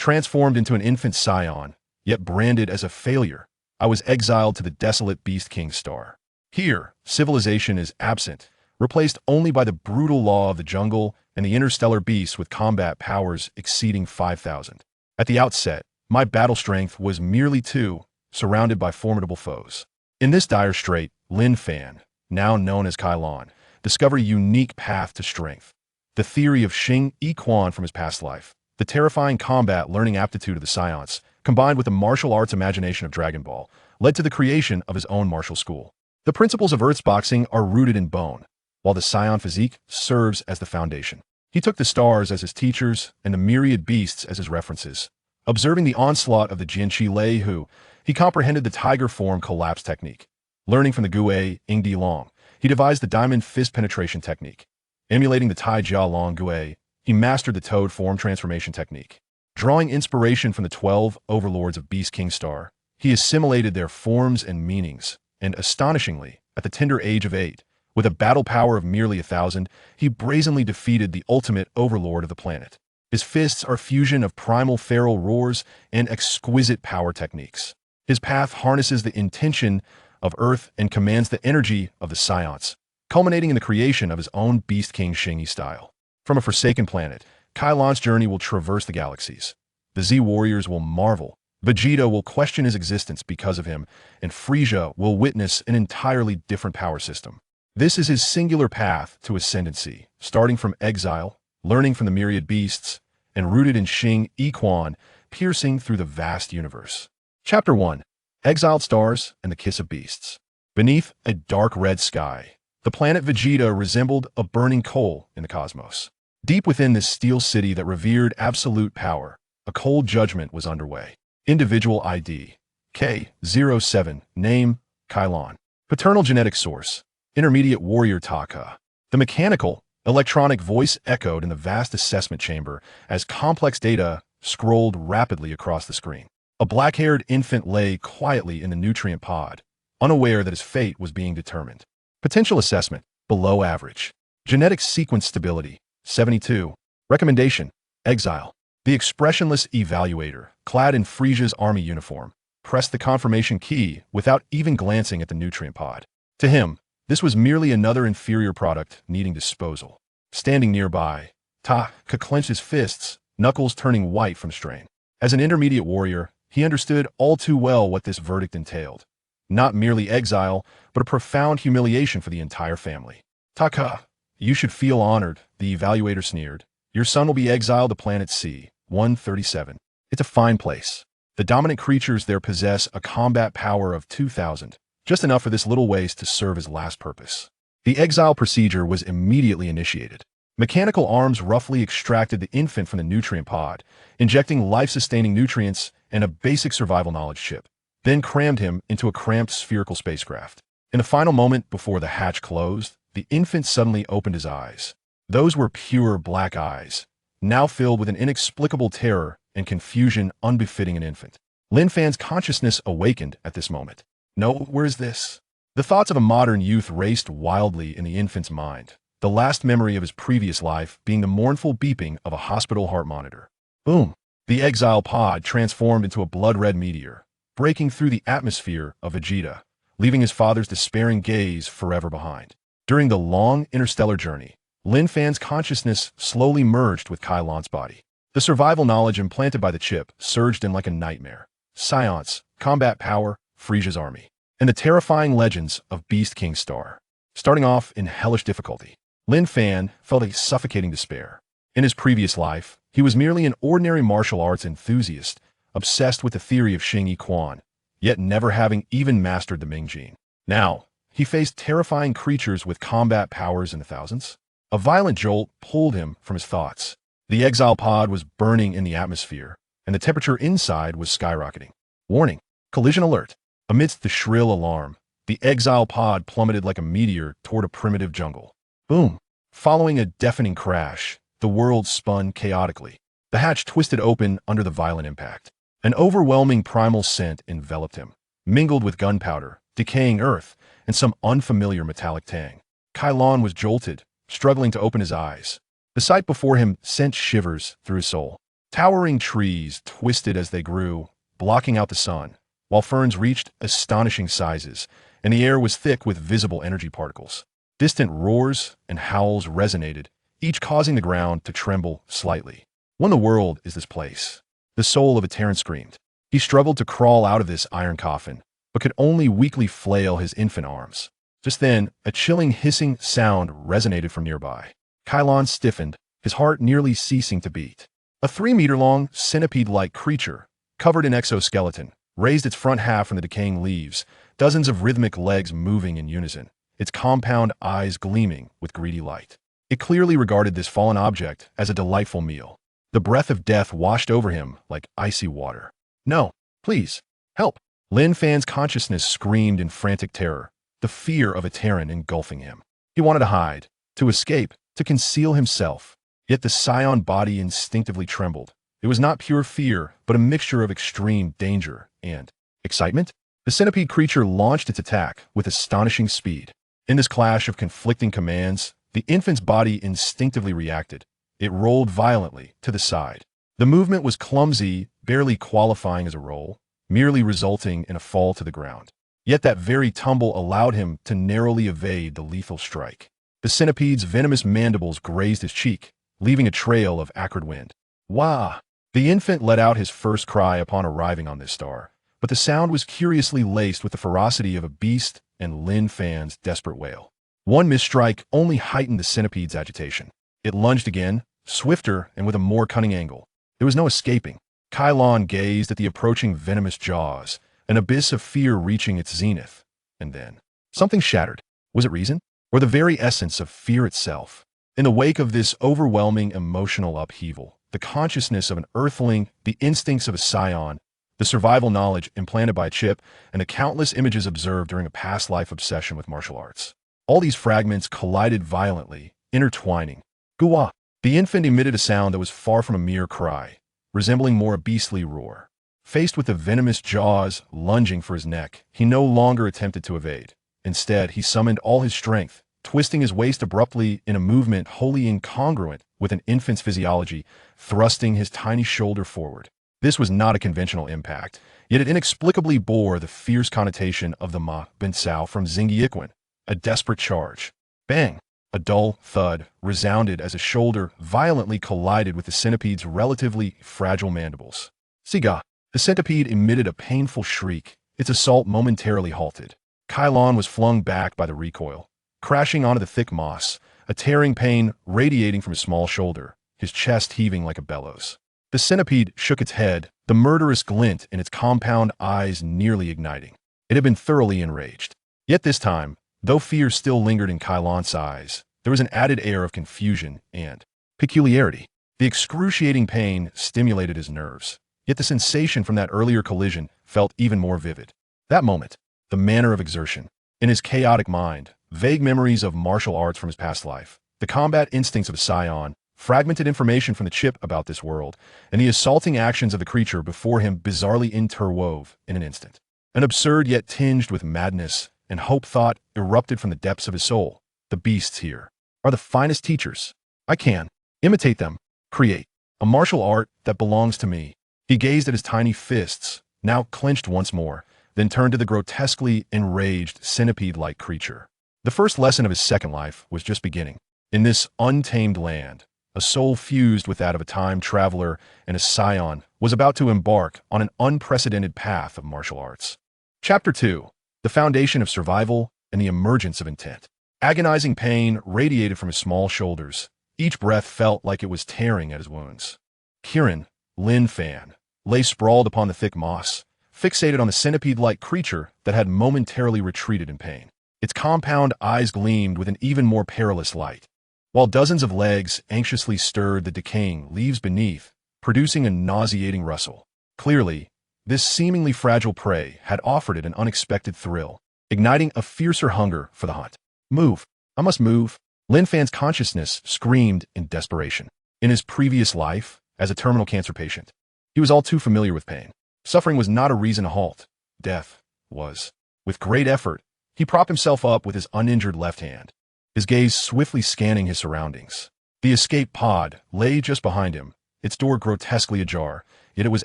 Transformed into an infant Saiyan, yet branded as a failure, I was exiled to the desolate Beast King star. Here, civilization is absent, replaced only by the brutal law of the jungle and the interstellar beasts with combat powers exceeding 5,000. At the outset, my battle strength was merely 2, surrounded by formidable foes. In this dire strait, Lin Fan, now known as Kailan, discovered a unique path to strength. The theory of Xingyi from his past life, the terrifying combat learning aptitude of the Saiyans, combined with the martial arts imagination of Dragon Ball, led to the creation of his own martial school. The principles of Earth's boxing are rooted in bone, while the Saiyan physique serves as the foundation. He took the stars as his teachers and the myriad beasts as his references. Observing the onslaught of the Jinchi Lei Hu, he comprehended the tiger form collapse technique. Learning from the Gue Yingdi Long, he devised the diamond fist penetration technique. Emulating the Tai Jia Long Gue, he mastered the toad form transformation technique. Drawing inspiration from the 12 overlords of Beast King Star, he assimilated their forms and meanings, and astonishingly, at the tender age of 8, with a battle power of merely 1,000, he brazenly defeated the ultimate overlord of the planet. His fists are fusion of primal feral roars and exquisite power techniques. His path harnesses the intention of Earth and commands the energy of the Saiyans, culminating in the creation of his own Beast King Xingyi style. From a forsaken planet, Kailan's journey will traverse the galaxies. The Z-Warriors will marvel, Vegeta will question his existence because of him, and Frieza will witness an entirely different power system. This is his singular path to ascendancy, starting from exile, learning from the myriad beasts, and rooted in Xingyi, piercing through the vast universe. Chapter 1. Exiled Stars and the Kiss of Beasts. Beneath a dark red sky, the planet Vegeta resembled a burning coal in the cosmos. Deep within this steel city that revered absolute power, a cold judgment was underway. Individual ID, K07, name, Kailan. Paternal genetic source, intermediate warrior Taka. The mechanical, electronic voice echoed in the vast assessment chamber as complex data scrolled rapidly across the screen. A black-haired infant lay quietly in the nutrient pod, unaware that his fate was being determined. Potential assessment, below average. Genetic sequence stability, 72. Recommendation, exile. The expressionless evaluator, clad in Frieza's army uniform, pressed the confirmation key without even glancing at the nutrient pod. To him, this was merely another inferior product needing disposal. Standing nearby, Taka clenched his fists, knuckles turning white from strain. As an intermediate warrior, he understood all too well what this verdict entailed. Not merely exile, but a profound humiliation for the entire family. Taka, you should feel honored, the evaluator sneered. Your son will be exiled to planet C-137. It's a fine place. The dominant creatures there possess a combat power of 2,000, just enough for this little waste to serve his last purpose. The exile procedure was immediately initiated. Mechanical arms roughly extracted the infant from the nutrient pod, injecting life-sustaining nutrients and a basic survival knowledge chip, then crammed him into a cramped spherical spacecraft. In the final moment before the hatch closed, the infant suddenly opened his eyes. Those were pure black eyes, now filled with an inexplicable terror and confusion unbefitting an infant. Lin Fan's consciousness awakened at this moment. No, where is this? The thoughts of a modern youth raced wildly in the infant's mind, the last memory of his previous life being the mournful beeping of a hospital heart monitor. Boom! The exile pod transformed into a blood-red meteor, breaking through the atmosphere of Vegeta, leaving his father's despairing gaze forever behind. During the long interstellar journey, Lin Fan's consciousness slowly merged with Kailan's body. The survival knowledge implanted by the chip surged in like a nightmare. Science, combat power, Frieza's army, and the terrifying legends of Beast King Star. Starting off in hellish difficulty, Lin Fan felt a suffocating despair. In his previous life, he was merely an ordinary martial arts enthusiast, obsessed with the theory of Xingyi, yet never having even mastered the Mingjin. Now, he faced terrifying creatures with combat powers in the thousands. A violent jolt pulled him from his thoughts. The exile pod was burning in the atmosphere, and the temperature inside was skyrocketing. Warning, collision alert. Amidst the shrill alarm, the exile pod plummeted like a meteor toward a primitive jungle. Boom! Following a deafening crash, the world spun chaotically. The hatch twisted open under the violent impact. An overwhelming primal scent enveloped him, mingled with gunpowder, decaying earth, and some unfamiliar metallic tang. Kailan was jolted, struggling to open his eyes. The sight before him sent shivers through his soul. Towering trees twisted as they grew, blocking out the sun, while ferns reached astonishing sizes, and the air was thick with visible energy particles. Distant roars and howls resonated, each causing the ground to tremble slightly. What in the world is this place? The soul of a Terran screamed. He struggled to crawl out of this iron coffin, but could only weakly flail his infant arms. Just then, a chilling hissing sound resonated from nearby. Kailan stiffened, his heart nearly ceasing to beat. A 3-meter-long, centipede-like creature, covered in exoskeleton, raised its front half from the decaying leaves, dozens of rhythmic legs moving in unison, its compound eyes gleaming with greedy light. It clearly regarded this fallen object as a delightful meal. The breath of death washed over him like icy water. No, please, help. Lin Fan's consciousness screamed in frantic terror, the fear of a Terran engulfing him. He wanted to hide, to escape, to conceal himself. Yet the Saiyan body instinctively trembled. It was not pure fear, but a mixture of extreme danger and excitement. The centipede creature launched its attack with astonishing speed. In this clash of conflicting commands, the infant's body instinctively reacted. It rolled violently to the side. The movement was clumsy, barely qualifying as a roll, merely resulting in a fall to the ground. Yet that very tumble allowed him to narrowly evade the lethal strike. The centipede's venomous mandibles grazed his cheek, leaving a trail of acrid wind. Wah! The infant let out his first cry upon arriving on this star, but the sound was curiously laced with the ferocity of a beast and Lin Fan's desperate wail. One misstrike only heightened the centipede's agitation. It lunged again, swifter and with a more cunning angle. There was no escaping. Kailan gazed at the approaching venomous jaws, an abyss of fear reaching its zenith. And then, something shattered. Was it reason? Or the very essence of fear itself? In the wake of this overwhelming emotional upheaval, the consciousness of an earthling, the instincts of a Saiyan, the survival knowledge implanted by a chip, and the countless images observed during a past life obsession with martial arts. All these fragments collided violently, intertwining. Gua! The infant emitted a sound that was far from a mere cry, resembling more a beastly roar. Faced with the venomous jaws lunging for his neck, he no longer attempted to evade. Instead, he summoned all his strength, twisting his waist abruptly in a movement wholly incongruent with an infant's physiology, thrusting his tiny shoulder forward. This was not a conventional impact, yet it inexplicably bore the fierce connotation of the Ma Bin Sao from Xingyi, a desperate charge. Bang! A dull thud resounded as a shoulder violently collided with the centipede's relatively fragile mandibles. Siga! The centipede emitted a painful shriek, its assault momentarily halted. Kailan was flung back by the recoil, crashing onto the thick moss, a tearing pain radiating from his small shoulder, his chest heaving like a bellows. The centipede shook its head, the murderous glint in its compound eyes nearly igniting. It had been thoroughly enraged. Yet this time, though fear still lingered in Kailan's eyes, there was an added air of confusion and peculiarity. The excruciating pain stimulated his nerves, yet the sensation from that earlier collision felt even more vivid. That moment, the manner of exertion. In his chaotic mind, vague memories of martial arts from his past life, the combat instincts of a Saiyan, fragmented information from the chip about this world, and the assaulting actions of the creature before him bizarrely interwove in an instant. An absurd yet tinged with madness and hope thought erupted from the depths of his soul. The beasts here are the finest teachers. I can imitate them, create a martial art that belongs to me. He gazed at his tiny fists, now clenched once more, then turned to the grotesquely enraged centipede-like creature. The first lesson of his second life was just beginning. In this untamed land, a soul fused with that of a time traveler and a Saiyan was about to embark on an unprecedented path of martial arts. Chapter 2. The Foundation of Survival and the Emergence of Intent. Agonizing pain radiated from his small shoulders. Each breath felt like it was tearing at his wounds. Kiran, Lin Fan, lay sprawled upon the thick moss, fixated on the centipede-like creature that had momentarily retreated in pain. Its compound eyes gleamed with an even more perilous light, while dozens of legs anxiously stirred the decaying leaves beneath, producing a nauseating rustle. Clearly, this seemingly fragile prey had offered it an unexpected thrill, igniting a fiercer hunger for the hunt. Move! I must move! Lin Fan's consciousness screamed in desperation. In his previous life, as a terminal cancer patient, he was all too familiar with pain. Suffering was not a reason to halt. Death was. With great effort, he propped himself up with his uninjured left hand, his gaze swiftly scanning his surroundings. The escape pod lay just behind him, its door grotesquely ajar, yet it was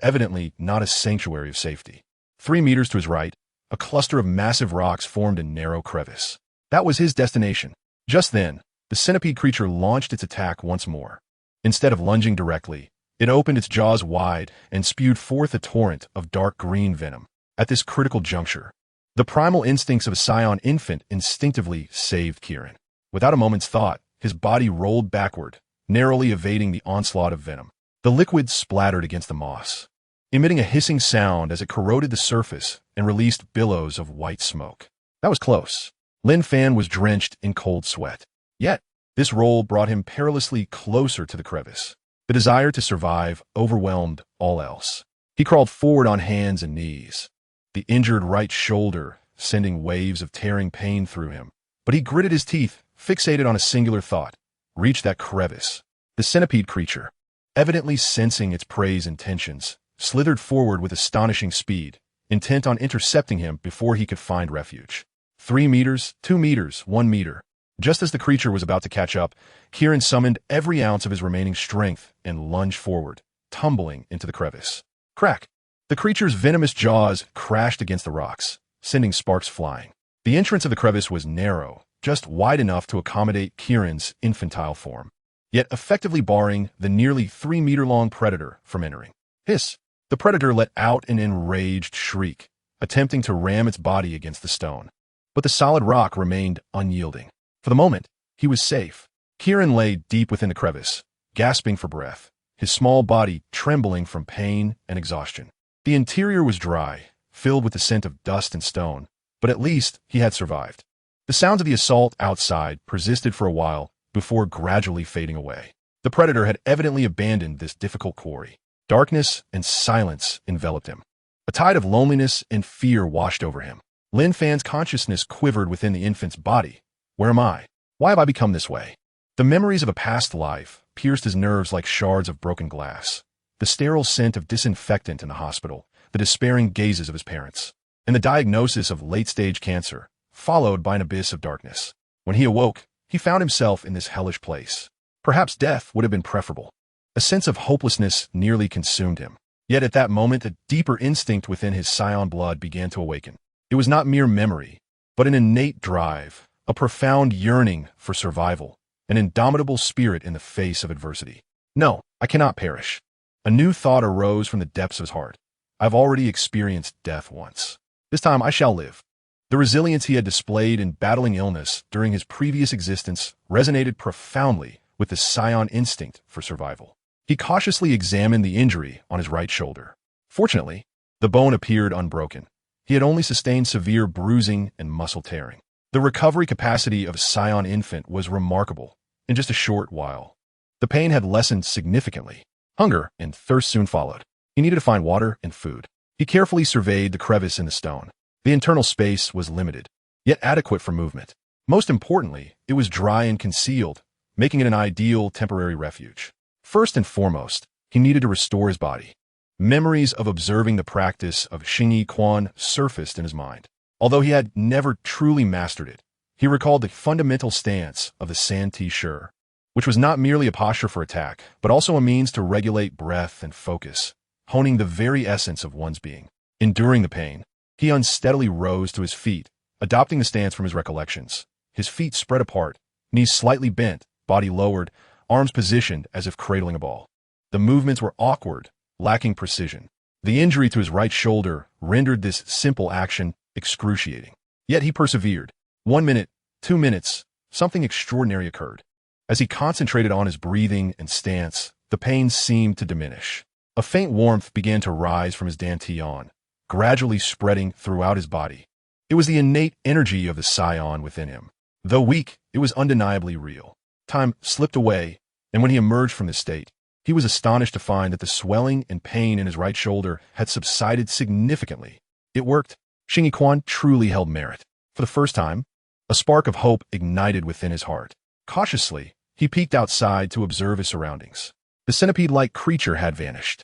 evidently not a sanctuary of safety. 3 meters to his right, a cluster of massive rocks formed a narrow crevice. That was his destination. Just then, the centipede creature launched its attack once more. Instead of lunging directly, it opened its jaws wide and spewed forth a torrent of dark green venom. At this critical juncture, the primal instincts of a Saiyan infant instinctively saved Kailan. Without a moment's thought, his body rolled backward, narrowly evading the onslaught of venom. The liquid splattered against the moss, emitting a hissing sound as it corroded the surface and released billows of white smoke. That was close. Lin Fan was drenched in cold sweat. Yet, this roll brought him perilously closer to the crevice. The desire to survive overwhelmed all else. He crawled forward on hands and knees, the injured right shoulder sending waves of tearing pain through him. But he gritted his teeth, fixated on a singular thought: reach that crevice. The centipede creature, evidently sensing its prey's intentions, slithered forward with astonishing speed, intent on intercepting him before he could find refuge. 3 meters, 2 meters, 1 meter. Just as the creature was about to catch up, Kailan summoned every ounce of his remaining strength and lunged forward, tumbling into the crevice. Crack! The creature's venomous jaws crashed against the rocks, sending sparks flying. The entrance of the crevice was narrow, just wide enough to accommodate Kieran's infantile form, yet effectively barring the nearly 3-meter-long predator from entering. Hiss! The predator let out an enraged shriek, attempting to ram its body against the stone. But the solid rock remained unyielding. For the moment, he was safe. Kailan lay deep within the crevice, gasping for breath, his small body trembling from pain and exhaustion. The interior was dry, filled with the scent of dust and stone, but at least he had survived. The sounds of the assault outside persisted for a while before gradually fading away. The predator had evidently abandoned this difficult quarry. Darkness and silence enveloped him. A tide of loneliness and fear washed over him. Lin Fan's consciousness quivered within the infant's body. Where am I? Why have I become this way? The memories of a past life pierced his nerves like shards of broken glass. The sterile scent of disinfectant in the hospital, the despairing gazes of his parents, and the diagnosis of late-stage cancer, followed by an abyss of darkness. When he awoke, he found himself in this hellish place. Perhaps death would have been preferable. A sense of hopelessness nearly consumed him. Yet at that moment, a deeper instinct within his Saiyan blood began to awaken. It was not mere memory, but an innate drive, a profound yearning for survival, an indomitable spirit in the face of adversity. No, I cannot perish. A new thought arose from the depths of his heart. I've already experienced death once. This time I shall live. The resilience he had displayed in battling illness during his previous existence resonated profoundly with the Saiyan instinct for survival. He cautiously examined the injury on his right shoulder. Fortunately, the bone appeared unbroken. He had only sustained severe bruising and muscle tearing. The recovery capacity of a Saiyan infant was remarkable in just a short while. The pain had lessened significantly. Hunger and thirst soon followed. He needed to find water and food. He carefully surveyed the crevice in the stone. The internal space was limited, yet adequate for movement. Most importantly, it was dry and concealed, making it an ideal temporary refuge. First and foremost, he needed to restore his body. Memories of observing the practice of Xingyi surfaced in his mind. Although he had never truly mastered it, he recalled the fundamental stance of the San-Ti Shi, which was not merely a posture for attack, but also a means to regulate breath and focus, honing the very essence of one's being. Enduring the pain, he unsteadily rose to his feet, adopting the stance from his recollections. His feet spread apart, knees slightly bent, body lowered, arms positioned as if cradling a ball. The movements were awkward, lacking precision. The injury to his right shoulder rendered this simple action excruciating. Yet he persevered. 1 minute, 2 minutes, something extraordinary occurred. As he concentrated on his breathing and stance, the pain seemed to diminish. A faint warmth began to rise from his dantian, gradually spreading throughout his body. It was the innate energy of the Saiyan within him. Though weak, it was undeniably real. Time slipped away, and when he emerged from this state, he was astonished to find that the swelling and pain in his right shoulder had subsided significantly. It worked. Xingyi truly held merit. For the first time, a spark of hope ignited within his heart. Cautiously, he peeked outside to observe his surroundings. The centipede-like creature had vanished.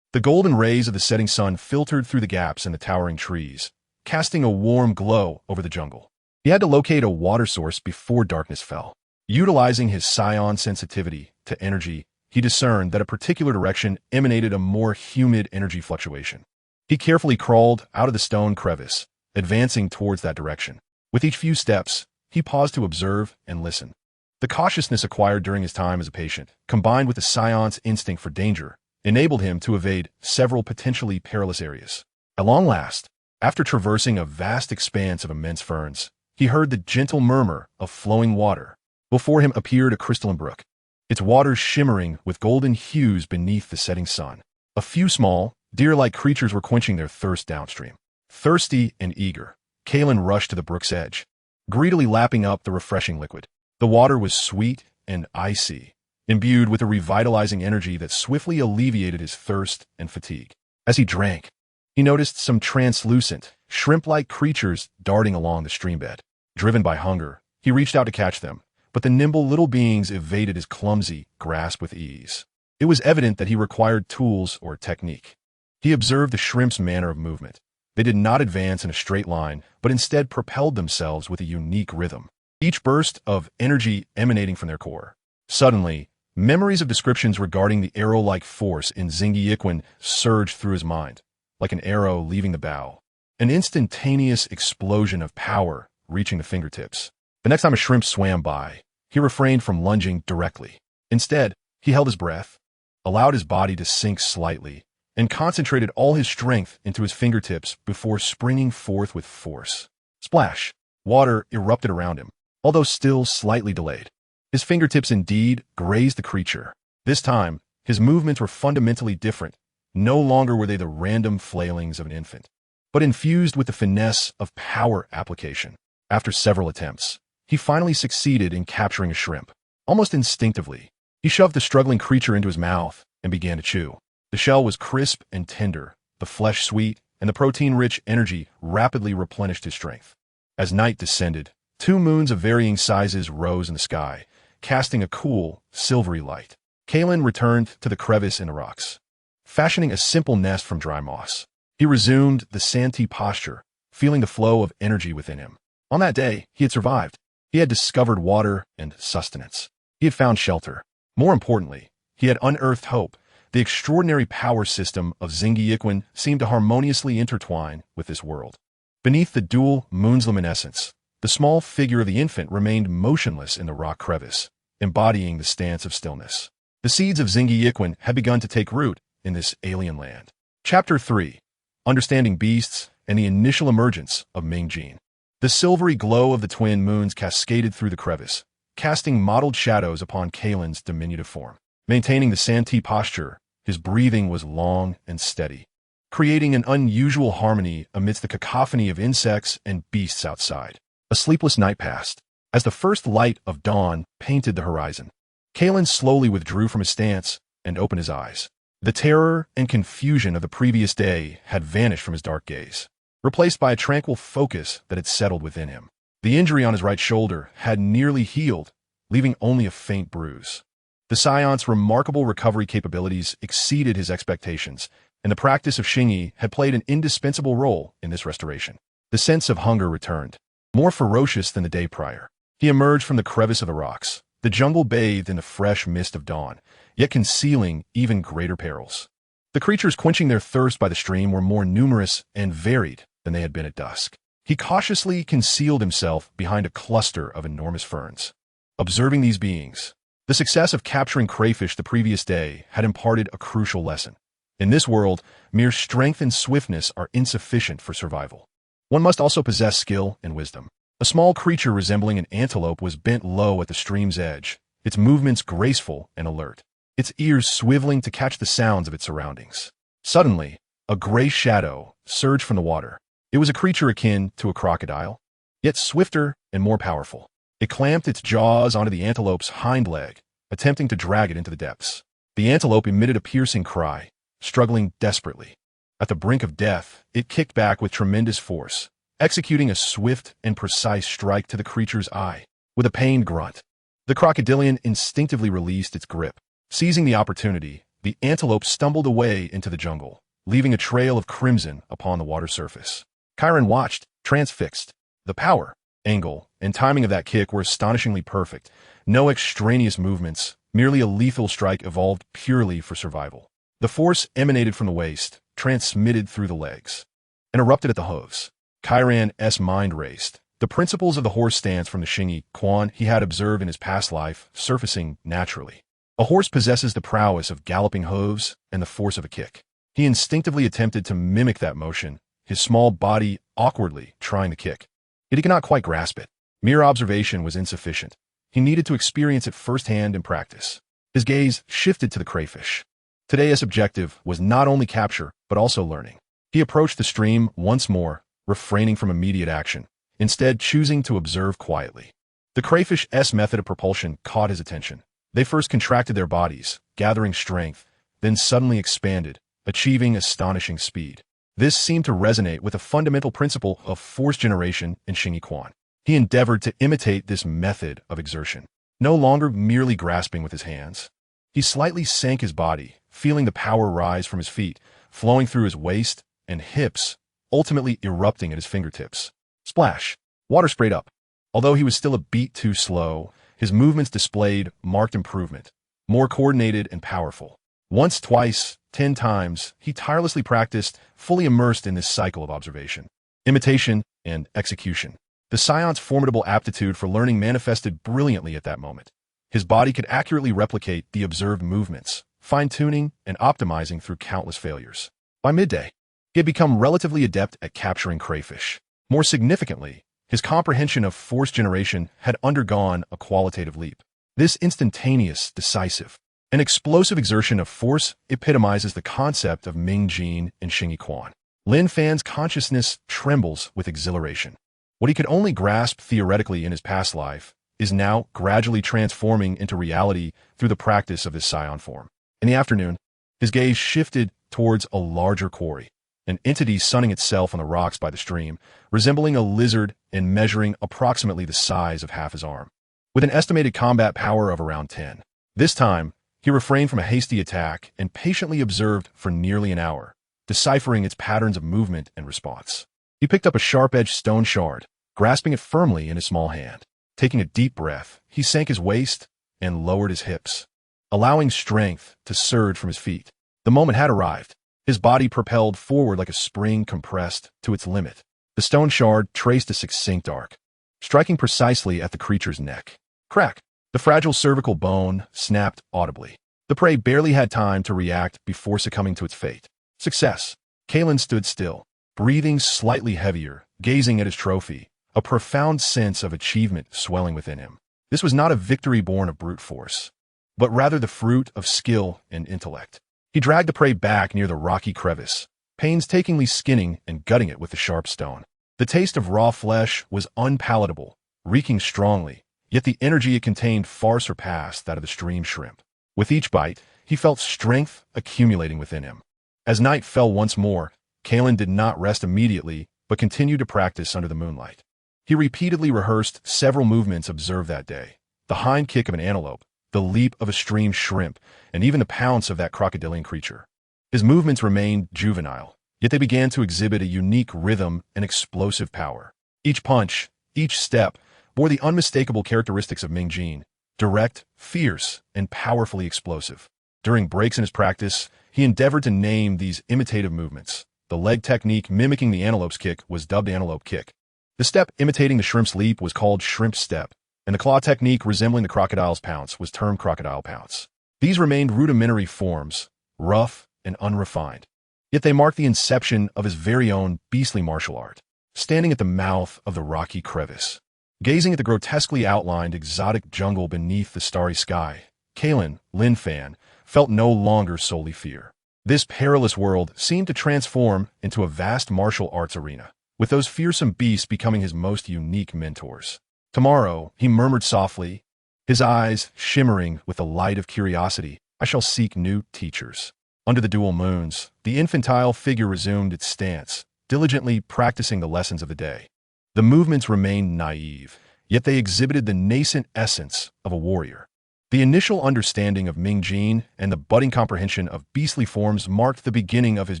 The golden rays of the setting sun filtered through the gaps in the towering trees, casting a warm glow over the jungle. He had to locate a water source before darkness fell. Utilizing his Saiyan sensitivity to energy, he discerned that a particular direction emanated a more humid energy fluctuation. He carefully crawled out of the stone crevice, advancing towards that direction. With each few steps, he paused to observe and listen. The cautiousness acquired during his time as a patient, combined with the Scion's instinct for danger, enabled him to evade several potentially perilous areas. At long last, after traversing a vast expanse of immense ferns, he heard the gentle murmur of flowing water. Before him appeared a crystalline brook, its waters shimmering with golden hues beneath the setting sun. A few small, deer-like creatures were quenching their thirst downstream. Thirsty and eager, Kailan rushed to the brook's edge, greedily lapping up the refreshing liquid. The water was sweet and icy, imbued with a revitalizing energy that swiftly alleviated his thirst and fatigue. As he drank, he noticed some translucent, shrimp-like creatures darting along the streambed. Driven by hunger, he reached out to catch them, but the nimble little beings evaded his clumsy grasp with ease. It was evident that he required tools or technique. He observed the shrimp's manner of movement. They did not advance in a straight line, but instead propelled themselves with a unique rhythm, each burst of energy emanating from their core. Suddenly, memories of descriptions regarding the arrow-like force in Xingyi surged through his mind, like an arrow leaving the bow. An instantaneous explosion of power reaching the fingertips. The next time a shrimp swam by, he refrained from lunging directly. Instead, he held his breath, allowed his body to sink slightly, and concentrated all his strength into his fingertips before springing forth with force. Splash! Water erupted around him, although still slightly delayed. His fingertips indeed grazed the creature. This time, his movements were fundamentally different. No longer were they the random flailings of an infant, but infused with the finesse of power application. After several attempts, he finally succeeded in capturing a shrimp. Almost instinctively, he shoved the struggling creature into his mouth and began to chew. The shell was crisp and tender, the flesh sweet, and the protein-rich energy rapidly replenished his strength. As night descended, 2 moons of varying sizes rose in the sky, casting a cool, silvery light. Kailan returned to the crevice in the rocks, fashioning a simple nest from dry moss. He resumed the Santi posture, feeling the flow of energy within him. On that day, he had survived. He had discovered water and sustenance. He had found shelter. More importantly, he had unearthed hope. The extraordinary power system of Xingyi seemed to harmoniously intertwine with this world. Beneath the dual moon's luminescence, the small figure of the infant remained motionless in the rock crevice, embodying the stance of stillness. The seeds of Xingyi had begun to take root in this alien land. Chapter 3. Understanding Beasts and the Initial Emergence of Mingjin. The silvery glow of the twin moons cascaded through the crevice, casting mottled shadows upon Kailan's diminutive form. Maintaining the Santi posture, his breathing was long and steady, creating an unusual harmony amidst the cacophony of insects and beasts outside. A sleepless night passed. As the first light of dawn painted the horizon, Kailan slowly withdrew from his stance and opened his eyes. The terror and confusion of the previous day had vanished from his dark gaze, replaced by a tranquil focus that had settled within him. The injury on his right shoulder had nearly healed, leaving only a faint bruise. The Scion's remarkable recovery capabilities exceeded his expectations, and the practice of Xingyi had played an indispensable role in this restoration. The sense of hunger returned, more ferocious than the day prior. He emerged from the crevice of the rocks, the jungle bathed in the fresh mist of dawn, yet concealing even greater perils. The creatures quenching their thirst by the stream were more numerous and varied than they had been at dusk. He cautiously concealed himself behind a cluster of enormous ferns. Observing these beings, the success of capturing crayfish the previous day had imparted a crucial lesson. In this world, mere strength and swiftness are insufficient for survival. One must also possess skill and wisdom. A small creature resembling an antelope was bent low at the stream's edge, its movements graceful and alert, its ears swiveling to catch the sounds of its surroundings. Suddenly, a gray shadow surged from the water. It was a creature akin to a crocodile, yet swifter and more powerful. It clamped its jaws onto the antelope's hind leg, attempting to drag it into the depths. The antelope emitted a piercing cry, struggling desperately. At the brink of death, it kicked back with tremendous force, executing a swift and precise strike to the creature's eye. With a pained grunt, the crocodilian instinctively released its grip. Seizing the opportunity, the antelope stumbled away into the jungle, leaving a trail of crimson upon the water surface. Kailan watched, transfixed. The power, angle, and timing of that kick were astonishingly perfect. No extraneous movements, merely a lethal strike evolved purely for survival. The force emanated from the waist, transmitted through the legs, and erupted at the hooves. Kailan's mind raced. The principles of the horse stance from the Xingyi Quan he had observed in his past life surfacing naturally. A horse possesses the prowess of galloping hooves and the force of a kick. He instinctively attempted to mimic that motion, his small body awkwardly trying to kick. Yet he could not quite grasp it. Mere observation was insufficient. He needed to experience it firsthand in practice. His gaze shifted to the crayfish. Today's objective was not only capture, but also learning. He approached the stream once more, refraining from immediate action, instead choosing to observe quietly. The crayfish's method of propulsion caught his attention. They first contracted their bodies, gathering strength, then suddenly expanded, achieving astonishing speed. This seemed to resonate with a fundamental principle of force generation in Xingyi Quan. He endeavored to imitate this method of exertion, no longer merely grasping with his hands. He slightly sank his body, feeling the power rise from his feet, flowing through his waist and hips, ultimately erupting at his fingertips. Splash! Water sprayed up. Although he was still a beat too slow, his movements displayed marked improvement, more coordinated and powerful. Once, twice, 10 times, he tirelessly practiced, fully immersed in this cycle of observation, imitation, and execution. The Saiyan's formidable aptitude for learning manifested brilliantly at that moment. His body could accurately replicate the observed movements, fine-tuning and optimizing through countless failures. By midday, he had become relatively adept at capturing crayfish. More significantly, his comprehension of force generation had undergone a qualitative leap. This instantaneous, decisive, and explosive exertion of force epitomizes the concept of Mingjin in Xingyi Quan. Lin Fan's consciousness trembles with exhilaration. What he could only grasp theoretically in his past life is now gradually transforming into reality through the practice of this Saiyan form. In the afternoon, his gaze shifted towards a larger quarry, an entity sunning itself on the rocks by the stream, resembling a lizard and measuring approximately the size of half his arm, with an estimated combat power of around 10. This time, he refrained from a hasty attack and patiently observed for nearly an hour, deciphering its patterns of movement and response. He picked up a sharp-edged stone shard, grasping it firmly in his small hand. Taking a deep breath, he sank his waist and lowered his hips, allowing strength to surge from his feet. The moment had arrived. His body propelled forward like a spring compressed to its limit. The stone shard traced a succinct arc, striking precisely at the creature's neck. Crack! The fragile cervical bone snapped audibly. The prey barely had time to react before succumbing to its fate. Success! Kailan stood still, breathing slightly heavier, gazing at his trophy, a profound sense of achievement swelling within him. This was not a victory born of brute force, but rather the fruit of skill and intellect. He dragged the prey back near the rocky crevice, painstakingly skinning and gutting it with the sharp stone. The taste of raw flesh was unpalatable, reeking strongly, yet the energy it contained far surpassed that of the stream shrimp. With each bite, he felt strength accumulating within him. As night fell once more, Kailan did not rest immediately, but continued to practice under the moonlight. He repeatedly rehearsed several movements observed that day: the hind kick of an antelope, the leap of a stream shrimp, and even the pounce of that crocodilian creature. His movements remained juvenile, yet they began to exhibit a unique rhythm and explosive power. Each punch, each step, bore the unmistakable characteristics of Mingjin: direct, fierce, and powerfully explosive. During breaks in his practice, he endeavored to name these imitative movements. The leg technique mimicking the antelope's kick was dubbed antelope kick. The step imitating the shrimp's leap was called shrimp step, and the claw technique resembling the crocodile's pounce was termed crocodile pounce. These remained rudimentary forms, rough and unrefined, yet they marked the inception of his very own beastly martial art. Standing at the mouth of the rocky crevice, gazing at the grotesquely outlined exotic jungle beneath the starry sky, Kailan, Lin Fan, felt no longer solely fear. This perilous world seemed to transform into a vast martial arts arena, with those fearsome beasts becoming his most unique mentors. Tomorrow, he murmured softly, his eyes shimmering with the light of curiosity, I shall seek new teachers. Under the dual moons, the infantile figure resumed its stance, diligently practicing the lessons of the day. The movements remained naive, yet they exhibited the nascent essence of a warrior. The initial understanding of Mingjin and the budding comprehension of beastly forms marked the beginning of his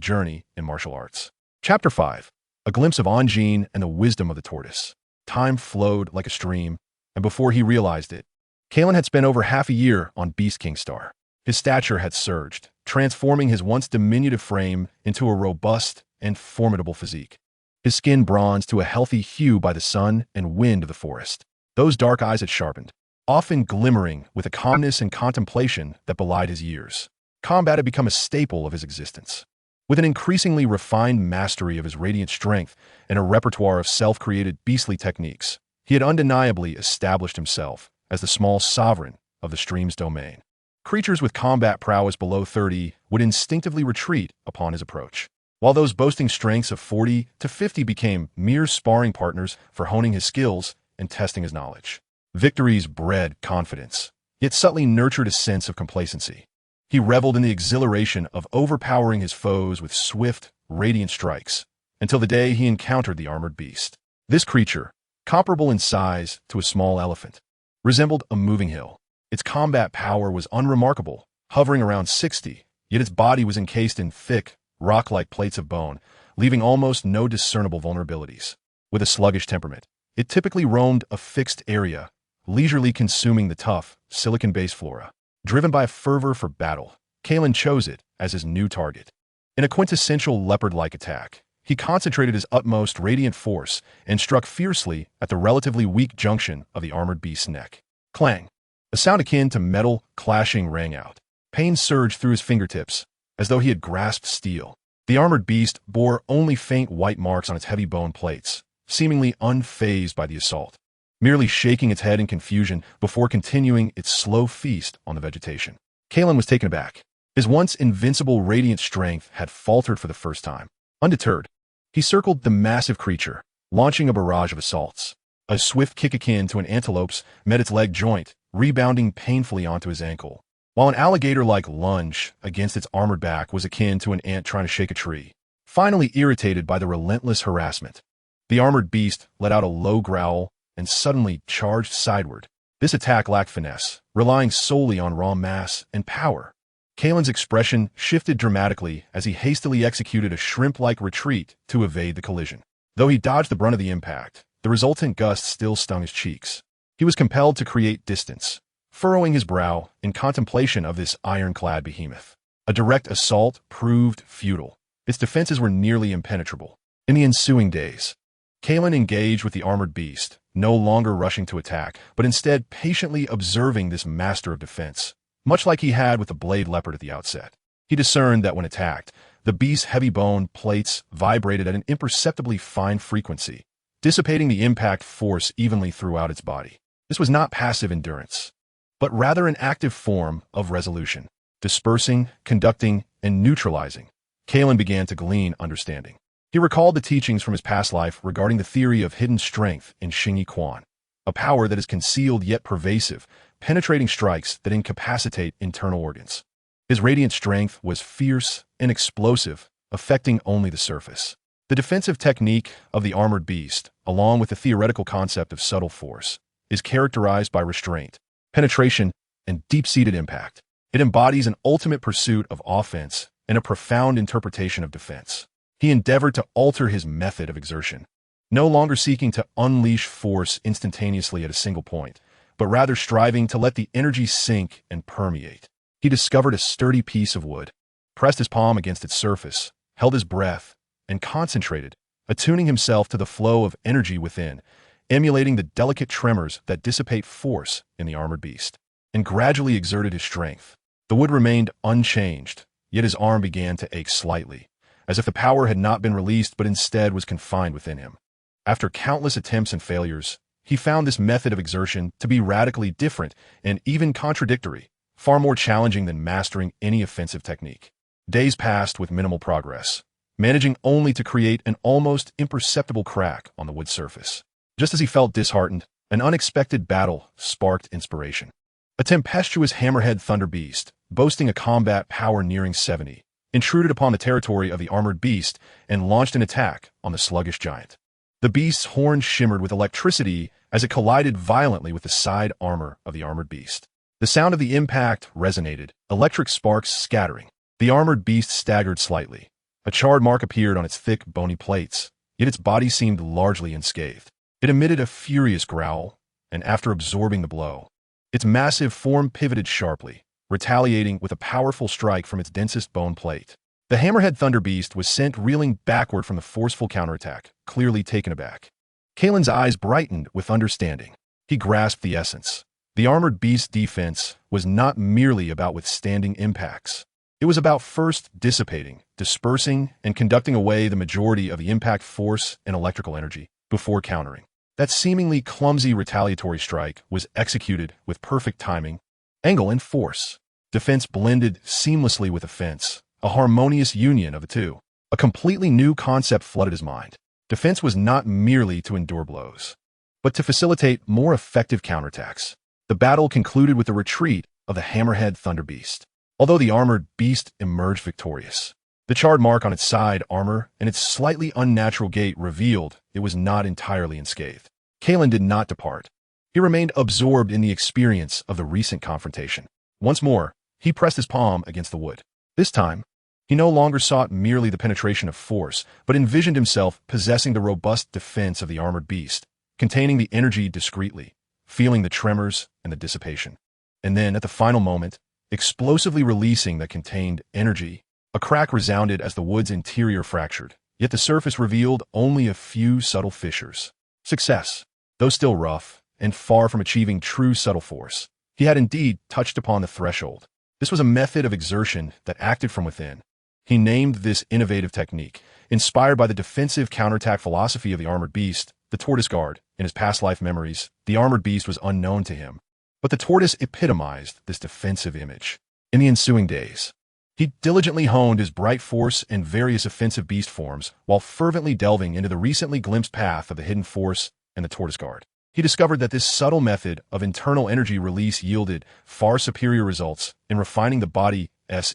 journey in martial arts. Chapter 5. A glimpse of Anjin and the wisdom of the tortoise. Time flowed like a stream, and before he realized it, Kailan had spent over half a year on Beast King Star. His stature had surged, transforming his once diminutive frame into a robust and formidable physique. His skin bronzed to a healthy hue by the sun and wind of the forest. Those dark eyes had sharpened, often glimmering with a calmness and contemplation that belied his years. Combat had become a staple of his existence. With an increasingly refined mastery of his radiant strength and a repertoire of self-created beastly techniques, he had undeniably established himself as the small sovereign of the stream's domain. Creatures with combat prowess below 30 would instinctively retreat upon his approach, while those boasting strengths of 40 to 50 became mere sparring partners for honing his skills and testing his knowledge. Victories bred confidence, yet subtly nurtured a sense of complacency. He reveled in the exhilaration of overpowering his foes with swift, radiant strikes, until the day he encountered the armored beast. This creature, comparable in size to a small elephant, resembled a moving hill. Its combat power was unremarkable, hovering around 60, yet its body was encased in thick, rock-like plates of bone, leaving almost no discernible vulnerabilities. With a sluggish temperament, it typically roamed a fixed area, leisurely consuming the tough, silicon-based flora. Driven by a fervor for battle, Kailan chose it as his new target. In a quintessential leopard-like attack, he concentrated his utmost radiant force and struck fiercely at the relatively weak junction of the armored beast's neck. Clang! A sound akin to metal clashing rang out. Pain surged through his fingertips, as though he had grasped steel. The armored beast bore only faint white marks on its heavy bone plates, seemingly unfazed by the assault, merely shaking its head in confusion before continuing its slow feast on the vegetation. Kailan was taken aback. His once invincible radiant strength had faltered for the first time. Undeterred, he circled the massive creature, launching a barrage of assaults. A swift kick akin to an antelope's met its leg joint, rebounding painfully onto his ankle, while an alligator-like lunge against its armored back was akin to an ant trying to shake a tree. Finally irritated by the relentless harassment, the armored beast let out a low growl and suddenly charged sideward. This attack lacked finesse, relying solely on raw mass and power. Kailan's expression shifted dramatically as he hastily executed a shrimp-like retreat to evade the collision. Though he dodged the brunt of the impact, the resultant gust still stung his cheeks. He was compelled to create distance, furrowing his brow in contemplation of this ironclad behemoth. A direct assault proved futile. Its defenses were nearly impenetrable. In the ensuing days, Kailan engaged with the armored beast, no longer rushing to attack, but instead patiently observing this master of defense, much like he had with the blade leopard at the outset. He discerned that when attacked, the beast's heavy bone plates vibrated at an imperceptibly fine frequency, dissipating the impact force evenly throughout its body. This was not passive endurance, but rather an active form of resolution. Dispersing, conducting, and neutralizing, Kailan began to glean understanding. He recalled the teachings from his past life regarding the theory of hidden strength in Xingyi, a power that is concealed yet pervasive, penetrating strikes that incapacitate internal organs. His radiant strength was fierce and explosive, affecting only the surface. The defensive technique of the armored beast, along with the theoretical concept of subtle force, is characterized by restraint, penetration, and deep-seated impact. It embodies an ultimate pursuit of offense and a profound interpretation of defense. He endeavored to alter his method of exertion, no longer seeking to unleash force instantaneously at a single point, but rather striving to let the energy sink and permeate. He discovered a sturdy piece of wood, pressed his palm against its surface, held his breath, and concentrated, attuning himself to the flow of energy within, emulating the delicate tremors that dissipate force in the armored beast, and gradually exerted his strength. The wood remained unchanged, yet his arm began to ache slightly, as if the power had not been released but instead was confined within him. After countless attempts and failures, he found this method of exertion to be radically different and even contradictory, far more challenging than mastering any offensive technique. Days passed with minimal progress, managing only to create an almost imperceptible crack on the wood surface. Just as he felt disheartened, an unexpected battle sparked inspiration. A tempestuous hammerhead thunder beast, boasting a combat power nearing 70, intruded upon the territory of the armored beast and launched an attack on the sluggish giant. The beast's horn shimmered with electricity as it collided violently with the side armor of the armored beast. The sound of the impact resonated, electric sparks scattering. The armored beast staggered slightly. A charred mark appeared on its thick, bony plates, yet its body seemed largely unscathed. It emitted a furious growl, and after absorbing the blow, its massive form pivoted sharply, retaliating with a powerful strike from its densest bone plate. The hammerhead thunder beast was sent reeling backward from the forceful counterattack, clearly taken aback. Kailan's eyes brightened with understanding. He grasped the essence. The armored beast's defense was not merely about withstanding impacts. It was about first dissipating, dispersing, and conducting away the majority of the impact force and electrical energy before countering. That seemingly clumsy retaliatory strike was executed with perfect timing, angle, and force. Defense blended seamlessly with offense, a harmonious union of the two. A completely new concept flooded his mind. Defense was not merely to endure blows, but to facilitate more effective counterattacks. The battle concluded with the retreat of the hammerhead thunder beast. Although the armored beast emerged victorious, the charred mark on its side armor and its slightly unnatural gait revealed it was not entirely unscathed. Kailan did not depart. He remained absorbed in the experience of the recent confrontation. Once more, he pressed his palm against the wood. This time, he no longer sought merely the penetration of force, but envisioned himself possessing the robust defense of the armored beast, containing the energy discreetly, feeling the tremors and the dissipation. And then, at the final moment, explosively releasing the contained energy. A crack resounded as the wood's interior fractured, yet the surface revealed only a few subtle fissures. Success, though still rough and far from achieving true subtle force, he had indeed touched upon the threshold. This was a method of exertion that acted from within. He named this innovative technique, inspired by the defensive counterattack philosophy of the armored beast, the tortoise guard. In his past life memories, the armored beast was unknown to him, but the tortoise epitomized this defensive image. In the ensuing days, he diligently honed his bright force and various offensive beast forms while fervently delving into the recently glimpsed path of the hidden force and the tortoise guard. He discovered that this subtle method of internal energy release yielded far superior results in refining the body's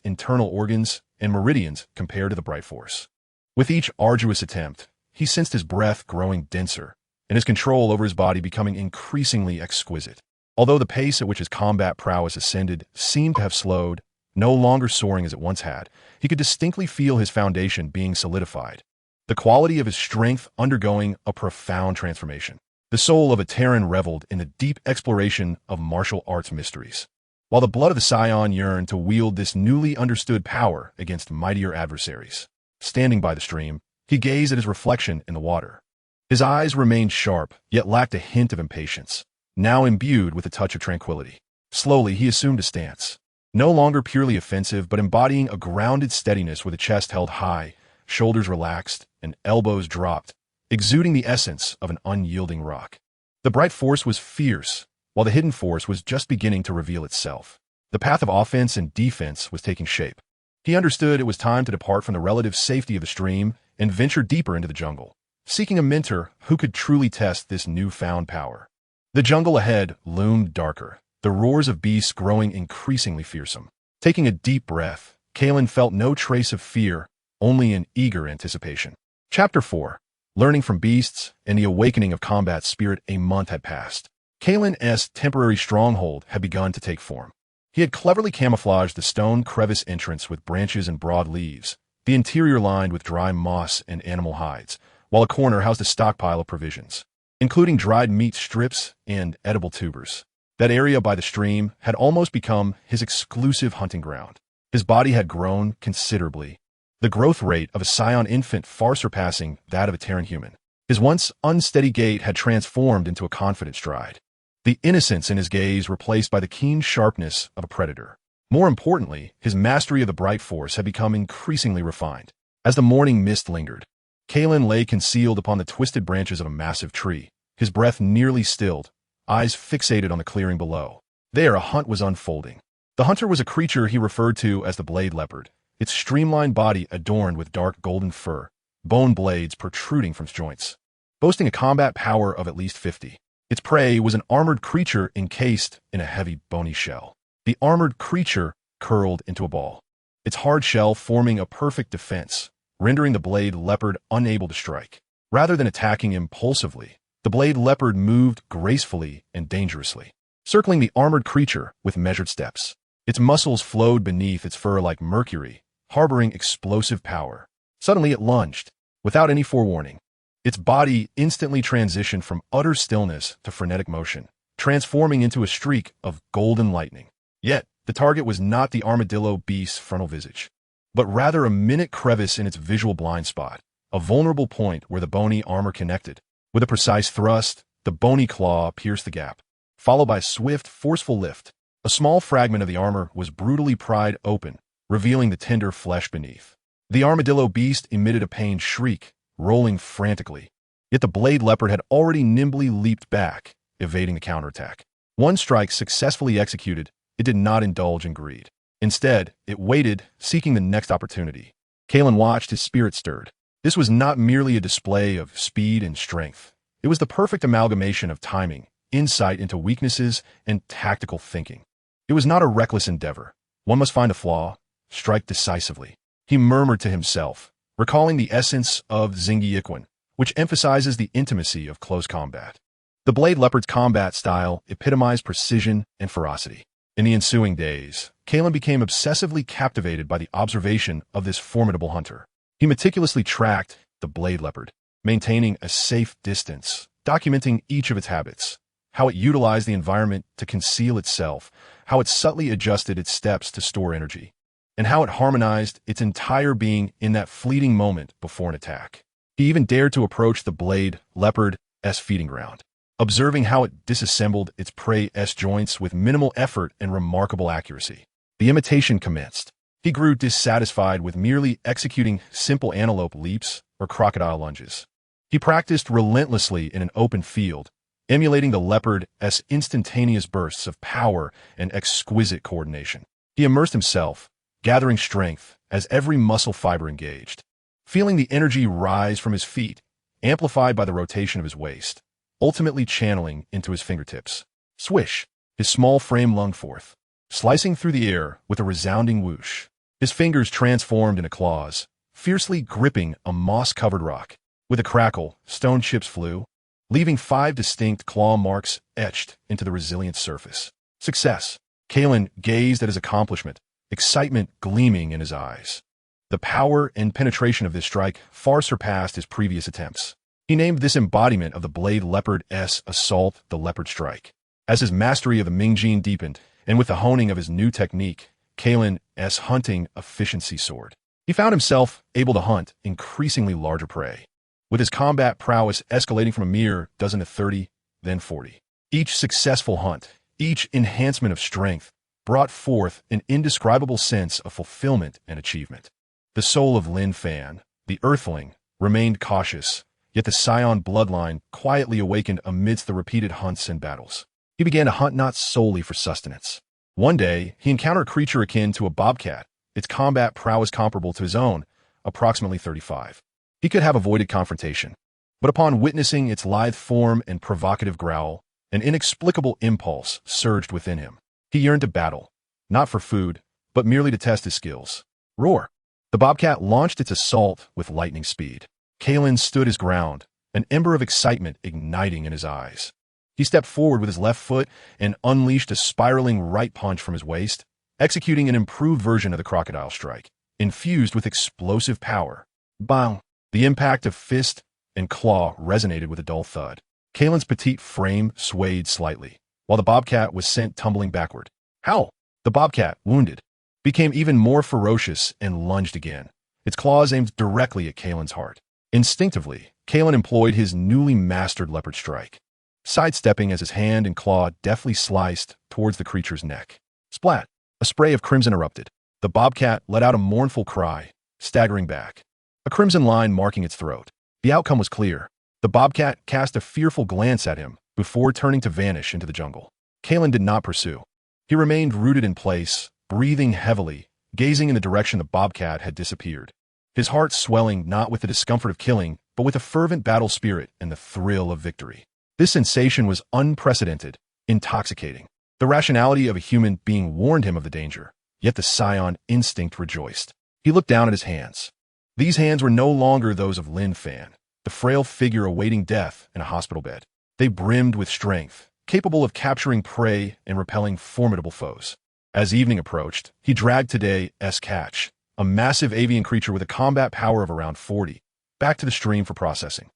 internal organs and meridians compared to the bright force. With each arduous attempt, he sensed his breath growing denser and his control over his body becoming increasingly exquisite. Although the pace at which his combat prowess ascended seemed to have slowed, no longer soaring as it once had, he could distinctly feel his foundation being solidified, the quality of his strength undergoing a profound transformation. The soul of a Terran reveled in the deep exploration of martial arts mysteries, while the blood of the Saiyan yearned to wield this newly understood power against mightier adversaries. Standing by the stream, he gazed at his reflection in the water. His eyes remained sharp, yet lacked a hint of impatience, now imbued with a touch of tranquility. Slowly, he assumed a stance, no longer purely offensive, but embodying a grounded steadiness with a chest held high, shoulders relaxed, and elbows dropped, exuding the essence of an unyielding rock. The bright force was fierce, while the hidden force was just beginning to reveal itself. The path of offense and defense was taking shape. He understood it was time to depart from the relative safety of the stream and venture deeper into the jungle, seeking a mentor who could truly test this newfound power. The jungle ahead loomed darker, the roars of beasts growing increasingly fearsome. Taking a deep breath, Kailan felt no trace of fear, only an eager anticipation. Chapter 4. Learning from Beasts and the Awakening of Combat Spirit. A month had passed. Kailan's temporary stronghold had begun to take form. He had cleverly camouflaged the stone crevice entrance with branches and broad leaves, the interior lined with dry moss and animal hides, while a corner housed a stockpile of provisions, including dried meat strips and edible tubers. That area by the stream had almost become his exclusive hunting ground. His body had grown considerably, the growth rate of a Saiyan infant far surpassing that of a Terran human. His once unsteady gait had transformed into a confident stride, the innocence in his gaze replaced by the keen sharpness of a predator. More importantly, his mastery of the bright force had become increasingly refined. As the morning mist lingered, Kailan lay concealed upon the twisted branches of a massive tree, his breath nearly stilled, eyes fixated on the clearing below. There a hunt was unfolding. The hunter was a creature he referred to as the blade leopard, its streamlined body adorned with dark golden fur, bone blades protruding from its joints, boasting a combat power of at least 50. Its prey was an armored creature encased in a heavy bony shell. The armored creature curled into a ball, its hard shell forming a perfect defense, rendering the blade leopard unable to strike. Rather than attacking impulsively, the blade leopard moved gracefully and dangerously, circling the armored creature with measured steps. Its muscles flowed beneath its fur like mercury, harboring explosive power. Suddenly it lunged, without any forewarning, Its body instantly transitioned from utter stillness to frenetic motion, transforming into a streak of golden lightning. Yet, the target was not the armadillo beast's frontal visage, but rather a minute crevice in its visual blind spot, a vulnerable point where the bony armor connected. With a precise thrust, the bony claw pierced the gap, followed by a swift, forceful lift. A small fragment of the armor was brutally pried open, revealing the tender flesh beneath. The armadillo beast emitted a pained shriek, rolling frantically. Yet the blade leopard had already nimbly leaped back, evading the counterattack. One strike successfully executed, it did not indulge in greed. Instead, it waited, seeking the next opportunity. Kailan watched, his spirit stirred. This was not merely a display of speed and strength. It was the perfect amalgamation of timing, insight into weaknesses, and tactical thinking. It was not a reckless endeavor. One must find a flaw, strike decisively. He murmured to himself, recalling the essence of Xingyi, which emphasizes the intimacy of close combat. The blade leopard's combat style epitomized precision and ferocity. In the ensuing days, Kailan became obsessively captivated by the observation of this formidable hunter. He meticulously tracked the blade leopard, maintaining a safe distance, documenting each of its habits, how it utilized the environment to conceal itself, how it subtly adjusted its steps to store energy, and how it harmonized its entire being in that fleeting moment before an attack. He even dared to approach the blade leopard's feeding ground, observing how it disassembled its prey's joints with minimal effort and remarkable accuracy. The imitation commenced. He grew dissatisfied with merely executing simple antelope leaps or crocodile lunges. He practiced relentlessly in an open field, emulating the leopard's instantaneous bursts of power and exquisite coordination. He immersed himself, gathering strength as every muscle fiber engaged, feeling the energy rise from his feet, amplified by the rotation of his waist, ultimately channeling into his fingertips. Swish! His small frame lunged forth, slicing through the air with a resounding whoosh. His fingers transformed into claws, fiercely gripping a moss-covered rock. With a crackle, stone chips flew, leaving 5 distinct claw marks etched into the resilient surface. Success! Kailan gazed at his accomplishment, excitement gleaming in his eyes. The power and penetration of this strike far surpassed his previous attempts. He named this embodiment of the blade leopard's assault the leopard strike. As his mastery of the Xingyi deepened, and with the honing of his new technique, Kailan's hunting efficiency soared. He found himself able to hunt increasingly larger prey, with his combat prowess escalating from a mere dozen to 30, then 40. Each successful hunt, each enhancement of strength, brought forth an indescribable sense of fulfillment and achievement. The soul of Lin Fan, the Earthling, remained cautious, yet the Saiyan bloodline quietly awakened amidst the repeated hunts and battles. He began to hunt not solely for sustenance. One day, he encountered a creature akin to a bobcat, its combat prowess comparable to his own, approximately 35. He could have avoided confrontation, but upon witnessing its lithe form and provocative growl, an inexplicable impulse surged within him. He yearned to battle, not for food, but merely to test his skills. Roar! The bobcat launched its assault with lightning speed. Kailan stood his ground, an ember of excitement igniting in his eyes. He stepped forward with his left foot and unleashed a spiraling right punch from his waist, executing an improved version of the crocodile strike, infused with explosive power. Bang! The impact of fist and claw resonated with a dull thud. Kailan's petite frame swayed slightly, while the bobcat was sent tumbling backward. Howl! The bobcat, wounded, became even more ferocious and lunged again, its claws aimed directly at Kailan's heart. Instinctively, Kailan employed his newly mastered leopard strike, sidestepping as his hand and claw deftly sliced towards the creature's neck. Splat! A spray of crimson erupted. The bobcat let out a mournful cry, staggering back, a crimson line marking its throat. The outcome was clear. The bobcat cast a fearful glance at him before turning to vanish into the jungle. Kailan did not pursue. He remained rooted in place, breathing heavily, gazing in the direction the bobcat had disappeared. His heart swelling not with the discomfort of killing, but with a fervent battle spirit and the thrill of victory. This sensation was unprecedented, intoxicating. The rationality of a human being warned him of the danger, yet the Saiyan instinct rejoiced. He looked down at his hands. These hands were no longer those of Lin Fan, the frail figure awaiting death in a hospital bed. They brimmed with strength, capable of capturing prey and repelling formidable foes. As evening approached, he dragged today's catch, a massive avian creature with a combat power of around 40, back to the stream for processing.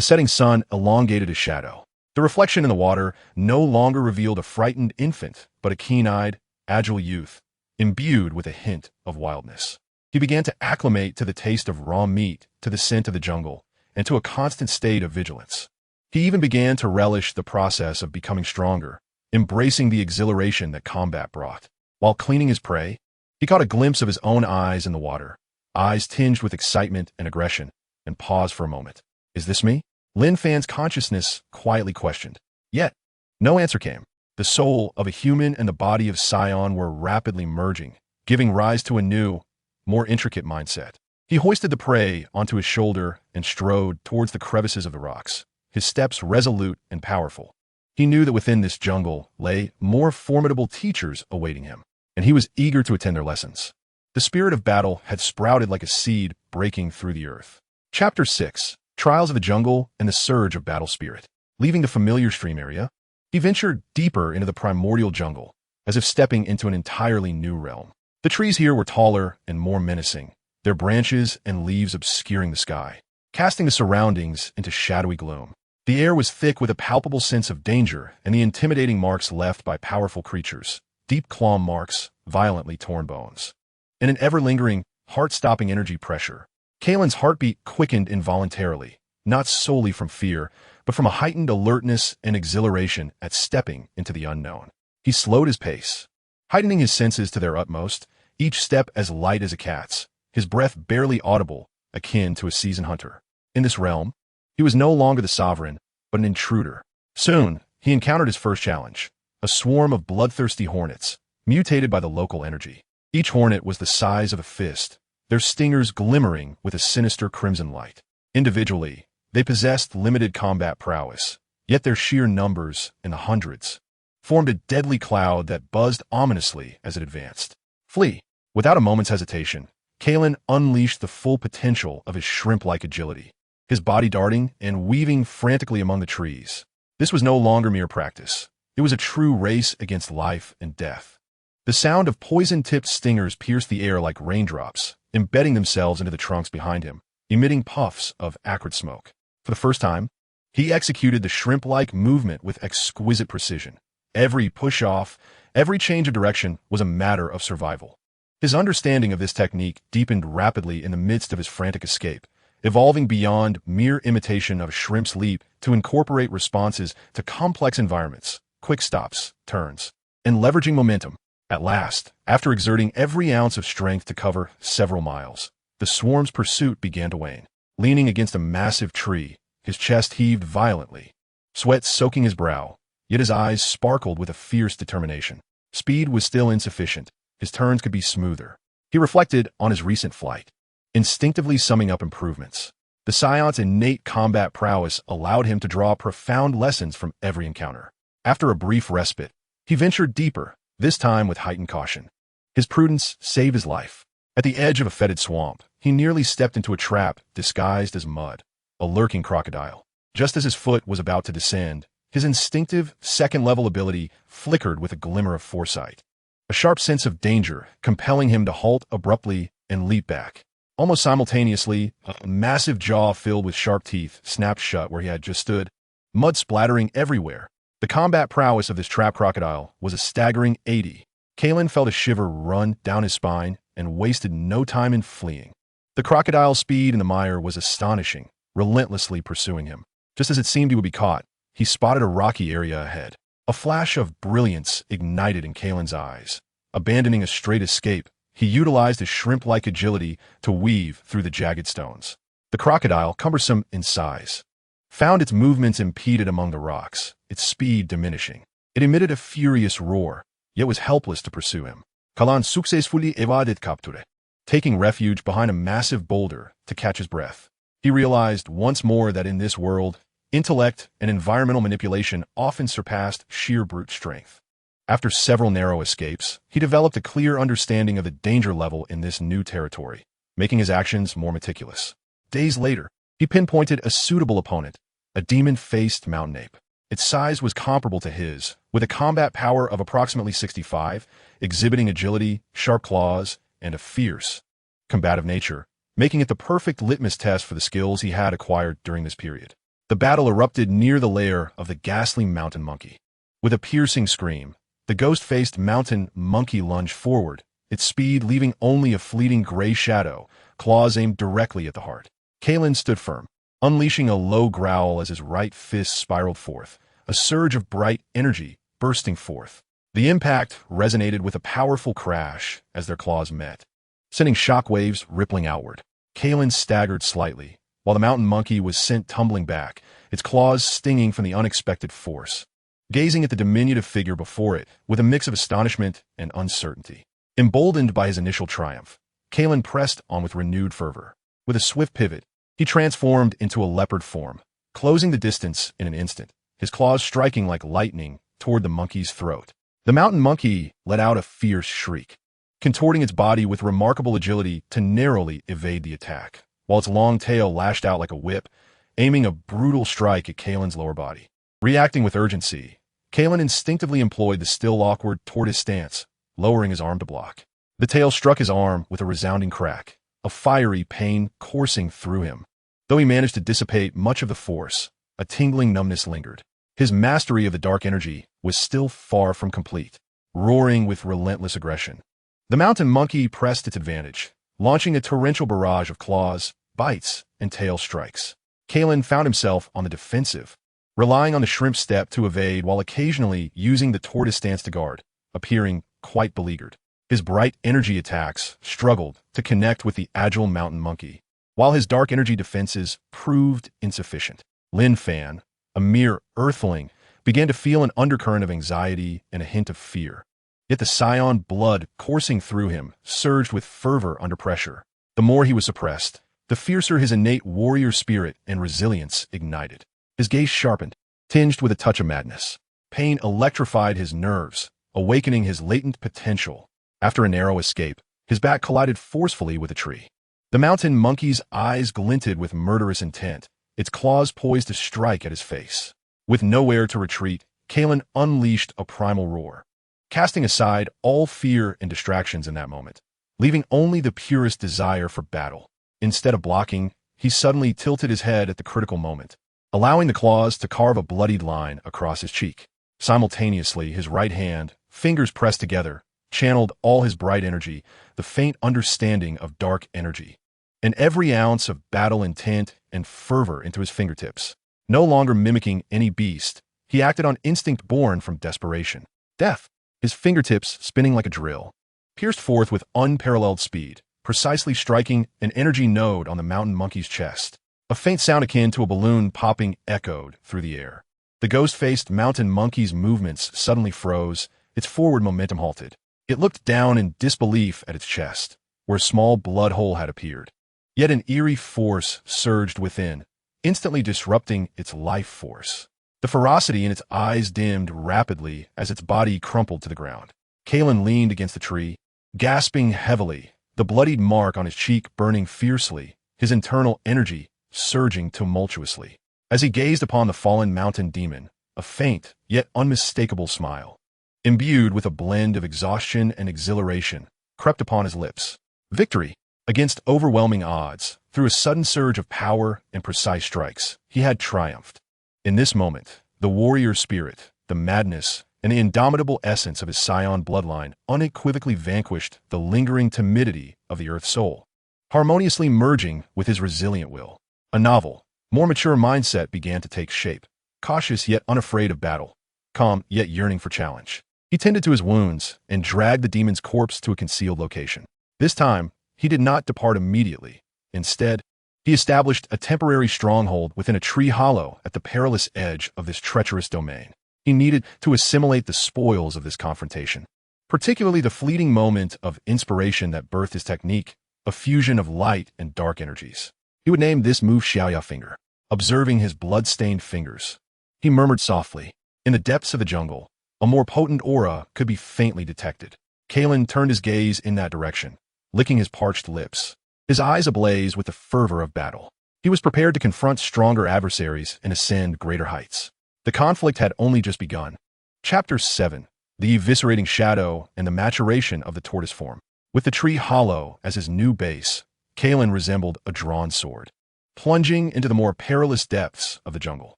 The setting sun elongated his shadow. The reflection in the water no longer revealed a frightened infant, but a keen-eyed, agile youth, imbued with a hint of wildness. He began to acclimate to the taste of raw meat, to the scent of the jungle, and to a constant state of vigilance. He even began to relish the process of becoming stronger, embracing the exhilaration that combat brought. While cleaning his prey, he caught a glimpse of his own eyes in the water, eyes tinged with excitement and aggression, and paused for a moment. Is this me? Lin Fan's consciousness quietly questioned. Yet, no answer came. The soul of a human and the body of Saiyan were rapidly merging, giving rise to a new, more intricate mindset. He hoisted the prey onto his shoulder and strode towards the crevices of the rocks, his steps resolute and powerful. He knew that within this jungle lay more formidable teachers awaiting him, and he was eager to attend their lessons. The spirit of battle had sprouted like a seed breaking through the earth. Chapter 6. Trials of the Jungle and the Surge of Battle Spirit. Leaving the familiar stream area, he ventured deeper into the primordial jungle, as if stepping into an entirely new realm. The trees here were taller and more menacing, their branches and leaves obscuring the sky, casting the surroundings into shadowy gloom. The air was thick with a palpable sense of danger and the intimidating marks left by powerful creatures, deep claw marks, violently torn bones, and an ever-lingering, heart-stopping energy pressure. Kailan's heartbeat quickened involuntarily, not solely from fear, but from a heightened alertness and exhilaration at stepping into the unknown. He slowed his pace, heightening his senses to their utmost, each step as light as a cat's, his breath barely audible, akin to a seasoned hunter. In this realm, he was no longer the sovereign, but an intruder. Soon, he encountered his first challenge, a swarm of bloodthirsty hornets, mutated by the local energy. Each hornet was the size of a fist, their stingers glimmering with a sinister crimson light. Individually, they possessed limited combat prowess, yet their sheer numbers, in the hundreds, formed a deadly cloud that buzzed ominously as it advanced. Flee! Without a moment's hesitation, Kailan unleashed the full potential of his shrimp-like agility, his body darting and weaving frantically among the trees. This was no longer mere practice. It was a true race against life and death. The sound of poison-tipped stingers pierced the air like raindrops, embedding themselves into the trunks behind him, emitting puffs of acrid smoke. For the first time, he executed the shrimp-like movement with exquisite precision. Every push-off, every change of direction was a matter of survival. His understanding of this technique deepened rapidly in the midst of his frantic escape, evolving beyond mere imitation of a shrimp's leap to incorporate responses to complex environments, quick stops, turns, and leveraging momentum. At last, after exerting every ounce of strength to cover several miles, the swarm's pursuit began to wane. Leaning against a massive tree, his chest heaved violently, sweat soaking his brow, yet his eyes sparkled with a fierce determination. Speed was still insufficient. His turns could be smoother. He reflected on his recent flight, instinctively summing up improvements. The Saiyan's innate combat prowess allowed him to draw profound lessons from every encounter. After a brief respite, he ventured deeper, this time with heightened caution. His prudence saved his life. At the edge of a fetid swamp, he nearly stepped into a trap disguised as mud, a lurking crocodile. Just as his foot was about to descend, his instinctive, second-level ability flickered with a glimmer of foresight, a sharp sense of danger compelling him to halt abruptly and leap back. Almost simultaneously, a massive jaw filled with sharp teeth snapped shut where he had just stood, mud splattering everywhere. The combat prowess of this trap crocodile was a staggering 80. Kailan felt a shiver run down his spine and wasted no time in fleeing. The crocodile's speed in the mire was astonishing, relentlessly pursuing him. Just as it seemed he would be caught, he spotted a rocky area ahead. A flash of brilliance ignited in Kailan's eyes. Abandoning a straight escape, he utilized his shrimp-like agility to weave through the jagged stones. The crocodile, cumbersome in size, found its movements impeded among the rocks, its speed diminishing. It emitted a furious roar, yet was helpless to pursue him. Kailan successfully evaded capture, taking refuge behind a massive boulder to catch his breath. He realized once more that in this world, intellect and environmental manipulation often surpassed sheer brute strength. After several narrow escapes, he developed a clear understanding of the danger level in this new territory, making his actions more meticulous. Days later, he pinpointed a suitable opponent, a demon-faced mountain ape. Its size was comparable to his, with a combat power of approximately 65, exhibiting agility, sharp claws, and a fierce, combative nature, making it the perfect litmus test for the skills he had acquired during this period. The battle erupted near the lair of the ghastly mountain monkey. With a piercing scream, the ghost-faced mountain monkey lunged forward, its speed leaving only a fleeting gray shadow, claws aimed directly at the heart. Kailan stood firm, unleashing a low growl as his right fist spiraled forth, a surge of bright energy bursting forth. The impact resonated with a powerful crash as their claws met, sending shockwaves rippling outward. Kailan staggered slightly, while the mountain monkey was sent tumbling back, its claws stinging from the unexpected force. Gazing at the diminutive figure before it, with a mix of astonishment and uncertainty. Emboldened by his initial triumph, Kailan pressed on with renewed fervor. With a swift pivot, he transformed into a leopard form, closing the distance in an instant, his claws striking like lightning toward the monkey's throat. The mountain monkey let out a fierce shriek, contorting its body with remarkable agility to narrowly evade the attack, while its long tail lashed out like a whip, aiming a brutal strike at Kailan's lower body. Reacting with urgency, Kailan instinctively employed the still awkward tortoise stance, lowering his arm to block. The tail struck his arm with a resounding crack, a fiery pain coursing through him. Though he managed to dissipate much of the force, a tingling numbness lingered. His mastery of the dark energy was still far from complete, roaring with relentless aggression. The mountain monkey pressed its advantage, launching a torrential barrage of claws, bites, and tail strikes. Kailan found himself on the defensive, relying on the shrimp step to evade while occasionally using the tortoise stance to guard, appearing quite beleaguered. His bright energy attacks struggled to connect with the agile mountain monkey, while his dark energy defenses proved insufficient. Lin Fan, a mere earthling, began to feel an undercurrent of anxiety and a hint of fear. Yet the Saiyan blood coursing through him surged with fervor under pressure. The more he was suppressed, the fiercer his innate warrior spirit and resilience ignited. His gaze sharpened, tinged with a touch of madness. Pain electrified his nerves, awakening his latent potential. After a narrow escape, his back collided forcefully with a tree. The mountain monkey's eyes glinted with murderous intent, its claws poised to strike at his face. With nowhere to retreat, Kailan unleashed a primal roar, casting aside all fear and distractions in that moment, leaving only the purest desire for battle. Instead of blocking, he suddenly tilted his head at the critical moment, allowing the claws to carve a bloodied line across his cheek. Simultaneously, his right hand, fingers pressed together, channeled all his bright energy, the faint understanding of dark energy, and every ounce of battle intent and fervor into his fingertips. No longer mimicking any beast, he acted on instinct born from desperation. Death, his fingertips spinning like a drill, pierced forth with unparalleled speed, precisely striking an energy node on the mountain monkey's chest. A faint sound akin to a balloon popping echoed through the air. The ghost-faced mountain monkey's movements suddenly froze, its forward momentum halted. It looked down in disbelief at its chest, where a small blood hole had appeared. Yet an eerie force surged within, instantly disrupting its life force. The ferocity in its eyes dimmed rapidly as its body crumpled to the ground. Kailan leaned against the tree, gasping heavily, the bloodied mark on his cheek burning fiercely, his internal energy surging tumultuously. As he gazed upon the fallen mountain demon, a faint yet unmistakable smile, imbued with a blend of exhaustion and exhilaration, crept upon his lips. Victory! Against overwhelming odds, through a sudden surge of power and precise strikes, he had triumphed. In this moment, the warrior spirit, the madness, and the indomitable essence of his Saiyan bloodline unequivocally vanquished the lingering timidity of the Earth soul, harmoniously merging with his resilient will. A novel, more mature mindset began to take shape, cautious yet unafraid of battle, calm yet yearning for challenge. He tended to his wounds and dragged the demon's corpse to a concealed location. This time, he did not depart immediately. Instead, he established a temporary stronghold within a tree hollow at the perilous edge of this treacherous domain. He needed to assimilate the spoils of this confrontation, particularly the fleeting moment of inspiration that birthed his technique, a fusion of light and dark energies. He would name this move Xiaoya Finger. Observing his blood-stained fingers, he murmured softly. In the depths of the jungle, a more potent aura could be faintly detected. Kailan turned his gaze in that direction, licking his parched lips, his eyes ablaze with the fervor of battle. He was prepared to confront stronger adversaries and ascend greater heights. The conflict had only just begun. Chapter 7. The eviscerating shadow and the maturation of the tortoise form. With the tree hollow as his new base, Kailan resembled a drawn sword, plunging into the more perilous depths of the jungle.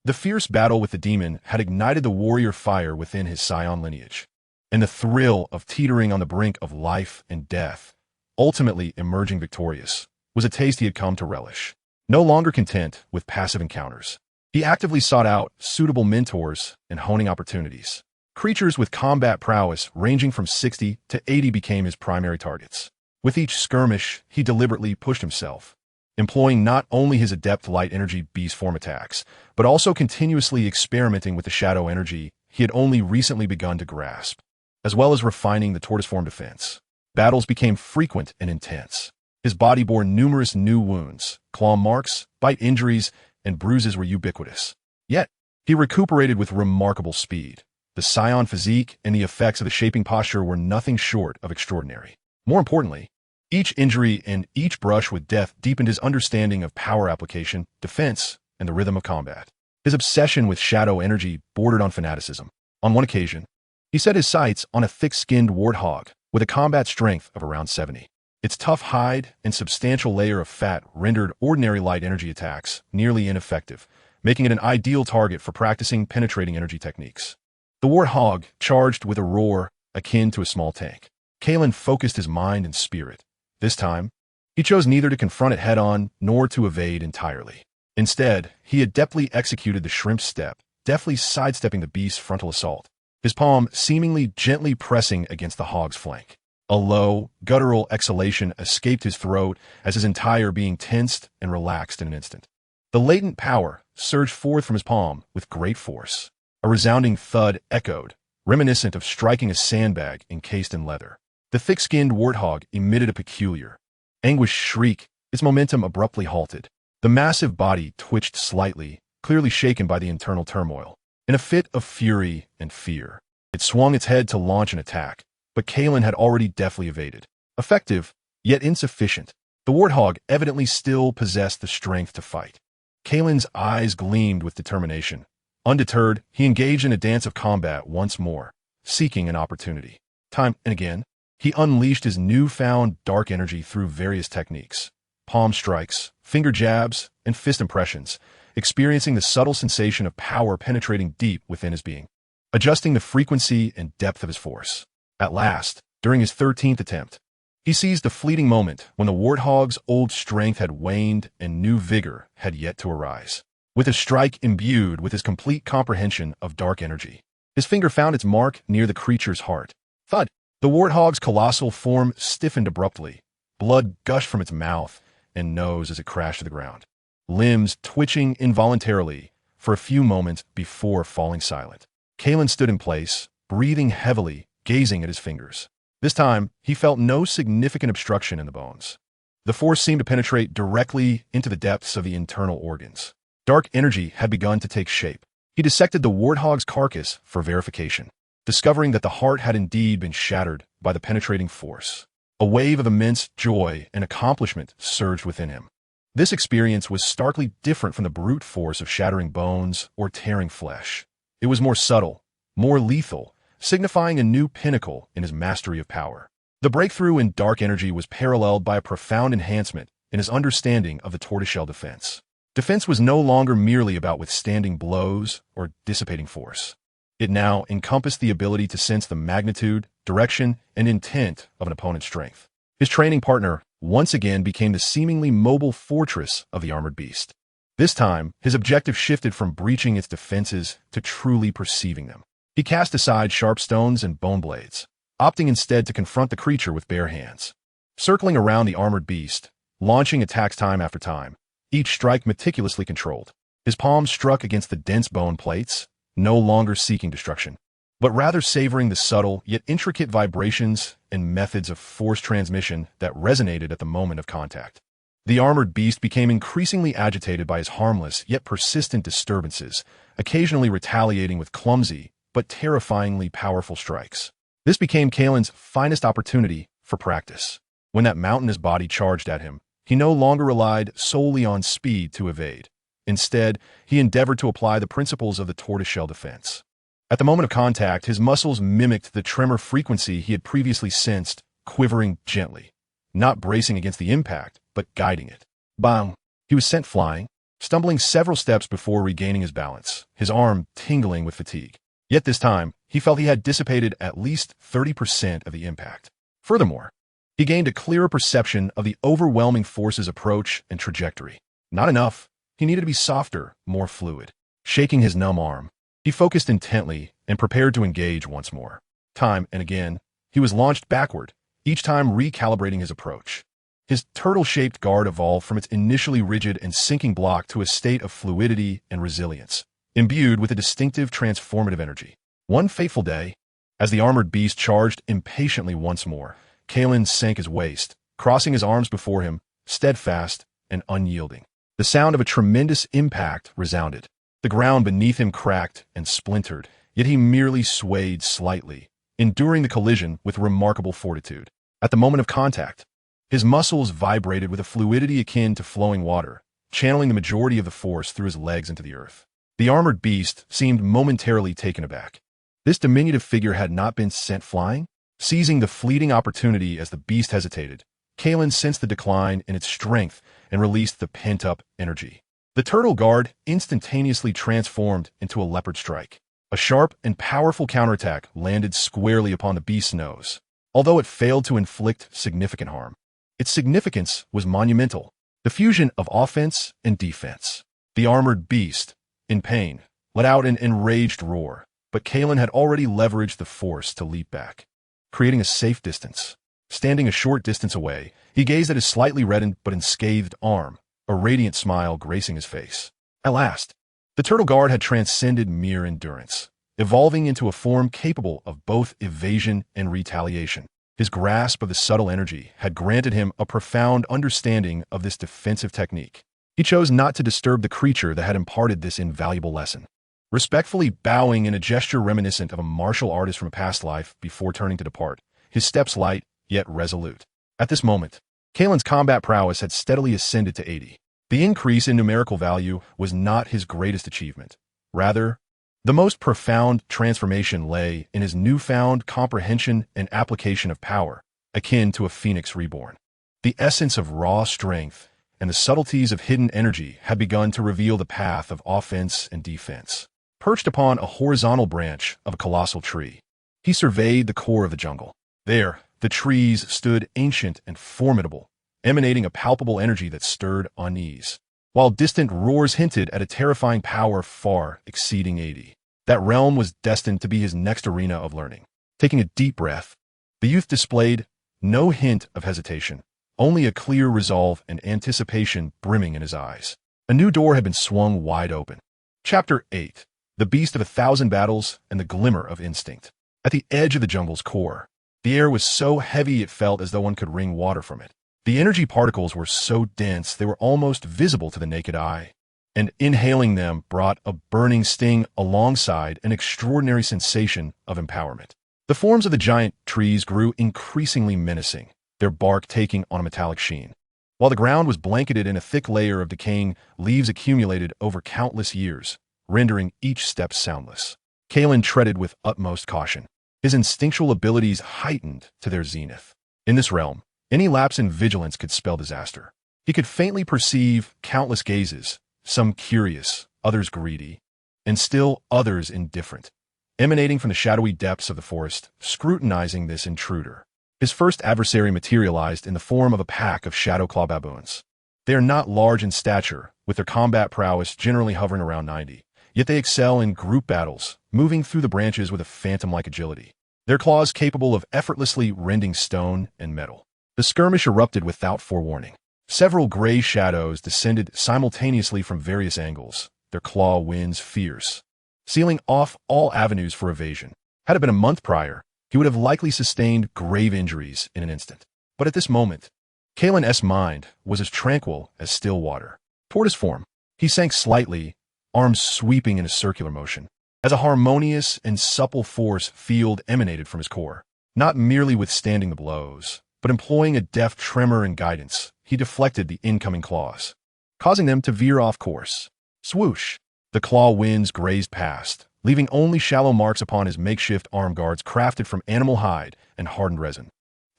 The fierce battle with the demon had ignited the warrior fire within his Saiyan lineage, and the thrill of teetering on the brink of life and death, ultimately emerging victorious, was a taste he had come to relish. No longer content with passive encounters, he actively sought out suitable mentors and honing opportunities. Creatures with combat prowess ranging from 60 to 80 became his primary targets. With each skirmish, he deliberately pushed himself, employing not only his adept light energy beast form attacks, but also continuously experimenting with the shadow energy he had only recently begun to grasp, as well as refining the tortoise form defense. Battles became frequent and intense. His body bore numerous new wounds, claw marks, bite injuries, and bruises were ubiquitous. Yet, he recuperated with remarkable speed. The Saiyan physique and the effects of the shaping posture were nothing short of extraordinary. More importantly, each injury and each brush with death deepened his understanding of power application, defense, and the rhythm of combat. His obsession with shadow energy bordered on fanaticism. On one occasion, he set his sights on a thick-skinned warthog with a combat strength of around 70. Its tough hide and substantial layer of fat rendered ordinary light energy attacks nearly ineffective, making it an ideal target for practicing penetrating energy techniques. The warthog charged with a roar akin to a small tank. Kailan focused his mind and spirit. This time, he chose neither to confront it head-on nor to evade entirely. Instead, he adeptly executed the shrimp step, deftly sidestepping the beast's frontal assault, his palm seemingly gently pressing against the hog's flank. A low, guttural exhalation escaped his throat as his entire being tensed and relaxed in an instant. The latent power surged forth from his palm with great force. A resounding thud echoed, reminiscent of striking a sandbag encased in leather. The thick-skinned warthog emitted a peculiar, anguished shriek, its momentum abruptly halted. The massive body twitched slightly, clearly shaken by the internal turmoil. In a fit of fury and fear, it swung its head to launch an attack, but Kailan had already deftly evaded. Effective, yet insufficient. The warthog evidently still possessed the strength to fight. Kailan's eyes gleamed with determination. Undeterred, he engaged in a dance of combat once more, seeking an opportunity. Time and again, he unleashed his newfound dark energy through various techniques. Palm strikes, finger jabs, and fist impressions, experiencing the subtle sensation of power penetrating deep within his being, adjusting the frequency and depth of his force. At last, during his 13th attempt, he seized a fleeting moment when the warthog's old strength had waned and new vigor had yet to arise. With a strike imbued with his complete comprehension of dark energy, his finger found its mark near the creature's heart. Thud! The warthog's colossal form stiffened abruptly. Blood gushed from its mouth and nose as it crashed to the ground, limbs twitching involuntarily for a few moments before falling silent. Kailan stood in place, breathing heavily, gazing at his fingers. This time, he felt no significant obstruction in the bones. The force seemed to penetrate directly into the depths of the internal organs. Dark energy had begun to take shape. He dissected the warthog's carcass for verification, discovering that the heart had indeed been shattered by the penetrating force. A wave of immense joy and accomplishment surged within him. This experience was starkly different from the brute force of shattering bones or tearing flesh. It was more subtle, more lethal, signifying a new pinnacle in his mastery of power. The breakthrough in dark energy was paralleled by a profound enhancement in his understanding of the tortoiseshell defense. Defense was no longer merely about withstanding blows or dissipating force. It now encompassed the ability to sense the magnitude, direction, and intent of an opponent's strength. His training partner once again became the seemingly mobile fortress of the armored beast. This time, his objective shifted from breaching its defenses to truly perceiving them. He cast aside sharp stones and bone blades, opting instead to confront the creature with bare hands. Circling around the armored beast, launching attacks time after time, each strike meticulously controlled. His palms struck against the dense bone plates, no longer seeking destruction, but rather savoring the subtle yet intricate vibrations and methods of force transmission that resonated at the moment of contact. The armored beast became increasingly agitated by his harmless yet persistent disturbances, occasionally retaliating with clumsy but terrifyingly powerful strikes. This became Kailan's finest opportunity for practice. When that mountainous body charged at him, he no longer relied solely on speed to evade. Instead, he endeavored to apply the principles of the tortoiseshell defense. At the moment of contact, his muscles mimicked the tremor frequency he had previously sensed, quivering gently, not bracing against the impact, but guiding it. Bang! He was sent flying, stumbling several steps before regaining his balance, his arm tingling with fatigue. Yet this time, he felt he had dissipated at least 30% of the impact. Furthermore, he gained a clearer perception of the overwhelming force's approach and trajectory. Not enough. He needed to be softer, more fluid. Shaking his numb arm, he focused intently and prepared to engage once more. Time and again, he was launched backward, each time recalibrating his approach. His turtle-shaped guard evolved from its initially rigid and sinking block to a state of fluidity and resilience, imbued with a distinctive transformative energy. One fateful day, as the armored beast charged impatiently once more, Kailan sank his waist, crossing his arms before him, steadfast and unyielding. The sound of a tremendous impact resounded. The ground beneath him cracked and splintered, yet he merely swayed slightly, enduring the collision with remarkable fortitude. At the moment of contact, his muscles vibrated with a fluidity akin to flowing water, channeling the majority of the force through his legs into the earth. The armored beast seemed momentarily taken aback. This diminutive figure had not been sent flying. Seizing the fleeting opportunity as the beast hesitated, Kailan sensed the decline in its strength and released the pent-up energy. The turtle guard instantaneously transformed into a leopard strike. A sharp and powerful counterattack landed squarely upon the beast's nose. Although it failed to inflict significant harm, its significance was monumental. The fusion of offense and defense. The armored beast, in pain, let out an enraged roar, but Kailan had already leveraged the force to leap back, creating a safe distance. Standing a short distance away, he gazed at his slightly reddened but unscathed arm, a radiant smile gracing his face. At last, the turtle guard had transcended mere endurance, evolving into a form capable of both evasion and retaliation. His grasp of the subtle energy had granted him a profound understanding of this defensive technique. He chose not to disturb the creature that had imparted this invaluable lesson. Respectfully bowing in a gesture reminiscent of a martial artist from a past life before turning to depart, his steps light, yet resolute. At this moment, Kailan's combat prowess had steadily ascended to 80. The increase in numerical value was not his greatest achievement. Rather, the most profound transformation lay in his newfound comprehension and application of power, akin to a phoenix reborn. The essence of raw strength and the subtleties of hidden energy had begun to reveal the path of offense and defense. Perched upon a horizontal branch of a colossal tree, he surveyed the core of the jungle. There, the trees stood ancient and formidable, emanating a palpable energy that stirred unease, while distant roars hinted at a terrifying power far exceeding 80. That realm was destined to be his next arena of learning. Taking a deep breath, the youth displayed no hint of hesitation, only a clear resolve and anticipation brimming in his eyes. A new door had been swung wide open. Chapter 8. The Beast of 1,000 Battles and the Glimmer of Instinct. At the edge of the jungle's core, the air was so heavy it felt as though one could wring water from it. The energy particles were so dense they were almost visible to the naked eye, and inhaling them brought a burning sting alongside an extraordinary sensation of empowerment. The forms of the giant trees grew increasingly menacing, their bark taking on a metallic sheen. While the ground was blanketed in a thick layer of decaying leaves accumulated over countless years, rendering each step soundless, Kailan treaded with utmost caution, his instinctual abilities heightened to their zenith. In this realm, any lapse in vigilance could spell disaster. He could faintly perceive countless gazes, some curious, others greedy, and still others indifferent, emanating from the shadowy depths of the forest, scrutinizing this intruder. His first adversary materialized in the form of a pack of shadow-claw baboons. They are not large in stature, with their combat prowess generally hovering around 90. Yet they excel in group battles, moving through the branches with a phantom-like agility, their claws capable of effortlessly rending stone and metal. The skirmish erupted without forewarning. Several gray shadows descended simultaneously from various angles, their claw winds fierce, sealing off all avenues for evasion. Had it been a month prior, he would have likely sustained grave injuries in an instant. But at this moment, Kailan's mind was as tranquil as still water. Toward his form, he sank slightly, arms sweeping in a circular motion, as a harmonious and supple force field emanated from his core. Not merely withstanding the blows, but employing a deft tremor and guidance, he deflected the incoming claws, causing them to veer off course. Swoosh! The claw winds grazed past, leaving only shallow marks upon his makeshift arm guards crafted from animal hide and hardened resin.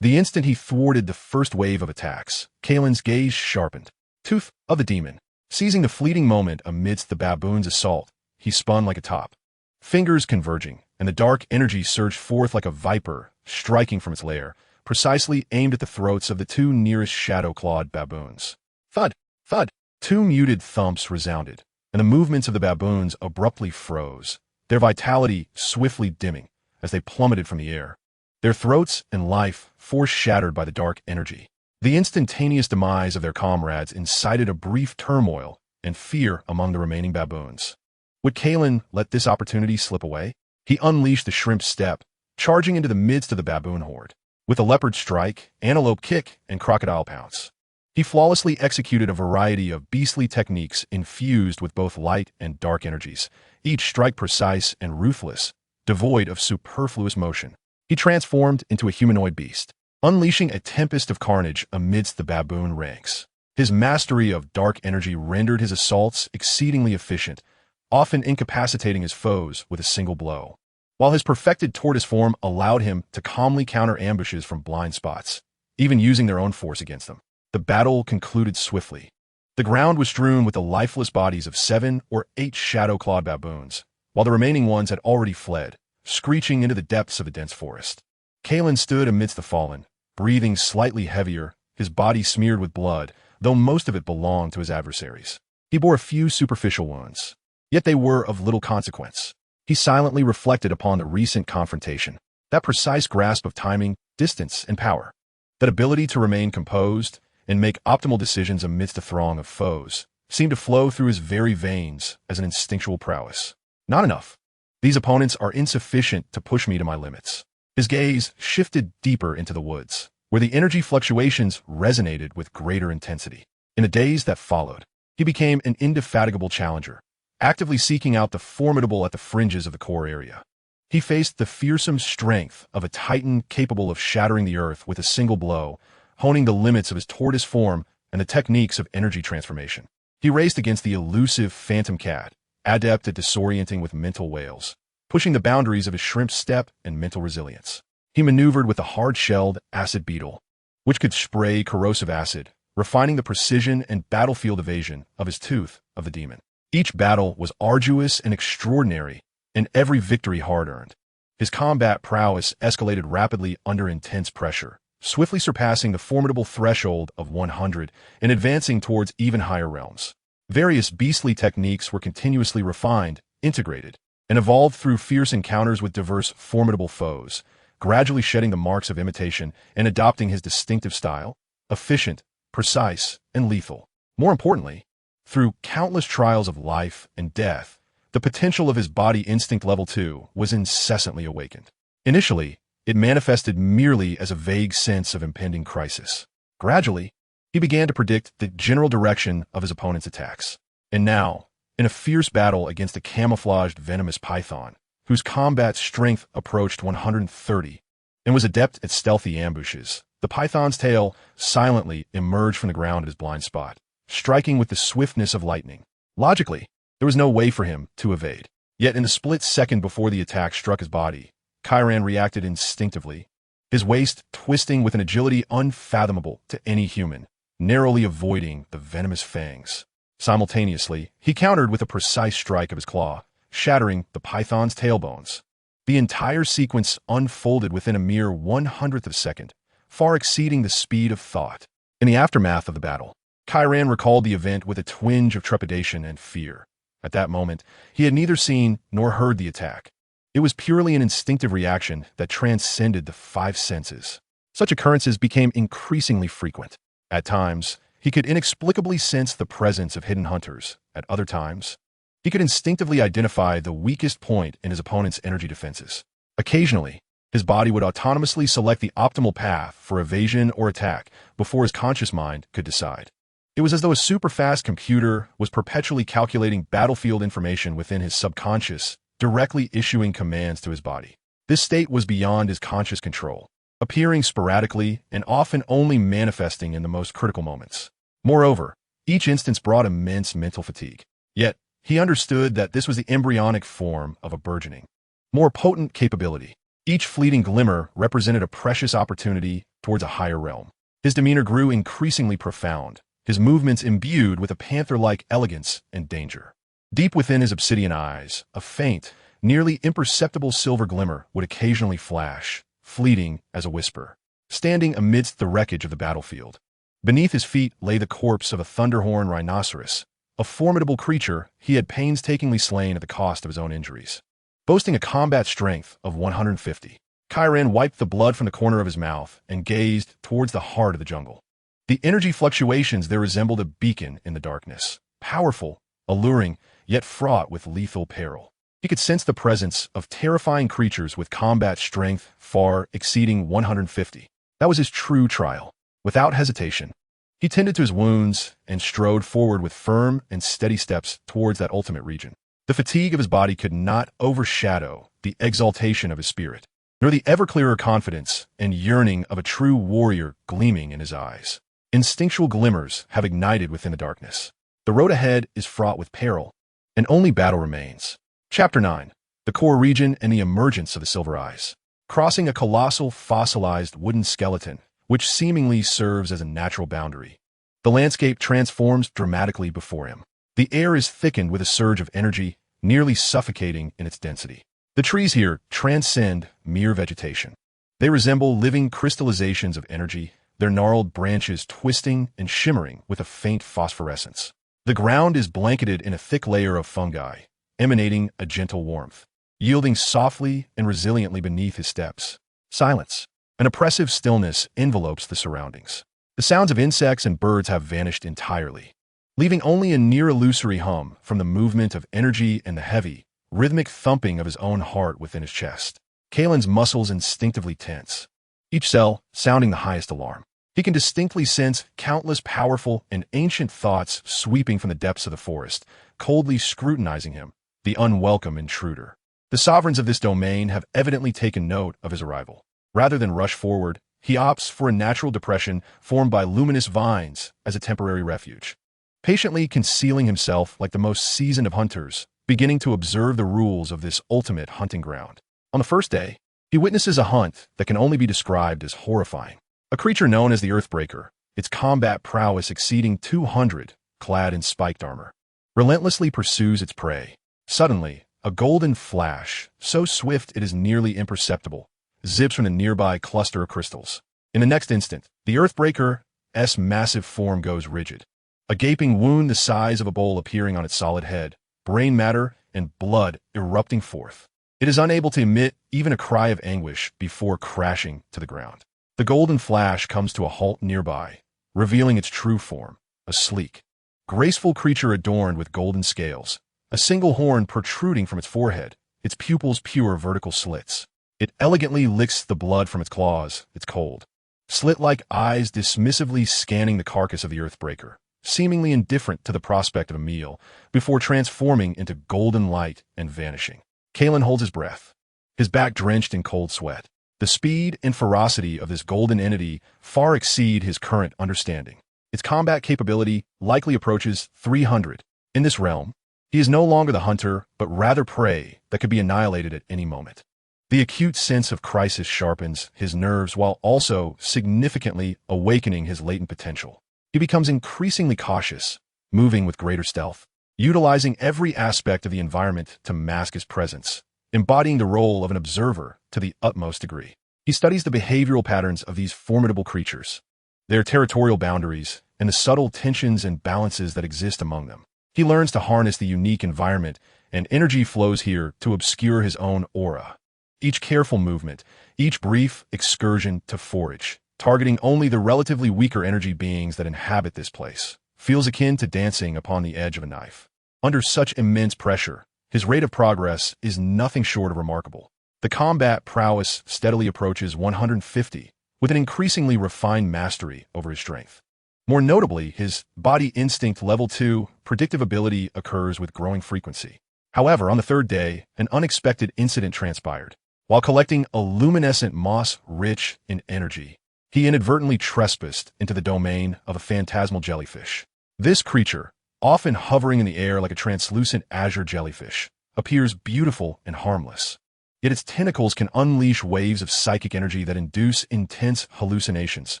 The instant he thwarted the first wave of attacks, Kailan's gaze sharpened. Tooth of the demon. Seizing the fleeting moment amidst the baboon's assault, he spun like a top. Fingers converging, and the dark energy surged forth like a viper, striking from its lair, precisely aimed at the throats of the two nearest shadow-clawed baboons. Thud! Thud! Two muted thumps resounded, and the movements of the baboons abruptly froze, their vitality swiftly dimming as they plummeted from the air, their throats and life force shattered by the dark energy. The instantaneous demise of their comrades incited a brief turmoil and fear among the remaining baboons. Would Kailan let this opportunity slip away? He unleashed the shrimp step, charging into the midst of the baboon horde. With a leopard strike, antelope kick, and crocodile pounce, he flawlessly executed a variety of beastly techniques infused with both light and dark energies, each strike precise and ruthless, devoid of superfluous motion. He transformed into a humanoid beast, unleashing a tempest of carnage amidst the baboon ranks. His mastery of dark energy rendered his assaults exceedingly efficient, often incapacitating his foes with a single blow, while his perfected tortoise form allowed him to calmly counter ambushes from blind spots, even using their own force against them. The battle concluded swiftly. The ground was strewn with the lifeless bodies of 7 or 8 shadow-clawed baboons, while the remaining ones had already fled, screeching into the depths of a dense forest. Kailan stood amidst the fallen, breathing slightly heavier, his body smeared with blood, though most of it belonged to his adversaries. He bore a few superficial wounds, yet they were of little consequence. He silently reflected upon the recent confrontation, that precise grasp of timing, distance, and power, that ability to remain composed and make optimal decisions amidst a throng of foes, seemed to flow through his very veins as an instinctual prowess. Not enough. These opponents are insufficient to push me to my limits. His gaze shifted deeper into the woods, where the energy fluctuations resonated with greater intensity. In the days that followed, he became an indefatigable challenger, actively seeking out the formidable at the fringes of the core area. He faced the fearsome strength of a titan capable of shattering the earth with a single blow, honing the limits of his tortoise form and the techniques of energy transformation. He raced against the elusive phantom cat, adept at disorienting with mental wails, pushing the boundaries of his shrimp step and mental resilience. He maneuvered with the hard-shelled acid beetle, which could spray corrosive acid, refining the precision and battlefield evasion of his tooth of the demon. Each battle was arduous and extraordinary, and every victory hard-earned. His combat prowess escalated rapidly under intense pressure, swiftly surpassing the formidable threshold of 100 and advancing towards even higher realms. Various beastly techniques were continuously refined, integrated, and evolved through fierce encounters with diverse, formidable foes, gradually shedding the marks of imitation and adopting his distinctive style, efficient, precise, and lethal. More importantly, through countless trials of life and death, the potential of his body instinct level 2 was incessantly awakened. Initially, it manifested merely as a vague sense of impending crisis. Gradually, he began to predict the general direction of his opponent's attacks. And now, in a fierce battle against a camouflaged venomous python, whose combat strength approached 130 and was adept at stealthy ambushes, the python's tail silently emerged from the ground at his blind spot, striking with the swiftness of lightning. Logically, there was no way for him to evade. Yet in the split second before the attack struck his body, Kailan reacted instinctively, his waist twisting with an agility unfathomable to any human, narrowly avoiding the venomous fangs. Simultaneously, he countered with a precise strike of his claw, shattering the python's tailbones. The entire sequence unfolded within a mere 1/100th of a second, far exceeding the speed of thought. In the aftermath of the battle, Kailan recalled the event with a twinge of trepidation and fear. At that moment, he had neither seen nor heard the attack. It was purely an instinctive reaction that transcended the 5 senses. Such occurrences became increasingly frequent. At times, he could inexplicably sense the presence of hidden hunters. At other times, he could instinctively identify the weakest point in his opponent's energy defenses. Occasionally, his body would autonomously select the optimal path for evasion or attack before his conscious mind could decide. It was as though a super-fast computer was perpetually calculating battlefield information within his subconscious, directly issuing commands to his body. This state was beyond his conscious control, appearing sporadically and often only manifesting in the most critical moments. Moreover, each instance brought immense mental fatigue. Yet, he understood that this was the embryonic form of a burgeoning, more potent capability. Each fleeting glimmer represented a precious opportunity towards a higher realm. His demeanor grew increasingly profound, his movements imbued with a panther-like elegance and danger. Deep within his obsidian eyes, a faint, nearly imperceptible silver glimmer would occasionally flash, fleeting as a whisper. Standing amidst the wreckage of the battlefield, beneath his feet lay the corpse of a thunderhorn rhinoceros, a formidable creature he had painstakingly slain at the cost of his own injuries. Boasting a combat strength of 150, Kailan wiped the blood from the corner of his mouth and gazed towards the heart of the jungle. The energy fluctuations there resembled a beacon in the darkness, powerful, alluring, yet fraught with lethal peril. He could sense the presence of terrifying creatures with combat strength far exceeding 150. That was his true trial. Without hesitation, he tended to his wounds and strode forward with firm and steady steps towards that ultimate region. The fatigue of his body could not overshadow the exaltation of his spirit, nor the ever-clearer confidence and yearning of a true warrior gleaming in his eyes. Instinctual glimmers have ignited within the darkness. The road ahead is fraught with peril, and only battle remains. Chapter 9. The core region and the emergence of the Silver Eyes. Crossing a colossal fossilized wooden skeleton, which seemingly serves as a natural boundary. The landscape transforms dramatically before him. The air is thickened with a surge of energy, nearly suffocating in its density. The trees here transcend mere vegetation. They resemble living crystallizations of energy, their gnarled branches twisting and shimmering with a faint phosphorescence. The ground is blanketed in a thick layer of fungi, emanating a gentle warmth, yielding softly and resiliently beneath his steps. Silence. An oppressive stillness envelopes the surroundings. The sounds of insects and birds have vanished entirely, leaving only a near illusory hum from the movement of energy and the heavy, rhythmic thumping of his own heart within his chest. Kailan's muscles instinctively tense, each cell sounding the highest alarm. He can distinctly sense countless powerful and ancient thoughts sweeping from the depths of the forest, coldly scrutinizing him, the unwelcome intruder. The sovereigns of this domain have evidently taken note of his arrival. Rather than rush forward, he opts for a natural depression formed by luminous vines as a temporary refuge, patiently concealing himself like the most seasoned of hunters, beginning to observe the rules of this ultimate hunting ground. On the first day, he witnesses a hunt that can only be described as horrifying. A creature known as the Earthbreaker, its combat prowess exceeding 200, clad in spiked armor, relentlessly pursues its prey. Suddenly, a golden flash, so swift it is nearly imperceptible, zips from a nearby cluster of crystals. In the next instant, the Earthbreaker's massive form goes rigid, a gaping wound the size of a bowl appearing on its solid head, brain matter and blood erupting forth. It is unable to emit even a cry of anguish before crashing to the ground. The golden flash comes to a halt nearby, revealing its true form, a sleek, graceful creature adorned with golden scales, a single horn protruding from its forehead, its pupils pure vertical slits. It elegantly licks the blood from its claws, its cold, slit-like eyes dismissively scanning the carcass of the Earthbreaker, seemingly indifferent to the prospect of a meal, before transforming into golden light and vanishing. Kailan holds his breath, his back drenched in cold sweat. The speed and ferocity of this golden entity far exceed his current understanding. Its combat capability likely approaches 300. In this realm, he is no longer the hunter, but rather prey that could be annihilated at any moment. The acute sense of crisis sharpens his nerves while also significantly awakening his latent potential. He becomes increasingly cautious, moving with greater stealth, utilizing every aspect of the environment to mask his presence, embodying the role of an observer to the utmost degree. He studies the behavioral patterns of these formidable creatures, their territorial boundaries, and the subtle tensions and balances that exist among them. He learns to harness the unique environment and energy flows here to obscure his own aura. Each careful movement, each brief excursion to forage, targeting only the relatively weaker energy beings that inhabit this place, feels akin to dancing upon the edge of a knife. Under such immense pressure, his rate of progress is nothing short of remarkable. The combat prowess steadily approaches 150, with an increasingly refined mastery over his strength. More notably, his body instinct level 2 predictive ability occurs with growing frequency. However, on the third day, an unexpected incident transpired. While collecting a luminescent moss rich in energy, he inadvertently trespassed into the domain of a phantasmal jellyfish. This creature, often hovering in the air like a translucent azure jellyfish, appears beautiful and harmless. Yet its tentacles can unleash waves of psychic energy that induce intense hallucinations,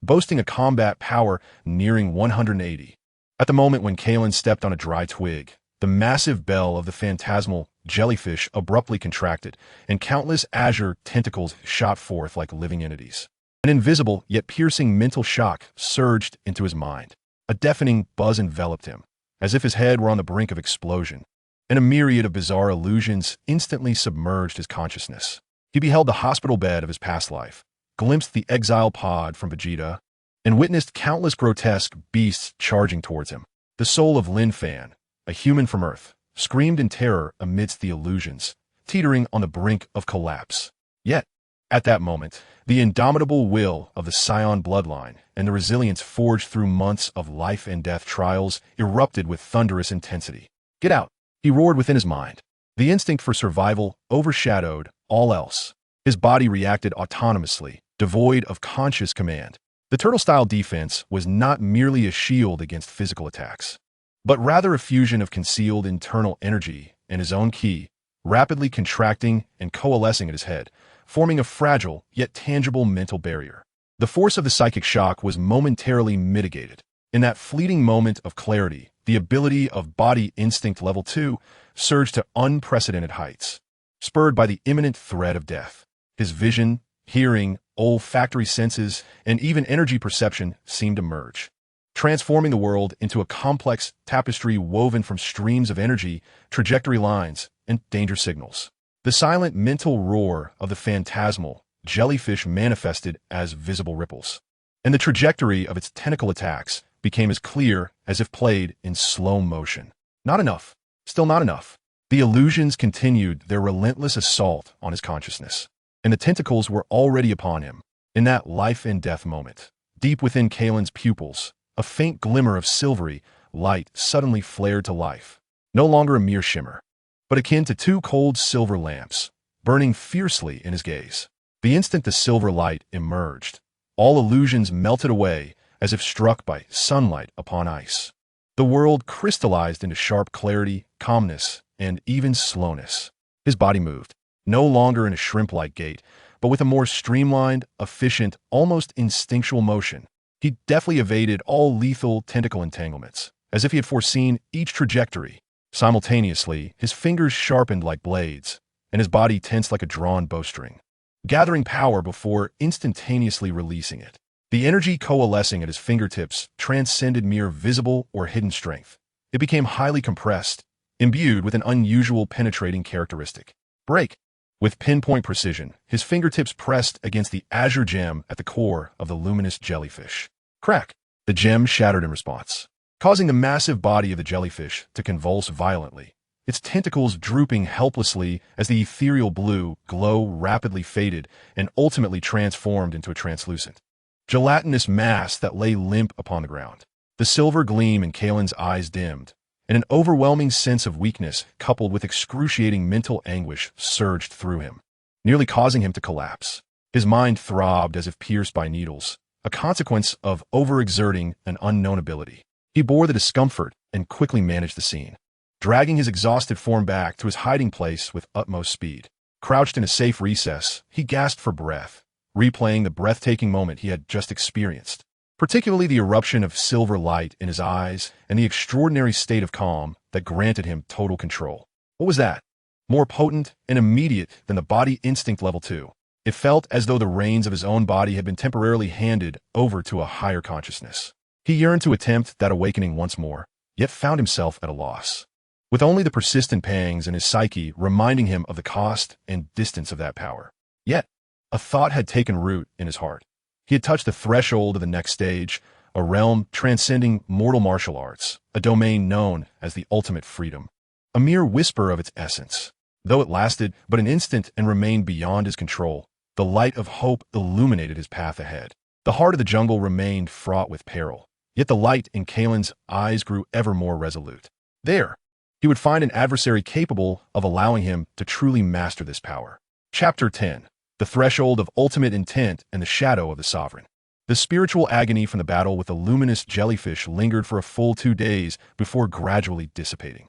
boasting a combat power nearing 180. At the moment when Kailan stepped on a dry twig, the massive bell of the phantasmal jellyfish abruptly contracted, and countless azure tentacles shot forth like living entities. An invisible yet piercing mental shock surged into his mind. A deafening buzz enveloped him, as if his head were on the brink of explosion, and a myriad of bizarre illusions instantly submerged his consciousness. He beheld the hospital bed of his past life, glimpsed the exile pod from Vegeta, and witnessed countless grotesque beasts charging towards him. The soul of Lin Fan, a human from Earth, screamed in terror amidst the illusions, teetering on the brink of collapse. Yet, at that moment, the indomitable will of the Saiyan bloodline and the resilience forged through months of life and death trials erupted with thunderous intensity. "Get out!" he roared within his mind. The instinct for survival overshadowed all else. His body reacted autonomously, devoid of conscious command. The turtle-style defense was not merely a shield against physical attacks, but rather a fusion of concealed internal energy and his own ki, rapidly contracting and coalescing at his head, forming a fragile yet tangible mental barrier. The force of the psychic shock was momentarily mitigated. In that fleeting moment of clarity, the ability of body instinct level 2 surged to unprecedented heights, spurred by the imminent threat of death. His vision, hearing, olfactory senses, and even energy perception seemed to merge, transforming the world into a complex tapestry woven from streams of energy, trajectory lines, and danger signals. The silent mental roar of the phantasmal jellyfish manifested as visible ripples, and the trajectory of its tentacle attacks became as clear as if played in slow motion. Not enough. Still not enough. The illusions continued their relentless assault on his consciousness, and the tentacles were already upon him. In that life and death moment, deep within Kailan's pupils, a faint glimmer of silvery light suddenly flared to life, no longer a mere shimmer, but akin to two cold silver lamps, burning fiercely in his gaze. The instant the silver light emerged, all illusions melted away as if struck by sunlight upon ice. The world crystallized into sharp clarity, calmness, and even slowness. His body moved, no longer in a shrimp-like gait, but with a more streamlined, efficient, almost instinctual motion. He deftly evaded all lethal tentacle entanglements, as if he had foreseen each trajectory. Simultaneously, his fingers sharpened like blades, and his body tensed like a drawn bowstring, gathering power before instantaneously releasing it. The energy coalescing at his fingertips transcended mere visible or hidden strength. It became highly compressed, imbued with an unusual penetrating characteristic. Break! With pinpoint precision, his fingertips pressed against the azure gem at the core of the luminous jellyfish. Crack! The gem shattered in response, causing the massive body of the jellyfish to convulse violently, its tentacles drooping helplessly as the ethereal blue glow rapidly faded and ultimately transformed into a translucent, gelatinous mass that lay limp upon the ground. The silver gleam in Kailan's eyes dimmed, and an overwhelming sense of weakness coupled with excruciating mental anguish surged through him, nearly causing him to collapse. His mind throbbed as if pierced by needles, a consequence of overexerting an unknown ability. He bore the discomfort and quickly managed the scene, dragging his exhausted form back to his hiding place with utmost speed. Crouched in a safe recess, he gasped for breath, replaying the breathtaking moment he had just experienced, particularly the eruption of silver light in his eyes and the extraordinary state of calm that granted him total control. What was that? More potent and immediate than the body instinct level 2. It felt as though the reins of his own body had been temporarily handed over to a higher consciousness. He yearned to attempt that awakening once more, yet found himself at a loss, with only the persistent pangs in his psyche reminding him of the cost and distance of that power. Yet, a thought had taken root in his heart. He had touched the threshold of the next stage, a realm transcending mortal martial arts, a domain known as the ultimate freedom. A mere whisper of its essence. Though it lasted but an instant and remained beyond his control, the light of hope illuminated his path ahead. The heart of the jungle remained fraught with peril, yet the light in Kailan's eyes grew ever more resolute. There, he would find an adversary capable of allowing him to truly master this power. Chapter 10. The Threshold of Ultimate Intent and the Shadow of the Sovereign. The spiritual agony from the battle with the luminous jellyfish lingered for a full 2 days before gradually dissipating.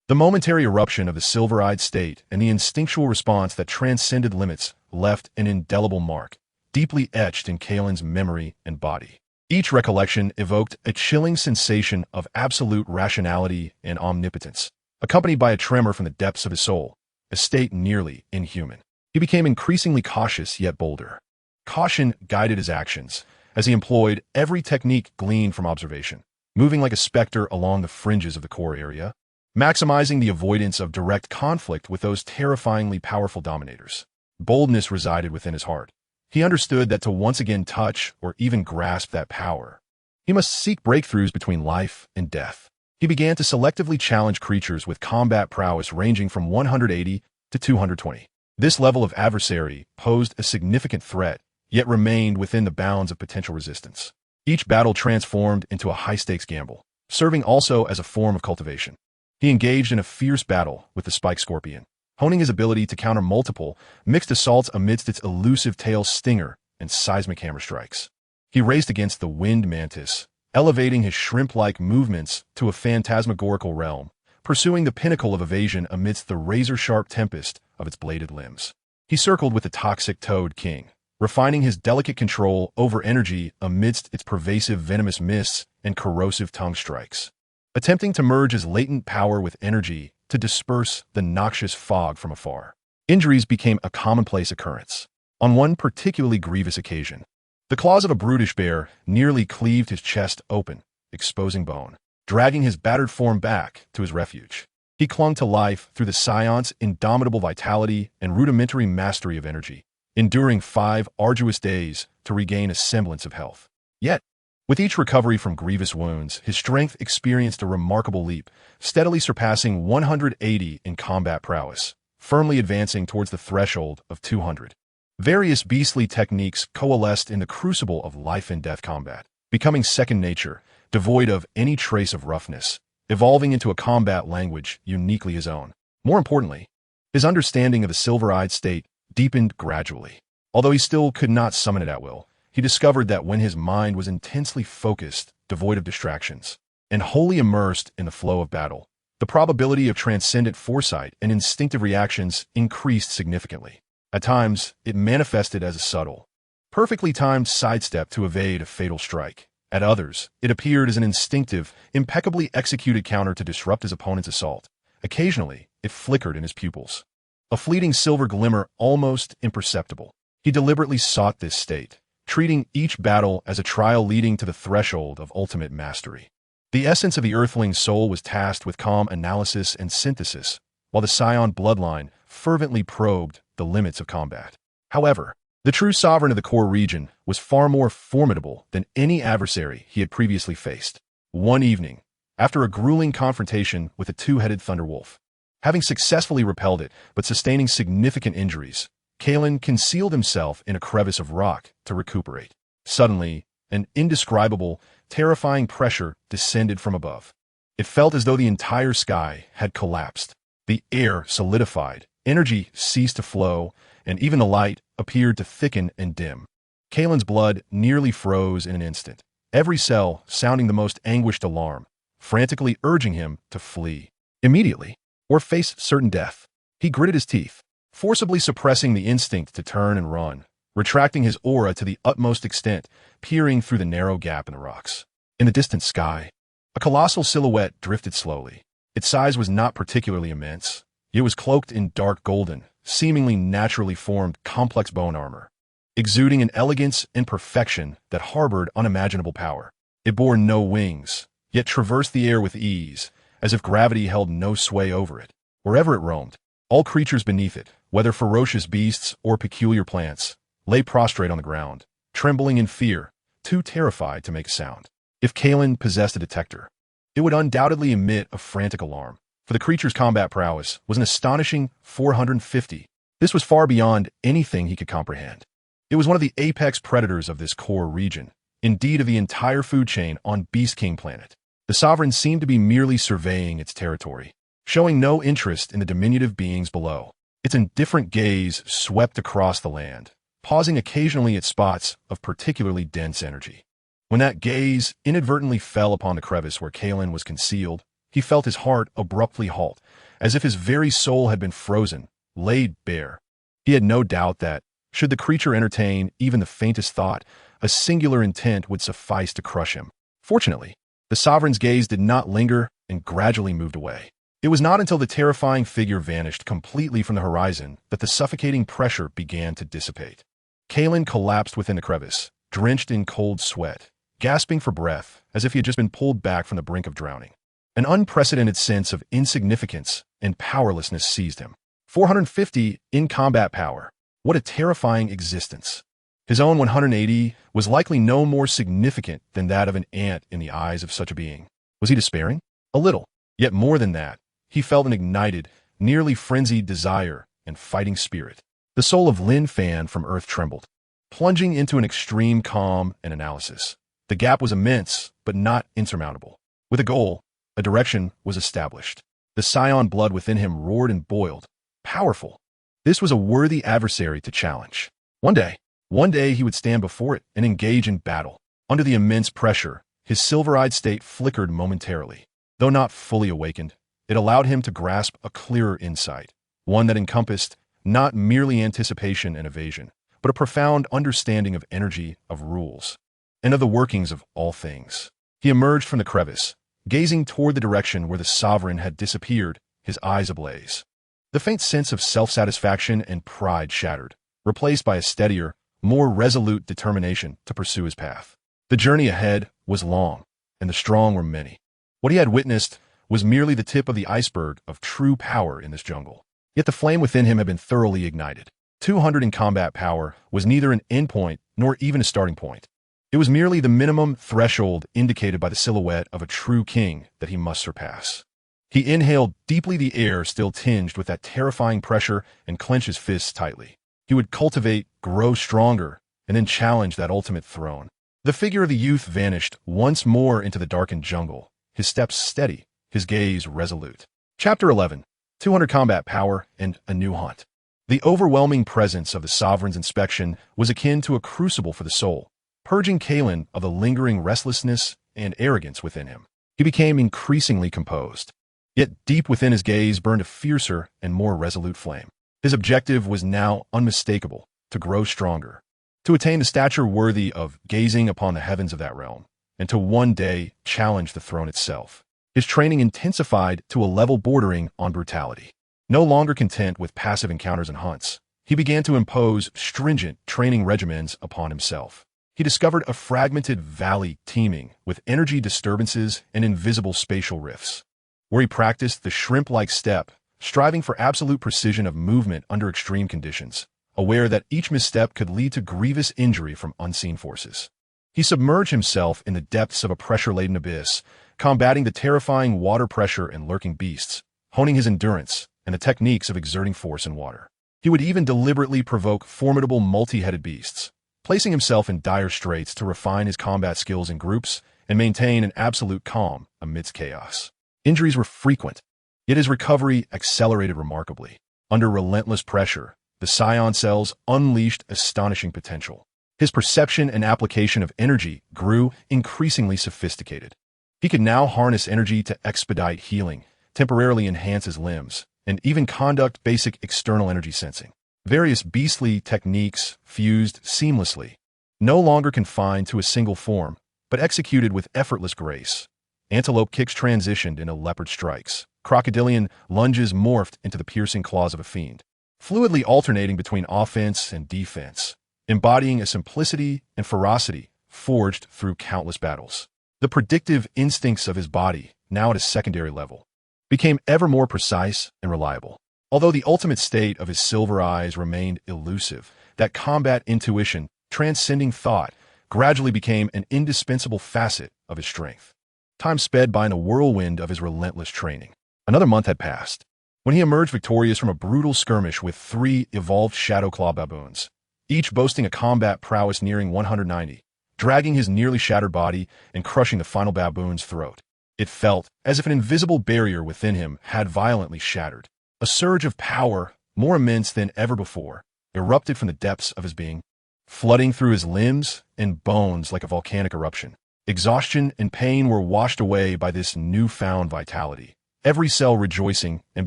The momentary eruption of the silver-eyed state and the instinctual response that transcended limits left an indelible mark, deeply etched in Kailan's memory and body. Each recollection evoked a chilling sensation of absolute rationality and omnipotence, accompanied by a tremor from the depths of his soul, a state nearly inhuman. He became increasingly cautious yet bolder. Caution guided his actions, as he employed every technique gleaned from observation, moving like a specter along the fringes of the core area, maximizing the avoidance of direct conflict with those terrifyingly powerful dominators. Boldness resided within his heart. He understood that to once again touch or even grasp that power, he must seek breakthroughs between life and death. He began to selectively challenge creatures with combat prowess ranging from 180 to 220. This level of adversary posed a significant threat, yet remained within the bounds of potential resistance. Each battle transformed into a high-stakes gamble, serving also as a form of cultivation. He engaged in a fierce battle with the spike scorpion, honing his ability to counter multiple, mixed assaults amidst its elusive tail stinger and seismic hammer strikes. He raced against the wind mantis, elevating his shrimp-like movements to a phantasmagorical realm, pursuing the pinnacle of evasion amidst the razor-sharp tempest of its bladed limbs. He circled with the toxic toad king, refining his delicate control over energy amidst its pervasive venomous mists and corrosive tongue strikes, attempting to merge his latent power with energy to disperse the noxious fog from afar. Injuries became a commonplace occurrence. On one particularly grievous occasion, the claws of a brutish bear nearly cleaved his chest open, exposing bone, dragging his battered form back to his refuge. He clung to life through the Scion's indomitable vitality and rudimentary mastery of energy, enduring 5 arduous days to regain a semblance of health. Yet, with each recovery from grievous wounds, his strength experienced a remarkable leap, steadily surpassing 180 in combat prowess, firmly advancing towards the threshold of 200. Various beastly techniques coalesced in the crucible of life and death combat, becoming second nature, devoid of any trace of roughness, evolving into a combat language uniquely his own. More importantly, his understanding of the silver-eyed state deepened gradually. Although he still could not summon it at will, he discovered that when his mind was intensely focused, devoid of distractions, and wholly immersed in the flow of battle, the probability of transcendent foresight and instinctive reactions increased significantly. At times, it manifested as a subtle, perfectly timed sidestep to evade a fatal strike. At others, it appeared as an instinctive, impeccably executed counter to disrupt his opponent's assault. Occasionally, it flickered in his pupils, a fleeting silver glimmer almost imperceptible. He deliberately sought this state, treating each battle as a trial leading to the threshold of ultimate mastery. The essence of the Earthling's soul was tasked with calm analysis and synthesis, while the Saiyan bloodline fervently probed the limits of combat. However, the true sovereign of the core region was far more formidable than any adversary he had previously faced. One evening, after a grueling confrontation with a two-headed thunderwolf, having successfully repelled it but sustaining significant injuries, Kailan concealed himself in a crevice of rock to recuperate. Suddenly, an indescribable, terrifying pressure descended from above. It felt as though the entire sky had collapsed. The air solidified, energy ceased to flow, and even the light appeared to thicken and dim. Kailan's blood nearly froze in an instant, every cell sounding the most anguished alarm, frantically urging him to flee immediately or face certain death. He gritted his teeth, forcibly suppressing the instinct to turn and run, retracting his aura to the utmost extent, peering through the narrow gap in the rocks. In the distant sky, a colossal silhouette drifted slowly. Its size was not particularly immense. It was cloaked in dark golden, seemingly naturally formed complex bone armor, exuding an elegance and perfection that harbored unimaginable power. It bore no wings, yet traversed the air with ease, as if gravity held no sway over it. Wherever it roamed, all creatures beneath it, whether ferocious beasts or peculiar plants, lay prostrate on the ground, trembling in fear, too terrified to make a sound. If Kailan possessed a detector, it would undoubtedly emit a frantic alarm, for the creature's combat prowess was an astonishing 450. This was far beyond anything he could comprehend. It was one of the apex predators of this core region, indeed of the entire food chain on Beast King planet. The sovereign seemed to be merely surveying its territory, showing no interest in the diminutive beings below. Its indifferent gaze swept across the land, pausing occasionally at spots of particularly dense energy. When that gaze inadvertently fell upon the crevice where Kailan was concealed, he felt his heart abruptly halt, as if his very soul had been frozen, laid bare. He had no doubt that, should the creature entertain even the faintest thought a singular intent would suffice to crush him. Fortunately, the sovereign's gaze did not linger and gradually moved away. It was not until the terrifying figure vanished completely from the horizon that the suffocating pressure began to dissipate. Kailan collapsed within the crevice, drenched in cold sweat, gasping for breath as if he had just been pulled back from the brink of drowning. An unprecedented sense of insignificance and powerlessness seized him. 450 in combat power. What a terrifying existence. His own 180 was likely no more significant than that of an ant in the eyes of such a being. Was he despairing? A little. Yet more than that, he felt an ignited, nearly frenzied desire and fighting spirit. The soul of Lin Fan from Earth trembled, plunging into an extreme calm and analysis. The gap was immense, but not insurmountable. With a goal, a direction was established. The Saiyan blood within him roared and boiled. Powerful. This was a worthy adversary to challenge. One day he would stand before it and engage in battle. Under the immense pressure, his silver-eyed state flickered momentarily. Though not fully awakened, it allowed him to grasp a clearer insight, one that encompassed not merely anticipation and evasion, but a profound understanding of energy, of rules, and of the workings of all things. He emerged from the crevice, gazing toward the direction where the sovereign had disappeared, his eyes ablaze. The faint sense of self-satisfaction and pride shattered, replaced by a steadier, more resolute determination to pursue his path. The journey ahead was long, and the strong were many. What he had witnessed was merely the tip of the iceberg of true power in this jungle. Yet the flame within him had been thoroughly ignited. 200 in combat power was neither an endpoint nor even a starting point. It was merely the minimum threshold indicated by the silhouette of a true king that he must surpass. He inhaled deeply the air still tinged with that terrifying pressure and clenched his fists tightly. He would cultivate, grow stronger, and then challenge that ultimate throne. The figure of the youth vanished once more into the darkened jungle, his steps steady, his gaze resolute. Chapter 11. 200 combat power and a new hunt. The overwhelming presence of the sovereign's inspection was akin to a crucible for the soul, purging Kailan of the lingering restlessness and arrogance within him. He became increasingly composed. Yet deep within his gaze burned a fiercer and more resolute flame. His objective was now unmistakable: to grow stronger, to attain the stature worthy of gazing upon the heavens of that realm, and to one day challenge the throne itself. His training intensified to a level bordering on brutality. No longer content with passive encounters and hunts, he began to impose stringent training regimens upon himself. He discovered a fragmented valley teeming with energy disturbances and invisible spatial rifts, where he practiced the shrimp-like step, striving for absolute precision of movement under extreme conditions, aware that each misstep could lead to grievous injury from unseen forces. He submerged himself in the depths of a pressure-laden abyss, combating the terrifying water pressure and lurking beasts, honing his endurance and the techniques of exerting force in water. He would even deliberately provoke formidable multi-headed beasts, placing himself in dire straits to refine his combat skills in groups and maintain an absolute calm amidst chaos. Injuries were frequent, yet his recovery accelerated remarkably. Under relentless pressure, the Saiyan cells unleashed astonishing potential. His perception and application of energy grew increasingly sophisticated. He could now harness energy to expedite healing, temporarily enhance his limbs, and even conduct basic external energy sensing. Various beastly techniques fused seamlessly, no longer confined to a single form, but executed with effortless grace. Antelope kicks transitioned into leopard strikes. Crocodilian lunges morphed into the piercing claws of a fiend, fluidly alternating between offense and defense, embodying a simplicity and ferocity forged through countless battles. The predictive instincts of his body, now at a secondary level, became ever more precise and reliable. Although the ultimate state of his silver eyes remained elusive, that combat intuition, transcending thought, gradually became an indispensable facet of his strength. Time sped by in a whirlwind of his relentless training. Another month had passed, when he emerged victorious from a brutal skirmish with 3 evolved Shadow Claw baboons, each boasting a combat prowess nearing 190, dragging his nearly shattered body and crushing the final baboon's throat. It felt as if an invisible barrier within him had violently shattered. A surge of power, more immense than ever before, erupted from the depths of his being, flooding through his limbs and bones like a volcanic eruption. Exhaustion and pain were washed away by this newfound vitality, every cell rejoicing and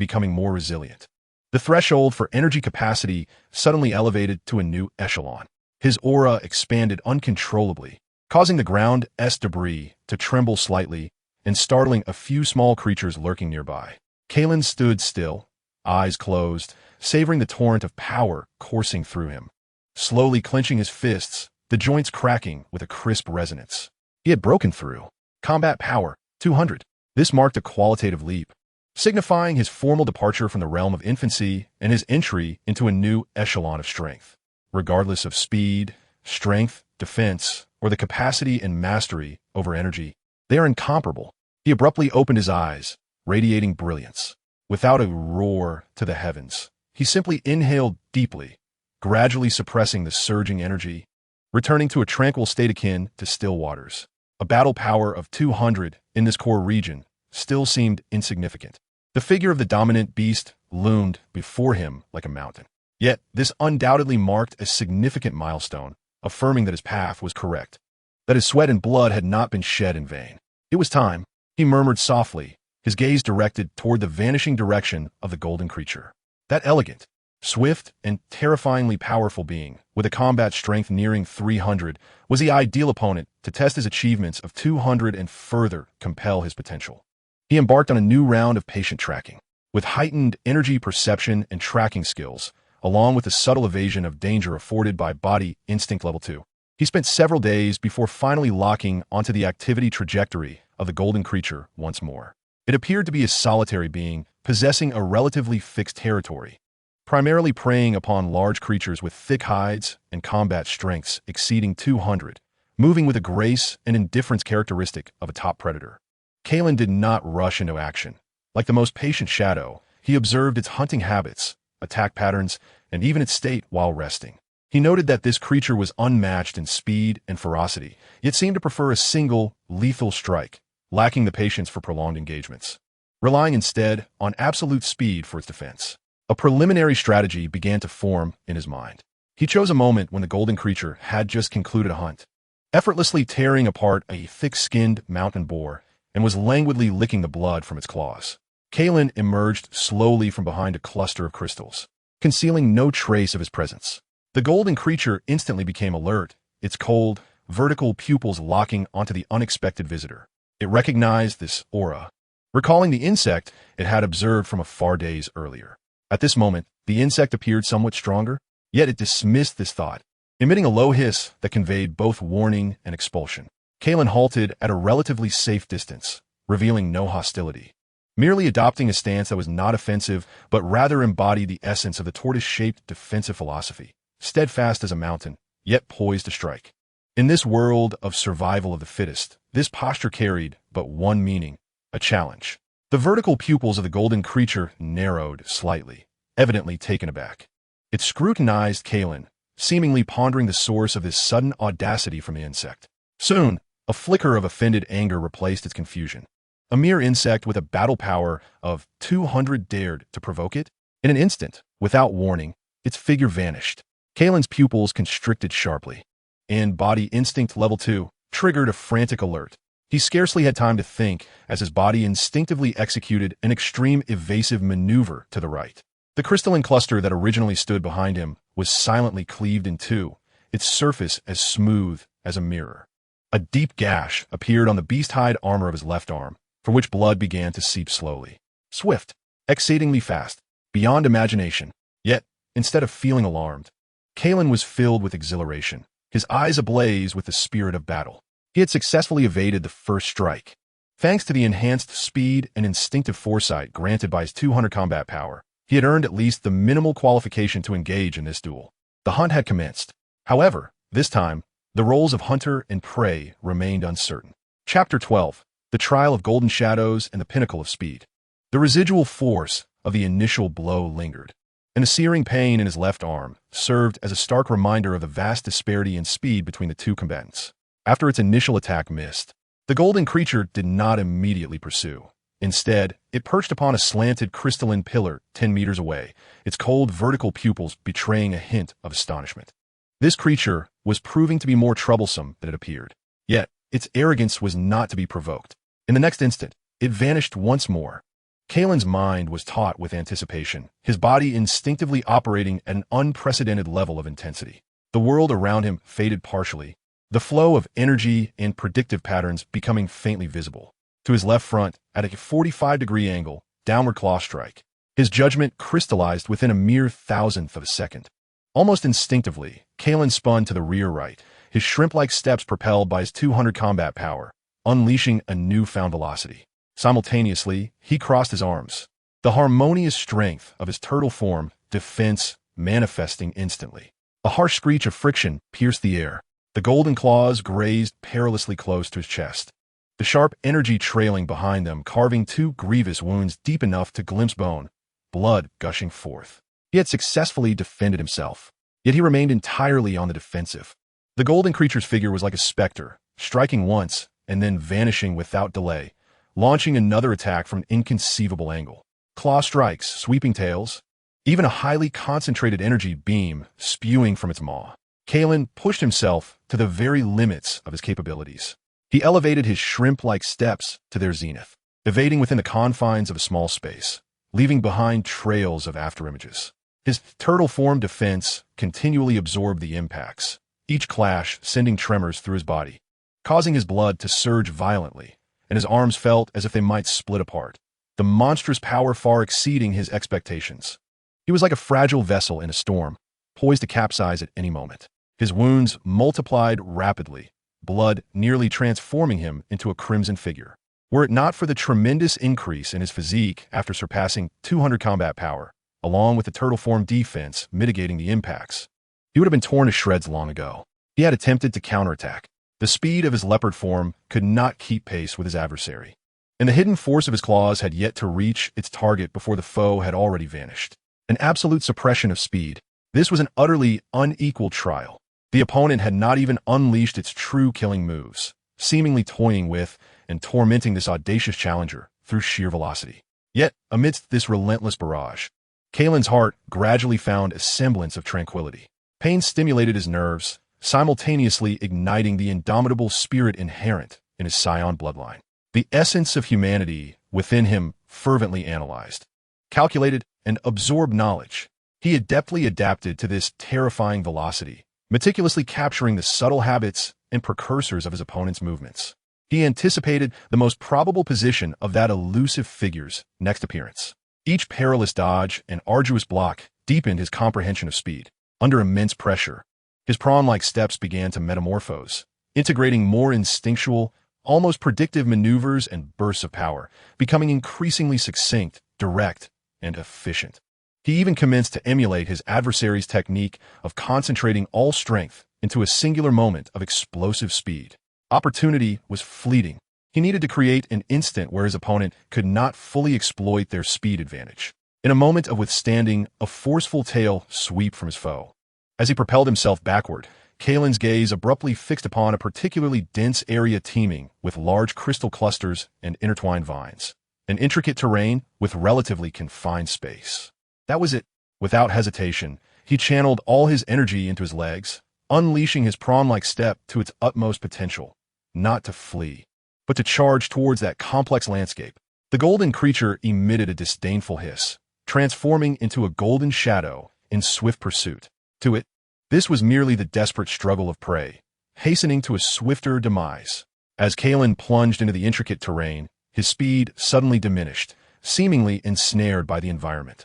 becoming more resilient. The threshold for energy capacity suddenly elevated to a new echelon. His aura expanded uncontrollably, causing the ground's debris to tremble slightly and startling a few small creatures lurking nearby. Kailan stood still, eyes closed, savoring the torrent of power coursing through him. Slowly clenching his fists, the joints cracking with a crisp resonance. He had broken through. Combat power, 200. This marked a qualitative leap, signifying his formal departure from the realm of infancy and his entry into a new echelon of strength. Regardless of speed, strength, defense, or the capacity and mastery over energy, they are incomparable. He abruptly opened his eyes, radiating brilliance. Without a roar to the heavens, he simply inhaled deeply, gradually suppressing the surging energy, returning to a tranquil state akin to still waters. A battle power of 200 in this core region still seemed insignificant. The figure of the dominant beast loomed before him like a mountain. Yet, this undoubtedly marked a significant milestone, affirming that his path was correct, that his sweat and blood had not been shed in vain. It was time, he murmured softly, his gaze directed toward the vanishing direction of the golden creature. That elegant, swift, and terrifyingly powerful being, with a combat strength nearing 300, was the ideal opponent to test his achievements of 200 and further compel his potential. He embarked on a new round of patient tracking. With heightened energy perception and tracking skills, along with the subtle evasion of danger afforded by body instinct level 2, he spent several days before finally locking onto the activity trajectory of the golden creature once more. It appeared to be a solitary being, possessing a relatively fixed territory, primarily preying upon large creatures with thick hides and combat strengths exceeding 200, moving with a grace and indifference characteristic of a top predator. Kailan did not rush into action. Like the most patient shadow, he observed its hunting habits, attack patterns, and even its state while resting. He noted that this creature was unmatched in speed and ferocity, yet seemed to prefer a single, lethal strike, lacking the patience for prolonged engagements, relying instead on absolute speed for its defense. A preliminary strategy began to form in his mind. He chose a moment when the golden creature had just concluded a hunt, effortlessly tearing apart a thick-skinned mountain boar and was languidly licking the blood from its claws. Kailan emerged slowly from behind a cluster of crystals, concealing no trace of his presence. The golden creature instantly became alert, its cold, vertical pupils locking onto the unexpected visitor. It recognized this aura, recalling the insect it had observed from a far days earlier. At this moment, the insect appeared somewhat stronger, yet it dismissed this thought, emitting a low hiss that conveyed both warning and expulsion. Kailan halted at a relatively safe distance, revealing no hostility, merely adopting a stance that was not offensive but rather embodied the essence of the tortoise-shaped defensive philosophy, steadfast as a mountain, yet poised to strike. In this world of survival of the fittest, this posture carried but one meaning, a challenge. The vertical pupils of the golden creature narrowed slightly, evidently taken aback. It scrutinized Kailan, seemingly pondering the source of this sudden audacity from the insect. Soon, a flicker of offended anger replaced its confusion. A mere insect with a battle power of 200 dared to provoke it? In an instant, without warning, its figure vanished. Kailan's pupils constricted sharply, and body instinct level 2 triggered a frantic alert. He scarcely had time to think as his body instinctively executed an extreme evasive maneuver to the right. The crystalline cluster that originally stood behind him was silently cleaved in two, its surface as smooth as a mirror. A deep gash appeared on the beast-hide armor of his left arm, from which blood began to seep slowly. Swift, exceedingly fast, beyond imagination. Yet, instead of feeling alarmed, Kailan was filled with exhilaration, his eyes ablaze with the spirit of battle. He had successfully evaded the first strike. Thanks to the enhanced speed and instinctive foresight granted by his 200 combat power, he had earned at least the minimal qualification to engage in this duel. The hunt had commenced. However, this time, the roles of hunter and prey remained uncertain. Chapter 12. The Trial of Golden Shadows and the Pinnacle of Speed. The residual force of the initial blow lingered, and a searing pain in his left arm served as a stark reminder of the vast disparity in speed between the two combatants. After its initial attack missed, the golden creature did not immediately pursue. Instead, it perched upon a slanted crystalline pillar 10 meters away, its cold vertical pupils betraying a hint of astonishment. This creature was proving to be more troublesome than it appeared. Yet, its arrogance was not to be provoked. In the next instant, it vanished once more. Kailan's mind was taut with anticipation, his body instinctively operating at an unprecedented level of intensity. The world around him faded partially, the flow of energy and predictive patterns becoming faintly visible. To his left front, at a 45-degree angle, downward claw strike. His judgment crystallized within a mere thousandth of a second. Almost instinctively, Kailan spun to the rear right, his shrimp-like steps propelled by his 200 combat power, unleashing a newfound velocity. Simultaneously, he crossed his arms. The harmonious strength of his turtle form, defense, manifesting instantly. A harsh screech of friction pierced the air. The golden claws grazed perilously close to his chest. The sharp energy trailing behind them, carving two grievous wounds deep enough to glimpse bone, blood gushing forth. He had successfully defended himself, yet he remained entirely on the defensive. The golden creature's figure was like a specter, striking once and then vanishing without delay, launching another attack from an inconceivable angle. Claw strikes, sweeping tails, even a highly concentrated energy beam spewing from its maw. Kailan pushed himself to the very limits of his capabilities. He elevated his shrimp-like steps to their zenith, evading within the confines of a small space, leaving behind trails of afterimages. His turtle form defense continually absorbed the impacts, each clash sending tremors through his body, causing his blood to surge violently, and his arms felt as if they might split apart, the monstrous power far exceeding his expectations. He was like a fragile vessel in a storm, poised to capsize at any moment. His wounds multiplied rapidly, blood nearly transforming him into a crimson figure. Were it not for the tremendous increase in his physique after surpassing 200 combat power, along with the turtle form defense mitigating the impacts, he would have been torn to shreds long ago. He had attempted to counterattack. The speed of his leopard form could not keep pace with his adversary, and the hidden force of his claws had yet to reach its target before the foe had already vanished. An absolute suppression of speed. This was an utterly unequal trial. The opponent had not even unleashed its true killing moves, seemingly toying with and tormenting this audacious challenger through sheer velocity. Yet, amidst this relentless barrage, Kailan's heart gradually found a semblance of tranquility. Pain stimulated his nerves, simultaneously igniting the indomitable spirit inherent in his Saiyan bloodline. The essence of humanity within him fervently analyzed, calculated, and absorbed knowledge. He adeptly adapted to this terrifying velocity, meticulously capturing the subtle habits and precursors of his opponent's movements. He anticipated the most probable position of that elusive figure's next appearance. Each perilous dodge and arduous block deepened his comprehension of speed. Under immense pressure, his prawn-like steps began to metamorphose, integrating more instinctual, almost predictive maneuvers and bursts of power, becoming increasingly succinct, direct, and efficient. He even commenced to emulate his adversary's technique of concentrating all strength into a singular moment of explosive speed. Opportunity was fleeting. He needed to create an instant where his opponent could not fully exploit their speed advantage. In a moment of withstanding a forceful tail sweep from his foe. As he propelled himself backward, Kailan's gaze abruptly fixed upon a particularly dense area teeming with large crystal clusters and intertwined vines. An intricate terrain with relatively confined space. That was it. Without hesitation, he channeled all his energy into his legs, unleashing his prawn-like step to its utmost potential, not to flee, but to charge towards that complex landscape. The golden creature emitted a disdainful hiss, transforming into a golden shadow in swift pursuit. To it, this was merely the desperate struggle of prey, hastening to a swifter demise. As Kailan plunged into the intricate terrain, his speed suddenly diminished, seemingly ensnared by the environment.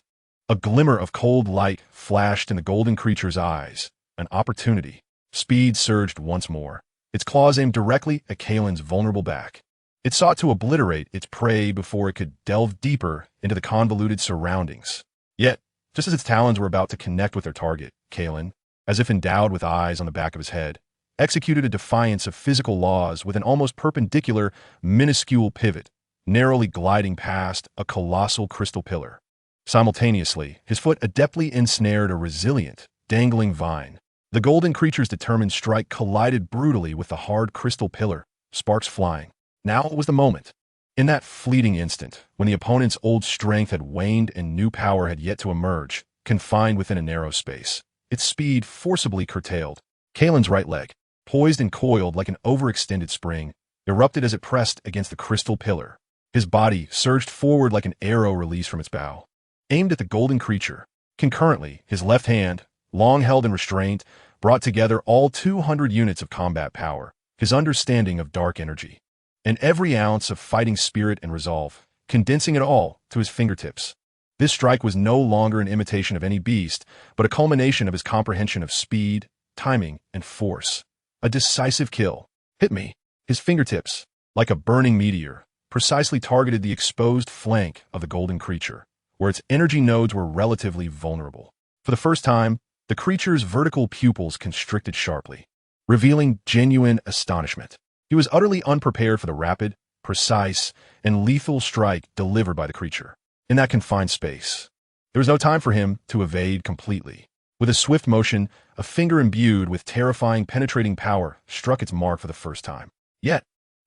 A glimmer of cold light flashed in the golden creature's eyes, an opportunity. Speed surged once more, its claws aimed directly at Kailan's vulnerable back. It sought to obliterate its prey before it could delve deeper into the convoluted surroundings. Yet, just as its talons were about to connect with their target, Kailan, as if endowed with eyes on the back of his head, executed a defiance of physical laws with an almost perpendicular, minuscule pivot, narrowly gliding past a colossal crystal pillar. Simultaneously, his foot adeptly ensnared a resilient, dangling vine. The golden creature's determined strike collided brutally with the hard crystal pillar, sparks flying. Now was the moment. In that fleeting instant, when the opponent's old strength had waned and new power had yet to emerge, confined within a narrow space, its speed forcibly curtailed. Kailan's right leg, poised and coiled like an overextended spring, erupted as it pressed against the crystal pillar. His body surged forward like an arrow released from its bow, aimed at the golden creature. Concurrently, his left hand, long held in restraint, brought together all 200 units of combat power, his understanding of dark energy, and every ounce of fighting spirit and resolve, condensing it all to his fingertips. This strike was no longer an imitation of any beast, but a culmination of his comprehension of speed, timing, and force. A decisive kill. Hit me. His fingertips, like a burning meteor, precisely targeted the exposed flank of the golden creature, where its energy nodes were relatively vulnerable. For the first time, the creature's vertical pupils constricted sharply, revealing genuine astonishment. He was utterly unprepared for the rapid, precise, and lethal strike delivered by the creature. In that confined space, there was no time for him to evade completely. With a swift motion, a finger imbued with terrifying penetrating power struck its mark for the first time. Yet,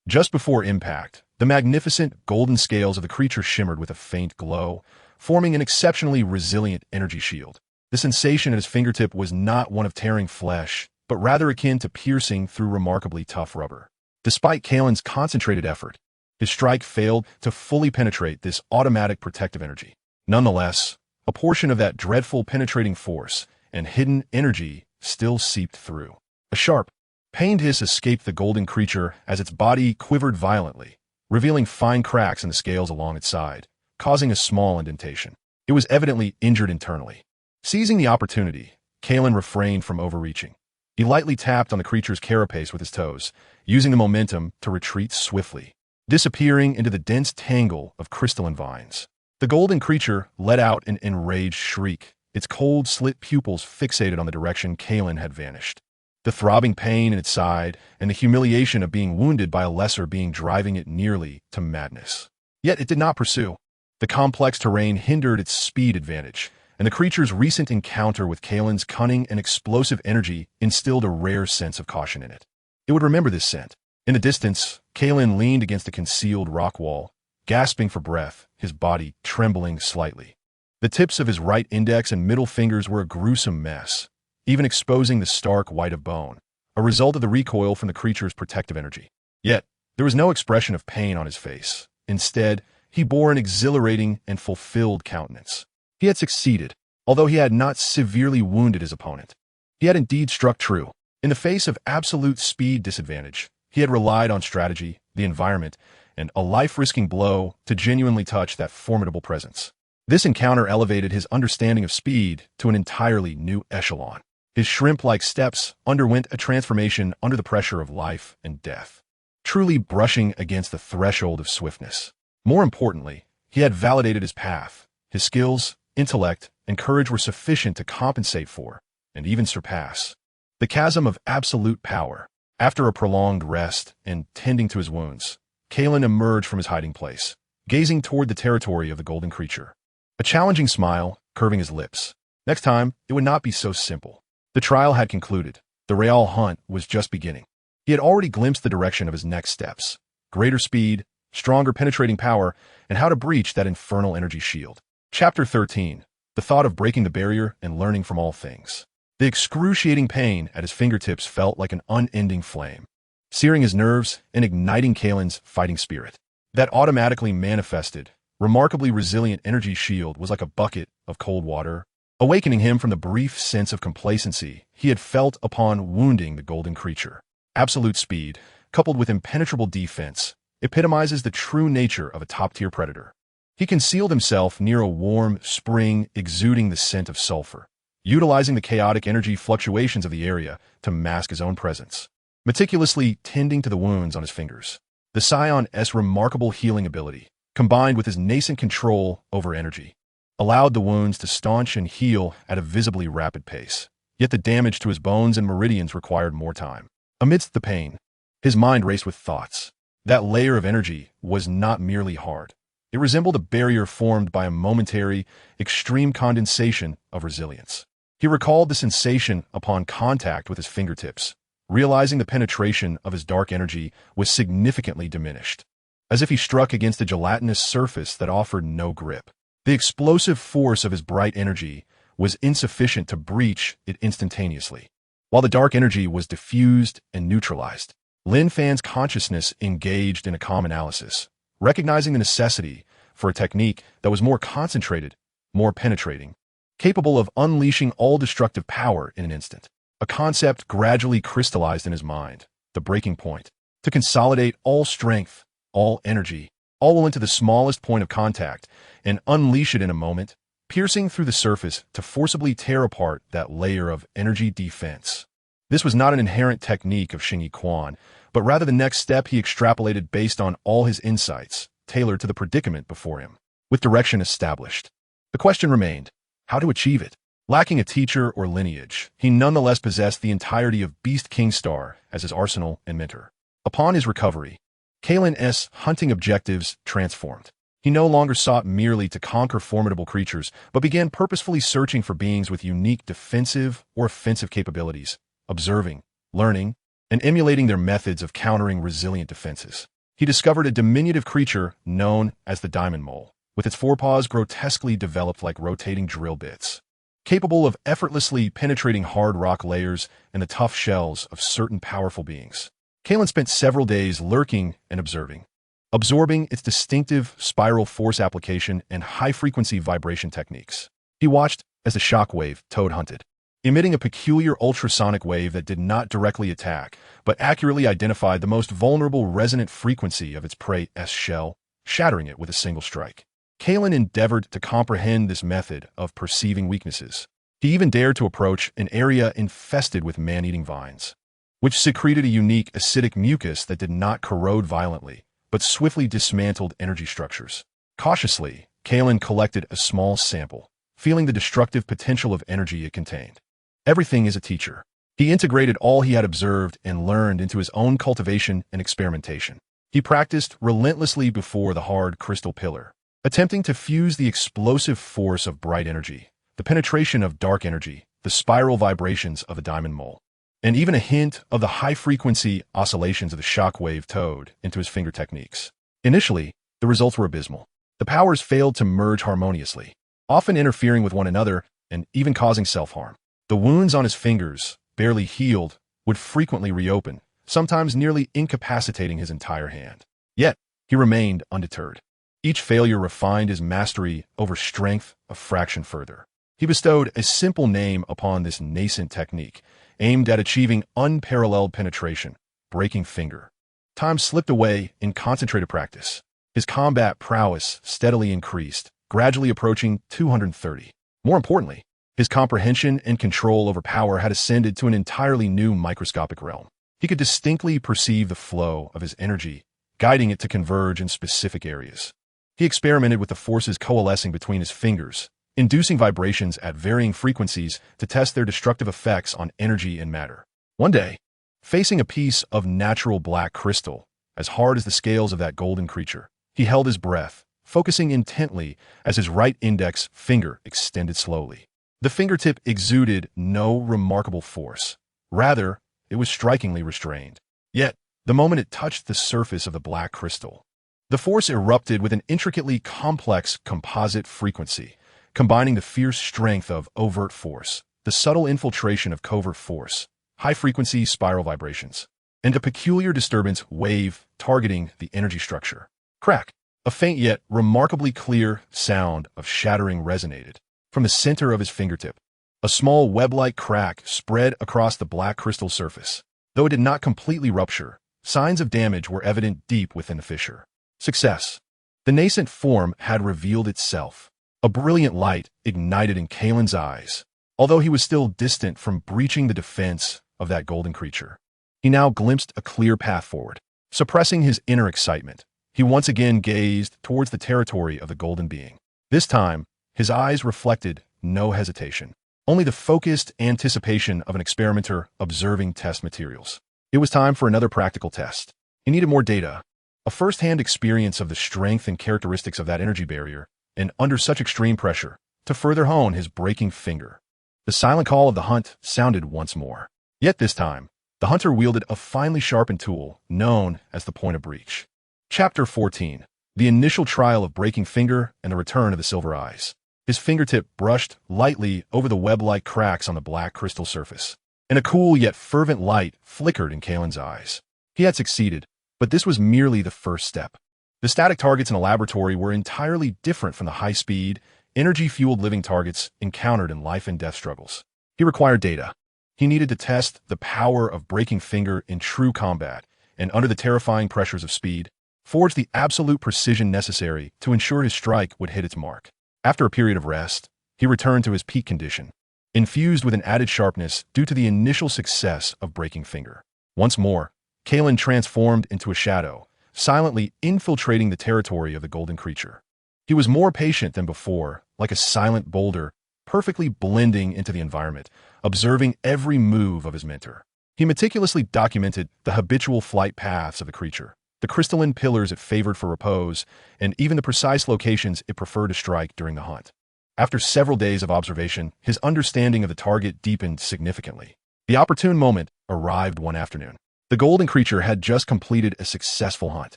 just before impact, the magnificent golden scales of the creature shimmered with a faint glow, forming an exceptionally resilient energy shield. The sensation at his fingertip was not one of tearing flesh, but rather akin to piercing through remarkably tough rubber. Despite Kailan's concentrated effort, his strike failed to fully penetrate this automatic protective energy. Nonetheless, a portion of that dreadful penetrating force and hidden energy still seeped through. A sharp, pained hiss escaped the golden creature as its body quivered violently, revealing fine cracks in the scales along its side, causing a small indentation. It was evidently injured internally. Seizing the opportunity, Kailan refrained from overreaching. He lightly tapped on the creature's carapace with his toes, using the momentum to retreat swiftly, disappearing into the dense tangle of crystalline vines. The golden creature let out an enraged shriek, its cold slit pupils fixated on the direction Kailan had vanished. The throbbing pain in its side and the humiliation of being wounded by a lesser being driving it nearly to madness. Yet it did not pursue. The complex terrain hindered its speed advantage, and the creature's recent encounter with Kailan's cunning and explosive energy instilled a rare sense of caution in it. It would remember this scent. In the distance, Kailan leaned against a concealed rock wall, gasping for breath, his body trembling slightly. The tips of his right index and middle fingers were a gruesome mess, even exposing the stark white of bone, a result of the recoil from the creature's protective energy. Yet, there was no expression of pain on his face. Instead, he bore an exhilarating and fulfilled countenance. He had succeeded, although he had not severely wounded his opponent. He had indeed struck true. In the face of absolute speed disadvantage, he had relied on strategy, the environment, and a life-risking blow to genuinely touch that formidable presence. This encounter elevated his understanding of speed to an entirely new echelon. His shrimp-like steps underwent a transformation under the pressure of life and death, truly brushing against the threshold of swiftness. More importantly, he had validated his path. His skills, intellect, and courage were sufficient to compensate for, and even surpass, the chasm of absolute power. After a prolonged rest and tending to his wounds, Kailan emerged from his hiding place, gazing toward the territory of the golden creature. A challenging smile curving his lips. Next time, it would not be so simple. The trial had concluded. The Real hunt was just beginning. He had already glimpsed the direction of his next steps. Greater speed, stronger penetrating power, and how to breach that infernal energy shield. Chapter 13. The thought of breaking the barrier and learning from all things. The excruciating pain at his fingertips felt like an unending flame, searing his nerves and igniting Kailan's fighting spirit. That automatically manifested, remarkably resilient energy shield was like a bucket of cold water, awakening him from the brief sense of complacency he had felt upon wounding the golden creature. Absolute speed, coupled with impenetrable defense, epitomizes the true nature of a top-tier predator. He concealed himself near a warm spring exuding the scent of sulfur, utilizing the chaotic energy fluctuations of the area to mask his own presence, meticulously tending to the wounds on his fingers. The Saiyan's remarkable healing ability, combined with his nascent control over energy, allowed the wounds to staunch and heal at a visibly rapid pace. Yet the damage to his bones and meridians required more time. Amidst the pain, his mind raced with thoughts. That layer of energy was not merely hard. It resembled a barrier formed by a momentary, extreme condensation of resilience. He recalled the sensation upon contact with his fingertips, realizing the penetration of his dark energy was significantly diminished, as if he struck against a gelatinous surface that offered no grip. The explosive force of his bright energy was insufficient to breach it instantaneously. While the dark energy was diffused and neutralized, Lin Fan's consciousness engaged in a calm analysis, recognizing the necessity for a technique that was more concentrated, more penetrating, capable of unleashing all destructive power in an instant. A concept gradually crystallized in his mind, the breaking point. To consolidate all strength, all energy, all into the smallest point of contact, and unleash it in a moment, piercing through the surface to forcibly tear apart that layer of energy defense. This was not an inherent technique of Xingyi, but rather the next step he extrapolated based on all his insights, tailored to the predicament before him. With direction established, the question remained, how to achieve it? Lacking a teacher or lineage, he nonetheless possessed the entirety of Beast King Star as his arsenal and mentor. Upon his recovery, Kailan's hunting objectives transformed. He no longer sought merely to conquer formidable creatures, but began purposefully searching for beings with unique defensive or offensive capabilities, observing, learning, and emulating their methods of countering resilient defenses. He discovered a diminutive creature known as the diamond mole, with its forepaws grotesquely developed like rotating drill bits, capable of effortlessly penetrating hard rock layers and the tough shells of certain powerful beings. Kailan spent several days lurking and observing, absorbing its distinctive spiral force application and high-frequency vibration techniques. He watched as the shockwave toad hunted, emitting a peculiar ultrasonic wave that did not directly attack, but accurately identified the most vulnerable resonant frequency of its prey's shell, shattering it with a single strike. Kailan endeavored to comprehend this method of perceiving weaknesses. He even dared to approach an area infested with man-eating vines, which secreted a unique acidic mucus that did not corrode violently, but swiftly dismantled energy structures. Cautiously, Kailan collected a small sample, feeling the destructive potential of energy it contained. Everything is a teacher. He integrated all he had observed and learned into his own cultivation and experimentation. He practiced relentlessly before the hard crystal pillar, attempting to fuse the explosive force of bright energy, the penetration of dark energy, the spiral vibrations of a diamond mole, and even a hint of the high-frequency oscillations of the shockwave toad into his finger techniques. Initially, the results were abysmal. The powers failed to merge harmoniously, often interfering with one another and even causing self-harm. The wounds on his fingers, barely healed, would frequently reopen, sometimes nearly incapacitating his entire hand. Yet, he remained undeterred. Each failure refined his mastery over strength a fraction further. He bestowed a simple name upon this nascent technique, aimed at achieving unparalleled penetration, breaking finger. Time slipped away in concentrated practice. His combat prowess steadily increased, gradually approaching 230. More importantly, his comprehension and control over power had ascended to an entirely new microscopic realm. He could distinctly perceive the flow of his energy, guiding it to converge in specific areas. He experimented with the forces coalescing between his fingers, inducing vibrations at varying frequencies to test their destructive effects on energy and matter. One day, facing a piece of natural black crystal, as hard as the scales of that golden creature, he held his breath, focusing intently as his right index finger extended slowly. The fingertip exuded no remarkable force. Rather, it was strikingly restrained. Yet, the moment it touched the surface of the black crystal, the force erupted with an intricately complex composite frequency, combining the fierce strength of overt force, the subtle infiltration of covert force, high-frequency spiral vibrations, and a peculiar disturbance wave targeting the energy structure. Crack! A faint yet remarkably clear sound of shattering resonated from the center of his fingertip. A small web-like crack spread across the black crystal surface. Though it did not completely rupture, signs of damage were evident deep within the fissure. Success! The nascent form had revealed itself. A brilliant light ignited in Kailan's eyes. Although he was still distant from breaching the defense of that golden creature, he now glimpsed a clear path forward. Suppressing his inner excitement, he once again gazed towards the territory of the golden being. This time, his eyes reflected no hesitation, only the focused anticipation of an experimenter observing test materials. It was time for another practical test. He needed more data, a first-hand experience of the strength and characteristics of that energy barrier, and under such extreme pressure, to further hone his breaking finger. The silent call of the hunt sounded once more. Yet this time, the hunter wielded a finely sharpened tool known as the point of breach. Chapter 14. The initial trial of breaking finger and the return of the silver eyes. His fingertip brushed lightly over the web-like cracks on the black crystal surface, and a cool yet fervent light flickered in Kailan's eyes. He had succeeded, but this was merely the first step. The static targets in a laboratory were entirely different from the high-speed, energy-fueled living targets encountered in life and death struggles. He required data. He needed to test the power of Breaking Finger in true combat, and under the terrifying pressures of speed, forge the absolute precision necessary to ensure his strike would hit its mark. After a period of rest, he returned to his peak condition, infused with an added sharpness due to the initial success of Breaking Finger. Once more, Kailan transformed into a shadow, silently infiltrating the territory of the golden creature. He was more patient than before, like a silent boulder, perfectly blending into the environment, observing every move of his mentor. He meticulously documented the habitual flight paths of the creature, the crystalline pillars it favored for repose, and even the precise locations it preferred to strike during the hunt. After several days of observation, his understanding of the target deepened significantly. The opportune moment arrived one afternoon. The golden creature had just completed a successful hunt,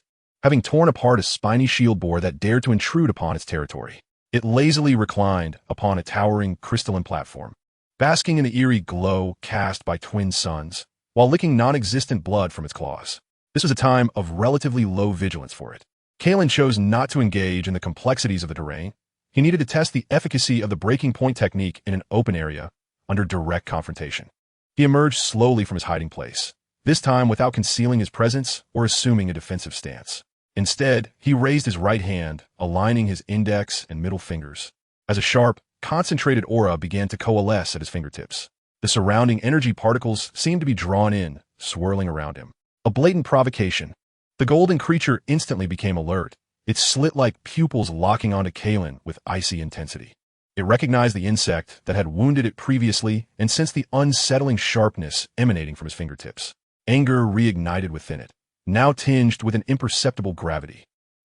having torn apart a spiny shield boar that dared to intrude upon its territory. It lazily reclined upon a towering crystalline platform, basking in the eerie glow cast by twin suns, while licking non-existent blood from its claws. This was a time of relatively low vigilance for it. Kailan chose not to engage in the complexities of the terrain. He needed to test the efficacy of the breaking point technique in an open area, under direct confrontation. He emerged slowly from his hiding place, this time without concealing his presence or assuming a defensive stance. Instead, he raised his right hand, aligning his index and middle fingers, as a sharp, concentrated aura began to coalesce at his fingertips. The surrounding energy particles seemed to be drawn in, swirling around him. A blatant provocation. The golden creature instantly became alert, its slit-like pupils locking onto Kailan with icy intensity. It recognized the insect that had wounded it previously and sensed the unsettling sharpness emanating from his fingertips. Anger reignited within it, now tinged with an imperceptible gravity.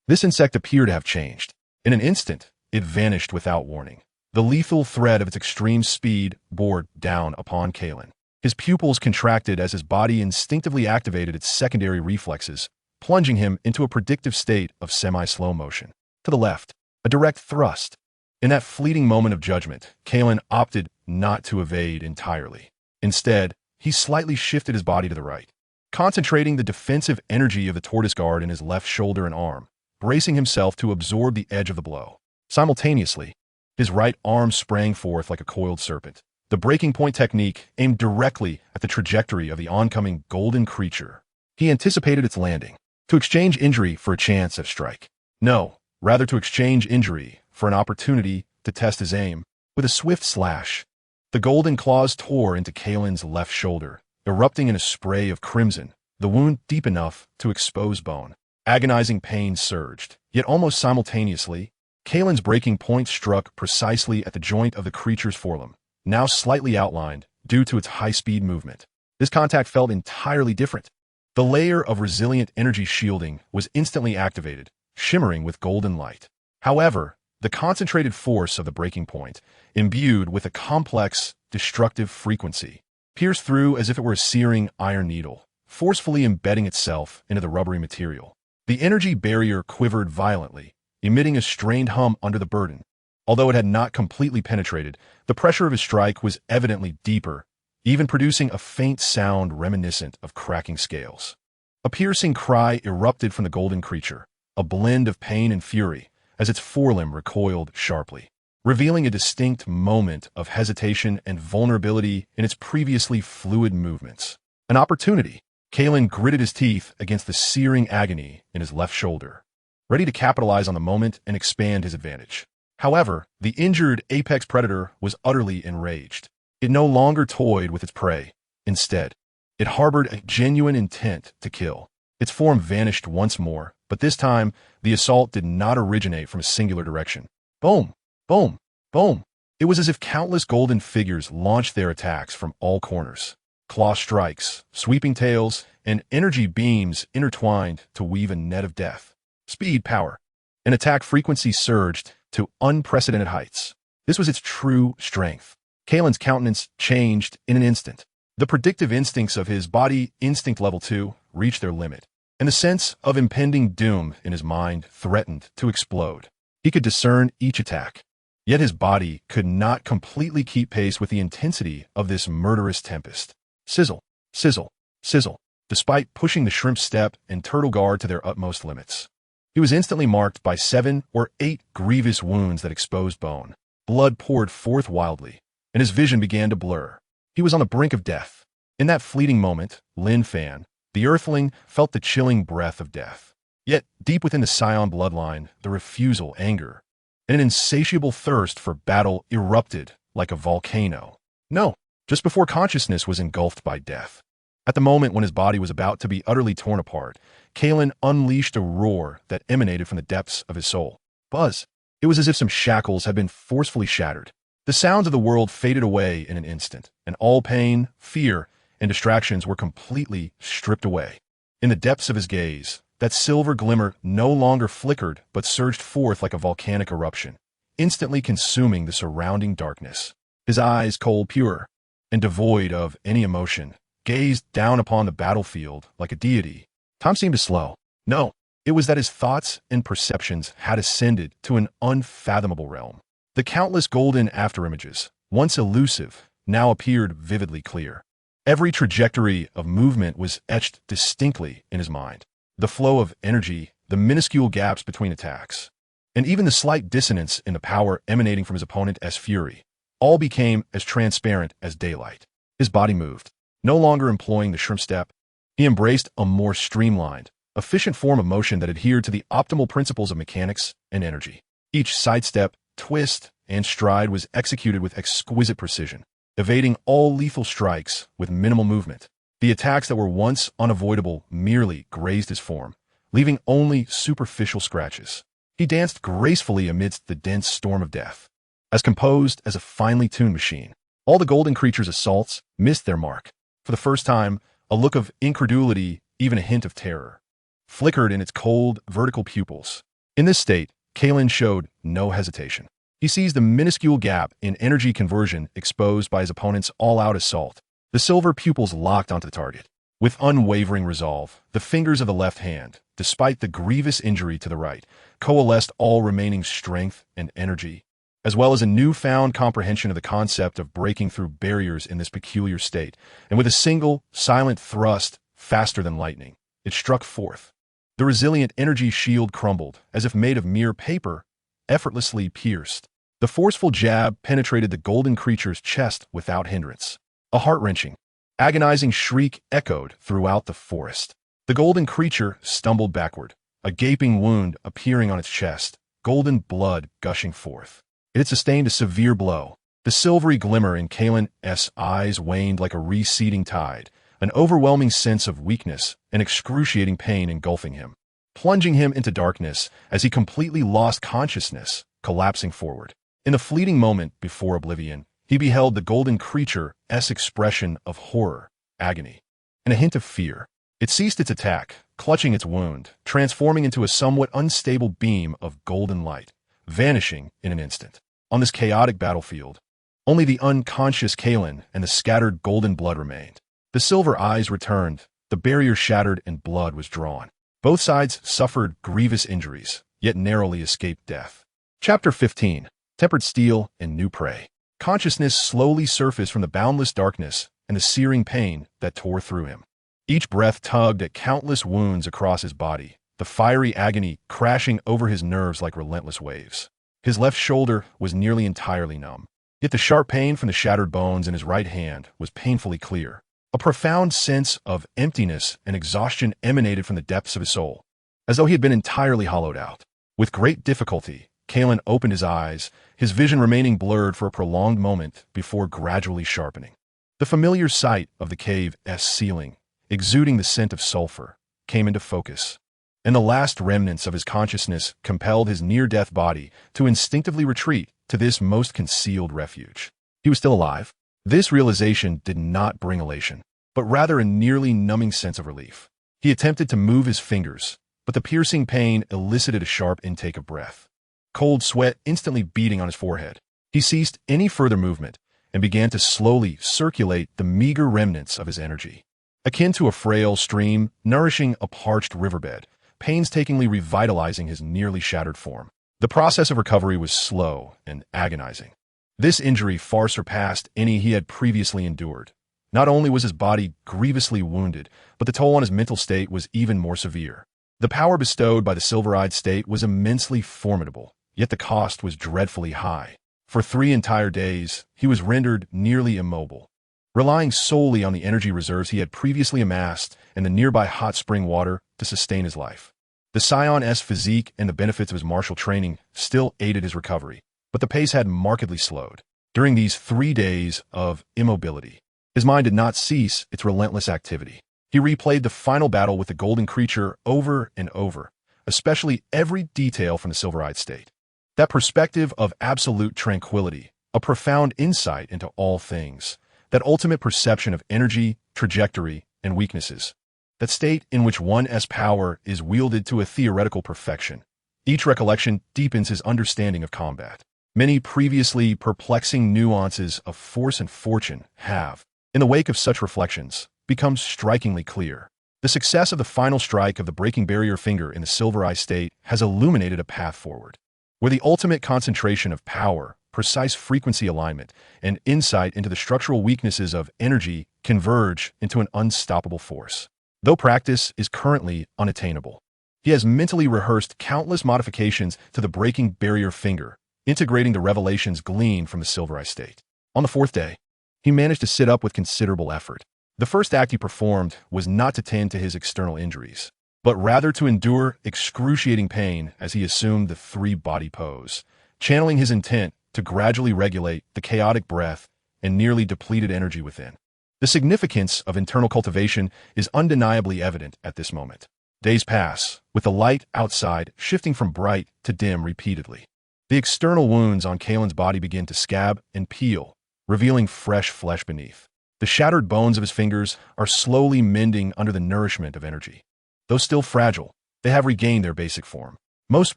This insect appeared to have changed. In an instant, it vanished without warning. The lethal threat of its extreme speed bore down upon Kailan. His pupils contracted as his body instinctively activated its secondary reflexes, plunging him into a predictive state of semi-slow motion. To the left, a direct thrust. In that fleeting moment of judgment, Kailan opted not to evade entirely. Instead, he slightly shifted his body to the right, concentrating the defensive energy of the tortoise guard in his left shoulder and arm, bracing himself to absorb the edge of the blow. Simultaneously, his right arm sprang forth like a coiled serpent. The breaking point technique aimed directly at the trajectory of the oncoming golden creature. He anticipated its landing, to exchange injury for a chance at strike. No, rather to exchange injury for an opportunity to test his aim. With a swift slash, the golden claws tore into Kailan's left shoulder, erupting in a spray of crimson, the wound deep enough to expose bone. Agonizing pain surged, yet almost simultaneously, Kailan's breaking point struck precisely at the joint of the creature's forelimb, now slightly outlined due to its high-speed movement. This contact felt entirely different. The layer of resilient energy shielding was instantly activated, shimmering with golden light. However, the concentrated force of the breaking point, imbued with a complex, destructive frequency, pierced through as if it were a searing iron needle, forcefully embedding itself into the rubbery material. The energy barrier quivered violently, emitting a strained hum under the burden. Although it had not completely penetrated, the pressure of his strike was evidently deeper, even producing a faint sound reminiscent of cracking scales. A piercing cry erupted from the golden creature, a blend of pain and fury, as its forelimb recoiled sharply, revealing a distinct moment of hesitation and vulnerability in its previously fluid movements. An opportunity. Kailan gritted his teeth against the searing agony in his left shoulder, ready to capitalize on the moment and expand his advantage. However, the injured apex predator was utterly enraged. It no longer toyed with its prey. Instead, it harbored a genuine intent to kill. Its form vanished once more, but this time, the assault did not originate from a singular direction. Boom! Boom! Boom! It was as if countless golden figures launched their attacks from all corners. Claw strikes, sweeping tails, and energy beams intertwined to weave a net of death. Speed, power, and attack frequency surged to unprecedented heights. This was its true strength. Kailan's countenance changed in an instant. The predictive instincts of his body, instinct level 2, reached their limit, and the sense of impending doom in his mind threatened to explode. He could discern each attack, yet his body could not completely keep pace with the intensity of this murderous tempest. Sizzle, sizzle, sizzle. Despite pushing the shrimp step and turtle guard to their utmost limits, he was instantly marked by 7 or 8 grievous wounds that exposed bone. Blood poured forth wildly, and his vision began to blur. He was on the brink of death. In that fleeting moment, Lin Fan, the Earthling, felt the chilling breath of death. Yet, deep within the Saiyan bloodline, the refusal, anger, and an insatiable thirst for battle erupted like a volcano. No, just before consciousness was engulfed by death. At the moment when his body was about to be utterly torn apart, Kailan unleashed a roar that emanated from the depths of his soul. Buzz! It was as if some shackles had been forcefully shattered. The sounds of the world faded away in an instant, and all pain, fear, and distractions were completely stripped away. In the depths of his gaze, that silver glimmer no longer flickered but surged forth like a volcanic eruption, instantly consuming the surrounding darkness. His eyes, cold, pure, and devoid of any emotion, gazed down upon the battlefield like a deity. Time seemed to slow. No, it was that his thoughts and perceptions had ascended to an unfathomable realm. The countless golden afterimages, once elusive, now appeared vividly clear. Every trajectory of movement was etched distinctly in his mind. The flow of energy, the minuscule gaps between attacks, and even the slight dissonance in the power emanating from his opponent's fury, all became as transparent as daylight. His body moved, no longer employing the shrimp step. He embraced a more streamlined, efficient form of motion that adhered to the optimal principles of mechanics and energy. Each sidestep, twist, and stride was executed with exquisite precision, evading all lethal strikes with minimal movement. The attacks that were once unavoidable merely grazed his form, leaving only superficial scratches. He danced gracefully amidst the dense storm of death. As composed as a finely tuned machine, all the golden creature's assaults missed their mark. For the first time, a look of incredulity, even a hint of terror, flickered in its cold, vertical pupils. In this state, Kailan showed no hesitation. He seized the minuscule gap in energy conversion exposed by his opponent's all-out assault. The silver pupils locked onto the target. With unwavering resolve, the fingers of the left hand, despite the grievous injury to the right, coalesced all remaining strength and energy, as well as a newfound comprehension of the concept of breaking through barriers in this peculiar state, and with a single, silent thrust, faster than lightning, it struck forth. The resilient energy shield crumbled, as if made of mere paper, effortlessly pierced. The forceful jab penetrated the golden creature's chest without hindrance. A heart-wrenching, agonizing shriek echoed throughout the forest. The golden creature stumbled backward, a gaping wound appearing on its chest, golden blood gushing forth. It had sustained a severe blow. The silvery glimmer in Kailan's eyes waned like a receding tide, an overwhelming sense of weakness and excruciating pain engulfing him, plunging him into darkness as he completely lost consciousness, collapsing forward. In the fleeting moment before oblivion, he beheld the golden creature's expression of horror, agony, and a hint of fear. It ceased its attack, clutching its wound, transforming into a somewhat unstable beam of golden light, vanishing in an instant. On this chaotic battlefield, only the unconscious Kailan and the scattered golden blood remained. The silver eyes returned, the barrier shattered, and blood was drawn. Both sides suffered grievous injuries, yet narrowly escaped death. Chapter 15. Tempered Steel and New Prey. Consciousness slowly surfaced from the boundless darkness and the searing pain that tore through him. Each breath tugged at countless wounds across his body, the fiery agony crashing over his nerves like relentless waves. His left shoulder was nearly entirely numb, yet the sharp pain from the shattered bones in his right hand was painfully clear. A profound sense of emptiness and exhaustion emanated from the depths of his soul, as though he had been entirely hollowed out. With great difficulty, Kailan opened his eyes, his vision remaining blurred for a prolonged moment before gradually sharpening. The familiar sight of the cave's ceiling, exuding the scent of sulfur, came into focus, and the last remnants of his consciousness compelled his near-death body to instinctively retreat to this most concealed refuge. He was still alive. This realization did not bring elation, but rather a nearly numbing sense of relief. He attempted to move his fingers, but the piercing pain elicited a sharp intake of breath. Cold sweat instantly beading on his forehead. He ceased any further movement and began to slowly circulate the meager remnants of his energy. Akin to a frail stream nourishing a parched riverbed, painstakingly revitalizing his nearly shattered form. The process of recovery was slow and agonizing. This injury far surpassed any he had previously endured. Not only was his body grievously wounded, but the toll on his mental state was even more severe. The power bestowed by the silver-eyed state was immensely formidable, yet the cost was dreadfully high. For 3 entire days, he was rendered nearly immobile, relying solely on the energy reserves he had previously amassed and the nearby hot spring water to sustain his life. The Scion's physique and the benefits of his martial training still aided his recovery, but the pace had markedly slowed. During these 3 days of immobility, his mind did not cease its relentless activity. He replayed the final battle with the golden creature over and over, especially every detail from the silver-eyed state. That perspective of absolute tranquility, a profound insight into all things, that ultimate perception of energy, trajectory, and weaknesses, that state in which one's power is wielded to a theoretical perfection. Each recollection deepens his understanding of combat. Many previously perplexing nuances of force and fortune have, in the wake of such reflections, become strikingly clear. The success of the final strike of the breaking barrier finger in the silver-eye state has illuminated a path forward, where the ultimate concentration of power, precise frequency alignment, and insight into the structural weaknesses of energy converge into an unstoppable force. Though practice is currently unattainable, he has mentally rehearsed countless modifications to the breaking barrier finger, integrating the revelations gleaned from the silver-eye state. On the 4th day, he managed to sit up with considerable effort. The first act he performed was not to tend to his external injuries, but rather to endure excruciating pain as he assumed the 3-body pose, channeling his intent to gradually regulate the chaotic breath and nearly depleted energy within. The significance of internal cultivation is undeniably evident at this moment. Days pass, with the light outside shifting from bright to dim repeatedly. The external wounds on Kailan's body begin to scab and peel, revealing fresh flesh beneath. The shattered bones of his fingers are slowly mending under the nourishment of energy. Though still fragile, they have regained their basic form. Most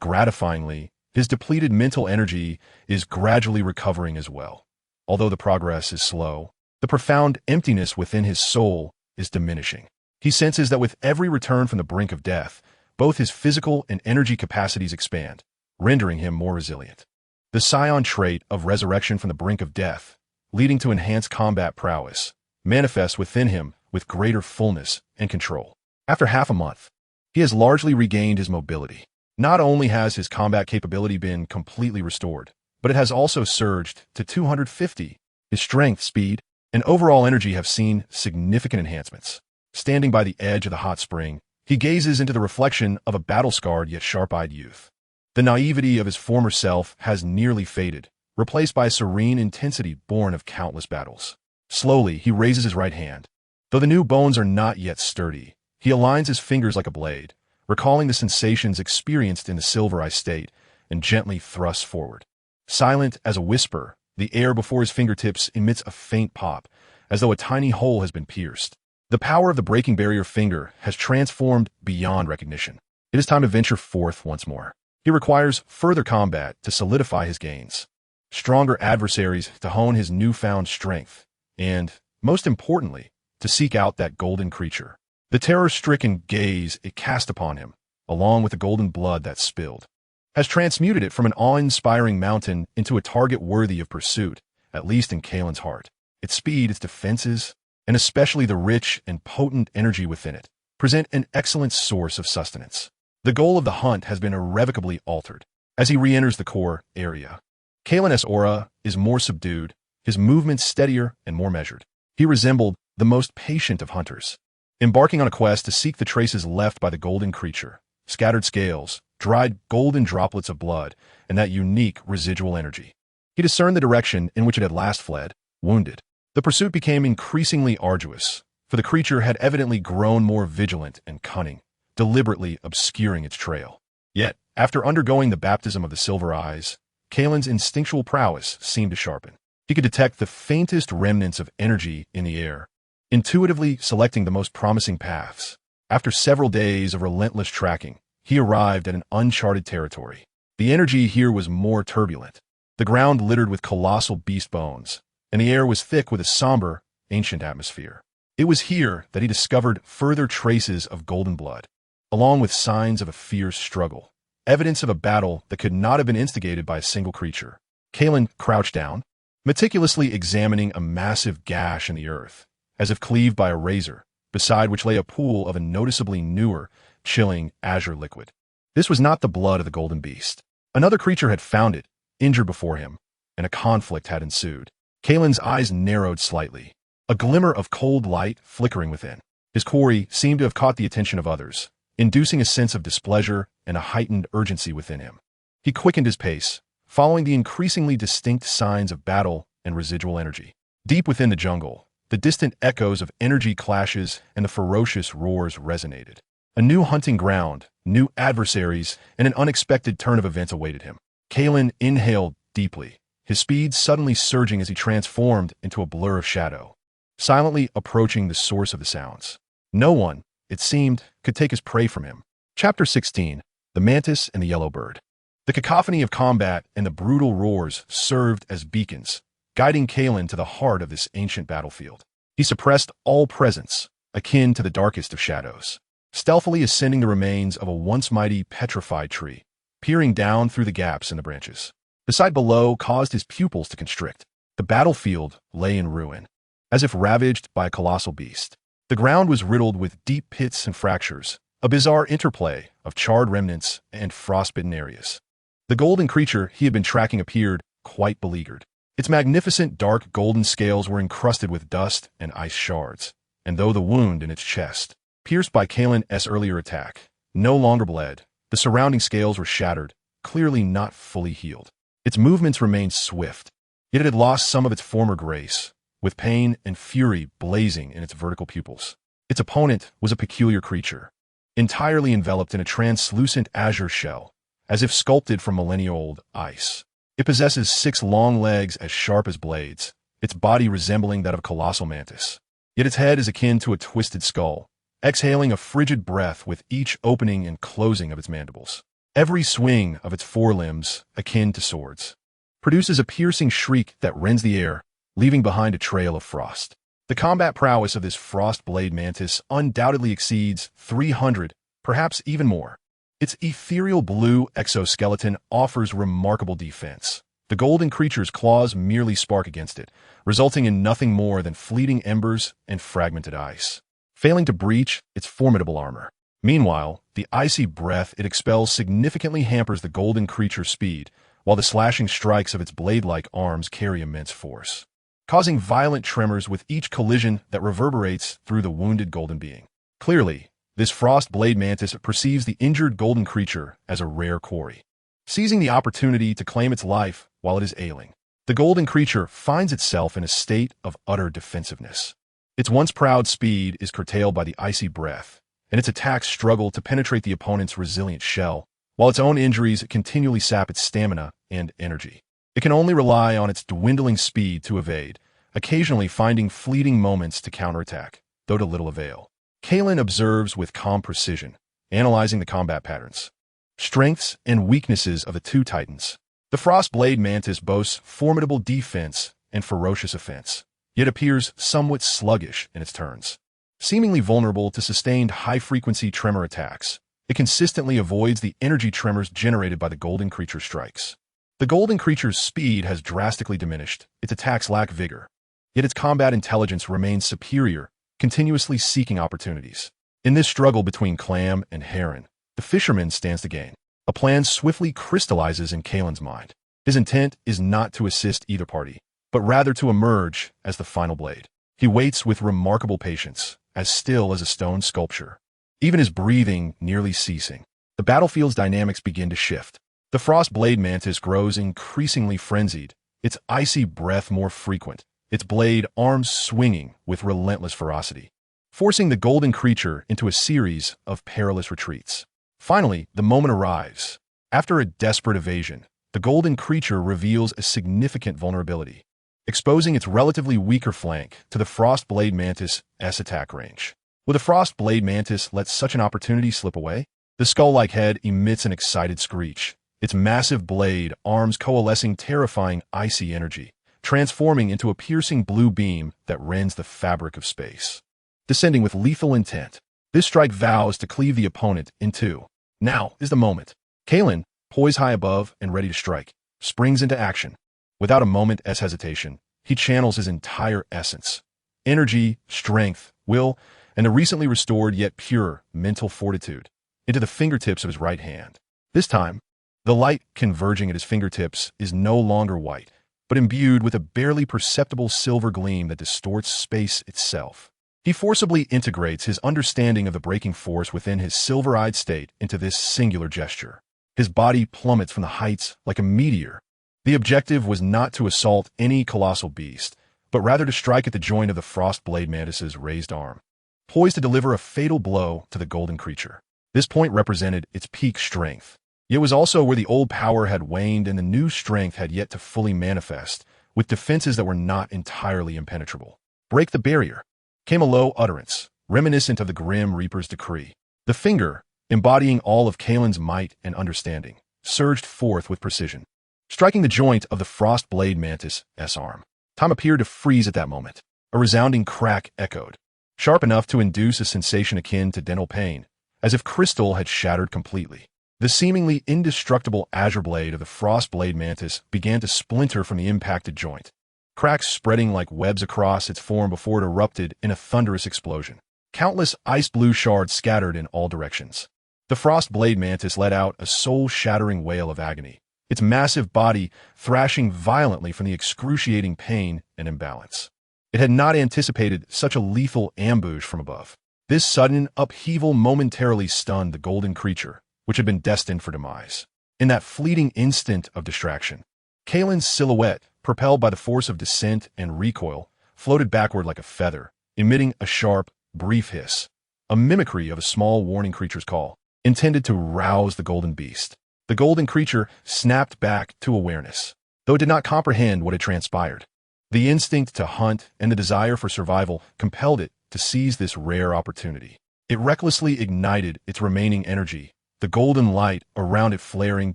gratifyingly, his depleted mental energy is gradually recovering as well. Although the progress is slow, the profound emptiness within his soul is diminishing. He senses that with every return from the brink of death, both his physical and energy capacities expand, rendering him more resilient. The Saiyan trait of resurrection from the brink of death, leading to enhanced combat prowess, manifests within him with greater fullness and control. After half a month, he has largely regained his mobility. Not only has his combat capability been completely restored, but it has also surged to 250. His strength, speed, and overall energy have seen significant enhancements. Standing by the edge of the hot spring, he gazes into the reflection of a battle-scarred yet sharp-eyed youth. The naivety of his former self has nearly faded, replaced by a serene intensity born of countless battles. Slowly, he raises his right hand. Though the new bones are not yet sturdy, he aligns his fingers like a blade, recalling the sensations experienced in the silver-eye state, and gently thrusts forward. Silent as a whisper, the air before his fingertips emits a faint pop, as though a tiny hole has been pierced. The power of the breaking barrier finger has transformed beyond recognition. It is time to venture forth once more. He requires further combat to solidify his gains, stronger adversaries to hone his newfound strength, and, most importantly, to seek out that golden creature. The terror-stricken gaze it cast upon him, along with the golden blood that spilled, has transmuted it from an awe-inspiring mountain into a target worthy of pursuit, at least in Kailan's heart. Its speed, its defenses, and especially the rich and potent energy within it, present an excellent source of sustenance. The goal of the hunt has been irrevocably altered. As he re-enters the core area, Kailan's aura is more subdued, his movements steadier and more measured. He resembled the most patient of hunters, embarking on a quest to seek the traces left by the golden creature, scattered scales, dried golden droplets of blood, and that unique residual energy. He discerned the direction in which it had last fled, wounded. The pursuit became increasingly arduous, for the creature had evidently grown more vigilant and cunning, deliberately obscuring its trail. Yet, after undergoing the baptism of the silver eyes, Kailan's instinctual prowess seemed to sharpen. He could detect the faintest remnants of energy in the air, intuitively selecting the most promising paths. After several days of relentless tracking, he arrived at an uncharted territory. The energy here was more turbulent, the ground littered with colossal beast bones, and the air was thick with a somber, ancient atmosphere. It was here that he discovered further traces of golden blood, along with signs of a fierce struggle, evidence of a battle that could not have been instigated by a single creature. Kailan crouched down, meticulously examining a massive gash in the earth, as if cleaved by a razor, beside which lay a pool of a noticeably newer, chilling azure liquid. This was not the blood of the golden beast. Another creature had found it, injured before him, and a conflict had ensued. Kailan's eyes narrowed slightly. a glimmer of cold light flickering within. His quarry seemed to have caught the attention of others, inducing a sense of displeasure and a heightened urgency within him. He quickened his pace, following the increasingly distinct signs of battle and residual energy. Deep within the jungle, the distant echoes of energy clashes and the ferocious roars resonated. A new hunting ground, new adversaries, and an unexpected turn of events awaited him. Kailan inhaled deeply, his speed suddenly surging as he transformed into a blur of shadow, silently approaching the source of the sounds. No one, it seemed, could take his prey from him. Chapter 16. The Mantis and the Yellowbird. The cacophony of combat and the brutal roars served as beacons, guiding Kailan to the heart of this ancient battlefield. He suppressed all presence, akin to the darkest of shadows, stealthily ascending the remains of a once mighty petrified tree, peering down through the gaps in the branches. The sight below caused his pupils to constrict. The battlefield lay in ruin, as if ravaged by a colossal beast. The ground was riddled with deep pits and fractures, a bizarre interplay of charred remnants and frostbitten areas. The golden creature he had been tracking appeared quite beleaguered. Its magnificent dark golden scales were encrusted with dust and ice shards, and though the wound in its chest, pierced by Kailan's earlier attack, no longer bled, the surrounding scales were shattered, clearly not fully healed. Its movements remained swift, yet it had lost some of its former grace, with pain and fury blazing in its vertical pupils. Its opponent was a peculiar creature, entirely enveloped in a translucent azure shell, as if sculpted from millennia-old ice. It possesses 6 long legs as sharp as blades, its body resembling that of a colossal mantis. Yet its head is akin to a twisted skull, exhaling a frigid breath with each opening and closing of its mandibles. Every swing of its forelimbs, akin to swords, produces a piercing shriek that rends the air, leaving behind a trail of frost. The combat prowess of this frost blade mantis undoubtedly exceeds 300, perhaps even more. Its ethereal blue exoskeleton offers remarkable defense. The golden creature's claws merely spark against it, resulting in nothing more than fleeting embers and fragmented ice, failing to breach its formidable armor. Meanwhile, the icy breath it expels significantly hampers the golden creature's speed, while the slashing strikes of its blade-like arms carry immense force, causing violent tremors with each collision that reverberates through the wounded golden being. Clearly, this frost blade mantis perceives the injured golden creature as a rare quarry, seizing the opportunity to claim its life while it is ailing. The golden creature finds itself in a state of utter defensiveness. Its once proud speed is curtailed by the icy breath, and its attacks struggle to penetrate the opponent's resilient shell, while its own injuries continually sap its stamina and energy. It can only rely on its dwindling speed to evade, occasionally finding fleeting moments to counterattack, though to little avail. Kailan observes with calm precision, analyzing the combat patterns, strengths, and weaknesses of the two titans. The frost blade mantis boasts formidable defense and ferocious offense, yet appears somewhat sluggish in its turns. Seemingly vulnerable to sustained high-frequency tremor attacks, it consistently avoids the energy tremors generated by the golden creature's strikes. The golden creature's speed has drastically diminished, its attacks lack vigor, yet its combat intelligence remains superior, continuously seeking opportunities. In this struggle between clam and heron, the fisherman stands to gain. A plan swiftly crystallizes in Kailan's mind. His intent is not to assist either party, but rather to emerge as the final blade. He waits with remarkable patience, as still as a stone sculpture, even his breathing nearly ceasing. The battlefield's dynamics begin to shift. The frost blade mantis grows increasingly frenzied, its icy breath more frequent, its blade arms swinging with relentless ferocity, forcing the golden creature into a series of perilous retreats. Finally, the moment arrives. After a desperate evasion, the golden creature reveals a significant vulnerability, exposing its relatively weaker flank to the frost blade mantis' attack range. Will the frost blade mantis let such an opportunity slip away? The skull-like head emits an excited screech, its massive blade arms coalescing terrifying icy energy, transforming into a piercing blue beam that rends the fabric of space. Descending with lethal intent, this strike vows to cleave the opponent in two. Now is the moment. Kailan, poised high above and ready to strike, springs into action. Without a moment's hesitation, he channels his entire essence, energy, strength, will, and the recently restored yet pure mental fortitude, into the fingertips of his right hand. This time, the light converging at his fingertips is no longer white. but imbued with a barely perceptible silver gleam that distorts space itself. He forcibly integrates his understanding of the breaking force within his silver-eyed state into this singular gesture. His body plummets from the heights like a meteor. The objective was not to assault any colossal beast, but rather to strike at the joint of the frost blade mantis's raised arm, poised to deliver a fatal blow to the golden creature. This point represented its peak strength. It was also where the old power had waned and the new strength had yet to fully manifest, with defenses that were not entirely impenetrable. Break the barrier, came a low utterance, reminiscent of the Grim Reaper's decree. The finger, embodying all of Kailan's might and understanding, surged forth with precision, striking the joint of the frost blade mantis's arm. Time appeared to freeze at that moment. A resounding crack echoed, sharp enough to induce a sensation akin to dental pain, as if crystal had shattered completely. The seemingly indestructible azure blade of the frost blade mantis began to splinter from the impacted joint, cracks spreading like webs across its form before it erupted in a thunderous explosion. Countless ice-blue shards scattered in all directions. The frost blade mantis let out a soul-shattering wail of agony, its massive body thrashing violently from the excruciating pain and imbalance. It had not anticipated such a lethal ambush from above. This sudden upheaval momentarily stunned the golden creature, which had been destined for demise. In that fleeting instant of distraction, Kailan's silhouette, propelled by the force of descent and recoil, floated backward like a feather, emitting a sharp, brief hiss, a mimicry of a small warning creature's call, intended to rouse the golden beast. The golden creature snapped back to awareness, though it did not comprehend what had transpired. The instinct to hunt and the desire for survival compelled it to seize this rare opportunity. It recklessly ignited its remaining energy, the golden light around it flaring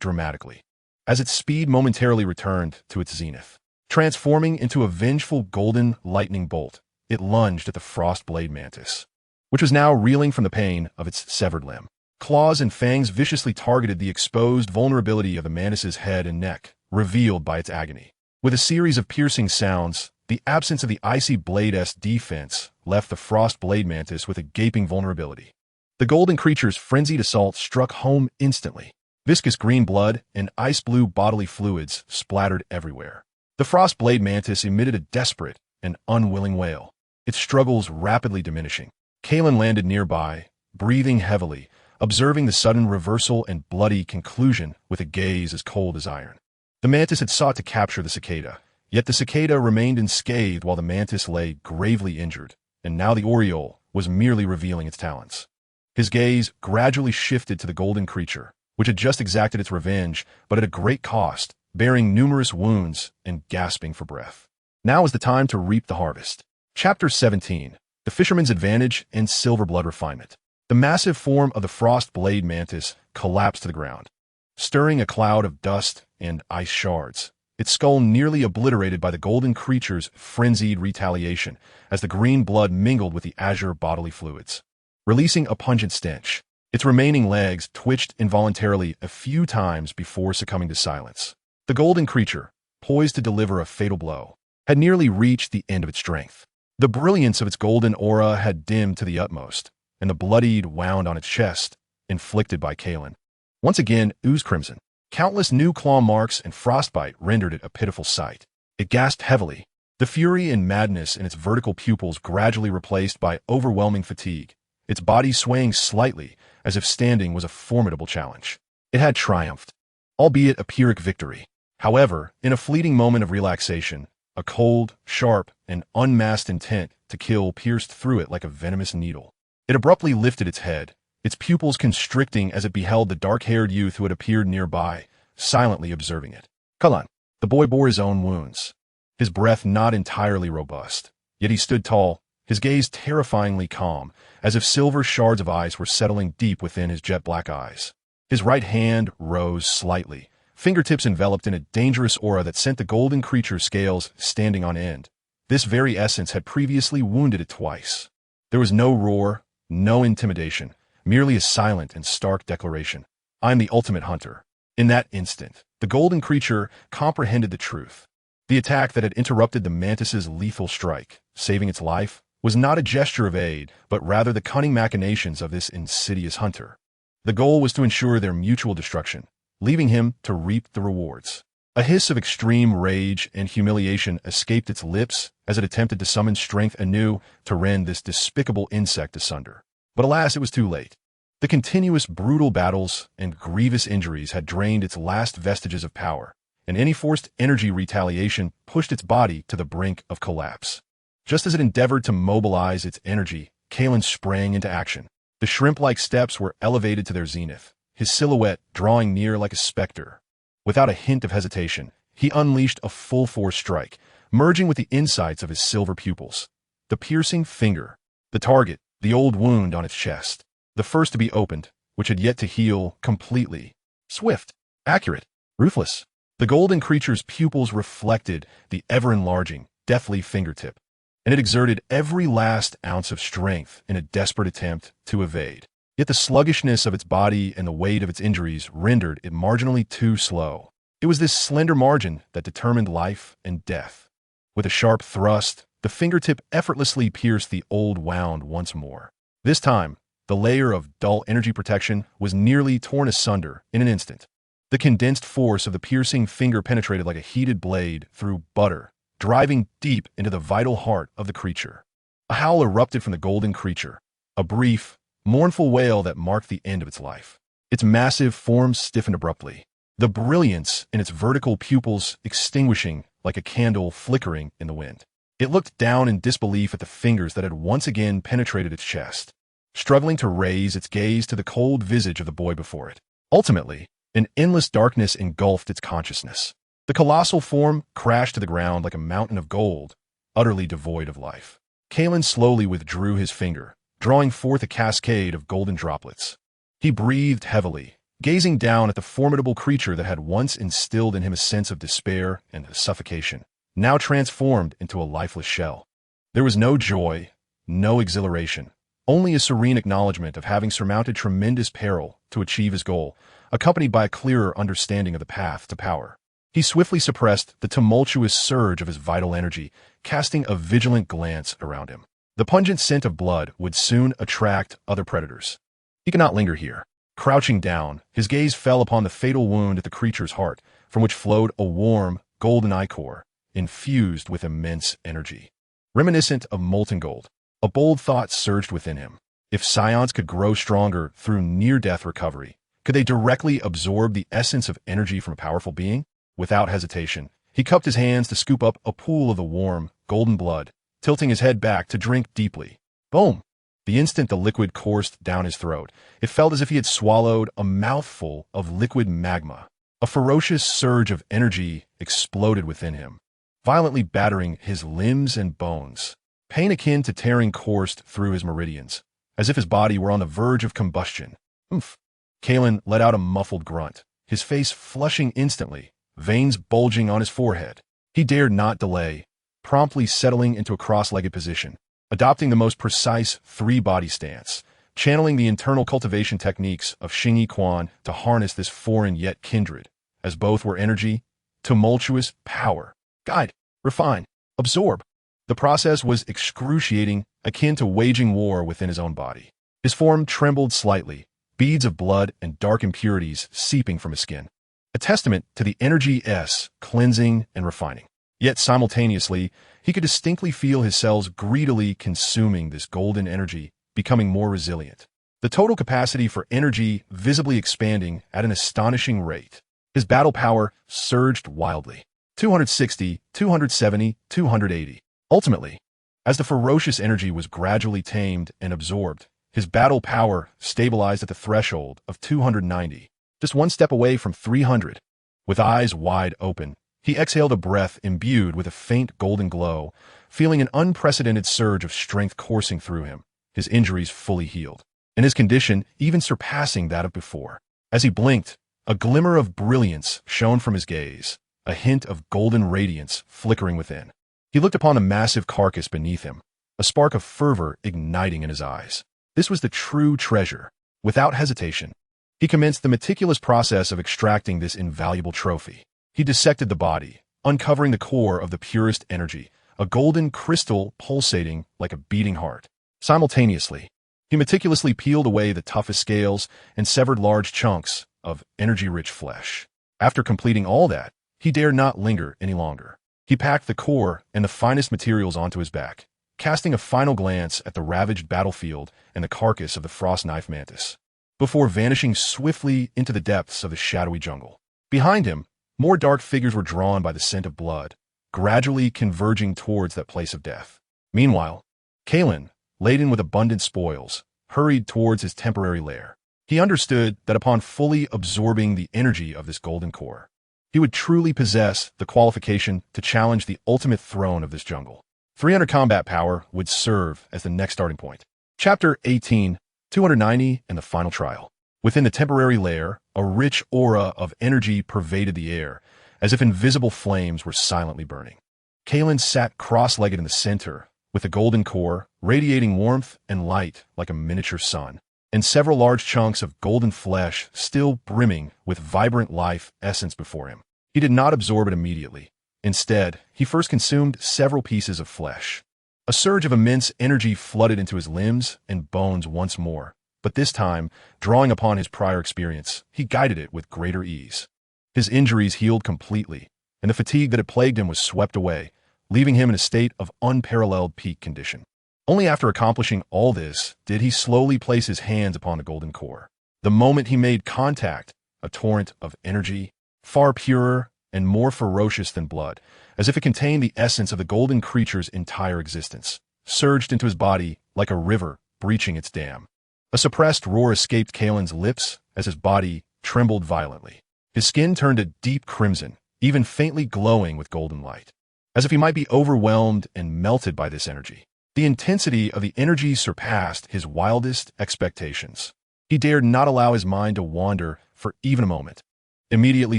dramatically, as its speed momentarily returned to its zenith. Transforming into a vengeful golden lightning bolt, it lunged at the frost blade mantis, which was now reeling from the pain of its severed limb. Claws and fangs viciously targeted the exposed vulnerability of the mantis's head and neck, revealed by its agony. With a series of piercing sounds, the absence of the icy blade's defense left the frost blade mantis with a gaping vulnerability. The golden creature's frenzied assault struck home instantly. Viscous green blood and ice-blue bodily fluids splattered everywhere. The frost blade mantis emitted a desperate and unwilling wail, its struggles rapidly diminishing. Kailan landed nearby, breathing heavily, observing the sudden reversal and bloody conclusion with a gaze as cold as iron. The mantis had sought to capture the cicada, yet the cicada remained unscathed while the mantis lay gravely injured, and now the oriole was merely revealing its talons. His gaze gradually shifted to the golden creature, which had just exacted its revenge, but at a great cost, bearing numerous wounds and gasping for breath. Now is the time to reap the harvest. Chapter 17. The Fisherman's Advantage and Silver Blood Refinement. The massive form of the frost blade mantis collapsed to the ground, stirring a cloud of dust and ice shards, its skull nearly obliterated by the golden creature's frenzied retaliation as the green blood mingled with the azure bodily fluids, releasing a pungent stench. Its remaining legs twitched involuntarily a few times before succumbing to silence. The golden creature, poised to deliver a fatal blow, had nearly reached the end of its strength. The brilliance of its golden aura had dimmed to the utmost, and the bloodied wound on its chest, inflicted by Kailan, once again oozed crimson. Countless new claw marks and frostbite rendered it a pitiful sight. It gasped heavily, the fury and madness in its vertical pupils gradually replaced by overwhelming fatigue, its body swaying slightly as if standing was a formidable challenge. It had triumphed, albeit a Pyrrhic victory. However, in a fleeting moment of relaxation, a cold, sharp, and unmasked intent to kill pierced through it like a venomous needle. It abruptly lifted its head, its pupils constricting as it beheld the dark-haired youth who had appeared nearby, silently observing it. Kailan. The boy bore his own wounds, his breath not entirely robust, yet he stood tall, his gaze terrifyingly calm, as if silver shards of ice were settling deep within his jet-black eyes. His right hand rose slightly, fingertips enveloped in a dangerous aura that sent the golden creature's scales standing on end. This very essence had previously wounded it twice. There was no roar, no intimidation, merely a silent and stark declaration. I am the ultimate hunter. In that instant, the golden creature comprehended the truth. The attack that had interrupted the mantis's lethal strike, saving its life, was not a gesture of aid, but rather the cunning machinations of this insidious hunter. The goal was to ensure their mutual destruction, leaving him to reap the rewards. A hiss of extreme rage and humiliation escaped its lips as it attempted to summon strength anew to rend this despicable insect asunder. But alas, it was too late. The continuous brutal battles and grievous injuries had drained its last vestiges of power, and any forced energy retaliation pushed its body to the brink of collapse. Just as it endeavored to mobilize its energy, Kailan sprang into action. The shrimp-like steps were elevated to their zenith, his silhouette drawing near like a specter. Without a hint of hesitation, he unleashed a full-force strike, merging with the insights of his silver pupils. The piercing finger, the target, the old wound on its chest, the first to be opened, which had yet to heal completely. Swift, accurate, ruthless. The golden creature's pupils reflected the ever-enlarging, deathly fingertip, and it exerted every last ounce of strength in a desperate attempt to evade. Yet the sluggishness of its body and the weight of its injuries rendered it marginally too slow. It was this slender margin that determined life and death. With a sharp thrust, the fingertip effortlessly pierced the old wound once more. This time, the layer of dull energy protection was nearly torn asunder in an instant. The condensed force of the piercing finger penetrated like a heated blade through butter, driving deep into the vital heart of the creature. A howl erupted from the golden creature, a brief, mournful wail that marked the end of its life. Its massive form stiffened abruptly, the brilliance in its vertical pupils extinguishing like a candle flickering in the wind. It looked down in disbelief at the fingers that had once again penetrated its chest, struggling to raise its gaze to the cold visage of the boy before it. Ultimately, an endless darkness engulfed its consciousness. The colossal form crashed to the ground like a mountain of gold, utterly devoid of life. Kailan slowly withdrew his finger, drawing forth a cascade of golden droplets. He breathed heavily, gazing down at the formidable creature that had once instilled in him a sense of despair and suffocation, now transformed into a lifeless shell. There was no joy, no exhilaration, only a serene acknowledgement of having surmounted tremendous peril to achieve his goal, accompanied by a clearer understanding of the path to power. He swiftly suppressed the tumultuous surge of his vital energy, casting a vigilant glance around him. The pungent scent of blood would soon attract other predators. He could not linger here. Crouching down, his gaze fell upon the fatal wound at the creature's heart, from which flowed a warm, golden ichor, infused with immense energy. Reminiscent of molten gold, a bold thought surged within him. If Scions could grow stronger through near-death recovery, could they directly absorb the essence of energy from a powerful being? Without hesitation, he cupped his hands to scoop up a pool of the warm, golden blood, tilting his head back to drink deeply. Boom! The instant the liquid coursed down his throat, it felt as if he had swallowed a mouthful of liquid magma. A ferocious surge of energy exploded within him, violently battering his limbs and bones. Pain akin to tearing coursed through his meridians, as if his body were on the verge of combustion. Oomph! Kailan let out a muffled grunt, his face flushing instantly, veins bulging on his forehead. He dared not delay, promptly settling into a cross-legged position, adopting the most precise three-body stance, channeling the internal cultivation techniques of Xingyi to harness this foreign yet kindred, as both were energy, tumultuous power. Guide, refine, absorb. The process was excruciating, akin to waging war within his own body. His form trembled slightly, beads of blood and dark impurities seeping from his skin, a testament to the energy's cleansing and refining. Yet simultaneously, he could distinctly feel his cells greedily consuming this golden energy, becoming more resilient. The total capacity for energy visibly expanding at an astonishing rate. His battle power surged wildly. 260, 270, 280. Ultimately, as the ferocious energy was gradually tamed and absorbed, his battle power stabilized at the threshold of 290, just one step away from 300. With eyes wide open, he exhaled a breath imbued with a faint golden glow, feeling an unprecedented surge of strength coursing through him, his injuries fully healed, and his condition even surpassing that of before. As he blinked, a glimmer of brilliance shone from his gaze, a hint of golden radiance flickering within. He looked upon the massive carcass beneath him, a spark of fervor igniting in his eyes. This was the true treasure. Without hesitation, he commenced the meticulous process of extracting this invaluable trophy. He dissected the body, uncovering the core of the purest energy, a golden crystal pulsating like a beating heart. Simultaneously, he meticulously peeled away the toughest scales and severed large chunks of energy-rich flesh. After completing all that, he dared not linger any longer. He packed the core and the finest materials onto his back, casting a final glance at the ravaged battlefield and the carcass of the frost knife mantis, before vanishing swiftly into the depths of the shadowy jungle. Behind him, more dark figures were drawn by the scent of blood, gradually converging towards that place of death. Meanwhile, Kailan, laden with abundant spoils, hurried towards his temporary lair. He understood that upon fully absorbing the energy of this golden core, he would truly possess the qualification to challenge the ultimate throne of this jungle. 300 combat power would serve as the next starting point. Chapter 18, 290, and the final trial. Within the temporary lair, a rich aura of energy pervaded the air, as if invisible flames were silently burning. Kailan sat cross-legged in the center, with the golden core radiating warmth and light like a miniature sun, and several large chunks of golden flesh still brimming with vibrant life essence before him. He did not absorb it immediately. Instead, he first consumed several pieces of flesh. A surge of immense energy flooded into his limbs and bones once more, but this time, drawing upon his prior experience, he guided it with greater ease. His injuries healed completely, and the fatigue that had plagued him was swept away, leaving him in a state of unparalleled peak condition. Only after accomplishing all this did he slowly place his hands upon the golden core. The moment he made contact, a torrent of energy, far purer and more ferocious than blood, as if it contained the essence of the golden creature's entire existence, surged into his body like a river breaching its dam. A suppressed roar escaped Kailan's lips as his body trembled violently. His skin turned a deep crimson, even faintly glowing with golden light, as if he might be overwhelmed and melted by this energy. The intensity of the energy surpassed his wildest expectations. He dared not allow his mind to wander for even a moment, immediately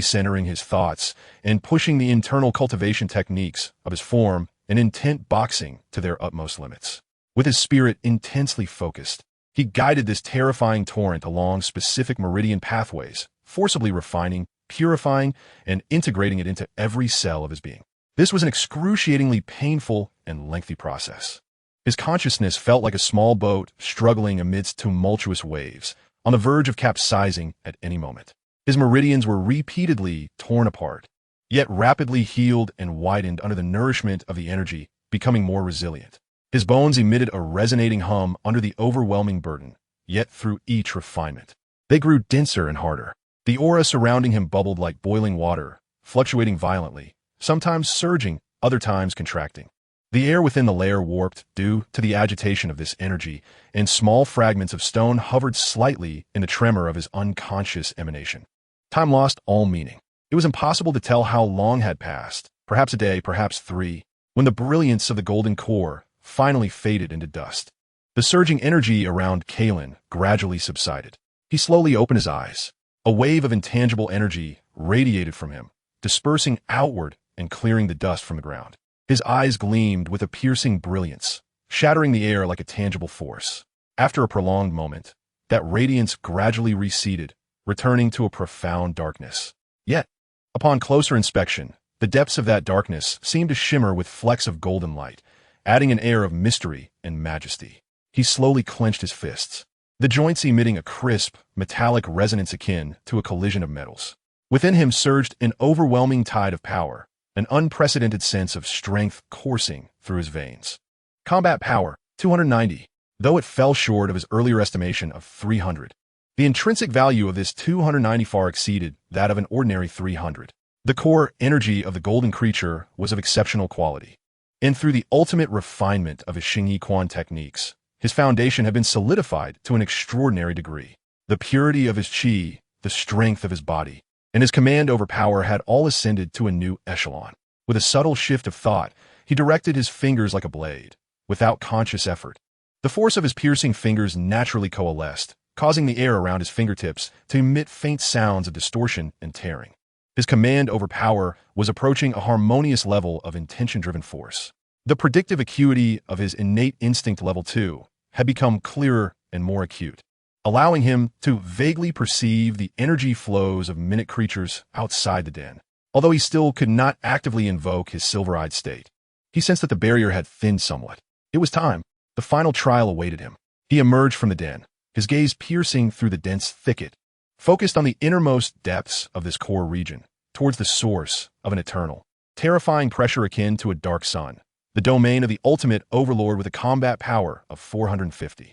centering his thoughts and pushing the internal cultivation techniques of his form and intent boxing to their utmost limits. With his spirit intensely focused, he guided this terrifying torrent along specific meridian pathways, forcibly refining, purifying, and integrating it into every cell of his being. This was an excruciatingly painful and lengthy process. His consciousness felt like a small boat struggling amidst tumultuous waves, on the verge of capsizing at any moment. His meridians were repeatedly torn apart, yet rapidly healed and widened under the nourishment of the energy, becoming more resilient. His bones emitted a resonating hum under the overwhelming burden, yet through each refinement, they grew denser and harder. The aura surrounding him bubbled like boiling water, fluctuating violently, sometimes surging, other times contracting. The air within the lair warped due to the agitation of this energy, and small fragments of stone hovered slightly in the tremor of his unconscious emanation. Time lost all meaning. It was impossible to tell how long had passed, perhaps a day, perhaps 3, when the brilliance of the golden core finally faded into dust. The surging energy around Kailan gradually subsided. He slowly opened his eyes. A wave of intangible energy radiated from him, dispersing outward and clearing the dust from the ground. His eyes gleamed with a piercing brilliance, shattering the air like a tangible force. After a prolonged moment, that radiance gradually receded, returning to a profound darkness. Yet, upon closer inspection, the depths of that darkness seemed to shimmer with flecks of golden light, adding an air of mystery and majesty. He slowly clenched his fists, the joints emitting a crisp, metallic resonance akin to a collision of metals. Within him surged an overwhelming tide of power, an unprecedented sense of strength coursing through his veins. Combat power, 290, though it fell short of his earlier estimation of 300. The intrinsic value of this 290 far exceeded that of an ordinary 300. The core energy of the golden creature was of exceptional quality, and through the ultimate refinement of his Xingyi techniques, his foundation had been solidified to an extraordinary degree. The purity of his qi, the strength of his body, and his command over power had all ascended to a new echelon. With a subtle shift of thought, he directed his fingers like a blade, without conscious effort. The force of his piercing fingers naturally coalesced, causing the air around his fingertips to emit faint sounds of distortion and tearing. His command over power was approaching a harmonious level of intention-driven force. The predictive acuity of his innate instinct level 2 had become clearer and more acute, allowing him to vaguely perceive the energy flows of minute creatures outside the den. Although he still could not actively invoke his silver-eyed state, he sensed that the barrier had thinned somewhat. It was time. The final trial awaited him. He emerged from the den, his gaze piercing through the dense thicket, focused on the innermost depths of this core region, towards the source of an eternal, terrifying pressure akin to a dark sun, the domain of the ultimate overlord with a combat power of 450.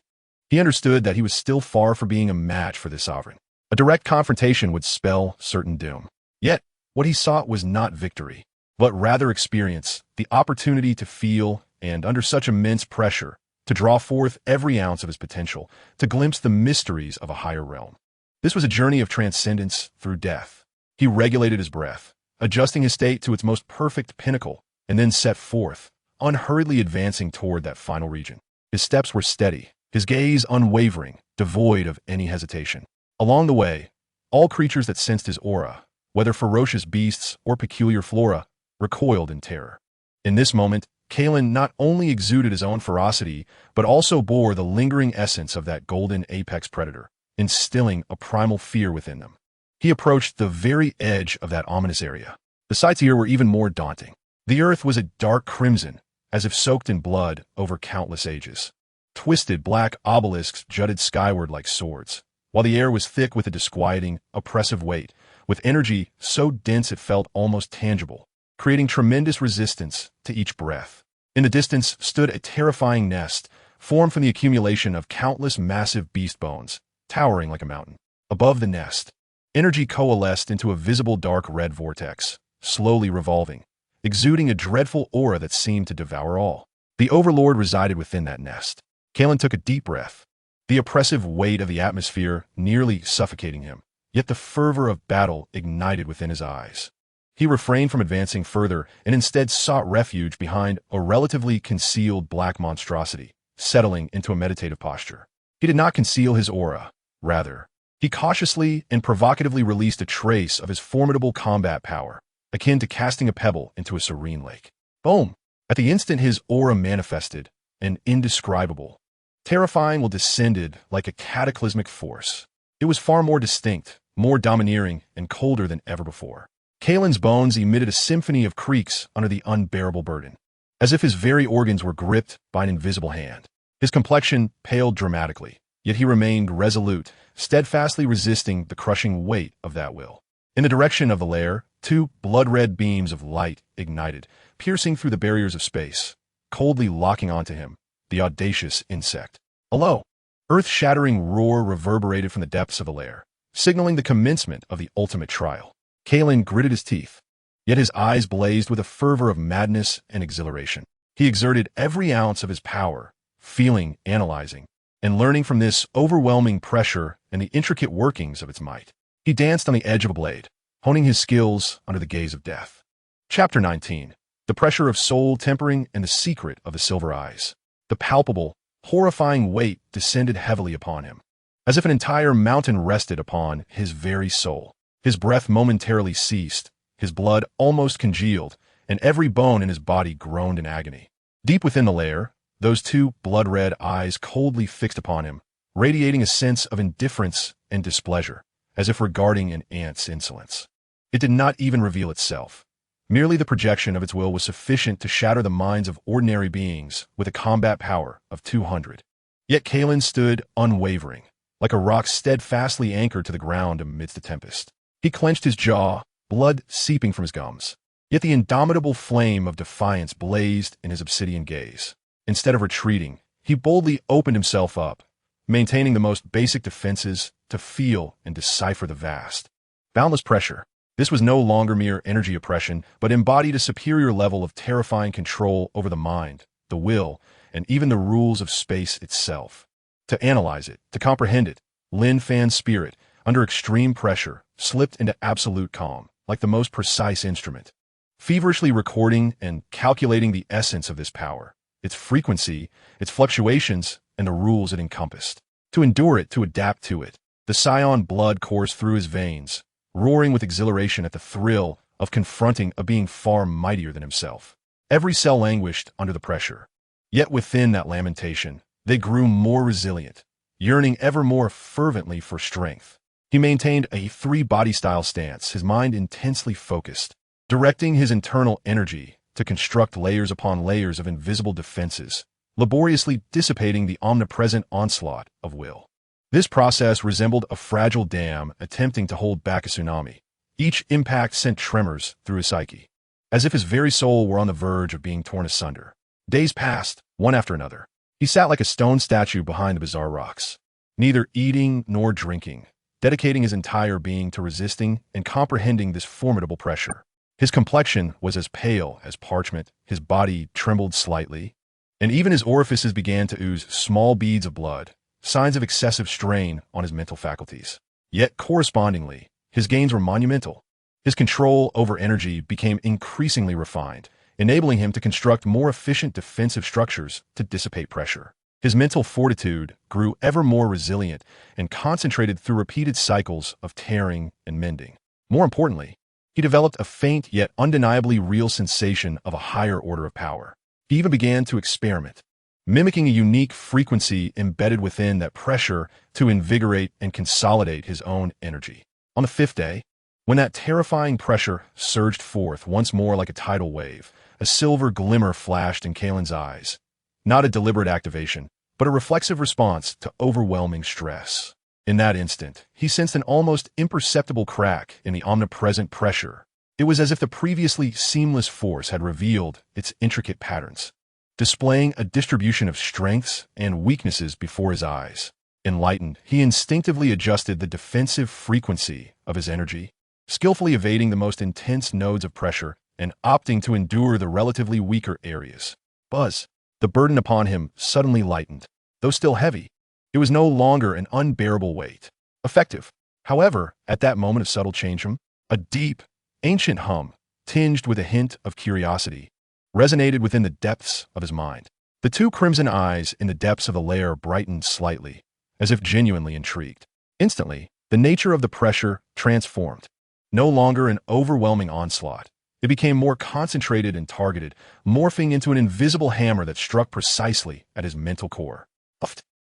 He understood that he was still far from being a match for this sovereign. A direct confrontation would spell certain doom. Yet, what he sought was not victory, but rather experience, the opportunity to feel, and under such immense pressure, to draw forth every ounce of his potential, to glimpse the mysteries of a higher realm. This was a journey of transcendence through death. He regulated his breath, adjusting his state to its most perfect pinnacle, and then set forth, unhurriedly advancing toward that final region. His steps were steady, his gaze unwavering, devoid of any hesitation. Along the way, all creatures that sensed his aura, whether ferocious beasts or peculiar flora, recoiled in terror. In this moment, Kailan not only exuded his own ferocity, but also bore the lingering essence of that golden apex predator, instilling a primal fear within them. He approached the very edge of that ominous area. The sights here were even more daunting. The earth was a dark crimson, as if soaked in blood over countless ages. Twisted black obelisks jutted skyward like swords, while the air was thick with a disquieting, oppressive weight, with energy so dense it felt almost tangible, creating tremendous resistance to each breath. In the distance stood a terrifying nest, formed from the accumulation of countless massive beast bones, towering like a mountain. Above the nest, energy coalesced into a visible dark red vortex, slowly revolving, exuding a dreadful aura that seemed to devour all. The overlord resided within that nest. Kailan took a deep breath, the oppressive weight of the atmosphere nearly suffocating him, yet the fervor of battle ignited within his eyes. He refrained from advancing further and instead sought refuge behind a relatively concealed black monstrosity, settling into a meditative posture. He did not conceal his aura. Rather, he cautiously and provocatively released a trace of his formidable combat power, akin to casting a pebble into a serene lake. Boom! At the instant his aura manifested, an indescribable, terrifying will descended like a cataclysmic force. It was far more distinct, more domineering, and colder than ever before. Kailan's bones emitted a symphony of creaks under the unbearable burden, as if his very organs were gripped by an invisible hand. His complexion paled dramatically, yet he remained resolute, steadfastly resisting the crushing weight of that will. In the direction of the lair, two blood-red beams of light ignited, piercing through the barriers of space, coldly locking onto him, the audacious insect. A low, earth-shattering roar reverberated from the depths of the lair, signaling the commencement of the ultimate trial. Kailan gritted his teeth, yet his eyes blazed with a fervor of madness and exhilaration. He exerted every ounce of his power, feeling, analyzing, and learning from this overwhelming pressure and the intricate workings of its might. He danced on the edge of a blade, honing his skills under the gaze of death. Chapter 19. The Pressure of Soul Tempering and the Secret of the Silver Eyes. The palpable, horrifying weight descended heavily upon him, as if an entire mountain rested upon his very soul. His breath momentarily ceased, his blood almost congealed, and every bone in his body groaned in agony. Deep within the lair, those two blood-red eyes coldly fixed upon him, radiating a sense of indifference and displeasure, as if regarding an ant's insolence. It did not even reveal itself. Merely the projection of its will was sufficient to shatter the minds of ordinary beings with a combat power of 200. Yet Kailan stood unwavering, like a rock steadfastly anchored to the ground amidst the tempest. He clenched his jaw, blood seeping from his gums. Yet the indomitable flame of defiance blazed in his obsidian gaze. Instead of retreating, he boldly opened himself up, maintaining the most basic defenses to feel and decipher the vast, boundless pressure. This was no longer mere energy oppression, but embodied a superior level of terrifying control over the mind, the will, and even the rules of space itself. To analyze it, to comprehend it, Lin Fan's spirit, under extreme pressure, slipped into absolute calm, like the most precise instrument, feverishly recording and calculating the essence of this power, its frequency, its fluctuations, and the rules it encompassed. To endure it, to adapt to it, the Saiyan blood coursed through his veins, roaring with exhilaration at the thrill of confronting a being far mightier than himself. Every cell languished under the pressure. Yet within that lamentation, they grew more resilient, yearning ever more fervently for strength. He maintained a three-body-style stance, his mind intensely focused, directing his internal energy to construct layers upon layers of invisible defenses, laboriously dissipating the omnipresent onslaught of will. This process resembled a fragile dam attempting to hold back a tsunami. Each impact sent tremors through his psyche, as if his very soul were on the verge of being torn asunder. Days passed, one after another. He sat like a stone statue behind the bizarre rocks, neither eating nor drinking, dedicating his entire being to resisting and comprehending this formidable pressure. His complexion was as pale as parchment, his body trembled slightly, and even his orifices began to ooze small beads of blood, signs of excessive strain on his mental faculties. Yet, correspondingly, his gains were monumental. His control over energy became increasingly refined, enabling him to construct more efficient defensive structures to dissipate pressure. His mental fortitude grew ever more resilient and concentrated through repeated cycles of tearing and mending. More importantly, he developed a faint yet undeniably real sensation of a higher order of power. He even began to experiment, mimicking a unique frequency embedded within that pressure to invigorate and consolidate his own energy. On the fifth day, when that terrifying pressure surged forth once more like a tidal wave, a silver glimmer flashed in Kailan's eyes. Not a deliberate activation, but a reflexive response to overwhelming stress. In that instant, he sensed an almost imperceptible crack in the omnipresent pressure. It was as if the previously seamless force had revealed its intricate patterns, displaying a distribution of strengths and weaknesses before his eyes. Enlightened, he instinctively adjusted the defensive frequency of his energy, skillfully evading the most intense nodes of pressure and opting to endure the relatively weaker areas. Buzz. The burden upon him suddenly lightened. Though still heavy, it was no longer an unbearable weight. Effective. However, at that moment of subtle change, a deep, ancient hum, tinged with a hint of curiosity, resonated within the depths of his mind. The two crimson eyes in the depths of the lair brightened slightly, as if genuinely intrigued. Instantly, the nature of the pressure transformed. No longer an overwhelming onslaught, it became more concentrated and targeted, morphing into an invisible hammer that struck precisely at his mental core.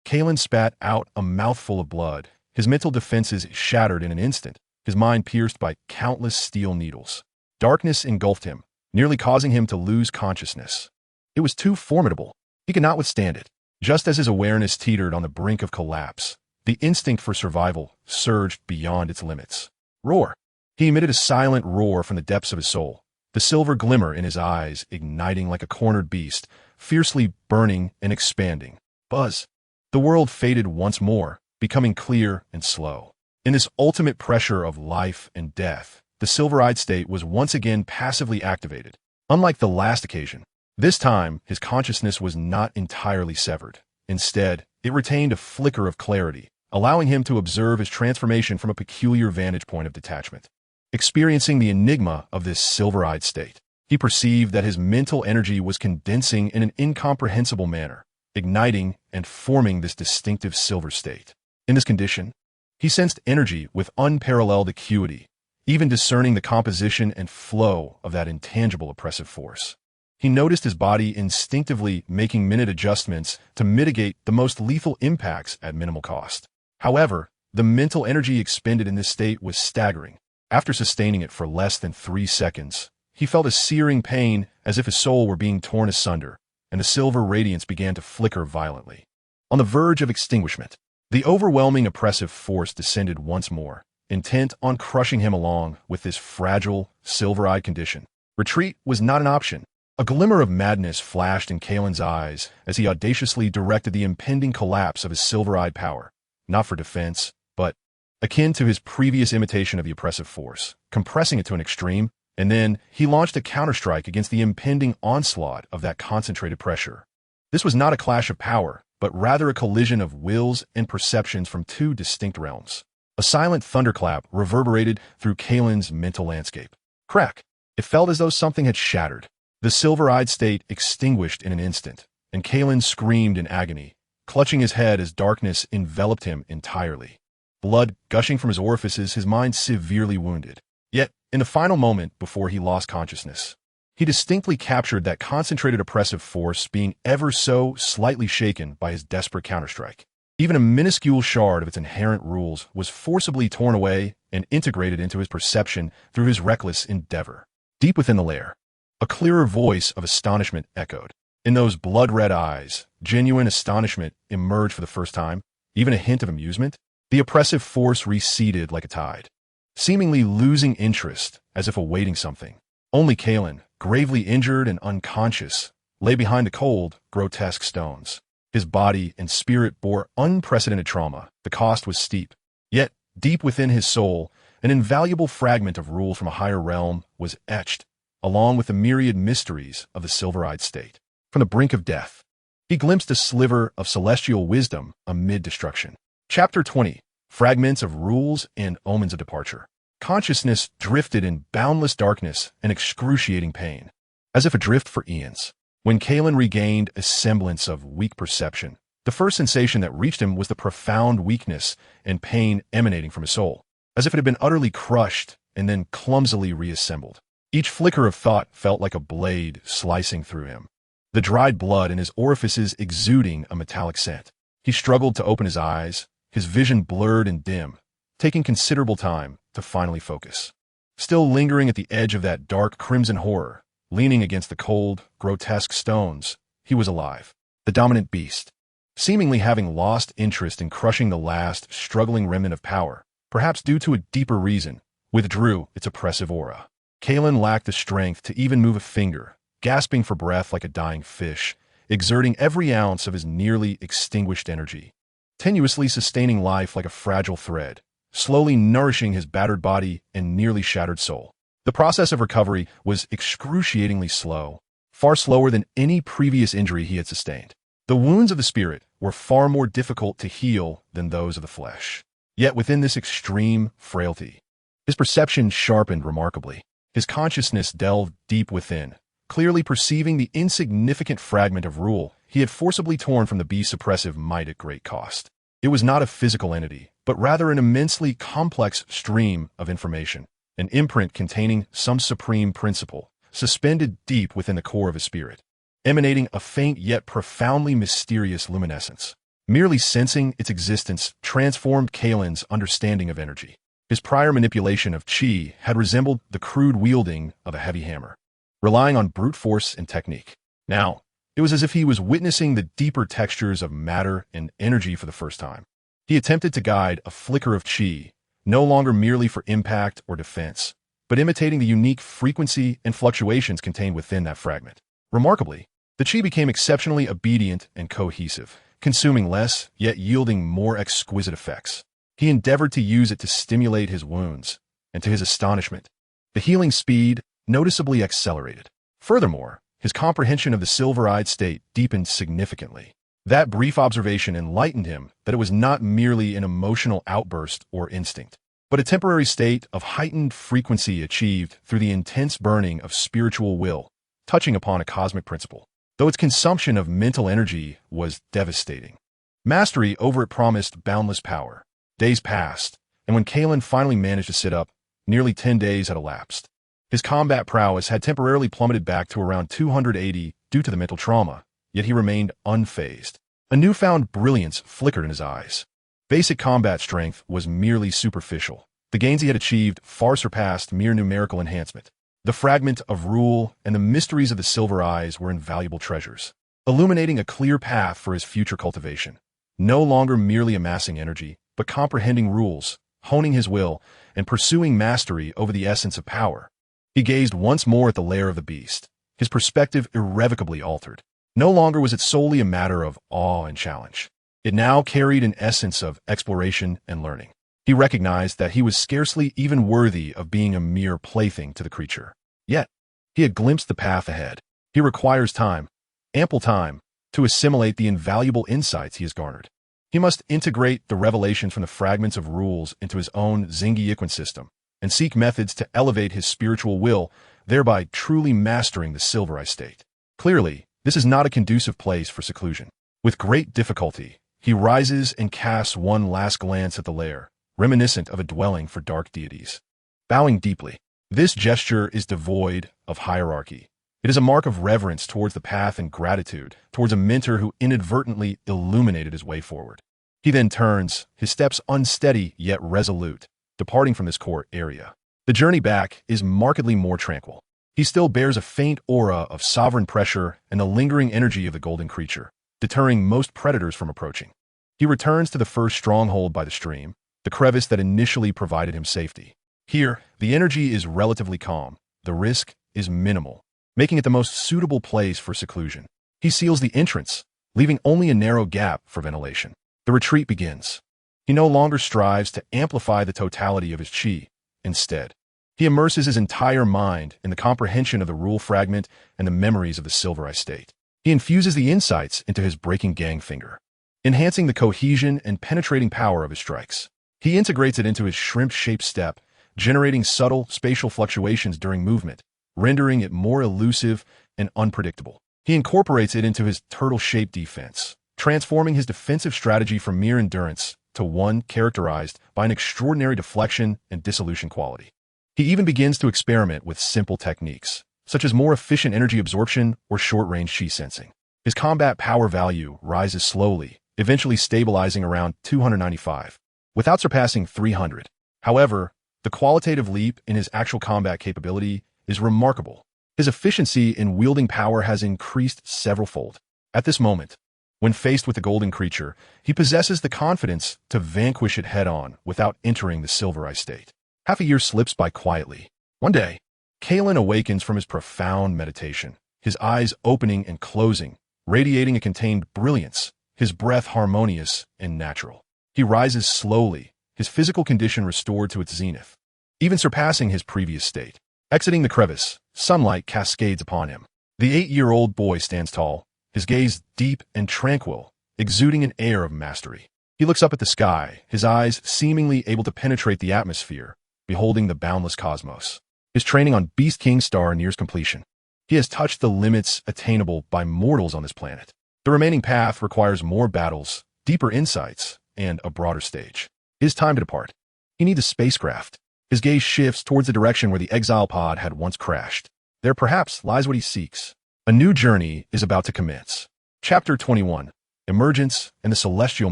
Kailan spat out a mouthful of blood, his mental defenses shattered in an instant, his mind pierced by countless steel needles. Darkness engulfed him, nearly causing him to lose consciousness. It was too formidable. He could not withstand it. Just as his awareness teetered on the brink of collapse, the instinct for survival surged beyond its limits. Roar! He emitted a silent roar from the depths of his soul, the silver glimmer in his eyes igniting like a cornered beast, fiercely burning and expanding. Buzz! The world faded once more, becoming clear and slow. In this ultimate pressure of life and death, the silver-eyed state was once again passively activated. Unlike the last occasion, this time his consciousness was not entirely severed. Instead, it retained a flicker of clarity, allowing him to observe his transformation from a peculiar vantage point of detachment. Experiencing the enigma of this silver-eyed state, he perceived that his mental energy was condensing in an incomprehensible manner, igniting and forming this distinctive silver state. In this condition, he sensed energy with unparalleled acuity, even discerning the composition and flow of that intangible oppressive force. He noticed his body instinctively making minute adjustments to mitigate the most lethal impacts at minimal cost. However, the mental energy expended in this state was staggering. After sustaining it for less than 3 seconds, he felt a searing pain as if his soul were being torn asunder, and the silver radiance began to flicker violently. On the verge of extinguishment, the overwhelming oppressive force descended once more, intent on crushing him along with this fragile, silver-eyed condition. Retreat was not an option. A glimmer of madness flashed in Kailan's eyes as he audaciously directed the impending collapse of his silver-eyed power, not for defense, but akin to his previous imitation of the oppressive force, compressing it to an extreme, and then he launched a counterstrike against the impending onslaught of that concentrated pressure. This was not a clash of power, but rather a collision of wills and perceptions from two distinct realms. A silent thunderclap reverberated through Kailan's mental landscape. Crack! It felt as though something had shattered. The silver-eyed state extinguished in an instant, and Kailan screamed in agony, clutching his head as darkness enveloped him entirely. Blood gushing from his orifices, his mind severely wounded. Yet, in the final moment before he lost consciousness, he distinctly captured that concentrated oppressive force being ever so slightly shaken by his desperate counterstrike. Even a minuscule shard of its inherent rules was forcibly torn away and integrated into his perception through his reckless endeavor. Deep within the lair, a clearer voice of astonishment echoed. In those blood-red eyes, genuine astonishment emerged for the first time, even a hint of amusement. The oppressive force receded like a tide, seemingly losing interest as if awaiting something. Only Kailan, gravely injured and unconscious, lay behind the cold, grotesque stones. His body and spirit bore unprecedented trauma. The cost was steep. Yet, deep within his soul, an invaluable fragment of rule from a higher realm was etched, along with the myriad mysteries of the silver-eyed state. From the brink of death, he glimpsed a sliver of celestial wisdom amid destruction. Chapter 20. Fragments of Rules and Omens of Departure. Consciousness drifted in boundless darkness and excruciating pain, as if adrift for eons. When Kailan regained a semblance of weak perception, the first sensation that reached him was the profound weakness and pain emanating from his soul, as if it had been utterly crushed and then clumsily reassembled. Each flicker of thought felt like a blade slicing through him, the dried blood in his orifices exuding a metallic scent. He struggled to open his eyes, his vision blurred and dim, taking considerable time to finally focus. Still lingering at the edge of that dark crimson horror, leaning against the cold, grotesque stones, he was alive. The dominant beast, seemingly having lost interest in crushing the last struggling remnant of power, perhaps due to a deeper reason, withdrew its oppressive aura. Kailan lacked the strength to even move a finger, gasping for breath like a dying fish, exerting every ounce of his nearly extinguished energy, tenuously sustaining life like a fragile thread, slowly nourishing his battered body and nearly shattered soul. The process of recovery was excruciatingly slow, far slower than any previous injury he had sustained. The wounds of the spirit were far more difficult to heal than those of the flesh. Yet within this extreme frailty, his perception sharpened remarkably. His consciousness delved deep within, clearly perceiving the insignificant fragment of rule he had forcibly torn from the beast's oppressive might at great cost. It was not a physical entity, but rather an immensely complex stream of information, an imprint containing some supreme principle, suspended deep within the core of his spirit, emanating a faint yet profoundly mysterious luminescence. Merely sensing its existence transformed Kailan's understanding of energy. His prior manipulation of chi had resembled the crude wielding of a heavy hammer, relying on brute force and technique. Now, it was as if he was witnessing the deeper textures of matter and energy for the first time. He attempted to guide a flicker of chi, no longer merely for impact or defense, but imitating the unique frequency and fluctuations contained within that fragment. Remarkably, the chi became exceptionally obedient and cohesive, consuming less, yet yielding more exquisite effects. He endeavored to use it to stimulate his wounds, and to his astonishment, the healing speed noticeably accelerated. Furthermore, his comprehension of the silver-eyed state deepened significantly. That brief observation enlightened him that it was not merely an emotional outburst or instinct, but a temporary state of heightened frequency achieved through the intense burning of spiritual will, touching upon a cosmic principle, though its consumption of mental energy was devastating. Mastery over it promised boundless power. Days passed, and when Kailan finally managed to sit up, nearly 10 days had elapsed. His combat prowess had temporarily plummeted back to around 280 due to the mental trauma, yet he remained unfazed. A newfound brilliance flickered in his eyes. Basic combat strength was merely superficial. The gains he had achieved far surpassed mere numerical enhancement. The fragment of rule and the mysteries of the silver eyes were invaluable treasures, illuminating a clear path for his future cultivation. No longer merely amassing energy, but comprehending rules, honing his will, and pursuing mastery over the essence of power. He gazed once more at the lair of the beast, his perspective irrevocably altered. No longer was it solely a matter of awe and challenge. It now carried an essence of exploration and learning. He recognized that he was scarcely even worthy of being a mere plaything to the creature. Yet, he had glimpsed the path ahead. He requires time, ample time, to assimilate the invaluable insights he has garnered. He must integrate the revelations from the fragments of rules into his own Xingyi system, and seek methods to elevate his spiritual will, thereby truly mastering the silver-eyed state. Clearly, this is not a conducive place for seclusion. With great difficulty, he rises and casts one last glance at the lair, reminiscent of a dwelling for dark deities. Bowing deeply, this gesture is devoid of hierarchy. It is a mark of reverence towards the path and gratitude towards a mentor who inadvertently illuminated his way forward. He then turns, his steps unsteady yet resolute, departing from this core area. The journey back is markedly more tranquil. He still bears a faint aura of sovereign pressure and the lingering energy of the golden creature, deterring most predators from approaching. He returns to the first stronghold by the stream, the crevice that initially provided him safety. Here, the energy is relatively calm. The risk is minimal, making it the most suitable place for seclusion. He seals the entrance, leaving only a narrow gap for ventilation. The retreat begins. He no longer strives to amplify the totality of his chi. Instead, he immerses his entire mind in the comprehension of the rule fragment and the memories of the Silver Eye state. He infuses the insights into his breaking gang finger, enhancing the cohesion and penetrating power of his strikes. He integrates it into his shrimp-shaped step, generating subtle spatial fluctuations during movement, rendering it more elusive and unpredictable. He incorporates it into his turtle-shaped defense, transforming his defensive strategy from mere endurance to one characterized by an extraordinary deflection and dissolution quality. He even begins to experiment with simple techniques, such as more efficient energy absorption or short-range chi sensing. His combat power value rises slowly, eventually stabilizing around 295, without surpassing 300. However, the qualitative leap in his actual combat capability is remarkable. His efficiency in wielding power has increased several-fold. At this moment, when faced with the golden creature, he possesses the confidence to vanquish it head-on without entering the Silver Eye state. Half a year slips by quietly. One day, Kailan awakens from his profound meditation, his eyes opening and closing, radiating a contained brilliance, his breath harmonious and natural. He rises slowly, his physical condition restored to its zenith, even surpassing his previous state. Exiting the crevice, sunlight cascades upon him. The 8-year-old boy stands tall, his gaze deep and tranquil, exuding an air of mastery. He looks up at the sky, his eyes seemingly able to penetrate the atmosphere, beholding the boundless cosmos. His training on Beast King Star nears completion. He has touched the limits attainable by mortals on this planet. The remaining path requires more battles, deeper insights, and a broader stage. It is time to depart. He needs a spacecraft. His gaze shifts towards the direction where the exile pod had once crashed. There perhaps lies what he seeks. A new journey is about to commence. Chapter 21. Emergence and the Celestial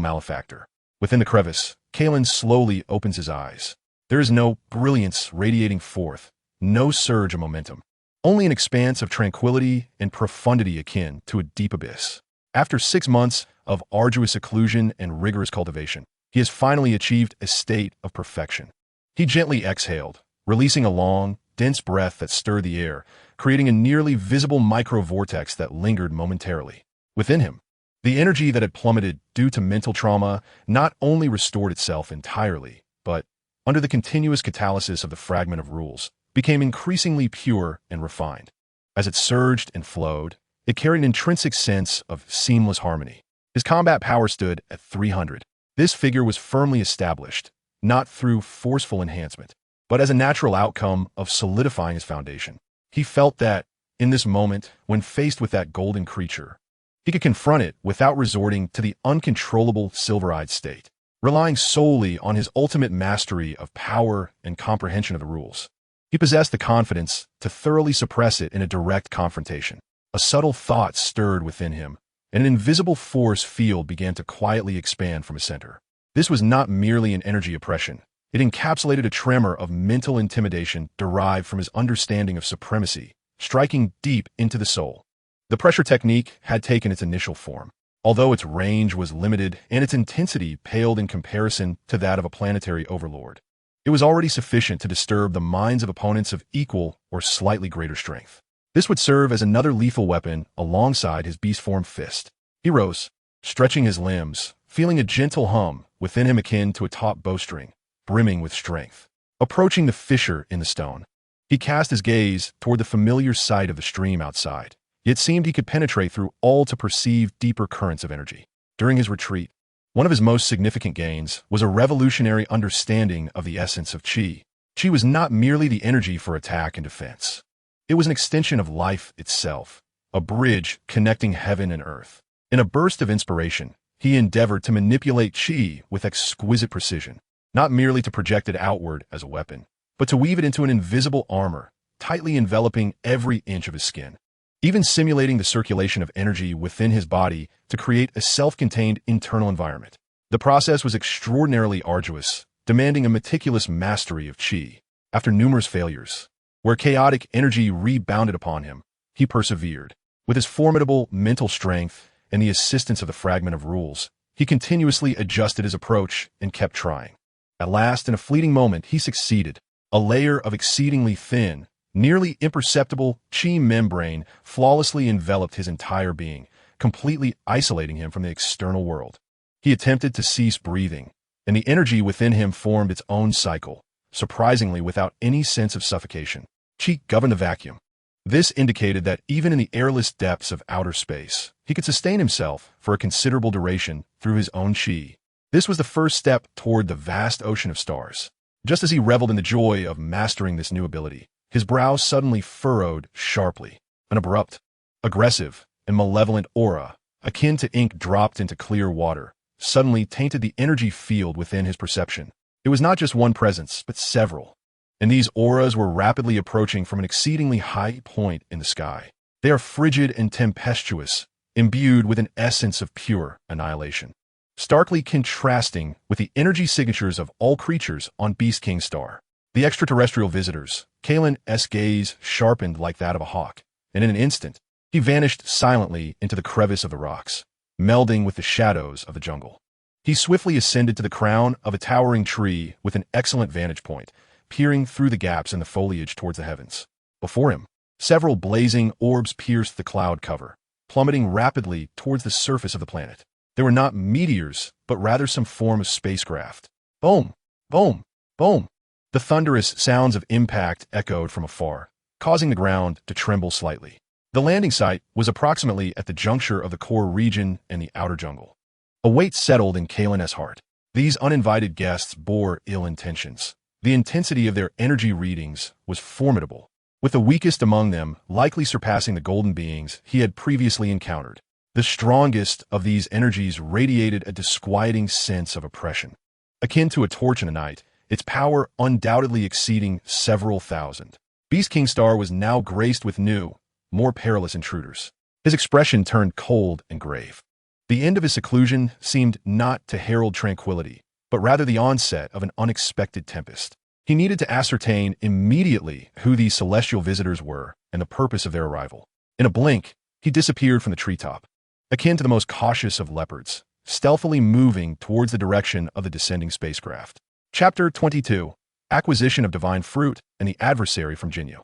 Malefactor. Within the crevice, Kailan slowly opens his eyes. There is no brilliance radiating forth, no surge of momentum, only an expanse of tranquility and profundity akin to a deep abyss. After 6 months of arduous seclusion and rigorous cultivation, he has finally achieved a state of perfection. He gently exhaled, releasing a long, dense breath that stirred the air, creating a nearly visible micro-vortex that lingered momentarily. Within him, the energy that had plummeted due to mental trauma not only restored itself entirely, but, under the continuous catalysis of the fragment of rules, became increasingly pure and refined. As it surged and flowed, it carried an intrinsic sense of seamless harmony. His combat power stood at 300. This figure was firmly established, not through forceful enhancement, but as a natural outcome of solidifying his foundation. He felt that, in this moment, when faced with that golden creature, he could confront it without resorting to the uncontrollable silver-eyed state, relying solely on his ultimate mastery of power and comprehension of the rules. He possessed the confidence to thoroughly suppress it in a direct confrontation. A subtle thought stirred within him, and an invisible force field began to quietly expand from his center. This was not merely an energy oppression. It encapsulated a tremor of mental intimidation derived from his understanding of supremacy, striking deep into the soul. The pressure technique had taken its initial form, although its range was limited and its intensity paled in comparison to that of a planetary overlord. It was already sufficient to disturb the minds of opponents of equal or slightly greater strength. This would serve as another lethal weapon alongside his beast-form fist. He rose, stretching his limbs, feeling a gentle hum within him akin to a taut bowstring, brimming with strength. Approaching the fissure in the stone, he cast his gaze toward the familiar sight of the stream outside, yet seemed he could penetrate through all to perceive deeper currents of energy. During his retreat, one of his most significant gains was a revolutionary understanding of the essence of chi. Chi was not merely the energy for attack and defense. It was an extension of life itself, a bridge connecting heaven and earth. In a burst of inspiration, he endeavored to manipulate chi with exquisite precision, not merely to project it outward as a weapon, but to weave it into an invisible armor, tightly enveloping every inch of his skin, even simulating the circulation of energy within his body to create a self-contained internal environment. The process was extraordinarily arduous, demanding a meticulous mastery of chi. After numerous failures, where chaotic energy rebounded upon him, he persevered. With his formidable mental strength and the assistance of the fragment of rules, he continuously adjusted his approach and kept trying. At last, in a fleeting moment, he succeeded, A layer of exceedingly thin, nearly imperceptible chi membrane flawlessly enveloped his entire being, completely isolating him from the external world. He attempted to cease breathing, and the energy within him formed its own cycle, surprisingly without any sense of suffocation. Chi governed the vacuum. This indicated that even in the airless depths of outer space, he could sustain himself for a considerable duration through his own chi. This was the first step toward the vast ocean of stars. Just as he reveled in the joy of mastering this new ability, his brow suddenly furrowed sharply. An abrupt, aggressive, and malevolent aura, akin to ink dropped into clear water, suddenly tainted the energy field within his perception. It was not just one presence, but several. And these auras were rapidly approaching from an exceedingly high point in the sky. They are frigid and tempestuous, imbued with an essence of pure annihilation, starkly contrasting with the energy signatures of all creatures on Beast King Star. The extraterrestrial visitors, Kailan's gaze sharpened like that of a hawk, and in an instant, he vanished silently into the crevice of the rocks, melding with the shadows of the jungle. He swiftly ascended to the crown of a towering tree with an excellent vantage point, peering through the gaps in the foliage towards the heavens. Before him, several blazing orbs pierced the cloud cover, plummeting rapidly towards the surface of the planet. They were not meteors, but rather some form of spacecraft. Boom! Boom! Boom! The thunderous sounds of impact echoed from afar, causing the ground to tremble slightly. The landing site was approximately at the juncture of the core region and the outer jungle. A weight settled in Kailan's heart. These uninvited guests bore ill intentions. The intensity of their energy readings was formidable, with the weakest among them likely surpassing the golden beings he had previously encountered. The strongest of these energies radiated a disquieting sense of oppression. Akin to a torch in the night, its power undoubtedly exceeding several thousand. Beast King Star was now graced with new, more perilous intruders. His expression turned cold and grave. The end of his seclusion seemed not to herald tranquility, but rather the onset of an unexpected tempest. He needed to ascertain immediately who these celestial visitors were and the purpose of their arrival. In a blink, he disappeared from the treetop, akin to the most cautious of leopards, stealthily moving towards the direction of the descending spacecraft. Chapter 22: Acquisition of Divine Fruit and the Adversary from Xingyi.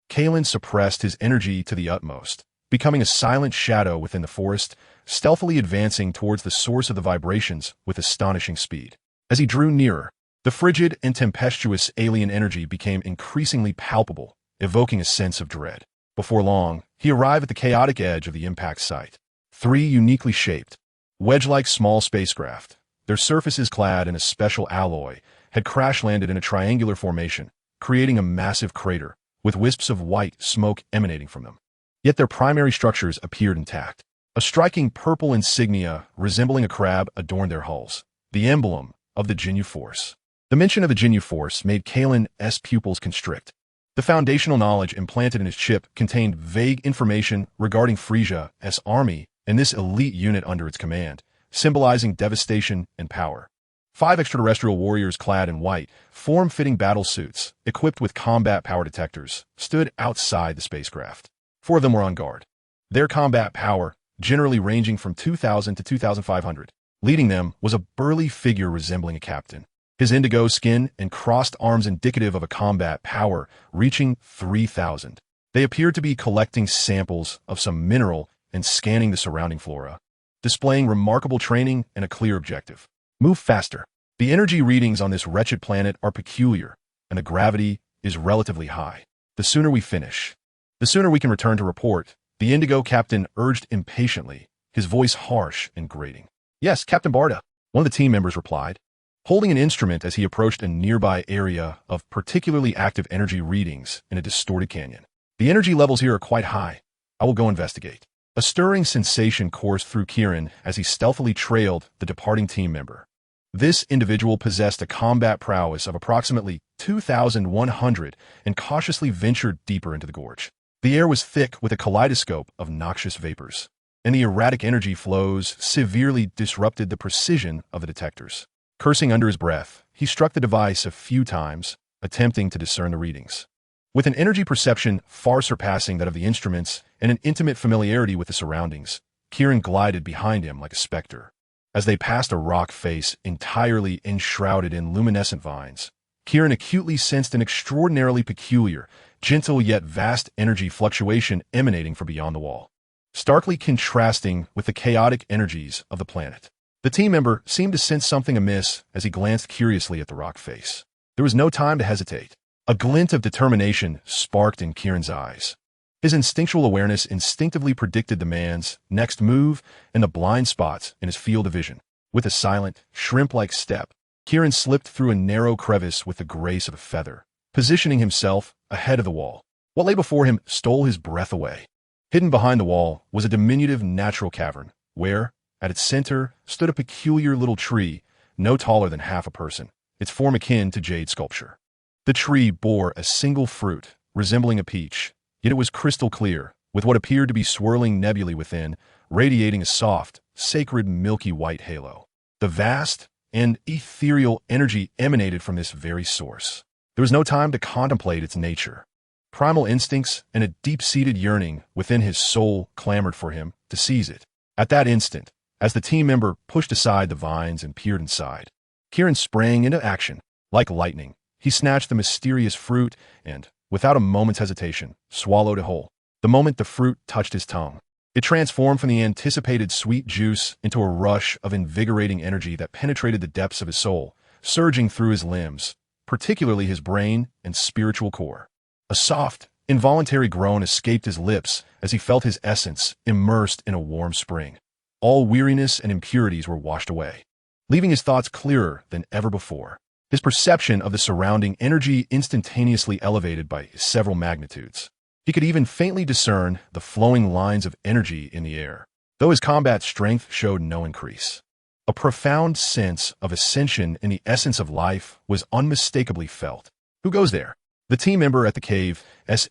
Kailan suppressed his energy to the utmost, becoming a silent shadow within the forest, stealthily advancing towards the source of the vibrations with astonishing speed. As he drew nearer, the frigid and tempestuous alien energy became increasingly palpable, evoking a sense of dread. Before long, he arrived at the chaotic edge of the impact site. Three uniquely shaped, wedge-like small spacecraft, their surfaces clad in a special alloy, had crash-landed in a triangular formation, creating a massive crater, with wisps of white smoke emanating from them. Yet their primary structures appeared intact. A striking purple insignia resembling a crab adorned their hulls, the emblem of the Xingyi Force. The mention of the Xingyi Force made Kailan's pupils constrict. The foundational knowledge implanted in his chip contained vague information regarding Frisia's army and this elite unit under its command, symbolizing devastation and power. 5 extraterrestrial warriors clad in white, form-fitting battle suits, equipped with combat power detectors, stood outside the spacecraft. 4 of them were on guard. Their combat power, generally ranging from 2,000 to 2,500. Leading them was a burly figure resembling a captain, his indigo skin and crossed arms indicative of a combat power reaching 3,000. They appeared to be collecting samples of some mineral and scanning the surrounding flora, displaying remarkable training and a clear objective. Move faster. The energy readings on this wretched planet are peculiar, and the gravity is relatively high. The sooner we finish, the sooner we can return to report, the Indigo captain urged impatiently, his voice harsh and grating. Yes, Captain Barda, one of the team members replied, holding an instrument as he approached a nearby area of particularly active energy readings in a distorted canyon. The energy levels here are quite high. I will go investigate. A stirring sensation coursed through Kieran as he stealthily trailed the departing team member. This individual possessed a combat prowess of approximately 2,100 and cautiously ventured deeper into the gorge. The air was thick with a kaleidoscope of noxious vapors, and the erratic energy flows severely disrupted the precision of the detectors. Cursing under his breath, he struck the device a few times, attempting to discern the readings. With an energy perception far surpassing that of the instruments and an intimate familiarity with the surroundings, Kieran glided behind him like a specter. As they passed a rock face entirely enshrouded in luminescent vines, Kieran acutely sensed an extraordinarily peculiar, gentle yet vast energy fluctuation emanating from beyond the wall, starkly contrasting with the chaotic energies of the planet. The team member seemed to sense something amiss as he glanced curiously at the rock face. There was no time to hesitate. A glint of determination sparked in Kieran's eyes. His instinctual awareness instinctively predicted the man's next move and the blind spots in his field of vision. With a silent, shrimp-like step, Kieran slipped through a narrow crevice with the grace of a feather, positioning himself ahead of the wall. What lay before him stole his breath away. Hidden behind the wall was a diminutive natural cavern, where, at its center, stood a peculiar little tree, no taller than half a person, its form akin to jade sculpture. The tree bore a single fruit, resembling a peach, yet it was crystal clear, with what appeared to be swirling nebulae within, radiating a soft, sacred milky white halo. The vast and ethereal energy emanated from this very source. There was no time to contemplate its nature. Primal instincts and a deep-seated yearning within his soul clamored for him to seize it. At that instant, as the team member pushed aside the vines and peered inside, Kieran sprang into action. Like lightning, he snatched the mysterious fruit and, without a moment's hesitation, swallowed it whole. The moment the fruit touched his tongue, it transformed from the anticipated sweet juice into a rush of invigorating energy that penetrated the depths of his soul, surging through his limbs, particularly his brain and spiritual core. A soft, involuntary groan escaped his lips as he felt his essence immersed in a warm spring. All weariness and impurities were washed away, leaving his thoughts clearer than ever before. His perception of the surrounding energy instantaneously elevated by several magnitudes. He could even faintly discern the flowing lines of energy in the air, though his combat strength showed no increase. A profound sense of ascension in the essence of life was unmistakably felt. Who goes there? The team member at the cave's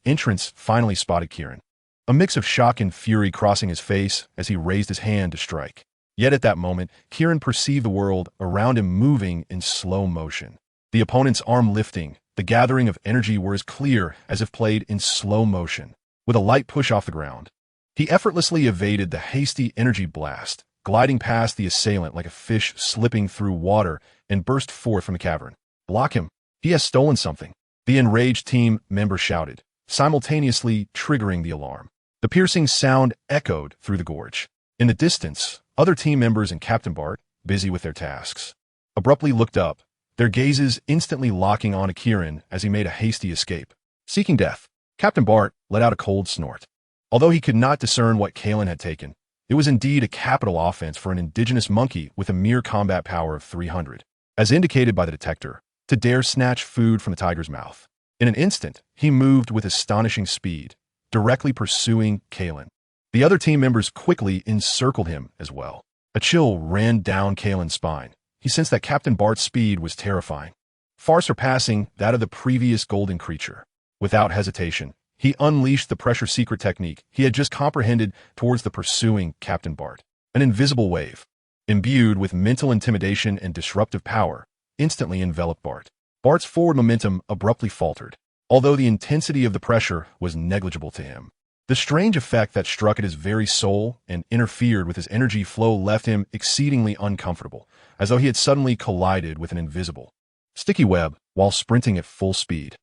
entrance finally spotted Kieran, a mix of shock and fury crossing his face as he raised his hand to strike. Yet at that moment, Kieran perceived the world around him moving in slow motion. The opponent's arm lifting, the gathering of energy were as clear as if played in slow motion. With a light push off the ground, he effortlessly evaded the hasty energy blast, gliding past the assailant like a fish slipping through water, and burst forth from the cavern. Block him. He has stolen something. The enraged team member shouted, simultaneously triggering the alarm. The piercing sound echoed through the gorge. In the distance, other team members and Captain Bart, busy with their tasks, abruptly looked up, their gazes instantly locking onto Kieran as he made a hasty escape. Seeking death, Captain Bart let out a cold snort. Although he could not discern what Kailan had taken, it was indeed a capital offense for an indigenous monkey with a mere combat power of 300, as indicated by the detector, to dare snatch food from the tiger's mouth. In an instant, he moved with astonishing speed, directly pursuing Kailan. The other team members quickly encircled him as well. A chill ran down Kailan's spine. He sensed that Captain Bart's speed was terrifying, far surpassing that of the previous golden creature. Without hesitation, he unleashed the pressure secret technique he had just comprehended towards the pursuing Captain Bart. An invisible wave, imbued with mental intimidation and disruptive power, instantly enveloped Bart. Bart's forward momentum abruptly faltered, although the intensity of the pressure was negligible to him. The strange effect that struck at his very soul and interfered with his energy flow left him exceedingly uncomfortable, as though he had suddenly collided with an invisible, sticky web while sprinting at full speed.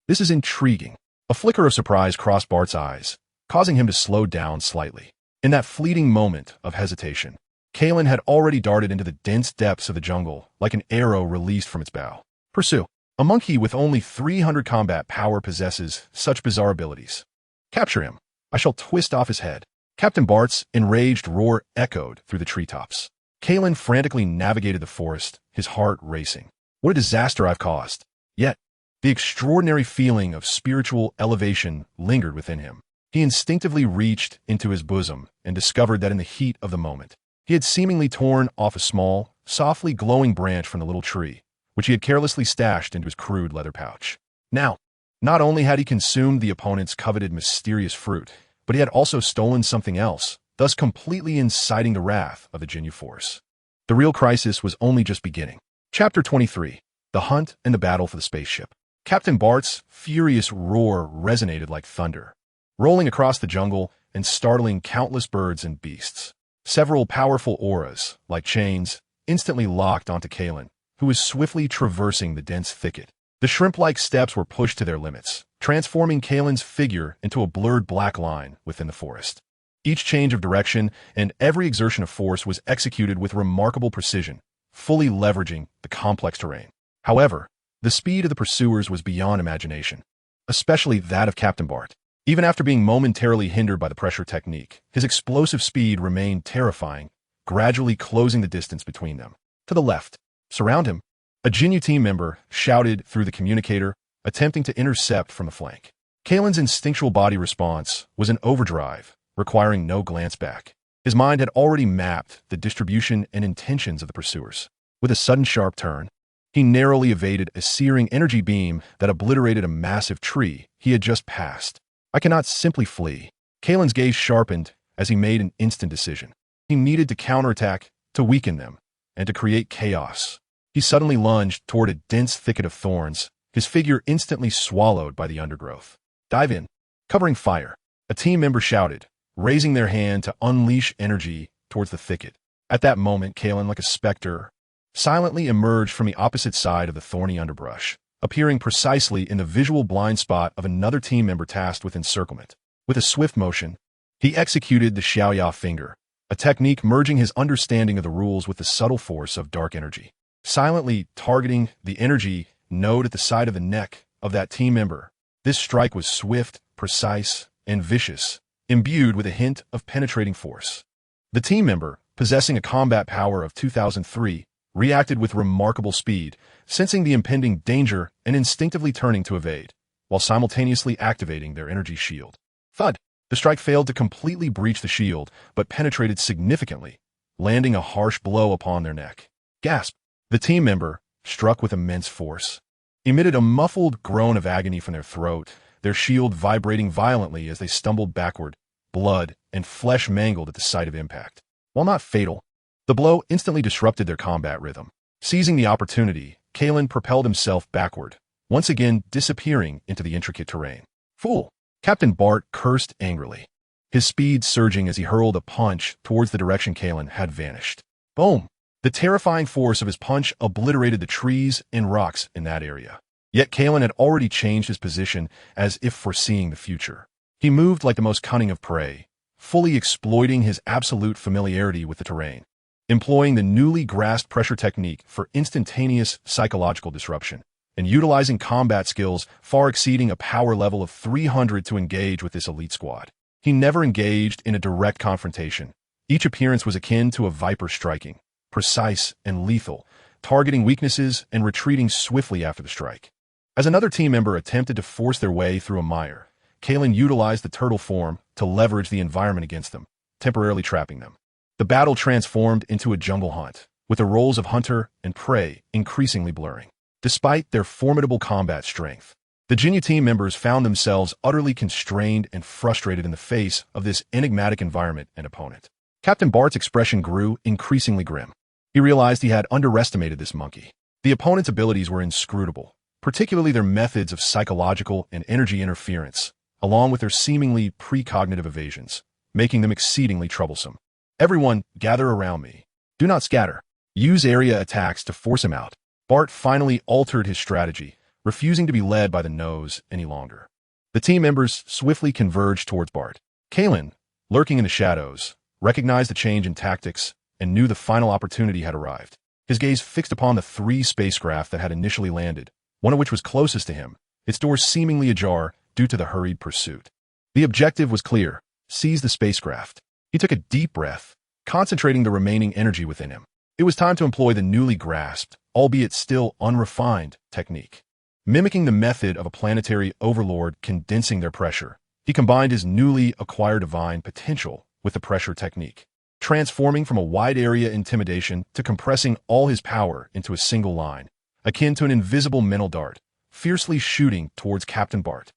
This is intriguing. A flicker of surprise crossed Bart's eyes, causing him to slow down slightly. In that fleeting moment of hesitation, Kailan had already darted into the dense depths of the jungle like an arrow released from its bow. Pursue. A monkey with only 300 combat power possesses such bizarre abilities. Capture him. I shall twist off his head. Captain Bart's enraged roar echoed through the treetops. Kailan frantically navigated the forest, his heart racing. What a disaster I've caused. Yet, the extraordinary feeling of spiritual elevation lingered within him. He instinctively reached into his bosom and discovered that in the heat of the moment, he had seemingly torn off a small, softly glowing branch from the little tree, which he had carelessly stashed into his crude leather pouch. Now, not only had he consumed the opponent's coveted mysterious fruit, but he had also stolen something else, thus completely inciting the wrath of the Xingyi force. The real crisis was only just beginning. Chapter 23. The Hunt and the Battle for the Spaceship. Captain Bart's furious roar resonated like thunder, rolling across the jungle and startling countless birds and beasts. Several powerful auras, like chains, instantly locked onto Kailan, who was swiftly traversing the dense thicket. The shrimp-like steps were pushed to their limits, transforming Kailan's figure into a blurred black line within the forest. Each change of direction and every exertion of force was executed with remarkable precision, fully leveraging the complex terrain. However, the speed of the pursuers was beyond imagination, especially that of Captain Bart. Even after being momentarily hindered by the pressure technique, his explosive speed remained terrifying, gradually closing the distance between them. To the left, surround him, a Xingyi team member shouted through the communicator, attempting to intercept from the flank. Kailan's instinctual body response was an overdrive, requiring no glance back. His mind had already mapped the distribution and intentions of the pursuers. With a sudden sharp turn, he narrowly evaded a searing energy beam that obliterated a massive tree he had just passed. I cannot simply flee. Kailan's gaze sharpened as he made an instant decision. He needed to counterattack, to weaken them, and to create chaos. He suddenly lunged toward a dense thicket of thorns, his figure instantly swallowed by the undergrowth. Dive in. Covering fire, a team member shouted, raising their hand to unleash energy towards the thicket. At that moment, Kailan, like a specter, silently emerged from the opposite side of the thorny underbrush, appearing precisely in the visual blind spot of another team member tasked with encirclement. With a swift motion, he executed the Xiaoya finger, a technique merging his understanding of the rules with the subtle force of dark energy. Silently targeting the energy node at the side of the neck of that team member, this strike was swift, precise, and vicious, imbued with a hint of penetrating force. The team member, possessing a combat power of 2003, reacted with remarkable speed, sensing the impending danger and instinctively turning to evade, while simultaneously activating their energy shield. Thud! The strike failed to completely breach the shield, but penetrated significantly, landing a harsh blow upon their neck. Gasp! The team member, struck with immense force, emitted a muffled groan of agony from their throat, their shield vibrating violently as they stumbled backward, blood and flesh mangled at the site of impact. While not fatal, the blow instantly disrupted their combat rhythm. Seizing the opportunity, Kailan propelled himself backward, once again disappearing into the intricate terrain. Fool! Captain Bart cursed angrily, his speed surging as he hurled a punch towards the direction Kailan had vanished. Boom! The terrifying force of his punch obliterated the trees and rocks in that area. Yet Kailan had already changed his position as if foreseeing the future. He moved like the most cunning of prey, fully exploiting his absolute familiarity with the terrain, employing the newly grasped pressure technique for instantaneous psychological disruption, and utilizing combat skills far exceeding a power level of 300 to engage with this elite squad. He never engaged in a direct confrontation. Each appearance was akin to a viper striking, precise and lethal, targeting weaknesses and retreating swiftly after the strike. As another team member attempted to force their way through a mire, Kailan utilized the turtle form to leverage the environment against them, temporarily trapping them. The battle transformed into a jungle hunt, with the roles of hunter and prey increasingly blurring. Despite their formidable combat strength, the Xingyi team members found themselves utterly constrained and frustrated in the face of this enigmatic environment and opponent. Captain Bart's expression grew increasingly grim. He realized he had underestimated this monkey. The opponent's abilities were inscrutable, particularly their methods of psychological and energy interference, along with their seemingly precognitive evasions, making them exceedingly troublesome. Everyone, gather around me. Do not scatter. Use area attacks to force him out. Bart finally altered his strategy, refusing to be led by the nose any longer. The team members swiftly converged towards Bart. Kailan, lurking in the shadows, recognized the change in tactics and knew the final opportunity had arrived. His gaze fixed upon the 3 spacecraft that had initially landed, one of which was closest to him, its doors seemingly ajar due to the hurried pursuit. The objective was clear: seize the spacecraft. He took a deep breath, concentrating the remaining energy within him. It was time to employ the newly grasped, albeit still unrefined, technique. Mimicking the method of a planetary overlord condensing their pressure, he combined his newly acquired divine potential with the pressure technique, transforming from a wide-area intimidation to compressing all his power into a single line, akin to an invisible mental dart, fiercely shooting towards Captain Bart.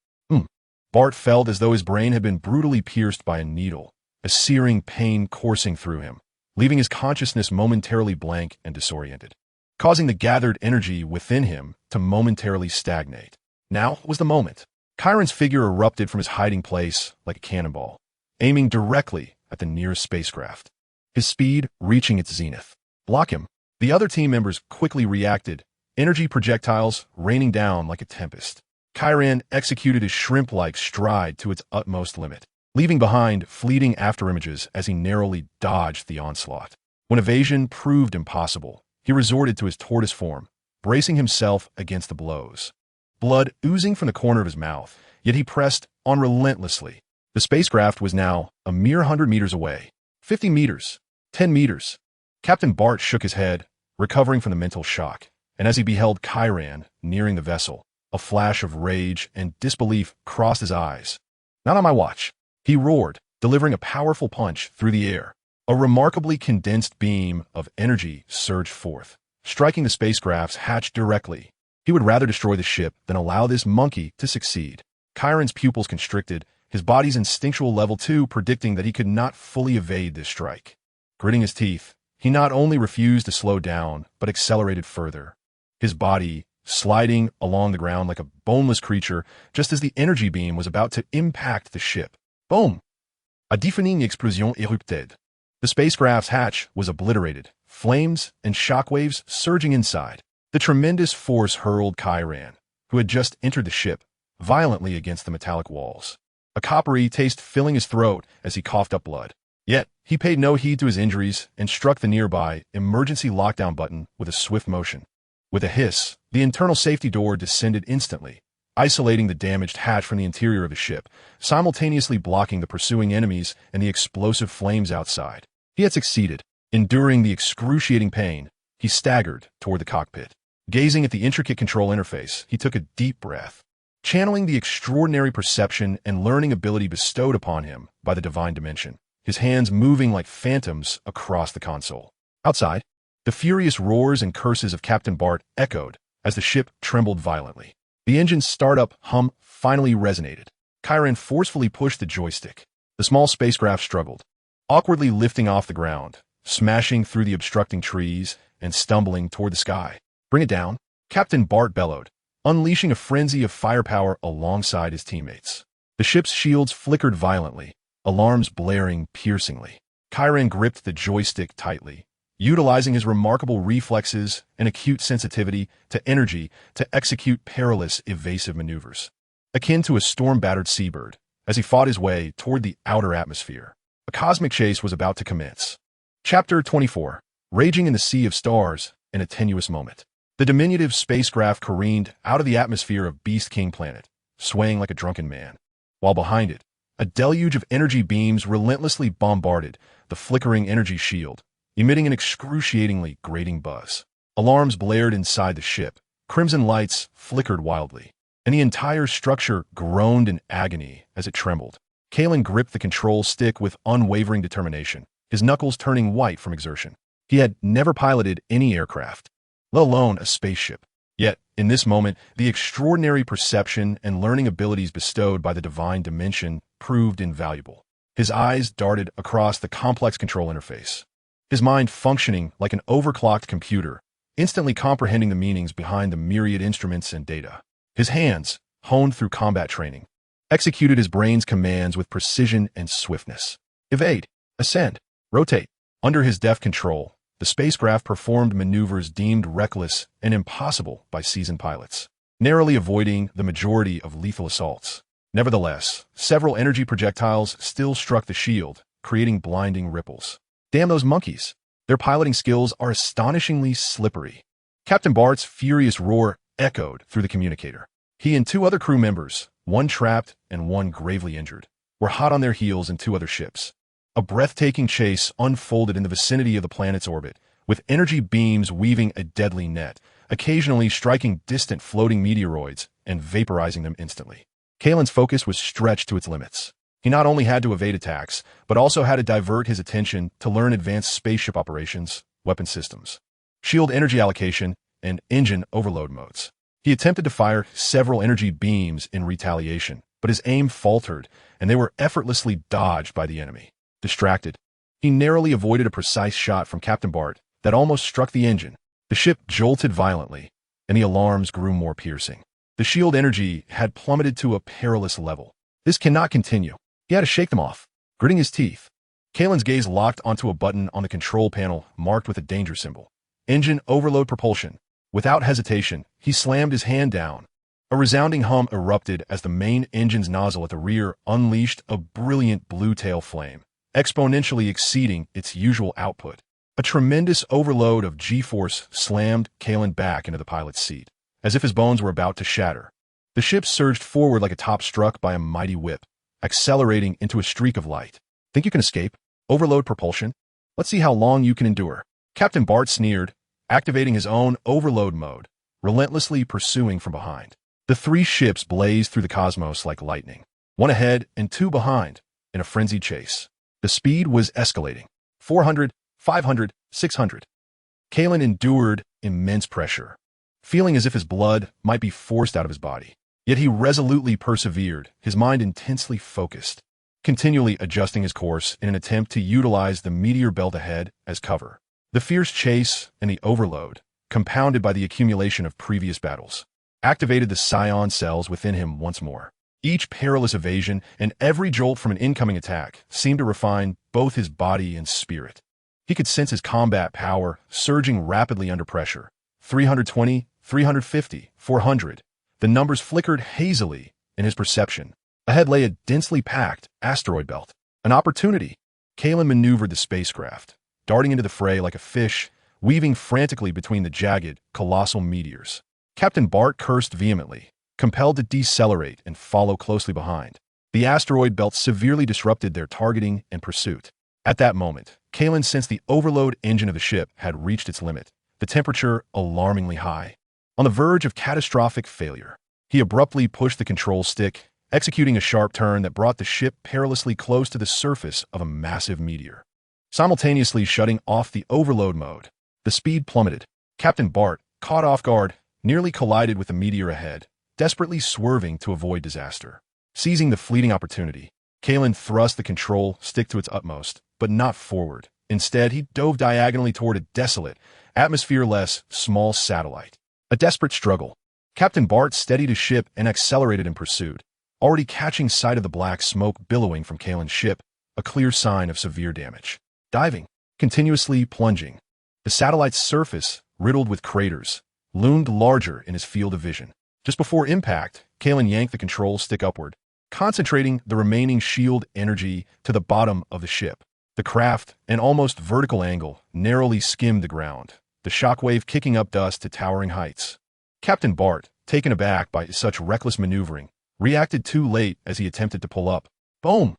Bart felt as though his brain had been brutally pierced by a needle, a searing pain coursing through him, leaving his consciousness momentarily blank and disoriented, causing the gathered energy within him to momentarily stagnate. Now was the moment. Chiron's figure erupted from his hiding place like a cannonball, aiming directly at the nearest spacecraft, his speed reaching its zenith. Block him. The other team members quickly reacted, energy projectiles raining down like a tempest. Kailan executed his shrimp-like stride to its utmost limit, leaving behind fleeting afterimages as he narrowly dodged the onslaught. When evasion proved impossible, he resorted to his tortoise form, bracing himself against the blows. Blood oozing from the corner of his mouth, yet he pressed on relentlessly. The spacecraft was now a mere 100 meters away. 50 meters. 10 meters. Captain Bart shook his head, recovering from the mental shock, and as he beheld Kailan nearing the vessel, a flash of rage and disbelief crossed his eyes. "Not on my watch," he roared, delivering a powerful punch through the air. A remarkably condensed beam of energy surged forth, striking the spacecraft's hatch directly. He would rather destroy the ship than allow this monkey to succeed. Kailan's pupils constricted, his body's instinctual level 2 predicting that he could not fully evade this strike. Gritting his teeth, he not only refused to slow down, but accelerated further. His body sliding along the ground like a boneless creature just as the energy beam was about to impact the ship. Boom! A deafening explosion erupted. The spacecraft's hatch was obliterated, flames and shockwaves surging inside. The tremendous force hurled Kailan, who had just entered the ship, violently against the metallic walls. A coppery taste filling his throat as he coughed up blood. Yet, he paid no heed to his injuries and struck the nearby emergency lockdown button with a swift motion. With a hiss, the internal safety door descended instantly, isolating the damaged hatch from the interior of the ship, simultaneously blocking the pursuing enemies and the explosive flames outside. He had succeeded. Enduring the excruciating pain, he staggered toward the cockpit. Gazing at the intricate control interface, he took a deep breath, channeling the extraordinary perception and learning ability bestowed upon him by the divine dimension, his hands moving like phantoms across the console. Outside, the furious roars and curses of Captain Bart echoed as the ship trembled violently. The engine's startup hum finally resonated. Kailan forcefully pushed the joystick. The small spacecraft struggled, awkwardly lifting off the ground, smashing through the obstructing trees and stumbling toward the sky. "Bring it down," Captain Bart bellowed, unleashing a frenzy of firepower alongside his teammates. The ship's shields flickered violently, alarms blaring piercingly. Kailan gripped the joystick tightly, utilizing his remarkable reflexes and acute sensitivity to energy to execute perilous evasive maneuvers. Akin to a storm-battered seabird, as he fought his way toward the outer atmosphere, a cosmic chase was about to commence. Chapter 24. Raging in the Sea of Stars in a Tenuous Moment. The diminutive spacecraft careened out of the atmosphere of Beast King Planet, swaying like a drunken man, while behind it, a deluge of energy beams relentlessly bombarded the flickering energy shield, emitting an excruciatingly grating buzz. Alarms blared inside the ship, crimson lights flickered wildly, and the entire structure groaned in agony as it trembled. Kailan gripped the control stick with unwavering determination, his knuckles turning white from exertion. He had never piloted any aircraft, let alone a spaceship. Yet, in this moment, the extraordinary perception and learning abilities bestowed by the divine dimension proved invaluable. His eyes darted across the complex control interface, his mind functioning like an overclocked computer, instantly comprehending the meanings behind the myriad instruments and data. His hands, honed through combat training, executed his brain's commands with precision and swiftness. Evade, ascend, rotate. Under his deft control, the spacecraft performed maneuvers deemed reckless and impossible by seasoned pilots, narrowly avoiding the majority of lethal assaults. Nevertheless, several energy projectiles still struck the shield, creating blinding ripples. Damn those monkeys! Their piloting skills are astonishingly slippery. Captain Bart's furious roar echoed through the communicator. He and two other crew members, one trapped and one gravely injured, were hot on their heels in two other ships. A breathtaking chase unfolded in the vicinity of the planet's orbit, with energy beams weaving a deadly net, occasionally striking distant floating meteoroids and vaporizing them instantly. Kailan's focus was stretched to its limits. He not only had to evade attacks, but also had to divert his attention to learn advanced spaceship operations, weapon systems, shield energy allocation, and engine overload modes. He attempted to fire several energy beams in retaliation, but his aim faltered, and they were effortlessly dodged by the enemy. Distracted, he narrowly avoided a precise shot from Captain Bart that almost struck the engine. The ship jolted violently, and the alarms grew more piercing. The shield energy had plummeted to a perilous level. This cannot continue. He had to shake them off. Gritting his teeth, Kailan's gaze locked onto a button on the control panel marked with a danger symbol. Engine overload propulsion. Without hesitation, he slammed his hand down. A resounding hum erupted as the main engine's nozzle at the rear unleashed a brilliant blue tail flame, exponentially exceeding its usual output. A tremendous overload of G-force slammed Kailan back into the pilot's seat, as if his bones were about to shatter. The ship surged forward like a top struck by a mighty whip, accelerating into a streak of light. Think you can escape? Overload propulsion? Let's see how long you can endure. Captain Bart sneered, activating his own overload mode, relentlessly pursuing from behind. The three ships blazed through the cosmos like lightning, one ahead and two behind, in a frenzied chase. The speed was escalating. 400, 500, 600. Kailan endured immense pressure, feeling as if his blood might be forced out of his body. Yet he resolutely persevered, his mind intensely focused, continually adjusting his course in an attempt to utilize the meteor belt ahead as cover. The fierce chase and the overload, compounded by the accumulation of previous battles, activated the Saiyan cells within him once more. Each perilous evasion and every jolt from an incoming attack seemed to refine both his body and spirit. He could sense his combat power surging rapidly under pressure. 320, 350, 400. The numbers flickered hazily in his perception. Ahead lay a densely packed asteroid belt. An opportunity. Kailan maneuvered the spacecraft, darting into the fray like a fish, weaving frantically between the jagged, colossal meteors. Captain Bart cursed vehemently, compelled to decelerate and follow closely behind. The asteroid belt severely disrupted their targeting and pursuit. At that moment, Kailan sensed the overload engine of the ship had reached its limit, the temperature alarmingly high. On the verge of catastrophic failure, he abruptly pushed the control stick, executing a sharp turn that brought the ship perilously close to the surface of a massive meteor. Simultaneously shutting off the overload mode, the speed plummeted. Captain Bart, caught off guard, nearly collided with the meteor ahead, desperately swerving to avoid disaster. Seizing the fleeting opportunity, Kailan thrust the control stick to its utmost, but not forward. Instead, he dove diagonally toward a desolate, atmosphere-less, small satellite. A desperate struggle. Captain Bart steadied his ship and accelerated in pursuit, already catching sight of the black smoke billowing from Kailan's ship, a clear sign of severe damage. Diving, continuously plunging. The satellite's surface, riddled with craters, loomed larger in his field of vision. Just before impact, Kailan yanked the control stick upward, concentrating the remaining shield energy to the bottom of the ship. The craft, an almost vertical angle, narrowly skimmed the ground, the shockwave kicking up dust to towering heights. Captain Bart, taken aback by such reckless maneuvering, reacted too late as he attempted to pull up. Boom!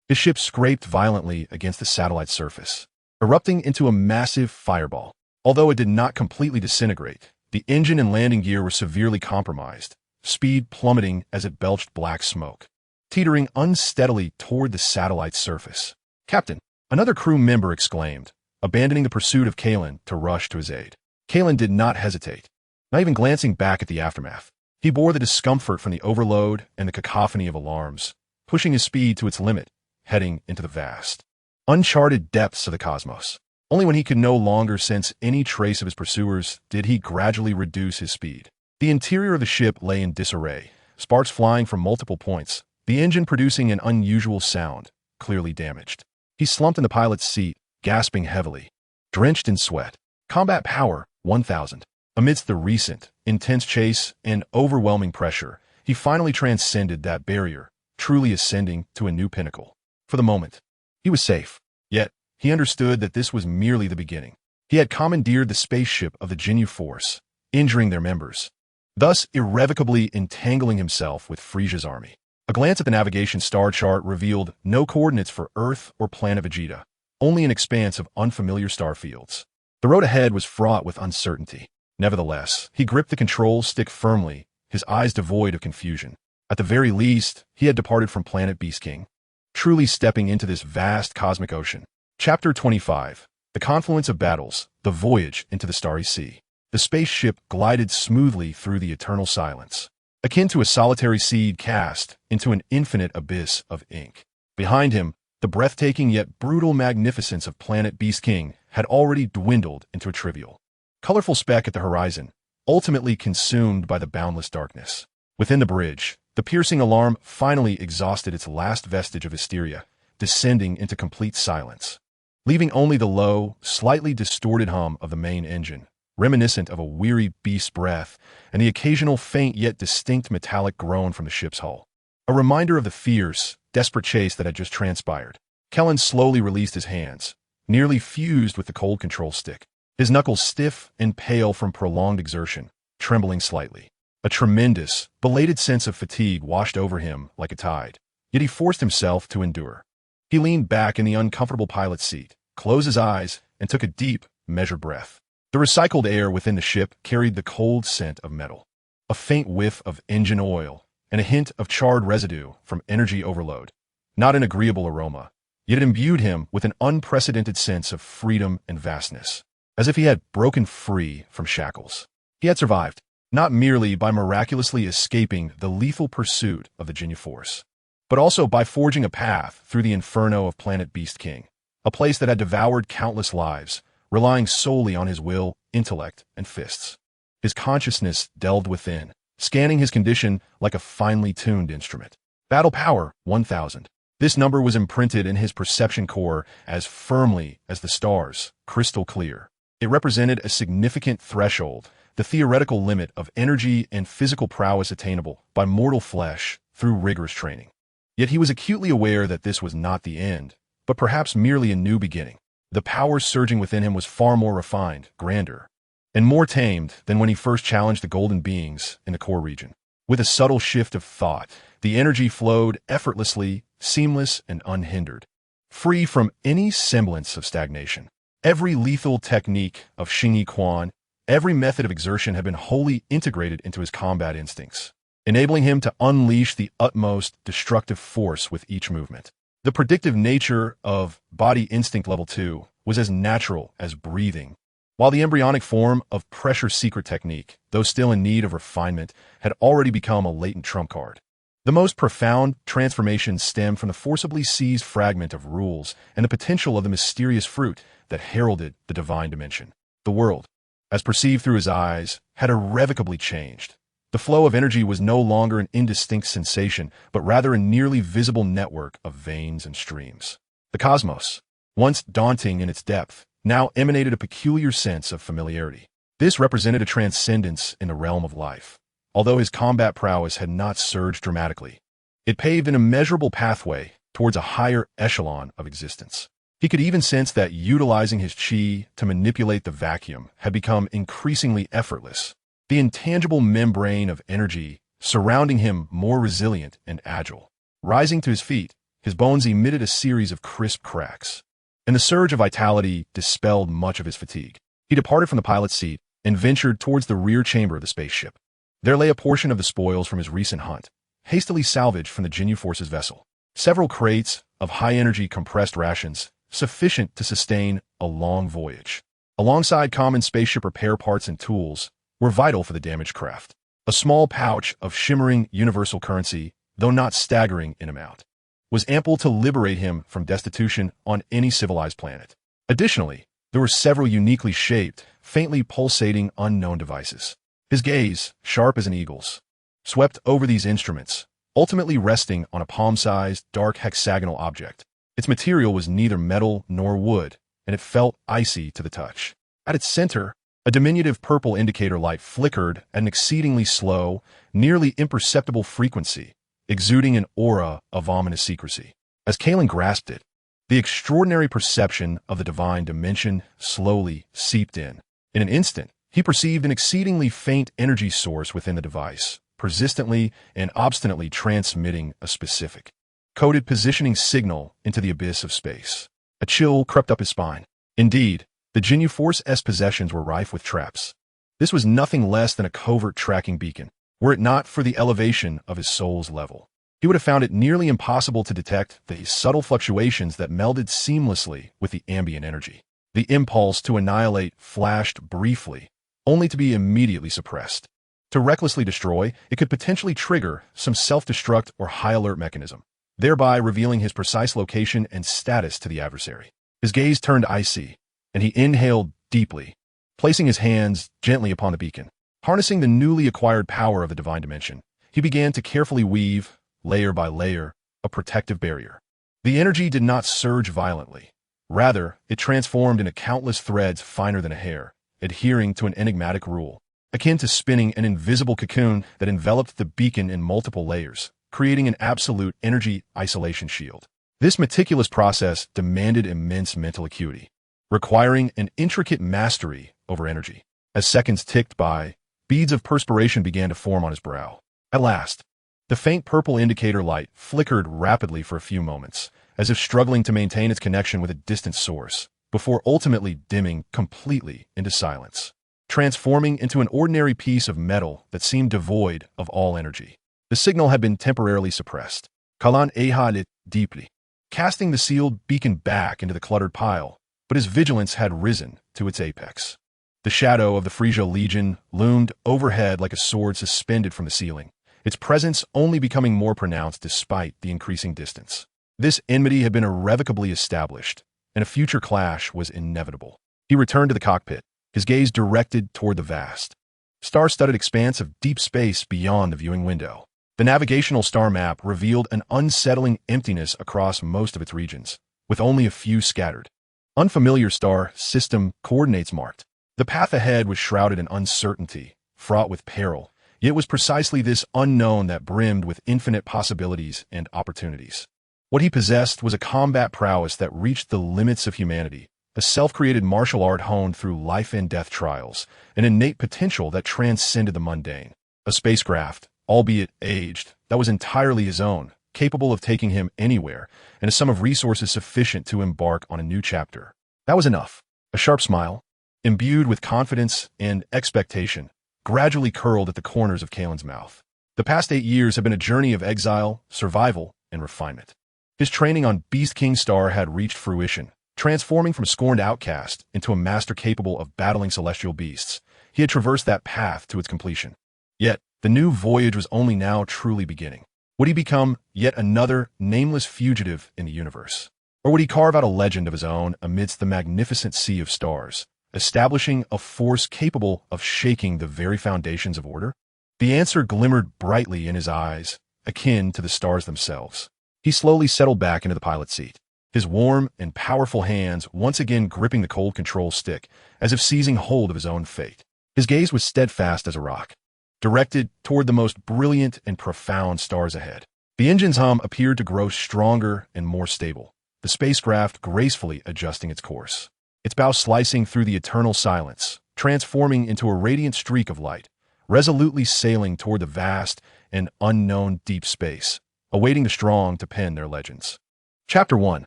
His ship scraped violently against the satellite's surface, erupting into a massive fireball. Although it did not completely disintegrate, the engine and landing gear were severely compromised, speed plummeting as it belched black smoke, teetering unsteadily toward the satellite's surface. Captain, another crew member exclaimed, abandoning the pursuit of Kailan to rush to his aid. Kailan did not hesitate, not even glancing back at the aftermath. He bore the discomfort from the overload and the cacophony of alarms, pushing his speed to its limit, heading into the vast, uncharted depths of the cosmos. Only when he could no longer sense any trace of his pursuers did he gradually reduce his speed. The interior of the ship lay in disarray, sparks flying from multiple points, the engine producing an unusual sound, clearly damaged. He slumped in the pilot's seat, gasping heavily, drenched in sweat. Combat power, 1,000. Amidst the recent, intense chase and overwhelming pressure, he finally transcended that barrier, truly ascending to a new pinnacle. For the moment, he was safe. Yet, he understood that this was merely the beginning. He had commandeered the spaceship of the Xingyi force, injuring their members, thus irrevocably entangling himself with Frisia's army. A glance at the navigation star chart revealed no coordinates for Earth or planet Vegeta, only an expanse of unfamiliar star fields. The road ahead was fraught with uncertainty. Nevertheless, he gripped the control stick firmly, his eyes devoid of confusion. At the very least, he had departed from planet Beast King, truly stepping into this vast cosmic ocean. Chapter 25. The Confluence of Battles, the Voyage into the Starry Sea. The spaceship glided smoothly through the eternal silence, akin to a solitary seed cast into an infinite abyss of ink. Behind him, the breathtaking yet brutal magnificence of planet Beast King had already dwindled into a trivial, colorful speck at the horizon, ultimately consumed by the boundless darkness. Within the bridge, the piercing alarm finally exhausted its last vestige of hysteria, descending into complete silence. leaving only the low, slightly distorted hum of the main engine, reminiscent of a weary beast's breath, and the occasional faint yet distinct metallic groan from the ship's hull. A reminder of the fierce, desperate chase that had just transpired. Kailan slowly released his hands, nearly fused with the cold control stick, his knuckles stiff and pale from prolonged exertion, trembling slightly. A tremendous, belated sense of fatigue washed over him like a tide, yet he forced himself to endure. He leaned back in the uncomfortable pilot's seat, closed his eyes, and took a deep, measured breath. The recycled air within the ship carried the cold scent of metal, a faint whiff of engine oil, and a hint of charred residue from energy overload. Not an agreeable aroma, yet it imbued him with an unprecedented sense of freedom and vastness, as if he had broken free from shackles. He had survived, not merely by miraculously escaping the lethal pursuit of the Xingyi force, but also by forging a path through the inferno of Planet Beast King, a place that had devoured countless lives, relying solely on his will, intellect, and fists. His consciousness delved within, scanning his condition like a finely tuned instrument. Battle power, 1000. This number was imprinted in his perception core as firmly as the stars, crystal clear. It represented a significant threshold, the theoretical limit of energy and physical prowess attainable by mortal flesh through rigorous training. Yet he was acutely aware that this was not the end, but perhaps merely a new beginning. The power surging within him was far more refined, grander, and more tamed than when he first challenged the golden beings in the core region. With a subtle shift of thought, the energy flowed effortlessly, seamless and unhindered, free from any semblance of stagnation. Every lethal technique of Xingyi, every method of exertion had been wholly integrated into his combat instincts, enabling him to unleash the utmost destructive force with each movement. The predictive nature of Body Instinct Level 2 was as natural as breathing, while the embryonic form of Pressure Secret Technique, though still in need of refinement, had already become a latent trump card. The most profound transformations stemmed from the forcibly seized fragment of rules and the potential of the mysterious fruit that heralded the divine dimension. The world, as perceived through his eyes, had irrevocably changed. The flow of energy was no longer an indistinct sensation, but rather a nearly visible network of veins and streams. The cosmos, once daunting in its depth, now emanated a peculiar sense of familiarity. This represented a transcendence in the realm of life. Although his combat prowess had not surged dramatically, it paved an immeasurable pathway towards a higher echelon of existence. He could even sense that utilizing his chi to manipulate the vacuum had become increasingly effortless, the intangible membrane of energy surrounding him more resilient and agile. Rising to his feet, his bones emitted a series of crisp cracks, and the surge of vitality dispelled much of his fatigue. He departed from the pilot's seat and ventured towards the rear chamber of the spaceship. There lay a portion of the spoils from his recent hunt, hastily salvaged from the Xingyi force's vessel. Several crates of high-energy compressed rations, sufficient to sustain a long voyage, alongside common spaceship repair parts and tools, were vital for the damaged craft. A small pouch of shimmering universal currency, though not staggering in amount, was ample to liberate him from destitution on any civilized planet. Additionally, there were several uniquely shaped, faintly pulsating unknown devices. His gaze, sharp as an eagle's, swept over these instruments, ultimately resting on a palm-sized, dark hexagonal object. Its material was neither metal nor wood, and it felt icy to the touch. At its center, a diminutive purple indicator light flickered at an exceedingly slow, nearly imperceptible frequency, exuding an aura of ominous secrecy. As Kailan grasped it, the extraordinary perception of the divine dimension slowly seeped in. In an instant, he perceived an exceedingly faint energy source within the device, persistently and obstinately transmitting a specific, coded positioning signal into the abyss of space. A chill crept up his spine. Indeed, the Xingyi Force's possessions were rife with traps. This was nothing less than a covert tracking beacon. Were it not for the elevation of his soul's level, he would have found it nearly impossible to detect the subtle fluctuations that melded seamlessly with the ambient energy. The impulse to annihilate flashed briefly, only to be immediately suppressed. To recklessly destroy, it could potentially trigger some self-destruct or high-alert mechanism, thereby revealing his precise location and status to the adversary. His gaze turned icy, and he inhaled deeply, placing his hands gently upon the beacon. Harnessing the newly acquired power of the divine dimension, he began to carefully weave, layer by layer, a protective barrier. The energy did not surge violently, Rather, it transformed into countless threads finer than a hair, adhering to an enigmatic rule, akin to spinning an invisible cocoon that enveloped the beacon in multiple layers, creating an absolute energy isolation shield. This meticulous process demanded immense mental acuity, requiring an intricate mastery over energy. As seconds ticked by, beads of perspiration began to form on his brow. At last, the faint purple indicator light flickered rapidly for a few moments, as if struggling to maintain its connection with a distant source, before ultimately dimming completely into silence, transforming into an ordinary piece of metal that seemed devoid of all energy. The signal had been temporarily suppressed. Kailan eyed it deeply, casting the sealed beacon back into the cluttered pile, but his vigilance had risen to its apex. The shadow of the Frisia Legion loomed overhead like a sword suspended from the ceiling, its presence only becoming more pronounced despite the increasing distance. This enmity had been irrevocably established, and a future clash was inevitable. He returned to the cockpit, his gaze directed toward the vast, star-studded expanse of deep space beyond the viewing window. The navigational star map revealed an unsettling emptiness across most of its regions, with only a few scattered, unfamiliar star system coordinates marked. The path ahead was shrouded in uncertainty, fraught with peril, yet it was precisely this unknown that brimmed with infinite possibilities and opportunities. What he possessed was a combat prowess that reached the limits of humanity, a self-created martial art honed through life and death trials, an innate potential that transcended the mundane. A spacecraft, albeit aged, that was entirely his own, capable of taking him anywhere, and a sum of resources sufficient to embark on a new chapter. That was enough. A sharp smile, imbued with confidence and expectation, gradually curled at the corners of Kailan's mouth. The past 8 years had been a journey of exile, survival, and refinement. His training on Beast King Star had reached fruition, transforming from a scorned outcast into a master capable of battling celestial beasts. He had traversed that path to its completion. Yet, the new voyage was only now truly beginning. Would he become yet another nameless fugitive in the universe? Or would he carve out a legend of his own amidst the magnificent sea of stars, establishing a force capable of shaking the very foundations of order? The answer glimmered brightly in his eyes, akin to the stars themselves. He slowly settled back into the pilot's seat, his warm and powerful hands once again gripping the cold control stick, as if seizing hold of his own fate. His gaze was steadfast as a rock, directed toward the most brilliant and profound stars ahead. The engine's hum appeared to grow stronger and more stable, the spacecraft gracefully adjusting its course, its bow slicing through the eternal silence, transforming into a radiant streak of light, resolutely sailing toward the vast and unknown deep space, awaiting the strong to pen their legends. Chapter 1.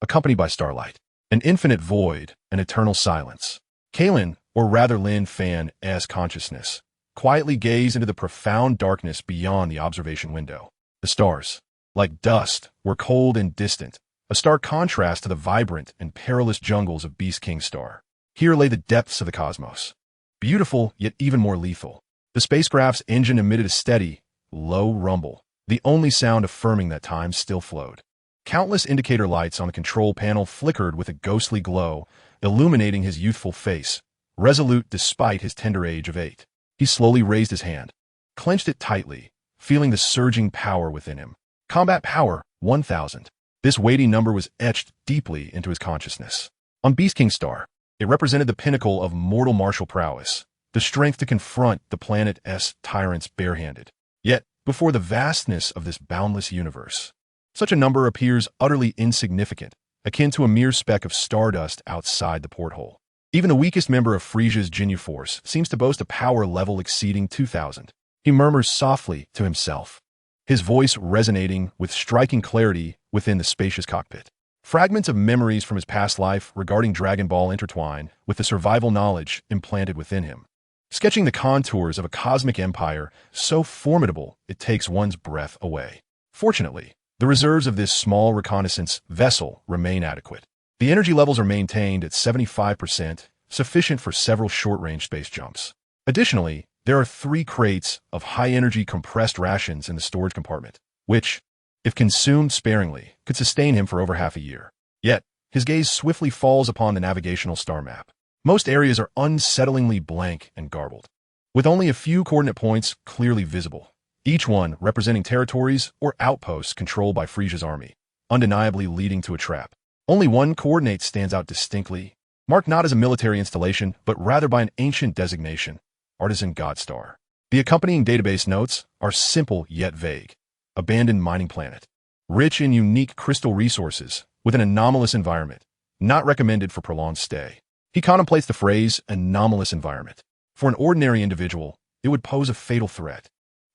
Accompanied by starlight. An infinite void, an eternal silence. Kailan, or rather Lin Fan's consciousness, quietly gazed into the profound darkness beyond the observation window. The stars, like dust, were cold and distant, a stark contrast to the vibrant and perilous jungles of Beast King Star. Here lay the depths of the cosmos, beautiful yet even more lethal. The spacecraft's engine emitted a steady, low rumble, the only sound affirming that time still flowed. Countless indicator lights on the control panel flickered with a ghostly glow, illuminating his youthful face, resolute despite his tender age of 8. He slowly raised his hand, clenched it tightly, feeling the surging power within him. Combat power, 1,000. This weighty number was etched deeply into his consciousness. On Beast King Star, it represented the pinnacle of mortal martial prowess, the strength to confront the planet's tyrants barehanded. Yet, before the vastness of this boundless universe, such a number appears utterly insignificant, akin to a mere speck of stardust outside the porthole. Even the weakest member of Frisia's Xingyi force seems to boast a power level exceeding 2,000. He murmurs softly to himself, his voice resonating with striking clarity within the spacious cockpit. Fragments of memories from his past life regarding Dragon Ball intertwine with the survival knowledge implanted within him, sketching the contours of a cosmic empire so formidable it takes one's breath away. Fortunately, the reserves of this small reconnaissance vessel remain adequate. The energy levels are maintained at 75%, sufficient for several short-range space jumps. Additionally, there are 3 crates of high-energy compressed rations in the storage compartment, which, if consumed sparingly, could sustain him for over half a year. Yet, his gaze swiftly falls upon the navigational star map. Most areas are unsettlingly blank and garbled, with only a few coordinate points clearly visible, each one representing territories or outposts controlled by Frisia's army, undeniably leading to a trap. Only one coordinate stands out distinctly, marked not as a military installation, but rather by an ancient designation, Artisan Godstar. The accompanying database notes are simple yet vague. Abandoned mining planet. Rich in unique crystal resources, with an anomalous environment. Not recommended for prolonged stay. He contemplates the phrase anomalous environment. For an ordinary individual, it would pose a fatal threat.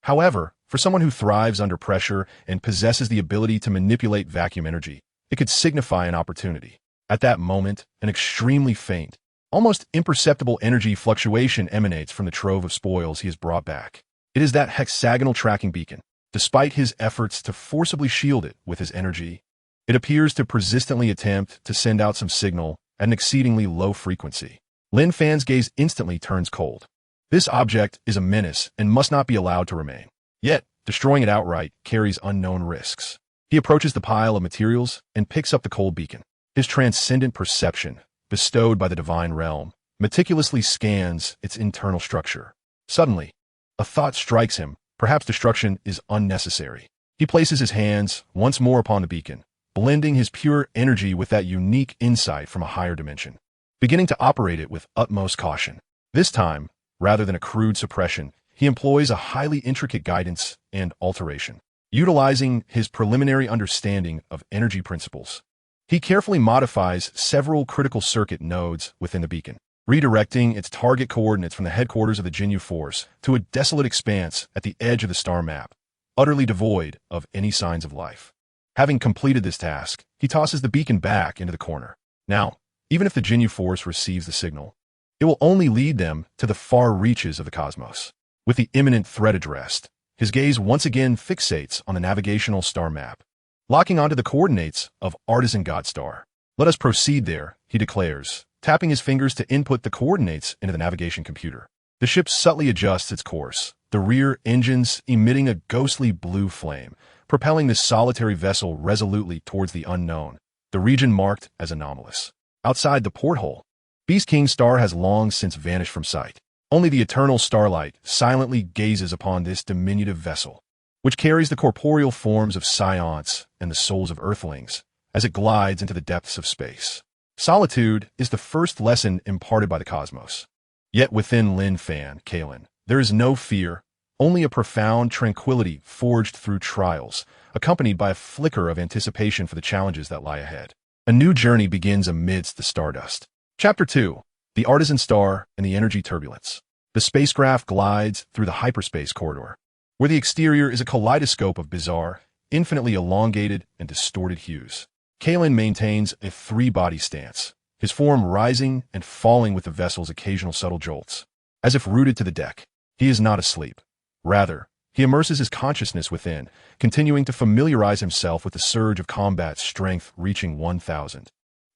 However, for someone who thrives under pressure and possesses the ability to manipulate vacuum energy, it could signify an opportunity. At that moment, an extremely faint, almost imperceptible energy fluctuation emanates from the trove of spoils he has brought back. It is that hexagonal tracking beacon. Despite his efforts to forcibly shield it with his energy, it appears to persistently attempt to send out some signal at an exceedingly low frequency. Lin Fan's gaze instantly turns cold. This object is a menace and must not be allowed to remain. Yet, destroying it outright carries unknown risks. He approaches the pile of materials and picks up the cold beacon. His transcendent perception, bestowed by the divine realm, meticulously scans its internal structure. Suddenly, a thought strikes him. Perhaps destruction is unnecessary. He places his hands once more upon the beacon, blending his pure energy with that unique insight from a higher dimension, beginning to operate it with utmost caution. This time, rather than a crude suppression, he employs a highly intricate guidance and alteration. Utilizing his preliminary understanding of energy principles, he carefully modifies several critical circuit nodes within the beacon, redirecting its target coordinates from the headquarters of the Xingyi force to a desolate expanse at the edge of the star map, utterly devoid of any signs of life. Having completed this task, he tosses the beacon back into the corner. Now, even if the Xingyi force receives the signal, it will only lead them to the far reaches of the cosmos. With the imminent threat addressed, his gaze once again fixates on the navigational star map, locking onto the coordinates of Artisan Godstar. Let us proceed there, he declares, tapping his fingers to input the coordinates into the navigation computer. The ship subtly adjusts its course, the rear engines emitting a ghostly blue flame, propelling this solitary vessel resolutely towards the unknown, the region marked as anomalous. Outside the porthole, Beast King Star has long since vanished from sight. Only the eternal starlight silently gazes upon this diminutive vessel, which carries the corporeal forms of Saiyans and the souls of Earthlings, as it glides into the depths of space. Solitude is the first lesson imparted by the cosmos. Yet within Lin Fan, Kailan, there is no fear, only a profound tranquility forged through trials, accompanied by a flicker of anticipation for the challenges that lie ahead. A new journey begins amidst the stardust. Chapter 2. The Artisan Star and the Energy Turbulence. The spacecraft glides through the hyperspace corridor, where the exterior is a kaleidoscope of bizarre, infinitely elongated and distorted hues. Kailan maintains a three-body stance, his form rising and falling with the vessel's occasional subtle jolts. As if rooted to the deck, he is not asleep. Rather, he immerses his consciousness within, continuing to familiarize himself with the surge of combat strength reaching 1,000.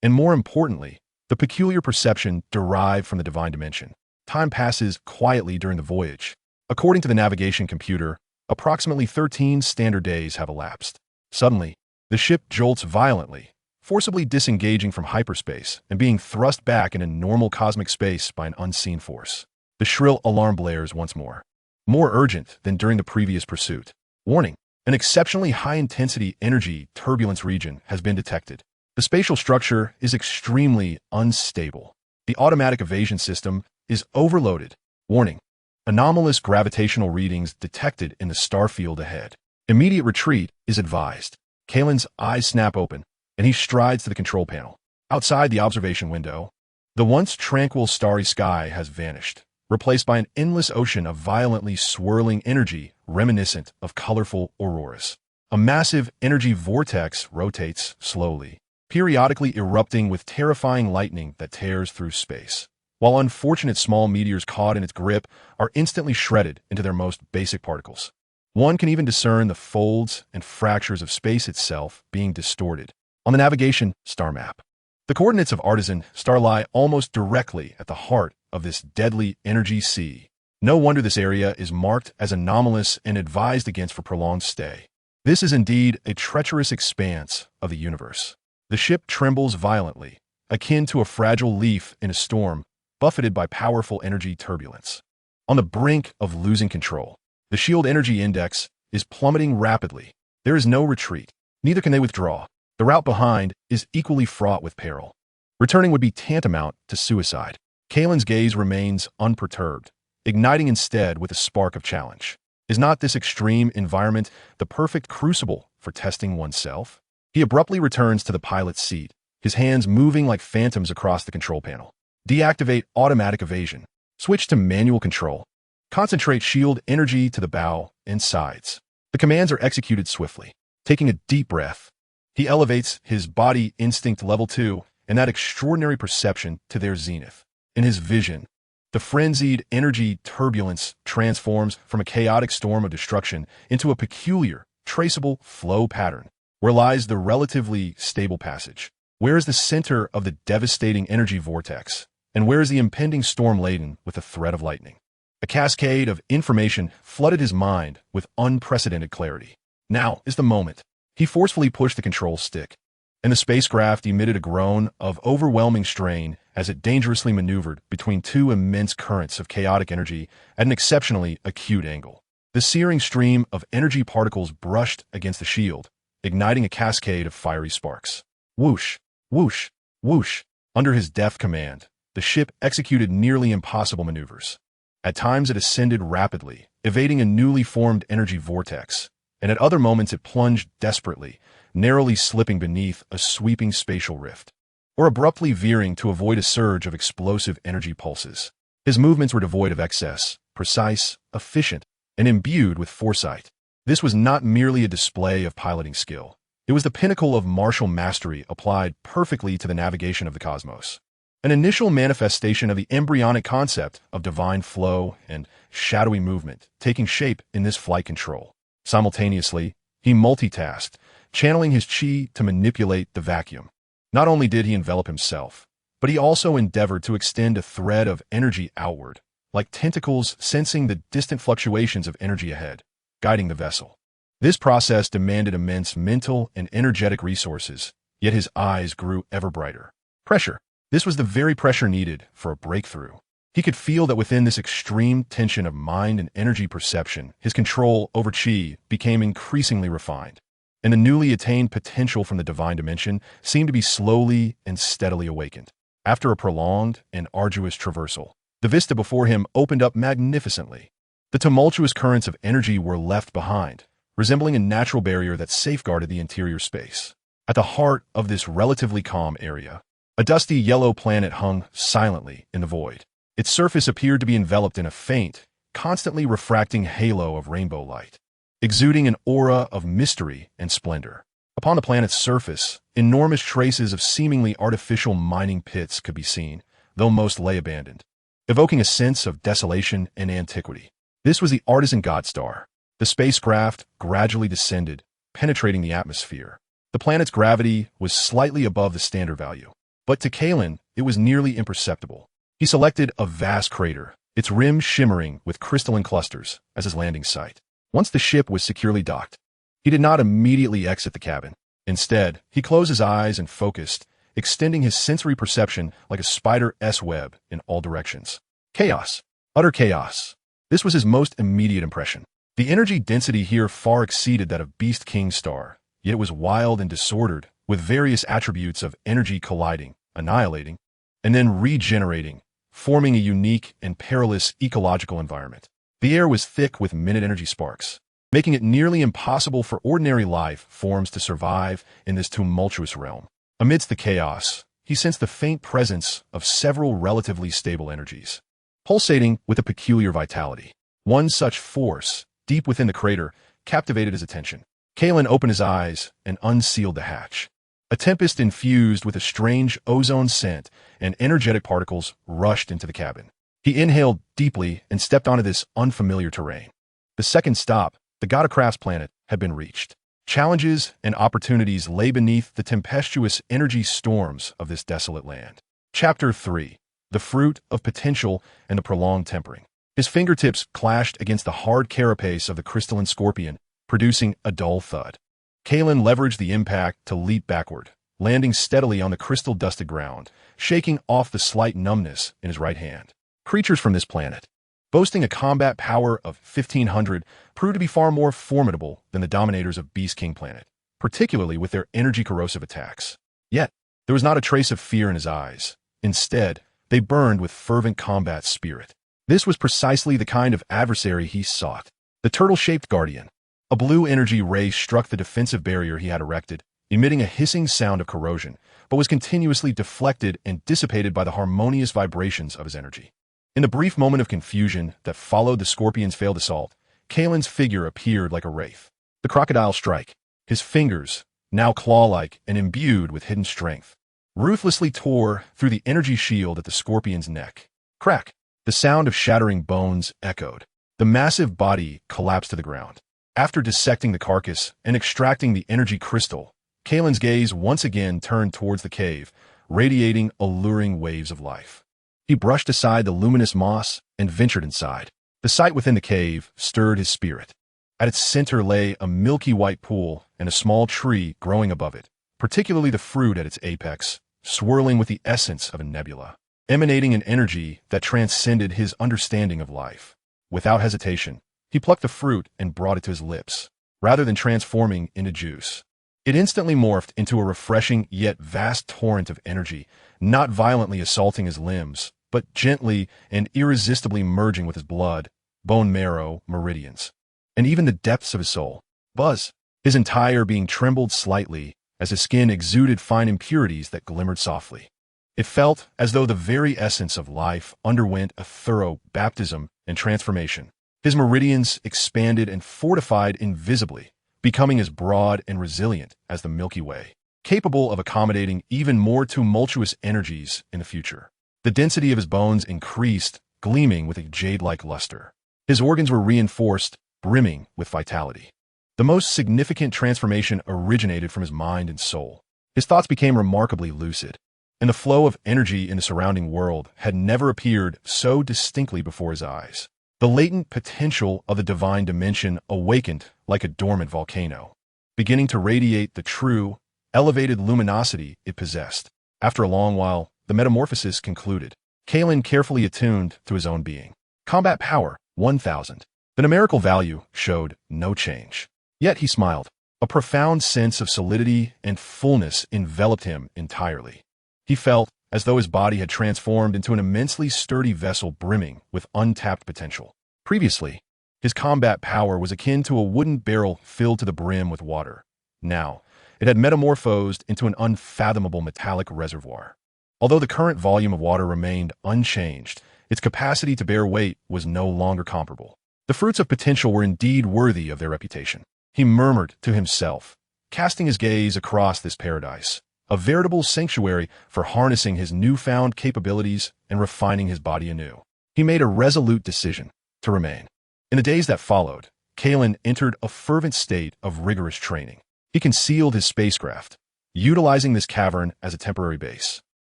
And more importantly, the peculiar perception derived from the divine dimension. Time passes quietly during the voyage. According to the navigation computer, approximately 13 standard days have elapsed. Suddenly, the ship jolts violently, forcibly disengaging from hyperspace and being thrust back into normal cosmic space by an unseen force. The shrill alarm blares once more urgent than during the previous pursuit. Warning: an exceptionally high-intensity energy turbulence region has been detected. The spatial structure is extremely unstable. The automatic evasion system is overloaded. Warning: anomalous gravitational readings detected in the star field ahead. Immediate retreat is advised. Kailan's eyes snap open, and he strides to the control panel. Outside the observation window, the once tranquil starry sky has vanished, replaced by an endless ocean of violently swirling energy reminiscent of colorful auroras. A massive energy vortex rotates slowly, periodically erupting with terrifying lightning that tears through space, while unfortunate small meteors caught in its grip are instantly shredded into their most basic particles. One can even discern the folds and fractures of space itself being distorted. On the navigation star map, the coordinates of Artisan Star lie almost directly at the heart of this deadly energy sea. No wonder this area is marked as anomalous and advised against for prolonged stay. This is indeed a treacherous expanse of the universe. The ship trembles violently, akin to a fragile leaf in a storm, buffeted by powerful energy turbulence. On the brink of losing control, the shield energy index is plummeting rapidly. There is no retreat. Neither can they withdraw. The route behind is equally fraught with peril. Returning would be tantamount to suicide. Kailan's gaze remains unperturbed, igniting instead with a spark of challenge. Is not this extreme environment the perfect crucible for testing oneself? He abruptly returns to the pilot's seat, his hands moving like phantoms across the control panel. Deactivate automatic evasion. Switch to manual control. Concentrate shield energy to the bow and sides. The commands are executed swiftly. Taking a deep breath, he elevates his body instinct level 2 and that extraordinary perception to their zenith. In his vision, the frenzied energy turbulence transforms from a chaotic storm of destruction into a peculiar, traceable flow pattern. Where lies the relatively stable passage? Where is the center of the devastating energy vortex? And where is the impending storm laden with the threat of lightning? A cascade of information flooded his mind with unprecedented clarity. Now is the moment. He forcefully pushed the control stick, and the spacecraft emitted a groan of overwhelming strain as it dangerously maneuvered between two immense currents of chaotic energy at an exceptionally acute angle. The searing stream of energy particles brushed against the shield, igniting a cascade of fiery sparks. Whoosh, whoosh, whoosh. Under his deft command, the ship executed nearly impossible maneuvers. At times it ascended rapidly, evading a newly formed energy vortex, and at other moments it plunged desperately, narrowly slipping beneath a sweeping spatial rift, or abruptly veering to avoid a surge of explosive energy pulses. His movements were devoid of excess, precise, efficient, and imbued with foresight. This was not merely a display of piloting skill. It was the pinnacle of martial mastery applied perfectly to the navigation of the cosmos. An initial manifestation of the embryonic concept of divine flow and shadowy movement taking shape in this flight control. Simultaneously, he multitasked, channeling his chi to manipulate the vacuum. Not only did he envelop himself, but he also endeavored to extend a thread of energy outward, like tentacles sensing the distant fluctuations of energy ahead, guiding the vessel. This process demanded immense mental and energetic resources, yet his eyes grew ever brighter. Pressure. This was the very pressure needed for a breakthrough. He could feel that within this extreme tension of mind and energy perception, his control over chi became increasingly refined, and the newly attained potential from the divine dimension seemed to be slowly and steadily awakened. After a prolonged and arduous traversal, the vista before him opened up magnificently. The tumultuous currents of energy were left behind, resembling a natural barrier that safeguarded the interior space. At the heart of this relatively calm area, a dusty yellow planet hung silently in the void. Its surface appeared to be enveloped in a faint, constantly refracting halo of rainbow light, exuding an aura of mystery and splendor. Upon the planet's surface, enormous traces of seemingly artificial mining pits could be seen, though most lay abandoned, evoking a sense of desolation and antiquity. This was the artisan Godstar. The spacecraft gradually descended, penetrating the atmosphere. The planet's gravity was slightly above the standard value, but to Kailan, it was nearly imperceptible. He selected a vast crater, its rim shimmering with crystalline clusters, as his landing site. Once the ship was securely docked, he did not immediately exit the cabin. Instead, he closed his eyes and focused, extending his sensory perception like a spider's web in all directions. Chaos. Utter chaos. This was his most immediate impression. The energy density here far exceeded that of Beast King Star, yet it was wild and disordered, with various attributes of energy colliding, annihilating, and then regenerating, forming a unique and perilous ecological environment. The air was thick with minute energy sparks, making it nearly impossible for ordinary life forms to survive in this tumultuous realm. Amidst the chaos, he sensed the faint presence of several relatively stable energies, pulsating with a peculiar vitality. One such force, deep within the crater, captivated his attention. Kailan opened his eyes and unsealed the hatch. A tempest infused with a strange ozone scent and energetic particles rushed into the cabin. He inhaled deeply and stepped onto this unfamiliar terrain. The second stop, the Godacraft's planet, had been reached. Challenges and opportunities lay beneath the tempestuous energy storms of this desolate land. Chapter 3. The Fruit of Potential and the Prolonged Tempering. His fingertips clashed against the hard carapace of the crystalline scorpion, producing a dull thud. Kailan leveraged the impact to leap backward, landing steadily on the crystal-dusted ground, shaking off the slight numbness in his right hand. Creatures from this planet, boasting a combat power of 1,500, proved to be far more formidable than the dominators of Beast King Planet. particularly with their energy-corrosive attacks. Yet, there was not a trace of fear in his eyes. Instead, they burned with fervent combat spirit. This was precisely the kind of adversary he sought. The turtle-shaped guardian. A blue energy ray struck the defensive barrier he had erected, emitting a hissing sound of corrosion, but was continuously deflected and dissipated by the harmonious vibrations of his energy. In the brief moment of confusion that followed the scorpion's failed assault, Kailan's figure appeared like a wraith. The crocodile strike, his fingers, now claw-like and imbued with hidden strength, ruthlessly tore through the energy shield at the scorpion's neck. Crack! The sound of shattering bones echoed. The massive body collapsed to the ground. After dissecting the carcass and extracting the energy crystal, Kailan's gaze once again turned towards the cave, radiating alluring waves of life. He brushed aside the luminous moss and ventured inside. The sight within the cave stirred his spirit. At its center lay a milky white pool and a small tree growing above it, particularly the fruit at its apex, swirling with the essence of a nebula, emanating an energy that transcended his understanding of life. Without hesitation, he plucked the fruit and brought it to his lips, rather than transforming into juice. It instantly morphed into a refreshing yet vast torrent of energy, not violently assaulting his limbs, but gently and irresistibly merging with his blood, bone marrow, meridians, and even the depths of his soul. Buzz, his entire being trembled slightly as his skin exuded fine impurities that glimmered softly. It felt as though the very essence of life underwent a thorough baptism and transformation. His meridians expanded and fortified invisibly, becoming as broad and resilient as the Milky Way, capable of accommodating even more tumultuous energies in the future. The density of his bones increased, gleaming with a jade-like luster. His organs were reinforced, brimming with vitality. The most significant transformation originated from his mind and soul. His thoughts became remarkably lucid, and the flow of energy in the surrounding world had never appeared so distinctly before his eyes. The latent potential of the divine dimension awakened like a dormant volcano, beginning to radiate the true, elevated luminosity it possessed. After a long while, the metamorphosis concluded. Kailan carefully attuned to his own being. Combat power, 1000. The numerical value showed no change. Yet he smiled. A profound sense of solidity and fullness enveloped him entirely. He felt as though his body had transformed into an immensely sturdy vessel brimming with untapped potential. Previously, his combat power was akin to a wooden barrel filled to the brim with water. Now, it had metamorphosed into an unfathomable metallic reservoir. Although the current volume of water remained unchanged, its capacity to bear weight was no longer comparable. The fruits of potential were indeed worthy of their reputation. He murmured to himself, casting his gaze across this paradise, a veritable sanctuary for harnessing his newfound capabilities and refining his body anew. He made a resolute decision to remain. In the days that followed, Kailan entered a fervent state of rigorous training. He concealed his spacecraft, utilizing this cavern as a temporary base,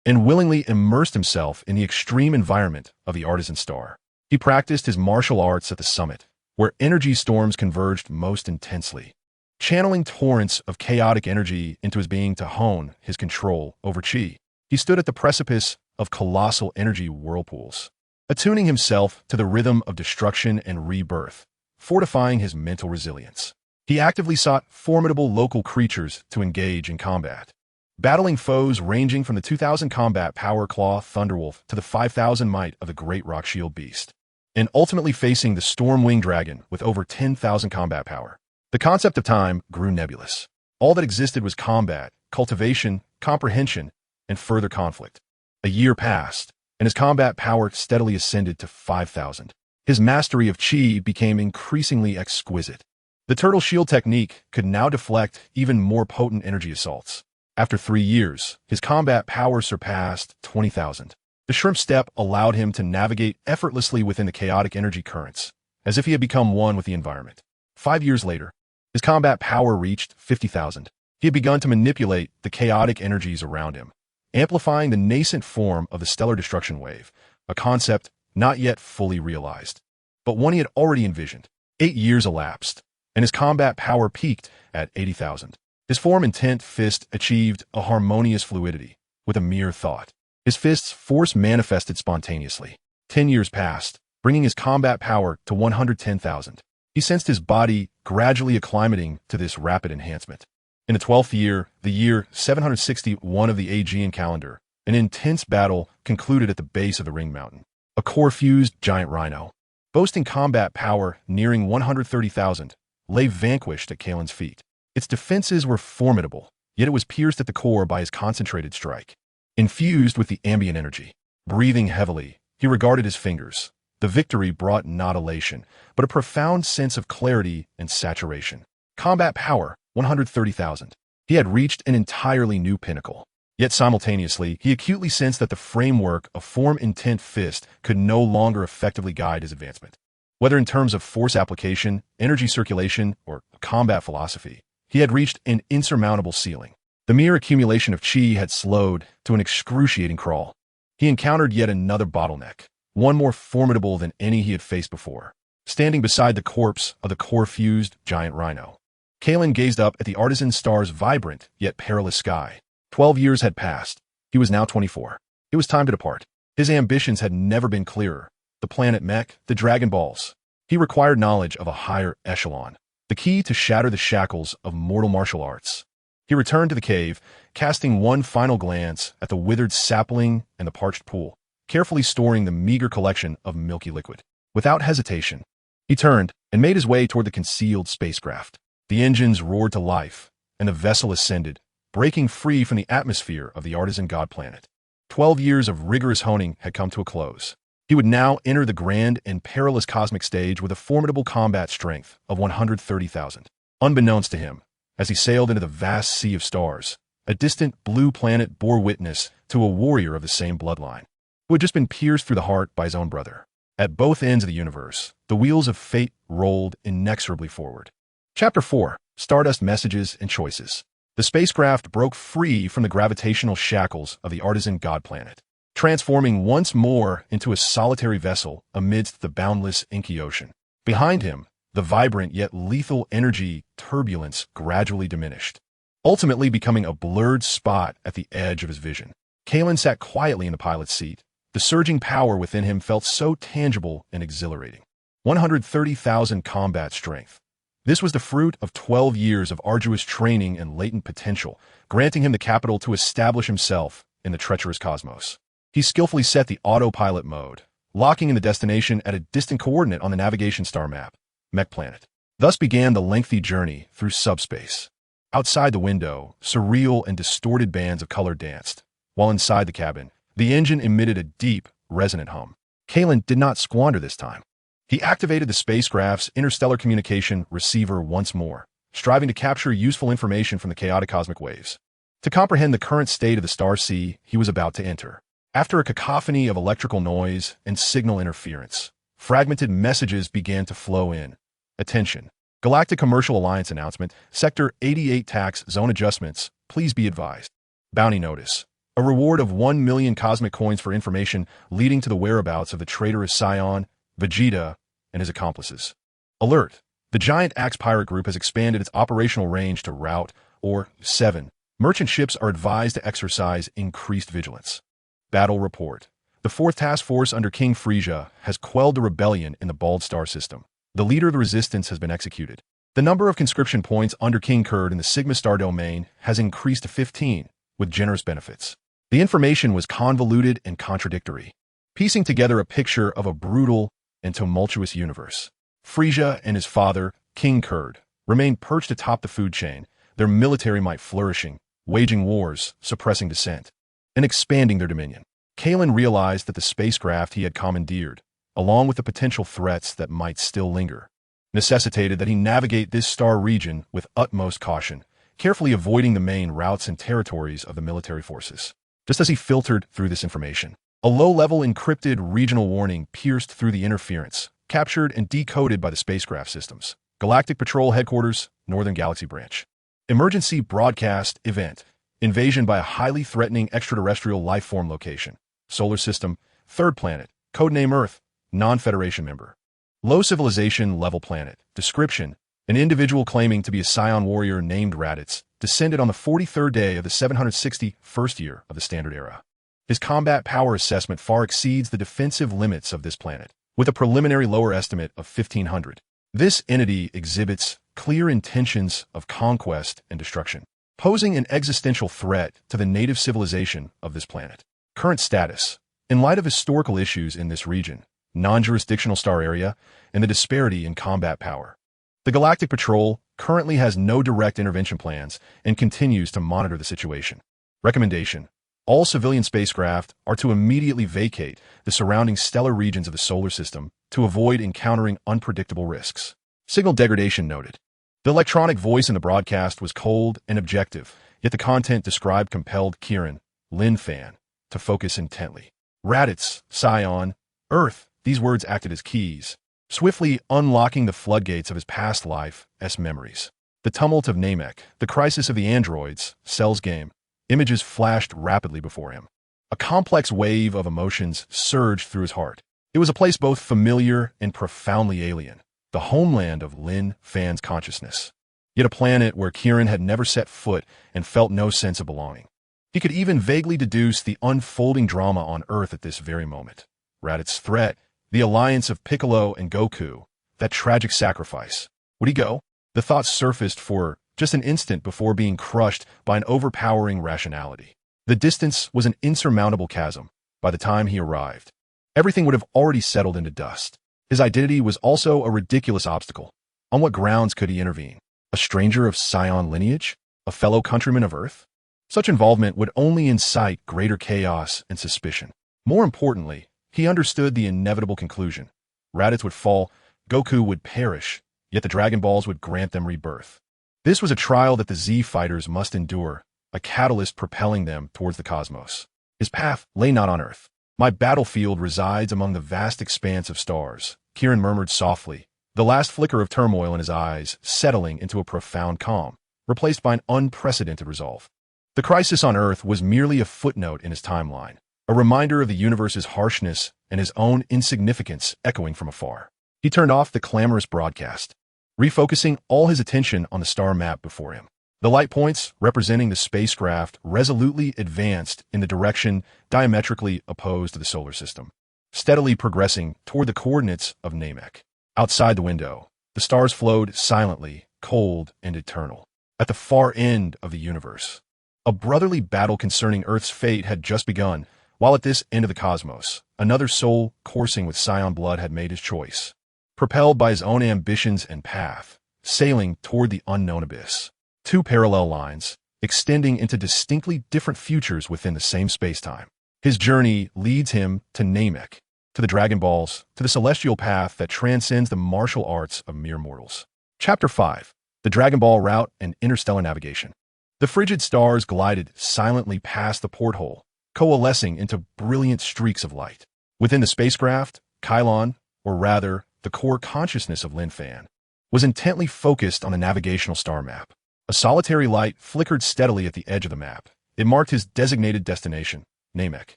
and willingly immersed himself in the extreme environment of the Artisan Star. He practiced his martial arts at the summit, where energy storms converged most intensely, channeling torrents of chaotic energy into his being to hone his control over chi. He stood at the precipice of colossal energy whirlpools, attuning himself to the rhythm of destruction and rebirth, fortifying his mental resilience. He actively sought formidable local creatures to engage in combat, battling foes ranging from the 2000 combat power claw Thunderwolf to the 5000 might of the Great Rock Shield Beast, and ultimately facing the Stormwing Dragon with over 10,000 combat power. The concept of time grew nebulous. All that existed was combat, cultivation, comprehension, and further conflict. A year passed, and his combat power steadily ascended to 5,000. His mastery of chi became increasingly exquisite. The turtle shield technique could now deflect even more potent energy assaults. After 3 years, his combat power surpassed 20,000. The shrimp step allowed him to navigate effortlessly within the chaotic energy currents, as if he had become one with the environment. 5 years later, his combat power reached 50,000. He had begun to manipulate the chaotic energies around him, amplifying the nascent form of the stellar destruction wave, a concept not yet fully realized, but one he had already envisioned. 8 years elapsed, and his combat power peaked at 80,000. His form-intent fist achieved a harmonious fluidity with a mere thought. His fist's force manifested spontaneously. 10 years passed, bringing his combat power to 110,000. He sensed his body gradually acclimating to this rapid enhancement. In the 12th year, the year 761 of the Aegean calendar, an intense battle concluded at the base of the Ring Mountain. A core-fused giant rhino, boasting combat power nearing 130,000, lay vanquished at Kailan's feet. Its defenses were formidable, yet it was pierced at the core by his concentrated strike. Infused with the ambient energy, breathing heavily, he regarded his fingers. The victory brought not elation, but a profound sense of clarity and saturation. Combat power, 130,000. He had reached an entirely new pinnacle. Yet simultaneously, he acutely sensed that the framework of form-intent fist could no longer effectively guide his advancement. Whether in terms of force application, energy circulation, or combat philosophy, he had reached an insurmountable ceiling. The mere accumulation of chi had slowed to an excruciating crawl. He encountered yet another bottleneck, one more formidable than any he had faced before. Standing beside the corpse of the core-fused giant rhino, Kailan gazed up at the artisan star's vibrant yet perilous sky. 12 years had passed. He was now 24. It was time to depart. His ambitions had never been clearer. The planet Mech, the Dragon Balls. He required knowledge of a higher echelon, the key to shatter the shackles of mortal martial arts. He returned to the cave, casting one final glance at the withered sapling and the parched pool, carefully storing the meager collection of milky liquid. Without hesitation, he turned and made his way toward the concealed spacecraft. The engines roared to life, and the vessel ascended, breaking free from the atmosphere of the artisan god planet. 12 years of rigorous honing had come to a close. He would now enter the grand and perilous cosmic stage with a formidable combat strength of 130,000. Unbeknownst to him, as he sailed into the vast sea of stars, a distant blue planet bore witness to a warrior of the same bloodline, who had just been pierced through the heart by his own brother. At both ends of the universe, the wheels of fate rolled inexorably forward. Chapter 4. Stardust Messages and Choices. The spacecraft broke free from the gravitational shackles of the artisan god planet, transforming once more into a solitary vessel amidst the boundless inky ocean. Behind him, the vibrant yet lethal energy turbulence gradually diminished, ultimately becoming a blurred spot at the edge of his vision. Kailan sat quietly in the pilot's seat. The surging power within him felt so tangible and exhilarating. 130,000 combat strength. This was the fruit of 12 years of arduous training and latent potential, granting him the capital to establish himself in the treacherous cosmos. He skillfully set the autopilot mode, locking in the destination at a distant coordinate on the navigation star map, Mech Planet. Thus began the lengthy journey through subspace. Outside the window, surreal and distorted bands of color danced, while inside the cabin, the engine emitted a deep, resonant hum. Kailan did not squander this time. He activated the spacecraft's interstellar communication receiver once more, striving to capture useful information from the chaotic cosmic waves. To comprehend the current state of the star sea he was about to enter. After a cacophony of electrical noise and signal interference, fragmented messages began to flow in. Attention. Galactic Commercial Alliance announcement, Sector 88 tax zone adjustments, please be advised. Bounty notice. A reward of 1 million cosmic coins for information leading to the whereabouts of the traitorous Saiyan, Vegeta, and his accomplices. Alert. The giant Axe Pirate Group has expanded its operational range to Route, or 7. Merchant ships are advised to exercise increased vigilance. Battle report. The 4th Task Force under King Frisia has quelled the rebellion in the Bald Star system. The leader of the resistance has been executed. The number of conscription points under King Kurd in the Sigma Star domain has increased to 15, with generous benefits. The information was convoluted and contradictory, piecing together a picture of a brutal and tumultuous universe. Frisia and his father, King Kurd, remained perched atop the food chain, their military might flourishing, waging wars, suppressing dissent, and expanding their dominion. Kailan realized that the spacecraft he had commandeered, along with the potential threats that might still linger, necessitated that he navigate this star region with utmost caution, carefully avoiding the main routes and territories of the military forces. Just as he filtered through this information, a low-level encrypted regional warning pierced through the interference, captured and decoded by the spacecraft systems. Galactic Patrol Headquarters, Northern Galaxy Branch. Emergency broadcast event. Invasion by a highly threatening extraterrestrial life form location. Solar system, 3rd planet, codename Earth, non-Federation member. Low civilization level planet. Description. An individual claiming to be a Saiyan warrior named Raditz descended on the 43rd day of the 761st year of the Standard Era. His combat power assessment far exceeds the defensive limits of this planet, with a preliminary lower estimate of 1,500. This entity exhibits clear intentions of conquest and destruction. posing an existential threat to the native civilization of this planet. Current status. In light of historical issues in this region, non-jurisdictional star area, and the disparity in combat power, the Galactic Patrol currently has no direct intervention plans and continues to monitor the situation. Recommendation. All civilian spacecraft are to immediately vacate the surrounding stellar regions of the solar system to avoid encountering unpredictable risks. Signal degradation noted. The electronic voice in the broadcast was cold and objective, yet the content described compelled Kailan, Lin Fan, to focus intently. Raditz, Saiyan, Earth, these words acted as keys, swiftly unlocking the floodgates of his past life's memories. The tumult of Namek, the crisis of the androids, Cell's game, images flashed rapidly before him. A complex wave of emotions surged through his heart. It was a place both familiar and profoundly alien, the homeland of Lin Fan's consciousness, yet a planet where Kailan had never set foot and felt no sense of belonging. He could even vaguely deduce the unfolding drama on Earth at this very moment. Raditz's threat, the alliance of Piccolo and Goku, that tragic sacrifice. Would he go? The thought surfaced for just an instant before being crushed by an overpowering rationality. The distance was an insurmountable chasm. By the time he arrived, everything would have already settled into dust. His identity was also a ridiculous obstacle. On what grounds could he intervene? A stranger of Saiyan lineage? A fellow countryman of Earth? Such involvement would only incite greater chaos and suspicion. More importantly, he understood the inevitable conclusion. Raditz would fall, Goku would perish, yet the Dragon Balls would grant them rebirth. This was a trial that the Z fighters must endure, a catalyst propelling them towards the cosmos. His path lay not on Earth. My battlefield resides among the vast expanse of stars, Kailan murmured softly, the last flicker of turmoil in his eyes settling into a profound calm, replaced by an unprecedented resolve. The crisis on Earth was merely a footnote in his timeline, a reminder of the universe's harshness and his own insignificance echoing from afar. He turned off the clamorous broadcast, refocusing all his attention on the star map before him. The light points representing the spacecraft resolutely advanced in the direction diametrically opposed to the solar system, steadily progressing toward the coordinates of Namek. Outside the window, the stars flowed silently, cold and eternal. At the far end of the universe, a brotherly battle concerning Earth's fate had just begun, while at this end of the cosmos, another soul coursing with Saiyan blood had made his choice, propelled by his own ambitions and path, sailing toward the unknown abyss. Two parallel lines, extending into distinctly different futures within the same spacetime. His journey leads him to Namek, to the Dragon Balls, to the celestial path that transcends the martial arts of mere mortals. Chapter 5. The Dragon Ball Route and Interstellar Navigation. The frigid stars glided silently past the porthole, coalescing into brilliant streaks of light. Within the spacecraft, Kailan, or rather, the core consciousness of Lin Fan, was intently focused on the navigational star map. A solitary light flickered steadily at the edge of the map. It marked his designated destination, Namek.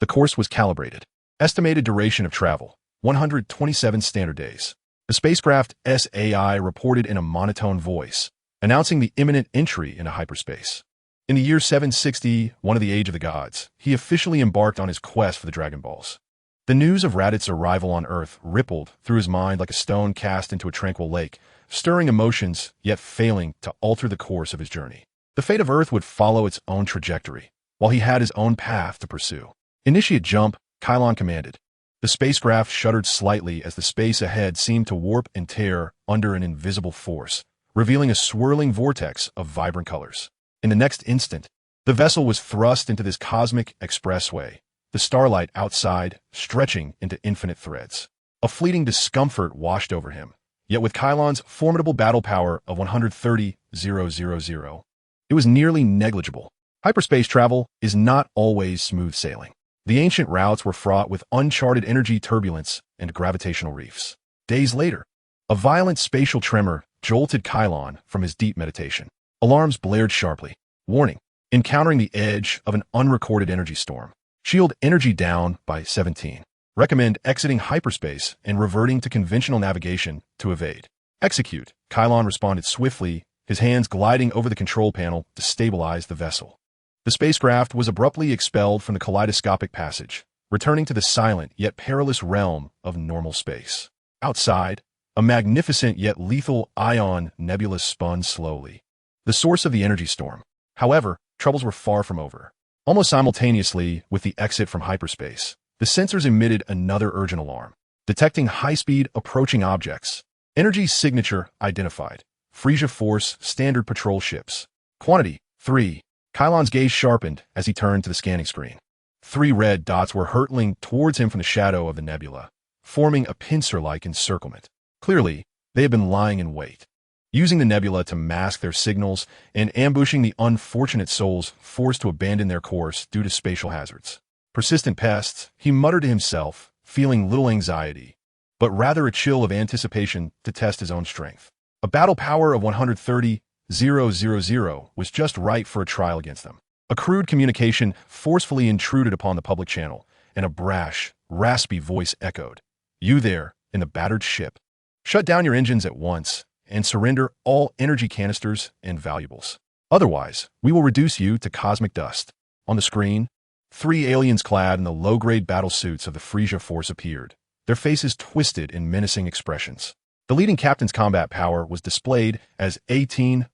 The course was calibrated. Estimated duration of travel, 127 standard days. The spacecraft's AI reported in a monotone voice, announcing the imminent entry into hyperspace. In the year 760, one of the Age of the Gods, he officially embarked on his quest for the Dragon Balls. The news of Raditz's arrival on Earth rippled through his mind like a stone cast into a tranquil lake, stirring emotions, yet failing to alter the course of his journey. The fate of Earth would follow its own trajectory, while he had his own path to pursue. Initiate jump, Kailan commanded. The spacecraft shuddered slightly as the space ahead seemed to warp and tear under an invisible force, revealing a swirling vortex of vibrant colors. In the next instant, the vessel was thrust into this cosmic expressway, the starlight outside stretching into infinite threads. A fleeting discomfort washed over him, yet with Kailan's formidable battle power of 130,000, it was nearly negligible. Hyperspace travel is not always smooth sailing. The ancient routes were fraught with uncharted energy turbulence and gravitational reefs. Days later, a violent spatial tremor jolted Kailan from his deep meditation. Alarms blared sharply. Warning, encountering the edge of an unrecorded energy storm. Shield energy down by 17. Recommend exiting hyperspace and reverting to conventional navigation to evade. Execute. Kailan responded swiftly, his hands gliding over the control panel to stabilize the vessel. The spacecraft was abruptly expelled from the kaleidoscopic passage, returning to the silent yet perilous realm of normal space. Outside, a magnificent yet lethal ion nebula spun slowly. The source of the energy storm. However, troubles were far from over. Almost simultaneously with the exit from hyperspace, the sensors emitted another urgent alarm, detecting high-speed approaching objects. Energy signature identified. Frisia Force standard patrol ships. Quantity 3. Kailan's gaze sharpened as he turned to the scanning screen. 3 red dots were hurtling towards him from the shadow of the nebula, forming a pincer-like encirclement. Clearly, they had been lying in wait, using the nebula to mask their signals and ambushing the unfortunate souls forced to abandon their course due to spatial hazards. Persistent pests, he muttered to himself, feeling little anxiety, but rather a chill of anticipation to test his own strength. A battle power of 130,000 was just right for a trial against them. A crude communication forcefully intruded upon the public channel, and a brash, raspy voice echoed. "You there, in the battered ship. Shut down your engines at once, and surrender all energy canisters and valuables. Otherwise, we will reduce you to cosmic dust." On the screen, 3 aliens clad in the low-grade battle suits of the Frisia Force appeared, their faces twisted in menacing expressions. The leading captain's combat power was displayed as 18,000,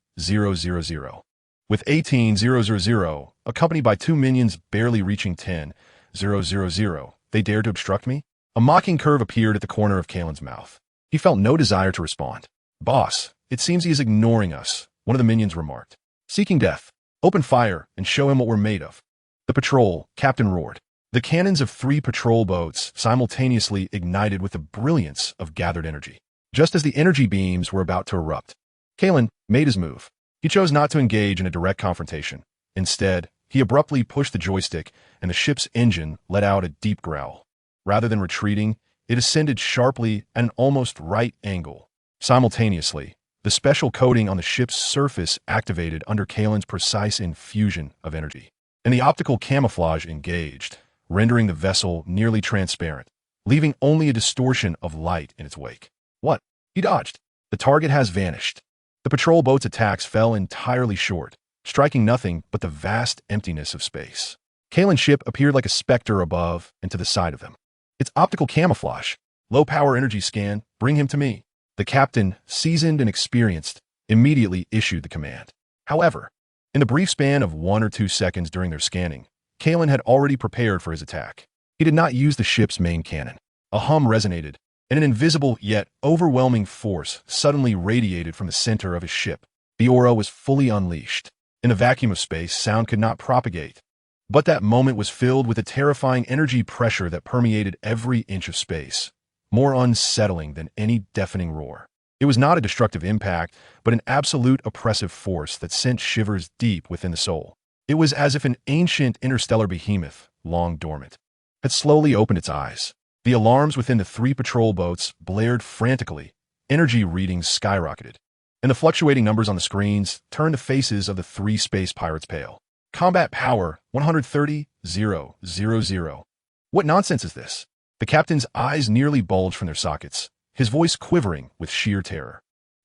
with 18,000 accompanied by 2 minions barely reaching 10,000. "They dared to obstruct me?" A mocking curve appeared at the corner of Kailan's mouth. He felt no desire to respond. "Boss, it seems he is ignoring us," one of the minions remarked. "Seeking death. Open fire and show him what we're made of." "The patrol," Captain roared. The cannons of 3 patrol boats simultaneously ignited with the brilliance of gathered energy. Just as the energy beams were about to erupt, Kailan made his move. He chose not to engage in a direct confrontation. Instead, he abruptly pushed the joystick, and the ship's engine let out a deep growl. Rather than retreating, it ascended sharply at an almost right angle. Simultaneously, the special coating on the ship's surface activated under Kailan's precise infusion of energy, and the optical camouflage engaged, rendering the vessel nearly transparent, leaving only a distortion of light in its wake. What? He dodged. The target has vanished. The patrol boat's attacks fell entirely short, striking nothing but the vast emptiness of space. Kailan's ship appeared like a specter above and to the side of them. Its optical camouflage, low-power energy scan, bring him to me. The captain, seasoned and experienced, immediately issued the command. However, in the brief span of 1 or 2 seconds during their scanning, Kailan had already prepared for his attack. He did not use the ship's main cannon. A hum resonated, and an invisible yet overwhelming force suddenly radiated from the center of his ship. The aura was fully unleashed. In the vacuum of space, sound could not propagate. But that moment was filled with a terrifying energy pressure that permeated every inch of space, more unsettling than any deafening roar. It was not a destructive impact, but an absolute oppressive force that sent shivers deep within the soul. It was as if an ancient interstellar behemoth, long dormant, had slowly opened its eyes. The alarms within the 3 patrol boats blared frantically, energy readings skyrocketed, and the fluctuating numbers on the screens turned the faces of the 3 space pirates pale. Combat power 130,000. What nonsense is this? The captain's eyes nearly bulged from their sockets, his voice quivering with sheer terror.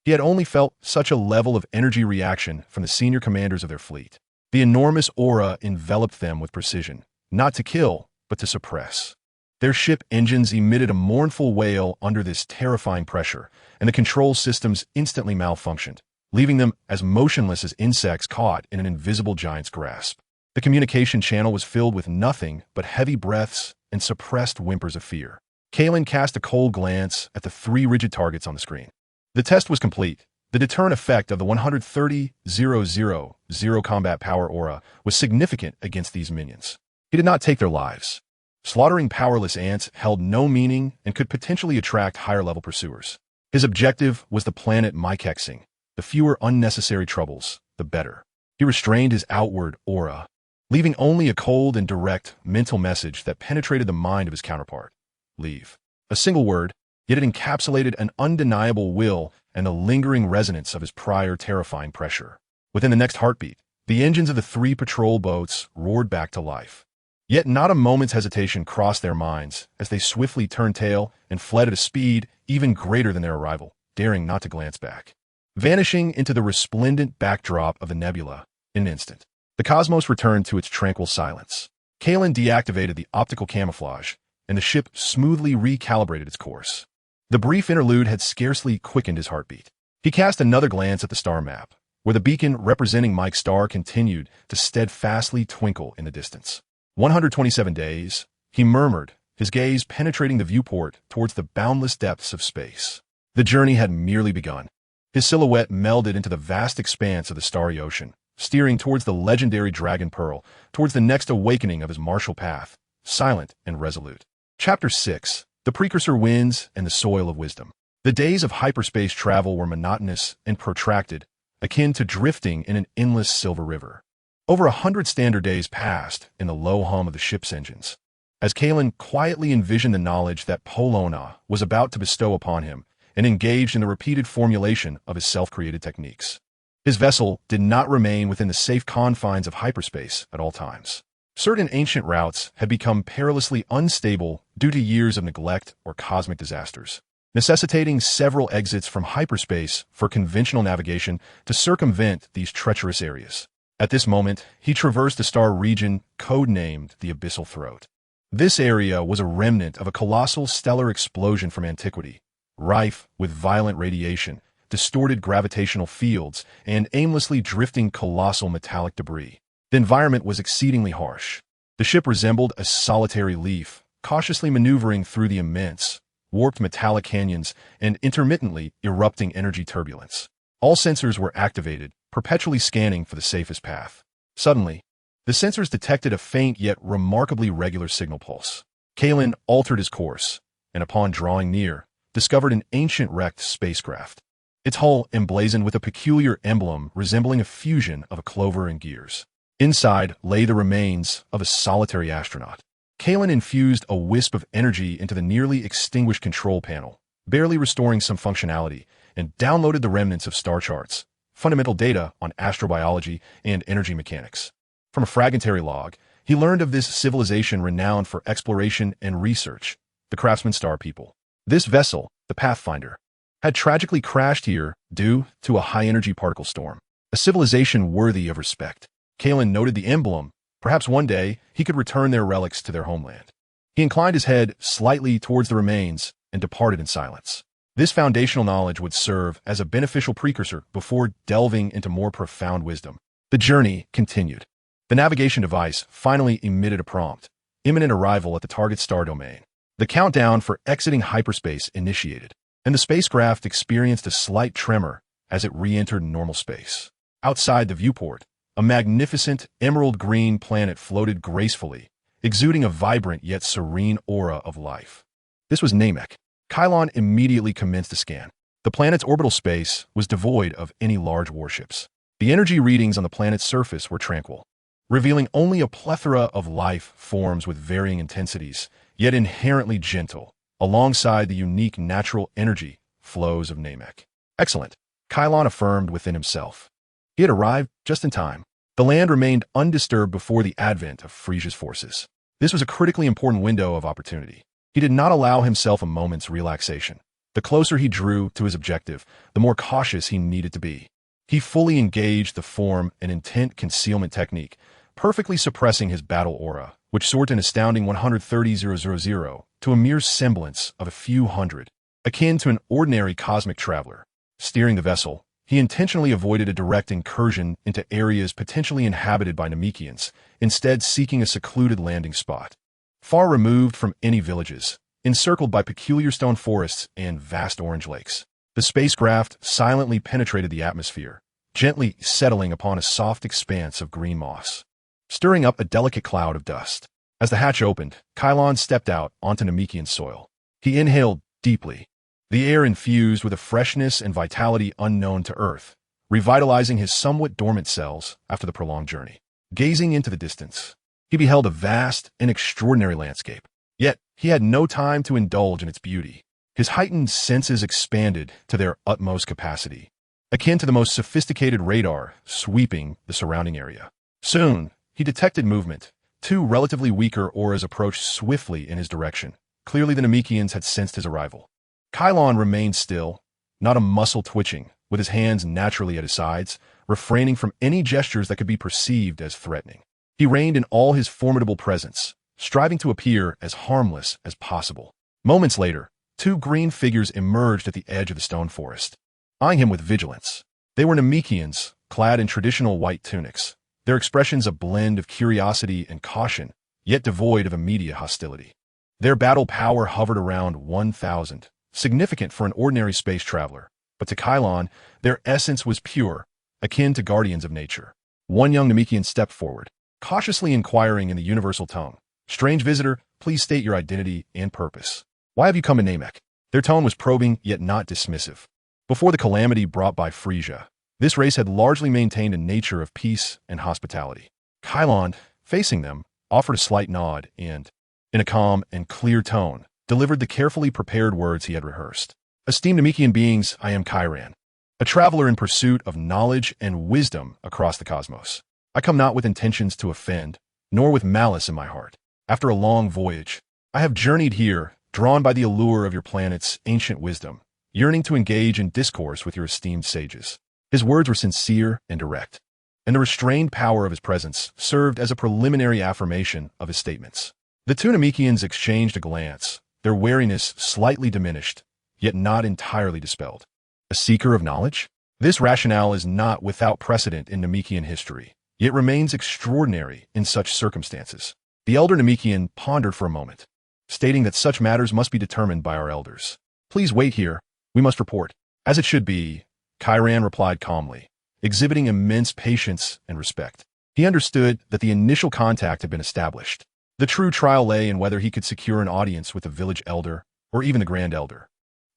He had only felt such a level of energy reaction from the senior commanders of their fleet. The enormous aura enveloped them with precision, not to kill, but to suppress. Their ship engines emitted a mournful wail under this terrifying pressure, and the control systems instantly malfunctioned, leaving them as motionless as insects caught in an invisible giant's grasp. The communication channel was filled with nothing but heavy breaths and suppressed whimpers of fear. Kailan cast a cold glance at the 3 rigid targets on the screen. The test was complete. The deterrent effect of the 130,000 combat power aura was significant against these minions. He did not take their lives. Slaughtering powerless ants held no meaning and could potentially attract higher-level pursuers. His objective was the planet Mykeksing. The fewer unnecessary troubles, the better. He restrained his outward aura, leaving only a cold and direct mental message that penetrated the mind of his counterpart. Leave. A single word, yet it encapsulated an undeniable will and the lingering resonance of his prior terrifying pressure. Within the next heartbeat, the engines of the 3 patrol boats roared back to life. Yet not a moment's hesitation crossed their minds as they swiftly turned tail and fled at a speed even greater than their arrival, daring not to glance back. Vanishing into the resplendent backdrop of the nebula in an instant, the cosmos returned to its tranquil silence. Kailan deactivated the optical camouflage, and the ship smoothly recalibrated its course. The brief interlude had scarcely quickened his heartbeat. He cast another glance at the star map, where the beacon representing Mike's star continued to steadfastly twinkle in the distance. 127 days, he murmured, his gaze penetrating the viewport towards the boundless depths of space. The journey had merely begun. His silhouette melded into the vast expanse of the starry ocean, steering towards the legendary Dragon Pearl, towards the next awakening of his martial path, silent and resolute. Chapter 6. The Precursor Winds and the Soil of Wisdom. The days of hyperspace travel were monotonous and protracted, akin to drifting in an endless silver river. Over 100 standard days passed in the low hum of the ship's engines. As Kailan quietly envisioned the knowledge that Polona was about to bestow upon him and engaged in the repeated formulation of his self-created techniques. His vessel did not remain within the safe confines of hyperspace at all times. Certain ancient routes had become perilously unstable due to years of neglect or cosmic disasters, necessitating several exits from hyperspace for conventional navigation to circumvent these treacherous areas. At this moment, he traversed a star region codenamed the Abyssal Throat. This area was a remnant of a colossal stellar explosion from antiquity, rife with violent radiation, distorted gravitational fields, and aimlessly drifting colossal metallic debris. The environment was exceedingly harsh. The ship resembled a solitary leaf, cautiously maneuvering through the immense, warped metallic canyons and intermittently erupting energy turbulence. All sensors were activated, perpetually scanning for the safest path. Suddenly, the sensors detected a faint yet remarkably regular signal pulse. Kailan altered his course, and upon drawing near, discovered an ancient wrecked spacecraft. Its hull emblazoned with a peculiar emblem resembling a fusion of a clover and gears. Inside lay the remains of a solitary astronaut. Kailan infused a wisp of energy into the nearly extinguished control panel, barely restoring some functionality, and downloaded the remnants of star charts, fundamental data on astrobiology and energy mechanics. From a fragmentary log, he learned of this civilization renowned for exploration and research, the Craftsman Star People. This vessel, the Pathfinder, had tragically crashed here due to a high-energy particle storm, a civilization worthy of respect. Kailan noted the emblem. Perhaps one day he could return their relics to their homeland. He inclined his head slightly towards the remains and departed in silence. This foundational knowledge would serve as a beneficial precursor before delving into more profound wisdom. The journey continued. The navigation device finally emitted a prompt, imminent arrival at the target star domain. The countdown for exiting hyperspace initiated, and the spacecraft experienced a slight tremor as it re-entered normal space. Outside the viewport, a magnificent emerald-green planet floated gracefully, exuding a vibrant yet serene aura of life. This was Namek. Kailan immediately commenced a scan. The planet's orbital space was devoid of any large warships. The energy readings on the planet's surface were tranquil, revealing only a plethora of life forms with varying intensities, yet inherently gentle, alongside the unique natural energy flows of Namek. Excellent, Kailan affirmed within himself. He had arrived just in time. The land remained undisturbed before the advent of Frisia's forces. This was a critically important window of opportunity. He did not allow himself a moment's relaxation. The closer he drew to his objective, the more cautious he needed to be. He fully engaged the form and intent concealment technique, perfectly suppressing his battle aura, which soared an astounding 130,000 to a mere semblance of a few hundred, akin to an ordinary cosmic traveler. Steering the vessel, he intentionally avoided a direct incursion into areas potentially inhabited by Namekians, instead seeking a secluded landing spot, far removed from any villages, encircled by peculiar stone forests and vast orange lakes. The spacecraft silently penetrated the atmosphere, gently settling upon a soft expanse of green moss, stirring up a delicate cloud of dust. As the hatch opened, Kailan stepped out onto Namekian soil. He inhaled deeply, the air infused with a freshness and vitality unknown to Earth, revitalizing his somewhat dormant cells after the prolonged journey. Gazing into the distance, he beheld a vast and extraordinary landscape. Yet, he had no time to indulge in its beauty. His heightened senses expanded to their utmost capacity, akin to the most sophisticated radar sweeping the surrounding area. Soon, he detected movement. Two relatively weaker auras approached swiftly in his direction. Clearly the Namekians had sensed his arrival. Kailan remained still, not a muscle twitching, with his hands naturally at his sides, refraining from any gestures that could be perceived as threatening. He reigned in all his formidable presence, striving to appear as harmless as possible. Moments later, two green figures emerged at the edge of the stone forest, eyeing him with vigilance. They were Namekians, clad in traditional white tunics, their expressions a blend of curiosity and caution, yet devoid of immediate hostility. Their battle power hovered around 1,000, significant for an ordinary space traveler, but to Kailan, their essence was pure, akin to guardians of nature. One young Namekian stepped forward, cautiously inquiring in the universal tongue. "Strange visitor, please state your identity and purpose. Why have you come to Namek?" Their tone was probing, yet not dismissive. Before the calamity brought by Frisia, this race had largely maintained a nature of peace and hospitality. Kailan, facing them, offered a slight nod and, in a calm and clear tone, delivered the carefully prepared words he had rehearsed. "Esteemed Namekian beings, I am Kailan, a traveler in pursuit of knowledge and wisdom across the cosmos. I come not with intentions to offend, nor with malice in my heart. After a long voyage, I have journeyed here, drawn by the allure of your planet's ancient wisdom, yearning to engage in discourse with your esteemed sages." His words were sincere and direct, and the restrained power of his presence served as a preliminary affirmation of his statements. The two Namekians exchanged a glance, their wariness slightly diminished, yet not entirely dispelled. A seeker of knowledge? This rationale is not without precedent in Namekian history, yet remains extraordinary in such circumstances. The elder Namekian pondered for a moment, stating that such matters must be determined by our elders. "Please wait here, we must report." "As it should be," Kailan replied calmly, exhibiting immense patience and respect. He understood that the initial contact had been established. The true trial lay in whether he could secure an audience with the village elder or even the grand elder.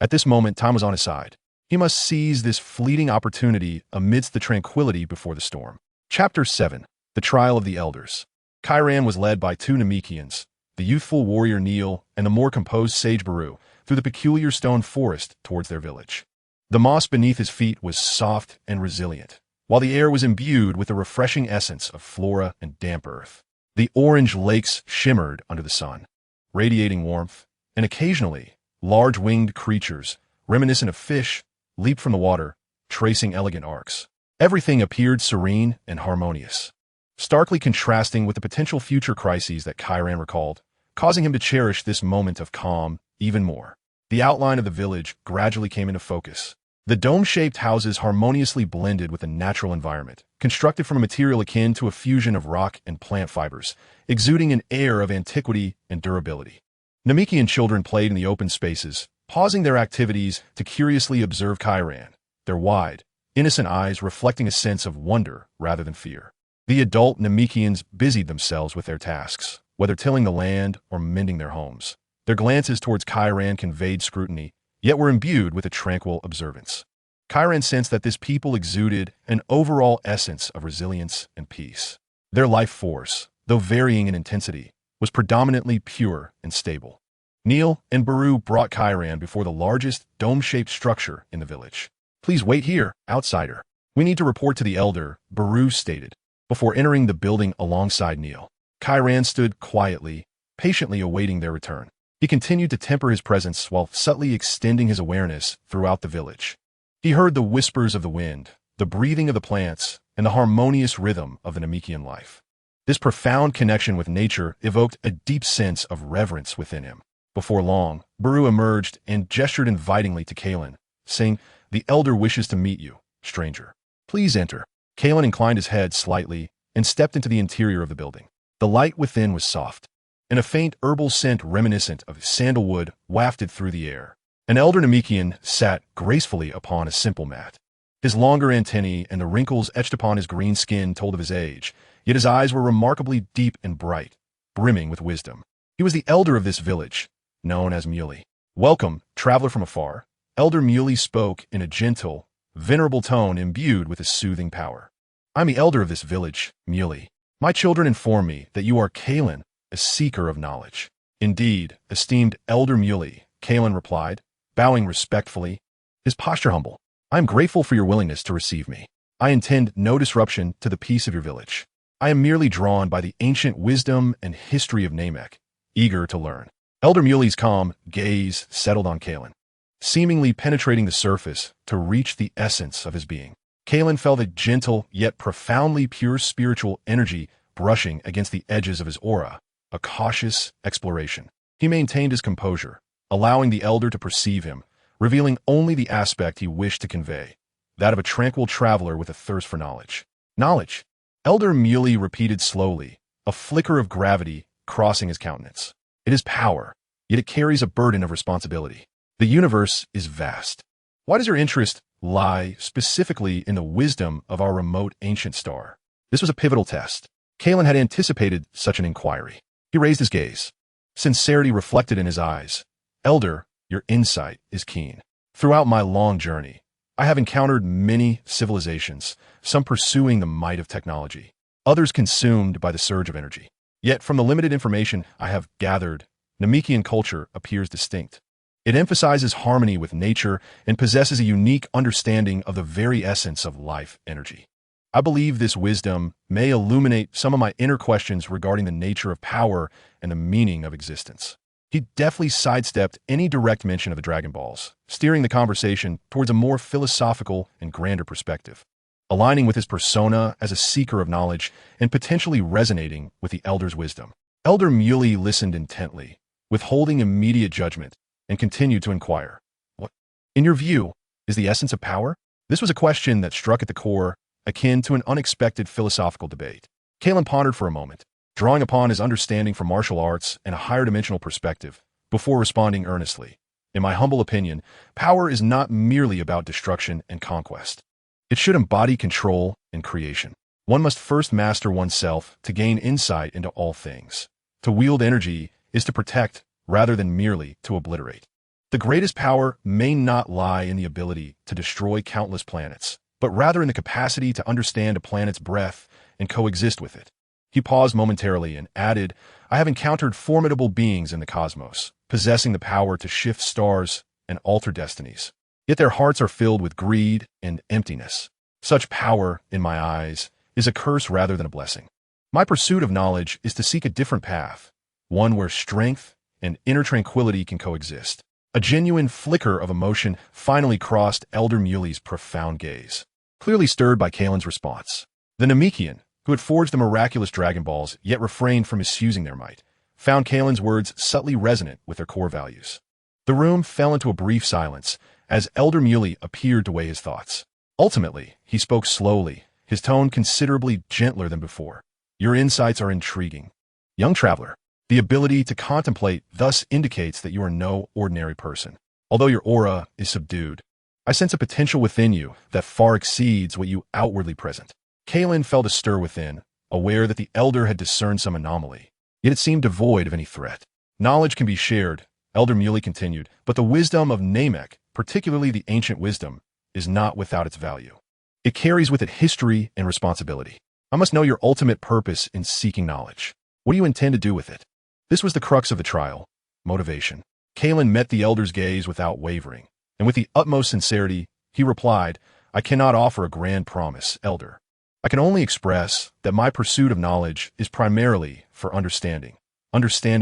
At this moment, time was on his side. He must seize this fleeting opportunity amidst the tranquility before the storm. Chapter 7. The Trial of the Elders. Kailan was led by two Namekians, the youthful warrior Neil and the more composed sage Baru, through the peculiar stone forest towards their village. The moss beneath his feet was soft and resilient, while the air was imbued with the refreshing essence of flora and damp earth. The orange lakes shimmered under the sun, radiating warmth, and occasionally, large winged creatures, reminiscent of fish, leaped from the water, tracing elegant arcs. Everything appeared serene and harmonious, starkly contrasting with the potential future crises that Kailan recalled, causing him to cherish this moment of calm even more. The outline of the village gradually came into focus. The dome-shaped houses harmoniously blended with the natural environment, constructed from a material akin to a fusion of rock and plant fibers, exuding an air of antiquity and durability. Namekian children played in the open spaces, pausing their activities to curiously observe Kailan, their wide, innocent eyes reflecting a sense of wonder rather than fear. The adult Namekians busied themselves with their tasks, whether tilling the land or mending their homes. Their glances towards Kailan conveyed scrutiny, yet were imbued with a tranquil observance. Kailan sensed that this people exuded an overall essence of resilience and peace. Their life force, though varying in intensity, was predominantly pure and stable. Neil and Baru brought Kailan before the largest dome-shaped structure in the village. "Please wait here, outsider. We need to report to the elder," Baru stated, before entering the building alongside Neil. Kailan stood quietly, patiently awaiting their return. He continued to temper his presence while subtly extending his awareness throughout the village. He heard the whispers of the wind, the breathing of the plants, and the harmonious rhythm of the Namekian life. This profound connection with nature evoked a deep sense of reverence within him. Before long, Baru emerged and gestured invitingly to Kailan, saying, "The elder wishes to meet you, stranger. Please enter." Kailan inclined his head slightly and stepped into the interior of the building. The light within was soft, and a faint herbal scent reminiscent of sandalwood wafted through the air. An elder Namekian sat gracefully upon a simple mat. His longer antennae and the wrinkles etched upon his green skin told of his age, yet his eyes were remarkably deep and bright, brimming with wisdom. He was the elder of this village, known as Muley. "Welcome, traveler from afar." Elder Muley spoke in a gentle, venerable tone imbued with a soothing power. "I'm the elder of this village, Muley. My children inform me that you are Kailan, a seeker of knowledge." "Indeed, esteemed elder Muley," Kailan replied, bowing respectfully, his posture humble. "I am grateful for your willingness to receive me. I intend no disruption to the peace of your village. I am merely drawn by the ancient wisdom and history of Namek, eager to learn." Elder Muley's calm gaze settled on Kailan, seemingly penetrating the surface to reach the essence of his being. Kailan felt a gentle yet profoundly pure spiritual energy brushing against the edges of his aura, a cautious exploration. He maintained his composure, allowing the elder to perceive him, revealing only the aspect he wished to convey, that of a tranquil traveler with a thirst for knowledge. Knowledge, Elder Muley repeated slowly, a flicker of gravity crossing his countenance. It is power, yet it carries a burden of responsibility. The universe is vast. Why does your interest lie specifically in the wisdom of our remote ancient star? This was a pivotal test. Kailan had anticipated such an inquiry. He raised his gaze. Sincerity reflected in his eyes. Elder, your insight is keen. Throughout my long journey, I have encountered many civilizations, some pursuing the might of technology, others consumed by the surge of energy. Yet, from the limited information I have gathered, Namekian culture appears distinct. It emphasizes harmony with nature and possesses a unique understanding of the very essence of life energy. I believe this wisdom may illuminate some of my inner questions regarding the nature of power and the meaning of existence. He deftly sidestepped any direct mention of the Dragon Balls, steering the conversation towards a more philosophical and grander perspective, aligning with his persona as a seeker of knowledge and potentially resonating with the Elder's wisdom. Elder Muley listened intently, withholding immediate judgment, and continued to inquire. What, in your view, is the essence of power? This was a question that struck at the core, akin to an unexpected philosophical debate. Kailan pondered for a moment, drawing upon his understanding from martial arts and a higher dimensional perspective, before responding earnestly. In my humble opinion, power is not merely about destruction and conquest. It should embody control and creation. One must first master oneself to gain insight into all things. To wield energy is to protect rather than merely to obliterate. The greatest power may not lie in the ability to destroy countless planets, but rather in the capacity to understand a planet's breadth and coexist with it. He paused momentarily and added, I have encountered formidable beings in the cosmos, possessing the power to shift stars and alter destinies. Yet their hearts are filled with greed and emptiness. Such power, in my eyes, is a curse rather than a blessing. My pursuit of knowledge is to seek a different path, one where strength and inner tranquility can coexist. A genuine flicker of emotion finally crossed Elder Muley's profound gaze, clearly stirred by Kailan's response. The Namekian, who had forged the miraculous Dragon Balls yet refrained from misusing their might, found Kailan's words subtly resonant with their core values. The room fell into a brief silence as Elder Muley appeared to weigh his thoughts. Ultimately, he spoke slowly, his tone considerably gentler than before. Your insights are intriguing. Young traveler, the ability to contemplate thus indicates that you are no ordinary person. Although your aura is subdued, I sense a potential within you that far exceeds what you outwardly present. Kailan felt a stir within, aware that the elder had discerned some anomaly, yet it seemed devoid of any threat. Knowledge can be shared, Elder Muley continued, but the wisdom of Namek, particularly the ancient wisdom, is not without its value. It carries with it history and responsibility. I must know your ultimate purpose in seeking knowledge. What do you intend to do with it? This was the crux of the trial, motivation. Kailan met the elder's gaze without wavering, and with the utmost sincerity, he replied, I cannot offer a grand promise, Elder. I can only express that my pursuit of knowledge is primarily for understanding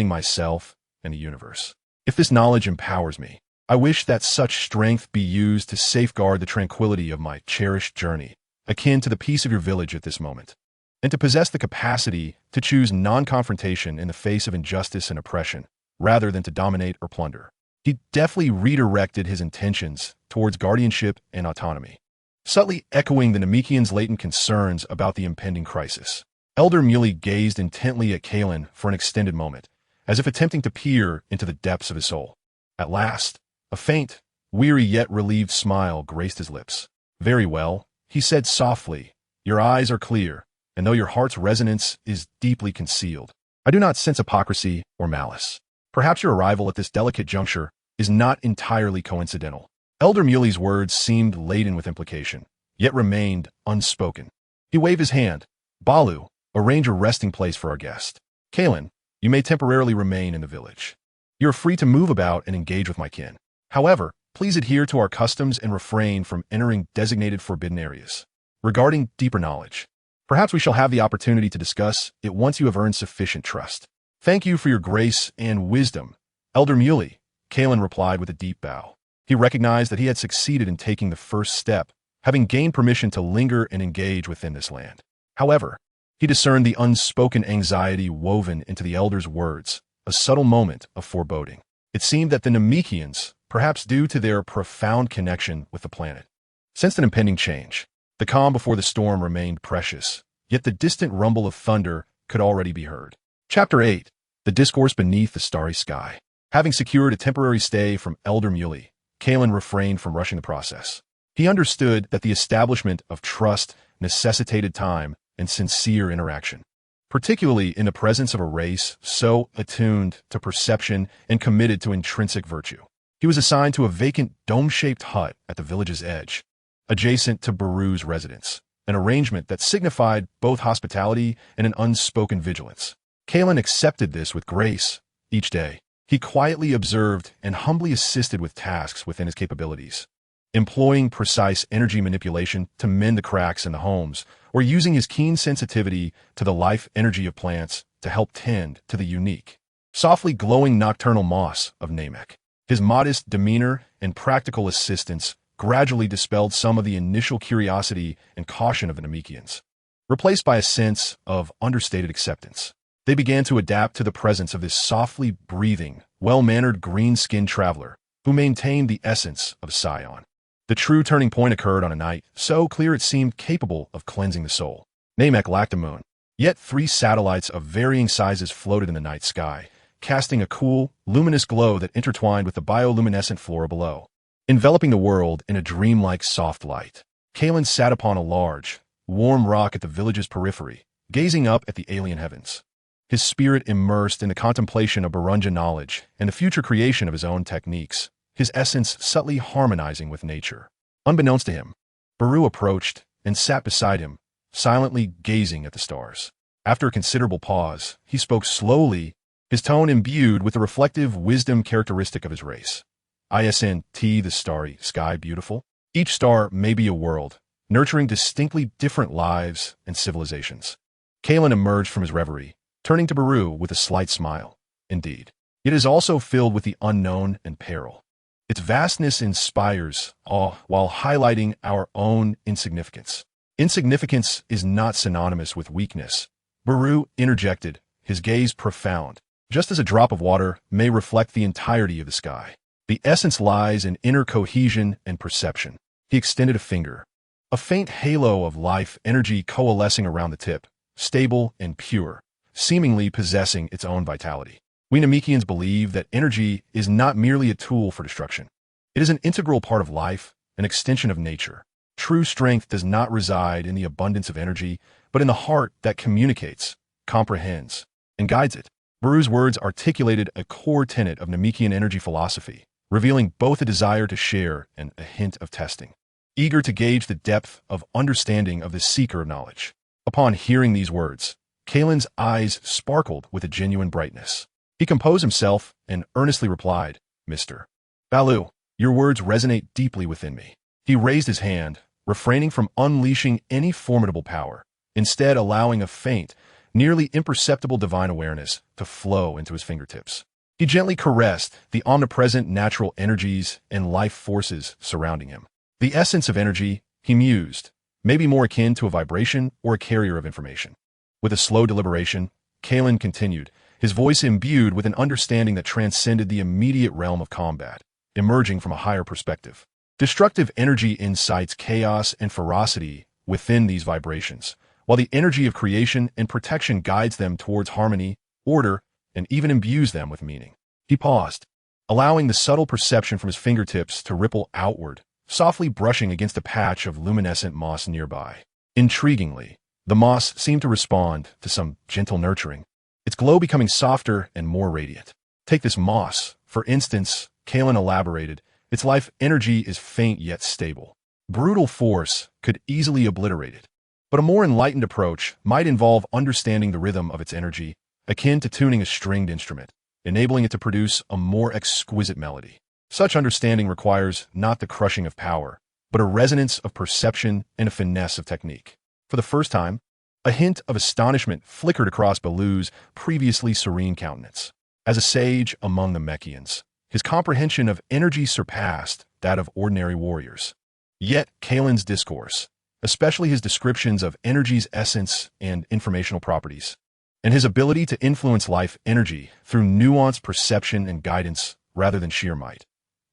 myself and the universe. If this knowledge empowers me, I wish that such strength be used to safeguard the tranquility of my cherished journey, akin to the peace of your village at this moment, and to possess the capacity to choose non-confrontation in the face of injustice and oppression, rather than to dominate or plunder. He deftly redirected his intentions towards guardianship and autonomy, subtly echoing the Namekian's latent concerns about the impending crisis. Elder Muley gazed intently at Kailan for an extended moment, as if attempting to peer into the depths of his soul. At last, a faint, weary yet relieved smile graced his lips. Very well, he said softly, your eyes are clear, and though your heart's resonance is deeply concealed, I do not sense hypocrisy or malice. Perhaps your arrival at this delicate juncture is not entirely coincidental. Elder Muley's words seemed laden with implication, yet remained unspoken. He waved his hand. Balu, arrange a resting place for our guest. Kailan, you may temporarily remain in the village. You are free to move about and engage with my kin. However, please adhere to our customs and refrain from entering designated forbidden areas. Regarding deeper knowledge, perhaps we shall have the opportunity to discuss it once you have earned sufficient trust. Thank you for your grace and wisdom, Elder Muley, Kailan replied with a deep bow. He recognized that he had succeeded in taking the first step, having gained permission to linger and engage within this land. However, he discerned the unspoken anxiety woven into the elder's words, a subtle moment of foreboding. It seemed that the Namekians, perhaps due to their profound connection with the planet, sensed an impending change. The calm before the storm remained precious, yet the distant rumble of thunder could already be heard. Chapter 8. The Discourse Beneath the Starry Sky. Having secured a temporary stay from Elder Muley, Kailan refrained from rushing the process. He understood that the establishment of trust necessitated time and sincere interaction, particularly in the presence of a race so attuned to perception and committed to intrinsic virtue. He was assigned to a vacant dome-shaped hut at the village's edge, adjacent to Baru's residence, an arrangement that signified both hospitality and an unspoken vigilance. Kailan accepted this with grace. Each day, he quietly observed and humbly assisted with tasks within his capabilities, employing precise energy manipulation to mend the cracks in the homes, or using his keen sensitivity to the life energy of plants to help tend to the unique, softly glowing nocturnal moss of Namek. His modest demeanor and practical assistance gradually dispelled some of the initial curiosity and caution of the Namekians, replaced by a sense of understated acceptance. They began to adapt to the presence of this softly breathing, well-mannered green-skinned traveler who maintained the essence of Saiyan. The true turning point occurred on a night so clear it seemed capable of cleansing the soul. Namek lacked a moon, yet 3 satellites of varying sizes floated in the night sky, casting a cool, luminous glow that intertwined with the bioluminescent flora below, enveloping the world in a dreamlike soft light. Kailan sat upon a large, warm rock at the village's periphery, gazing up at the alien heavens, his spirit immersed in the contemplation of Barunja knowledge and the future creation of his own techniques, his essence subtly harmonizing with nature. Unbeknownst to him, Baru approached and sat beside him, silently gazing at the stars. After a considerable pause, he spoke slowly, his tone imbued with the reflective wisdom characteristic of his race. Isn't the starry sky beautiful? Each star may be a world, nurturing distinctly different lives and civilizations. Kailan emerged from his reverie, turning to Baru with a slight smile. Indeed, it is also filled with the unknown and peril. Its vastness inspires awe while highlighting our own insignificance. Insignificance is not synonymous with weakness, Baru interjected, his gaze profound. Just as a drop of water may reflect the entirety of the sky, the essence lies in inner cohesion and perception. He extended a finger, a faint halo of life energy coalescing around the tip, stable and pure, seemingly possessing its own vitality. We Namekians believe that energy is not merely a tool for destruction. It is an integral part of life, an extension of nature. True strength does not reside in the abundance of energy, but in the heart that communicates, comprehends, and guides it. Baru's words articulated a core tenet of Namekian energy philosophy, revealing both a desire to share and a hint of testing. Eager to gauge the depth of understanding of the seeker of knowledge. Upon hearing these words, Kailan's eyes sparkled with a genuine brightness. He composed himself and earnestly replied, "Mr. Balu, your words resonate deeply within me." He raised his hand, refraining from unleashing any formidable power, instead allowing a faint, nearly imperceptible divine awareness to flow into his fingertips. He gently caressed the omnipresent natural energies and life forces surrounding him. The essence of energy, he mused, may be more akin to a vibration or a carrier of information. With a slow deliberation, Kailan continued, his voice imbued with an understanding that transcended the immediate realm of combat, emerging from a higher perspective. Destructive energy incites chaos and ferocity within these vibrations, while the energy of creation and protection guides them towards harmony, order, and even imbues them with meaning. He paused, allowing the subtle perception from his fingertips to ripple outward, softly brushing against a patch of luminescent moss nearby. Intriguingly, the moss seemed to respond to some gentle nurturing, its glow becoming softer and more radiant. Take this moss, for instance, Kailan elaborated, its life energy is faint yet stable. Brutal force could easily obliterate it, but a more enlightened approach might involve understanding the rhythm of its energy, akin to tuning a stringed instrument, enabling it to produce a more exquisite melody. Such understanding requires not the crushing of power, but a resonance of perception and a finesse of technique. For the first time, a hint of astonishment flickered across Balu's previously serene countenance. As a sage among the Mekians, his comprehension of energy surpassed that of ordinary warriors. Yet Kailan's discourse, especially his descriptions of energy's essence and informational properties, and his ability to influence life energy through nuanced perception and guidance rather than sheer might,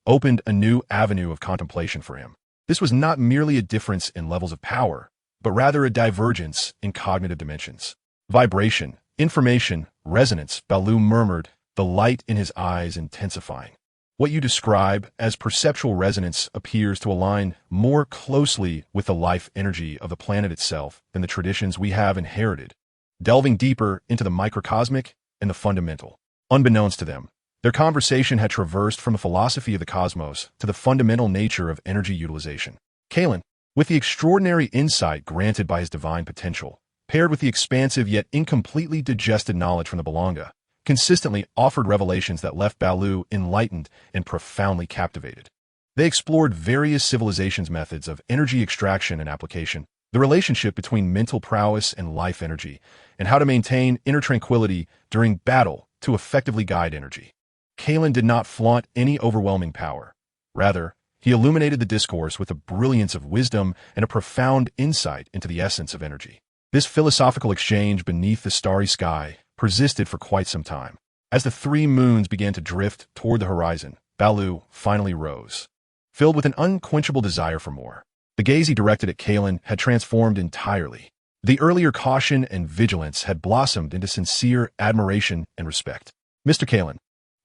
opened a new avenue of contemplation for him. This was not merely a difference in levels of power, but rather a divergence in cognitive dimensions. Vibration, information, resonance, Baloo murmured, the light in his eyes intensifying. What you describe as perceptual resonance appears to align more closely with the life energy of the planet itself than the traditions we have inherited, delving deeper into the microcosmic and the fundamental. Unbeknownst to them, their conversation had traversed from the philosophy of the cosmos to the fundamental nature of energy utilization. Kailan, with the extraordinary insight granted by his divine potential, paired with the expansive yet incompletely digested knowledge from the Balanga, consistently offered revelations that left Baloo enlightened and profoundly captivated. They explored various civilizations' methods of energy extraction and application, the relationship between mental prowess and life energy, and how to maintain inner tranquility during battle to effectively guide energy. Kailan did not flaunt any overwhelming power. Rather, he illuminated the discourse with a brilliance of wisdom and a profound insight into the essence of energy. This philosophical exchange beneath the starry sky persisted for quite some time. As the three moons began to drift toward the horizon, Baloo finally rose, filled with an unquenchable desire for more. The gaze he directed at Kailan had transformed entirely. The earlier caution and vigilance had blossomed into sincere admiration and respect. Mr. Kailan,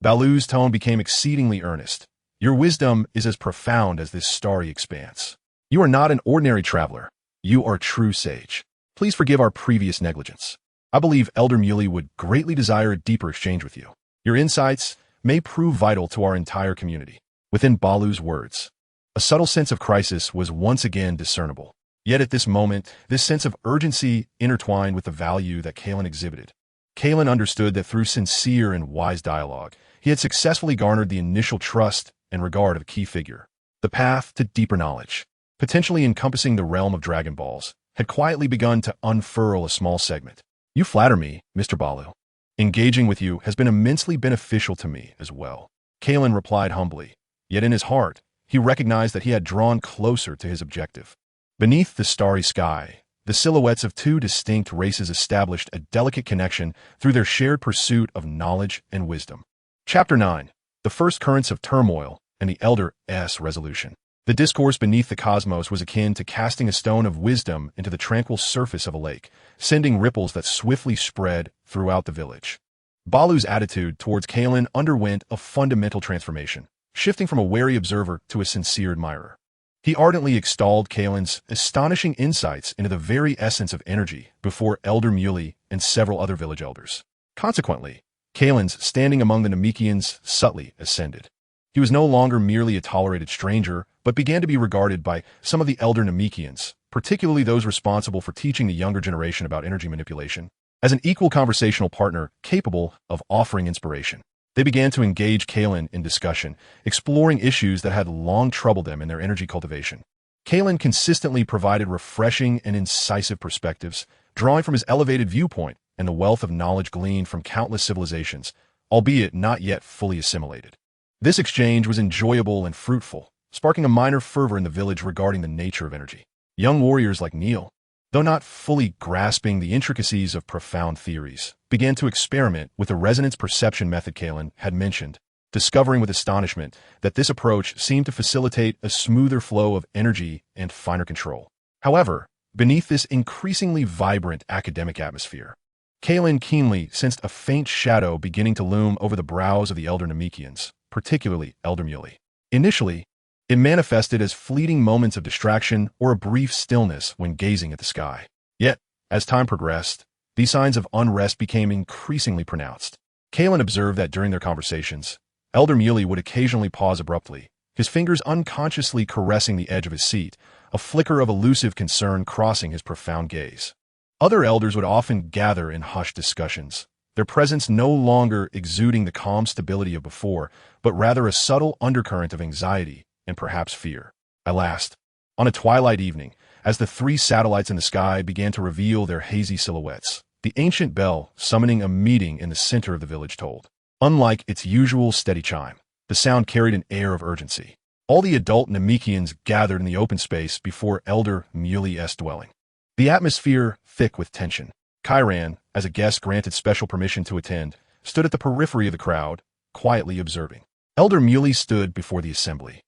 Baloo's tone became exceedingly earnest. Your wisdom is as profound as this starry expanse. You are not an ordinary traveler. You are a true sage. Please forgive our previous negligence. I believe Elder Muley would greatly desire a deeper exchange with you. Your insights may prove vital to our entire community. Within Baloo's words, a subtle sense of crisis was once again discernible. Yet at this moment, this sense of urgency intertwined with the value that Kailan exhibited. Kailan understood that through sincere and wise dialogue, he had successfully garnered the initial trust and regard of a key figure. The path to deeper knowledge, potentially encompassing the realm of Dragon Balls, had quietly begun to unfurl a small segment. You flatter me, Mr. Baloo. Engaging with you has been immensely beneficial to me as well. Kailan replied humbly, yet in his heart, he recognized that he had drawn closer to his objective. Beneath the starry sky, the silhouettes of two distinct races established a delicate connection through their shared pursuit of knowledge and wisdom. Chapter 9. The First Currents of Turmoil and the Elder S. Resolution. The discourse beneath the cosmos was akin to casting a stone of wisdom into the tranquil surface of a lake, sending ripples that swiftly spread throughout the village. Baloo's attitude towards Kailan underwent a fundamental transformation, shifting from a wary observer to a sincere admirer. He ardently extolled Kailan's astonishing insights into the very essence of energy before Elder Muley and several other village elders. Consequently, Kailan's standing among the Namekians subtly ascended. He was no longer merely a tolerated stranger, but began to be regarded by some of the elder Namekians, particularly those responsible for teaching the younger generation about energy manipulation, as an equal conversational partner capable of offering inspiration. They began to engage Kailan in discussion, exploring issues that had long troubled them in their energy cultivation. Kailan consistently provided refreshing and incisive perspectives, drawing from his elevated viewpoint and the wealth of knowledge gleaned from countless civilizations, albeit not yet fully assimilated. This exchange was enjoyable and fruitful, sparking a minor fervor in the village regarding the nature of energy. Young warriors like Neil, though not fully grasping the intricacies of profound theories, began to experiment with the resonance perception method Kailan had mentioned, discovering with astonishment that this approach seemed to facilitate a smoother flow of energy and finer control. However, beneath this increasingly vibrant academic atmosphere, Kailan keenly sensed a faint shadow beginning to loom over the brows of the elder Namekians, particularly Elder Muley. Initially, it manifested as fleeting moments of distraction or a brief stillness when gazing at the sky. Yet, as time progressed, these signs of unrest became increasingly pronounced. Kailan observed that during their conversations, Elder Muley would occasionally pause abruptly, his fingers unconsciously caressing the edge of his seat, a flicker of elusive concern crossing his profound gaze. Other elders would often gather in hushed discussions, their presence no longer exuding the calm stability of before, but rather a subtle undercurrent of anxiety and perhaps fear. At last, on a twilight evening, as the three satellites in the sky began to reveal their hazy silhouettes, the ancient bell summoning a meeting in the center of the village tolled. Unlike its usual steady chime, the sound carried an air of urgency. All the adult Namekians gathered in the open space before Elder Muley's dwelling. The atmosphere thick with tension. Kailan, as a guest granted special permission to attend, stood at the periphery of the crowd, quietly observing. Elder Muley stood before the assembly,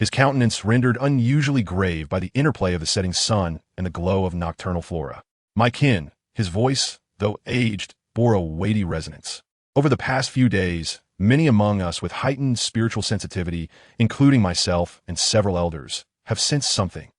his countenance rendered unusually grave by the interplay of the setting sun and the glow of nocturnal flora. My kin, his voice, though aged, bore a weighty resonance. Over the past few days, many among us with heightened spiritual sensitivity, including myself and several elders, have sensed something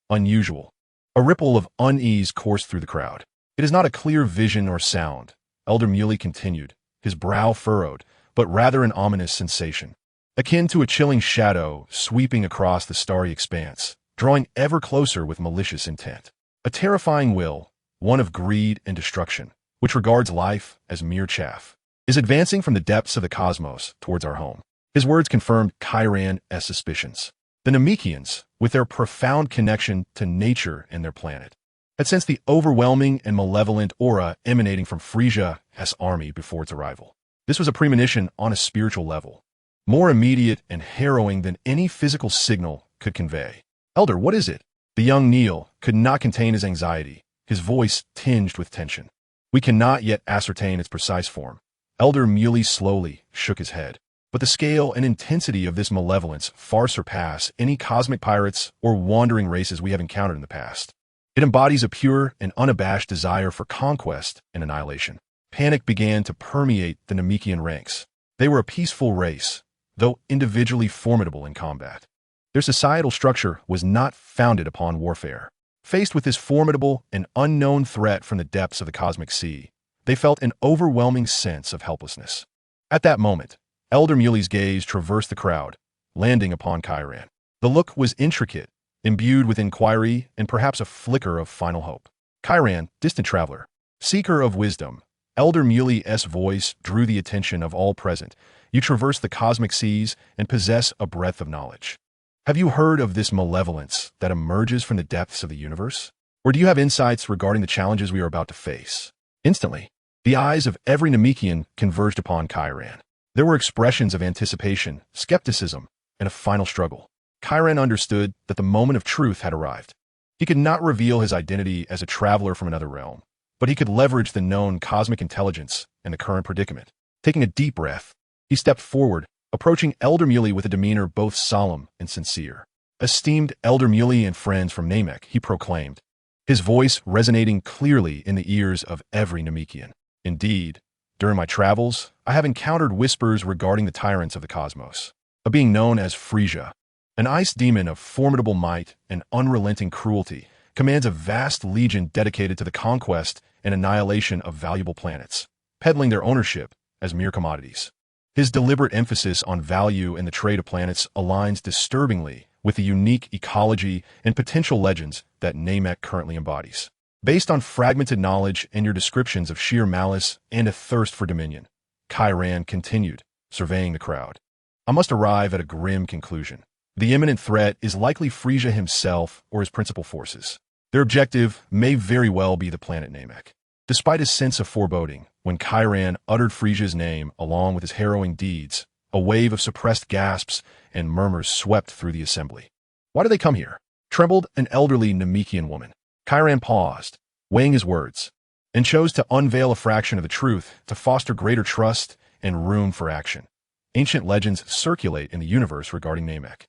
unusual. A ripple of unease coursed through the crowd. It is not a clear vision or sound, Elder Muley continued, his brow furrowed, but rather an ominous sensation, akin to a chilling shadow sweeping across the starry expanse, drawing ever closer with malicious intent. A terrifying will, one of greed and destruction, which regards life as mere chaff, is advancing from the depths of the cosmos towards our home. His words confirmed Kailan's suspicions. The Namekians, with their profound connection to nature and their planet, had sensed the overwhelming and malevolent aura emanating from Frisia's army before its arrival. This was a premonition on a spiritual level, more immediate and harrowing than any physical signal could convey. Elder, what is it? The young Neil could not contain his anxiety, his voice tinged with tension. We cannot yet ascertain its precise form. Elder Muley slowly shook his head. But the scale and intensity of this malevolence far surpass any cosmic pirates or wandering races we have encountered in the past. It embodies a pure and unabashed desire for conquest and annihilation. Panic began to permeate the Namekian ranks. They were a peaceful race, though individually formidable in combat. Their societal structure was not founded upon warfare. Faced with this formidable and unknown threat from the depths of the cosmic sea, they felt an overwhelming sense of helplessness. At that moment, Elder Muley's gaze traversed the crowd, landing upon Kailan. The look was intricate, imbued with inquiry and perhaps a flicker of final hope. Kailan, distant traveler, seeker of wisdom, Elder Muley's voice drew the attention of all present. You traverse the cosmic seas and possess a breadth of knowledge. Have you heard of this malevolence that emerges from the depths of the universe? Or do you have insights regarding the challenges we are about to face? Instantly, the eyes of every Namekian converged upon Kailan. There were expressions of anticipation, skepticism, and a final struggle. Kailan understood that the moment of truth had arrived. He could not reveal his identity as a traveler from another realm, but he could leverage the known cosmic intelligence and the current predicament. Taking a deep breath, he stepped forward, approaching Elder Muley with a demeanor both solemn and sincere. Esteemed Elder Muley and friends from Namek, he proclaimed, his voice resonating clearly in the ears of every Namekian. Indeed, during my travels, I have encountered whispers regarding the tyrants of the cosmos, a being known as Frisia, an ice demon of formidable might and unrelenting cruelty, commands a vast legion dedicated to the conquest and annihilation of valuable planets, peddling their ownership as mere commodities. His deliberate emphasis on value and the trade of planets aligns disturbingly with the unique ecology and potential legends that Namek currently embodies. Based on fragmented knowledge and your descriptions of sheer malice and a thirst for dominion, Kailan continued, surveying the crowd. I must arrive at a grim conclusion. The imminent threat is likely Frisia himself or his principal forces. Their objective may very well be the planet Namek. Despite his sense of foreboding, when Kailan uttered Frisia's name along with his harrowing deeds, a wave of suppressed gasps and murmurs swept through the assembly. Why do they come here? Trembled an elderly Namekian woman. Kailan paused, weighing his words, and chose to unveil a fraction of the truth to foster greater trust and room for action. Ancient legends circulate in the universe regarding Namek,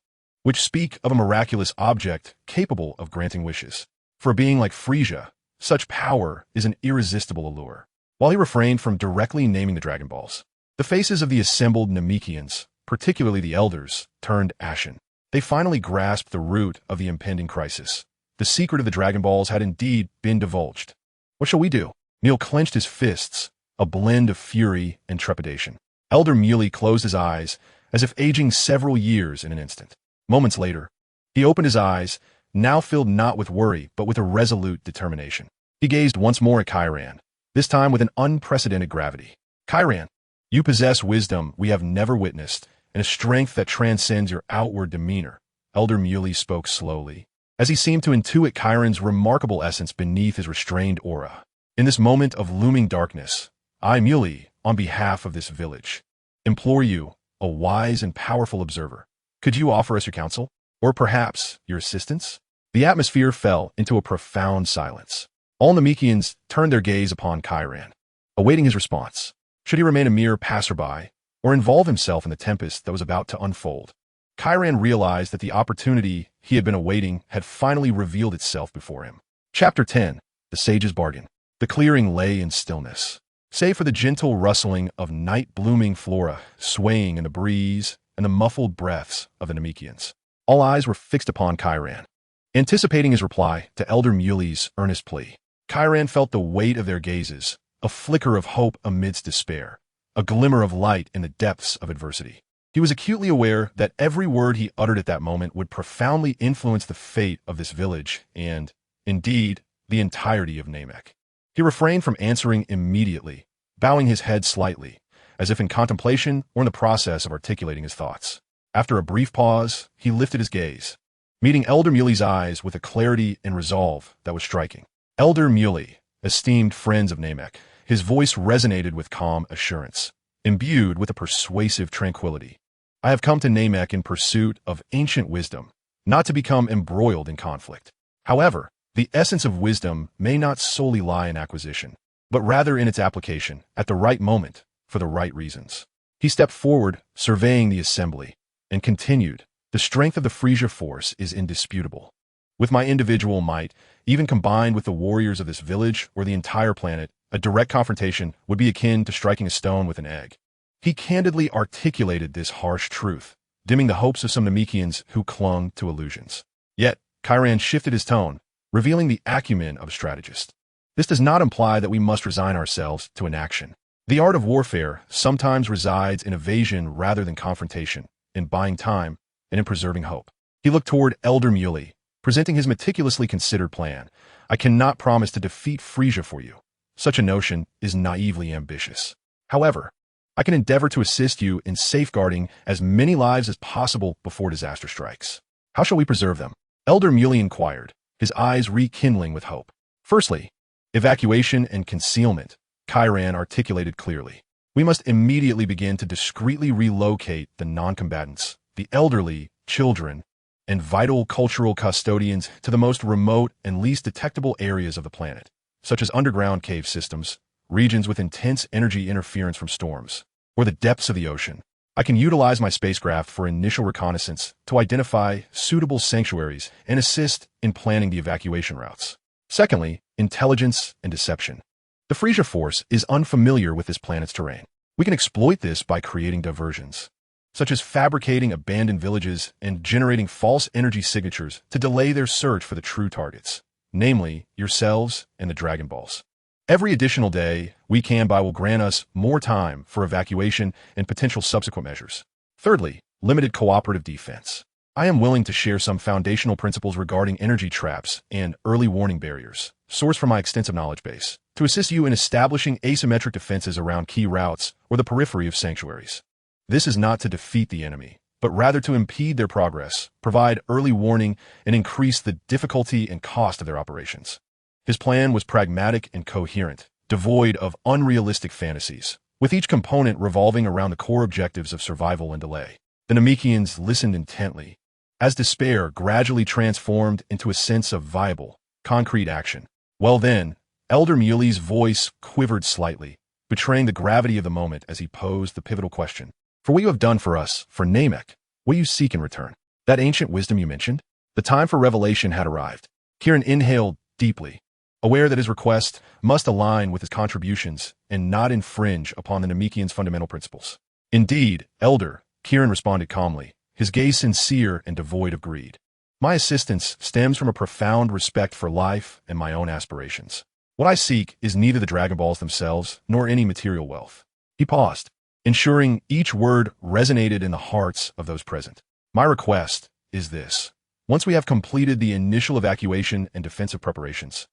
which speak of a miraculous object capable of granting wishes. For a being like Frisia, such power is an irresistible allure. While he refrained from directly naming the Dragon Balls, the faces of the assembled Namekians, particularly the elders, turned ashen. They finally grasped the root of the impending crisis. The secret of the Dragon Balls had indeed been divulged. What shall we do? Neil clenched his fists, a blend of fury and trepidation. Elder Muley closed his eyes, as if aging several years in an instant. Moments later, he opened his eyes, now filled not with worry, but with a resolute determination. He gazed once more at Kailan, this time with an unprecedented gravity. Kailan, you possess wisdom we have never witnessed, and a strength that transcends your outward demeanor. Elder Muley spoke slowly, as he seemed to intuit Kailan's remarkable essence beneath his restrained aura. In this moment of looming darkness, I, Muley, on behalf of this village, implore you, a wise and powerful observer, could you offer us your counsel? Or perhaps your assistance? The atmosphere fell into a profound silence. All Namekians turned their gaze upon Kailan, awaiting his response. Should he remain a mere passerby, or involve himself in the tempest that was about to unfold? Kailan realized that the opportunity he had been awaiting had finally revealed itself before him. Chapter 10. The Sage's Bargain. The clearing lay in stillness. Save for the gentle rustling of night-blooming flora swaying in the breeze and the muffled breaths of the Namekians. All eyes were fixed upon Kailan, anticipating his reply to Elder Muley's earnest plea. Kailan felt the weight of their gazes, a flicker of hope amidst despair, a glimmer of light in the depths of adversity. He was acutely aware that every word he uttered at that moment would profoundly influence the fate of this village and, indeed, the entirety of Namek. He refrained from answering immediately, bowing his head slightly, as if in contemplation or in the process of articulating his thoughts. After a brief pause, he lifted his gaze, meeting Elder Muley's eyes with a clarity and resolve that was striking. Elder Muley, esteemed friends of Namek, his voice resonated with calm assurance, imbued with a persuasive tranquility. I have come to Namek in pursuit of ancient wisdom, not to become embroiled in conflict. However, the essence of wisdom may not solely lie in acquisition, but rather in its application, at the right moment, for the right reasons. He stepped forward, surveying the assembly, and continued, the strength of the Frisia force is indisputable. With my individual might, even combined with the warriors of this village or the entire planet, a direct confrontation would be akin to striking a stone with an egg. He candidly articulated this harsh truth, dimming the hopes of some Namekians who clung to illusions. Yet, Kailan shifted his tone, revealing the acumen of a strategist. This does not imply that we must resign ourselves to inaction. The art of warfare sometimes resides in evasion rather than confrontation, in buying time, and in preserving hope. He looked toward Elder Muley, presenting his meticulously considered plan. I cannot promise to defeat Frisia for you. Such a notion is naively ambitious. However, I can endeavor to assist you in safeguarding as many lives as possible before disaster strikes. How shall we preserve them? Elder Muley inquired, his eyes rekindling with hope. Firstly, evacuation and concealment, Kailan articulated clearly. We must immediately begin to discreetly relocate the non-combatants, the elderly, children, and vital cultural custodians to the most remote and least detectable areas of the planet, such as underground cave systems, regions with intense energy interference from storms, or the depths of the ocean. I can utilize my spacecraft for initial reconnaissance to identify suitable sanctuaries and assist in planning the evacuation routes. Secondly, intelligence and deception. The Frisia force is unfamiliar with this planet's terrain. We can exploit this by creating diversions, such as fabricating abandoned villages and generating false energy signatures to delay their search for the true targets, namely yourselves and the Dragon Balls. Every additional day we can buy will grant us more time for evacuation and potential subsequent measures. Thirdly, limited cooperative defense. I am willing to share some foundational principles regarding energy traps and early warning barriers, sourced from my extensive knowledge base, to assist you in establishing asymmetric defenses around key routes or the periphery of sanctuaries. This is not to defeat the enemy, but rather to impede their progress, provide early warning, and increase the difficulty and cost of their operations. His plan was pragmatic and coherent, devoid of unrealistic fantasies, with each component revolving around the core objectives of survival and delay. The Namekians listened intently, as despair gradually transformed into a sense of viable, concrete action. Well then, Elder Muley's voice quivered slightly, betraying the gravity of the moment as he posed the pivotal question. For what you have done for us, for Namek, what do you seek in return? That ancient wisdom you mentioned? The time for revelation had arrived. Kailan inhaled deeply, aware that his request must align with his contributions and not infringe upon the Namekians' fundamental principles. Indeed, Elder, Kailan responded calmly, his gaze sincere and devoid of greed. My assistance stems from a profound respect for life and my own aspirations. What I seek is neither the Dragon Balls themselves nor any material wealth. He paused, ensuring each word resonated in the hearts of those present. My request is this. Once we have completed the initial evacuation and defensive preparations,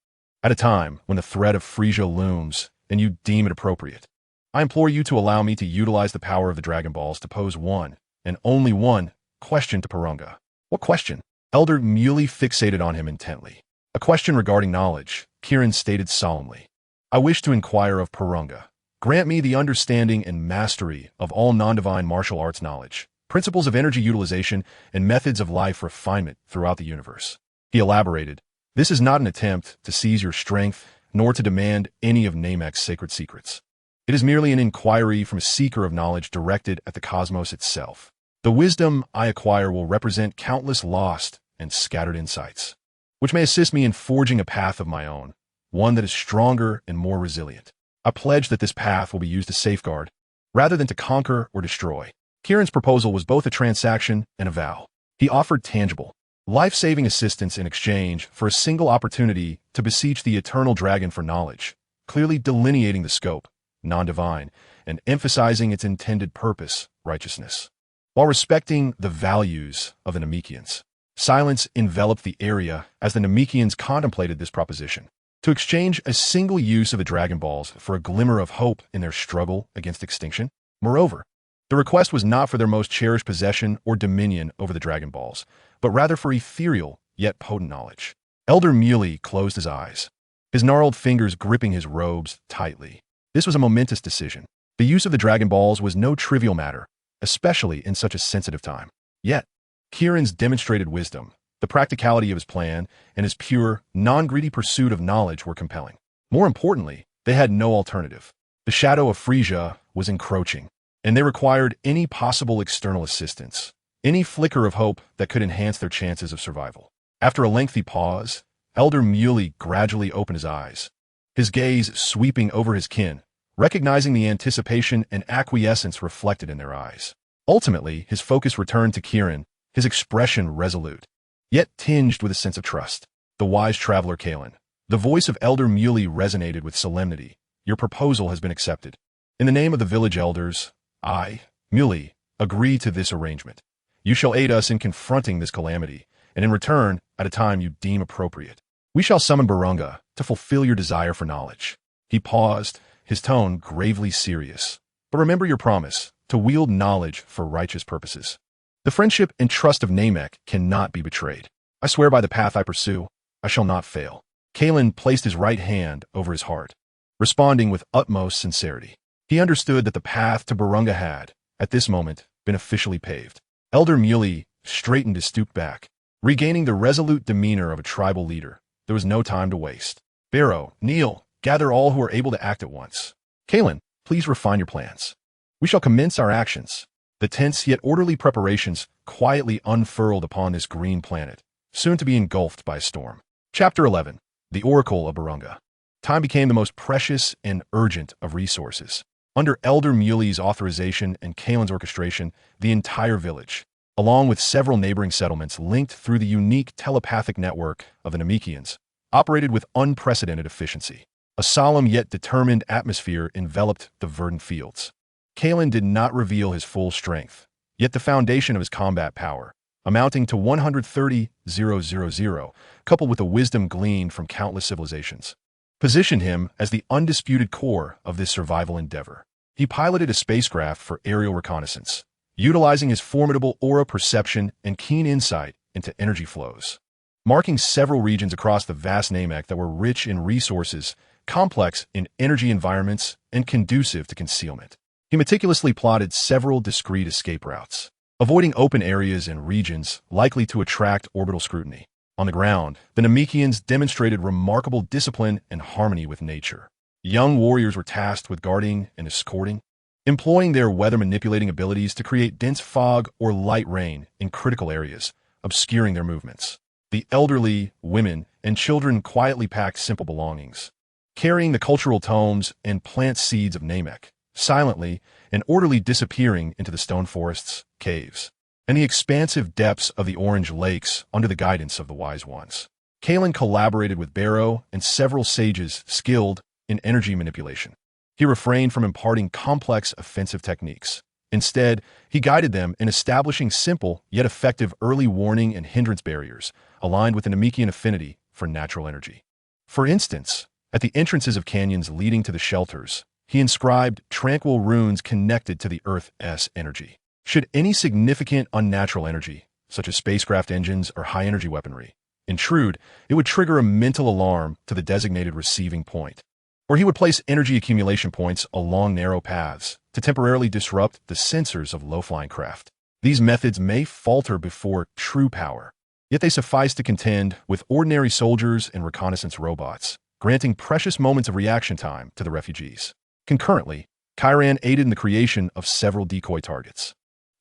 at a time when the threat of Frisia looms and you deem it appropriate, I implore you to allow me to utilize the power of the Dragon Balls to pose one, and only one, question to Purunga. What question? Elder Muley fixated on him intently. A question regarding knowledge, Kailan stated solemnly. I wish to inquire of Purunga. Grant me the understanding and mastery of all non-divine martial arts knowledge, principles of energy utilization, and methods of life refinement throughout the universe. He elaborated, this is not an attempt to seize your strength, nor to demand any of Namek's sacred secrets. It is merely an inquiry from a seeker of knowledge directed at the cosmos itself. The wisdom I acquire will represent countless lost and scattered insights, which may assist me in forging a path of my own, one that is stronger and more resilient. I pledge that this path will be used to safeguard, rather than to conquer or destroy. Kieran's proposal was both a transaction and a vow. He offered tangible, life-saving assistance in exchange for a single opportunity to beseech the eternal dragon for knowledge, clearly delineating the scope, non-divine, and emphasizing its intended purpose, righteousness. While respecting the values of the Namekians, silence enveloped the area as the Namekians contemplated this proposition. To exchange a single use of the Dragon Balls for a glimmer of hope in their struggle against extinction? Moreover, the request was not for their most cherished possession or dominion over the Dragon Balls, but rather for ethereal yet potent knowledge. Elder Muley closed his eyes, his gnarled fingers gripping his robes tightly. This was a momentous decision. The use of the Dragon Balls was no trivial matter, especially in such a sensitive time. Yet, Kieran's demonstrated wisdom, the practicality of his plan, and his pure, non-greedy pursuit of knowledge were compelling. More importantly, they had no alternative. The shadow of Frisia was encroaching, and they required any possible external assistance, any flicker of hope that could enhance their chances of survival. After a lengthy pause, Elder Muley gradually opened his eyes, his gaze sweeping over his kin, recognizing the anticipation and acquiescence reflected in their eyes. Ultimately, his focus returned to Kieran, his expression resolute, yet tinged with a sense of trust. The wise traveler Kailan. The voice of Elder Muley resonated with solemnity. Your proposal has been accepted. In the name of the village elders, I, Muley, agree to this arrangement. You shall aid us in confronting this calamity, and in return, at a time you deem appropriate, we shall summon Barunga to fulfill your desire for knowledge. He paused, his tone gravely serious. But remember your promise, to wield knowledge for righteous purposes. The friendship and trust of Namek cannot be betrayed. I swear by the path I pursue, I shall not fail. Kailan placed his right hand over his heart, responding with utmost sincerity. He understood that the path to Barunga had, at this moment, been officially paved. Elder Muley straightened his stooped back, regaining the resolute demeanor of a tribal leader. There was no time to waste. Barrow, kneel, gather all who are able to act at once. Kailan, please refine your plans. We shall commence our actions. The tense yet orderly preparations quietly unfurled upon this green planet, soon to be engulfed by a storm. Chapter 11. The Oracle of Barunga. Time became the most precious and urgent of resources. Under Elder Muley's authorization and Kailan's orchestration, the entire village, along with several neighboring settlements linked through the unique telepathic network of the Namekians, operated with unprecedented efficiency. A solemn yet determined atmosphere enveloped the verdant fields. Kailan did not reveal his full strength, yet the foundation of his combat power, amounting to 130,000, coupled with the wisdom gleaned from countless civilizations, positioned him as the undisputed core of this survival endeavor. He piloted a spacecraft for aerial reconnaissance, utilizing his formidable aura perception and keen insight into energy flows, marking several regions across the vast Namek that were rich in resources, complex in energy environments, and conducive to concealment. He meticulously plotted several discrete escape routes, avoiding open areas and regions likely to attract orbital scrutiny. On the ground, the Namekians demonstrated remarkable discipline and harmony with nature. Young warriors were tasked with guarding and escorting, employing their weather-manipulating abilities to create dense fog or light rain in critical areas, obscuring their movements. The elderly, women, and children quietly packed simple belongings, carrying the cultural tomes and plant seeds of Namek, silently and orderly disappearing into the stone forests, caves, and the expansive depths of the orange lakes under the guidance of the wise ones. Kailan collaborated with Barrow and several sages skilled in energy manipulation. He refrained from imparting complex offensive techniques. Instead, he guided them in establishing simple yet effective early warning and hindrance barriers aligned with the Namekian affinity for natural energy. For instance, at the entrances of canyons leading to the shelters, he inscribed tranquil runes connected to the Earth's energy. Should any significant unnatural energy, such as spacecraft engines or high-energy weaponry, intrude, it would trigger a mental alarm to the designated receiving point. Or he would place energy accumulation points along narrow paths to temporarily disrupt the sensors of low-flying craft. These methods may falter before true power, yet they suffice to contend with ordinary soldiers and reconnaissance robots, granting precious moments of reaction time to the refugees. Concurrently, Kailan aided in the creation of several decoy targets.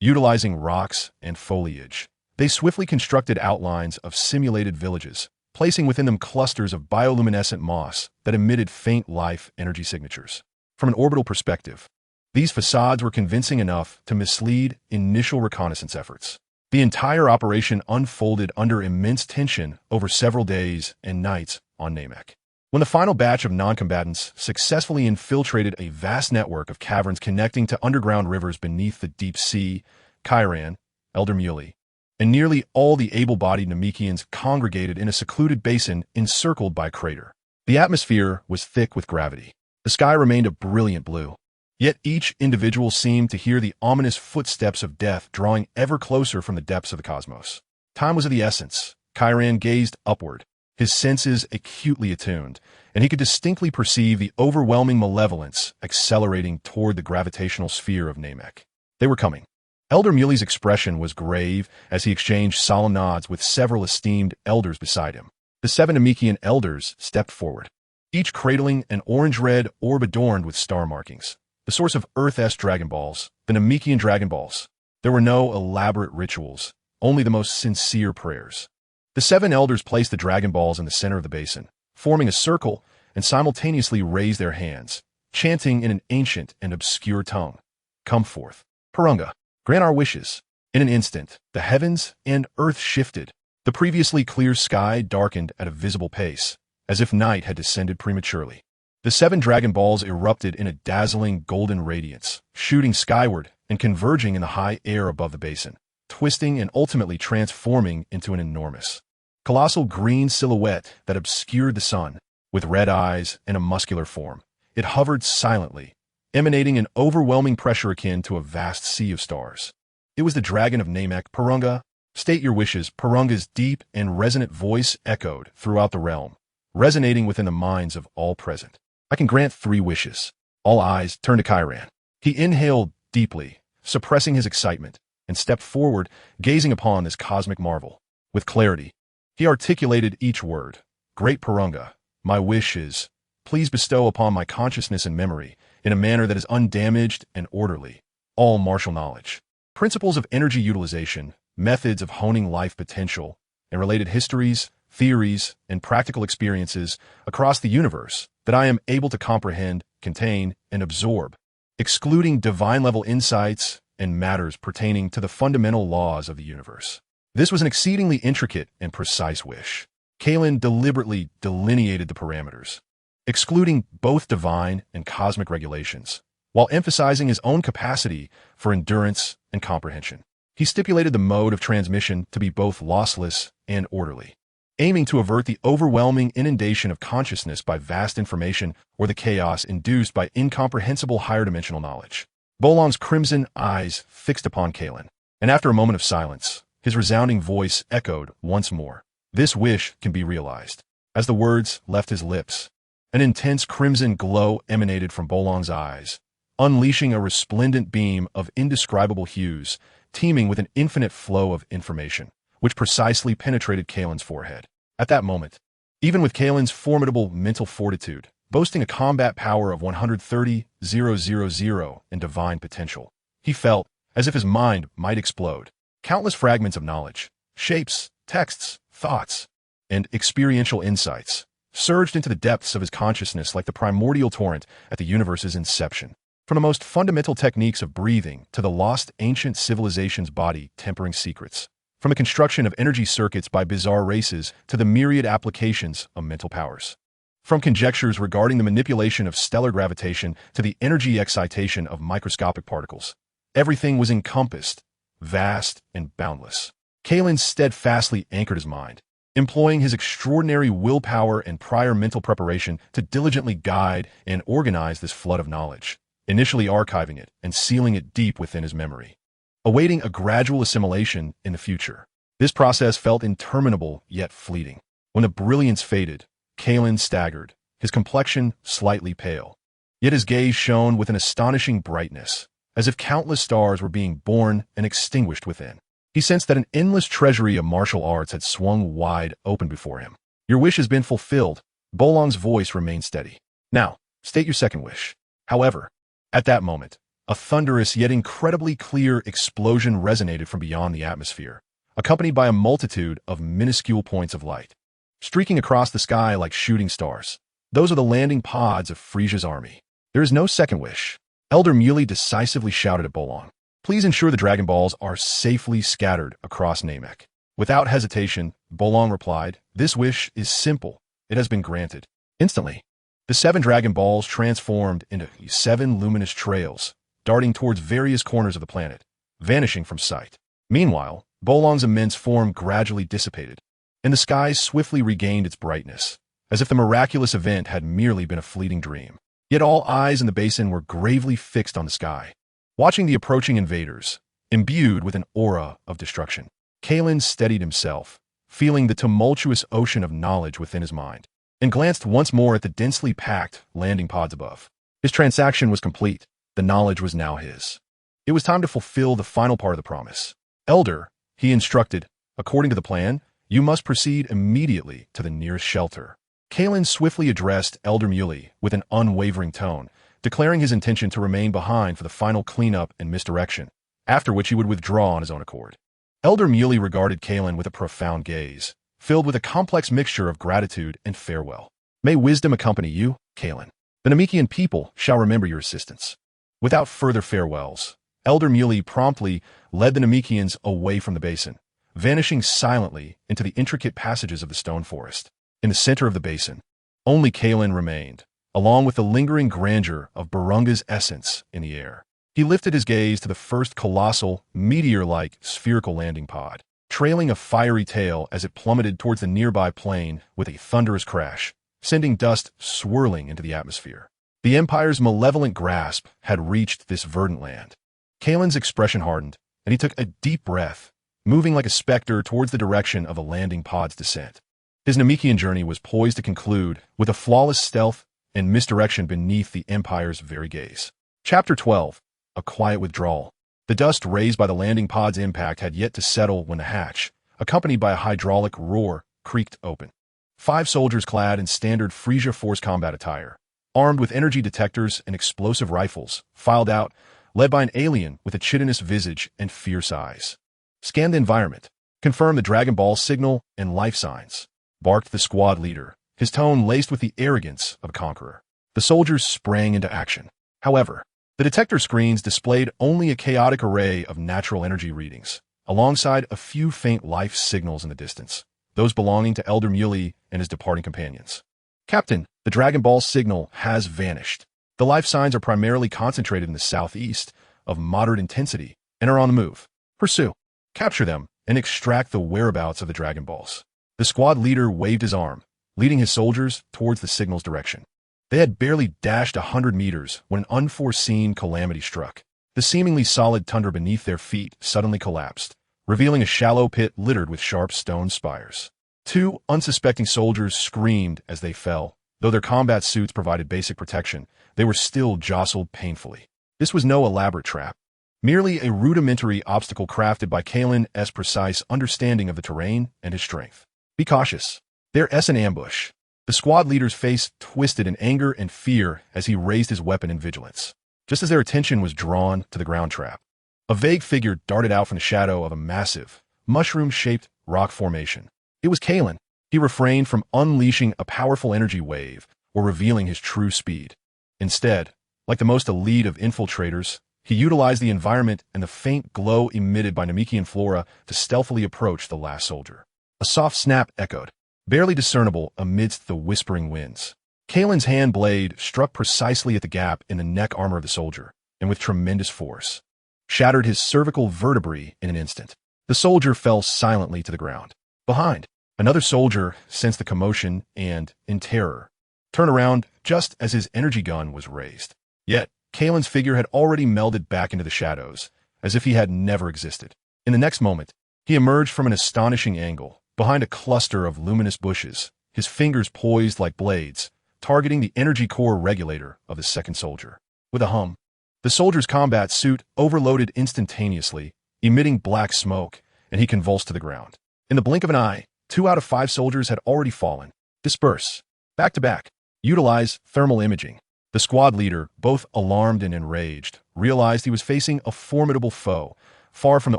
Utilizing rocks and foliage, they swiftly constructed outlines of simulated villages, placing within them clusters of bioluminescent moss that emitted faint life energy signatures. From an orbital perspective, these facades were convincing enough to mislead initial reconnaissance efforts. The entire operation unfolded under immense tension over several days and nights on Namek. When the final batch of non-combatants successfully infiltrated a vast network of caverns connecting to underground rivers beneath the deep sea, Kailan, Elder Muley, and nearly all the able-bodied Namekians congregated in a secluded basin encircled by a crater. The atmosphere was thick with gravity. The sky remained a brilliant blue. Yet each individual seemed to hear the ominous footsteps of death drawing ever closer from the depths of the cosmos. Time was of the essence. Kailan gazed upward, his senses acutely attuned, and he could distinctly perceive the overwhelming malevolence accelerating toward the gravitational sphere of Namek. They were coming. Elder Muley's expression was grave as he exchanged solemn nods with several esteemed elders beside him. The 7 Namekian elders stepped forward, each cradling an orange-red orb adorned with star markings, the source of Earth-S Dragon Balls, the Namekian Dragon Balls. There were no elaborate rituals, only the most sincere prayers. The 7 elders placed the Dragon Balls in the center of the basin, forming a circle, and simultaneously raised their hands, chanting in an ancient and obscure tongue. Come forth, Purunga, grant our wishes. In an instant, the heavens and earth shifted. The previously clear sky darkened at a visible pace, as if night had descended prematurely. The 7 Dragon Balls erupted in a dazzling golden radiance, shooting skyward and converging in the high air above the basin, twisting and ultimately transforming into an enormous, colossal green silhouette that obscured the sun. With red eyes and a muscular form, it hovered silently, emanating an overwhelming pressure akin to a vast sea of stars. It was the dragon of Namek, Purunga. State your wishes. Purunga's deep and resonant voice echoed throughout the realm, resonating within the minds of all present. I can grant 3 wishes. All eyes turned to Kailan. He inhaled deeply, suppressing his excitement, and stepped forward, gazing upon this cosmic marvel. With clarity, he articulated each word. Great Purunga, my wish is, please bestow upon my consciousness and memory, in a manner that is undamaged and orderly, all martial knowledge, principles of energy utilization, methods of honing life potential, and related histories, theories, and practical experiences across the universe that I am able to comprehend, contain, and absorb, excluding divine-level insights and matters pertaining to the fundamental laws of the universe. This was an exceedingly intricate and precise wish. Kailan deliberately delineated the parameters, excluding both divine and cosmic regulations, while emphasizing his own capacity for endurance and comprehension. He stipulated the mode of transmission to be both lossless and orderly, aiming to avert the overwhelming inundation of consciousness by vast information or the chaos induced by incomprehensible higher-dimensional knowledge. Bolong's crimson eyes fixed upon Kailan, and after a moment of silence, his resounding voice echoed once more. This wish can be realized. As the words left his lips, an intense crimson glow emanated from Bolong's eyes, unleashing a resplendent beam of indescribable hues, teeming with an infinite flow of information, which precisely penetrated Kailan's forehead. At that moment, even with Kailan's formidable mental fortitude, boasting a combat power of 130,000 in divine potential, he felt as if his mind might explode. Countless fragments of knowledge, shapes, texts, thoughts, and experiential insights surged into the depths of his consciousness like the primordial torrent at the universe's inception. From the most fundamental techniques of breathing to the lost ancient civilization's body tempering secrets, from the construction of energy circuits by bizarre races to the myriad applications of mental powers, from conjectures regarding the manipulation of stellar gravitation to the energy excitation of microscopic particles, everything was encompassed, vast and boundless. Kailan steadfastly anchored his mind, employing his extraordinary willpower and prior mental preparation to diligently guide and organize this flood of knowledge, initially archiving it and sealing it deep within his memory, awaiting a gradual assimilation in the future. This process felt interminable yet fleeting. When the brilliance faded, Kailan staggered, his complexion slightly pale, yet his gaze shone with an astonishing brightness, as if countless stars were being born and extinguished within. He sensed that an endless treasury of martial arts had swung wide open before him. Your wish has been fulfilled. Bolong's voice remained steady. Now, state your second wish. However, at that moment, A thunderous yet incredibly clear explosion resonated from beyond the atmosphere, accompanied by a multitude of minuscule points of light, streaking across the sky like shooting stars. Those are the landing pods of Frisia's army. There is no second wish. Elder Muley decisively shouted at Bolong. Please ensure the Dragon Balls are safely scattered across Namek. Without hesitation, Bolong replied, "This wish is simple. It has been granted." Instantly, the 7 Dragon Balls transformed into 7 luminous trails, darting towards various corners of the planet, vanishing from sight. Meanwhile, Bolong's immense form gradually dissipated, and the sky swiftly regained its brightness, as if the miraculous event had merely been a fleeting dream. Yet all eyes in the basin were gravely fixed on the sky, watching the approaching invaders, imbued with an aura of destruction. Kailan steadied himself, feeling the tumultuous ocean of knowledge within his mind, and glanced once more at the densely packed landing pods above. His transaction was complete. The knowledge was now his. It was time to fulfill the final part of the promise. Elder, he instructed, according to the plan, you must proceed immediately to the nearest shelter. Kailan swiftly addressed Elder Muley with an unwavering tone, declaring his intention to remain behind for the final cleanup and misdirection, after which he would withdraw on his own accord. Elder Muley regarded Kailan with a profound gaze, filled with a complex mixture of gratitude and farewell. May wisdom accompany you, Kailan. The Namekian people shall remember your assistance. Without further farewells, Elder Muley promptly led the Namekians away from the basin, vanishing silently into the intricate passages of the stone forest. In the center of the basin, only Kailan remained, along with the lingering grandeur of Barunga's essence in the air. He lifted his gaze to the first colossal, meteor-like spherical landing pod, trailing a fiery tail as it plummeted towards the nearby plain with a thunderous crash, sending dust swirling into the atmosphere. The Empire's malevolent grasp had reached this verdant land. Kailan's expression hardened, and he took a deep breath, moving like a specter towards the direction of a landing pod's descent. His Namekian journey was poised to conclude with a flawless stealth and misdirection beneath the Empire's very gaze. Chapter 12. A quiet withdrawal. The dust raised by the landing pod's impact had yet to settle when the hatch, accompanied by a hydraulic roar, creaked open. 5 soldiers clad in standard Frisia Force combat attire, armed with energy detectors and explosive rifles, filed out, led by an alien with a chitinous visage and fierce eyes. Scan the environment. Confirm the Dragon Ball signal and life signs, barked the squad leader, his tone laced with the arrogance of a conqueror. The soldiers sprang into action. However, the detector screens displayed only a chaotic array of natural energy readings, alongside a few faint life signals in the distance, those belonging to Elder Muley and his departing companions. Captain, the Dragon Ball signal has vanished. The life signs are primarily concentrated in the southeast, of moderate intensity, and are on the move. Pursue, capture them, and extract the whereabouts of the Dragon Balls. The squad leader waved his arm, leading his soldiers towards the signal's direction. They had barely dashed 100 meters when an unforeseen calamity struck. The seemingly solid tundra beneath their feet suddenly collapsed, revealing a shallow pit littered with sharp stone spires. 2 unsuspecting soldiers screamed as they fell. Though their combat suits provided basic protection, they were still jostled painfully. This was no elaborate trap, merely a rudimentary obstacle crafted by Kailan's precise understanding of the terrain and his strength. Be cautious. There's an ambush. The squad leader's face twisted in anger and fear as he raised his weapon in vigilance. Just as their attention was drawn to the ground trap, a vague figure darted out from the shadow of a massive, mushroom-shaped rock formation. It was Kailan. He refrained from unleashing a powerful energy wave or revealing his true speed. Instead, like the most elite of infiltrators, he utilized the environment and the faint glow emitted by Namekian flora to stealthily approach the last soldier. A soft snap echoed, barely discernible amidst the whispering winds. Kailan's hand blade struck precisely at the gap in the neck armor of the soldier, and with tremendous force, shattered his cervical vertebrae in an instant. The soldier fell silently to the ground. Behind, another soldier sensed the commotion and, in terror, turned around just as his energy gun was raised. Yet, Kailan's figure had already melded back into the shadows, as if he had never existed. In the next moment, he emerged from an astonishing angle, behind a cluster of luminous bushes, his fingers poised like blades, targeting the energy core regulator of the second soldier. With a hum, the soldier's combat suit overloaded instantaneously, emitting black smoke, and he convulsed to the ground. In the blink of an eye, 2 out of 5 soldiers had already fallen. Disperse. Back to back. Utilize thermal imaging. The squad leader, both alarmed and enraged, realized he was facing a formidable foe, far from the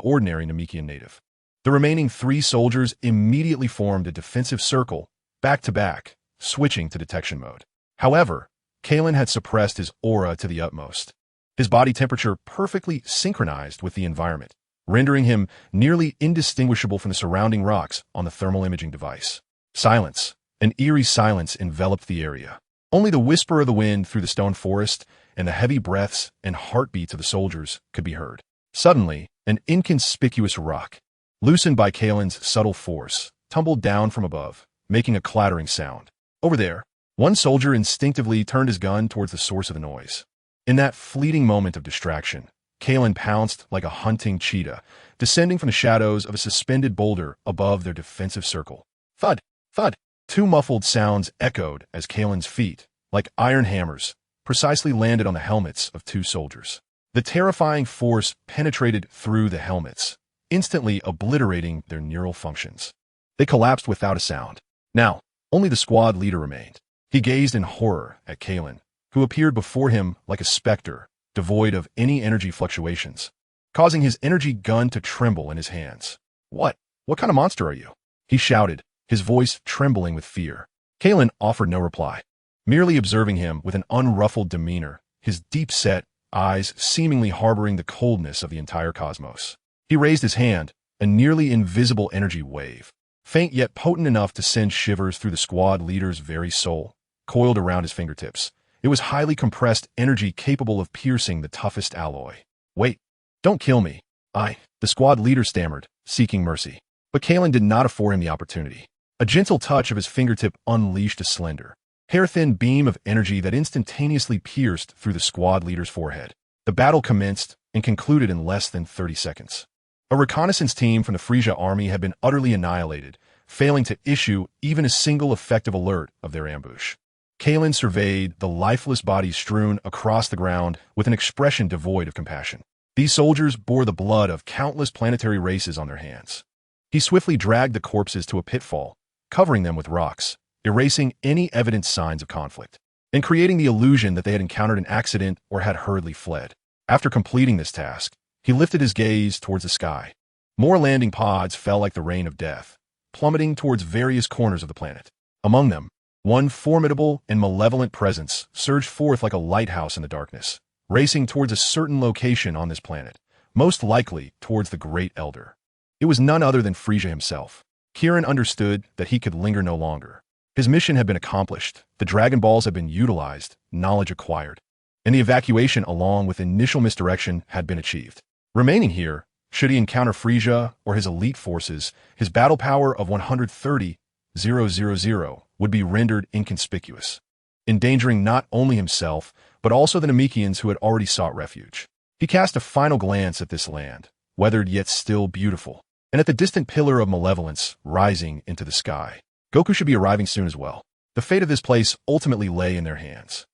ordinary Namekian native. The remaining 3 soldiers immediately formed a defensive circle, back to back, switching to detection mode. However, Kailan had suppressed his aura to the utmost. His body temperature perfectly synchronized with the environment, rendering him nearly indistinguishable from the surrounding rocks on the thermal imaging device. Silence, an eerie silence enveloped the area. Only the whisper of the wind through the stone forest and the heavy breaths and heartbeats of the soldiers could be heard. Suddenly, an inconspicuous rock, loosened by Kailan's subtle force, tumbled down from above, making a clattering sound. Over there, one soldier instinctively turned his gun towards the source of the noise. In that fleeting moment of distraction, Kailan pounced like a hunting cheetah, descending from the shadows of a suspended boulder above their defensive circle. Thud! Thud! 2 muffled sounds echoed as Kailan's feet, like iron hammers, precisely landed on the helmets of 2 soldiers. The terrifying force penetrated through the helmets, instantly obliterating their neural functions. They collapsed without a sound. Now, only the squad leader remained. He gazed in horror at Kailan, who appeared before him like a specter, devoid of any energy fluctuations, causing his energy gun to tremble in his hands. What kind of monster are you?" he shouted, his voice trembling with fear. Kailan offered no reply, merely observing him with an unruffled demeanor, his deep-set eyes seemingly harboring the coldness of the entire cosmos. He raised his hand, a nearly invisible energy wave, faint yet potent enough to send shivers through the squad leader's very soul, coiled around his fingertips. It was highly compressed energy capable of piercing the toughest alloy. "Wait, don't kill me." The squad leader stammered, seeking mercy. But Kailan did not afford him the opportunity. A gentle touch of his fingertip unleashed a slender, hair-thin beam of energy that instantaneously pierced through the squad leader's forehead. The battle commenced and concluded in less than 30 seconds. A reconnaissance team from the Frisia army had been utterly annihilated, failing to issue even a single effective alert of their ambush. Kailan surveyed the lifeless bodies strewn across the ground with an expression devoid of compassion. These soldiers bore the blood of countless planetary races on their hands. He swiftly dragged the corpses to a pitfall, covering them with rocks, erasing any evident signs of conflict, and creating the illusion that they had encountered an accident or had hurriedly fled. After completing this task, he lifted his gaze towards the sky. More landing pods fell like the rain of death, plummeting towards various corners of the planet. Among them, one formidable and malevolent presence surged forth like a lighthouse in the darkness, racing towards a certain location on this planet, most likely towards the Great Elder. It was none other than Frisia himself. Kieran understood that he could linger no longer. His mission had been accomplished, the Dragon Balls had been utilized, knowledge acquired, and the evacuation along with initial misdirection had been achieved. Remaining here, should he encounter Frisia or his elite forces, his battle power of 130,000 would be rendered inconspicuous, endangering not only himself, but also the Namekians who had already sought refuge. He cast a final glance at this land, weathered yet still beautiful, and at the distant pillar of malevolence rising into the sky. Goku should be arriving soon as well. The fate of this place ultimately lay in their hands.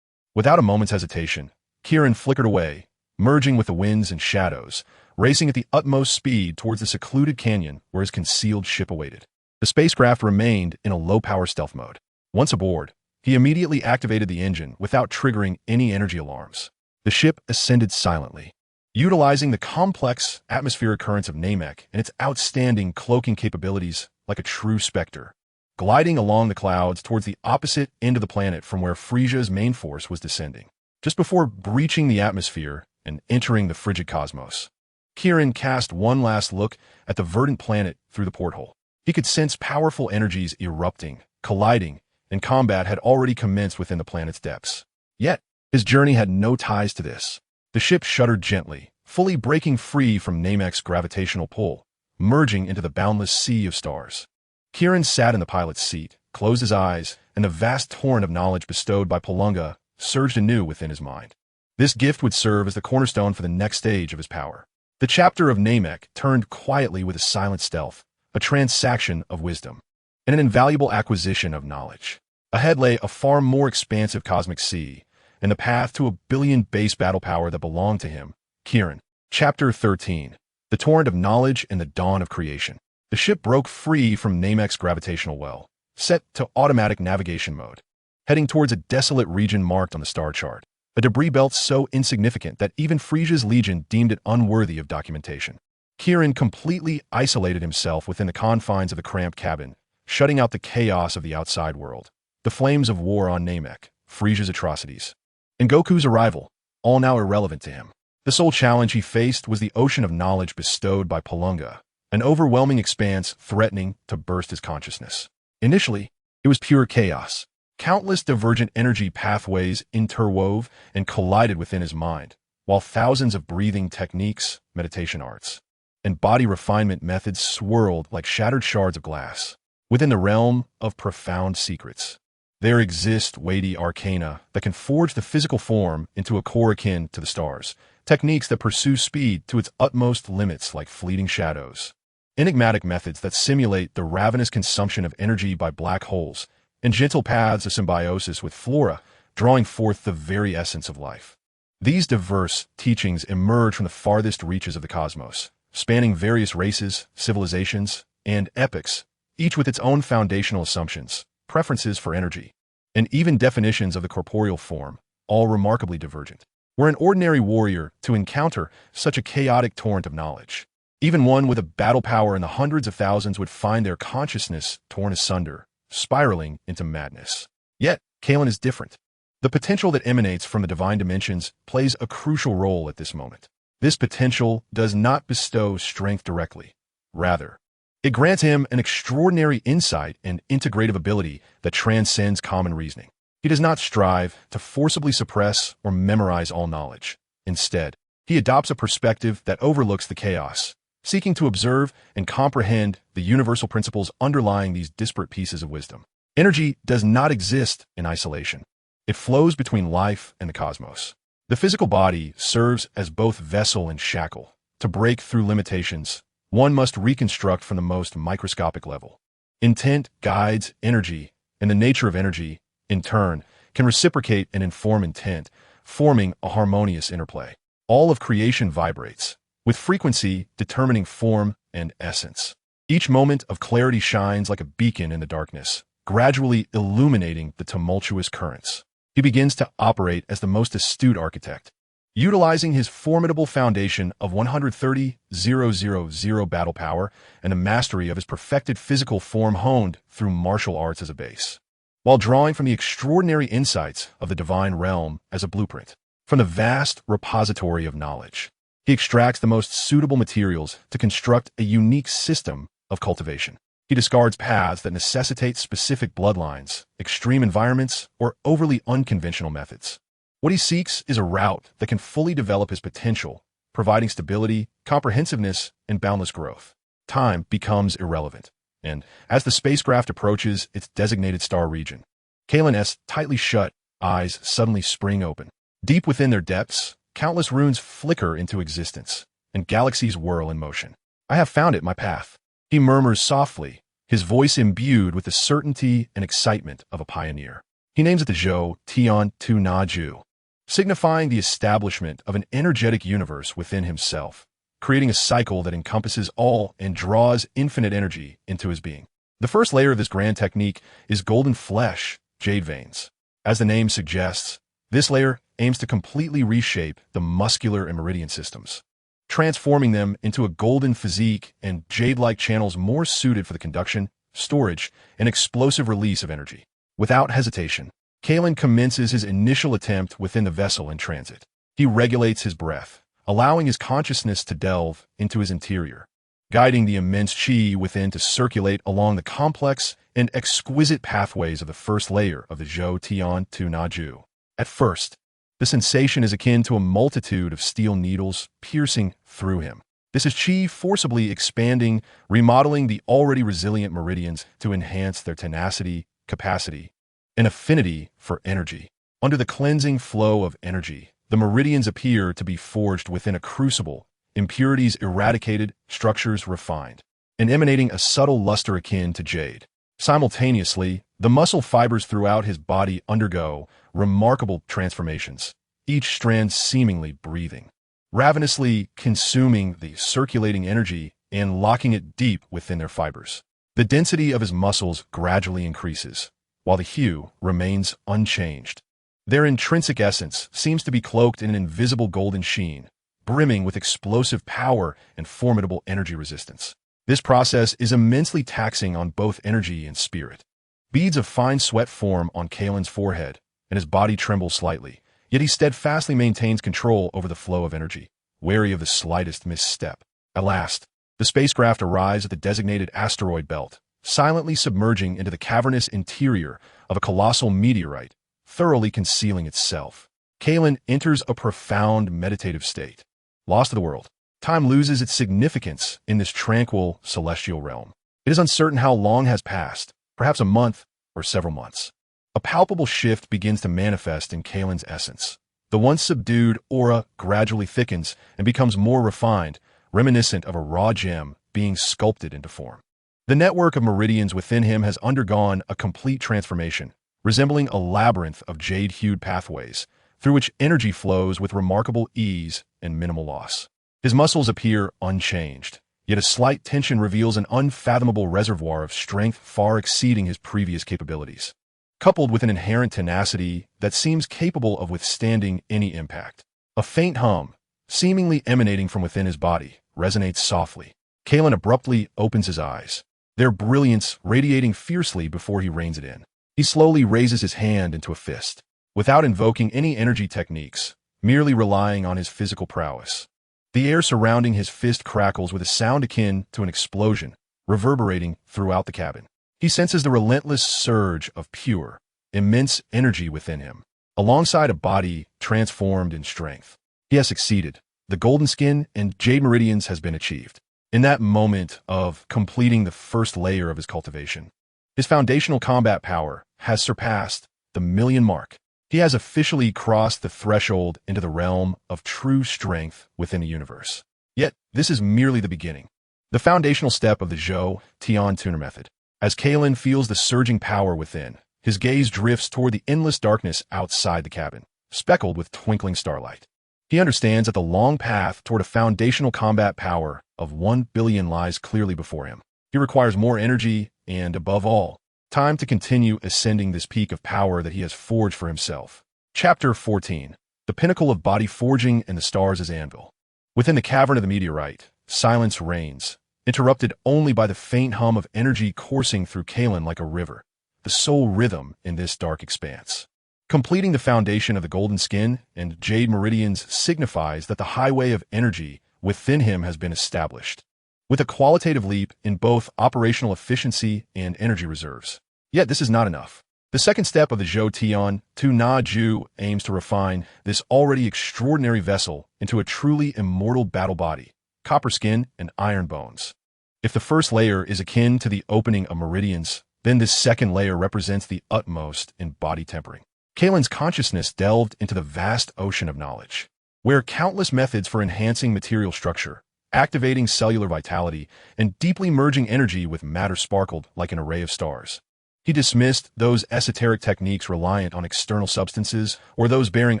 Without a moment's hesitation, Kieran flickered away, merging with the winds and shadows, racing at the utmost speed towards the secluded canyon where his concealed ship awaited. The spacecraft remained in a low-power stealth mode. Once aboard, he immediately activated the engine without triggering any energy alarms. The ship ascended silently, utilizing the complex atmospheric currents of Namek and its outstanding cloaking capabilities like a true specter, gliding along the clouds towards the opposite end of the planet from where Frisia's main force was descending. Just before breaching the atmosphere and entering the frigid cosmos, Kieran cast one last look at the verdant planet through the porthole. He could sense powerful energies erupting, colliding, and combat had already commenced within the planet's depths. Yet, his journey had no ties to this. The ship shuddered gently, fully breaking free from Namek's gravitational pull, merging into the boundless sea of stars. Kieran sat in the pilot's seat, closed his eyes, and the vast torrent of knowledge bestowed by Palunga surged anew within his mind. This gift would serve as the cornerstone for the next stage of his power. The chapter of Namek turned quietly with a silent stealth, a transaction of wisdom, and an invaluable acquisition of knowledge. Ahead lay a far more expansive cosmic sea, and the path to 1 billion base battle power that belonged to him, Kieran. Chapter 13. The Torrent of Knowledge and the Dawn of Creation. The ship broke free from Namek's gravitational well, set to automatic navigation mode. heading towards a desolate region marked on the star chart, a debris belt so insignificant that even Frisia's legion deemed it unworthy of documentation. Kieran completely isolated himself within the confines of the cramped cabin, shutting out the chaos of the outside world, the flames of war on Namek, Frisia's atrocities, and Goku's arrival, all now irrelevant to him. The sole challenge he faced was the ocean of knowledge bestowed by Palunga, an overwhelming expanse threatening to burst his consciousness. Initially, it was pure chaos. Countless divergent energy pathways interwove and collided within his mind, while thousands of breathing techniques, meditation arts, and body refinement methods swirled like shattered shards of glass. Within the realm of profound secrets, there exist weighty arcana that can forge the physical form into a core akin to the stars, techniques that pursue speed to its utmost limits like fleeting shadows, enigmatic methods that simulate the ravenous consumption of energy by black holes, and gentle paths of symbiosis with flora, drawing forth the very essence of life. These diverse teachings emerge from the farthest reaches of the cosmos, spanning various races, civilizations, and epochs, each with its own foundational assumptions, preferences for energy, and even definitions of the corporeal form, all remarkably divergent. Were an ordinary warrior to encounter such a chaotic torrent of knowledge, even one with a battle power in the hundreds of thousands would find their consciousness torn asunder, spiraling into madness. Yet, Kailan is different. The potential that emanates from the divine dimensions plays a crucial role at this moment. This potential does not bestow strength directly. Rather, it grants him an extraordinary insight and integrative ability that transcends common reasoning. He does not strive to forcibly suppress or memorize all knowledge. Instead, he adopts a perspective that overlooks the chaos, seeking to observe and comprehend the universal principles underlying these disparate pieces of wisdom. Energy does not exist in isolation. It flows between life and the cosmos. The physical body serves as both vessel and shackle. To break through limitations, one must reconstruct from the most microscopic level. Intent guides energy, and the nature of energy, in turn, can reciprocate and inform intent, forming a harmonious interplay. All of creation vibrates, with frequency determining form and essence. Each moment of clarity shines like a beacon in the darkness, gradually illuminating the tumultuous currents. He begins to operate as the most astute architect, utilizing his formidable foundation of 130,000 battle power and the mastery of his perfected physical form honed through martial arts as a base, while drawing from the extraordinary insights of the divine realm as a blueprint. From the vast repository of knowledge, he extracts the most suitable materials to construct a unique system of cultivation. He discards paths that necessitate specific bloodlines, extreme environments, or overly unconventional methods. What he seeks is a route that can fully develop his potential, providing stability, comprehensiveness, and boundless growth. Time becomes irrelevant, and as the spacecraft approaches its designated star region, Kailan's tightly shut eyes suddenly spring open. Deep within their depths, countless runes flicker into existence, and galaxies whirl in motion. I have found it, my path. He murmurs softly, his voice imbued with the certainty and excitement of a pioneer. He names it the Zhou Tian Tu Na Ju, signifying the establishment of an energetic universe within himself, creating a cycle that encompasses all and draws infinite energy into his being. The first layer of this grand technique is golden flesh, jade veins. As the name suggests, this layer aims to completely reshape the muscular and meridian systems, transforming them into a golden physique and jade-like channels more suited for the conduction, storage, and explosive release of energy. Without hesitation, Kailan commences his initial attempt within the vessel in transit. He regulates his breath, allowing his consciousness to delve into his interior, guiding the immense chi within to circulate along the complex and exquisite pathways of the first layer of the Zhou Tian Tu Na Ju. At first, the sensation is akin to a multitude of steel needles piercing through him. This is chi forcibly expanding, remodeling the already resilient meridians to enhance their tenacity, capacity, and affinity for energy. Under the cleansing flow of energy, the meridians appear to be forged within a crucible, impurities eradicated, structures refined, and emanating a subtle luster akin to jade. Simultaneously, the muscle fibers throughout his body undergo remarkable transformations, each strand seemingly breathing, ravenously consuming the circulating energy and locking it deep within their fibers. The density of his muscles gradually increases, while the hue remains unchanged. Their intrinsic essence seems to be cloaked in an invisible golden sheen, brimming with explosive power and formidable energy resistance. This process is immensely taxing on both energy and spirit. Beads of fine sweat form on Kailan's forehead, and his body trembles slightly, yet he steadfastly maintains control over the flow of energy, wary of the slightest misstep. At last, the spacecraft arrives at the designated asteroid belt, silently submerging into the cavernous interior of a colossal meteorite, thoroughly concealing itself. Kailan enters a profound meditative state. Lost to the world, time loses its significance in this tranquil celestial realm. It is uncertain how long has passed, perhaps a month or several months. A palpable shift begins to manifest in Kailan's essence. The once subdued aura gradually thickens and becomes more refined, reminiscent of a raw gem being sculpted into form. The network of meridians within him has undergone a complete transformation, resembling a labyrinth of jade-hued pathways, through which energy flows with remarkable ease and minimal loss. His muscles appear unchanged, yet a slight tension reveals an unfathomable reservoir of strength far exceeding his previous capabilities, coupled with an inherent tenacity that seems capable of withstanding any impact. A faint hum, seemingly emanating from within his body, resonates softly. Kailan abruptly opens his eyes, their brilliance radiating fiercely before he reins it in. He slowly raises his hand into a fist, without invoking any energy techniques, merely relying on his physical prowess. The air surrounding his fist crackles with a sound akin to an explosion, reverberating throughout the cabin. He senses the relentless surge of pure, immense energy within him, alongside a body transformed in strength. He has succeeded. The golden skin and jade meridians has been achieved. In that moment of completing the first layer of his cultivation, his foundational combat power has surpassed the million mark. He has officially crossed the threshold into the realm of true strength within a universe. Yet, this is merely the beginning. The foundational step of the Zhou Tian tuner method. As Kailan feels the surging power within, his gaze drifts toward the endless darkness outside the cabin, speckled with twinkling starlight. He understands that the long path toward a foundational combat power of 1 billion lies clearly before him. He requires more energy and, above all, time to continue ascending this peak of power that he has forged for himself. Chapter 14. The Pinnacle of Body Forging and the Stars as Anvil. Within the cavern of the meteorite, silence reigns, interrupted only by the faint hum of energy coursing through Kailan like a river, the sole rhythm in this dark expanse. Completing the foundation of the golden skin and jade meridians signifies that the highway of energy within him has been established, with a qualitative leap in both operational efficiency and energy reserves. Yet this is not enough. The second step of the Zhou Tian Tu Na Ju aims to refine this already extraordinary vessel into a truly immortal battle body, copper skin and iron bones. If the first layer is akin to the opening of meridians, then this second layer represents the utmost in body tempering. Kailan's consciousness delved into the vast ocean of knowledge, where countless methods for enhancing material structure, activating cellular vitality, and deeply merging energy with matter sparkled like an array of stars. He dismissed those esoteric techniques reliant on external substances or those bearing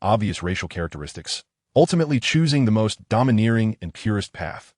obvious racial characteristics, ultimately choosing the most domineering and purest path,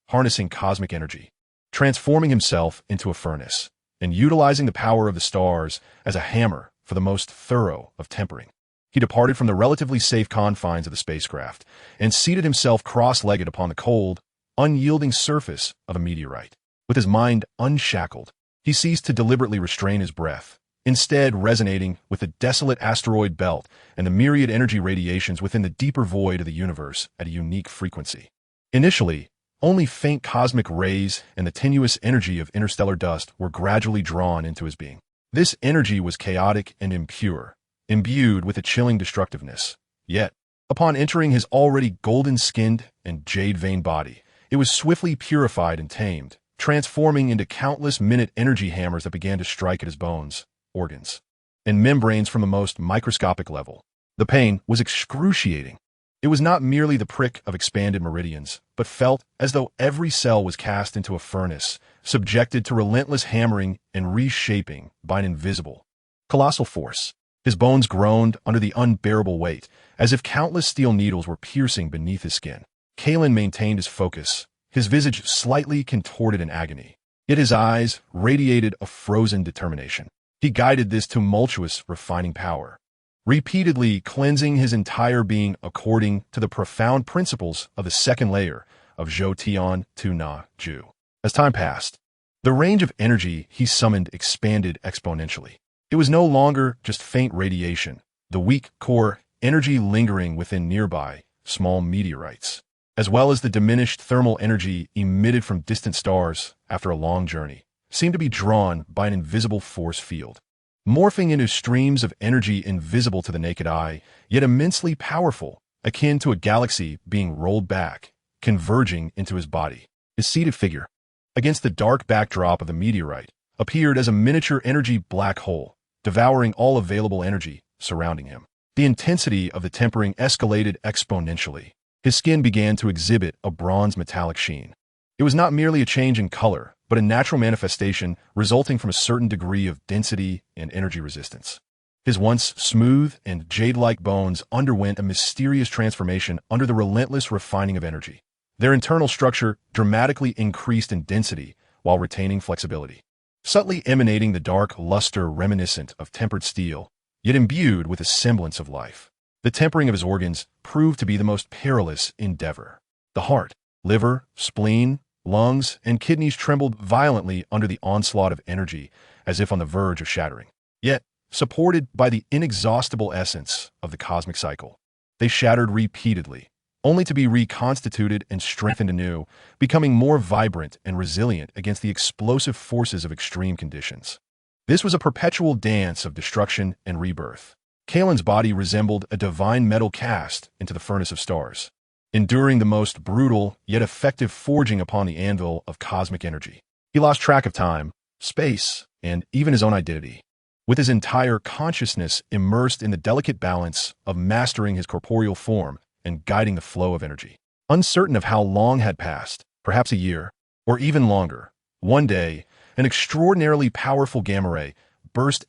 harnessing cosmic energy, transforming himself into a furnace, and utilizing the power of the stars as a hammer for the most thorough of tempering. He departed from the relatively safe confines of the spacecraft and seated himself cross-legged upon the cold, unyielding surface of a meteorite. With his mind unshackled, he ceased to deliberately restrain his breath, instead resonating with the desolate asteroid belt and the myriad energy radiations within the deeper void of the universe at a unique frequency. Initially, only faint cosmic rays and the tenuous energy of interstellar dust were gradually drawn into his being. This energy was chaotic and impure, imbued with a chilling destructiveness. Yet, upon entering his already golden-skinned and jade-veined body, it was swiftly purified and tamed, transforming into countless minute energy hammers that began to strike at his bones, organs, and membranes from the most microscopic level. The pain was excruciating. It was not merely the prick of expanded meridians, but felt as though every cell was cast into a furnace, subjected to relentless hammering and reshaping by an invisible, colossal force. His bones groaned under the unbearable weight, as if countless steel needles were piercing beneath his skin. Kailan maintained his focus, his visage slightly contorted in agony, yet his eyes radiated a frozen determination. He guided this tumultuous, refining power, repeatedly cleansing his entire being according to the profound principles of the second layer of Zhou Tian Tu Na Ju. As time passed, the range of energy he summoned expanded exponentially. It was no longer just faint radiation, the weak core energy lingering within nearby small meteorites, as well as the diminished thermal energy emitted from distant stars after a long journey, seemed to be drawn by an invisible force field, morphing into streams of energy invisible to the naked eye, yet immensely powerful, akin to a galaxy being rolled back, converging into his body. His seated figure, against the dark backdrop of the meteorite, appeared as a miniature energy black hole, devouring all available energy surrounding him. The intensity of the tempering escalated exponentially. His skin began to exhibit a bronze metallic sheen. It was not merely a change in color, but a natural manifestation resulting from a certain degree of density and energy resistance. His once smooth and jade-like bones underwent a mysterious transformation under the relentless refining of energy. Their internal structure dramatically increased in density while retaining flexibility, subtly emanating the dark luster reminiscent of tempered steel, yet imbued with a semblance of life. The tempering of his organs proved to be the most perilous endeavor. The heart, liver, spleen, lungs, and kidneys trembled violently under the onslaught of energy, as if on the verge of shattering. Yet, supported by the inexhaustible essence of the cosmic cycle, they shattered repeatedly, only to be reconstituted and strengthened anew, becoming more vibrant and resilient against the explosive forces of extreme conditions. This was a perpetual dance of destruction and rebirth. Kailan's body resembled a divine metal cast into the furnace of stars, enduring the most brutal yet effective forging upon the anvil of cosmic energy. He lost track of time, space, and even his own identity, with his entire consciousness immersed in the delicate balance of mastering his corporeal form and guiding the flow of energy. Uncertain of how long had passed, perhaps a year, or even longer, one day, an extraordinarily powerful gamma ray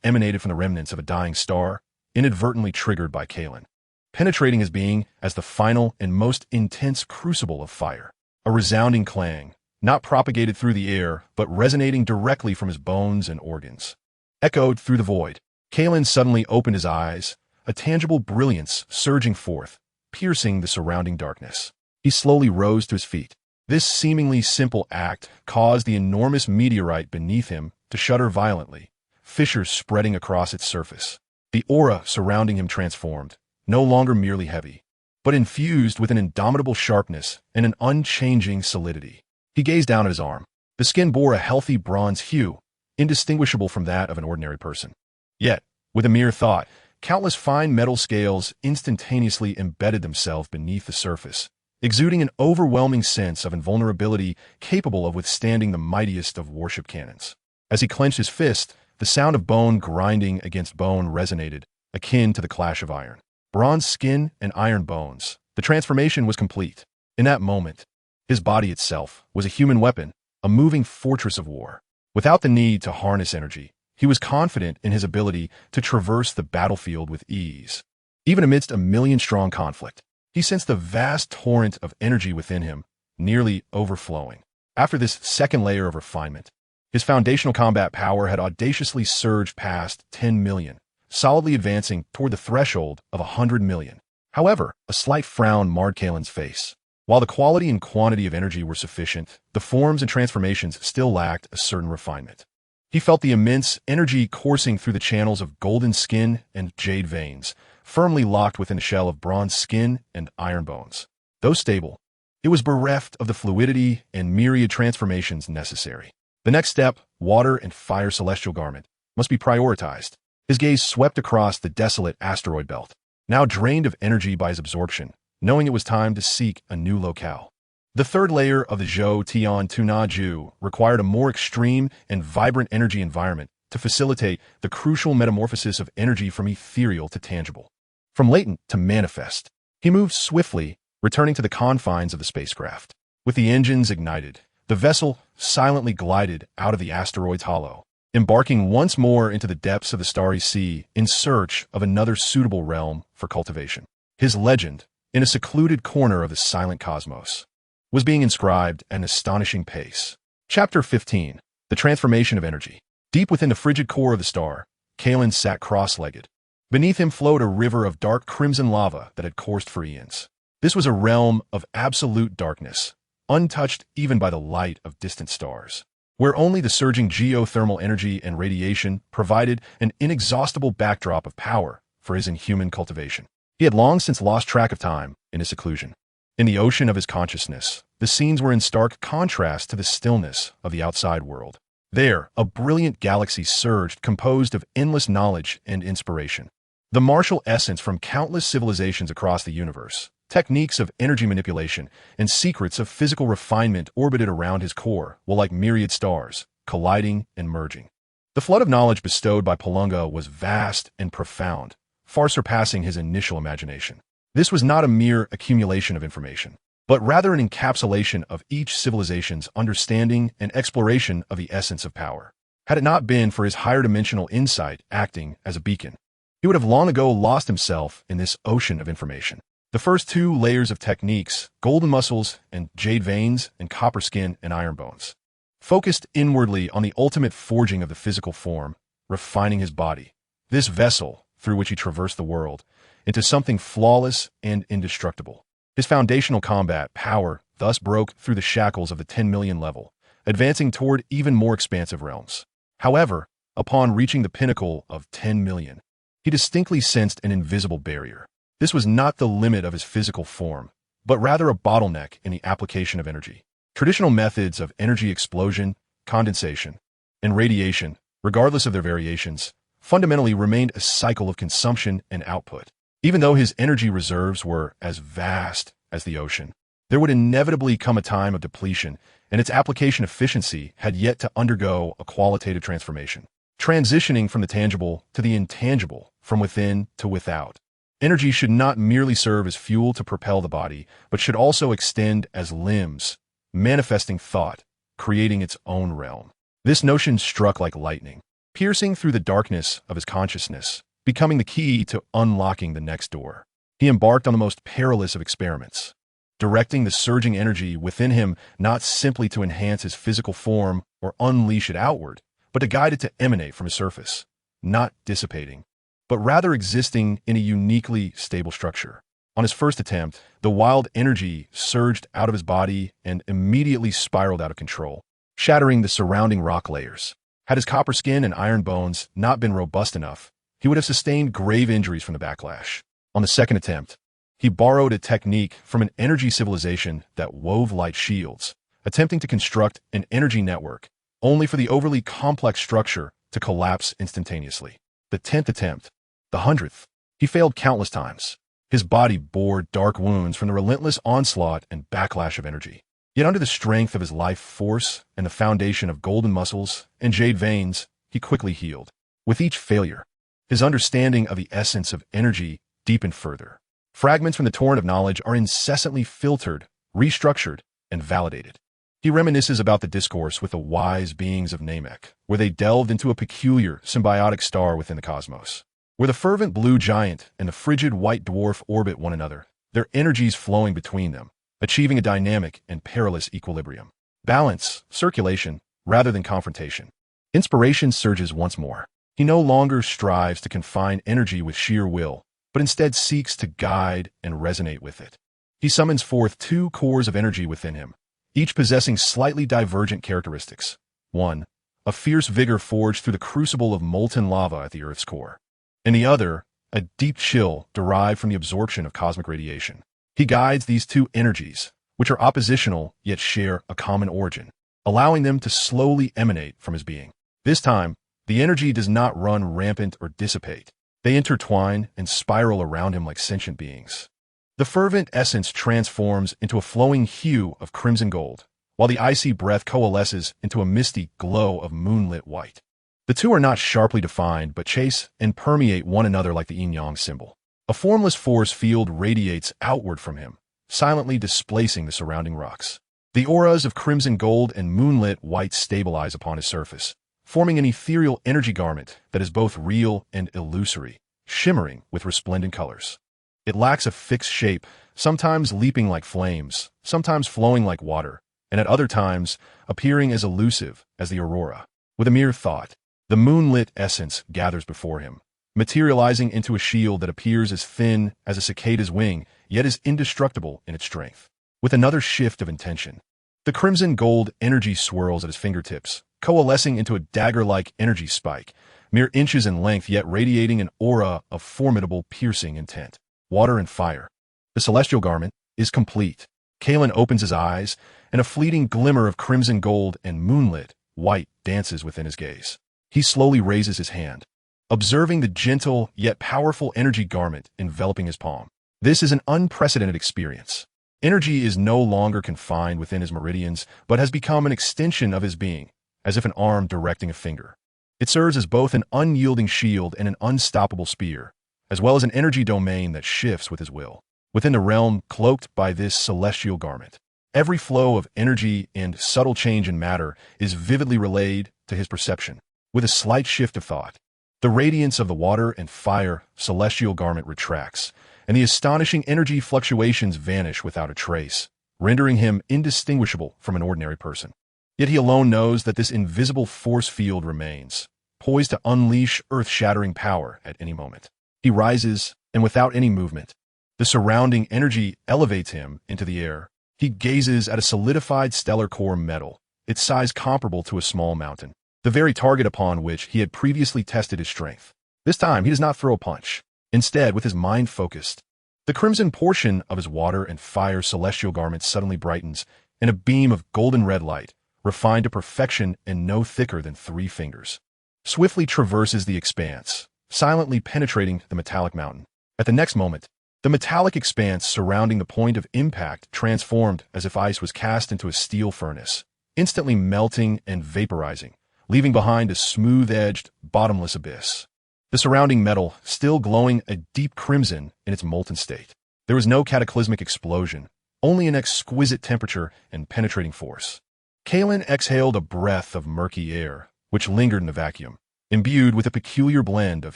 emanated from the remnants of a dying star, inadvertently triggered by Kailan, penetrating his being as the final and most intense crucible of fire. A resounding clang, not propagated through the air, but resonating directly from his bones and organs, echoed through the void. Kailan suddenly opened his eyes, a tangible brilliance surging forth, piercing the surrounding darkness. He slowly rose to his feet. This seemingly simple act caused the enormous meteorite beneath him to shudder violently, fissures spreading across its surface. The aura surrounding him transformed, no longer merely heavy, but infused with an indomitable sharpness and an unchanging solidity. He gazed down at his arm. The skin bore a healthy bronze hue, indistinguishable from that of an ordinary person. Yet, with a mere thought, countless fine metal scales instantaneously embedded themselves beneath the surface, exuding an overwhelming sense of invulnerability capable of withstanding the mightiest of warship cannons. As he clenched his fist, the sound of bone grinding against bone resonated, akin to the clash of iron. Bronze skin and iron bones. The transformation was complete. In that moment, his body itself was a human weapon, a moving fortress of war. Without the need to harness energy, he was confident in his ability to traverse the battlefield with ease. Even amidst a million-strong conflict, he sensed the vast torrent of energy within him, nearly overflowing. After this second layer of refinement, his foundational combat power had audaciously surged past 10 million, solidly advancing toward the threshold of 100 million. However, a slight frown marred Kailan's face. While the quality and quantity of energy were sufficient, the forms and transformations still lacked a certain refinement. He felt the immense energy coursing through the channels of golden skin and jade veins, firmly locked within the shell of bronze skin and iron bones. Though stable, it was bereft of the fluidity and myriad transformations necessary. The next step, water and fire celestial garment, must be prioritized. His gaze swept across the desolate asteroid belt, now drained of energy by his absorption, knowing it was time to seek a new locale. The third layer of the Zhou Tian Tu Na Ju required a more extreme and vibrant energy environment to facilitate the crucial metamorphosis of energy from ethereal to tangible, from latent to manifest. He moved swiftly, returning to the confines of the spacecraft. With the engines ignited, the vessel silently glided out of the asteroid's hollow, embarking once more into the depths of the starry sea in search of another suitable realm for cultivation. His legend, in a secluded corner of the silent cosmos, was being inscribed at an astonishing pace. Chapter 15. The Transformation of Energy. Deep within the frigid core of the star, Kailan sat cross-legged. Beneath him flowed a river of dark crimson lava that had coursed for eons. This was a realm of absolute darkness, untouched even by the light of distant stars, where only the surging geothermal energy and radiation provided an inexhaustible backdrop of power for his inhuman cultivation. He had long since lost track of time in his seclusion. In the ocean of his consciousness, the scenes were in stark contrast to the stillness of the outside world. There, a brilliant galaxy surged, composed of endless knowledge and inspiration. The martial essence from countless civilizations across the universe, techniques of energy manipulation, and secrets of physical refinement orbited around his core, while like myriad stars, colliding and merging. The flood of knowledge bestowed by Palunga was vast and profound, far surpassing his initial imagination. This was not a mere accumulation of information, but rather an encapsulation of each civilization's understanding and exploration of the essence of power. Had it not been for his higher dimensional insight acting as a beacon, he would have long ago lost himself in this ocean of information. The first two layers of techniques, golden muscles and jade veins and copper skin and iron bones, focused inwardly on the ultimate forging of the physical form, refining his body, this vessel through which he traversed the world, into something flawless and indestructible. His foundational combat power thus broke through the shackles of the 10 million level, advancing toward even more expansive realms. However, upon reaching the pinnacle of 10 million, he distinctly sensed an invisible barrier. This was not the limit of his physical form, but rather a bottleneck in the application of energy. Traditional methods of energy explosion, condensation, and radiation, regardless of their variations, fundamentally remained a cycle of consumption and output. Even though his energy reserves were as vast as the ocean, there would inevitably come a time of depletion, and its application efficiency had yet to undergo a qualitative transformation, transitioning from the tangible to the intangible, from within to without. Energy should not merely serve as fuel to propel the body, but should also extend as limbs, manifesting thought, creating its own realm. This notion struck like lightning, piercing through the darkness of his consciousness, becoming the key to unlocking the next door. He embarked on the most perilous of experiments, directing the surging energy within him not simply to enhance his physical form or unleash it outward, but to guide it to emanate from his surface, not dissipating, but rather existing in a uniquely stable structure. On his first attempt, the wild energy surged out of his body and immediately spiraled out of control, shattering the surrounding rock layers. Had his copper skin and iron bones not been robust enough, he would have sustained grave injuries from the backlash. On the second attempt, he borrowed a technique from an energy civilization that wove light shields, attempting to construct an energy network, only for the overly complex structure to collapse instantaneously. The 10th attempt, the 100th, he failed countless times. His body bore dark wounds from the relentless onslaught and backlash of energy. Yet under the strength of his life force and the foundation of golden muscles and jade veins, he quickly healed. With each failure, his understanding of the essence of energy deepened further. Fragments from the torrent of knowledge are incessantly filtered, restructured, and validated. He reminisces about the discourse with the wise beings of Namek, where they delved into a peculiar symbiotic star within the cosmos, where the fervent blue giant and the frigid white dwarf orbit one another, their energies flowing between them, achieving a dynamic and perilous equilibrium. Balance, circulation, rather than confrontation. Inspiration surges once more. He no longer strives to confine energy with sheer will, but instead seeks to guide and resonate with it. He summons forth two cores of energy within him, each possessing slightly divergent characteristics. One, a fierce vigor forged through the crucible of molten lava at the Earth's core, and the other, a deep chill derived from the absorption of cosmic radiation. He guides these two energies, which are oppositional yet share a common origin, allowing them to slowly emanate from his being. This time, the energy does not run rampant or dissipate. They intertwine and spiral around him like sentient beings. The fervent essence transforms into a flowing hue of crimson gold, while the icy breath coalesces into a misty glow of moonlit white. The two are not sharply defined, but chase and permeate one another like the yin-yang symbol. A formless force field radiates outward from him, silently displacing the surrounding rocks. The auras of crimson gold and moonlit white stabilize upon his surface, forming an ethereal energy garment that is both real and illusory, shimmering with resplendent colors. It lacks a fixed shape, sometimes leaping like flames, sometimes flowing like water, and at other times appearing as elusive as the aurora. With a mere thought, The moonlit essence gathers before him, materializing into a shield that appears as thin as a cicada's wing, yet is indestructible in its strength. With another shift of intention, the crimson gold energy swirls at his fingertips, coalescing into a dagger-like energy spike, mere inches in length yet radiating an aura of formidable, piercing intent. Water and fire. The celestial garment is complete. Kailan opens his eyes, and a fleeting glimmer of crimson gold and moonlit white dances within his gaze. He slowly raises his hand, observing the gentle yet powerful energy garment enveloping his palm. This is an unprecedented experience. Energy is no longer confined within his meridians, but has become an extension of his being, as if an arm directing a finger. It serves as both an unyielding shield and an unstoppable spear, as well as an energy domain that shifts with his will. Within the realm cloaked by this celestial garment, every flow of energy and subtle change in matter is vividly relayed to his perception. With a slight shift of thought, the radiance of the water and fire celestial garment retracts, and the astonishing energy fluctuations vanish without a trace, rendering him indistinguishable from an ordinary person. Yet he alone knows that this invisible force field remains, poised to unleash earth-shattering power at any moment. He rises, and without any movement, the surrounding energy elevates him into the air. He gazes at a solidified stellar core metal, its size comparable to a small mountain, the very target upon which he had previously tested his strength. This time, he does not throw a punch. Instead, with his mind focused, the crimson portion of his water and fire celestial garment suddenly brightens, and a beam of golden red light, refined to perfection and no thicker than 3 fingers, swiftly traverses the expanse, silently penetrating the metallic mountain. At the next moment, the metallic expanse surrounding the point of impact transformed as if ice was cast into a steel furnace, instantly melting and vaporizing, leaving behind a smooth-edged, bottomless abyss. The surrounding metal still glowing a deep crimson in its molten state. There was no cataclysmic explosion, only an exquisite temperature and penetrating force. Kailan exhaled a breath of murky air, which lingered in the vacuum, imbued with a peculiar blend of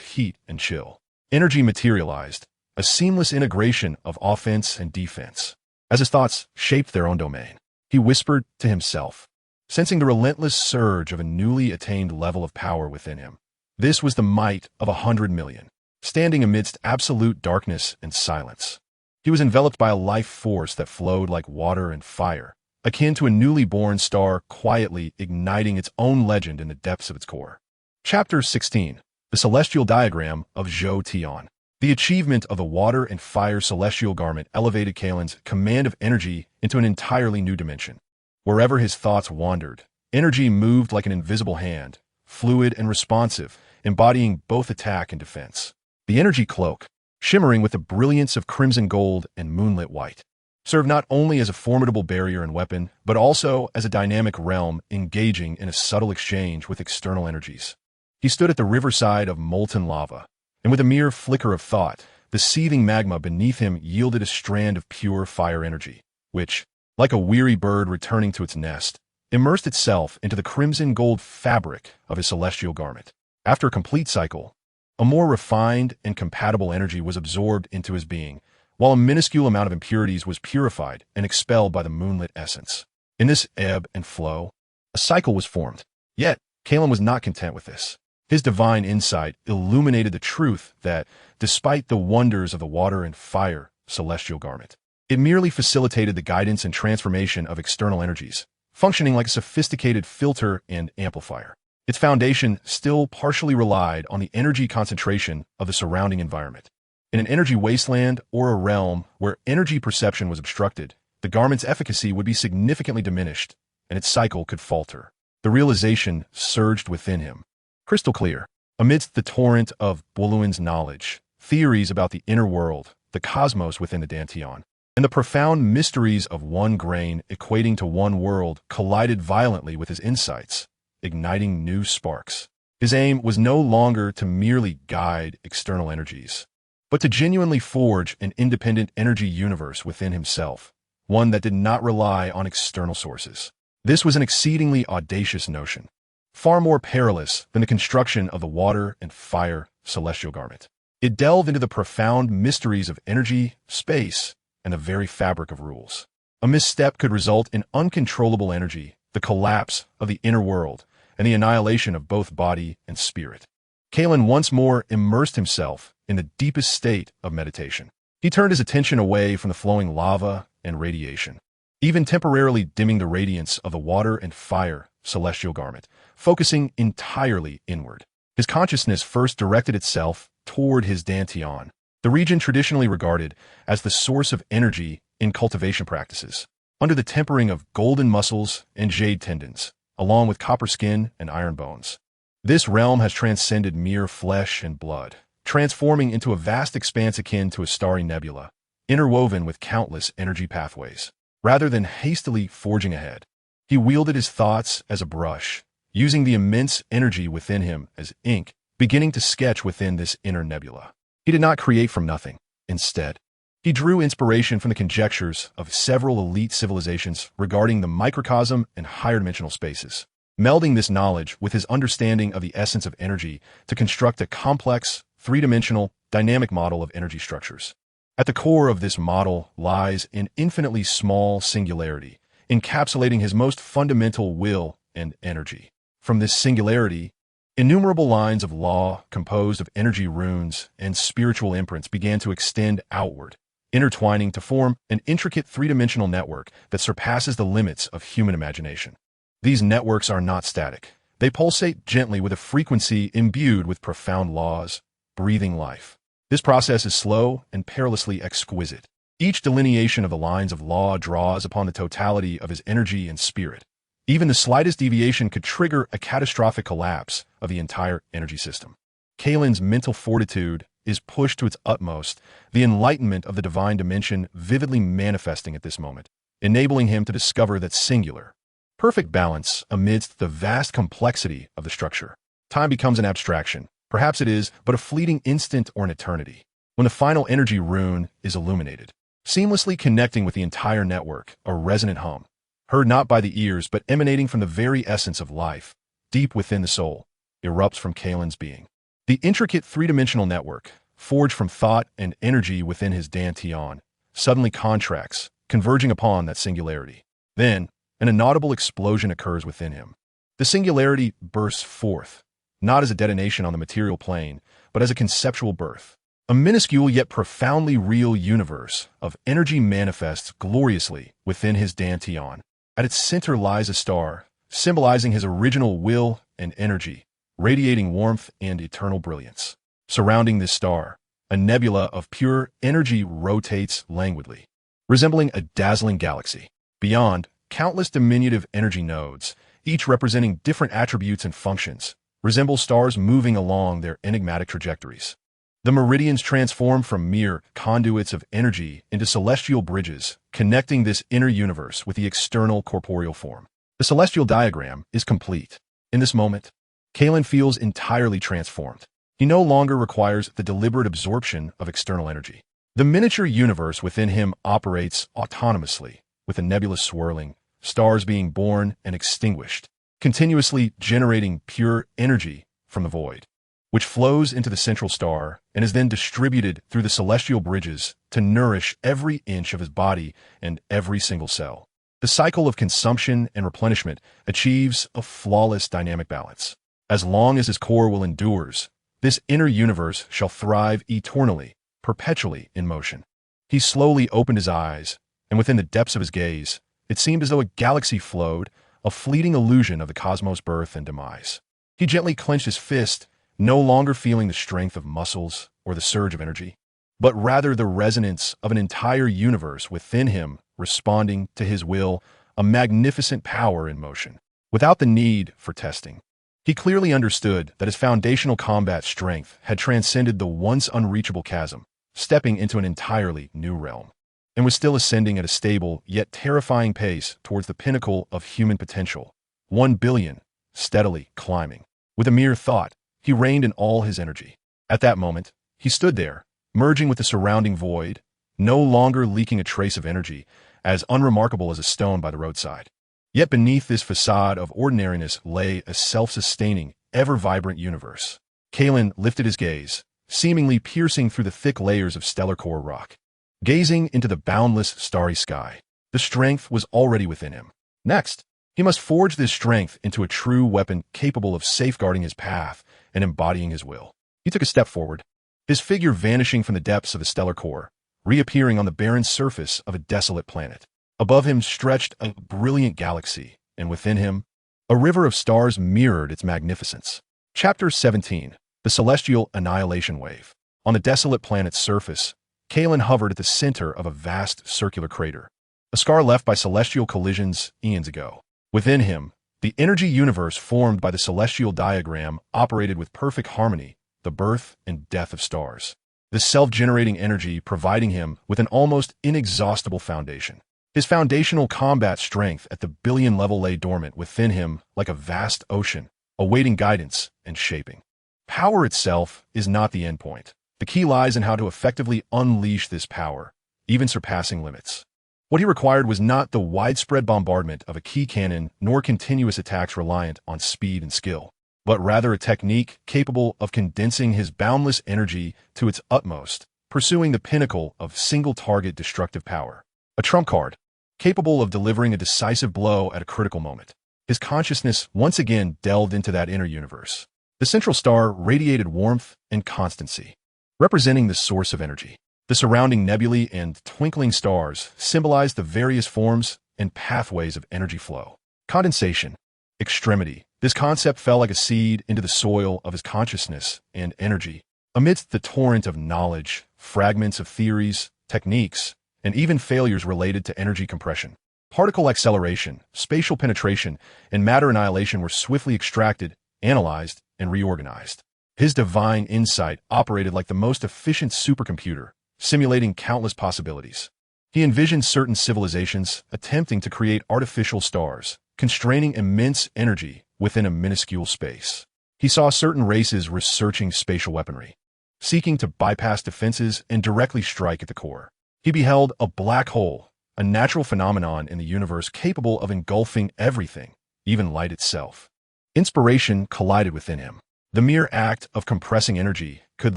heat and chill. Energy materialized, a seamless integration of offense and defense. As his thoughts shaped their own domain, he whispered to himself, sensing the relentless surge of a newly attained level of power within him. This was the might of 100 million, standing amidst absolute darkness and silence. He was enveloped by a life force that flowed like water and fire, akin to a newly born star quietly igniting its own legend in the depths of its core. Chapter 16. The Celestial Diagram of Zhou Tian. The achievement of the water and fire celestial garment elevated Kailan's command of energy into an entirely new dimension. Wherever his thoughts wandered, energy moved like an invisible hand, fluid and responsive, embodying both attack and defense. The energy cloak, shimmering with the brilliance of crimson gold and moonlit white, served not only as a formidable barrier and weapon, but also as a dynamic realm engaging in a subtle exchange with external energies. He stood at the riverside of molten lava, and with a mere flicker of thought, the seething magma beneath him yielded a strand of pure fire energy, which, like a weary bird returning to its nest, immersed itself into the crimson gold fabric of his celestial garment. After a complete cycle, a more refined and compatible energy was absorbed into his being, while a minuscule amount of impurities was purified and expelled by the moonlit essence. In this ebb and flow, a cycle was formed. Yet, Kailan was not content with this. His divine insight illuminated the truth that, despite the wonders of the water and fire celestial garment, it merely facilitated the guidance and transformation of external energies, functioning like a sophisticated filter and amplifier. Its foundation still partially relied on the energy concentration of the surrounding environment. In an energy wasteland or a realm where energy perception was obstructed, the garment's efficacy would be significantly diminished, and its cycle could falter. The realization surged within him, crystal clear. Amidst the torrent of Buluan's knowledge, theories about the inner world, the cosmos within the Dantian, and the profound mysteries of one grain equating to one world collided violently with his insights, igniting new sparks. His aim was no longer to merely guide external energies, but to genuinely forge an independent energy universe within himself, one that did not rely on external sources. This was an exceedingly audacious notion, far more perilous than the construction of the water and fire celestial garment. It delved into the profound mysteries of energy, space, and the very fabric of rules. A misstep could result in uncontrollable energy, the collapse of the inner world, and the annihilation of both body and spirit. Kailan once more immersed himself in the deepest state of meditation. He turned his attention away from the flowing lava and radiation, even temporarily dimming the radiance of the water and fire celestial garment, focusing entirely inward. His consciousness first directed itself toward his dantian, the region traditionally regarded as the source of energy in cultivation practices. Under the tempering of golden muscles and jade tendons, along with copper skin and iron bones, this realm has transcended mere flesh and blood, transforming into a vast expanse akin to a starry nebula, interwoven with countless energy pathways. Rather than hastily forging ahead, he wielded his thoughts as a brush, using the immense energy within him as ink, beginning to sketch within this inner nebula. He did not create from nothing. Instead, he drew inspiration from the conjectures of several elite civilizations regarding the microcosm and higher dimensional spaces, melding this knowledge with his understanding of the essence of energy to construct a complex, three-dimensional, dynamic model of energy structures. At the core of this model lies an infinitely small singularity, encapsulating his most fundamental will and energy. From this singularity, innumerable lines of law composed of energy runes and spiritual imprints began to extend outward, intertwining to form an intricate three-dimensional network that surpasses the limits of human imagination. These networks are not static. They pulsate gently with a frequency imbued with profound laws, breathing life. This process is slow and perilously exquisite. Each delineation of the lines of law draws upon the totality of his energy and spirit. Even the slightest deviation could trigger a catastrophic collapse of the entire energy system. Kailan's mental fortitude is pushed to its utmost, the enlightenment of the divine dimension vividly manifesting at this moment, enabling him to discover that singular, perfect balance amidst the vast complexity of the structure. Time becomes an abstraction. Perhaps it is but a fleeting instant or an eternity, when the final energy rune is illuminated, seamlessly connecting with the entire network, a resonant hum, heard not by the ears but emanating from the very essence of life, deep within the soul, erupts from Kailan's being. The intricate three-dimensional network, forged from thought and energy within his dantian, suddenly contracts, converging upon that singularity. Then, an inaudible explosion occurs within him. The singularity bursts forth, not as a detonation on the material plane, but as a conceptual birth. A minuscule yet profoundly real universe of energy manifests gloriously within his dantian. At its center lies a star, symbolizing his original will and energy, radiating warmth and eternal brilliance. Surrounding this star, a nebula of pure energy rotates languidly, resembling a dazzling galaxy. Beyond, countless diminutive energy nodes, each representing different attributes and functions, resemble stars moving along their enigmatic trajectories. The meridians transform from mere conduits of energy into celestial bridges, connecting this inner universe with the external corporeal form. The celestial diagram is complete. In this moment, Kailan feels entirely transformed. He no longer requires the deliberate absorption of external energy. The miniature universe within him operates autonomously, with the nebula swirling, stars being born and extinguished, continuously generating pure energy from the void, which flows into the central star and is then distributed through the celestial bridges to nourish every inch of his body and every single cell. The cycle of consumption and replenishment achieves a flawless dynamic balance. As long as his core will endures, this inner universe shall thrive eternally, perpetually in motion. He slowly opened his eyes, and within the depths of his gaze, it seemed as though a galaxy flowed, a fleeting illusion of the cosmos' birth and demise. He gently clenched his fist, no longer feeling the strength of muscles or the surge of energy, but rather the resonance of an entire universe within him responding to his will, a magnificent power in motion, without the need for testing. He clearly understood that his foundational combat strength had transcended the once unreachable chasm, stepping into an entirely new realm, and was still ascending at a stable yet terrifying pace towards the pinnacle of human potential, 1 billion, steadily climbing. With a mere thought, he reined in all his energy. At that moment, he stood there, merging with the surrounding void, no longer leaking a trace of energy, as unremarkable as a stone by the roadside. Yet beneath this facade of ordinariness lay a self-sustaining, ever-vibrant universe. Kailan lifted his gaze, seemingly piercing through the thick layers of stellar core rock. Gazing into the boundless starry sky, the strength was already within him. Next, He must forge this strength into a true weapon capable of safeguarding his path and embodying his will. He took a step forward, his figure vanishing from the depths of the stellar core, reappearing on the barren surface of a desolate planet. Above him stretched a brilliant galaxy, and within him, a river of stars mirrored its magnificence. Chapter 17. The Celestial Annihilation Wave. On the desolate planet's surface, Kailan hovered at the center of a vast circular crater, a scar left by celestial collisions eons ago. Within him, the energy universe formed by the celestial diagram operated with perfect harmony, the birth and death of stars. This self-generating energy providing him with an almost inexhaustible foundation. His foundational combat strength at the billion level lay dormant within him like a vast ocean, awaiting guidance and shaping. Power itself is not the endpoint. The key lies in how to effectively unleash this power, even surpassing limits. What he required was not the widespread bombardment of a key cannon nor continuous attacks reliant on speed and skill, but rather a technique capable of condensing his boundless energy to its utmost, pursuing the pinnacle of single-target destructive power. A trump card, capable of delivering a decisive blow at a critical moment. His consciousness once again delved into that inner universe. The central star radiated warmth and constancy, representing the source of energy. The surrounding nebulae and twinkling stars symbolized the various forms and pathways of energy flow. Condensation, extremity. This concept fell like a seed into the soil of his consciousness and energy. Amidst the torrent of knowledge, fragments of theories, techniques, and even failures related to energy compression, particle acceleration, spatial penetration, and matter annihilation were swiftly extracted, analyzed, and reorganized. His divine insight operated like the most efficient supercomputer, simulating countless possibilities. He envisioned certain civilizations attempting to create artificial stars, constraining immense energy within a minuscule space. He saw certain races researching spatial weaponry, seeking to bypass defenses and directly strike at the core. He beheld a black hole, a natural phenomenon in the universe capable of engulfing everything, even light itself. Inspiration collided within him. The mere act of compressing energy could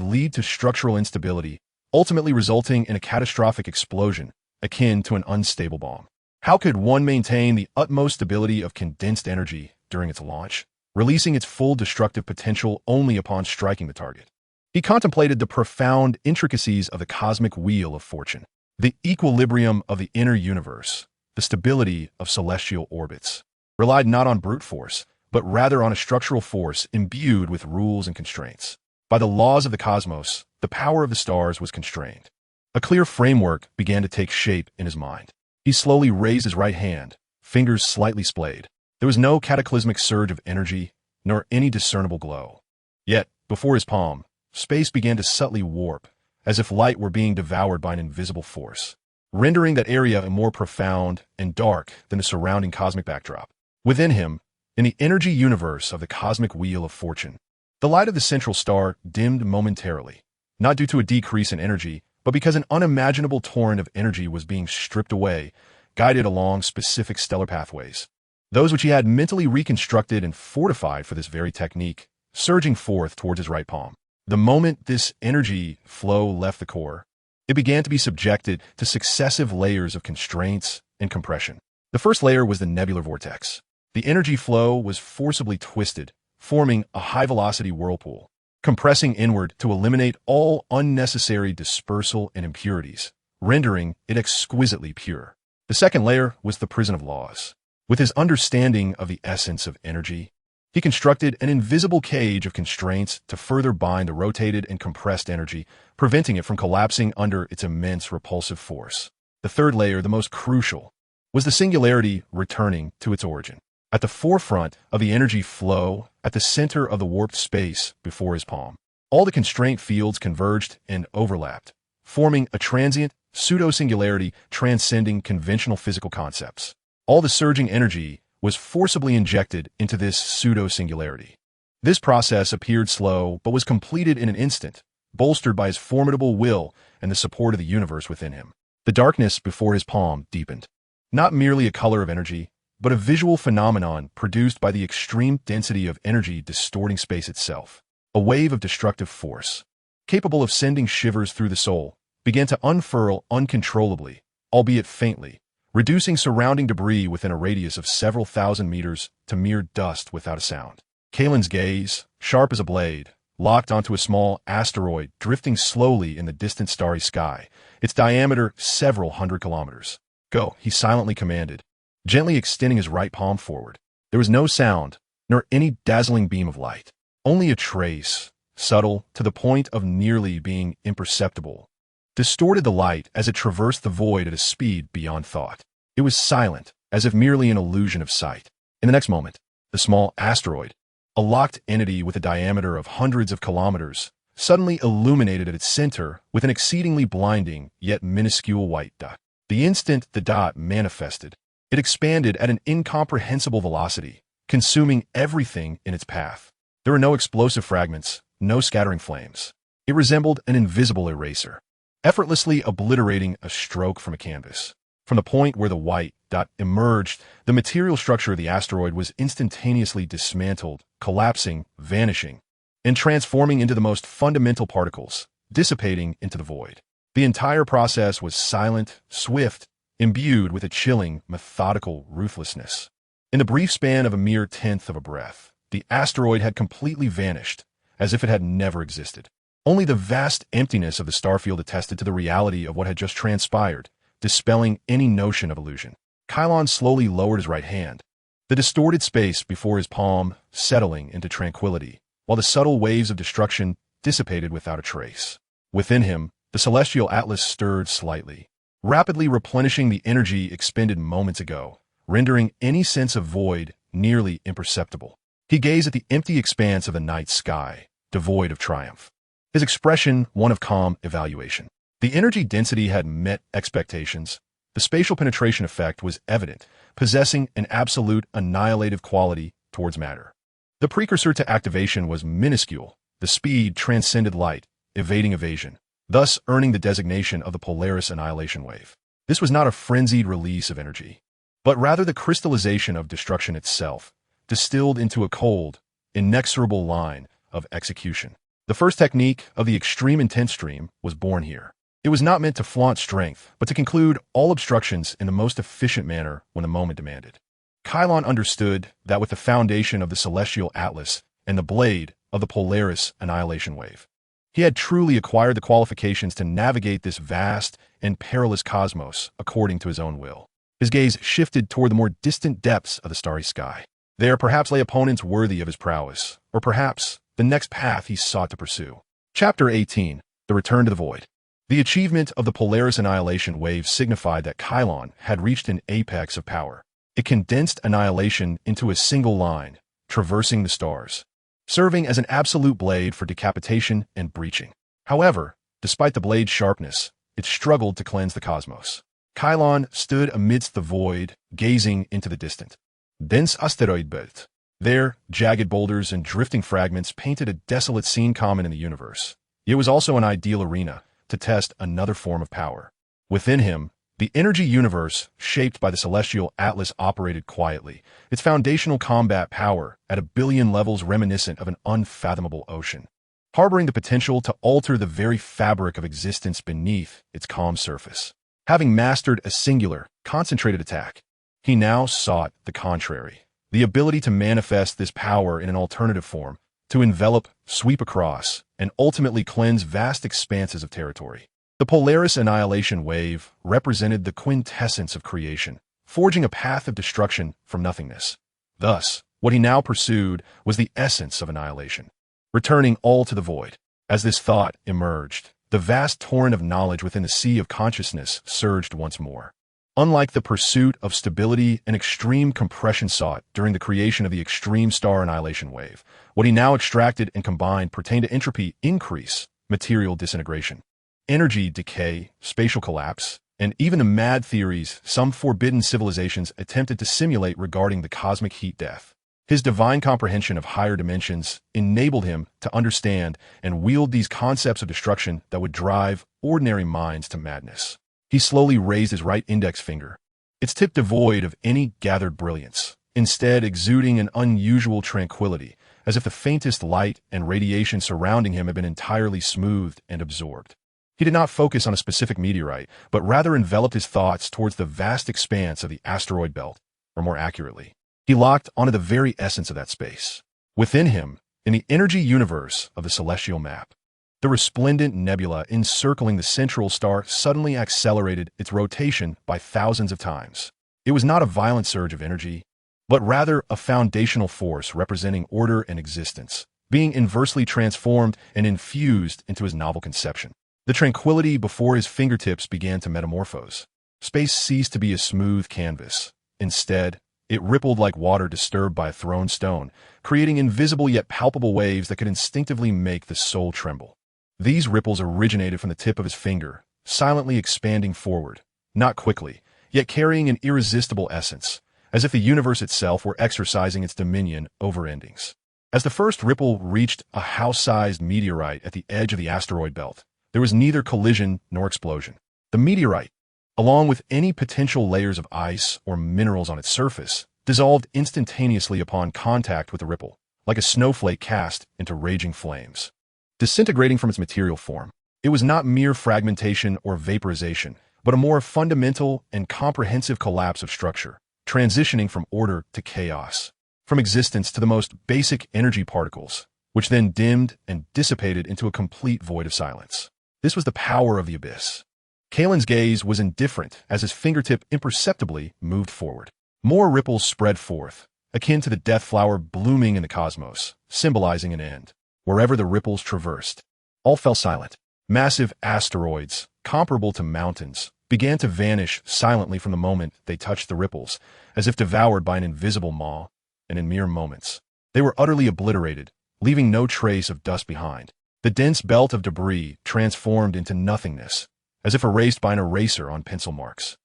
lead to structural instability, ultimately resulting in a catastrophic explosion akin to an unstable bomb. How could one maintain the utmost stability of condensed energy during its launch, releasing its full destructive potential only upon striking the target? He contemplated the profound intricacies of the cosmic wheel of fortune, the equilibrium of the inner universe, the stability of celestial orbits. Relied not on brute force, but rather on a structural force imbued with rules and constraints. By the laws of the cosmos, the power of the stars was constrained. A clear framework began to take shape in his mind. He slowly raised his right hand, fingers slightly splayed. There was no cataclysmic surge of energy, nor any discernible glow. Yet, before his palm, space began to subtly warp, as if light were being devoured by an invisible force, rendering that area more profound and dark than the surrounding cosmic backdrop. Within him, in the energy universe of the cosmic wheel of fortune, the light of the central star dimmed momentarily, not due to a decrease in energy, but because an unimaginable torrent of energy was being stripped away, guided along specific stellar pathways, those which he had mentally reconstructed and fortified for this very technique, surging forth towards his right palm. The moment this energy flow left the core, it began to be subjected to successive layers of constraints and compression. The first layer was the nebular vortex. The energy flow was forcibly twisted, forming a high-velocity whirlpool, compressing inward to eliminate all unnecessary dispersal and impurities, rendering it exquisitely pure. The second layer was the prison of laws. With his understanding of the essence of energy, he constructed an invisible cage of constraints to further bind the rotated and compressed energy, preventing it from collapsing under its immense repulsive force. The third layer, the most crucial, was the singularity returning to its origin. At the forefront of the energy flow, at the center of the warped space before his palm, all the constraint fields converged and overlapped, forming a transient, pseudo-singularity transcending conventional physical concepts. All the surging energy was forcibly injected into this pseudo-singularity. This process appeared slow, but was completed in an instant, bolstered by his formidable will and the support of the universe within him. The darkness before his palm deepened. Not merely a color of energy, but a visual phenomenon produced by the extreme density of energy distorting space itself. A wave of destructive force, capable of sending shivers through the soul, began to unfurl uncontrollably, albeit faintly, reducing surrounding debris within a radius of several thousand meters to mere dust without a sound. Kailan's gaze, sharp as a blade, locked onto a small asteroid drifting slowly in the distant starry sky, its diameter several hundred kilometers. "Go," he silently commanded, gently extending his right palm forward. There was no sound, nor any dazzling beam of light. Only a trace, subtle to the point of nearly being imperceptible, distorted the light as it traversed the void at a speed beyond thought. It was silent, as if merely an illusion of sight. In the next moment, the small asteroid, a locked entity with a diameter of hundreds of kilometers, suddenly illuminated at its center with an exceedingly blinding yet minuscule white dot. The instant the dot manifested, it expanded at an incomprehensible velocity, consuming everything in its path. There were no explosive fragments, no scattering flames. It resembled an invisible eraser, effortlessly obliterating a stroke from a canvas. From the point where the white dot emerged, the material structure of the asteroid was instantaneously dismantled, collapsing, vanishing, and transforming into the most fundamental particles, dissipating into the void. The entire process was silent, swift, imbued with a chilling, methodical ruthlessness. In the brief span of a mere tenth of a breath, the asteroid had completely vanished, as if it had never existed. Only the vast emptiness of the starfield attested to the reality of what had just transpired, dispelling any notion of illusion. Kailan slowly lowered his right hand, the distorted space before his palm settling into tranquility, while the subtle waves of destruction dissipated without a trace. Within him, the celestial atlas stirred slightly, rapidly replenishing the energy expended moments ago, rendering any sense of void nearly imperceptible. He gazed at the empty expanse of the night sky, devoid of triumph. His expression one of calm evaluation. The energy density had met expectations. The spatial penetration effect was evident, possessing an absolute annihilative quality towards matter. The precursor to activation was minuscule. The speed transcended light, evading evasion, thus earning the designation of the Polaris annihilation wave. This was not a frenzied release of energy, but rather the crystallization of destruction itself, distilled into a cold, inexorable line of execution. The first technique of the extreme intense stream was born here. It was not meant to flaunt strength, but to conclude all obstructions in the most efficient manner when the moment demanded. Kailan understood that with the foundation of the celestial atlas and the blade of the Polaris annihilation wave, he had truly acquired the qualifications to navigate this vast and perilous cosmos according to his own will. His gaze shifted toward the more distant depths of the starry sky. There perhaps lay opponents worthy of his prowess, or perhaps the next path he sought to pursue. Chapter 18. The Return to the Void. The achievement of the Polaris annihilation wave signified that Kailan had reached an apex of power. It condensed annihilation into a single line, traversing the stars, serving as an absolute blade for decapitation and breaching. However, despite the blade's sharpness, it struggled to cleanse the cosmos. Kailan stood amidst the void, gazing into the distant, dense asteroid belt. There, jagged boulders and drifting fragments painted a desolate scene common in the universe. It was also an ideal arena to test another form of power. Within him, the energy universe, shaped by the celestial atlas, operated quietly, its foundational combat power at a billion levels reminiscent of an unfathomable ocean, harboring the potential to alter the very fabric of existence beneath its calm surface. Having mastered a singular, concentrated attack, he now sought the contrary, the ability to manifest this power in an alternative form, to envelop, sweep across, and ultimately cleanse vast expanses of territory. The Polaris annihilation wave represented the quintessence of creation, forging a path of destruction from nothingness. Thus, what he now pursued was the essence of annihilation, returning all to the void. As this thought emerged, the vast torrent of knowledge within the sea of consciousness surged once more. Unlike the pursuit of stability and extreme compression sought during the creation of the extreme star annihilation wave, what he now extracted and combined pertained to entropy increase, material disintegration, energy decay, spatial collapse, and even the mad theories some forbidden civilizations attempted to simulate regarding the cosmic heat death. His divine comprehension of higher dimensions enabled him to understand and wield these concepts of destruction that would drive ordinary minds to madness. He slowly raised his right index finger, its tip devoid of any gathered brilliance, instead exuding an unusual tranquility, as if the faintest light and radiation surrounding him had been entirely smoothed and absorbed. He did not focus on a specific meteorite, but rather enveloped his thoughts towards the vast expanse of the asteroid belt, or more accurately, he locked onto the very essence of that space. Within him, in the energy universe of the celestial map, the resplendent nebula encircling the central star suddenly accelerated its rotation by thousands of times. It was not a violent surge of energy, but rather a foundational force representing order and existence, being inversely transformed and infused into his novel conception. The tranquility before his fingertips began to metamorphose. Space ceased to be a smooth canvas. Instead, it rippled like water disturbed by a thrown stone, creating invisible yet palpable waves that could instinctively make the soul tremble. These ripples originated from the tip of his finger, silently expanding forward, not quickly, yet carrying an irresistible essence, as if the universe itself were exercising its dominion over endings. As the first ripple reached a house-sized meteorite at the edge of the asteroid belt, there was neither collision nor explosion. The meteorite, along with any potential layers of ice or minerals on its surface, dissolved instantaneously upon contact with the ripple, like a snowflake cast into raging flames. Disintegrating from its material form, it was not mere fragmentation or vaporization, but a more fundamental and comprehensive collapse of structure, transitioning from order to chaos, from existence to the most basic energy particles, which then dimmed and dissipated into a complete void of silence. This was the power of the abyss. Kailan's gaze was indifferent as his fingertip imperceptibly moved forward. More ripples spread forth, akin to the death flower blooming in the cosmos, symbolizing an end. Wherever the ripples traversed, all fell silent. Massive asteroids, comparable to mountains, began to vanish silently from the moment they touched the ripples, as if devoured by an invisible maw, and in mere moments, they were utterly obliterated, leaving no trace of dust behind. The dense belt of debris transformed into nothingness, as if erased by an eraser on pencil marks,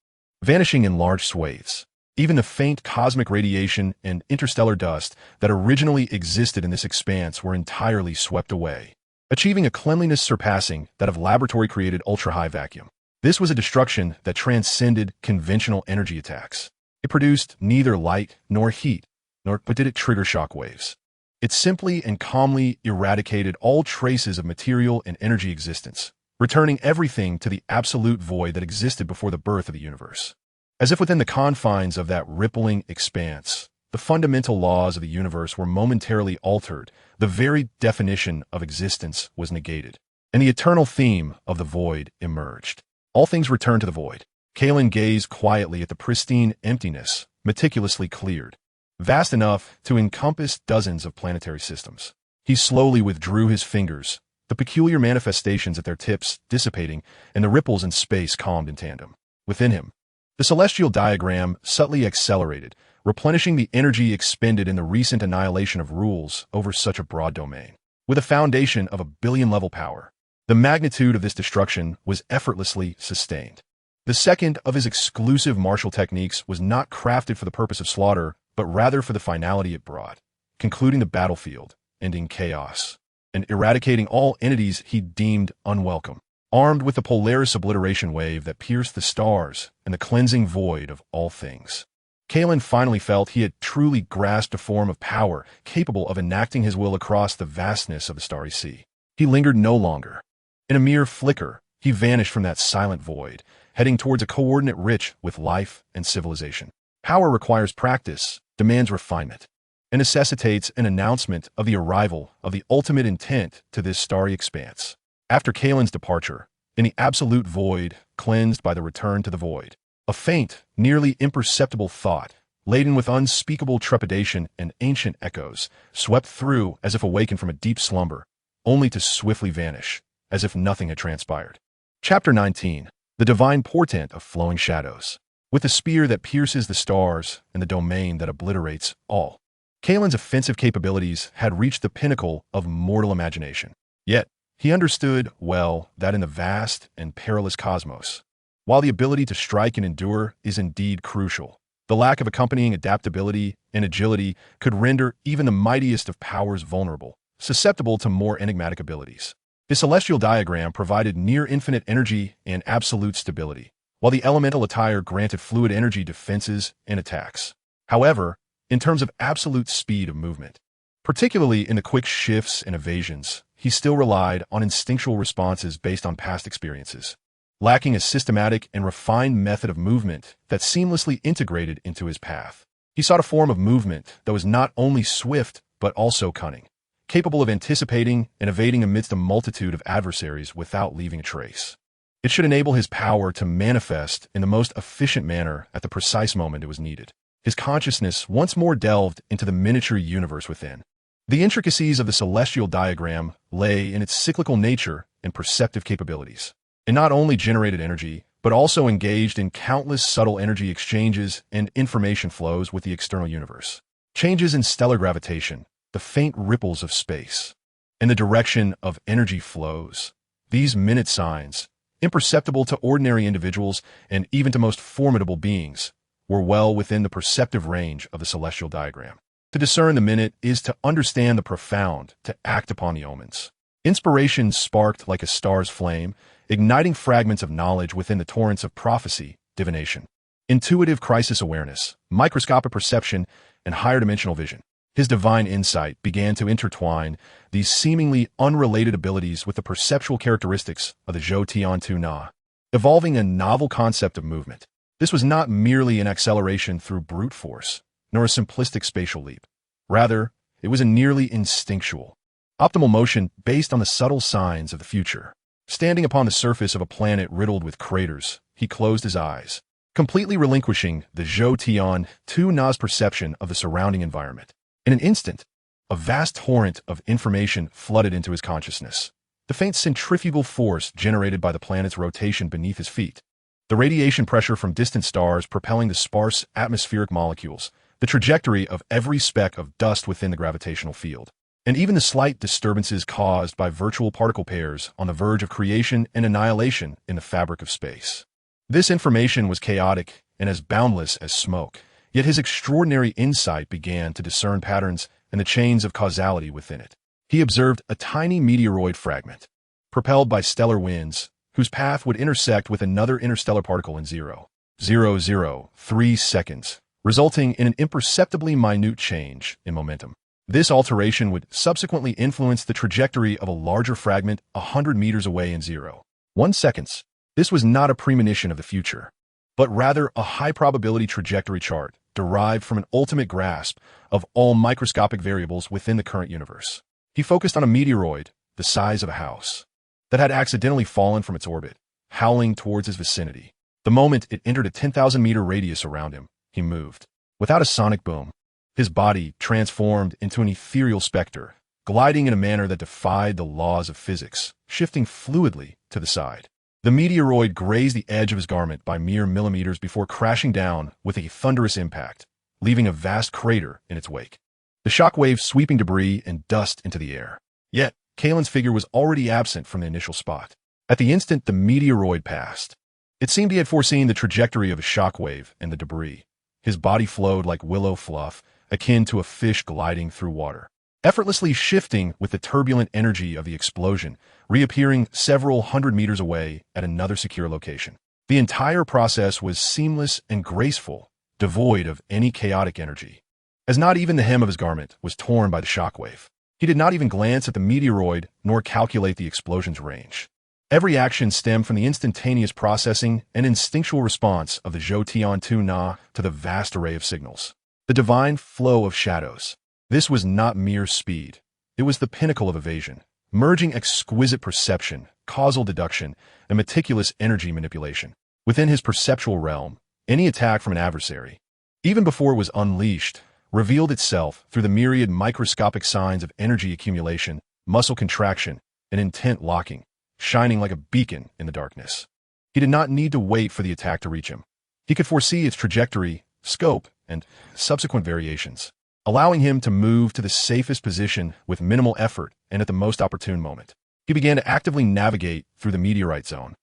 vanishing in large swathes. Even the faint cosmic radiation and interstellar dust that originally existed in this expanse were entirely swept away, achieving a cleanliness surpassing that of laboratory-created ultra-high vacuum. This was a destruction that transcended conventional energy attacks. It produced neither light nor heat, nor did it trigger shock waves. It simply and calmly eradicated all traces of material and energy existence, returning everything to the absolute void that existed before the birth of the universe. As if within the confines of that rippling expanse, the fundamental laws of the universe were momentarily altered, the very definition of existence was negated, and the eternal theme of the void emerged. All things returned to the void. Kailan gazed quietly at the pristine emptiness, meticulously cleared, vast enough to encompass dozens of planetary systems. He slowly withdrew his fingers, the peculiar manifestations at their tips dissipating, and the ripples in space calmed in tandem. Within him, the celestial diagram subtly accelerated, replenishing the energy expended in the recent annihilation of rules over such a broad domain. With a foundation of a billion-level power, the magnitude of this destruction was effortlessly sustained. The second of his exclusive martial techniques was not crafted for the purpose of slaughter, but rather for the finality it brought, concluding the battlefield, ending chaos, and eradicating all entities he deemed unwelcome. Armed with the Polaris obliteration wave that pierced the stars and the cleansing void of all things, Kailan finally felt he had truly grasped a form of power capable of enacting his will across the vastness of the starry sea. He lingered no longer. In a mere flicker, he vanished from that silent void, heading towards a coordinate rich with life and civilization. Power requires practice, demands refinement, and necessitates an announcement of the arrival of the ultimate intent to this starry expanse. After Kailan's departure, in the absolute void, cleansed by the return to the void, a faint, nearly imperceptible thought, laden with unspeakable trepidation and ancient echoes, swept through as if awakened from a deep slumber, only to swiftly vanish, as if nothing had transpired. Chapter 19. The Divine Portent of Flowing Shadows. With the spear that pierces the stars and the domain that obliterates all, Kailan's offensive capabilities had reached the pinnacle of mortal imagination. Yet, he understood well that in the vast and perilous cosmos, while the ability to strike and endure is indeed crucial, the lack of accompanying adaptability and agility could render even the mightiest of powers vulnerable, susceptible to more enigmatic abilities. His celestial diagram provided near-infinite energy and absolute stability, while the elemental attire granted fluid energy defenses and attacks. However, in terms of absolute speed of movement, particularly in the quick shifts and evasions, he still relied on instinctual responses based on past experiences, lacking a systematic and refined method of movement that seamlessly integrated into his path. He sought a form of movement that was not only swift but also cunning, capable of anticipating and evading amidst a multitude of adversaries without leaving a trace. It should enable his power to manifest in the most efficient manner at the precise moment it was needed. His consciousness once more delved into the miniature universe within. The intricacies of the celestial diagram lay in its cyclical nature and perceptive capabilities. It not only generated energy, but also engaged in countless subtle energy exchanges and information flows with the external universe. Changes in stellar gravitation, the faint ripples of space, and the direction of energy flows. These minute signs, imperceptible to ordinary individuals and even to most formidable beings, were well within the perceptive range of the celestial diagram. To discern the minute is to understand the profound, to act upon the omens. Inspiration sparked like a star's flame, igniting fragments of knowledge within the torrents of prophecy, divination, intuitive crisis awareness, microscopic perception, and higher dimensional vision. His divine insight began to intertwine these seemingly unrelated abilities with the perceptual characteristics of the Zhou Tian Tu Na, evolving a novel concept of movement. This was not merely an acceleration through brute force, nor a simplistic spatial leap. Rather, it was a nearly instinctual, optimal motion based on the subtle signs of the future. Standing upon the surface of a planet riddled with craters, he closed his eyes, completely relinquishing the Zhou Tian Tu Na's perception of the surrounding environment. In an instant, a vast torrent of information flooded into his consciousness. The faint centrifugal force generated by the planet's rotation beneath his feet, the radiation pressure from distant stars propelling the sparse atmospheric molecules, the trajectory of every speck of dust within the gravitational field, and even the slight disturbances caused by virtual particle pairs on the verge of creation and annihilation in the fabric of space. This information was chaotic and as boundless as smoke. Yet his extraordinary insight began to discern patterns and the chains of causality within it. He observed a tiny meteoroid fragment, propelled by stellar winds, whose path would intersect with another interstellar particle in 0.003 seconds, resulting in an imperceptibly minute change in momentum. This alteration would subsequently influence the trajectory of a larger fragment 100 meters away in 0.1 seconds. This was not a premonition of the future, but rather a high-probability trajectory chart derived from an ultimate grasp of all microscopic variables within the current universe. He focused on a meteoroid, the size of a house, that had accidentally fallen from its orbit, howling towards his vicinity. The moment it entered a 10,000-meter radius around him, he moved. Without a sonic boom, his body transformed into an ethereal specter, gliding in a manner that defied the laws of physics, shifting fluidly to the side. The meteoroid grazed the edge of his garment by mere millimeters before crashing down with a thunderous impact, leaving a vast crater in its wake. The shockwave sweeping debris and dust into the air. Yet, Kailan's figure was already absent from the initial spot. At the instant the meteoroid passed, it seemed he had foreseen the trajectory of a shockwave and the debris. His body flowed like willow fluff, akin to a fish gliding through water, effortlessly shifting with the turbulent energy of the explosion, reappearing several hundred meters away at another secure location. The entire process was seamless and graceful, devoid of any chaotic energy, as not even the hem of his garment was torn by the shockwave. He did not even glance at the meteoroid nor calculate the explosion's range. Every action stemmed from the instantaneous processing and instinctual response of the Zhou Tian Tu Na to the vast array of signals. The divine flow of shadows. This was not mere speed. It was the pinnacle of evasion, merging exquisite perception, causal deduction, and meticulous energy manipulation. Within his perceptual realm, any attack from an adversary, even before it was unleashed, revealed itself through the myriad microscopic signs of energy accumulation, muscle contraction, and intent locking, shining like a beacon in the darkness. He did not need to wait for the attack to reach him. He could foresee its trajectory, scope, and subsequent variations, allowing him to move to the safest position with minimal effort and at the most opportune moment. He began to actively navigate through the meteorite zone.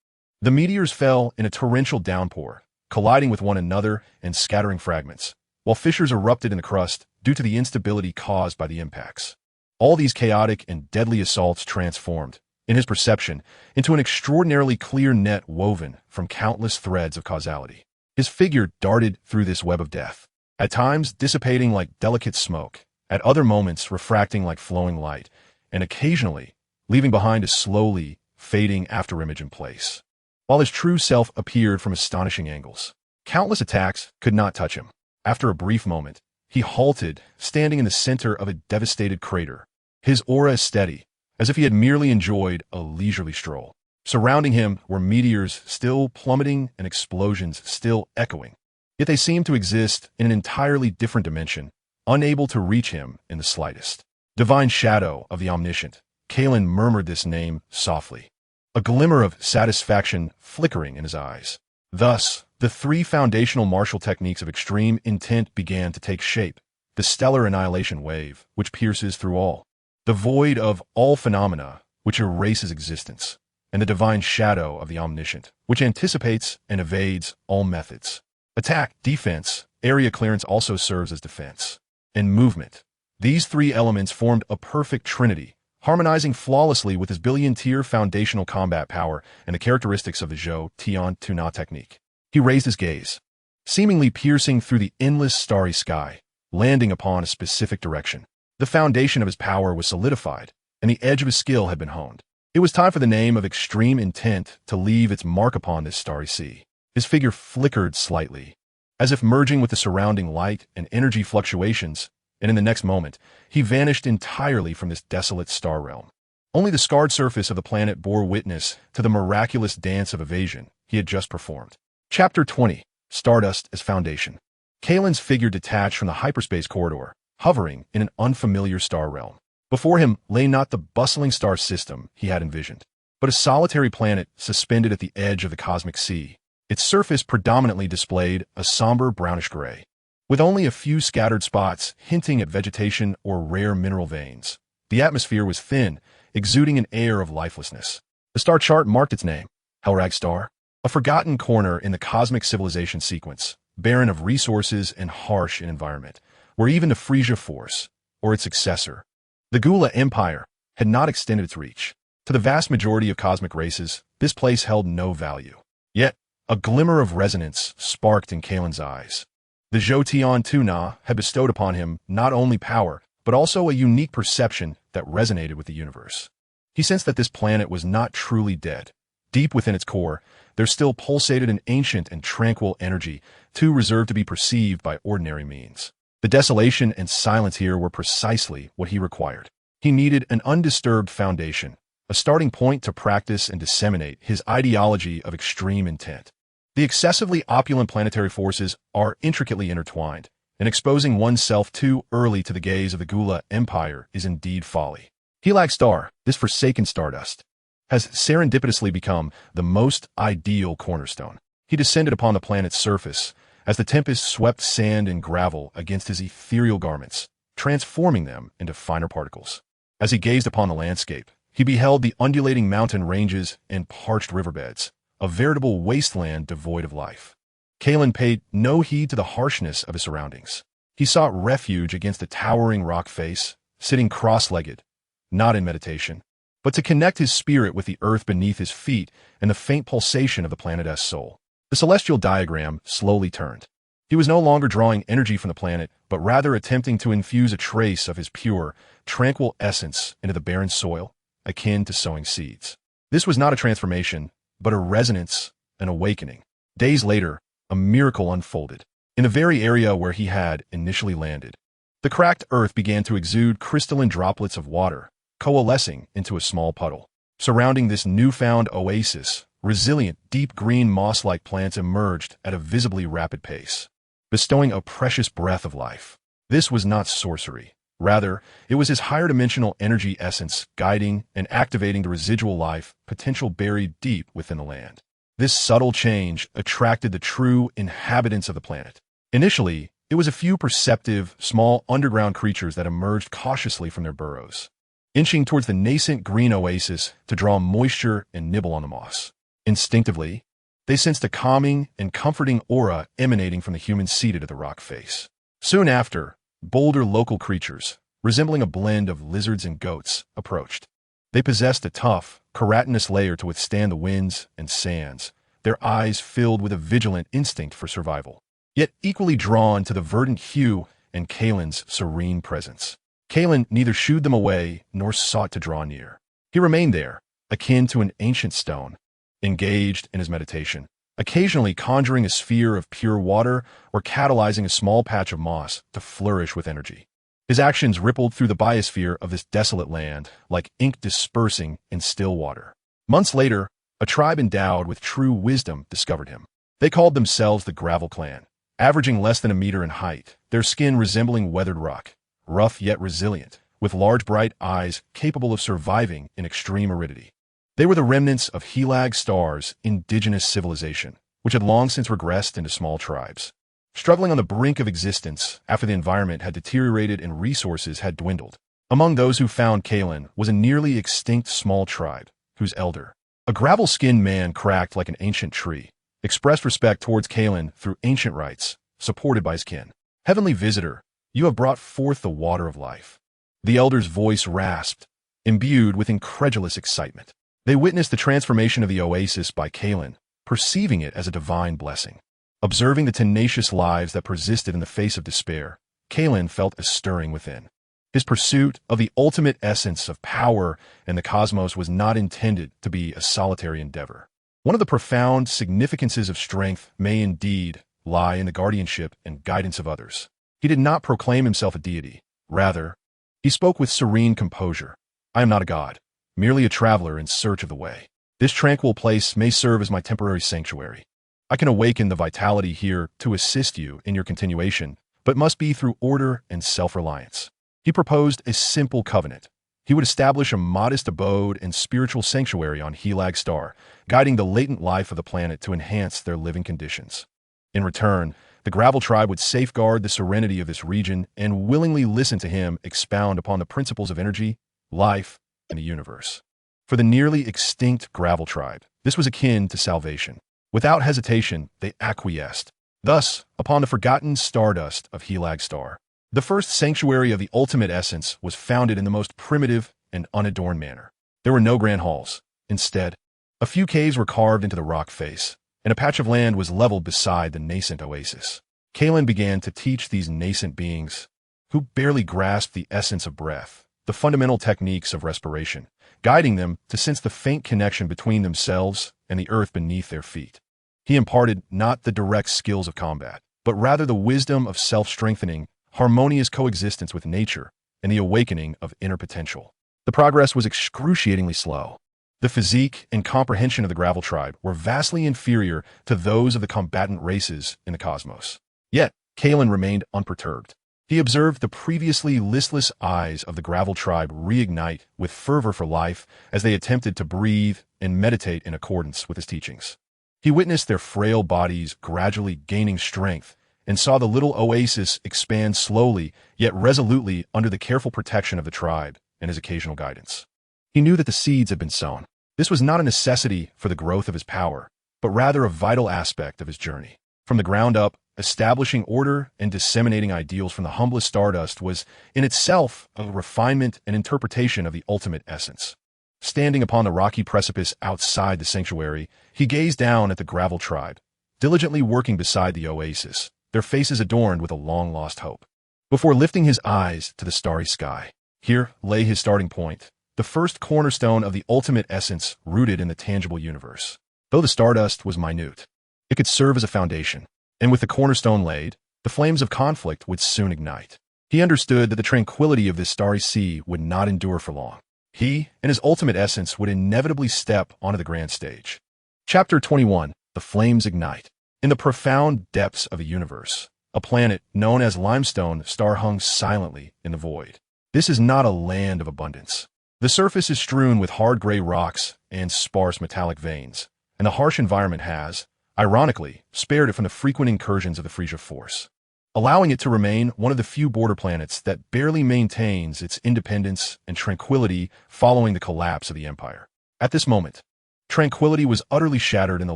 The meteors fell in a torrential downpour, colliding with one another and scattering fragments, while fissures erupted in the crust due to the instability caused by the impacts. All these chaotic and deadly assaults transformed, in his perception, into an extraordinarily clear net woven from countless threads of causality. His figure darted through this web of death, at times dissipating like delicate smoke, at other moments refracting like flowing light, and occasionally leaving behind a slowly fading afterimage in place. While his true self appeared from astonishing angles, countless attacks could not touch him. After a brief moment, he halted, standing in the center of a devastated crater. His aura steady, as if he had merely enjoyed a leisurely stroll. Surrounding him were meteors still plummeting and explosions still echoing. Yet they seemed to exist in an entirely different dimension, unable to reach him in the slightest. Divine Shadow of the Omniscient. Kailan murmured this name softly, a glimmer of satisfaction flickering in his eyes. Thus, the three foundational martial techniques of extreme intent began to take shape. The stellar annihilation wave, which pierces through all. The void of all phenomena, which erases existence. And the divine shadow of the omniscient, which anticipates and evades all methods. Attack, defense, area clearance also serves as defense. And movement. These three elements formed a perfect trinity, harmonizing flawlessly with his billion-tier foundational combat power and the characteristics of the Zhou Tian Tuna technique. He raised his gaze, seemingly piercing through the endless starry sky, landing upon a specific direction. The foundation of his power was solidified, and the edge of his skill had been honed. It was time for the name of extreme intent to leave its mark upon this starry sea. His figure flickered slightly, as if merging with the surrounding light and energy fluctuations, and in the next moment, he vanished entirely from this desolate star realm. Only the scarred surface of the planet bore witness to the miraculous dance of evasion he had just performed. Chapter 20. Stardust as Foundation. Kailan's figure detached from the hyperspace corridor, hovering in an unfamiliar star realm. Before him lay not the bustling star system he had envisioned, but a solitary planet suspended at the edge of the cosmic sea. Its surface predominantly displayed a somber brownish gray, with only a few scattered spots hinting at vegetation or rare mineral veins. The atmosphere was thin, exuding an air of lifelessness. The star chart marked its name, Helrag Star, a forgotten corner in the cosmic civilization sequence, barren of resources and harsh in environment, where even the Frisia Force, or its successor, the Gula Empire, had not extended its reach. To the vast majority of cosmic races, this place held no value. Yet, a glimmer of resonance sparked in Kailan's eyes. The Zhou Tian Tuna had bestowed upon him not only power, but also a unique perception that resonated with the universe. He sensed that this planet was not truly dead. Deep within its core, there still pulsated an ancient and tranquil energy, too reserved to be perceived by ordinary means. The desolation and silence here were precisely what he required. He needed an undisturbed foundation, a starting point to practice and disseminate his ideology of extreme intent. The excessively opulent planetary forces are intricately intertwined, and exposing oneself too early to the gaze of the Gula Empire is indeed folly. Helrag Star, this forsaken stardust, has serendipitously become the most ideal cornerstone. He descended upon the planet's surface, as the tempest swept sand and gravel against his ethereal garments, transforming them into finer particles. As he gazed upon the landscape, he beheld the undulating mountain ranges and parched riverbeds, a veritable wasteland devoid of life. Kailan paid no heed to the harshness of his surroundings. He sought refuge against the towering rock face, sitting cross-legged, not in meditation, but to connect his spirit with the earth beneath his feet and the faint pulsation of the planet's soul. The celestial diagram slowly turned. He was no longer drawing energy from the planet, but rather attempting to infuse a trace of his pure, tranquil essence into the barren soil, akin to sowing seeds. This was not a transformation, but a resonance, an awakening. Days later, a miracle unfolded. In the very area where he had initially landed, the cracked earth began to exude crystalline droplets of water, coalescing into a small puddle. Surrounding this newfound oasis, resilient, deep green moss-like plants emerged at a visibly rapid pace, bestowing a precious breath of life. This was not sorcery. Rather, it was his higher-dimensional energy essence guiding and activating the residual life potential buried deep within the land. This subtle change attracted the true inhabitants of the planet. Initially, it was a few perceptive, small underground creatures that emerged cautiously from their burrows, inching towards the nascent green oasis to draw moisture and nibble on the moss. Instinctively, they sensed a calming and comforting aura emanating from the human seated at the rock face. Soon after, bolder local creatures, resembling a blend of lizards and goats, approached. They possessed a tough, keratinous layer to withstand the winds and sands, their eyes filled with a vigilant instinct for survival, yet equally drawn to the verdant hue and Kailan's serene presence. Kailan neither shooed them away nor sought to draw near. He remained there, akin to an ancient stone, engaged in his meditation, occasionally conjuring a sphere of pure water or catalyzing a small patch of moss to flourish with energy. His actions rippled through the biosphere of this desolate land like ink dispersing in still water. Months later, a tribe endowed with true wisdom discovered him. They called themselves the Gravel Clan, averaging less than a meter in height, their skin resembling weathered rock, rough yet resilient, with large bright eyes capable of surviving in extreme aridity. They were the remnants of Helag Star's indigenous civilization, which had long since regressed into small tribes. Struggling on the brink of existence after the environment had deteriorated and resources had dwindled. Among those who found Kailan was a nearly extinct small tribe, whose elder, a gravel-skinned man cracked like an ancient tree, expressed respect towards Kailan through ancient rites, supported by his kin. Heavenly visitor, you have brought forth the water of life. The elder's voice rasped, imbued with incredulous excitement. They witnessed the transformation of the oasis by Kailan, perceiving it as a divine blessing. Observing the tenacious lives that persisted in the face of despair, Kailan felt a stirring within. His pursuit of the ultimate essence of power in the cosmos was not intended to be a solitary endeavor. One of the profound significances of strength may indeed lie in the guardianship and guidance of others. He did not proclaim himself a deity. Rather, he spoke with serene composure. I am not a god, merely a traveler in search of the way. This tranquil place may serve as my temporary sanctuary. I can awaken the vitality here to assist you in your continuation, but must be through order and self-reliance. He proposed a simple covenant. He would establish a modest abode and spiritual sanctuary on Helag Star, guiding the latent life of the planet to enhance their living conditions. In return, the Gravel Tribe would safeguard the serenity of this region and willingly listen to him expound upon the principles of energy, life, and the universe. For the nearly extinct Gravel Tribe, this was akin to salvation. Without hesitation, they acquiesced. Thus, upon the forgotten stardust of Helag Star, the first sanctuary of the ultimate essence was founded in the most primitive and unadorned manner. There were no grand halls. Instead, a few caves were carved into the rock face, and a patch of land was leveled beside the nascent oasis. Kailan began to teach these nascent beings, who barely grasped the essence of breath, the fundamental techniques of respiration, guiding them to sense the faint connection between themselves and the earth beneath their feet. He imparted not the direct skills of combat, but rather the wisdom of self-strengthening, harmonious coexistence with nature, and the awakening of inner potential. The progress was excruciatingly slow. The physique and comprehension of the Gravel Tribe were vastly inferior to those of the combatant races in the cosmos. Yet, Kailan remained unperturbed. He observed the previously listless eyes of the Gravel Tribe reignite with fervor for life as they attempted to breathe and meditate in accordance with his teachings. He witnessed their frail bodies gradually gaining strength and saw the little oasis expand slowly yet resolutely under the careful protection of the tribe and his occasional guidance. He knew that the seeds had been sown. This was not a necessity for the growth of his power, but rather a vital aspect of his journey. From the ground up, establishing order and disseminating ideals from the humblest stardust was in itself a refinement and interpretation of the ultimate essence. Standing upon the rocky precipice outside the sanctuary, he gazed down at the Gravel Tribe, diligently working beside the oasis, their faces adorned with a long-lost hope. Before lifting his eyes to the starry sky, here lay his starting point, the first cornerstone of the ultimate essence rooted in the tangible universe. Though the stardust was minute, it could serve as a foundation, and with the cornerstone laid, the flames of conflict would soon ignite. He understood that the tranquility of this starry sea would not endure for long. He and his ultimate essence would inevitably step onto the grand stage. Chapter 21, The Flames Ignite. In the profound depths of the universe, a planet known as Limestone Star hung silently in the void. This is not a land of abundance. The surface is strewn with hard gray rocks and sparse metallic veins, and the harsh environment has, ironically, spared it from the frequent incursions of the Frisia Force, allowing it to remain one of the few border planets that barely maintains its independence and tranquility following the collapse of the Empire. At this moment, tranquility was utterly shattered in the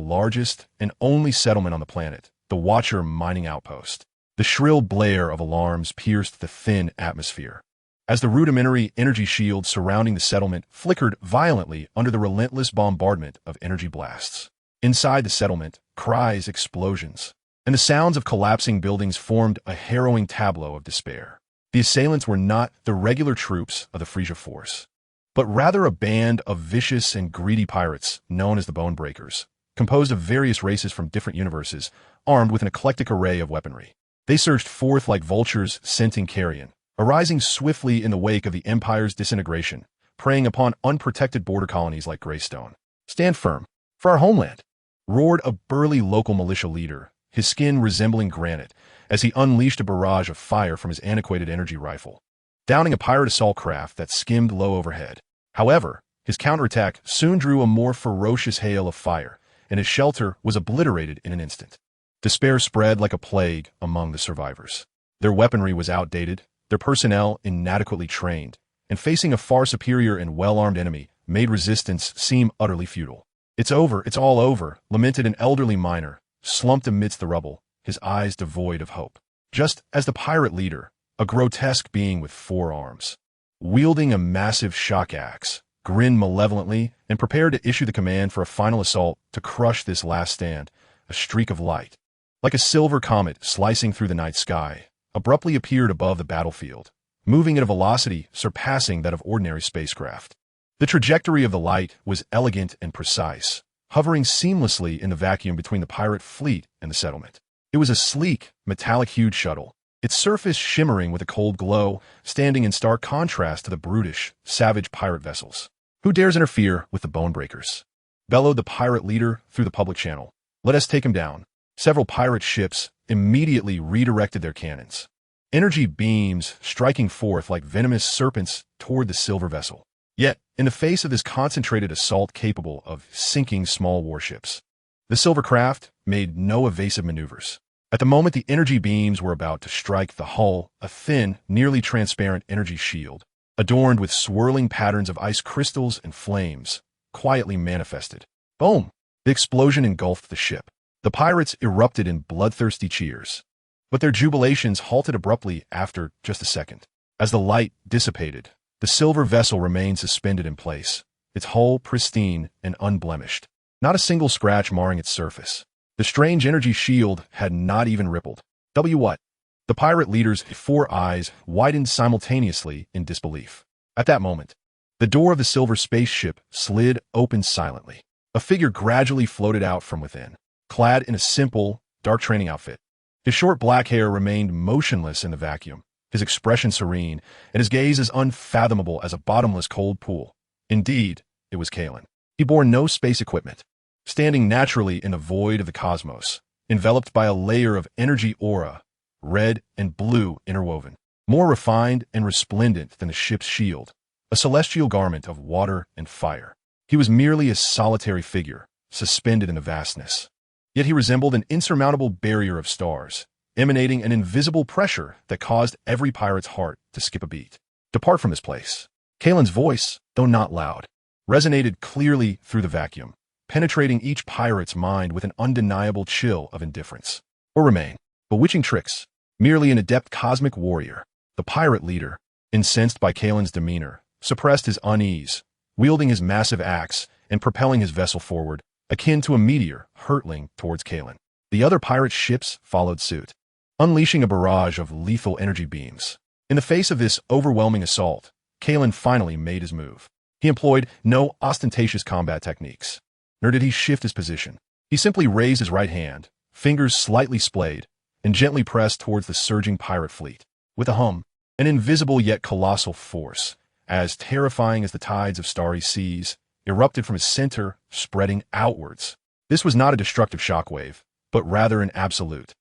largest and only settlement on the planet, the Watcher mining outpost. The shrill blare of alarms pierced the thin atmosphere, as the rudimentary energy shield surrounding the settlement flickered violently under the relentless bombardment of energy blasts. Inside the settlement, cries, explosions, and the sounds of collapsing buildings formed a harrowing tableau of despair. The assailants were not the regular troops of the Frisia Force. but rather a band of vicious and greedy pirates known as the Bone Breakers, composed of various races from different universes, armed with an eclectic array of weaponry. They surged forth like vultures scenting carrion, arising swiftly in the wake of the Empire's disintegration, preying upon unprotected border colonies like Greystone. "Stand firm, for our homeland!" roared a burly local militia leader, his skin resembling granite, as he unleashed a barrage of fire from his antiquated energy rifle, downing a pirate assault craft that skimmed low overhead. However, his counterattack soon drew a more ferocious hail of fire, and his shelter was obliterated in an instant. Despair spread like a plague among the survivors. Their weaponry was outdated, their personnel inadequately trained, and facing a far superior and well-armed enemy made resistance seem utterly futile. "It's over, it's all over," lamented an elderly miner, slumped amidst the rubble, his eyes devoid of hope. Just as the pirate leader, a grotesque being with 4 arms, wielding a massive shock axe, grinned malevolently and prepared to issue the command for a final assault to crush this last stand, a streak of light, like a silver comet slicing through the night sky, abruptly appeared above the battlefield, moving at a velocity surpassing that of ordinary spacecraft. The trajectory of the light was elegant and precise, hovering seamlessly in the vacuum between the pirate fleet and the settlement. It was a sleek, metallic-hued shuttle, its surface shimmering with a cold glow, standing in stark contrast to the brutish, savage pirate vessels. "Who dares interfere with the Bone Breakers?" bellowed the pirate leader through the public channel. "Let us take him down." Several pirate ships immediately redirected their cannons, energy beams striking forth like venomous serpents toward the silver vessel. Yet, in the face of this concentrated assault capable of sinking small warships, the silver craft made no evasive maneuvers. At the moment the energy beams were about to strike the hull, a thin, nearly transparent energy shield, adorned with swirling patterns of ice crystals and flames, quietly manifested. Boom! The explosion engulfed the ship. The pirates erupted in bloodthirsty cheers, but their jubilations halted abruptly after just a second. As the light dissipated, the silver vessel remained suspended in place, its hull pristine and unblemished, not a single scratch marring its surface. The strange energy shield had not even rippled. What? The pirate leader's 4 eyes widened simultaneously in disbelief. At that moment, the door of the silver spaceship slid open silently. A figure gradually floated out from within, clad in a simple, dark training outfit. His short black hair remained motionless in the vacuum, his expression serene, and his gaze as unfathomable as a bottomless cold pool. Indeed, it was Kailan. He bore no space equipment, standing naturally in the void of the cosmos, enveloped by a layer of energy aura, red and blue interwoven, more refined and resplendent than the ship's shield, a celestial garment of water and fire. He was merely a solitary figure, suspended in the vastness. Yet he resembled an insurmountable barrier of stars, emanating an invisible pressure that caused every pirate's heart to skip a beat. "Depart from this place." Kailan's voice, though not loud, resonated clearly through the vacuum, penetrating each pirate's mind with an undeniable chill of indifference. "Or remain. Bewitching tricks. Merely an adept cosmic warrior." The pirate leader, incensed by Kailan's demeanor, suppressed his unease, wielding his massive axe and propelling his vessel forward, akin to a meteor hurtling towards Kailan. The other pirate ships followed suit, unleashing a barrage of lethal energy beams. In the face of this overwhelming assault, Kailan finally made his move. He employed no ostentatious combat techniques, nor did he shift his position. He simply raised his right hand, fingers slightly splayed, and gently pressed towards the surging pirate fleet. With a hum, an invisible yet colossal force, as terrifying as the tides of starry seas, erupted from his center, spreading outwards. This was not a destructive shockwave, but rather an absolute,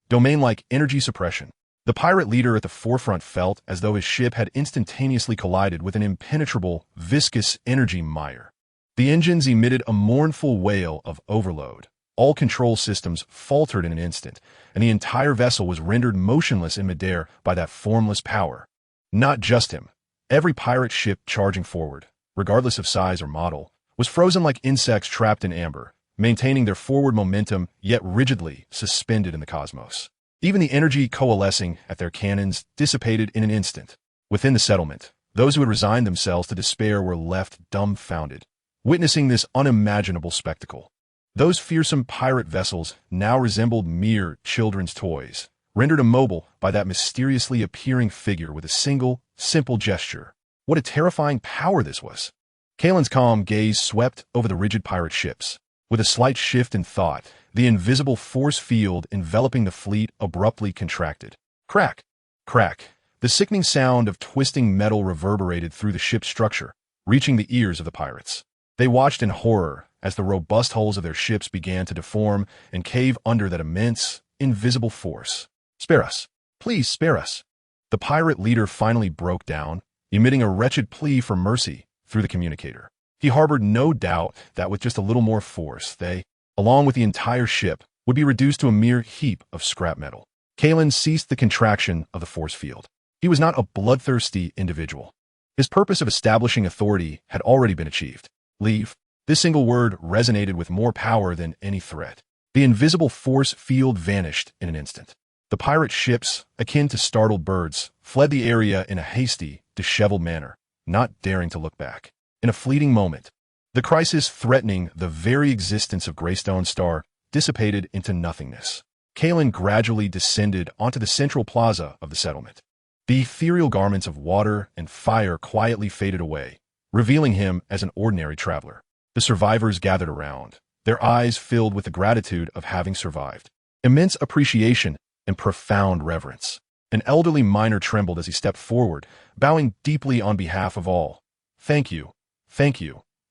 domain-like energy suppression. The pirate leader at the forefront felt as though his ship had instantaneously collided with an impenetrable, viscous energy mire. The engines emitted a mournful wail of overload. All control systems faltered in an instant, and the entire vessel was rendered motionless in midair by that formless power. Not just him. Every pirate ship charging forward, regardless of size or model, was frozen like insects trapped in amber, maintaining their forward momentum yet rigidly suspended in the cosmos. Even the energy coalescing at their cannons dissipated in an instant. Within the settlement, those who had resigned themselves to despair were left dumbfounded, witnessing this unimaginable spectacle. Those fearsome pirate vessels now resembled mere children's toys, rendered immobile by that mysteriously appearing figure with a single, simple gesture. What a terrifying power this was. Kailan's calm gaze swept over the rigid pirate ships. With a slight shift in thought, the invisible force field enveloping the fleet abruptly contracted. Crack! Crack! The sickening sound of twisting metal reverberated through the ship's structure, reaching the ears of the pirates. They watched in horror as the robust hulls of their ships began to deform and cave under that immense, invisible force. "Spare us! Please spare us!" The pirate leader finally broke down, emitting a wretched plea for mercy through the communicator. He harbored no doubt that with just a little more force, they, along with the entire ship, would be reduced to a mere heap of scrap metal. Kailan ceased the contraction of the force field. He was not a bloodthirsty individual. His purpose of establishing authority had already been achieved. Leave. This single word resonated with more power than any threat. The invisible force field vanished in an instant. The pirate ships, akin to startled birds, fled the area in a hasty, disheveled manner, not daring to look back. In a fleeting moment, the crisis threatening the very existence of Greystone Star dissipated into nothingness. Kailan gradually descended onto the central plaza of the settlement. The ethereal garments of water and fire quietly faded away, revealing him as an ordinary traveler. The survivors gathered around, their eyes filled with the gratitude of having survived. Immense appreciation and profound reverence. An elderly miner trembled as he stepped forward, bowing deeply on behalf of all. Thank you,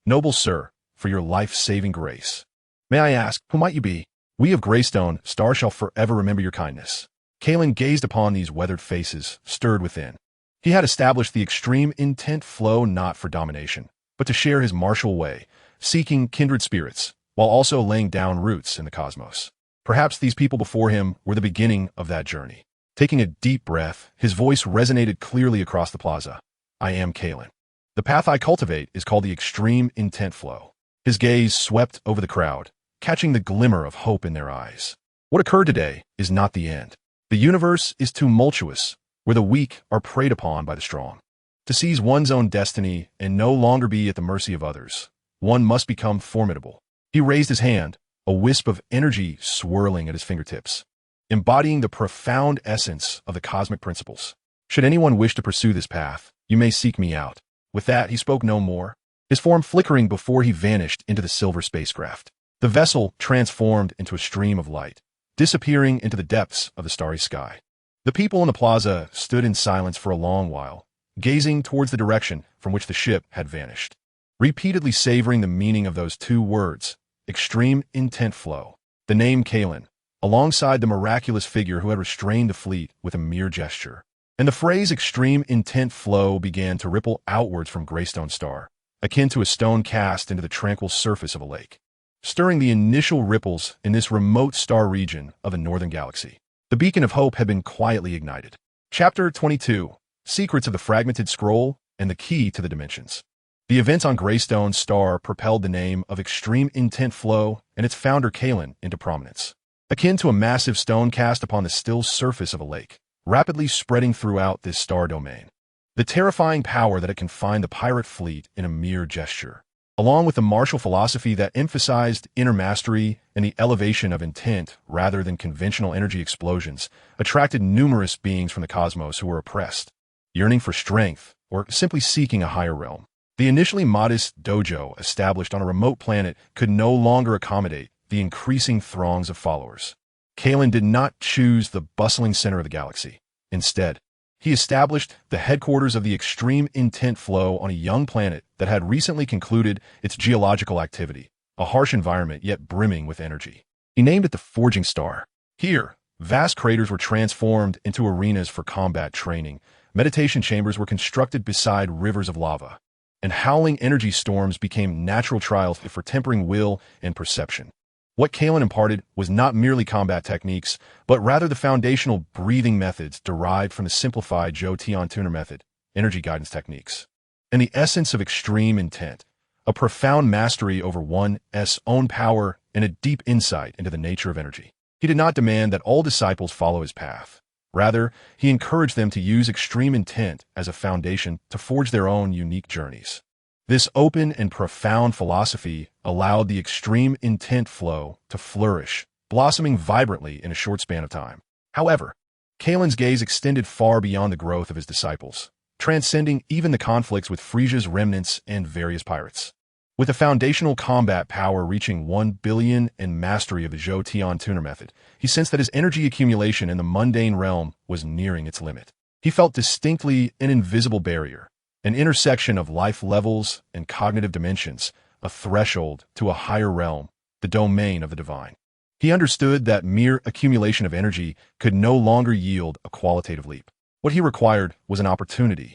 noble sir, for your life-saving grace. May I ask, who might you be? We of Greystone Star shall forever remember your kindness. Kailan gazed upon these weathered faces, stirred within. He had established the extreme intent flow not for domination, but to share his martial way, seeking kindred spirits, while also laying down roots in the cosmos. Perhaps these people before him were the beginning of that journey. Taking a deep breath, his voice resonated clearly across the plaza. I am Kailan. The path I cultivate is called the extreme intent flow. His gaze swept over the crowd, catching the glimmer of hope in their eyes. What occurred today is not the end. The universe is tumultuous, where the weak are preyed upon by the strong. To seize one's own destiny and no longer be at the mercy of others, one must become formidable. He raised his hand, a wisp of energy swirling at his fingertips, embodying the profound essence of the cosmic principles. Should anyone wish to pursue this path, you may seek me out. With that, he spoke no more, his form flickering before he vanished into the silver spacecraft. The vessel transformed into a stream of light, disappearing into the depths of the starry sky. The people in the plaza stood in silence for a long while, gazing towards the direction from which the ship had vanished, repeatedly savoring the meaning of those two words, extreme intent flow. The name Kailan, alongside the miraculous figure who had restrained the fleet with a mere gesture. And the phrase extreme intent flow began to ripple outwards from Greystone Star, akin to a stone cast into the tranquil surface of a lake, stirring the initial ripples in this remote star region of the northern galaxy. The beacon of hope had been quietly ignited. Chapter 22. Secrets of the Fragmented Scroll and the Key to the Dimensions. The events on Greystone Star propelled the name of Extreme Intent Flow and its founder Kailan into prominence. Akin to a massive stone cast upon the still surface of a lake, rapidly spreading throughout this star domain. The terrifying power that it confined the pirate fleet in a mere gesture, along with the martial philosophy that emphasized inner mastery and the elevation of intent rather than conventional energy explosions, attracted numerous beings from the cosmos who were oppressed, yearning for strength, or simply seeking a higher realm. The initially modest dojo established on a remote planet could no longer accommodate the increasing throngs of followers. Kailan did not choose the bustling center of the galaxy. Instead, he established the headquarters of the Extreme Intent Flow on a young planet that had recently concluded its geological activity, a harsh environment yet brimming with energy. He named it the Forging Star. Here, vast craters were transformed into arenas for combat training, meditation chambers were constructed beside rivers of lava, and howling energy storms became natural trials for tempering will and perception. What Kailan imparted was not merely combat techniques, but rather the foundational breathing methods derived from the simplified Zhou Tian Tuner method, energy guidance techniques, and the essence of extreme intent, a profound mastery over one's own power and a deep insight into the nature of energy. He did not demand that all disciples follow his path. Rather, he encouraged them to use extreme intent as a foundation to forge their own unique journeys. This open and profound philosophy allowed the extreme intent flow to flourish, blossoming vibrantly in a short span of time. However, Kailan's gaze extended far beyond the growth of his disciples. transcending even the conflicts with Frisia's remnants and various pirates. With a foundational combat power reaching 1 billion and mastery of the Zhou Tian tuner method, he sensed that his energy accumulation in the mundane realm was nearing its limit. He felt distinctly an invisible barrier, an intersection of life levels and cognitive dimensions, a threshold to a higher realm, the domain of the divine. He understood that mere accumulation of energy could no longer yield a qualitative leap. What he required was an opportunity,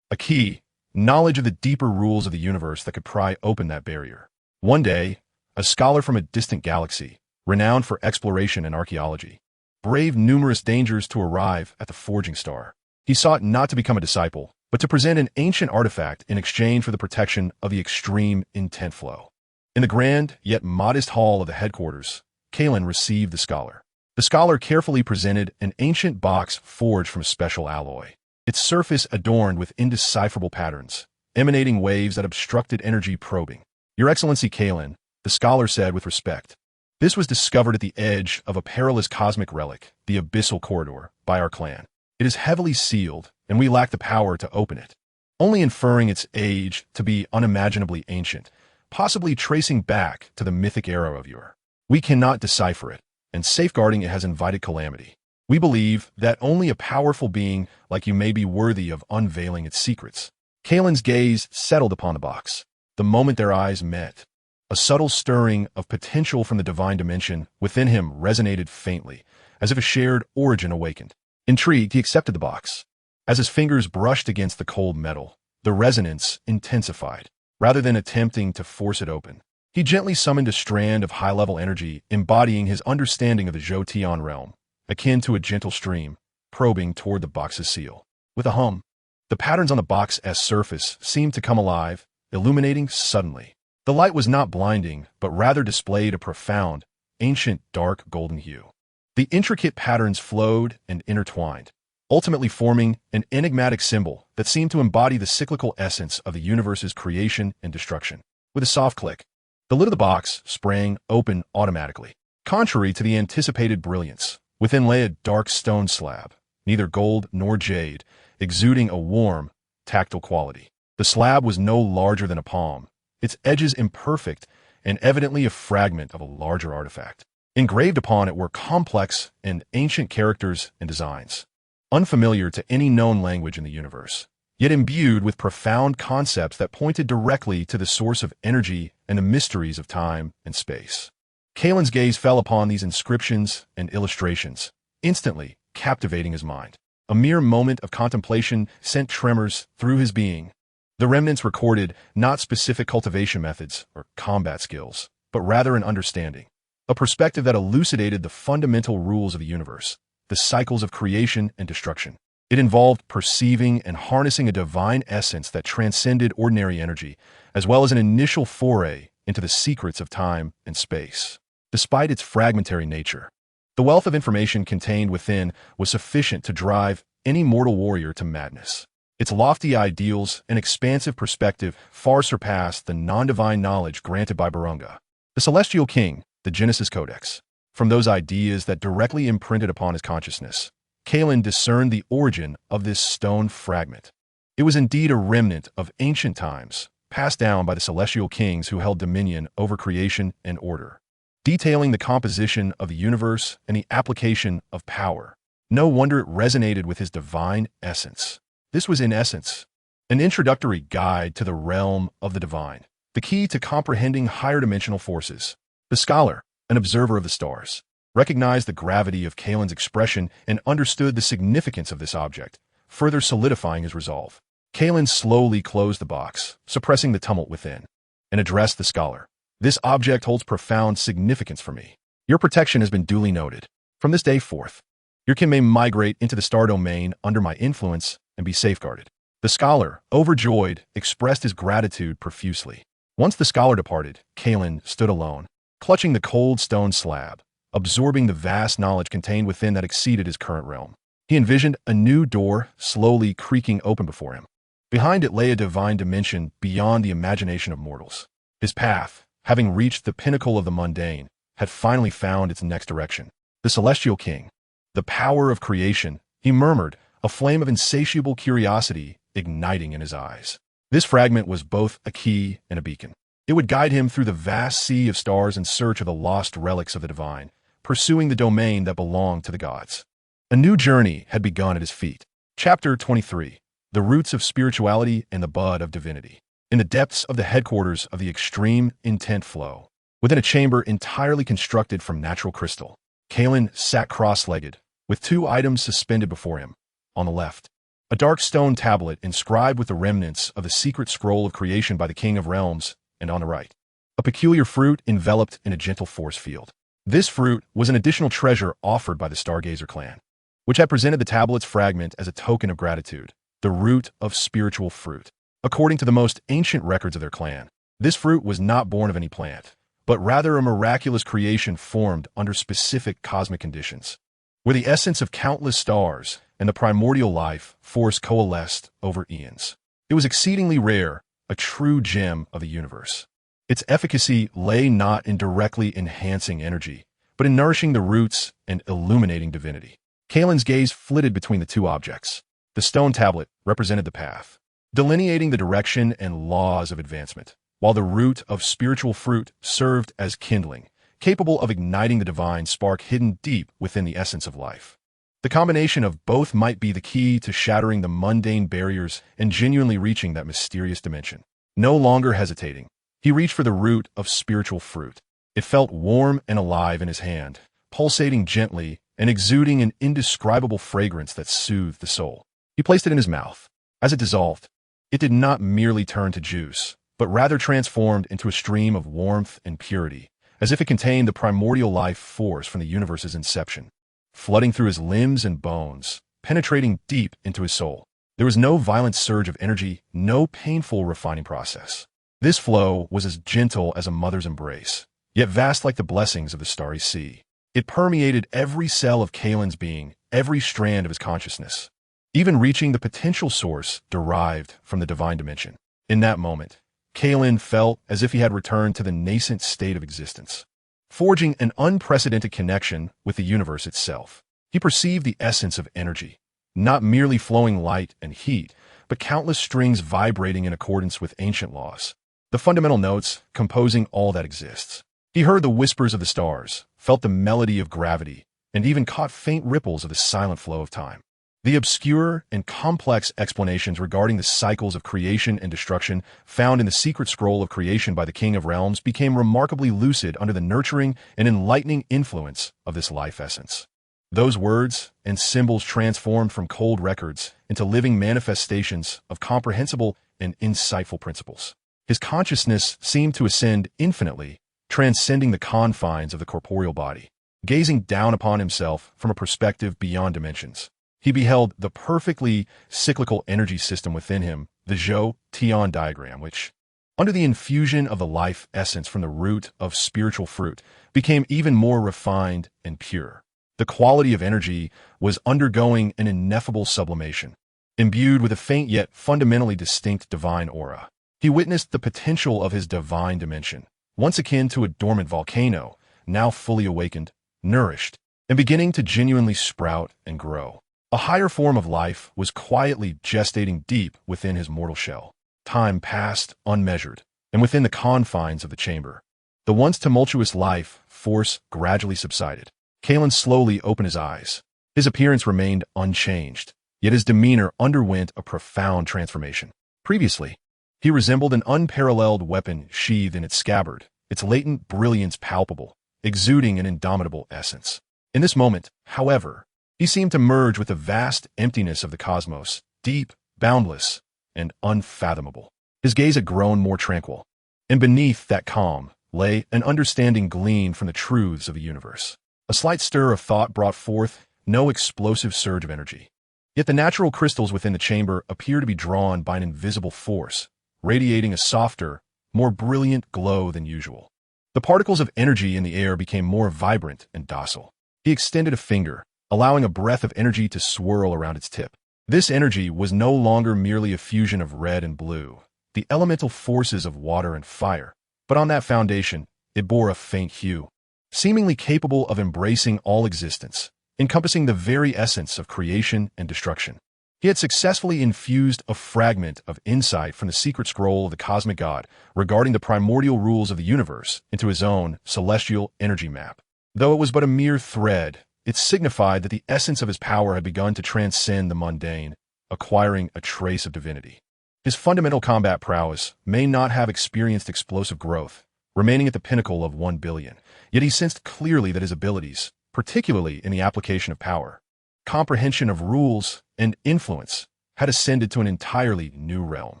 a key, knowledge of the deeper rules of the universe that could pry open that barrier. One day, a scholar from a distant galaxy, renowned for exploration and archaeology, braved numerous dangers to arrive at the forging star. He sought not to become a disciple, but to present an ancient artifact in exchange for the protection of the extreme intent flow. In the grand yet modest hall of the headquarters, Kailan received the scholar. The scholar carefully presented an ancient box forged from special alloy, its surface adorned with indecipherable patterns, emanating waves that obstructed energy probing. "Your Excellency Kailan," the scholar said with respect, "this was discovered at the edge of a perilous cosmic relic, the Abyssal Corridor, by our clan. It is heavily sealed, and we lack the power to open it, only inferring its age to be unimaginably ancient, possibly tracing back to the mythic era of yore. We cannot decipher it, and safeguarding it has invited calamity. We believe that only a powerful being like you may be worthy of unveiling its secrets." Kailan's gaze settled upon the box. The moment their eyes met, a subtle stirring of potential from the divine dimension within him resonated faintly, as if a shared origin awakened. Intrigued, he accepted the box. As his fingers brushed against the cold metal, the resonance intensified. Rather than attempting to force it open, he gently summoned a strand of high-level energy embodying his understanding of the Zhou Tian realm, akin to a gentle stream, probing toward the box's seal. With a hum, the patterns on the box's surface seemed to come alive, illuminating suddenly. The light was not blinding, but rather displayed a profound, ancient dark golden hue. The intricate patterns flowed and intertwined, ultimately forming an enigmatic symbol that seemed to embody the cyclical essence of the universe's creation and destruction. With a soft click, the lid of the box sprang open automatically. Contrary to the anticipated brilliance, within lay a dark stone slab, neither gold nor jade, exuding a warm, tactile quality. The slab was no larger than a palm, its edges imperfect and evidently a fragment of a larger artifact. Engraved upon it were complex and ancient characters and designs, unfamiliar to any known language in the universe, yet imbued with profound concepts that pointed directly to the source of energy and the mysteries of time and space. Kailan's gaze fell upon these inscriptions and illustrations, instantly captivating his mind. A mere moment of contemplation sent tremors through his being. The remnants recorded not specific cultivation methods or combat skills, but rather an understanding, a perspective that elucidated the fundamental rules of the universe, the cycles of creation and destruction. It involved perceiving and harnessing a divine essence that transcended ordinary energy, as well as an initial foray into the secrets of time and space. Despite its fragmentary nature, the wealth of information contained within was sufficient to drive any mortal warrior to madness. Its lofty ideals and expansive perspective far surpassed the non-divine knowledge granted by Barunga, the celestial king, the Genesis Codex. From those ideas that directly imprinted upon his consciousness, Kailan discerned the origin of this stone fragment. It was indeed a remnant of ancient times, passed down by the celestial kings who held dominion over creation and order, detailing the composition of the universe and the application of power. No wonder it resonated with his divine essence. This was, in essence, an introductory guide to the realm of the divine, the key to comprehending higher dimensional forces. The scholar, an observer of the stars, recognized the gravity of Kailan's expression and understood the significance of this object, further solidifying his resolve. Kailan slowly closed the box, suppressing the tumult within, and addressed the scholar. "This object holds profound significance for me. Your protection has been duly noted. From this day forth, your kin may migrate into the star domain under my influence and be safeguarded." The scholar, overjoyed, expressed his gratitude profusely. Once the scholar departed, Kailan stood alone, clutching the cold stone slab, absorbing the vast knowledge contained within that exceeded his current realm. He envisioned a new door slowly creaking open before him. Behind it lay a divine dimension beyond the imagination of mortals. His path, having reached the pinnacle of the mundane, had finally found its next direction. The celestial king, the power of creation, he murmured, a flame of insatiable curiosity igniting in his eyes. This fragment was both a key and a beacon. It would guide him through the vast sea of stars in search of the lost relics of the divine, pursuing the domain that belonged to the gods. A new journey had begun at his feet. Chapter 23. The Roots of Spirituality and the Bud of Divinity. In the depths of the headquarters of the Extreme Intent Flow, within a chamber entirely constructed from natural crystal, Kailan sat cross-legged, with two items suspended before him. On the left, a dark stone tablet inscribed with the remnants of the secret scroll of creation by the King of Realms, and on the right, a peculiar fruit enveloped in a gentle force field. This fruit was an additional treasure offered by the Stargazer clan, which had presented the tablet's fragment as a token of gratitude, the root of spiritual fruit. According to the most ancient records of their clan, this fruit was not born of any plant, but rather a miraculous creation formed under specific cosmic conditions, where the essence of countless stars and the primordial life force coalesced over eons. It was exceedingly rare, a true gem of the universe. Its efficacy lay not in directly enhancing energy, but in nourishing the roots and illuminating divinity. Kailan's gaze flitted between the two objects. The stone tablet represented the path, delineating the direction and laws of advancement, while the root of spiritual fruit served as kindling, capable of igniting the divine spark hidden deep within the essence of life. The combination of both might be the key to shattering the mundane barriers and genuinely reaching that mysterious dimension. No longer hesitating, he reached for the root of spiritual fruit. It felt warm and alive in his hand, pulsating gently and exuding an indescribable fragrance that soothed the soul. He placed it in his mouth. As it dissolved, it did not merely turn to juice, but rather transformed into a stream of warmth and purity, as if it contained the primordial life force from the universe's inception, flooding through his limbs and bones, penetrating deep into his soul. There was no violent surge of energy, no painful refining process. This flow was as gentle as a mother's embrace, yet vast like the blessings of the starry sea. It permeated every cell of Kailan's being, every strand of his consciousness, even reaching the potential source derived from the divine dimension. In that moment, Kailan felt as if he had returned to the nascent state of existence, forging an unprecedented connection with the universe itself. He perceived the essence of energy, not merely flowing light and heat, but countless strings vibrating in accordance with ancient laws, the fundamental notes composing all that exists. He heard the whispers of the stars, felt the melody of gravity, and even caught faint ripples of the silent flow of time. The obscure and complex explanations regarding the cycles of creation and destruction found in the secret scroll of creation by the King of Realms became remarkably lucid under the nurturing and enlightening influence of this life essence. Those words and symbols transformed from cold records into living manifestations of comprehensible and insightful principles. His consciousness seemed to ascend infinitely, transcending the confines of the corporeal body. Gazing down upon himself from a perspective beyond dimensions, he beheld the perfectly cyclical energy system within him, the Zhou-Tian diagram, which, under the infusion of the life essence from the root of spiritual fruit, became even more refined and pure. The quality of energy was undergoing an ineffable sublimation, imbued with a faint yet fundamentally distinct divine aura. He witnessed the potential of his divine dimension, once akin to a dormant volcano, now fully awakened, nourished, and beginning to genuinely sprout and grow. A higher form of life was quietly gestating deep within his mortal shell. Time passed unmeasured, and within the confines of the chamber, the once tumultuous life force gradually subsided. Kailan slowly opened his eyes. His appearance remained unchanged, yet his demeanor underwent a profound transformation. Previously, he resembled an unparalleled weapon sheathed in its scabbard, its latent brilliance palpable, exuding an indomitable essence. In this moment, however, he seemed to merge with the vast emptiness of the cosmos, deep, boundless, and unfathomable. His gaze had grown more tranquil, and beneath that calm lay an understanding gleaned from the truths of the universe. A slight stir of thought brought forth no explosive surge of energy. Yet the natural crystals within the chamber appeared to be drawn by an invisible force, radiating a softer, more brilliant glow than usual. The particles of energy in the air became more vibrant and docile. He extended a finger, allowing a breath of energy to swirl around its tip. This energy was no longer merely a fusion of red and blue, the elemental forces of water and fire, but on that foundation, it bore a faint hue, seemingly capable of embracing all existence, encompassing the very essence of creation and destruction. He had successfully infused a fragment of insight from the secret scroll of the cosmic god regarding the primordial rules of the universe into his own celestial energy map. Though it was but a mere thread, it signified that the essence of his power had begun to transcend the mundane, acquiring a trace of divinity. His fundamental combat prowess may not have experienced explosive growth, remaining at the pinnacle of 1 billion, yet he sensed clearly that his abilities, particularly in the application of power, comprehension of rules, and influence, had ascended to an entirely new realm.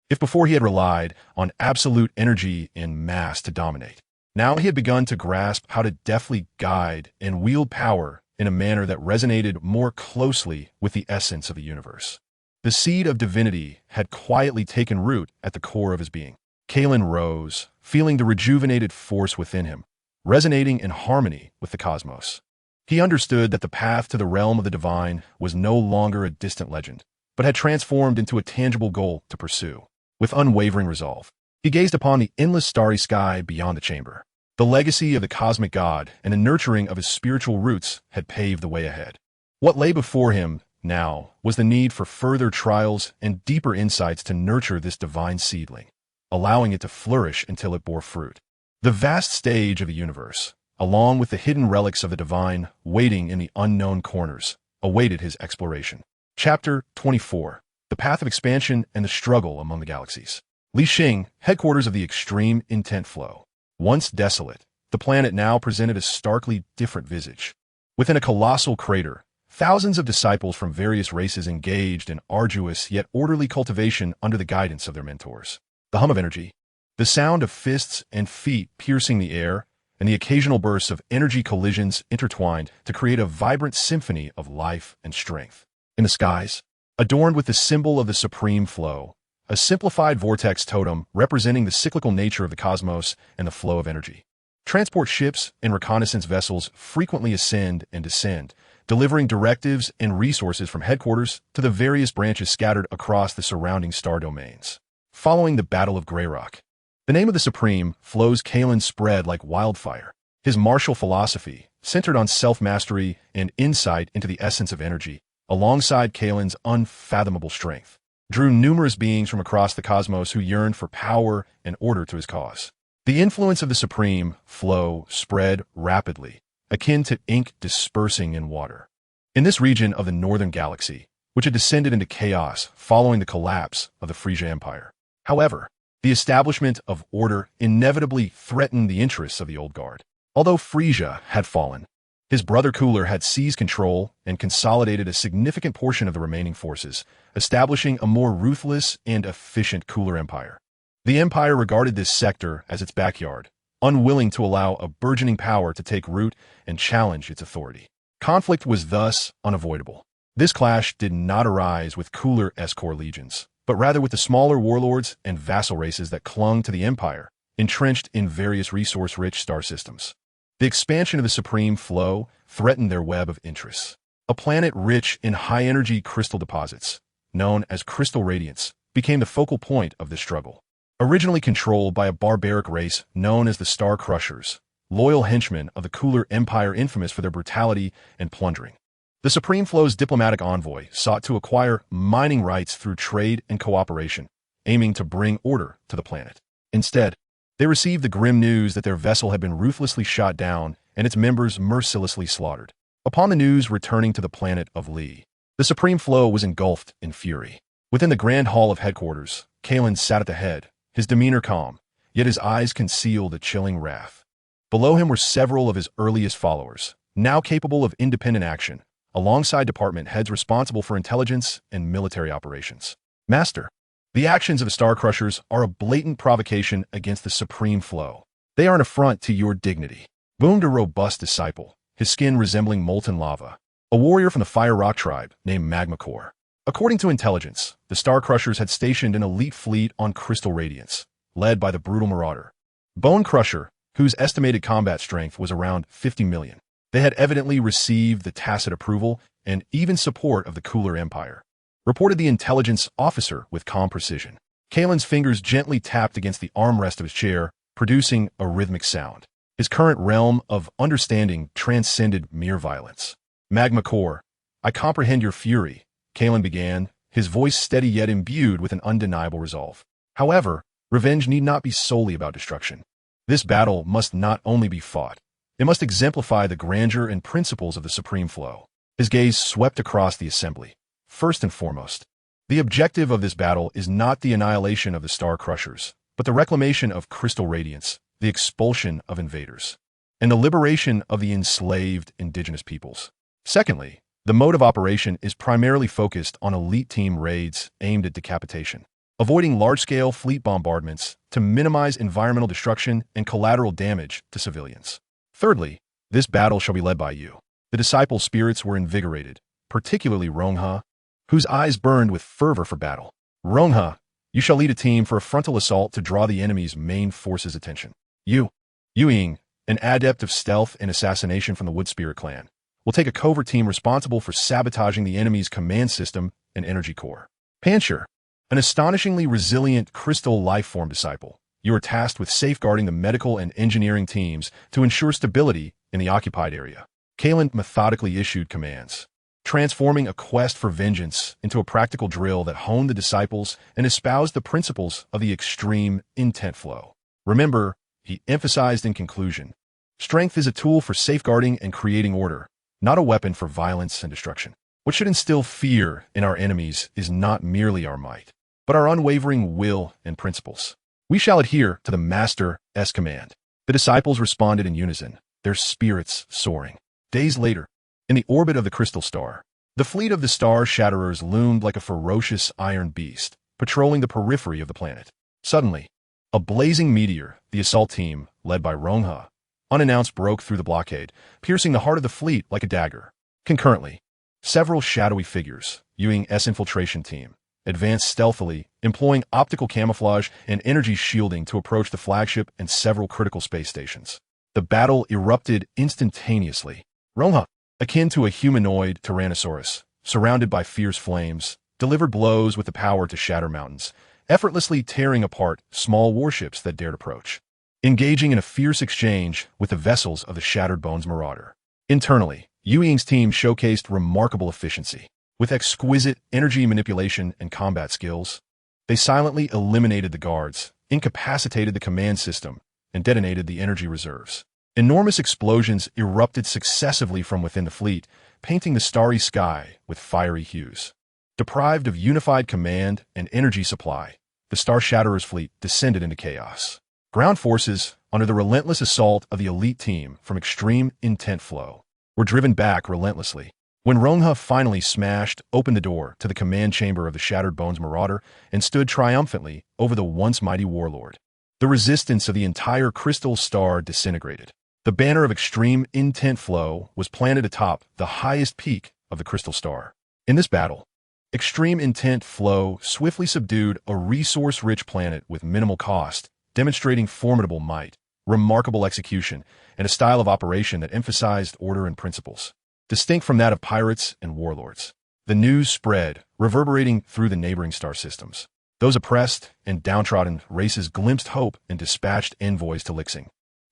If before he had relied on absolute energy and mass to dominate, now he had begun to grasp how to deftly guide and wield power in a manner that resonated more closely with the essence of the universe. The seed of divinity had quietly taken root at the core of his being. Kailan rose, feeling the rejuvenated force within him, resonating in harmony with the cosmos. He understood that the path to the realm of the divine was no longer a distant legend, but had transformed into a tangible goal to pursue. With unwavering resolve, he gazed upon the endless starry sky beyond the chamber. The legacy of the cosmic god and the nurturing of his spiritual roots had paved the way ahead. What lay before him now was the need for further trials and deeper insights to nurture this divine seedling, allowing it to flourish until it bore fruit. The vast stage of the universe, along with the hidden relics of the divine waiting in the unknown corners, awaited his exploration. Chapter 24. The Path of Expansion and the Struggle Among the Galaxies. Lixing, headquarters of the Extreme Intent Flow. Once desolate, the planet now presented a starkly different visage. Within a colossal crater, thousands of disciples from various races engaged in arduous yet orderly cultivation under the guidance of their mentors. The hum of energy, the sound of fists and feet piercing the air, and the occasional bursts of energy collisions intertwined to create a vibrant symphony of life and strength. In the skies, adorned with the symbol of the supreme flow, a simplified vortex totem representing the cyclical nature of the cosmos and the flow of energy. Transport ships and reconnaissance vessels frequently ascend and descend, delivering directives and resources from headquarters to the various branches scattered across the surrounding star domains. Following the Battle of Greyrock, the name of the Supreme Flow's Kailan spread like wildfire. His martial philosophy, centered on self-mastery and insight into the essence of energy, alongside Kailan's unfathomable strength, drew numerous beings from across the cosmos who yearned for power and order to his cause. The influence of the Supreme Flow spread rapidly, akin to ink dispersing in water. In this region of the northern galaxy, which had descended into chaos following the collapse of the Frisia Empire. However, the establishment of order inevitably threatened the interests of the Old Guard. Although Frisia had fallen, his brother Cooler had seized control and consolidated a significant portion of the remaining forces, establishing a more ruthless and efficient Cooler Empire. The Empire regarded this sector as its backyard, unwilling to allow a burgeoning power to take root and challenge its authority. Conflict was thus unavoidable. This clash did not arise with Cooler S-Corps legions, but rather with the smaller warlords and vassal races that clung to the Empire, entrenched in various resource-rich star systems. The expansion of the Supreme Flow threatened their web of interests. A planet rich in high-energy crystal deposits, known as crystal radiance, became the focal point of this struggle. Originally controlled by a barbaric race known as the Star Crushers, loyal henchmen of the Cooler Empire infamous for their brutality and plundering. The Supreme Flow's diplomatic envoy sought to acquire mining rights through trade and cooperation, aiming to bring order to the planet. Instead, they received the grim news that their vessel had been ruthlessly shot down and its members mercilessly slaughtered. Upon the news returning to the planet of Lee, the Supreme Flow was engulfed in fury. Within the Grand Hall of Headquarters, Kailan sat at the head, his demeanor calm, yet his eyes concealed a chilling wrath. Below him were several of his earliest followers, now capable of independent action, alongside department heads responsible for intelligence and military operations. Master, the actions of the Star Crushers are a blatant provocation against the Supreme Flow. They are an affront to your dignity, boomed a robust disciple, his skin resembling molten lava, a warrior from the Fire Rock tribe named Magma Core. According to intelligence, the Star Crushers had stationed an elite fleet on Crystal Radiance, led by the brutal Marauder, Bone Crusher, whose estimated combat strength was around 50 million. They had evidently received the tacit approval and even support of the Cooler Empire, reported the intelligence officer with calm precision. Kailan's fingers gently tapped against the armrest of his chair, producing a rhythmic sound. His current realm of understanding transcended mere violence. Magma Core, I comprehend your fury, Kailan began, his voice steady yet imbued with an undeniable resolve. However, revenge need not be solely about destruction. This battle must not only be fought, it must exemplify the grandeur and principles of the supreme flow. His gaze swept across the assembly. First and foremost, the objective of this battle is not the annihilation of the Star Crushers, but the reclamation of crystal radiance, the expulsion of invaders, and the liberation of the enslaved indigenous peoples. Secondly, the mode of operation is primarily focused on elite team raids aimed at decapitation, avoiding large-scale fleet bombardments to minimize environmental destruction and collateral damage to civilians. Thirdly, this battle shall be led by you. The disciple spirits were invigorated, particularly Rongha, whose eyes burned with fervor for battle. Rongha, you shall lead a team for a frontal assault to draw the enemy's main force's attention. You, Ying, an adept of stealth and assassination from the Wood Spirit clan, will take a covert team responsible for sabotaging the enemy's command system and energy core. Pancher, an astonishingly resilient crystal life-form disciple, you are tasked with safeguarding the medical and engineering teams to ensure stability in the occupied area. Kailan methodically issued commands, transforming a quest for vengeance into a practical drill that honed the disciples and espoused the principles of the extreme intent flow. Remember, he emphasized in conclusion, strength is a tool for safeguarding and creating order, not a weapon for violence and destruction. What should instill fear in our enemies is not merely our might, but our unwavering will and principles. We shall adhere to the Master's command. The disciples responded in unison, their spirits soaring. Days later, in the orbit of the crystal star, the fleet of the Star Shatterers loomed like a ferocious iron beast, patrolling the periphery of the planet. Suddenly, a blazing meteor, the assault team, led by Rongha, unannounced broke through the blockade, piercing the heart of the fleet like a dagger. Concurrently, several shadowy figures, Ying's infiltration team, advanced stealthily, employing optical camouflage and energy shielding to approach the flagship and several critical space stations. The battle erupted instantaneously. Rongha, akin to a humanoid Tyrannosaurus, surrounded by fierce flames, delivered blows with the power to shatter mountains, effortlessly tearing apart small warships that dared approach, engaging in a fierce exchange with the vessels of the Shattered Bones Marauder. Internally, Ying's team showcased remarkable efficiency. With exquisite energy manipulation and combat skills, they silently eliminated the guards, incapacitated the command system, and detonated the energy reserves. Enormous explosions erupted successively from within the fleet, painting the starry sky with fiery hues. Deprived of unified command and energy supply, the Star Shatterers fleet descended into chaos. Ground forces, under the relentless assault of the elite team from extreme intent flow, were driven back relentlessly. When Rongha finally smashed open the door to the command chamber of the Shattered Bones Marauder and stood triumphantly over the once mighty warlord, the resistance of the entire crystal star disintegrated. The banner of extreme intent flow was planted atop the highest peak of the crystal star. In this battle, extreme intent flow swiftly subdued a resource-rich planet with minimal cost, demonstrating formidable might, remarkable execution, and a style of operation that emphasized order and principles, distinct from that of pirates and warlords. The news spread, reverberating through the neighboring star systems. Those oppressed and downtrodden races glimpsed hope and dispatched envoys to Xingyi,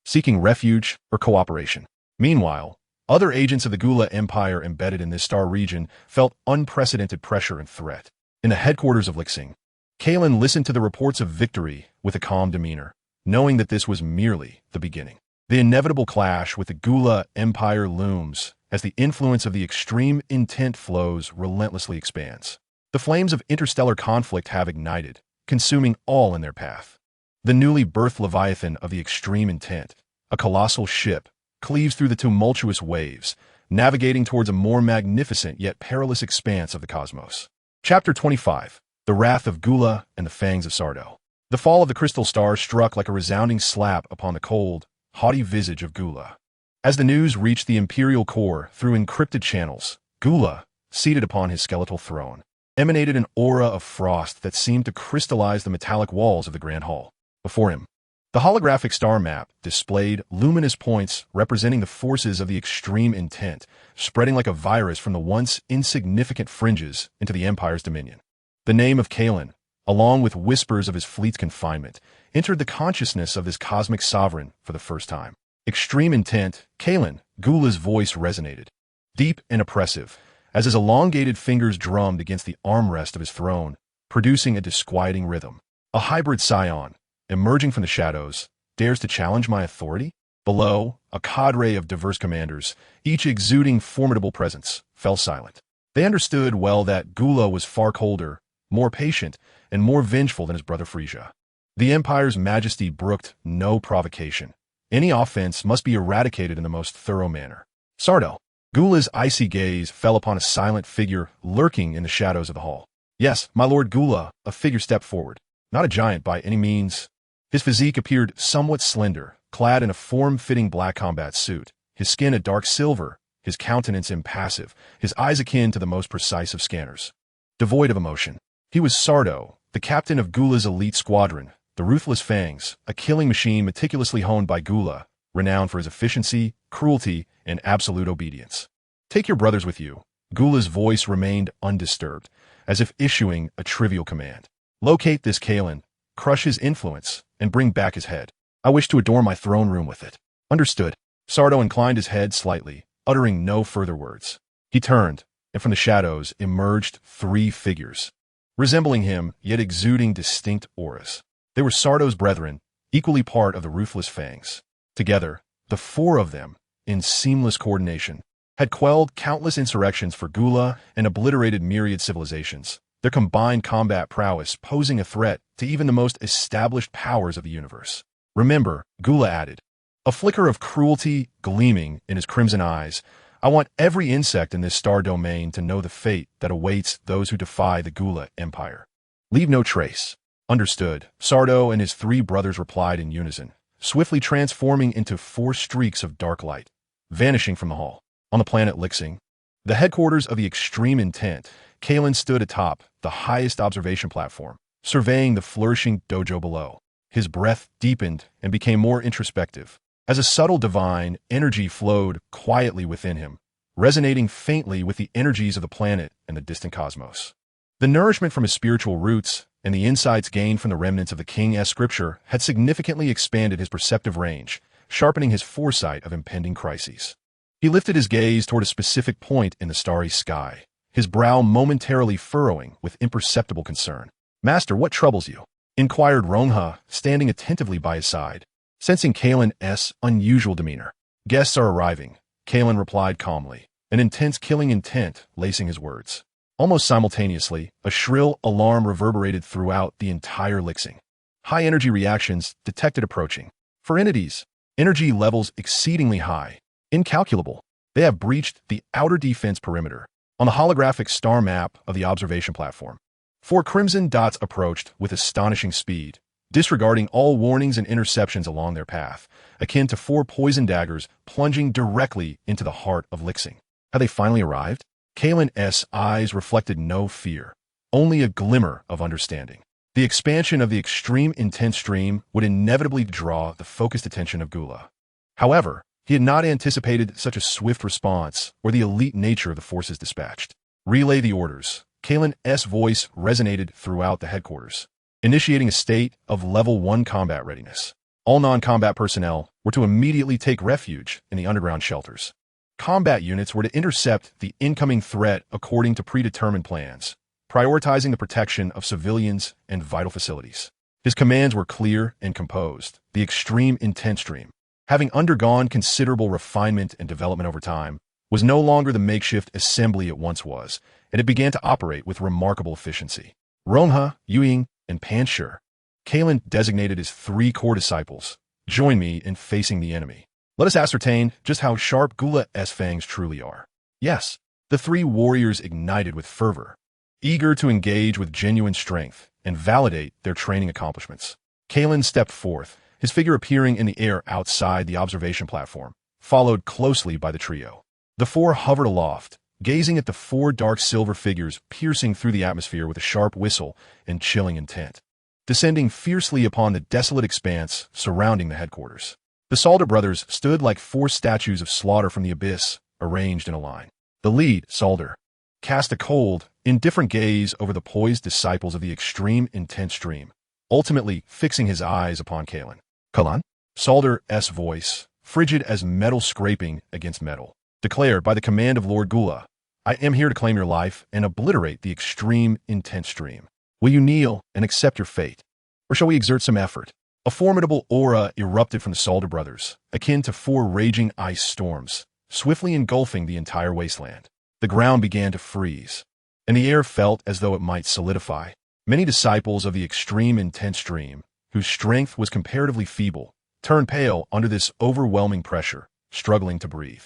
seeking refuge or cooperation. Meanwhile, other agents of the Gula Empire embedded in this star region felt unprecedented pressure and threat. In the headquarters of Xingyi, Kailan listened to the reports of victory with a calm demeanor, knowing that this was merely the beginning. The inevitable clash with the Gula Empire looms as the influence of the extreme intent flows relentlessly expands. The flames of interstellar conflict have ignited, consuming all in their path. The newly birthed Leviathan of the extreme intent, a colossal ship, cleaves through the tumultuous waves, navigating towards a more magnificent yet perilous expanse of the cosmos. Chapter 25. The Wrath of Gula and the Fangs of Sardo. The fall of the crystal star struck like a resounding slap upon the cold, haughty visage of Gula. As the news reached the Imperial core through encrypted channels, Gula, seated upon his skeletal throne, emanated an aura of frost that seemed to crystallize the metallic walls of the Grand Hall. Before him, the holographic star map displayed luminous points representing the forces of the extreme intent, spreading like a virus from the once insignificant fringes into the Empire's dominion. The name of Kailan, along with whispers of his fleet's confinement, entered the consciousness of this cosmic sovereign for the first time. Extreme intent, Kailan, Gula's voice resonated, deep and oppressive, as his elongated fingers drummed against the armrest of his throne, producing a disquieting rhythm. A hybrid Saiyan, emerging from the shadows, dares to challenge my authority? Below, a cadre of diverse commanders, each exuding formidable presence, fell silent. They understood well that Gula was far colder, more patient, and more vengeful than his brother Frisia. The Empire's majesty brooked no provocation. Any offense must be eradicated in the most thorough manner. Sardo. Gula's icy gaze fell upon a silent figure lurking in the shadows of the hall. Yes, my lord Gula, a figure stepped forward. Not a giant by any means. His physique appeared somewhat slender, clad in a form-fitting black combat suit, his skin a dark silver, his countenance impassive, his eyes akin to the most precise of scanners. Devoid of emotion, he was Sardo, the captain of Gula's elite squadron, the Ruthless Fangs, a killing machine meticulously honed by Gula, renowned for his efficiency, cruelty, and absolute obedience. Take your brothers with you. Gula's voice remained undisturbed, as if issuing a trivial command. Locate this Kailan, crush his influence, and bring back his head. I wish to adorn my throne room with it. Understood. Sardo inclined his head slightly, uttering no further words. He turned, and from the shadows emerged 3 figures, resembling him, yet exuding distinct auras. They were Sardo's brethren, equally part of the Ruthless Fangs. Together, the 4 of them, in seamless coordination, had quelled countless insurrections for Gula and obliterated myriad civilizations, their combined combat prowess posing a threat to even the most established powers of the universe. Remember, Gula added, a flicker of cruelty gleaming in his crimson eyes, I want every insect in this star domain to know the fate that awaits those who defy the Gula Empire. Leave no trace. Understood. Sardo and his 3 brothers replied in unison, swiftly transforming into 4 streaks of dark light, vanishing from the hall. On the planet Lixing, the headquarters of the Extreme Intent, Kailan stood atop the highest observation platform, surveying the flourishing dojo below. His breath deepened and became more introspective, as a subtle divine energy flowed quietly within him, resonating faintly with the energies of the planet and the distant cosmos. The nourishment from his spiritual roots and the insights gained from the remnants of the King's scripture had significantly expanded his perceptive range, sharpening his foresight of impending crises. He lifted his gaze toward a specific point in the starry sky, his brow momentarily furrowing with imperceptible concern. Master, what troubles you? Inquired Rongha, standing attentively by his side, sensing Kailan's unusual demeanor. Guests are arriving, Kailan replied calmly, an intense killing intent lacing his words. Almost simultaneously, a shrill alarm reverberated throughout the entire Lixing. High-energy reactions detected approaching. For entities, energy levels exceedingly high, incalculable. They have breached the outer defense perimeter. On the holographic star map of the observation platform, 4 crimson dots approached with astonishing speed, disregarding all warnings and interceptions along their path, akin to 4 poison daggers plunging directly into the heart of Lixing. Had they finally arrived? Kailan's eyes reflected no fear, only a glimmer of understanding. The expansion of the Extreme Intent stream would inevitably draw the focused attention of Gula. However, he had not anticipated such a swift response or the elite nature of the forces dispatched. Relay the orders. Kailan's voice resonated throughout the headquarters, initiating a state of Level 1 combat readiness. All non-combat personnel were to immediately take refuge in the underground shelters. Combat units were to intercept the incoming threat according to predetermined plans, prioritizing the protection of civilians and vital facilities. His commands were clear and composed. The Extreme Intent stream, having undergone considerable refinement and development over time, was no longer the makeshift assembly it once was, and it began to operate with remarkable efficiency. Rongha, Yuying, and Panshur, Kailan designated his 3 core disciples, join me in facing the enemy. Let us ascertain just how sharp Gula's fangs truly are. Yes, the 3 warriors ignited with fervor, eager to engage with genuine strength and validate their training accomplishments. Kailan stepped forth, his figure appearing in the air outside the observation platform, followed closely by the trio. The 4 hovered aloft, gazing at the 4 dark silver figures piercing through the atmosphere with a sharp whistle and chilling intent, descending fiercely upon the desolate expanse surrounding the headquarters. The Salder brothers stood like 4 statues of slaughter from the abyss, arranged in a line. The lead, Salder, cast a cold, indifferent gaze over the poised disciples of the Extreme Intent stream, ultimately fixing his eyes upon Kailan. Kailan? Salder's voice, frigid as metal scraping against metal, declared by the command of Lord Gula, I am here to claim your life and obliterate the extreme, intense stream. Will you kneel and accept your fate? Or shall we exert some effort? A formidable aura erupted from the Solder brothers, akin to 4 raging ice storms, swiftly engulfing the entire wasteland. The ground began to freeze, and the air felt as though it might solidify. Many disciples of the extreme intense stream, whose strength was comparatively feeble, turned pale under this overwhelming pressure, struggling to breathe.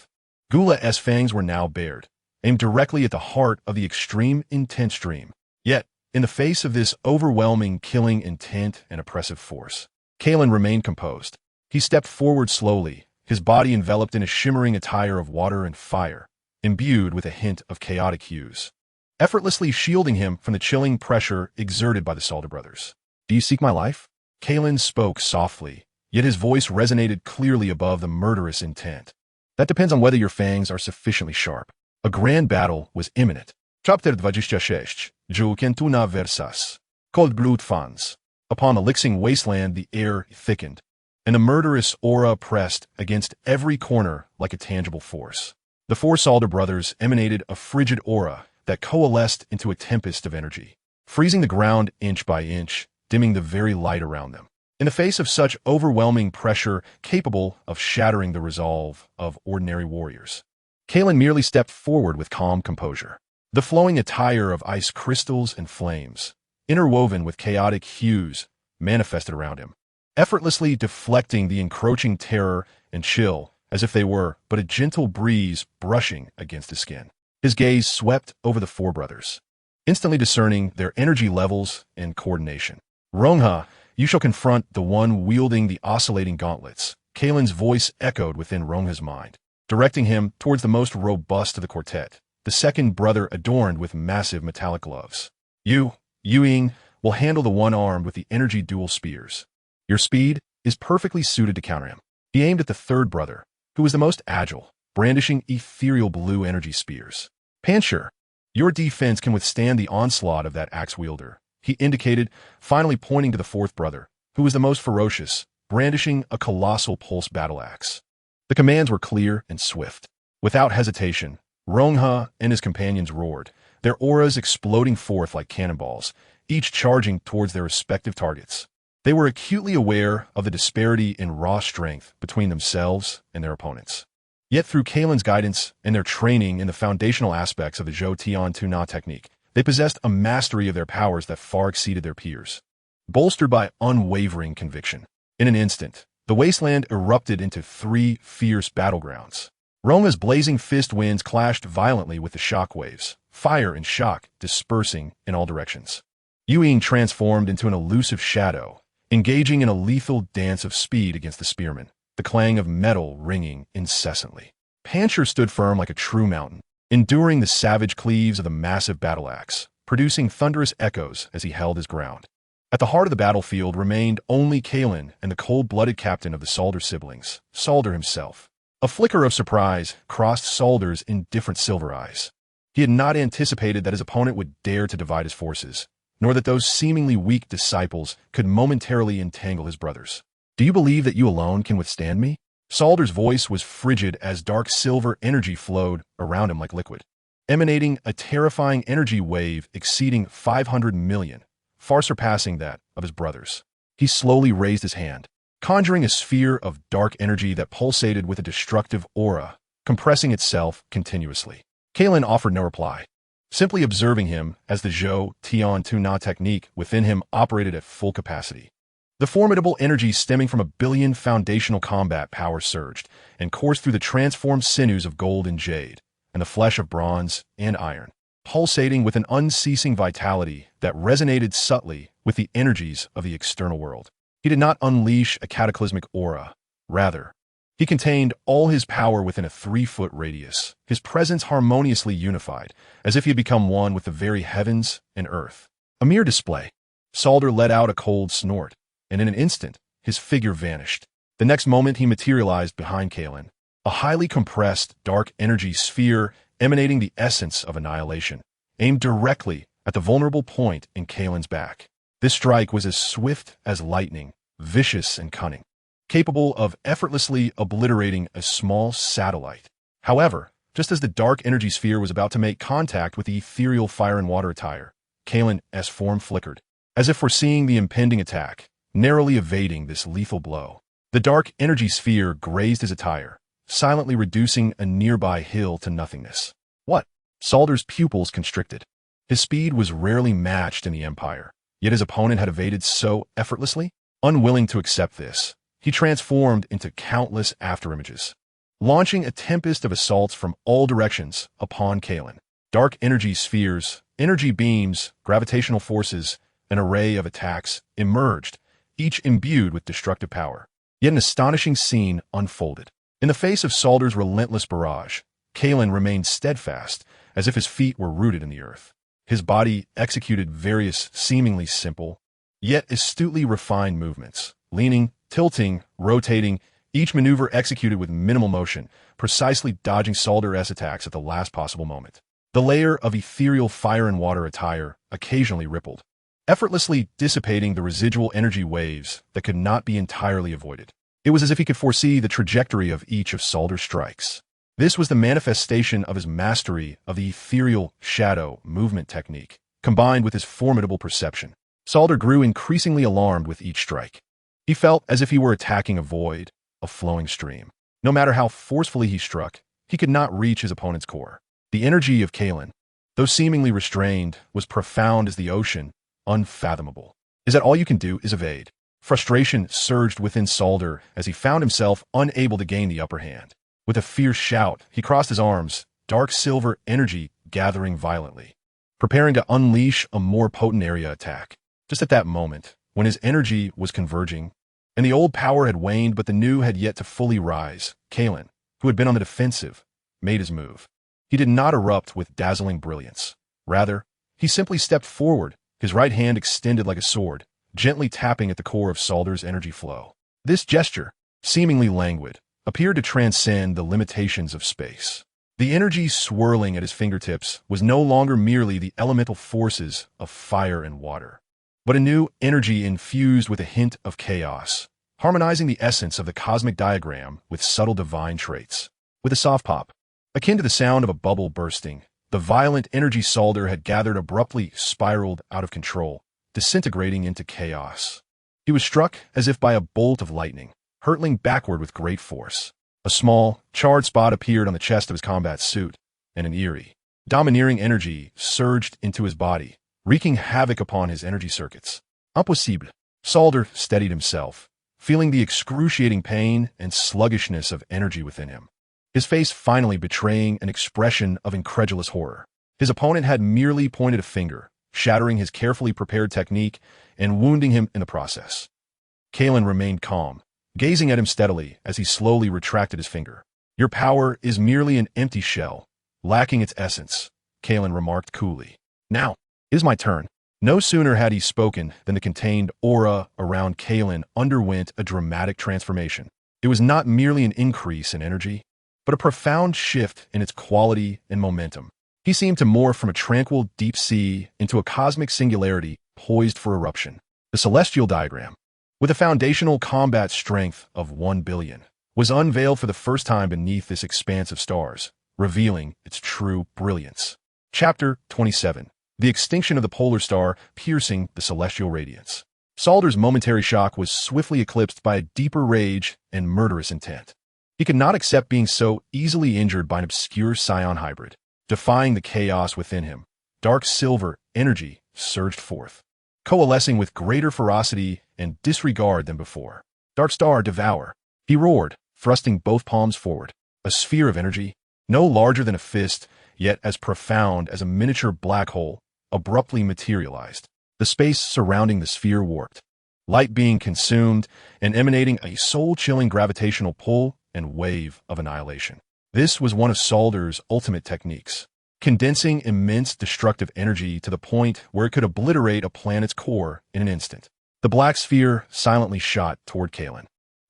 Gula's fangs were now bared, aimed directly at the heart of the extreme intense stream. Yet, in the face of this overwhelming, killing intent and oppressive force, Kailan remained composed. He stepped forward slowly, his body enveloped in a shimmering attire of water and fire, imbued with a hint of chaotic hues, effortlessly shielding him from the chilling pressure exerted by the Solder brothers. Do you seek my life? Kailan spoke softly, yet his voice resonated clearly above the murderous intent. That depends on whether your fangs are sufficiently sharp. A grand battle was imminent. Chapter 26. Awaken na versas. Cold blood fans. Upon the Lixing wasteland the air thickened, and the murderous aura pressed against every corner like a tangible force. The 4 Solder brothers emanated a frigid aura that coalesced into a tempest of energy, freezing the ground inch by inch, dimming the very light around them. In the face of such overwhelming pressure capable of shattering the resolve of ordinary warriors, Kailan merely stepped forward with calm composure. The flowing attire of ice crystals and flames, interwoven with chaotic hues, manifested around him, effortlessly deflecting the encroaching terror and chill as if they were but a gentle breeze brushing against his skin. His gaze swept over the 4 brothers, instantly discerning their energy levels and coordination. Rongha, you shall confront the one wielding the oscillating gauntlets. Kailan's voice echoed within Rongha's mind, directing him towards the most robust of the quartet, the second brother adorned with massive metallic gloves. Yuying, will handle the one armed with the energy dual spears. Your speed is perfectly suited to counter him. He aimed at the 3rd brother, who was the most agile, brandishing ethereal blue energy spears. Pancher, your defense can withstand the onslaught of that axe wielder, he indicated, finally pointing to the 4th brother, who was the most ferocious, brandishing a colossal pulse battle axe. The commands were clear and swift. Without hesitation, Rongha and his companions roared, their auras exploding forth like cannonballs, each charging towards their respective targets. They were acutely aware of the disparity in raw strength between themselves and their opponents. Yet through Kailan's guidance and their training in the foundational aspects of the Zhou Tian Tu Na technique, they possessed a mastery of their powers that far exceeded their peers. Bolstered by unwavering conviction, in an instant, the wasteland erupted into 3 fierce battlegrounds. Rongha's blazing fist winds clashed violently with the shock waves, fire and shock dispersing in all directions. Yuying transformed into an elusive shadow, engaging in a lethal dance of speed against the spearmen, the clang of metal ringing incessantly. Pancher stood firm like a true mountain, enduring the savage cleaves of the massive battle axe, producing thunderous echoes as he held his ground. At the heart of the battlefield remained only Kailan and the cold-blooded captain of the Solder siblings, Solder himself. A flicker of surprise crossed Solder's indifferent silver eyes. He had not anticipated that his opponent would dare to divide his forces, nor that those seemingly weak disciples could momentarily entangle his brothers. Do you believe that you alone can withstand me? Solder's voice was frigid as dark silver energy flowed around him like liquid, emanating a terrifying energy wave exceeding 500 million, far surpassing that of his brothers. He slowly raised his hand, conjuring a sphere of dark energy that pulsated with a destructive aura, compressing itself continuously. Kailan offered no reply, simply observing him as the Zhou Tian Tu Na technique within him operated at full capacity. The formidable energy stemming from 1 billion foundational combat power surged and coursed through the transformed sinews of gold and jade, and the flesh of bronze and iron, pulsating with an unceasing vitality that resonated subtly with the energies of the external world. He did not unleash a cataclysmic aura. Rather, he contained all his power within a 3-foot radius, his presence harmoniously unified, as if he had become one with the very heavens and earth. A mere display. Solder let out a cold snort, and in an instant, his figure vanished. The next moment he materialized behind Kailan, a highly compressed, dark energy sphere emanating the essence of annihilation, aimed directly at the vulnerable point in Kailan's back. This strike was as swift as lightning, vicious and cunning, capable of effortlessly obliterating a small satellite. However, Just as the dark energy sphere was about to make contact with the ethereal fire and water attire, Kailan's form flickered, as if foreseeing the impending attack, narrowly evading this lethal blow. The dark energy sphere grazed his attire, silently reducing a nearby hill to nothingness. What? Salder's pupils constricted. His speed was rarely matched in the Empire, yet his opponent had evaded so effortlessly. Unwilling to accept this, he transformed into countless afterimages, launching a tempest of assaults from all directions upon Kailan. Dark energy spheres, energy beams, gravitational forces, an array of attacks emerged, each imbued with destructive power. Yet an astonishing scene unfolded. In the face of Salder's relentless barrage, Kailan remained steadfast, as if his feet were rooted in the earth. His body executed various seemingly simple, yet astutely refined movements, leaning, tilting, rotating, each maneuver executed with minimal motion, precisely dodging Salder's attacks at the last possible moment. The layer of ethereal fire and water attire occasionally rippled, effortlessly dissipating the residual energy waves that could not be entirely avoided. It was as if he could foresee the trajectory of each of Salder's strikes. This was the manifestation of his mastery of the ethereal shadow movement technique, combined with his formidable perception. Salder grew increasingly alarmed with each strike. He felt as if he were attacking a void, a flowing stream. No matter how forcefully he struck, he could not reach his opponent's core. The energy of Kailan, though seemingly restrained, was profound as the ocean, unfathomable. Is that all you can do is evade? Frustration surged within Salder as he found himself unable to gain the upper hand. With a fierce shout, he crossed his arms, dark silver energy gathering violently, preparing to unleash a more potent area attack. Just at that moment, when his energy was converging, and the old power had waned but the new had yet to fully rise, Kailan, who had been on the defensive, made his move. He did not erupt with dazzling brilliance. Rather, he simply stepped forward, his right hand extended like a sword, gently tapping at the core of Salder's energy flow. This gesture, seemingly languid, appeared to transcend the limitations of space. The energy swirling at his fingertips was no longer merely the elemental forces of fire and water, but a new energy infused with a hint of chaos, harmonizing the essence of the cosmic diagram with subtle divine traits. With a soft pop, akin to the sound of a bubble bursting, the violent energy Salder had gathered abruptly spiraled out of control, disintegrating into chaos. He was struck as if by a bolt of lightning, hurtling backward with great force. A small, charred spot appeared on the chest of his combat suit, and an eerie, domineering energy surged into his body, wreaking havoc upon his energy circuits. Impossible. Salder steadied himself, feeling the excruciating pain and sluggishness of energy within him, his face finally betraying an expression of incredulous horror. His opponent had merely pointed a finger, shattering his carefully prepared technique and wounding him in the process. Kailan remained calm, gazing at him steadily as he slowly retracted his finger. "Your power is merely an empty shell, lacking its essence," Kailan remarked coolly. "Now, it is my turn." No sooner had he spoken than the contained aura around Kailan underwent a dramatic transformation. It was not merely an increase in energy, but a profound shift in its quality and momentum. He seemed to morph from a tranquil deep sea into a cosmic singularity poised for eruption. The celestial diagram, with a foundational combat strength of 1 billion, was unveiled for the first time beneath this expanse of stars, revealing its true brilliance. Chapter 27. The extinction of the polar star piercing the celestial radiance. Salder's momentary shock was swiftly eclipsed by a deeper rage and murderous intent. He could not accept being so easily injured by an obscure Saiyan hybrid. Defying the chaos within him, dark silver energy surged forth, coalescing with greater ferocity and disregard than before. "Dark Star, devour!" he roared, thrusting both palms forward. A sphere of energy, no larger than a fist, yet as profound as a miniature black hole, abruptly materialized. The space surrounding the sphere warped, light being consumed and emanating a soul-chilling gravitational pull and wave of annihilation. This was one of Salder's ultimate techniques, condensing immense destructive energy to the point where it could obliterate a planet's core in an instant. The black sphere silently shot toward Kailan,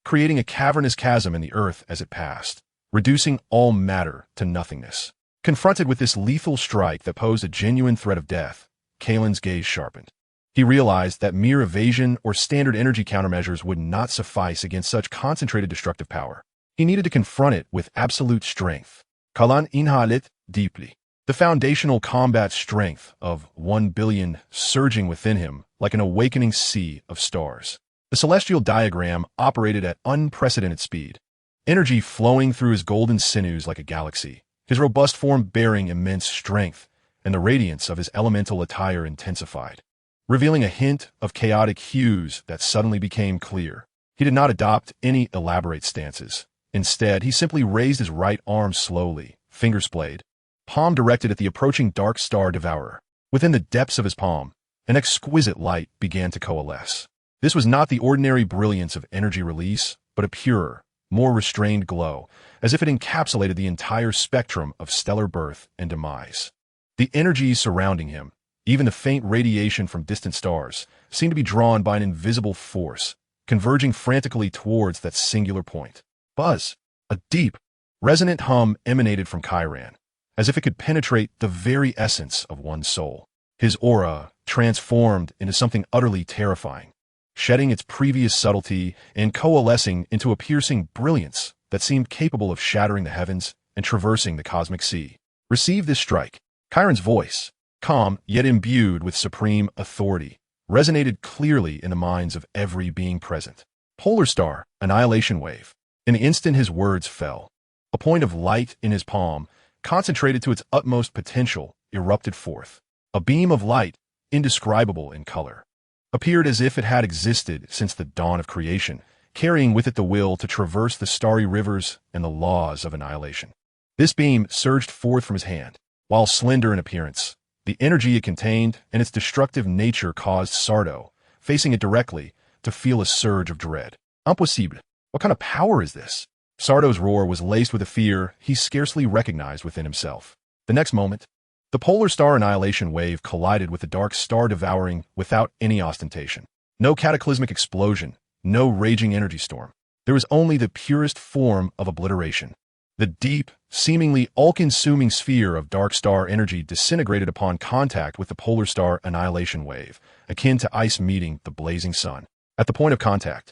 creating a cavernous chasm in the earth as it passed, reducing all matter to nothingness. Confronted with this lethal strike that posed a genuine threat of death, Kailan's gaze sharpened. He realized that mere evasion or standard energy countermeasures would not suffice against such concentrated destructive power. He needed to confront it with absolute strength. Kailan inhalit deeply. The foundational combat strength of 1 billion surging within him like an awakening sea of stars. The celestial diagram operated at unprecedented speed, energy flowing through his golden sinews like a galaxy, his robust form bearing immense strength, and the radiance of his elemental attire intensified, revealing a hint of chaotic hues that suddenly became clear. He did not adopt any elaborate stances. Instead, he simply raised his right arm slowly, fingers splayed, palm directed at the approaching dark star devourer. Within the depths of his palm, an exquisite light began to coalesce. This was not the ordinary brilliance of energy release, but a purer, more restrained glow, as if it encapsulated the entire spectrum of stellar birth and demise. The energies surrounding him, even the faint radiation from distant stars, seemed to be drawn by an invisible force, converging frantically towards that singular point. Buzz! A deep, resonant hum emanated from Kailan, as if it could penetrate the very essence of one's soul. His aura transformed into something utterly terrifying, shedding its previous subtlety and coalescing into a piercing brilliance that seemed capable of shattering the heavens and traversing the cosmic sea. Receive this strike. Kailan's voice, calm yet imbued with supreme authority, resonated clearly in the minds of every being present. Polar star, annihilation wave. In the instant his words fell, a point of light in his palm, concentrated to its utmost potential, erupted forth. A beam of light, indescribable in color, appeared as if it had existed since the dawn of creation, carrying with it the will to traverse the starry rivers and the laws of annihilation. This beam surged forth from his hand. While slender in appearance, the energy it contained and its destructive nature caused Sardo, facing it directly, to feel a surge of dread. Impossible. What kind of power is this? Sardo's roar was laced with a fear he scarcely recognized within himself. The next moment, the polar star annihilation wave collided with the dark star devouring without any ostentation. No cataclysmic explosion, no raging energy storm. There was only the purest form of obliteration. The deep, seemingly all-consuming sphere of dark star energy disintegrated upon contact with the polar star annihilation wave, akin to ice meeting the blazing sun. At the point of contact,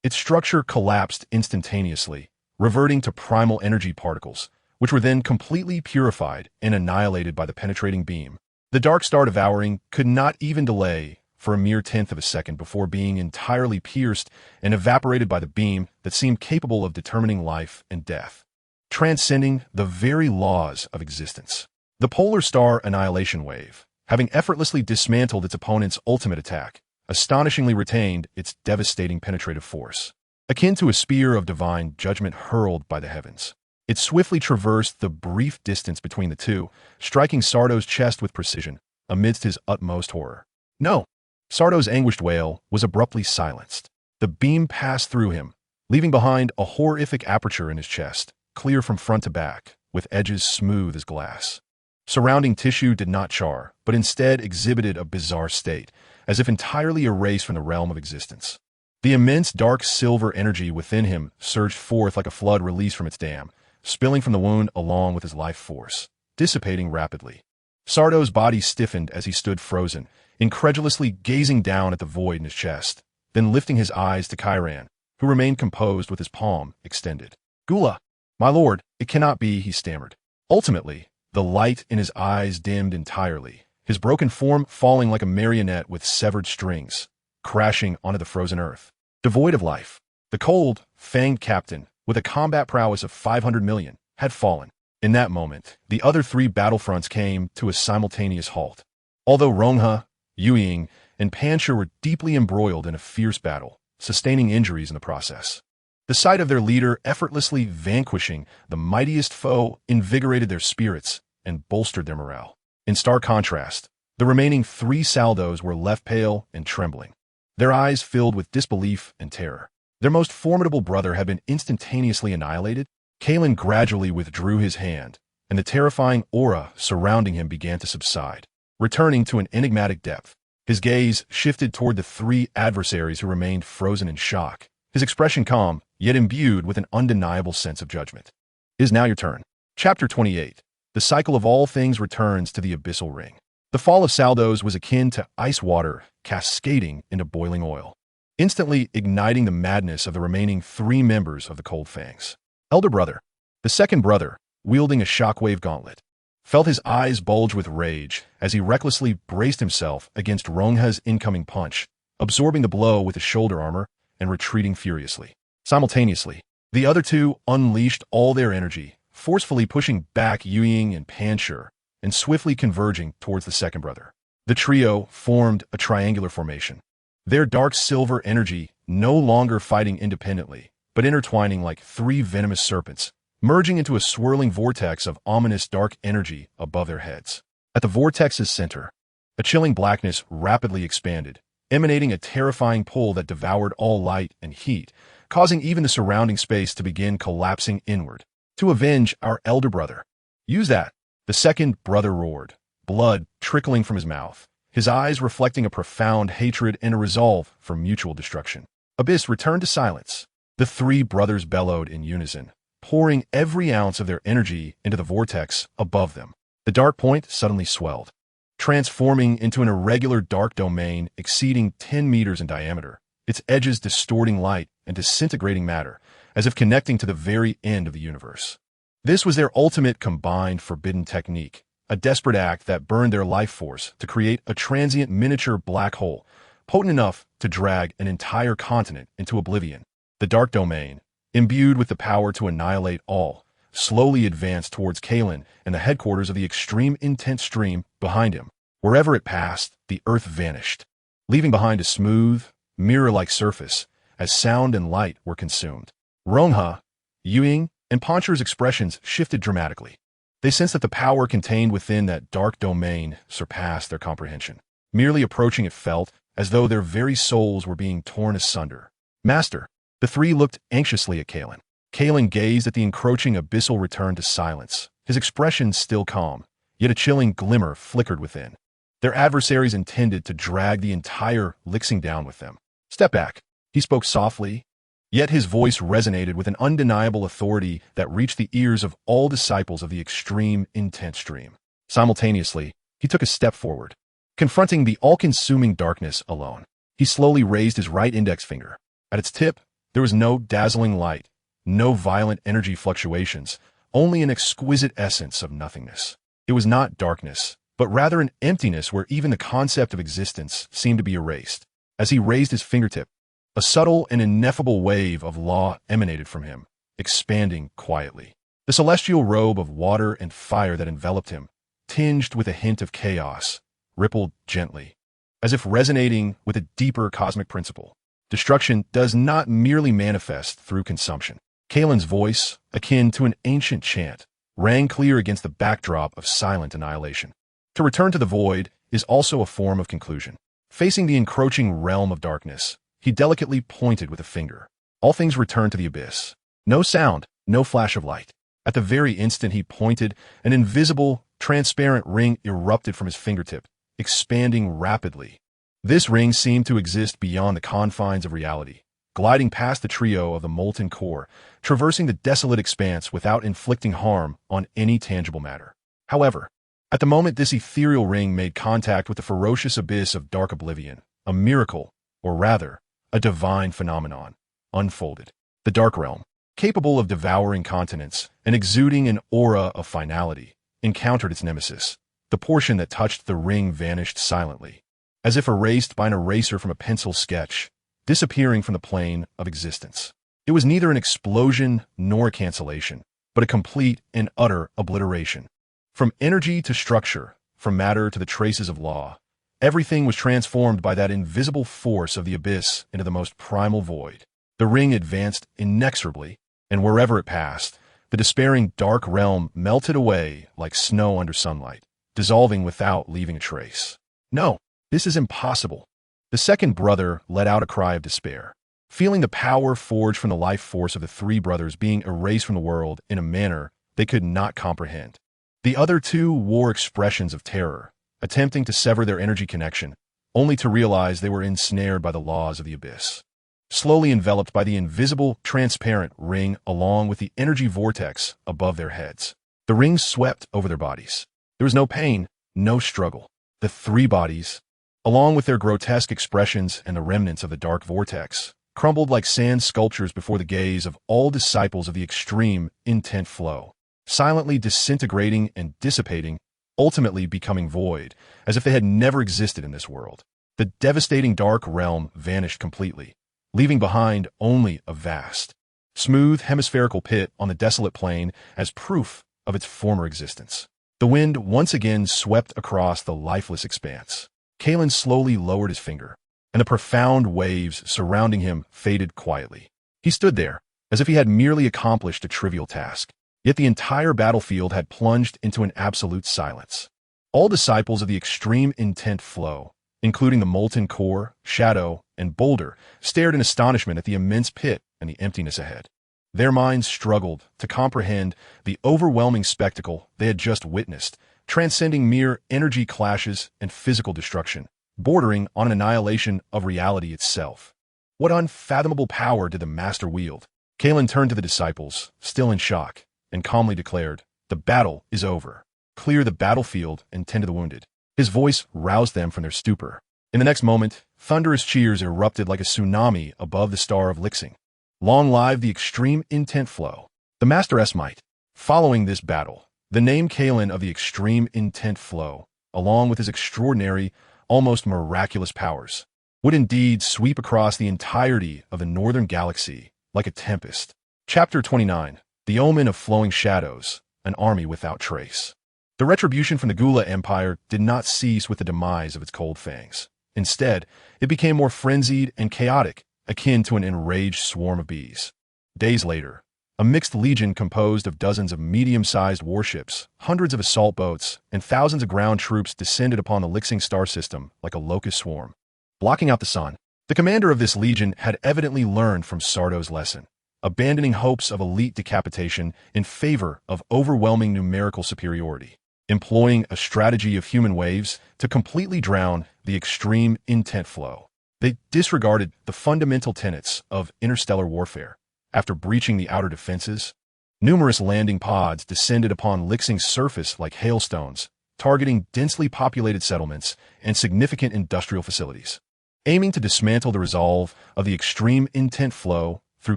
its structure collapsed instantaneously, reverting to primal energy particles, which were then completely purified and annihilated by the penetrating beam. The dark star devouring could not even delay for a mere tenth of a second before being entirely pierced and evaporated by the beam that seemed capable of determining life and death, transcending the very laws of existence. The polar star annihilation wave, having effortlessly dismantled its opponent's ultimate attack, astonishingly retained its devastating penetrative force. Akin to a spear of divine judgment hurled by the heavens, it swiftly traversed the brief distance between the two, striking Sardo's chest with precision, amidst his utmost horror. No! Sardo's anguished wail was abruptly silenced. The beam passed through him, leaving behind a horrific aperture in his chest, clear from front to back, with edges smooth as glass. Surrounding tissue did not char, but instead exhibited a bizarre state, as if entirely erased from the realm of existence. The immense dark silver energy within him surged forth like a flood released from its dam, spilling from the wound along with his life force, dissipating rapidly. Sardo's body stiffened as he stood frozen, incredulously gazing down at the void in his chest, then lifting his eyes to Kailan, who remained composed with his palm extended. Gula! My lord, it cannot be, he stammered. Ultimately, the light in his eyes dimmed entirely, his broken form falling like a marionette with severed strings, crashing onto the frozen earth. Devoid of life, the cold, fanged captain, with a combat prowess of 500 million, had fallen. In that moment, the other three battlefronts came to a simultaneous halt. Although Rongha, Yuying, and Pancha were deeply embroiled in a fierce battle, sustaining injuries in the process, the sight of their leader effortlessly vanquishing the mightiest foe invigorated their spirits and bolstered their morale. In stark contrast, the remaining three Saldos were left pale and trembling, their eyes filled with disbelief and terror. Their most formidable brother had been instantaneously annihilated. Kailan gradually withdrew his hand, and the terrifying aura surrounding him began to subside, returning to an enigmatic depth. His gaze shifted toward the three adversaries who remained frozen in shock, his expression calm, yet imbued with an undeniable sense of judgment. It is now your turn. Chapter 28. The cycle of all things returns to the abyssal ring. The fall of Saldos was akin to ice water cascading into boiling oil, instantly igniting the madness of the remaining three members of the Cold Fangs. Elder brother. The second brother, wielding a shockwave gauntlet, felt his eyes bulge with rage as he recklessly braced himself against Rongha's incoming punch, absorbing the blow with his shoulder armor and retreating furiously. Simultaneously, the other two unleashed all their energy, forcefully pushing back Yuying and Panshur and swiftly converging towards the second brother. The trio formed a triangular formation, their dark silver energy no longer fighting independently, but intertwining like three venomous serpents, merging into a swirling vortex of ominous dark energy above their heads. At the vortex's center, a chilling blackness rapidly expanded, emanating a terrifying pull that devoured all light and heat, causing even the surrounding space to begin collapsing inward. To avenge our elder brother. Use that, the second brother roared, blood trickling from his mouth, his eyes reflecting a profound hatred and a resolve for mutual destruction. Abyss returned to silence. The three brothers bellowed in unison, pouring every ounce of their energy into the vortex above them. The dark point suddenly swelled, transforming into an irregular dark domain exceeding 10 meters in diameter, its edges distorting light and disintegrating matter, as if connecting to the very end of the universe. This was their ultimate combined forbidden technique, a desperate act that burned their life force to create a transient miniature black hole, potent enough to drag an entire continent into oblivion. The dark domain, imbued with the power to annihilate all, slowly advanced towards Kailan and the headquarters of the extreme intense stream behind him. Wherever it passed, the earth vanished, leaving behind a smooth, mirror-like surface as sound and light were consumed. Rongha, Yuying, and Panshur's expressions shifted dramatically. They sensed that the power contained within that dark domain surpassed their comprehension. Merely approaching it felt as though their very souls were being torn asunder. Master, the three looked anxiously at Kailan. Kailan gazed at the encroaching abyssal return to silence, his expression still calm, yet a chilling glimmer flickered within. Their adversaries intended to drag the entire Lixing down with them. Step back, he spoke softly, yet his voice resonated with an undeniable authority that reached the ears of all disciples of the extreme intense stream. Simultaneously, he took a step forward, confronting the all-consuming darkness alone. He slowly raised his right index finger. At its tip, there was no dazzling light, no violent energy fluctuations, only an exquisite essence of nothingness. It was not darkness, but rather an emptiness where even the concept of existence seemed to be erased. As he raised his fingertip, a subtle and ineffable wave of law emanated from him, expanding quietly. The celestial robe of water and fire that enveloped him, tinged with a hint of chaos, rippled gently, as if resonating with a deeper cosmic principle. Destruction does not merely manifest through consumption. Kailan's voice, akin to an ancient chant, rang clear against the backdrop of silent annihilation. To return to the void is also a form of conclusion. Facing the encroaching realm of darkness, he delicately pointed with a finger. All things returned to the abyss. No sound, no flash of light. At the very instant he pointed, an invisible, transparent ring erupted from his fingertip, expanding rapidly. This ring seemed to exist beyond the confines of reality, gliding past the trio of the molten core, traversing the desolate expanse without inflicting harm on any tangible matter. However, at the moment this ethereal ring made contact with the ferocious abyss of dark oblivion, a miracle, or rather, a divine phenomenon, unfolded. The dark realm, capable of devouring continents and exuding an aura of finality, encountered its nemesis. The portion that touched the ring vanished silently, as if erased by an eraser from a pencil sketch, disappearing from the plane of existence. It was neither an explosion nor a cancellation, but a complete and utter obliteration. From energy to structure, from matter to the traces of law, everything was transformed by that invisible force of the abyss into the most primal void. The ring advanced inexorably, and wherever it passed, the despairing dark realm melted away like snow under sunlight, dissolving without leaving a trace. No, this is impossible. The second brother let out a cry of despair, feeling the power forged from the life force of the three brothers being erased from the world in a manner they could not comprehend. The other two wore expressions of terror, attempting to sever their energy connection, only to realize they were ensnared by the laws of the abyss. Slowly enveloped by the invisible, transparent ring along with the energy vortex above their heads. The ring swept over their bodies. There was no pain, no struggle. The three bodies, along with their grotesque expressions and the remnants of the dark vortex, crumbled like sand sculptures before the gaze of all disciples of the extreme, intent flow. silently disintegrating and dissipating, ultimately becoming void, as if they had never existed in this world. The devastating dark realm vanished completely, leaving behind only a vast, smooth hemispherical pit on the desolate plain as proof of its former existence. The wind once again swept across the lifeless expanse. Kailan slowly lowered his finger, and the profound waves surrounding him faded quietly. He stood there, as if he had merely accomplished a trivial task. Yet the entire battlefield had plunged into an absolute silence. All disciples of the extreme intent flow, including the molten core, shadow, and boulder, stared in astonishment at the immense pit and the emptiness ahead. Their minds struggled to comprehend the overwhelming spectacle they had just witnessed, transcending mere energy clashes and physical destruction, bordering on an annihilation of reality itself. What unfathomable power did the master wield? Kailan turned to the disciples, still in shock, and calmly declared, "The battle is over. Clear the battlefield and tend to the wounded." His voice roused them from their stupor. In the next moment, thunderous cheers erupted like a tsunami above the star of Lixing. Long live the extreme intent flow. The Master S might. Following this battle, the name Kailan of the extreme intent flow, along with his extraordinary, almost miraculous powers, would indeed sweep across the entirety of the northern galaxy like a tempest. Chapter 29. The Omen of Flowing Shadows, an Army Without Trace. The retribution from the Gula Empire did not cease with the demise of its cold fangs. Instead, it became more frenzied and chaotic, akin to an enraged swarm of bees. Days later, a mixed legion composed of dozens of medium-sized warships, hundreds of assault boats, and thousands of ground troops descended upon the Lixing star system like a locust swarm, blocking out the sun. The commander of this legion had evidently learned from Sardo's lesson, abandoning hopes of elite decapitation in favor of overwhelming numerical superiority, employing a strategy of human waves to completely drown the extreme intent flow. They disregarded the fundamental tenets of interstellar warfare. After breaching the outer defenses, numerous landing pods descended upon Lixing's surface like hailstones, targeting densely populated settlements and significant industrial facilities, aiming to dismantle the resolve of the extreme intent flow through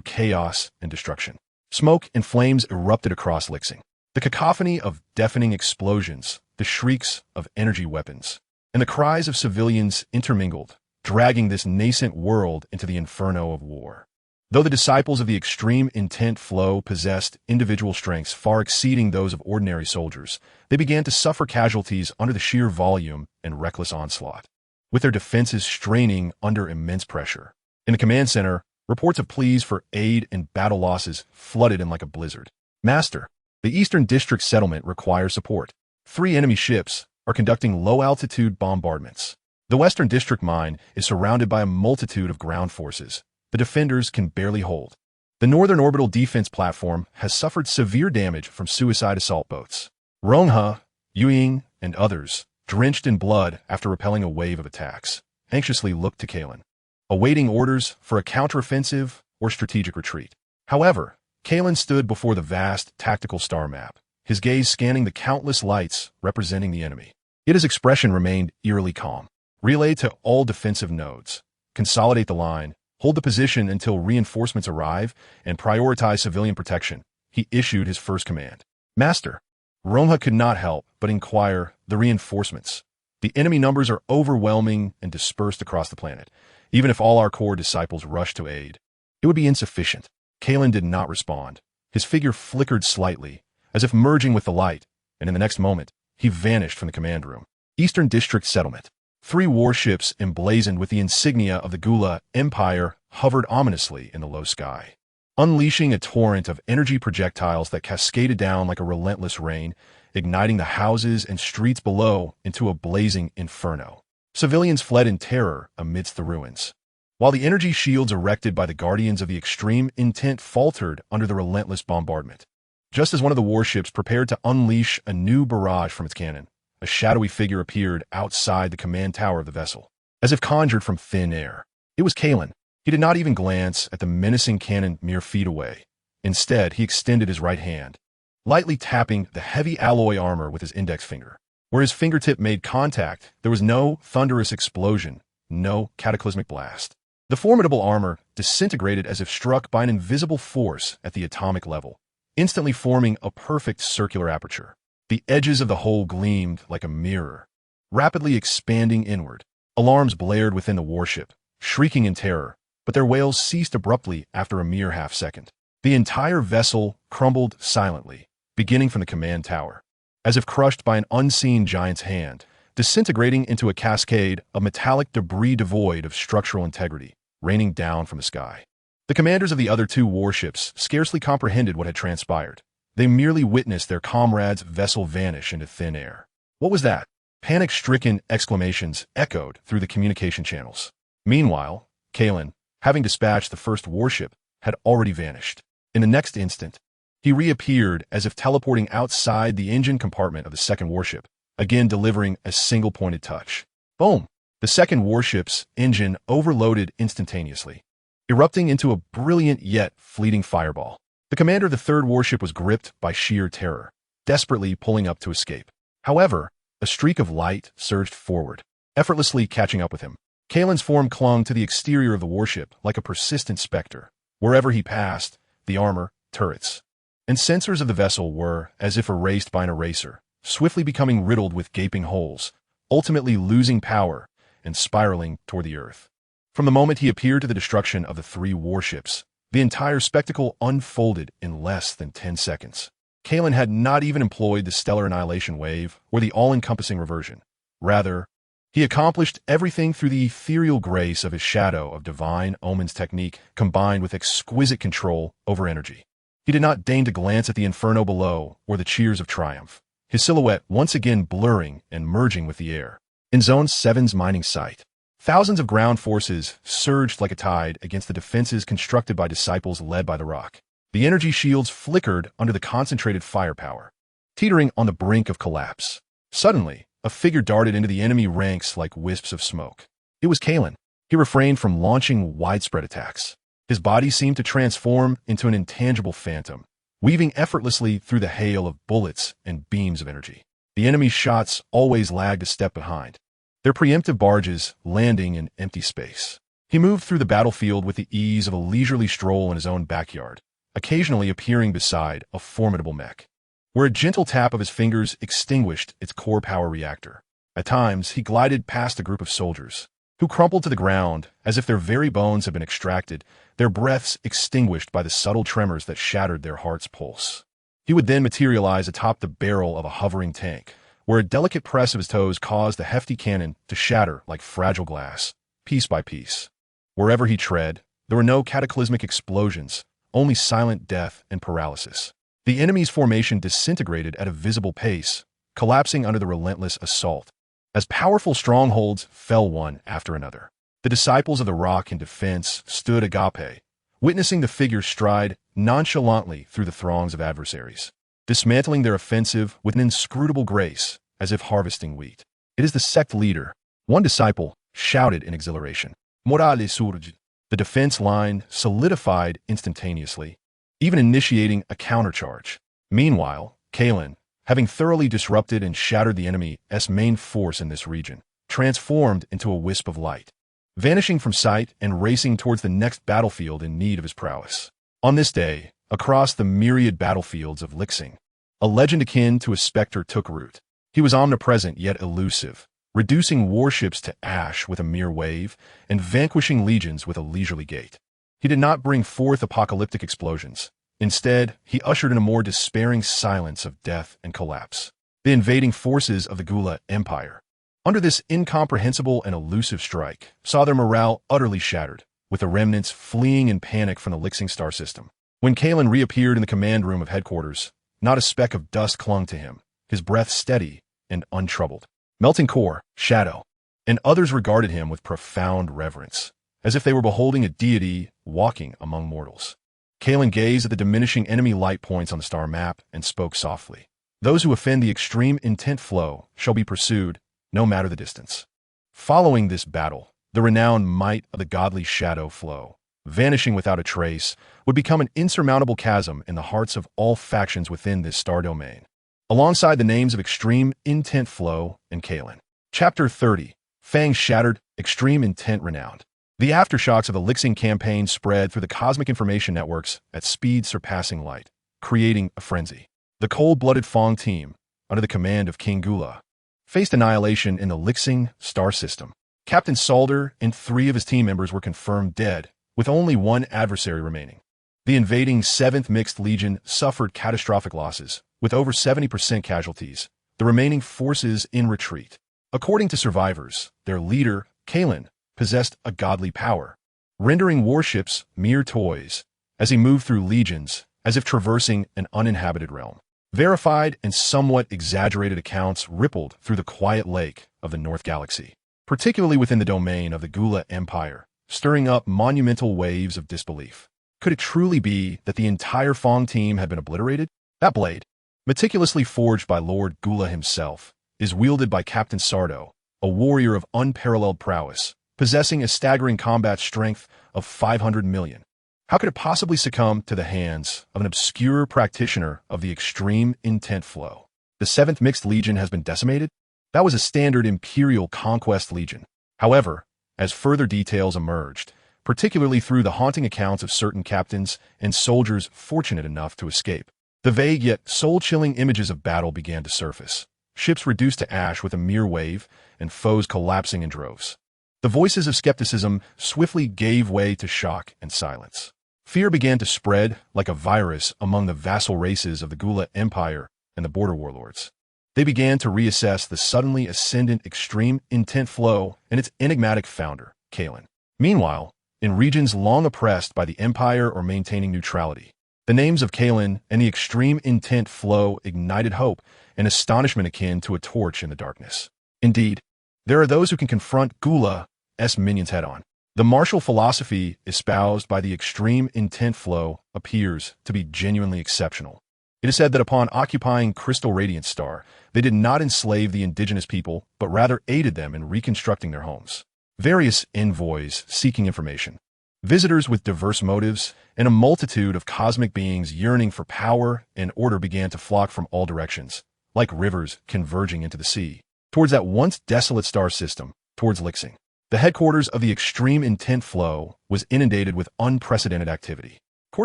chaos and destruction. Smoke and flames erupted across Lixing. The cacophony of deafening explosions, the shrieks of energy weapons, and the cries of civilians intermingled, dragging this nascent world into the inferno of war. Though the disciples of the extreme intent flow possessed individual strengths far exceeding those of ordinary soldiers, they began to suffer casualties under the sheer volume and reckless onslaught, with their defenses straining under immense pressure. In the command center, reports of pleas for aid and battle losses flooded in like a blizzard. "Master, the Eastern District settlement requires support. 3 enemy ships are conducting low-altitude bombardments. The Western District mine is surrounded by a multitude of ground forces. The defenders can barely hold. The Northern Orbital Defense Platform has suffered severe damage from suicide assault boats." Rongha, Yuying, and others, drenched in blood after repelling a wave of attacks, anxiously looked to Kailan, awaiting orders for a counteroffensive or strategic retreat. However, Kailan stood before the vast tactical star map, his gaze scanning the countless lights representing the enemy. Yet his expression remained eerily calm. "Relay to all defensive nodes. Consolidate the line. Hold the position until reinforcements arrive, and prioritize civilian protection," he issued his first command. "Master," Rongha could not help but inquire, "the reinforcements? The enemy numbers are overwhelming and dispersed across the planet. Even if all our core disciples rush to aid, it would be insufficient." Kailan did not respond. His figure flickered slightly, as if merging with the light, and in the next moment, he vanished from the command room. Eastern District Settlement. 3 warships emblazoned with the insignia of the Gula Empire hovered ominously in the low sky, unleashing a torrent of energy projectiles that cascaded down like a relentless rain, igniting the houses and streets below into a blazing inferno. Civilians fled in terror amidst the ruins, while the energy shields erected by the guardians of the extreme intent faltered under the relentless bombardment. Just as one of the warships prepared to unleash a new barrage from its cannon, a shadowy figure appeared outside the command tower of the vessel, as if conjured from thin air. It was Kailan. He did not even glance at the menacing cannon mere feet away. Instead, he extended his right hand, lightly tapping the heavy alloy armor with his index finger. Where his fingertip made contact, there was no thunderous explosion, no cataclysmic blast. The formidable armor disintegrated as if struck by an invisible force at the atomic level, instantly forming a perfect circular aperture. The edges of the hole gleamed like a mirror, rapidly expanding inward. Alarms blared within the warship, shrieking in terror, but their wails ceased abruptly after a mere half-second. The entire vessel crumbled silently, beginning from the command tower, as if crushed by an unseen giant's hand, disintegrating into a cascade of metallic debris devoid of structural integrity, raining down from the sky. The commanders of the other two warships scarcely comprehended what had transpired. They merely witnessed their comrade's vessel vanish into thin air. What was that? Panic-stricken exclamations echoed through the communication channels. Meanwhile, Kailan, having dispatched the first warship, had already vanished. In the next instant, he reappeared as if teleporting outside the engine compartment of the second warship, again delivering a single-pointed touch. Boom! The second warship's engine overloaded instantaneously, erupting into a brilliant yet fleeting fireball. The commander of the third warship was gripped by sheer terror, desperately pulling up to escape. However, a streak of light surged forward, effortlessly catching up with him. Kailan's form clung to the exterior of the warship like a persistent specter. Wherever he passed, the armor, turrets, and sensors of the vessel were, as if erased by an eraser, swiftly becoming riddled with gaping holes, ultimately losing power and spiraling toward the earth. From the moment he appeared to the destruction of the three warships, the entire spectacle unfolded in less than 10 seconds. Kailan had not even employed the stellar annihilation wave or the all-encompassing reversion. Rather, he accomplished everything through the ethereal grace of his shadow of divine omens technique combined with exquisite control over energy. He did not deign to glance at the inferno below or the cheers of triumph, his silhouette once again blurring and merging with the air. In Zone 7's mining site, thousands of ground forces surged like a tide against the defenses constructed by disciples led by the rock. The energy shields flickered under the concentrated firepower, teetering on the brink of collapse. Suddenly, a figure darted into the enemy ranks like wisps of smoke. It was Kailan. He refrained from launching widespread attacks. His body seemed to transform into an intangible phantom, weaving effortlessly through the hail of bullets and beams of energy. The enemy's shots always lagged a step behind, their preemptive barges landing in empty space. He moved through the battlefield with the ease of a leisurely stroll in his own backyard, occasionally appearing beside a formidable mech, where a gentle tap of his fingers extinguished its core power reactor. At times, he glided past a group of soldiers, who crumpled to the ground as if their very bones had been extracted, their breaths extinguished by the subtle tremors that shattered their heart's pulse. He would then materialize atop the barrel of a hovering tank, where a delicate press of his toes caused the hefty cannon to shatter like fragile glass, piece by piece. Wherever he tread, there were no cataclysmic explosions, only silent death and paralysis. The enemy's formation disintegrated at a visible pace, collapsing under the relentless assault, as powerful strongholds fell one after another. The disciples of the rock in defense stood agape, witnessing the figure stride nonchalantly through the throngs of adversaries, dismantling their offensive with an inscrutable grace, as if harvesting wheat. "It is the sect leader," one disciple shouted in exhilaration. "Morale surge." The defense line solidified instantaneously, even initiating a countercharge. Meanwhile, Kailan, having thoroughly disrupted and shattered the enemy's main force in this region, transformed into a wisp of light, vanishing from sight and racing towards the next battlefield in need of his prowess. On this day, across the myriad battlefields of Xingyi, a legend akin to a specter took root. He was omnipresent yet elusive, reducing warships to ash with a mere wave and vanquishing legions with a leisurely gait. He did not bring forth apocalyptic explosions. Instead, he ushered in a more despairing silence of death and collapse. The invading forces of the Gula Empire, under this incomprehensible and elusive strike, saw their morale utterly shattered, with the remnants fleeing in panic from the Xingyi star system. When Kailan reappeared in the command room of headquarters, not a speck of dust clung to him, his breath steady and untroubled. Melting core, shadow, and others regarded him with profound reverence, as if they were beholding a deity walking among mortals. Kailan gazed at the diminishing enemy light points on the star map and spoke softly. "Those who offend the extreme intent flow shall be pursued, no matter the distance." Following this battle, the renowned might of the godly shadow flow, vanishing without a trace, would become an insurmountable chasm in the hearts of all factions within this star domain, alongside the names of Extreme Intent Flow and Kailan. Chapter 30. Fang Shattered, Extreme Intent Renowned. The aftershocks of the Xingyi campaign spread through the cosmic information networks at speed surpassing light, creating a frenzy. The cold-blooded Fong team, under the command of King Gula, faced annihilation in the Lixing star system. Captain Salder and 3 of his team members were confirmed dead, with only 1 adversary remaining. The invading 7th Mixed Legion suffered catastrophic losses, with over 70% casualties, the remaining forces in retreat. According to survivors, their leader, Kailan, possessed a godly power, rendering warships mere toys as he moved through legions as if traversing an uninhabited realm. Verified and somewhat exaggerated accounts rippled through the quiet lake of the North Galaxy, particularly within the domain of the Gula Empire, stirring up monumental waves of disbelief. Could it truly be that the entire Fong team had been obliterated? That blade, meticulously forged by Lord Gula himself, is wielded by Captain Sardo, a warrior of unparalleled prowess, possessing a staggering combat strength of 500 million. How could it possibly succumb to the hands of an obscure practitioner of the extreme intent flow? The 7th Mixed Legion has been decimated? That was a standard Imperial Conquest Legion. However, as further details emerged, particularly through the haunting accounts of certain captains and soldiers fortunate enough to escape, the vague yet soul-chilling images of battle began to surface. Ships reduced to ash with a mere wave, and foes collapsing in droves. The voices of skepticism swiftly gave way to shock and silence. Fear began to spread like a virus among the vassal races of the Gula Empire and the border warlords. They began to reassess the suddenly ascendant extreme intent flow and its enigmatic founder, Kailan. Meanwhile, in regions long oppressed by the Empire or maintaining neutrality, the names of Kailan and the extreme intent flow ignited hope and astonishment akin to a torch in the darkness. Indeed, there are those who can confront Gula's minions head-on. The martial philosophy espoused by the extreme intent flow appears to be genuinely exceptional. It is said that upon occupying Crystal Radiant Star, they did not enslave the indigenous people, but rather aided them in reconstructing their homes. Various envoys seeking information, visitors with diverse motives, and a multitude of cosmic beings yearning for power and order began to flock from all directions, like rivers converging into the sea, towards that once desolate star system, towards Lixing. The headquarters of the extreme intent flow was inundated with unprecedented activity. Core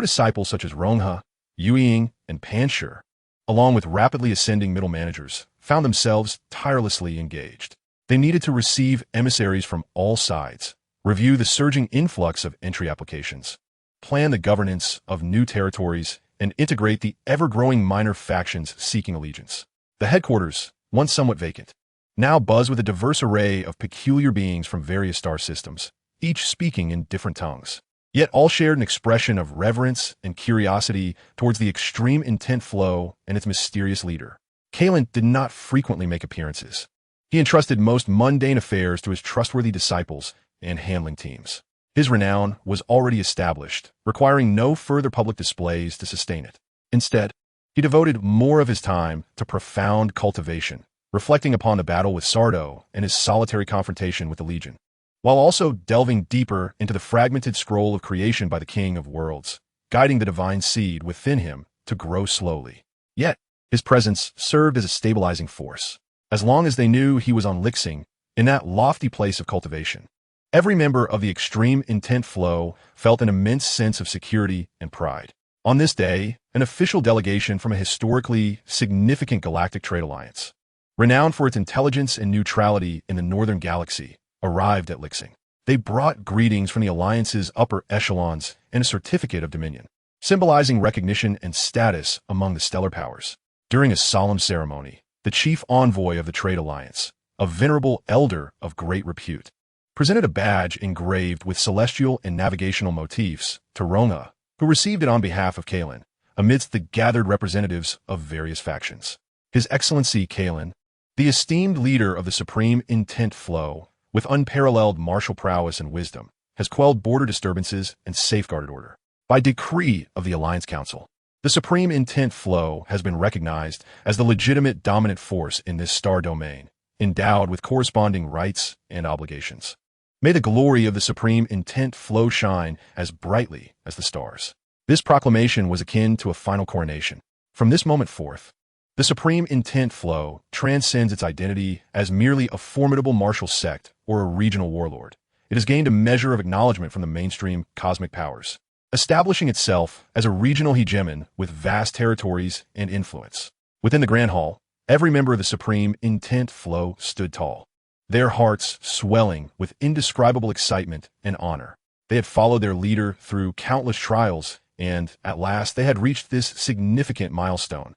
disciples such as Rongha, Yueying, and Panshur, along with rapidly ascending middle managers, found themselves tirelessly engaged. They needed to receive emissaries from all sides, review the surging influx of entry applications, plan the governance of new territories, and integrate the ever-growing minor factions seeking allegiance. The headquarters, once somewhat vacant, now buzz with a diverse array of peculiar beings from various star systems, each speaking in different tongues. Yet all shared an expression of reverence and curiosity towards the extreme intent flow and its mysterious leader. Kailan did not frequently make appearances. He entrusted most mundane affairs to his trustworthy disciples and handling teams. His renown was already established, requiring no further public displays to sustain it. Instead, he devoted more of his time to profound cultivation, reflecting upon the battle with Sardo and his solitary confrontation with the Legion, while also delving deeper into the fragmented scroll of creation by the King of Worlds, guiding the divine seed within him to grow slowly. Yet, his presence served as a stabilizing force. As long as they knew he was on Lixing, in that lofty place of cultivation, every member of the extreme intent flow felt an immense sense of security and pride. On this day, an official delegation from a historically significant galactic trade alliance, renowned for its intelligence and neutrality in the northern galaxy, arrived at Lixing. They brought greetings from the Alliance's upper echelons and a certificate of dominion, symbolizing recognition and status among the stellar powers. During a solemn ceremony, the chief envoy of the Trade Alliance, a venerable elder of great repute, presented a badge engraved with celestial and navigational motifs to Rongha, who received it on behalf of Kailan, amidst the gathered representatives of various factions. His Excellency Kailan, the esteemed leader of the Supreme Intent Flow, with unparalleled martial prowess and wisdom, has quelled border disturbances and safeguarded order. By decree of the Alliance Council, the Supreme Intent Flow has been recognized as the legitimate dominant force in this star domain, endowed with corresponding rights and obligations. May the glory of the Supreme Intent Flow shine as brightly as the stars. This proclamation was akin to a final coronation. From this moment forth, the Supreme Intent Flow transcends its identity as merely a formidable martial sect or a regional warlord. It has gained a measure of acknowledgement from the mainstream cosmic powers, establishing itself as a regional hegemon with vast territories and influence. Within the Grand Hall, every member of the Supreme Intent Flow stood tall, their hearts swelling with indescribable excitement and honor. They had followed their leader through countless trials, and, at last, they had reached this significant milestone.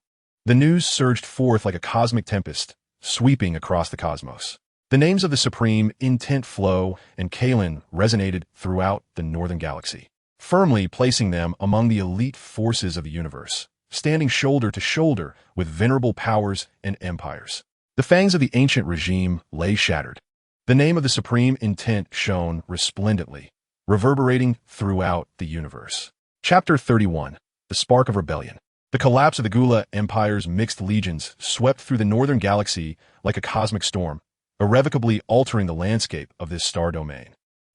The news surged forth like a cosmic tempest, sweeping across the cosmos. The names of the Supreme Intent Flow and Kailan resonated throughout the Northern Galaxy, firmly placing them among the elite forces of the universe, standing shoulder to shoulder with venerable powers and empires. The fangs of the ancient regime lay shattered. The name of the Supreme Intent shone resplendently, reverberating throughout the universe. Chapter 31. The Spark of Rebellion. The collapse of the Gula Empire's mixed legions swept through the Northern Galaxy like a cosmic storm, irrevocably altering the landscape of this star domain.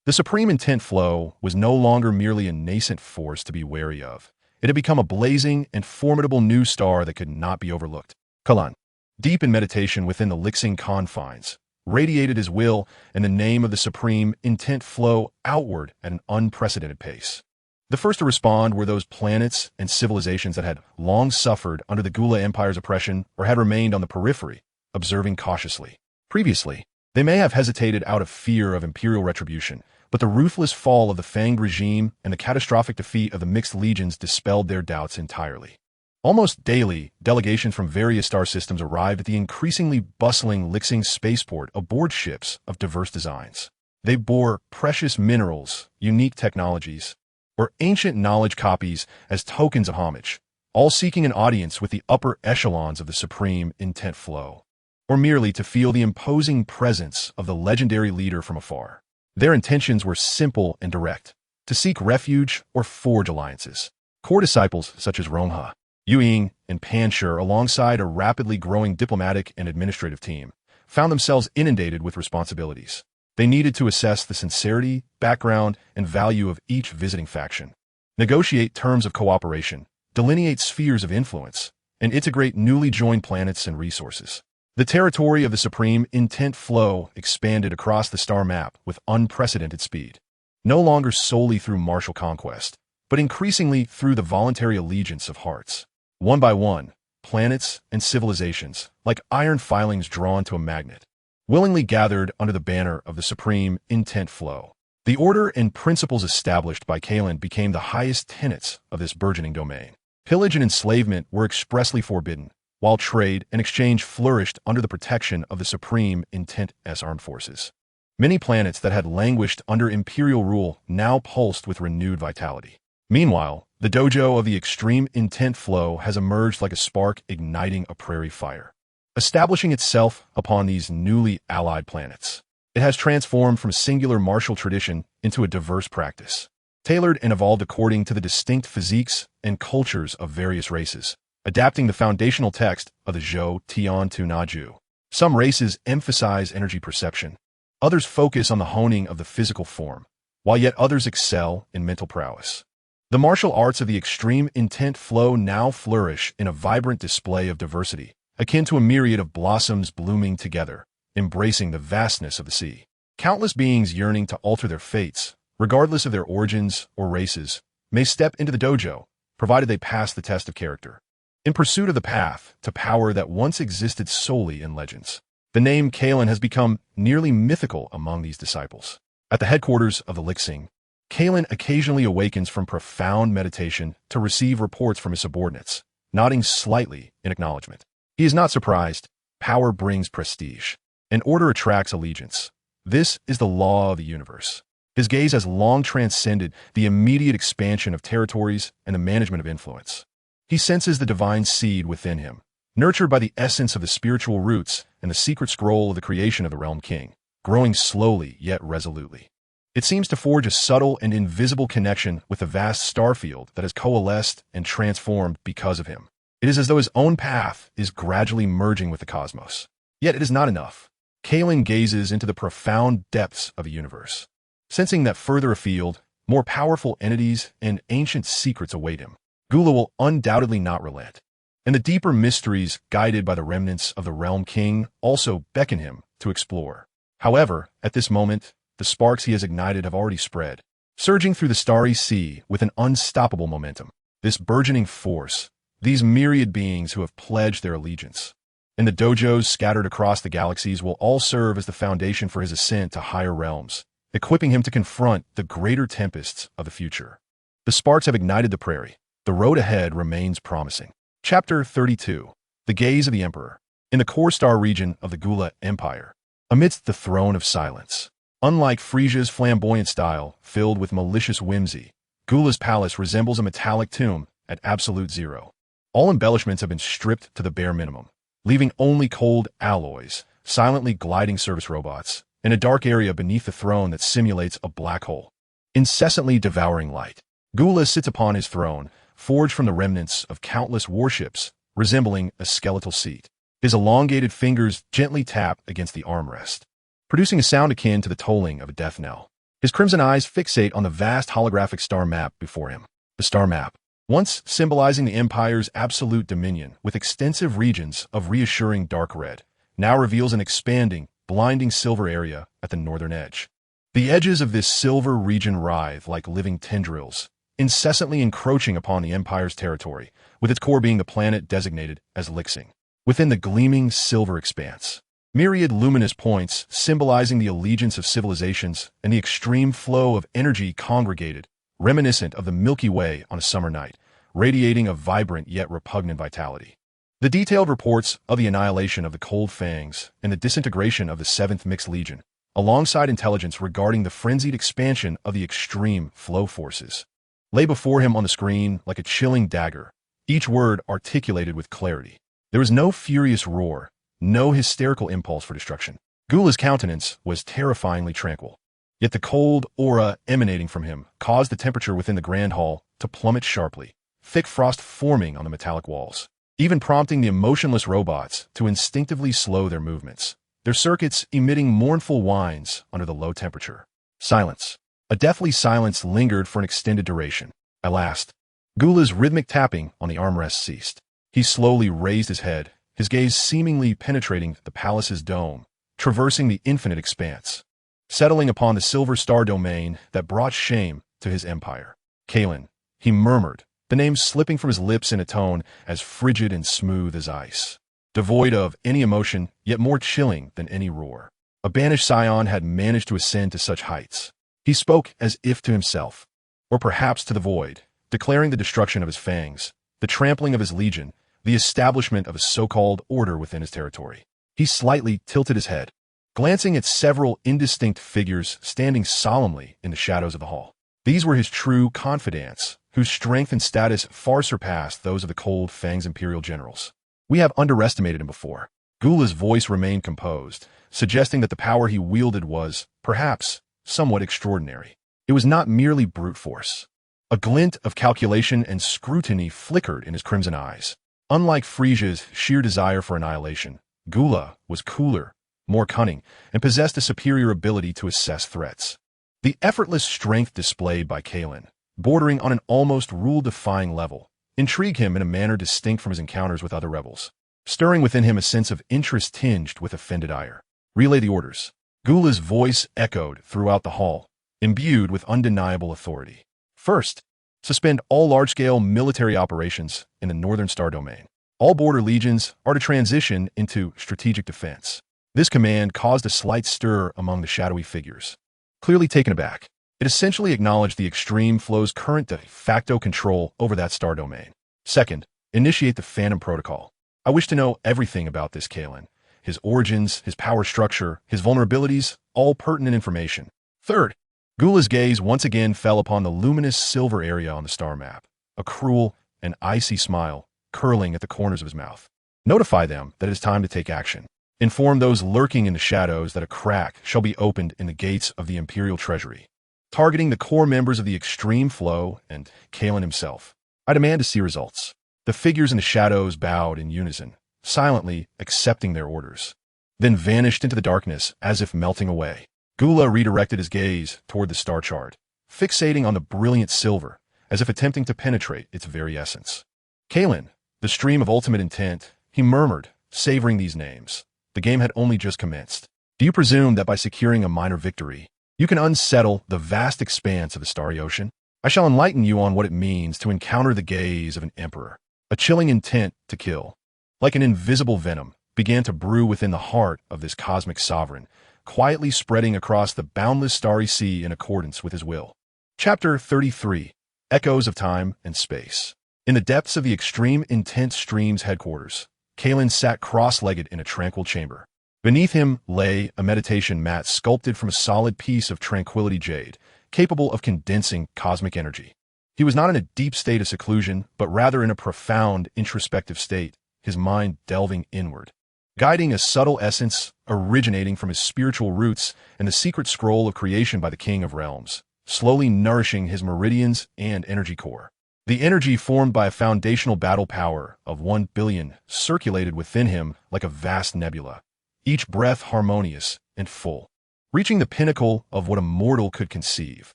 The Supreme Intent Flow was no longer merely a nascent force to be wary of. It had become a blazing and formidable new star that could not be overlooked. Kailan, deep in meditation within the Lixing confines, radiated his will and the name of the Supreme Intent Flow outward at an unprecedented pace. The first to respond were those planets and civilizations that had long suffered under the Gula Empire's oppression or had remained on the periphery, observing cautiously. Previously, they may have hesitated out of fear of imperial retribution, but the ruthless fall of the Fanged regime and the catastrophic defeat of the mixed legions dispelled their doubts entirely. Almost daily, delegations from various star systems arrived at the increasingly bustling Lixing spaceport aboard ships of diverse designs. They bore precious minerals, unique technologies, or ancient knowledge copies as tokens of homage, all seeking an audience with the upper echelons of the Supreme Intent Flow, or merely to feel the imposing presence of the legendary leader from afar. Their intentions were simple and direct: to seek refuge or forge alliances. Core disciples such as Rongha, Yuying, and Panshur, alongside a rapidly growing diplomatic and administrative team, found themselves inundated with responsibilities. They needed to assess the sincerity, background, and value of each visiting faction, negotiate terms of cooperation, delineate spheres of influence, and integrate newly joined planets and resources. The territory of the Supreme Intent Flow expanded across the star map with unprecedented speed, no longer solely through martial conquest, but increasingly through the voluntary allegiance of hearts. One by one, planets and civilizations, like iron filings drawn to a magnet, willingly gathered under the banner of the Supreme Intent Flow. The order and principles established by Kailan became the highest tenets of this burgeoning domain. Pillage and enslavement were expressly forbidden, while trade and exchange flourished under the protection of the Supreme Intent's armed forces. Many planets that had languished under imperial rule now pulsed with renewed vitality. Meanwhile, the dojo of the Extreme Intent Flow has emerged like a spark igniting a prairie fire, establishing itself upon these newly allied planets. It has transformed from a singular martial tradition into a diverse practice, tailored and evolved according to the distinct physiques and cultures of various races, adapting the foundational text of the Zhou Tian Tu Na Ju. Some races emphasize energy perception, others focus on the honing of the physical form, while yet others excel in mental prowess. The martial arts of the Extreme Intent Flow now flourish in a vibrant display of diversity, akin to a myriad of blossoms blooming together, embracing the vastness of the sea. Countless beings yearning to alter their fates, regardless of their origins or races, may step into the dojo, provided they pass the test of character, in pursuit of the path to power that once existed solely in legends. The name Kailan has become nearly mythical among these disciples. At the headquarters of the Lixing, Kailan occasionally awakens from profound meditation to receive reports from his subordinates, nodding slightly in acknowledgement. He is not surprised. Power brings prestige, and order attracts allegiance. This is the law of the universe. His gaze has long transcended the immediate expansion of territories and the management of influence. He senses the divine seed within him, nurtured by the essence of the spiritual roots and the secret scroll of the creation of the Realm King, growing slowly yet resolutely. It seems to forge a subtle and invisible connection with the vast star field that has coalesced and transformed because of him. It is as though his own path is gradually merging with the cosmos. Yet it is not enough. Kailan gazes into the profound depths of the universe, sensing that further afield, more powerful entities and ancient secrets await him. Gula will undoubtedly not relent, and the deeper mysteries guided by the remnants of the Realm King also beckon him to explore. However, at this moment, the sparks he has ignited have already spread, surging through the starry sea with an unstoppable momentum. This burgeoning force, these myriad beings who have pledged their allegiance, and the dojos scattered across the galaxies will all serve as the foundation for his ascent to higher realms, equipping him to confront the greater tempests of the future. The sparks have ignited the prairie. The road ahead remains promising. Chapter 32. The Gaze of the Emperor. In the core star region of the Gula Empire, amidst the throne of silence, unlike Frisia's flamboyant style, filled with malicious whimsy, Gula's palace resembles a metallic tomb at absolute zero. All embellishments have been stripped to the bare minimum, leaving only cold alloys, silently gliding service robots, and a dark area beneath the throne that simulates a black hole, incessantly devouring light. Gula sits upon his throne, forged from the remnants of countless warships, resembling a skeletal seat. His elongated fingers gently tap against the armrest, producing a sound akin to the tolling of a death knell. His crimson eyes fixate on the vast holographic star map before him. The star map, once symbolizing the Empire's absolute dominion with extensive regions of reassuring dark red, now reveals an expanding, blinding silver area at the northern edge. The edges of this silver region writhe like living tendrils, incessantly encroaching upon the Empire's territory, with its core being the planet designated as Lixing. Within the gleaming silver expanse, myriad luminous points symbolizing the allegiance of civilizations and the extreme flow of energy congregated, reminiscent of the Milky Way on a summer night, radiating a vibrant yet repugnant vitality. The detailed reports of the annihilation of the Cold Fangs and the disintegration of the 7th Mixed Legion, alongside intelligence regarding the frenzied expansion of the extreme flow forces, lay before him on the screen like a chilling dagger, each word articulated with clarity. There was no furious roar, no hysterical impulse for destruction. Gula's countenance was terrifyingly tranquil, yet the cold aura emanating from him caused the temperature within the grand hall to plummet sharply, thick frost forming on the metallic walls, even prompting the emotionless robots to instinctively slow their movements, their circuits emitting mournful whines under the low temperature. Silence. A deathly silence lingered for an extended duration. At last, Gula's rhythmic tapping on the armrest ceased. He slowly raised his head, his gaze seemingly penetrating the palace's dome, traversing the infinite expanse, settling upon the silver star domain that brought shame to his empire. Kailan, he murmured, the name slipping from his lips in a tone as frigid and smooth as ice, devoid of any emotion, yet more chilling than any roar. A banished Saiyan had managed to ascend to such heights. He spoke as if to himself, or perhaps to the void, declaring the destruction of his fangs, the trampling of his legion, the establishment of a so-called order within his territory. He slightly tilted his head, glancing at several indistinct figures standing solemnly in the shadows of the hall. These were his true confidants, whose strength and status far surpassed those of the Cold Fang's imperial generals. We have underestimated him before. Gula's voice remained composed, suggesting that the power he wielded was, perhaps, somewhat extraordinary. It was not merely brute force. A glint of calculation and scrutiny flickered in his crimson eyes. Unlike Frisia's sheer desire for annihilation, Gula was cooler, more cunning, and possessed a superior ability to assess threats. The effortless strength displayed by Kailan, bordering on an almost rule-defying level, intrigued him in a manner distinct from his encounters with other rebels, stirring within him a sense of interest tinged with offended ire. Relay the orders. Gula's voice echoed throughout the hall, imbued with undeniable authority. First, suspend all large-scale military operations in the Northern Star Domain. All border legions are to transition into strategic defense. This command caused a slight stir among the shadowy figures. Clearly taken aback, it essentially acknowledged the Extreme Flow's current de facto control over that star domain. Second, initiate the Phantom Protocol. I wish to know everything about this Kailan, his origins, his power structure, his vulnerabilities, all pertinent information. Third, Gula's gaze once again fell upon the luminous silver area on the star map, a cruel and icy smile curling at the corners of his mouth. Notify them that it is time to take action. Inform those lurking in the shadows that a crack shall be opened in the gates of the Imperial Treasury, targeting the core members of the Extreme Flow and Kailan himself. I demand to see results. The figures in the shadows bowed in unison, silently accepting their orders, then vanished into the darkness as if melting away. Gula redirected his gaze toward the star chart, fixating on the brilliant silver, as if attempting to penetrate its very essence. Kailan, the stream of ultimate intent, he murmured, savoring these names. The game had only just commenced. Do you presume that by securing a minor victory, You can unsettle the vast expanse of the starry ocean. I shall enlighten you on what it means to encounter the gaze of an emperor. A chilling intent to kill, like an invisible venom, began to brew within the heart of this cosmic sovereign, quietly spreading across the boundless starry sea in accordance with his will. Chapter 33. Echoes of Time and Space. In the depths of the extreme intense stream's headquarters, Kailan sat cross-legged in a tranquil chamber. Beneath him lay a meditation mat sculpted from a solid piece of tranquility jade, capable of condensing cosmic energy. He was not in a deep state of seclusion, but rather in a profound introspective state, his mind delving inward, guiding a subtle essence originating from his spiritual roots and the secret scroll of creation by the King of Realms, slowly nourishing his meridians and energy core. The energy formed by a foundational battle power of 1 billion circulated within him like a vast nebula, each breath harmonious and full, reaching the pinnacle of what a mortal could conceive.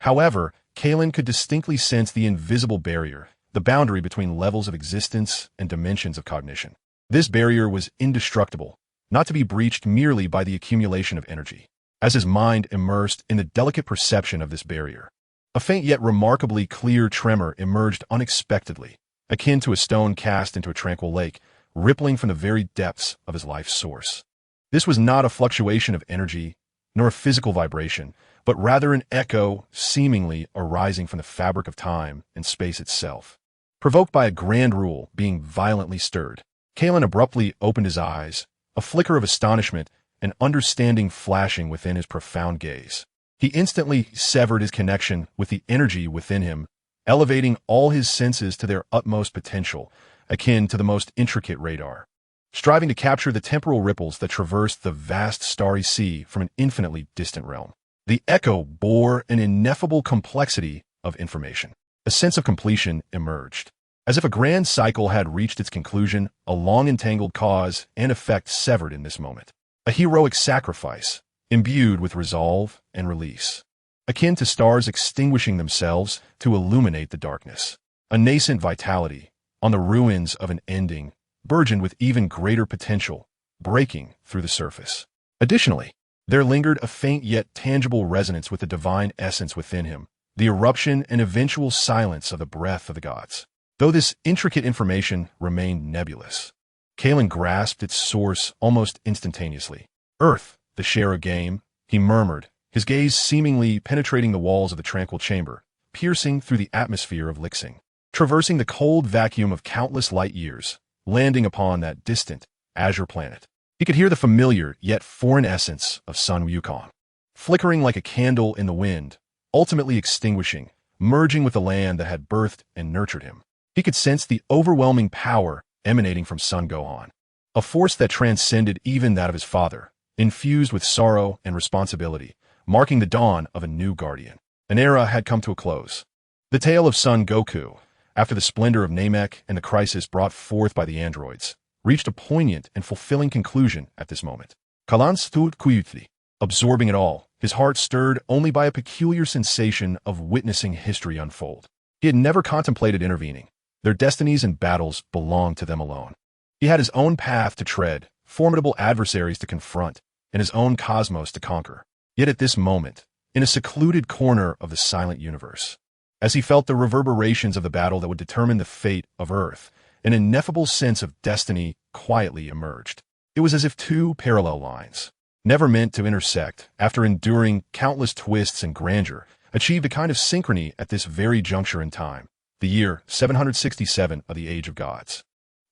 However, Kailan could distinctly sense the invisible barrier, the boundary between levels of existence and dimensions of cognition. This barrier was indestructible, not to be breached merely by the accumulation of energy. As his mind immersed in the delicate perception of this barrier, a faint yet remarkably clear tremor emerged unexpectedly, akin to a stone cast into a tranquil lake, rippling from the very depths of his life's source. This was not a fluctuation of energy, nor a physical vibration, but rather an echo seemingly arising from the fabric of time and space itself. Provoked by a grand rule being violently stirred, Kailan abruptly opened his eyes, a flicker of astonishment and understanding flashing within his profound gaze. He instantly severed his connection with the energy within him, elevating all his senses to their utmost potential, akin to the most intricate radar, striving to capture the temporal ripples that traversed the vast starry sea from an infinitely distant realm. The echo bore an ineffable complexity of information. A sense of completion emerged. As if a grand cycle had reached its conclusion, a long entangled cause and effect severed in this moment. A heroic sacrifice, imbued with resolve and release, akin to stars extinguishing themselves to illuminate the darkness. A nascent vitality, on the ruins of an ending, burgeoned with even greater potential, breaking through the surface. Additionally, there lingered a faint yet tangible resonance with the divine essence within him, the eruption and eventual silence of the breath of the gods. Though this intricate information remained nebulous, Kailan grasped its source almost instantaneously. "Earth, the share a game," he murmured, his gaze seemingly penetrating the walls of the tranquil chamber, piercing through the atmosphere of Lixing, traversing the cold vacuum of countless light years, landing upon that distant, azure planet. He could hear the familiar yet foreign essence of Sun Wukong, flickering like a candle in the wind, ultimately extinguishing, merging with the land that had birthed and nurtured him. He could sense the overwhelming power emanating from Sun Gohan, a force that transcended even that of his father, infused with sorrow and responsibility, marking the dawn of a new guardian. An era had come to a close. The tale of Son Goku, after the splendor of Namek and the crisis brought forth by the androids, reached a poignant and fulfilling conclusion at this moment. Kailan stood quietly, absorbing it all, his heart stirred only by a peculiar sensation of witnessing history unfold. He had never contemplated intervening. Their destinies and battles belonged to them alone. He had his own path to tread, formidable adversaries to confront, and his own cosmos to conquer. Yet at this moment, in a secluded corner of the silent universe, as he felt the reverberations of the battle that would determine the fate of Earth, an ineffable sense of destiny quietly emerged. It was as if two parallel lines, never meant to intersect, after enduring countless twists and grandeur, achieved a kind of synchrony at this very juncture in time, the year 767 of the Age of Gods.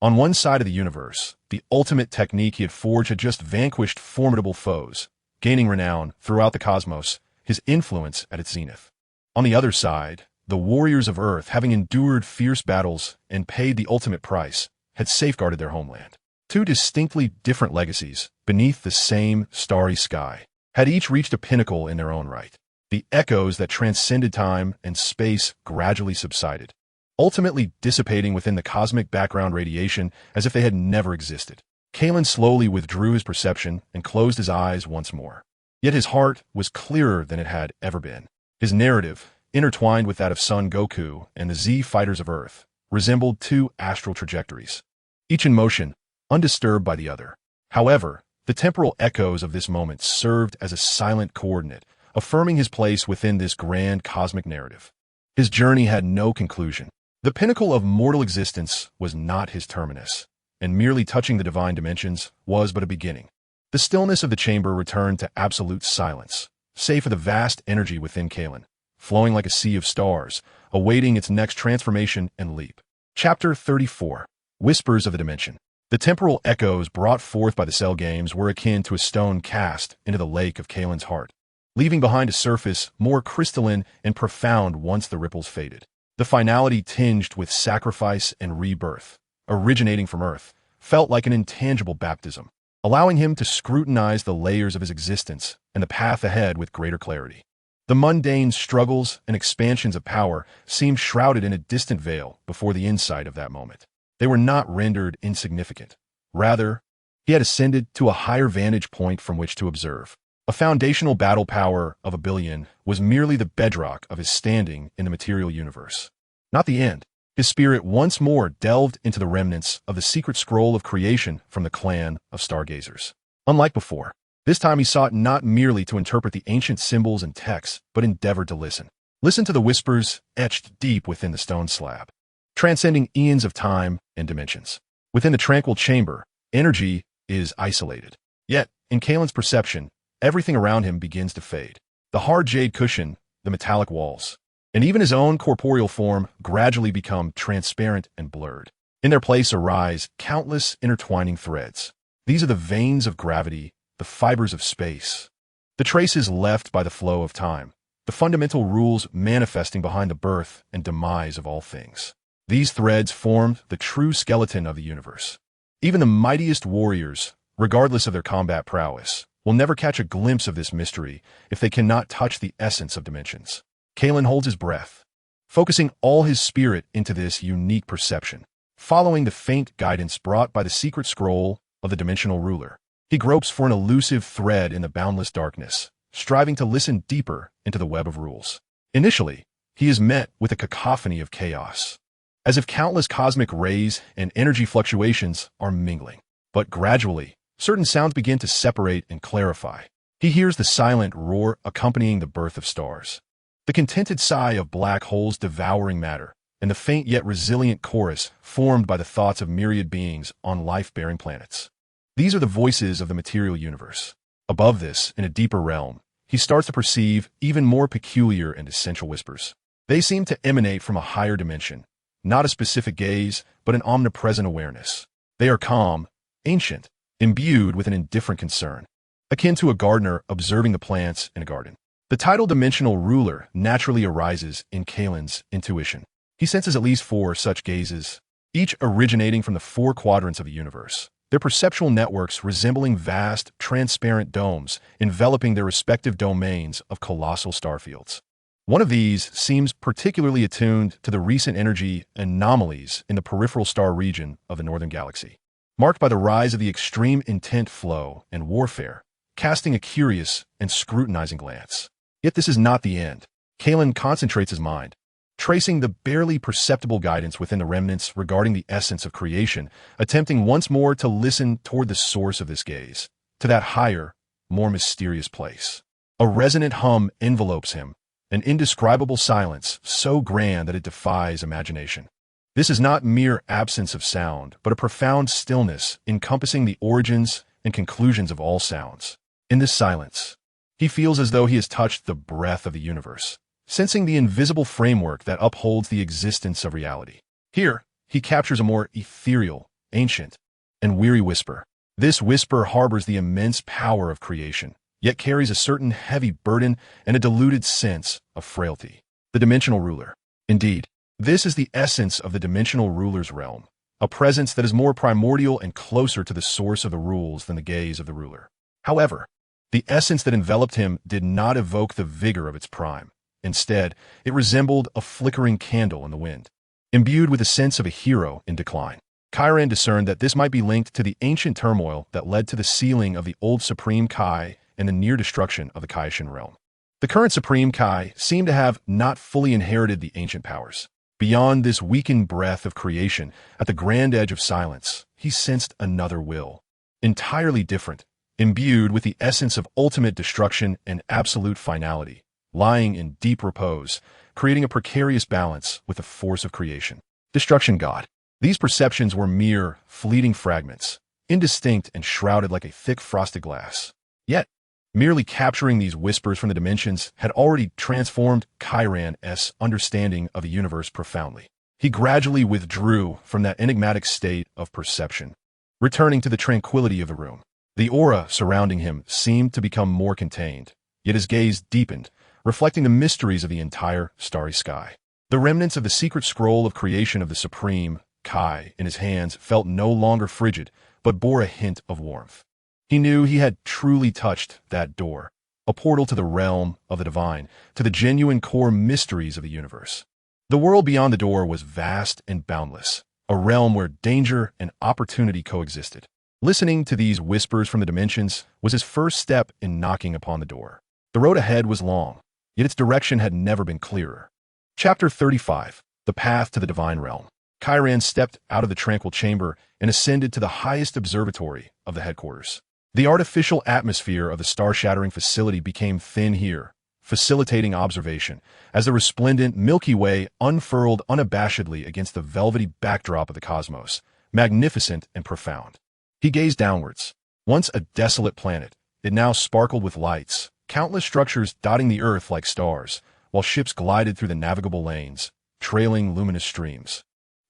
On one side of the universe, the ultimate technique he had forged had just vanquished formidable foes, gaining renown throughout the cosmos, his influence at its zenith. On the other side, the warriors of Earth, having endured fierce battles and paid the ultimate price, had safeguarded their homeland. Two distinctly different legacies, beneath the same starry sky, had each reached a pinnacle in their own right. The echoes that transcended time and space gradually subsided, ultimately dissipating within the cosmic background radiation as if they had never existed. Kailan slowly withdrew his perception and closed his eyes once more. Yet his heart was clearer than it had ever been. His narrative, intertwined with that of Son Goku and the Z fighters of Earth, resembled two astral trajectories, each in motion, undisturbed by the other. However, the temporal echoes of this moment served as a silent coordinate, affirming his place within this grand cosmic narrative. His journey had no conclusion. The pinnacle of mortal existence was not his terminus, and merely touching the divine dimensions was but a beginning. The stillness of the chamber returned to absolute silence, save for the vast energy within Kailan, flowing like a sea of stars, awaiting its next transformation and leap. Chapter 34. Whispers of the Dimension. The temporal echoes brought forth by the Cell Games were akin to a stone cast into the lake of Kailan's heart, leaving behind a surface more crystalline and profound once the ripples faded. The finality tinged with sacrifice and rebirth, originating from Earth, felt like an intangible baptism, allowing him to scrutinize the layers of his existence and the path ahead with greater clarity. The mundane struggles and expansions of power seemed shrouded in a distant veil before the insight of that moment. They were not rendered insignificant. Rather, he had ascended to a higher vantage point from which to observe. A foundational battle power of 1 billion was merely the bedrock of his standing in the material universe. Not the end. His spirit once more delved into the remnants of the secret scroll of creation from the clan of stargazers. Unlike before, this time he sought not merely to interpret the ancient symbols and texts, but endeavored to listen. Listen to the whispers etched deep within the stone slab, transcending eons of time and dimensions. Within the tranquil chamber, energy is isolated. Yet, in Kailan's perception, everything around him begins to fade. The hard jade cushion, the metallic walls, and even his own corporeal form gradually become transparent and blurred. In their place arise countless intertwining threads. These are the veins of gravity, the fibers of space, the traces left by the flow of time, the fundamental rules manifesting behind the birth and demise of all things. These threads formed the true skeleton of the universe. Even the mightiest warriors, regardless of their combat prowess, will never catch a glimpse of this mystery if they cannot touch the essence of dimensions. Kailan holds his breath, focusing all his spirit into this unique perception. Following the faint guidance brought by the secret scroll of the dimensional ruler, he gropes for an elusive thread in the boundless darkness, striving to listen deeper into the web of rules. Initially, he is met with a cacophony of chaos, as if countless cosmic rays and energy fluctuations are mingling. But gradually, certain sounds begin to separate and clarify. He hears the silent roar accompanying the birth of stars, the contented sigh of black holes devouring matter, and the faint yet resilient chorus formed by the thoughts of myriad beings on life-bearing planets. These are the voices of the material universe. Above this, in a deeper realm, he starts to perceive even more peculiar and essential whispers. They seem to emanate from a higher dimension, not a specific gaze, but an omnipresent awareness. They are calm, ancient, imbued with an indifferent concern, akin to a gardener observing the plants in a garden. The title dimensional ruler naturally arises in Kailan's intuition. He senses at least 4 such gazes, each originating from the 4 quadrants of the universe, their perceptual networks resembling vast, transparent domes enveloping their respective domains of colossal starfields. One of these seems particularly attuned to the recent energy anomalies in the peripheral star region of the northern galaxy, marked by the rise of the extreme intent flow and warfare, casting a curious and scrutinizing glance. Yet this is not the end. Kailan concentrates his mind, tracing the barely perceptible guidance within the remnants regarding the essence of creation, attempting once more to listen toward the source of this gaze, to that higher, more mysterious place. A resonant hum envelopes him, an indescribable silence so grand that it defies imagination. This is not mere absence of sound, but a profound stillness encompassing the origins and conclusions of all sounds. In this silence, he feels as though he has touched the breath of the universe, sensing the invisible framework that upholds the existence of reality. Here, he captures a more ethereal, ancient, and weary whisper. This whisper harbors the immense power of creation, yet carries a certain heavy burden and a diluted sense of frailty. The dimensional ruler. Indeed, this is the essence of the dimensional ruler's realm, a presence that is more primordial and closer to the source of the rules than the gaze of the ruler. However, the essence that enveloped him did not evoke the vigor of its prime. Instead, it resembled a flickering candle in the wind, imbued with a sense of a hero in decline. Kailan discerned that this might be linked to the ancient turmoil that led to the sealing of the old Supreme Kai and the near destruction of the Kaishan realm. The current Supreme Kai seemed to have not fully inherited the ancient powers. Beyond this weakened breath of creation, at the grand edge of silence, he sensed another will, entirely different, imbued with the essence of ultimate destruction and absolute finality, lying in deep repose, creating a precarious balance with the force of creation. Destruction God. These perceptions were mere, fleeting fragments, indistinct and shrouded like a thick frosted glass. Yet, merely capturing these whispers from the dimensions had already transformed Kailan's understanding of the universe profoundly. He gradually withdrew from that enigmatic state of perception, returning to the tranquility of the room. The aura surrounding him seemed to become more contained, yet his gaze deepened, reflecting the mysteries of the entire starry sky. The remnants of the secret scroll of creation of the Supreme Kai in his hands felt no longer frigid, but bore a hint of warmth. He knew he had truly touched that door, a portal to the realm of the divine, to the genuine core mysteries of the universe. The world beyond the door was vast and boundless, a realm where danger and opportunity coexisted. Listening to these whispers from the dimensions was his first step in knocking upon the door. The road ahead was long, yet its direction had never been clearer. Chapter 35. The Path to the Divine Realm. Kailan stepped out of the tranquil chamber and ascended to the highest observatory of the headquarters. The artificial atmosphere of the star-shattering facility became thin here, facilitating observation, as the resplendent Milky Way unfurled unabashedly against the velvety backdrop of the cosmos, magnificent and profound. He gazed downwards. Once a desolate planet, it now sparkled with lights, countless structures dotting the earth like stars, while ships glided through the navigable lanes, trailing luminous streams.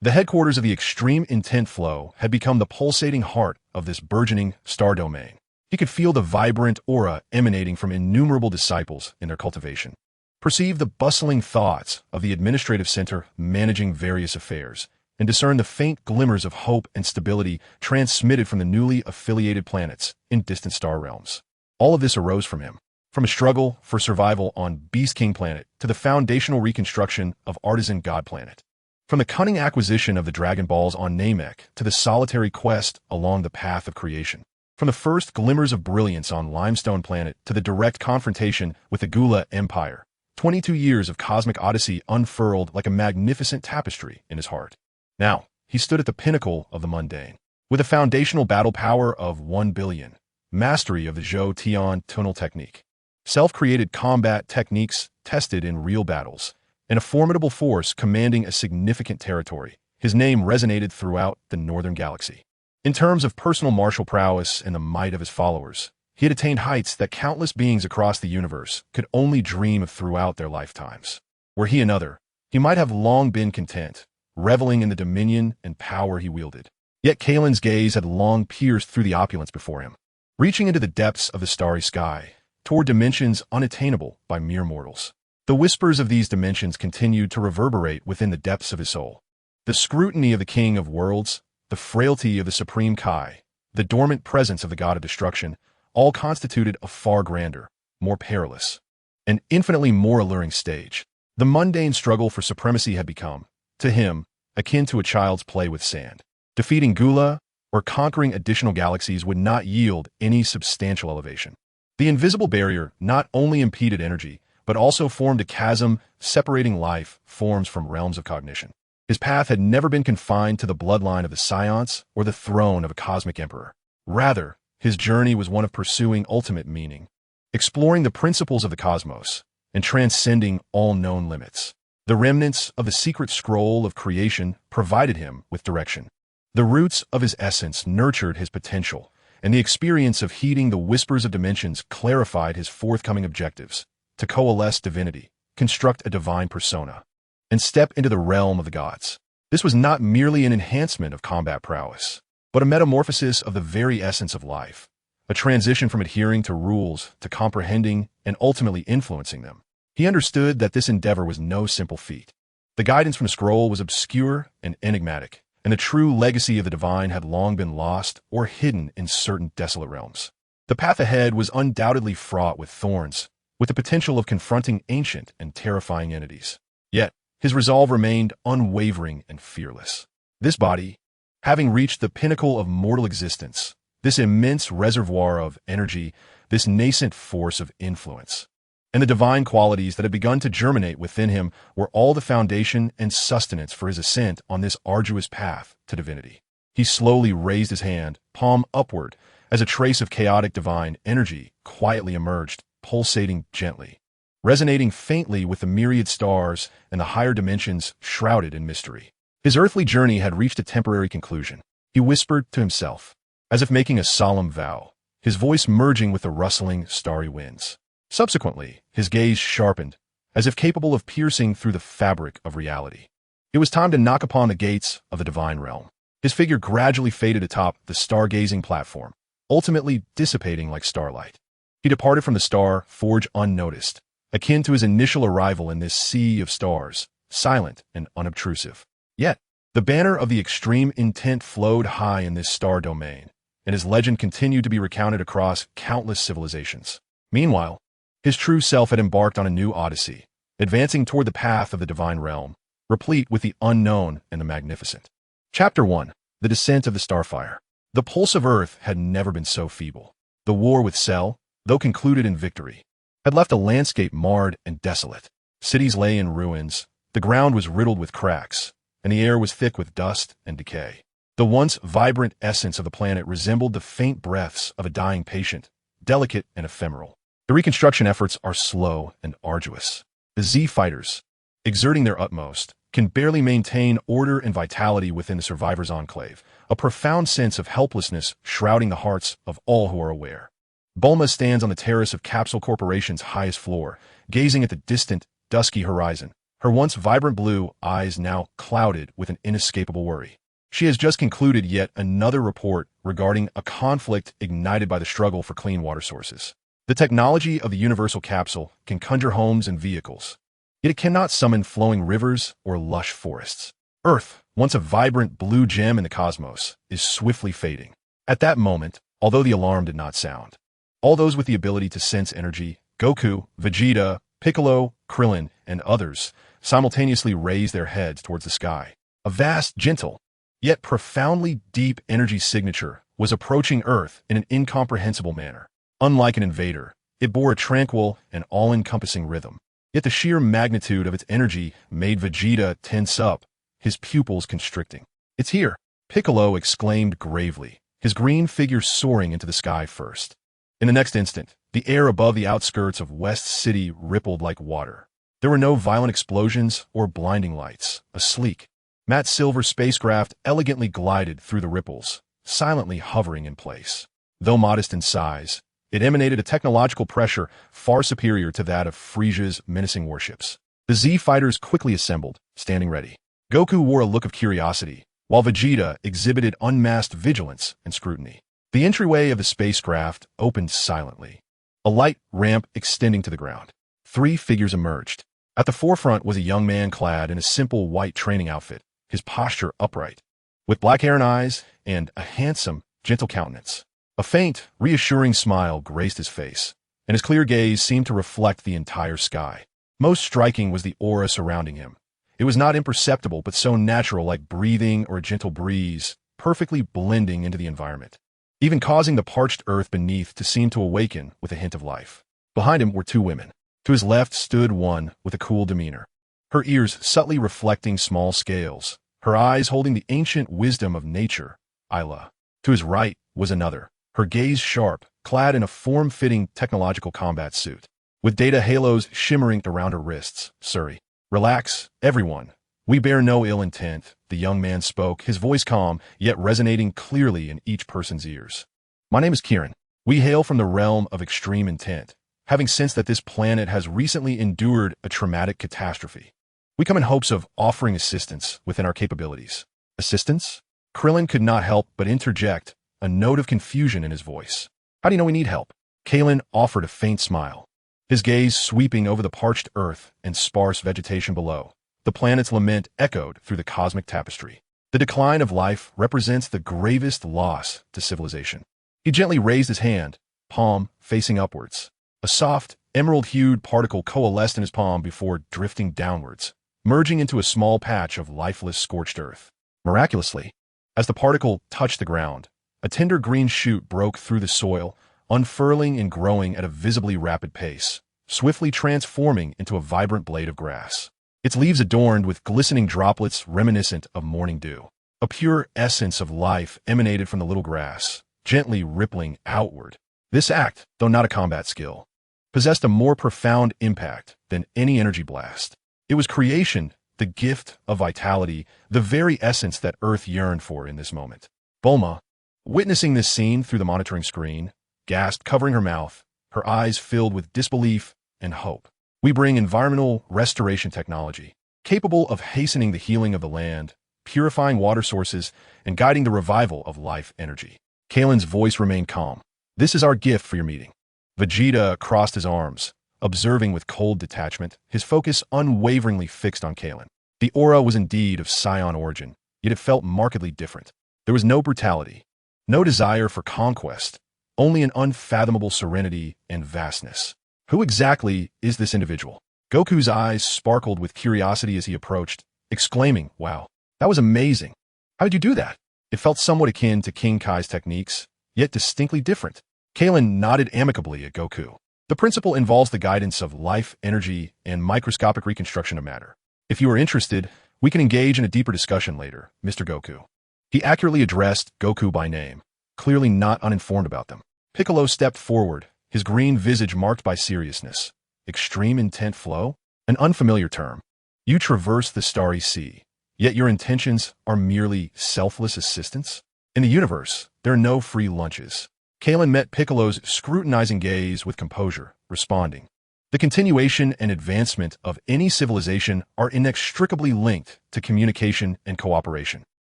The headquarters of the extreme intent flow had become the pulsating heart of this burgeoning star domain. He could feel the vibrant aura emanating from innumerable disciples in their cultivation, perceive the bustling thoughts of the administrative center managing various affairs, and discern the faint glimmers of hope and stability transmitted from the newly affiliated planets in distant star realms. All of this arose from him, from a struggle for survival on Beast King Planet to the foundational reconstruction of Artisan God Planet. From the cunning acquisition of the Dragon Balls on Namek to the solitary quest along the path of creation. From the first glimmers of brilliance on Limestone Planet to the direct confrontation with the Gula Empire, 22 years of cosmic odyssey unfurled like a magnificent tapestry in his heart. Now, he stood at the pinnacle of the mundane. With a foundational battle power of 1 billion, mastery of the Zhou Tian tunnel technique, self-created combat techniques tested in real battles, and a formidable force commanding a significant territory, his name resonated throughout the northern galaxy. In terms of personal martial prowess and the might of his followers, he had attained heights that countless beings across the universe could only dream of throughout their lifetimes. Were he another, he might have long been content, reveling in the dominion and power he wielded. Yet Kailan's gaze had long pierced through the opulence before him, reaching into the depths of the starry sky, toward dimensions unattainable by mere mortals. The whispers of these dimensions continued to reverberate within the depths of his soul. The scrutiny of the King of Worlds, the frailty of the Supreme Kai, the dormant presence of the God of Destruction, all constituted a far grander, more perilous, and infinitely more alluring stage. The mundane struggle for supremacy had become, to him, akin to a child's play with sand. Defeating Gula or conquering additional galaxies would not yield any substantial elevation. The invisible barrier not only impeded energy, but also formed a chasm separating life forms from realms of cognition. His path had never been confined to the bloodline of the Saiyans or the throne of a cosmic emperor. Rather, his journey was one of pursuing ultimate meaning, exploring the principles of the cosmos, and transcending all known limits. The remnants of the secret scroll of creation provided him with direction. The roots of his essence nurtured his potential, and the experience of heeding the whispers of dimensions clarified his forthcoming objectives: to coalesce divinity, construct a divine persona, and step into the realm of the gods. This was not merely an enhancement of combat prowess, but a metamorphosis of the very essence of life, a transition from adhering to rules to comprehending and ultimately influencing them. He understood that this endeavor was no simple feat. The guidance from the scroll was obscure and enigmatic, and the true legacy of the divine had long been lost or hidden in certain desolate realms. The path ahead was undoubtedly fraught with thorns, with the potential of confronting ancient and terrifying entities. Yet, his resolve remained unwavering and fearless. This body, having reached the pinnacle of mortal existence, this immense reservoir of energy, this nascent force of influence, and the divine qualities that had begun to germinate within him were all the foundation and sustenance for his ascent on this arduous path to divinity. He slowly raised his hand, palm upward, as a trace of chaotic divine energy quietly emerged, pulsating gently, resonating faintly with the myriad stars and the higher dimensions shrouded in mystery. His earthly journey had reached a temporary conclusion. He whispered to himself, as if making a solemn vow, his voice merging with the rustling, starry winds. Subsequently, his gaze sharpened, as if capable of piercing through the fabric of reality. It was time to knock upon the gates of the divine realm. His figure gradually faded atop the stargazing platform, ultimately dissipating like starlight. He departed from the star forge unnoticed, akin to his initial arrival in this sea of stars, silent and unobtrusive. Yet, the banner of the extreme intent flowed high in this star domain, and his legend continued to be recounted across countless civilizations. Meanwhile, his true self had embarked on a new odyssey, advancing toward the path of the divine realm, replete with the unknown and the magnificent. Chapter 1. The Descent of the Starfire. The pulse of Earth had never been so feeble. The war with Cell, though concluded in victory, had left a landscape marred and desolate. Cities lay in ruins, the ground was riddled with cracks, and the air was thick with dust and decay. The once vibrant essence of the planet resembled the faint breaths of a dying patient, delicate and ephemeral. The reconstruction efforts are slow and arduous. The Z-fighters, exerting their utmost, can barely maintain order and vitality within the survivors' enclave, a profound sense of helplessness shrouding the hearts of all who are aware. Bulma stands on the terrace of Capsule Corporation's highest floor, gazing at the distant, dusky horizon, her once vibrant blue eyes now clouded with an inescapable worry. She has just concluded yet another report regarding a conflict ignited by the struggle for clean water sources. The technology of the universal capsule can conjure homes and vehicles, yet it cannot summon flowing rivers or lush forests. Earth, once a vibrant blue gem in the cosmos, is swiftly fading. At that moment, although the alarm did not sound, all those with the ability to sense energy, Goku, Vegeta, Piccolo, Kailan, and others, simultaneously raised their heads towards the sky. A vast, gentle, yet profoundly deep energy signature was approaching Earth in an incomprehensible manner. Unlike an invader, it bore a tranquil and all-encompassing rhythm. Yet the sheer magnitude of its energy made Vegeta tense up, his pupils constricting. "It's here," Piccolo exclaimed gravely, his green figure soaring into the sky first. In the next instant, the air above the outskirts of West City rippled like water. There were no violent explosions or blinding lights. A sleek, matte silver spacecraft elegantly glided through the ripples, silently hovering in place. Though modest in size, it emanated a technological pressure far superior to that of Frisia's menacing warships. The Z-fighters quickly assembled, standing ready. Goku wore a look of curiosity, while Vegeta exhibited unmasked vigilance and scrutiny. The entryway of the spacecraft opened silently, a light ramp extending to the ground. 3 figures emerged. At the forefront was a young man clad in a simple white training outfit, his posture upright, with black hair and eyes, and a handsome, gentle countenance. A faint, reassuring smile graced his face, and his clear gaze seemed to reflect the entire sky. Most striking was the aura surrounding him. It was not imperceptible, but so natural, like breathing or a gentle breeze, perfectly blending into the environment, even causing the parched earth beneath to seem to awaken with a hint of life. Behind him were 2 women. To his left stood one with a cool demeanor, her ears subtly reflecting small scales, her eyes holding the ancient wisdom of nature, Ayla. To his right was another, her gaze sharp, clad in a form-fitting technological combat suit, with data halos shimmering around her wrists, Suri. "Relax, everyone. We bear no ill intent," the young man spoke, his voice calm, yet resonating clearly in each person's ears. "My name is Kieran. We hail from the realm of extreme intent, having sensed that this planet has recently endured a traumatic catastrophe. We come in hopes of offering assistance within our capabilities." "Assistance?" Krillin could not help but interject, a note of confusion in his voice. "How do you know we need help?" Kailan offered a faint smile, his gaze sweeping over the parched earth and sparse vegetation below. The planet's lament echoed through the cosmic tapestry. The decline of life represents the gravest loss to civilization. He gently raised his hand, palm facing upwards. A soft, emerald-hued particle coalesced in his palm before drifting downwards, merging into a small patch of lifeless scorched earth. Miraculously, as the particle touched the ground, a tender green shoot broke through the soil, unfurling and growing at a visibly rapid pace, swiftly transforming into a vibrant blade of grass. Its leaves adorned with glistening droplets reminiscent of morning dew. A pure essence of life emanated from the little grass, gently rippling outward. This act, though not a combat skill, possessed a more profound impact than any energy blast. It was creation, the gift of vitality, the very essence that Earth yearned for in this moment. Bulma, witnessing this scene through the monitoring screen, gasped, covering her mouth, her eyes filled with disbelief and hope. We bring environmental restoration technology, capable of hastening the healing of the land, purifying water sources, and guiding the revival of life energy. Kailan's voice remained calm. This is our gift for your meeting. Vegeta crossed his arms, observing with cold detachment, his focus unwaveringly fixed on Kailan. The aura was indeed of Saiyan origin, yet it felt markedly different. There was no brutality, no desire for conquest, only an unfathomable serenity and vastness. Who exactly is this individual? Goku's eyes sparkled with curiosity as he approached, exclaiming, "Wow, that was amazing. How did you do that?" It felt somewhat akin to King Kai's techniques, yet distinctly different. Kailan nodded amicably at Goku. The principle involves the guidance of life, energy, and microscopic reconstruction of matter. If you are interested, we can engage in a deeper discussion later, Mr. Goku. He accurately addressed Goku by name, clearly not uninformed about them. Piccolo stepped forward, his green visage marked by seriousness. Extreme intent flow? An unfamiliar term. You traverse the starry sea, yet your intentions are merely selfless assistance? In the universe, there are no free lunches. Kailan met Piccolo's scrutinizing gaze with composure, responding, "The continuation and advancement of any civilization are inextricably linked to communication and cooperation.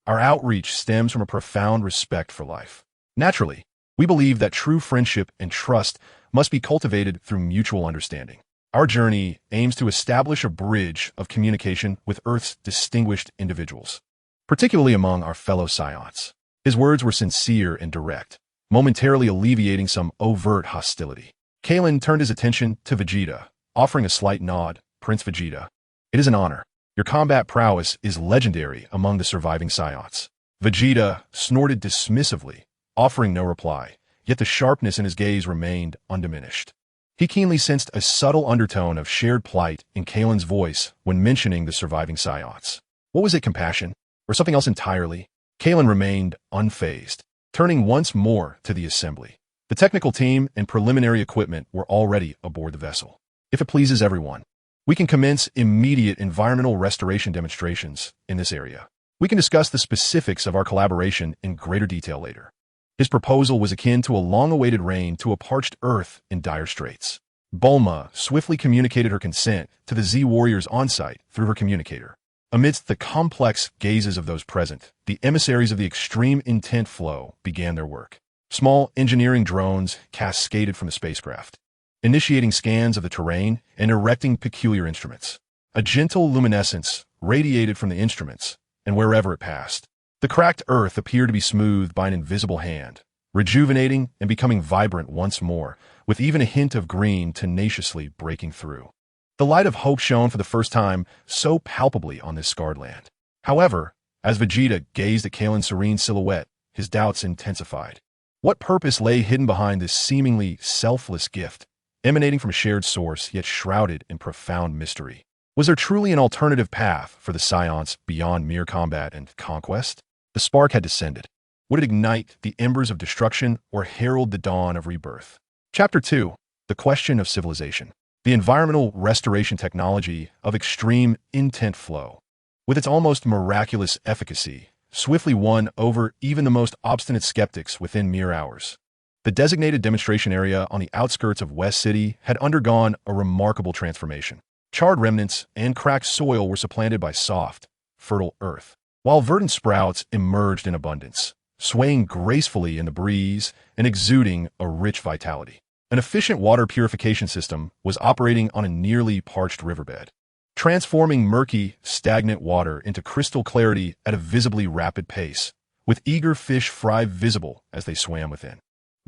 Our outreach stems from a profound respect for life. Naturally, we believe that true friendship and trust must be cultivated through mutual understanding. Our journey aims to establish a bridge of communication with Earth's distinguished individuals, particularly among our fellow Saiyans." His words were sincere and direct, momentarily alleviating some overt hostility. Kailan turned his attention to Vegeta, offering a slight nod. "Prince Vegeta, it is an honor. Your combat prowess is legendary among the surviving Saiyans." Vegeta snorted dismissively, offering no reply, yet the sharpness in his gaze remained undiminished. He keenly sensed a subtle undertone of shared plight in Kailan's voice when mentioning the surviving Saiyans. What was it, compassion? Or something else entirely? Kailan remained unfazed, turning once more to the assembly. The technical team and preliminary equipment were already aboard the vessel. "If it pleases everyone, we can commence immediate environmental restoration demonstrations in this area. We can discuss the specifics of our collaboration in greater detail later." His proposal was akin to a long-awaited rain to a parched earth in dire straits. Bulma swiftly communicated her consent to the Z warriors on-site through her communicator. Amidst the complex gazes of those present, the emissaries of the extreme intent flow began their work. Small engineering drones cascaded from the spacecraft, initiating scans of the terrain and erecting peculiar instruments. A gentle luminescence radiated from the instruments, and wherever it passed, the cracked earth appeared to be smoothed by an invisible hand, rejuvenating and becoming vibrant once more, with even a hint of green tenaciously breaking through. The light of hope shone for the first time so palpably on this scarred land. However, as Vegeta gazed at Kailan's serene silhouette, his doubts intensified. What purpose lay hidden behind this seemingly selfless gift, emanating from a shared source yet shrouded in profound mystery? Was there truly an alternative path for the Saiyans beyond mere combat and conquest? The spark had descended. Would it ignite the embers of destruction or herald the dawn of rebirth? Chapter 2. The Question of Civilization. The environmental restoration technology of extreme intent flow, with its almost miraculous efficacy, swiftly won over even the most obstinate skeptics within mere hours. The designated demonstration area on the outskirts of West City had undergone a remarkable transformation. Charred remnants and cracked soil were supplanted by soft, fertile earth, while verdant sprouts emerged in abundance, swaying gracefully in the breeze and exuding a rich vitality. An efficient water purification system was operating on a nearly parched riverbed, transforming murky, stagnant water into crystal clarity at a visibly rapid pace, with eager fish fry visible as they swam within.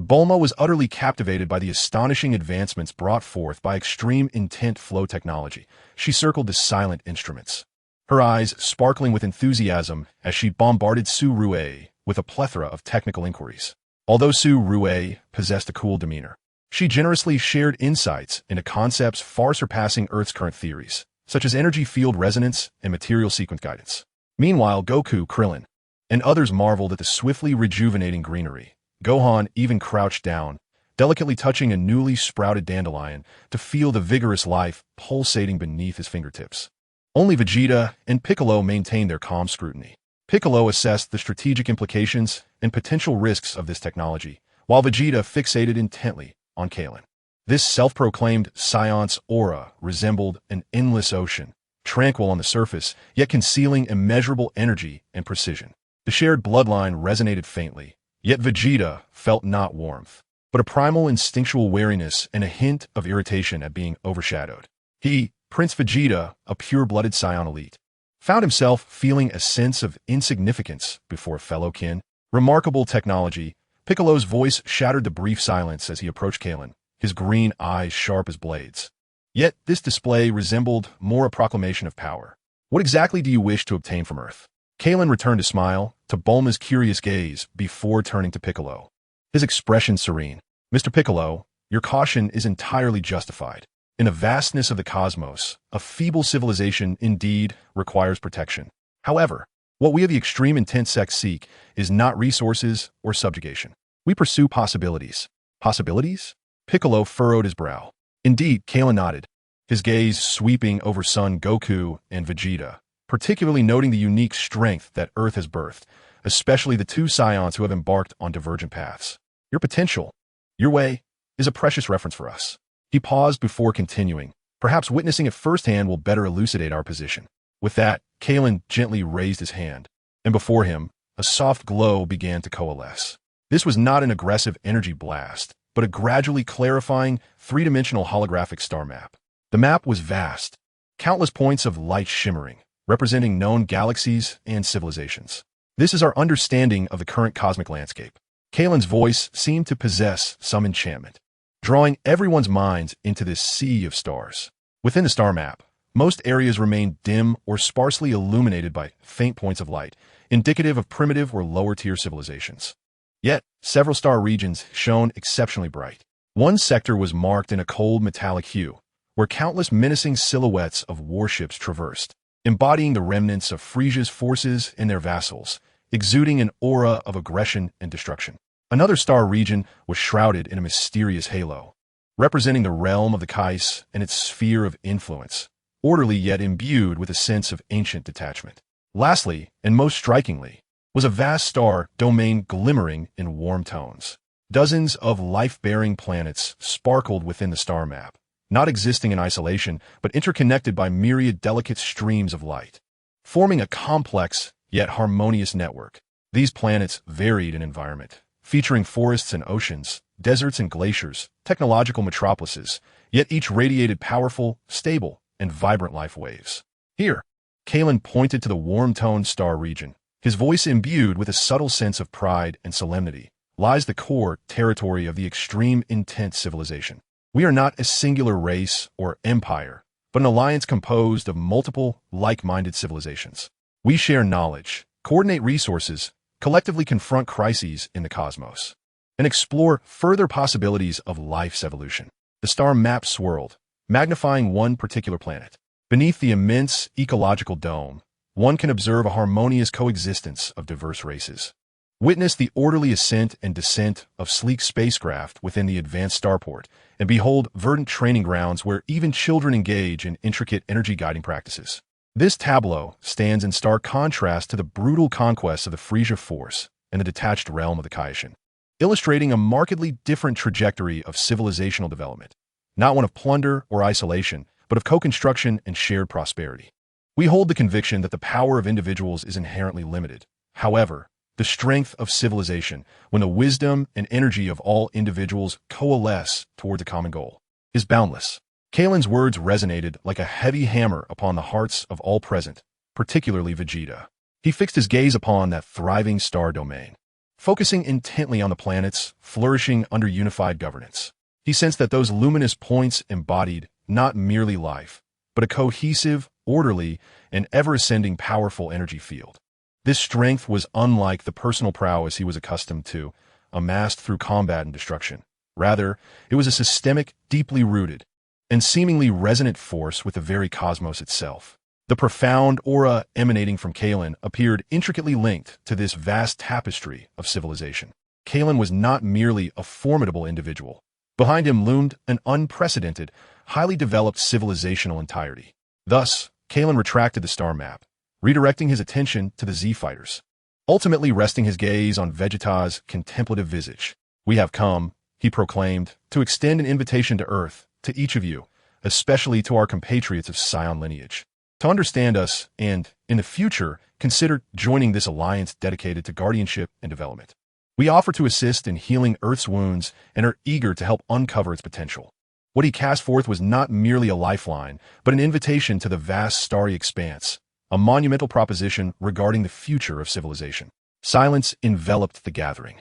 Bulma was utterly captivated by the astonishing advancements brought forth by extreme intent flow technology. She circled the silent instruments, her eyes sparkling with enthusiasm as she bombarded Su Rue with a plethora of technical inquiries. Although Su Rue possessed a cool demeanor, she generously shared insights into concepts far surpassing Earth's current theories, such as energy field resonance and material sequence guidance. Meanwhile, Goku, Krillin, and others marveled at the swiftly rejuvenating greenery, Gohan even crouched down, delicately touching a newly sprouted dandelion to feel the vigorous life pulsating beneath his fingertips. Only Vegeta and Piccolo maintained their calm scrutiny. Piccolo assessed the strategic implications and potential risks of this technology, while Vegeta fixated intently on Kailan. This self-proclaimed Saiyan's aura resembled an endless ocean, tranquil on the surface, yet concealing immeasurable energy and precision. The shared bloodline resonated faintly, yet Vegeta felt not warmth, but a primal instinctual wariness and a hint of irritation at being overshadowed. He, Prince Vegeta, a pure-blooded Saiyan elite, found himself feeling a sense of insignificance before fellow kin. Remarkable technology. Piccolo's voice shattered the brief silence as he approached Kailan, his green eyes sharp as blades. Yet this display resembled more a proclamation of power. What exactly do you wish to obtain from Earth? Kailan returned a smile to Bulma's curious gaze before turning to Piccolo. His expression serene. Mr. Piccolo, your caution is entirely justified. In the vastness of the cosmos, a feeble civilization indeed requires protection. However, what we of the extreme intent sect seek is not resources or subjugation. We pursue possibilities. Possibilities? Piccolo furrowed his brow. Indeed, Kailan nodded, his gaze sweeping over Son Goku and Vegeta, particularly noting the unique strength that Earth has birthed, especially the two Saiyans who have embarked on divergent paths. Your potential, your way, is a precious reference for us. He paused before continuing. Perhaps witnessing it firsthand will better elucidate our position. With that, Kailan gently raised his hand, and before him, a soft glow began to coalesce. This was not an aggressive energy blast, but a gradually clarifying, three-dimensional holographic star map. The map was vast, countless points of light shimmering, representing known galaxies and civilizations. This is our understanding of the current cosmic landscape. Kailan's voice seemed to possess some enchantment, drawing everyone's minds into this sea of stars. Within the star map, most areas remained dim or sparsely illuminated by faint points of light, indicative of primitive or lower-tier civilizations. Yet, several star regions shone exceptionally bright. One sector was marked in a cold metallic hue, where countless menacing silhouettes of warships traversed, embodying the remnants of Frisia's forces and their vassals, exuding an aura of aggression and destruction. Another star region was shrouded in a mysterious halo, representing the realm of the Kais and its sphere of influence, orderly yet imbued with a sense of ancient detachment. Lastly, and most strikingly, was a vast star domain glimmering in warm tones. Dozens of life-bearing planets sparkled within the star map, not existing in isolation, but interconnected by myriad delicate streams of light, forming a complex yet harmonious network. These planets varied in environment, featuring forests and oceans, deserts and glaciers, technological metropolises, yet each radiated powerful, stable, and vibrant life waves. Here, Kailan pointed to the warm-toned star region, his voice imbued with a subtle sense of pride and solemnity. Lies the core territory of the extreme intent civilization. We are not a singular race or empire, but an alliance composed of multiple, like-minded civilizations. We share knowledge, coordinate resources, collectively confront crises in the cosmos, and explore further possibilities of life's evolution. The star map swirled, magnifying one particular planet. Beneath the immense ecological dome, one can observe a harmonious coexistence of diverse races. Witness the orderly ascent and descent of sleek spacecraft within the advanced starport, and behold verdant training grounds where even children engage in intricate energy guiding practices. This tableau stands in stark contrast to the brutal conquests of the Frisia force and the detached realm of the Kailan, illustrating a markedly different trajectory of civilizational development, not one of plunder or isolation, but of co-construction and shared prosperity. We hold the conviction that the power of individuals is inherently limited. However, the strength of civilization, when the wisdom and energy of all individuals coalesce towards a common goal, is boundless. Kailan's words resonated like a heavy hammer upon the hearts of all present, particularly Vegeta. He fixed his gaze upon that thriving star domain, focusing intently on the planets flourishing under unified governance. He sensed that those luminous points embodied not merely life, but a cohesive, orderly, and ever-ascending powerful energy field. This strength was unlike the personal prowess he was accustomed to, amassed through combat and destruction. Rather, it was a systemic, deeply rooted, and seemingly resonant force with the very cosmos itself. The profound aura emanating from Kailan appeared intricately linked to this vast tapestry of civilization. Kailan was not merely a formidable individual. Behind him loomed an unprecedented, highly developed civilizational entirety. Thus, Kailan retracted the star map, redirecting his attention to the Z-fighters, ultimately resting his gaze on Vegeta's contemplative visage. "We have come," he proclaimed, "to extend an invitation to Earth, to each of you, especially to our compatriots of Saiyan lineage, to understand us and, in the future, consider joining this alliance dedicated to guardianship and development. We offer to assist in healing Earth's wounds and are eager to help uncover its potential." What he cast forth was not merely a lifeline, but an invitation to the vast starry expanse, a monumental proposition regarding the future of civilization. Silence enveloped the gathering.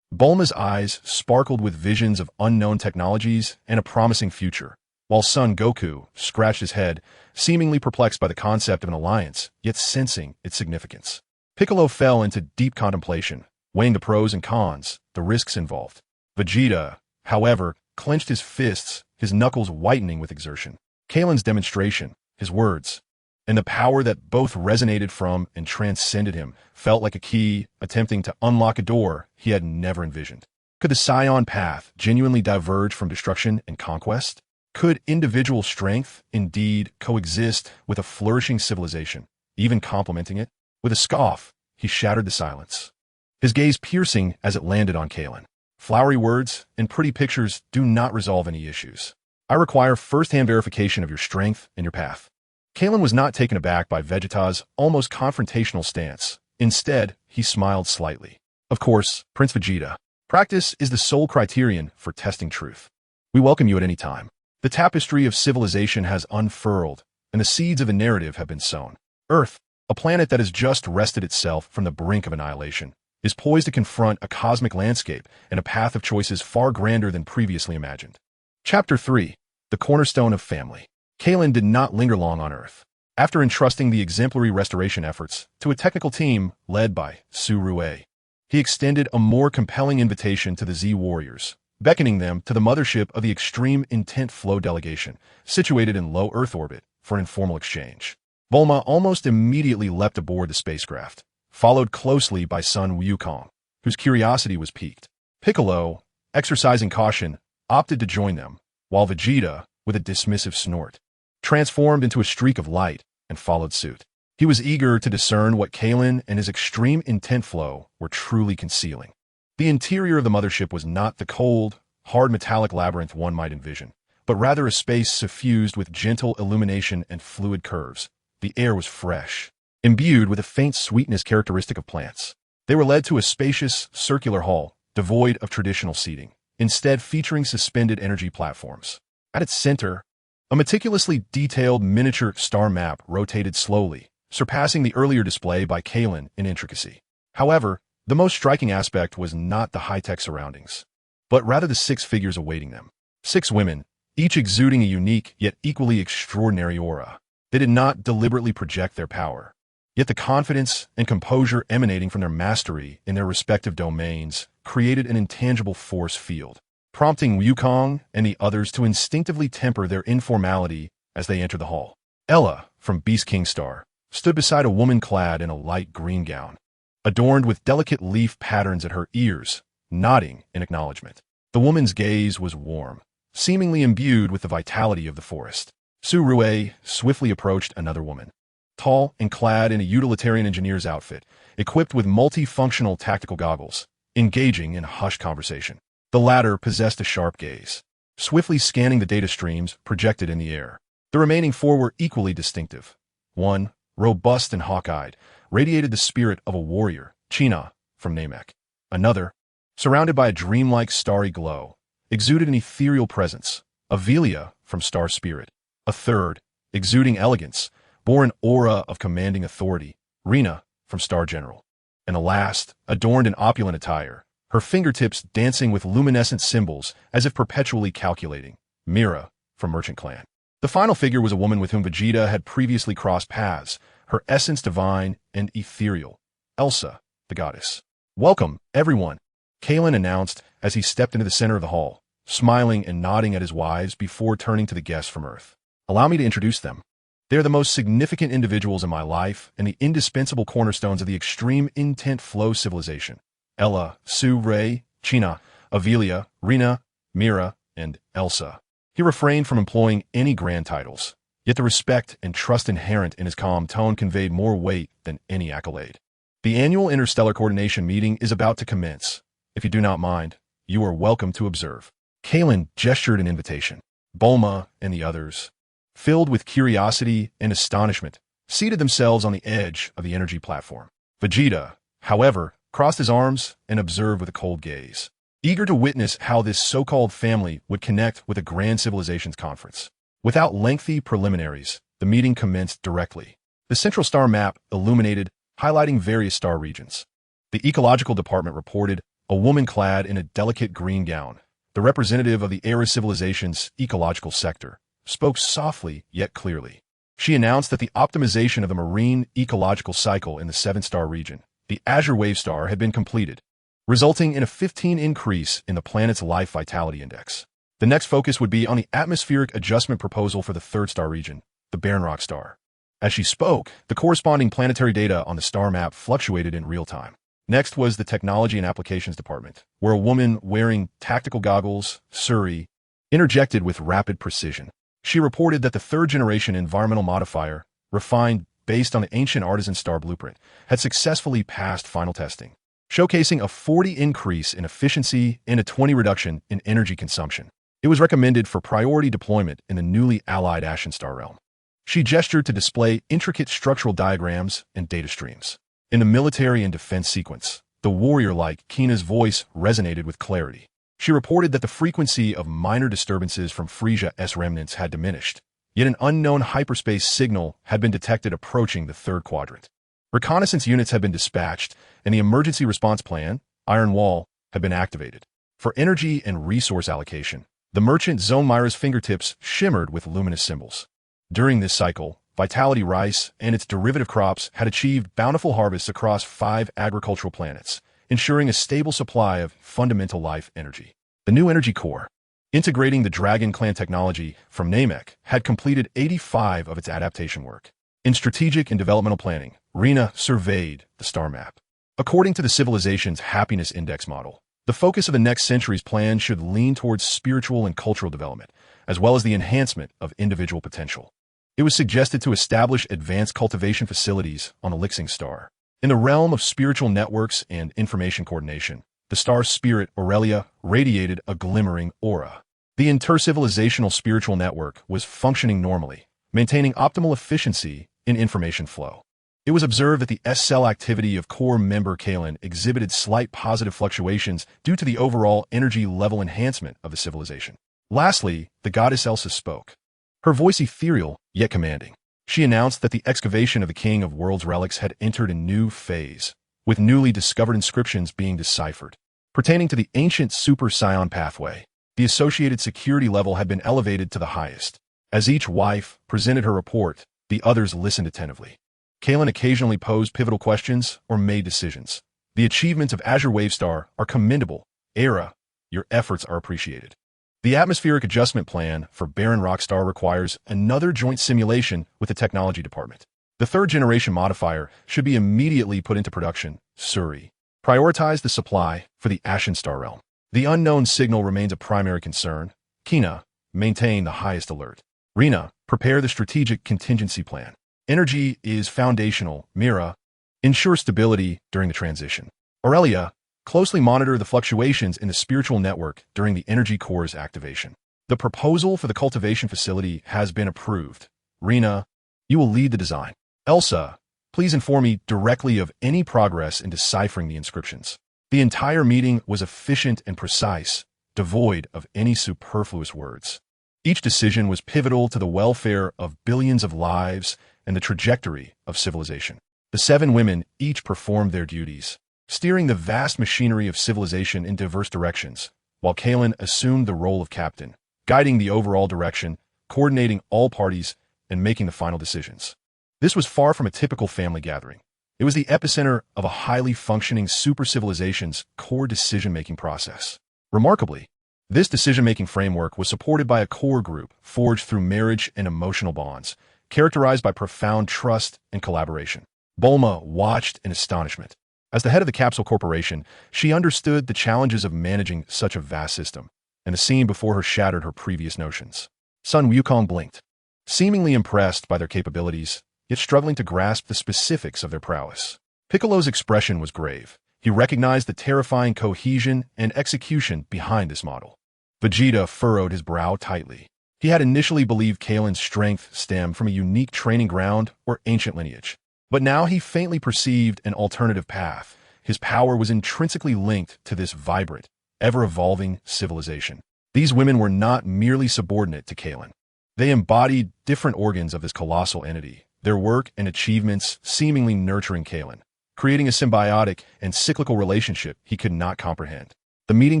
Bulma's eyes sparkled with visions of unknown technologies and a promising future, while Son Goku scratched his head, seemingly perplexed by the concept of an alliance, yet sensing its significance. Piccolo fell into deep contemplation, weighing the pros and cons, the risks involved. Vegeta, however, clenched his fists, his knuckles whitening with exertion. Kailan's demonstration, his words, and the power that both resonated from and transcended him felt like a key attempting to unlock a door he had never envisioned. Could the Saiyan path genuinely diverge from destruction and conquest? Could individual strength indeed coexist with a flourishing civilization, even complementing it? With a scoff, he shattered the silence, his gaze piercing as it landed on Kailan. "Flowery words and pretty pictures do not resolve any issues. I require first-hand verification of your strength and your path." Kailan was not taken aback by Vegeta's almost confrontational stance. Instead, he smiled slightly. "Of course, Prince Vegeta. Practice is the sole criterion for testing truth. We welcome you at any time. The tapestry of civilization has unfurled, and the seeds of the narrative have been sown. Earth, a planet that has just wrested itself from the brink of annihilation, is poised to confront a cosmic landscape and a path of choices far grander than previously imagined." Chapter 3. The Cornerstone of Family. Kailan did not linger long on Earth. After entrusting the exemplary restoration efforts to a technical team led by Su Rue, he extended a more compelling invitation to the Z warriors, beckoning them to the mothership of the Extreme Intent Flow delegation, situated in low Earth orbit, for an informal exchange. Bulma almost immediately leapt aboard the spacecraft, followed closely by Sun Wukong, whose curiosity was piqued. Piccolo, exercising caution, opted to join them, while Vegeta, with a dismissive snort, transformed into a streak of light and followed suit. He was eager to discern what Kailan and his extreme intent flow were truly concealing. The interior of the mothership was not the cold, hard metallic labyrinth one might envision, but rather a space suffused with gentle illumination and fluid curves. The air was fresh, imbued with a faint sweetness characteristic of plants. They were led to a spacious, circular hall, devoid of traditional seating, instead featuring suspended energy platforms. At its center, a meticulously detailed miniature star map rotated slowly, surpassing the earlier display by Kailan in intricacy. However, the most striking aspect was not the high-tech surroundings, but rather the 6 figures awaiting them. 6 women, each exuding a unique yet equally extraordinary aura. They did not deliberately project their power, yet the confidence and composure emanating from their mastery in their respective domains created an intangible force field, prompting Wukong and the others to instinctively temper their informality as they entered the hall. Ella, from Beast King Star, stood beside a woman clad in a light green gown, adorned with delicate leaf patterns at her ears, nodding in acknowledgement. The woman's gaze was warm, seemingly imbued with the vitality of the forest. Su Rue swiftly approached another woman, tall and clad in a utilitarian engineer's outfit, equipped with multifunctional tactical goggles, engaging in a hushed conversation. The latter possessed a sharp gaze, swiftly scanning the data streams projected in the air. The remaining 4 were equally distinctive. One, robust and hawk-eyed, radiated the spirit of a warrior, China, from Namek. Another, surrounded by a dreamlike starry glow, exuded an ethereal presence, Avelia, from Star Spirit. A third, exuding elegance, bore an aura of commanding authority, Rena, from Star General. And the last, adorned in opulent attire, her fingertips dancing with luminescent symbols as if perpetually calculating, Mira, from Merchant Clan. The final figure was a woman with whom Vegeta had previously crossed paths, her essence divine and ethereal, Elsa, the goddess. "Welcome, everyone," Kailan announced as he stepped into the center of the hall, smiling and nodding at his wives before turning to the guests from Earth. "Allow me to introduce them. They are the most significant individuals in my life and the indispensable cornerstones of the Extreme Intent Flow civilization. Ella, Su Rue, China, Avelia, Rina, Mira, and Elsa. He refrained from employing any grand titles, yet the respect and trust inherent in his calm tone conveyed more weight than any accolade. The annual Interstellar Coordination meeting is about to commence. If you do not mind, you are welcome to observe. Kailan gestured an invitation. Bulma and the others, filled with curiosity and astonishment, seated themselves on the edge of the energy platform. Vegeta, however, crossed his arms and observed with a cold gaze, eager to witness how this so-called family would connect with a grand civilizations conference. Without lengthy preliminaries, the meeting commenced directly. The central star map illuminated, highlighting various star regions. The ecological department reported a woman clad in a delicate green gown, the representative of the Era civilization's ecological sector, spoke softly yet clearly. She announced that the optimization of the marine ecological cycle in the 7-star region, the Azure Wave Star, had been completed, resulting in a 15 increase in the planet's life vitality index. The next focus would be on the atmospheric adjustment proposal for the 3rd-star region, the Barren Rock Star. As she spoke, the corresponding planetary data on the star map fluctuated in real time. Next was the Technology and Applications Department, where a woman wearing tactical goggles, Suri, interjected with rapid precision. She reported that the 3rd-generation environmental modifier, refined based on the ancient artisan star blueprint, had successfully passed final testing, showcasing a 40 increase in efficiency and a 20 reduction in energy consumption. It was recommended for priority deployment in the newly allied Ashen Star realm. She gestured to display intricate structural diagrams and data streams. In the military and defense sequence, the warrior-like Kina's voice resonated with clarity. She reported that the frequency of minor disturbances from Frisia's remnants had diminished, yet an unknown hyperspace signal had been detected approaching the 3rd quadrant. Reconnaissance units had been dispatched, and the emergency response plan, Iron Wall, had been activated. For energy and resource allocation, the merchant Zone Myra's fingertips shimmered with luminous symbols. During this cycle, Vitality Rice and its derivative crops had achieved bountiful harvests across 5 agricultural planets, ensuring a stable supply of fundamental life energy. The new energy core, integrating the Dragon Clan technology from Namek, had completed 85 of its adaptation work. In strategic and developmental planning, Rina surveyed the star map. According to the civilization's happiness index model, the focus of the next century's plan should lean towards spiritual and cultural development, as well as the enhancement of individual potential. It was suggested to establish advanced cultivation facilities on the Lixing Star. In the realm of spiritual networks and information coordination, the star's spirit, Aurelia, radiated a glimmering aura. The intercivilizational spiritual network was functioning normally, maintaining optimal efficiency in information flow. It was observed that the S-cell activity of core member Kailan exhibited slight positive fluctuations due to the overall energy level enhancement of the civilization. Lastly, the goddess Elsa spoke. Her voice ethereal, yet commanding. She announced that the excavation of the King of Worlds relics had entered a new phase, with newly discovered inscriptions being deciphered. Pertaining to the ancient Super Saiyan pathway, the associated security level had been elevated to the highest. As each wife presented her report, the others listened attentively. Kailan occasionally posed pivotal questions or made decisions. The achievements of Azure Wave Star are commendable. Era, your efforts are appreciated. The atmospheric adjustment plan for Barren Rock Star requires another joint simulation with the technology department. The 3rd-generation modifier should be immediately put into production. Suri, prioritize the supply for the Ashen Star realm. The unknown signal remains a primary concern. Kina, maintain the highest alert. Rina, prepare the strategic contingency plan. Energy is foundational. Mira, ensure stability during the transition. Aurelia, closely monitor the fluctuations in the spiritual network during the energy core's activation. The proposal for the cultivation facility has been approved. Rina, you will lead the design. Elsa, please inform me directly of any progress in deciphering the inscriptions. The entire meeting was efficient and precise, devoid of any superfluous words. Each decision was pivotal to the welfare of billions of lives and the trajectory of civilization. The 7 women each performed their duties, steering the vast machinery of civilization in diverse directions, while Kailan assumed the role of captain, guiding the overall direction, coordinating all parties, and making the final decisions. This was far from a typical family gathering. It was the epicenter of a highly functioning super-civilization's core decision-making process. Remarkably, this decision-making framework was supported by a core group forged through marriage and emotional bonds, characterized by profound trust and collaboration. Bulma watched in astonishment. As the head of the Capsule Corporation, she understood the challenges of managing such a vast system, and the scene before her shattered her previous notions. Sun Wukong blinked, seemingly impressed by their capabilities, yet struggling to grasp the specifics of their prowess. Piccolo's expression was grave. He recognized the terrifying cohesion and execution behind this model. Vegeta furrowed his brow tightly. He had initially believed Kailan's strength stemmed from a unique training ground or ancient lineage. But now he faintly perceived an alternative path. His power was intrinsically linked to this vibrant, ever-evolving civilization. These women were not merely subordinate to Kailan. They embodied different organs of this colossal entity, their work and achievements seemingly nurturing Kailan, creating a symbiotic and cyclical relationship he could not comprehend. The meeting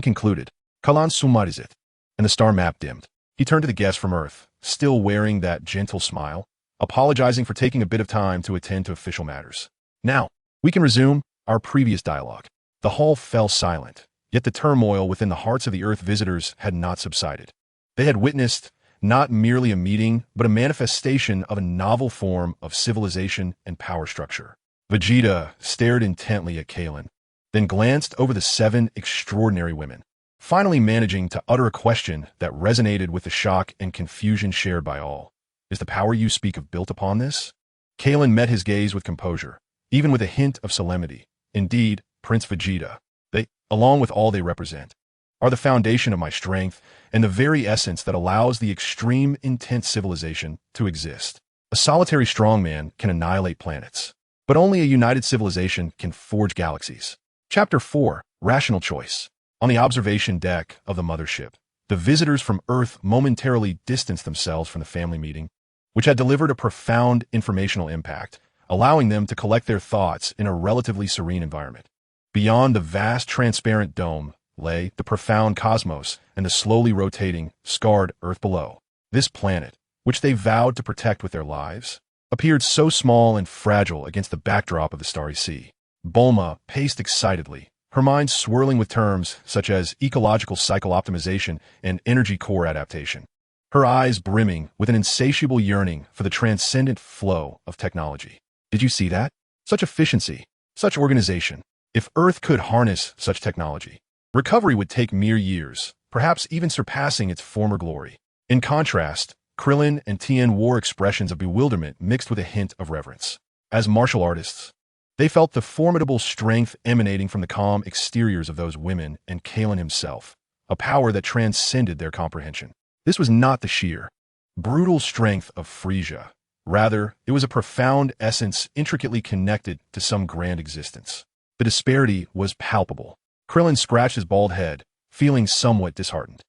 concluded. Kailan Sumarizit, and the star map dimmed. He turned to the guest from Earth, still wearing that gentle smile, apologizing for taking a bit of time to attend to official matters. Now, we can resume our previous dialogue. The hall fell silent, yet the turmoil within the hearts of the Earth visitors had not subsided. They had witnessed not merely a meeting, but a manifestation of a novel form of civilization and power structure. Vegeta stared intently at Kailan, then glanced over the 7 extraordinary women, finally managing to utter a question that resonated with the shock and confusion shared by all. Is the power you speak of built upon this? Kailan met his gaze with composure, even with a hint of solemnity. Indeed, Prince Vegeta, they, along with all they represent, are the foundation of my strength and the very essence that allows the extreme intense civilization to exist. A solitary strongman can annihilate planets, but only a united civilization can forge galaxies. Chapter 4, Rational Choice. On the observation deck of the mothership, the visitors from Earth momentarily distanced themselves from the family meeting, which had delivered a profound informational impact, allowing them to collect their thoughts in a relatively serene environment. Beyond the vast transparent dome lay the profound cosmos and the slowly rotating, scarred Earth below. This planet, which they vowed to protect with their lives, appeared so small and fragile against the backdrop of the starry sea. Bulma paced excitedly, her mind swirling with terms such as ecological cycle optimization and energy core adaptation, her eyes brimming with an insatiable yearning for the transcendent flow of technology. Did you see that? Such efficiency, such organization. If Earth could harness such technology, recovery would take mere years, perhaps even surpassing its former glory. In contrast, Krillin and Tien wore expressions of bewilderment mixed with a hint of reverence. As martial artists, they felt the formidable strength emanating from the calm exteriors of those women and Kailan himself, a power that transcended their comprehension. This was not the sheer, brutal strength of Frisia. Rather, it was a profound essence intricately connected to some grand existence. The disparity was palpable. Krillin scratched his bald head, feeling somewhat disheartened.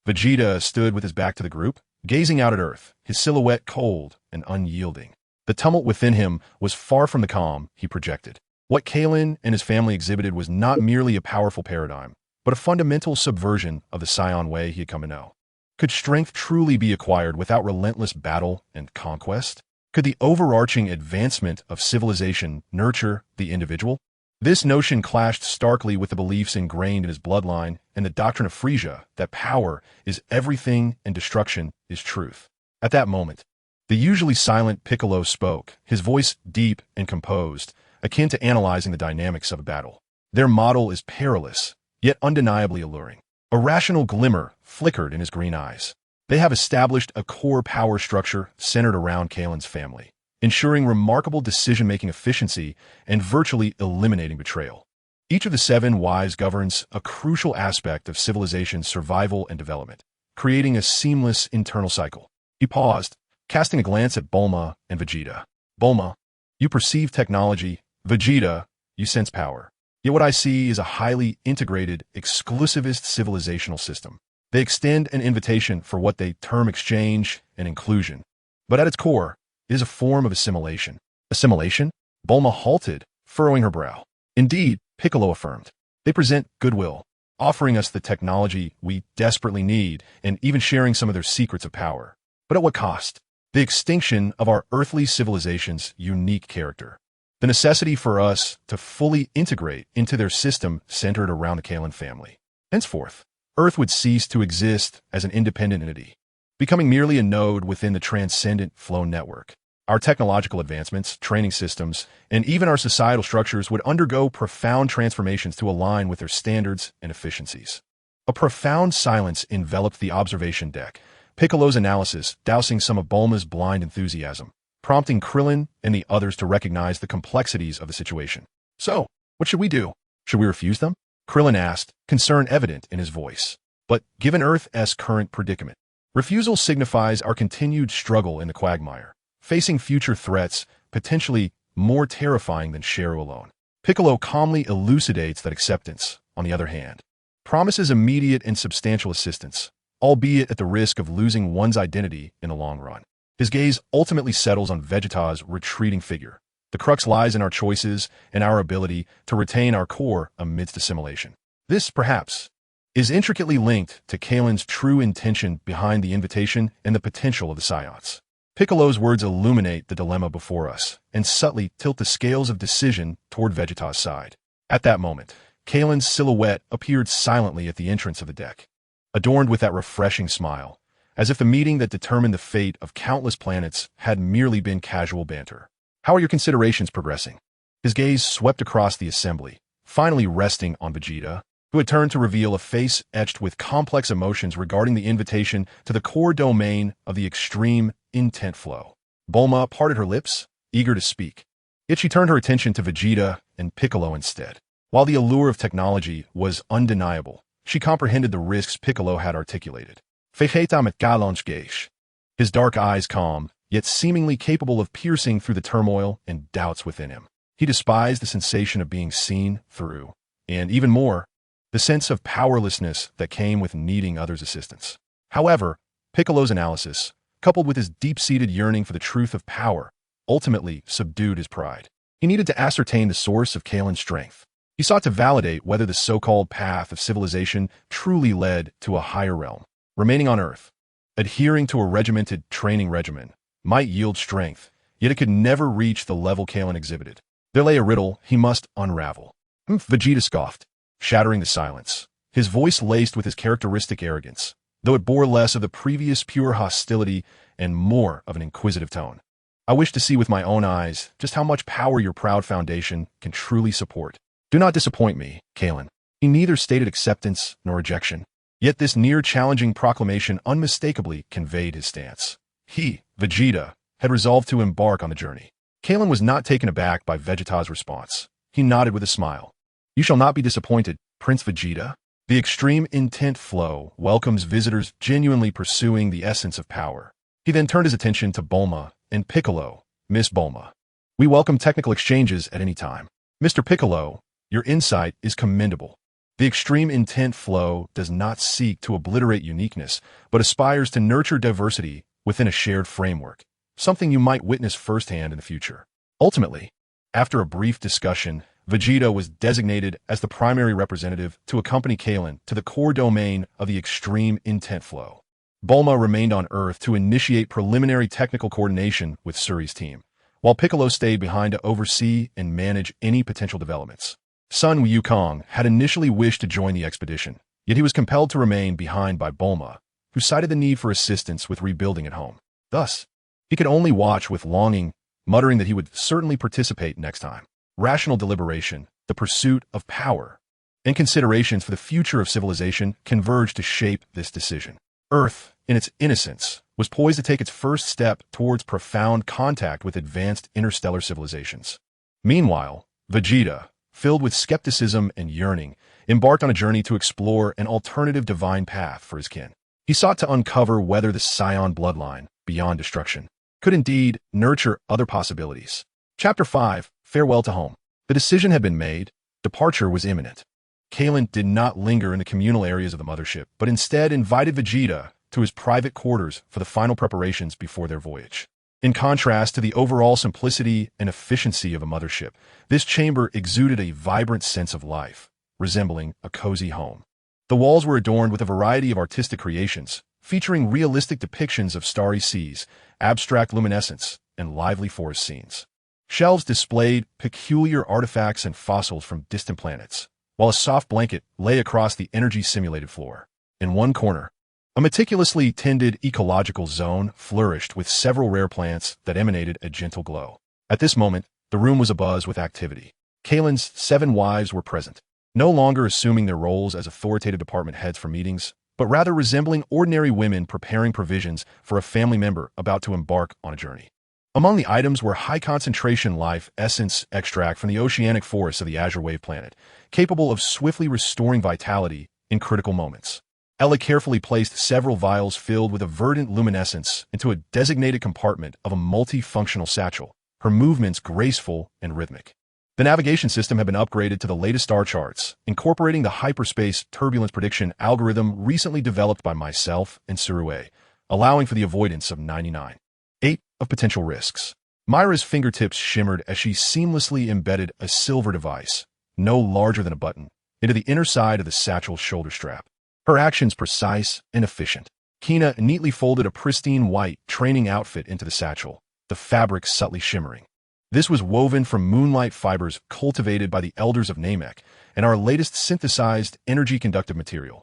Vegeta stood with his back to the group, gazing out at Earth, his silhouette cold and unyielding. The tumult within him was far from the calm he projected. What Kailan and his family exhibited was not merely a powerful paradigm, but a fundamental subversion of the Saiyan way he had come to know. Could strength truly be acquired without relentless battle and conquest? Could the overarching advancement of civilization nurture the individual? This notion clashed starkly with the beliefs ingrained in his bloodline and the doctrine of Frisia that power is everything and destruction is truth. At that moment, the usually silent Piccolo spoke, his voice deep and composed, akin to analyzing the dynamics of a battle. Their model is perilous, yet undeniably alluring. A rational glimmer flickered in his green eyes. They have established a core power structure centered around Kailan's family, ensuring remarkable decision-making efficiency and virtually eliminating betrayal. Each of the 7 wives governs a crucial aspect of civilization's survival and development, creating a seamless internal cycle. He paused, casting a glance at Bulma and Vegeta. Bulma, you perceive technology. Vegeta, you sense power. Yet what I see is a highly integrated, exclusivist civilizational system. They extend an invitation for what they term exchange and inclusion. But at its core, it is a form of assimilation. Assimilation? Bulma halted, furrowing her brow. Indeed, Piccolo affirmed. They present goodwill, offering us the technology we desperately need and even sharing some of their secrets of power. But at what cost? The extinction of our earthly civilization's unique character. The necessity for us to fully integrate into their system centered around the Kailan family. Henceforth, Earth would cease to exist as an independent entity, becoming merely a node within the transcendent flow network. Our technological advancements, training systems, and even our societal structures would undergo profound transformations to align with their standards and efficiencies. A profound silence enveloped the observation deck, Piccolo's analysis dousing some of Bulma's blind enthusiasm, prompting Krillin and the others to recognize the complexities of the situation. So, what should we do? Should we refuse them? Krillin asked, concern evident in his voice. But given Earth's current predicament, refusal signifies our continued struggle in the quagmire, facing future threats potentially more terrifying than Sheru alone. Piccolo calmly elucidates that acceptance, on the other hand, promises immediate and substantial assistance, albeit at the risk of losing one's identity in the long run. His gaze ultimately settles on Vegeta's retreating figure. The crux lies in our choices and our ability to retain our core amidst assimilation. This, perhaps, is intricately linked to Kailan's true intention behind the invitation and the potential of the Saiyans. Piccolo's words illuminate the dilemma before us and subtly tilt the scales of decision toward Vegeta's side. At that moment, Kailan's silhouette appeared silently at the entrance of the deck, adorned with that refreshing smile, as if the meeting that determined the fate of countless planets had merely been casual banter. How are your considerations progressing? His gaze swept across the assembly, finally resting on Vegeta, who had turned to reveal a face etched with complex emotions regarding the invitation to the core domain of the extreme intent flow. Bulma parted her lips, eager to speak. Yet she turned her attention to Vegeta and Piccolo instead. While the allure of technology was undeniable, she comprehended the risks Piccolo had articulated. Vegeta met Kailan's gaze, his dark eyes calm, yet seemingly capable of piercing through the turmoil and doubts within him. He despised the sensation of being seen through, and even more, the sense of powerlessness that came with needing others' assistance. However, Piccolo's analysis, coupled with his deep-seated yearning for the truth of power, ultimately subdued his pride. He needed to ascertain the source of Kailan's strength. He sought to validate whether the so-called path of civilization truly led to a higher realm. Remaining on Earth, adhering to a regimented training regimen, might yield strength, yet it could never reach the level Kailan exhibited. There lay a riddle he must unravel. Vegeta scoffed, shattering the silence, his voice laced with his characteristic arrogance, though it bore less of the previous pure hostility and more of an inquisitive tone. I wish to see with my own eyes just how much power your proud foundation can truly support. Do not disappoint me, Kailan. He neither stated acceptance nor rejection, yet this near-challenging proclamation unmistakably conveyed his stance. He, Vegeta, had resolved to embark on the journey. Kailan was not taken aback by Vegeta's response. He nodded with a smile. You shall not be disappointed, Prince Vegeta. The extreme intent flow welcomes visitors genuinely pursuing the essence of power. He then turned his attention to Bulma and Piccolo. Miss Bulma, we welcome technical exchanges at any time. Mr. Piccolo, your insight is commendable. The extreme intent flow does not seek to obliterate uniqueness, but aspires to nurture diversity within a shared framework, something you might witness firsthand in the future. Ultimately, after a brief discussion, Vegeta was designated as the primary representative to accompany Kailan to the core domain of the extreme intent flow. Bulma remained on Earth to initiate preliminary technical coordination with Suri's team, while Piccolo stayed behind to oversee and manage any potential developments. Sun Wukong had initially wished to join the expedition, yet he was compelled to remain behind by Bulma, who cited the need for assistance with rebuilding at home. Thus, he could only watch with longing, muttering that he would certainly participate next time. Rational deliberation, the pursuit of power, and considerations for the future of civilization converged to shape this decision. Earth, in its innocence, was poised to take its first step towards profound contact with advanced interstellar civilizations. Meanwhile, Vegeta, filled with skepticism and yearning, embarked on a journey to explore an alternative divine path for his kin. He sought to uncover whether the Saiyan bloodline, beyond destruction, could indeed nurture other possibilities. Chapter 5, Farewell to Home. The decision had been made. Departure was imminent. Kailan did not linger in the communal areas of the mothership, but instead invited Vegeta to his private quarters for the final preparations before their voyage. In contrast to the overall simplicity and efficiency of a mothership, this chamber exuded a vibrant sense of life, resembling a cozy home. The walls were adorned with a variety of artistic creations, featuring realistic depictions of starry seas, abstract luminescence, and lively forest scenes. Shelves displayed peculiar artifacts and fossils from distant planets, while a soft blanket lay across the energy-simulated floor. In one corner, A meticulously tended ecological zone flourished with several rare plants that emanated a gentle glow. At this moment, the room was abuzz with activity. Kailan's 7 wives were present, no longer assuming their roles as authoritative department heads for meetings, but rather resembling ordinary women preparing provisions for a family member about to embark on a journey. Among the items were high-concentration life essence extract from the oceanic forests of the Azure Wave planet, capable of swiftly restoring vitality in critical moments. Ella carefully placed several vials filled with a verdant luminescence into a designated compartment of a multifunctional satchel, her movements graceful and rhythmic. The navigation system had been upgraded to the latest star charts, incorporating the hyperspace turbulence prediction algorithm recently developed by myself and Surue, allowing for the avoidance of 99.8 of potential risks. Myra's fingertips shimmered as she seamlessly embedded a silver device, no larger than a button, into the inner side of the satchel's shoulder strap. Her actions precise and efficient. Kina neatly folded a pristine white training outfit into the satchel, the fabric subtly shimmering. This was woven from moonlight fibers cultivated by the elders of Namek and our latest synthesized energy-conductive material,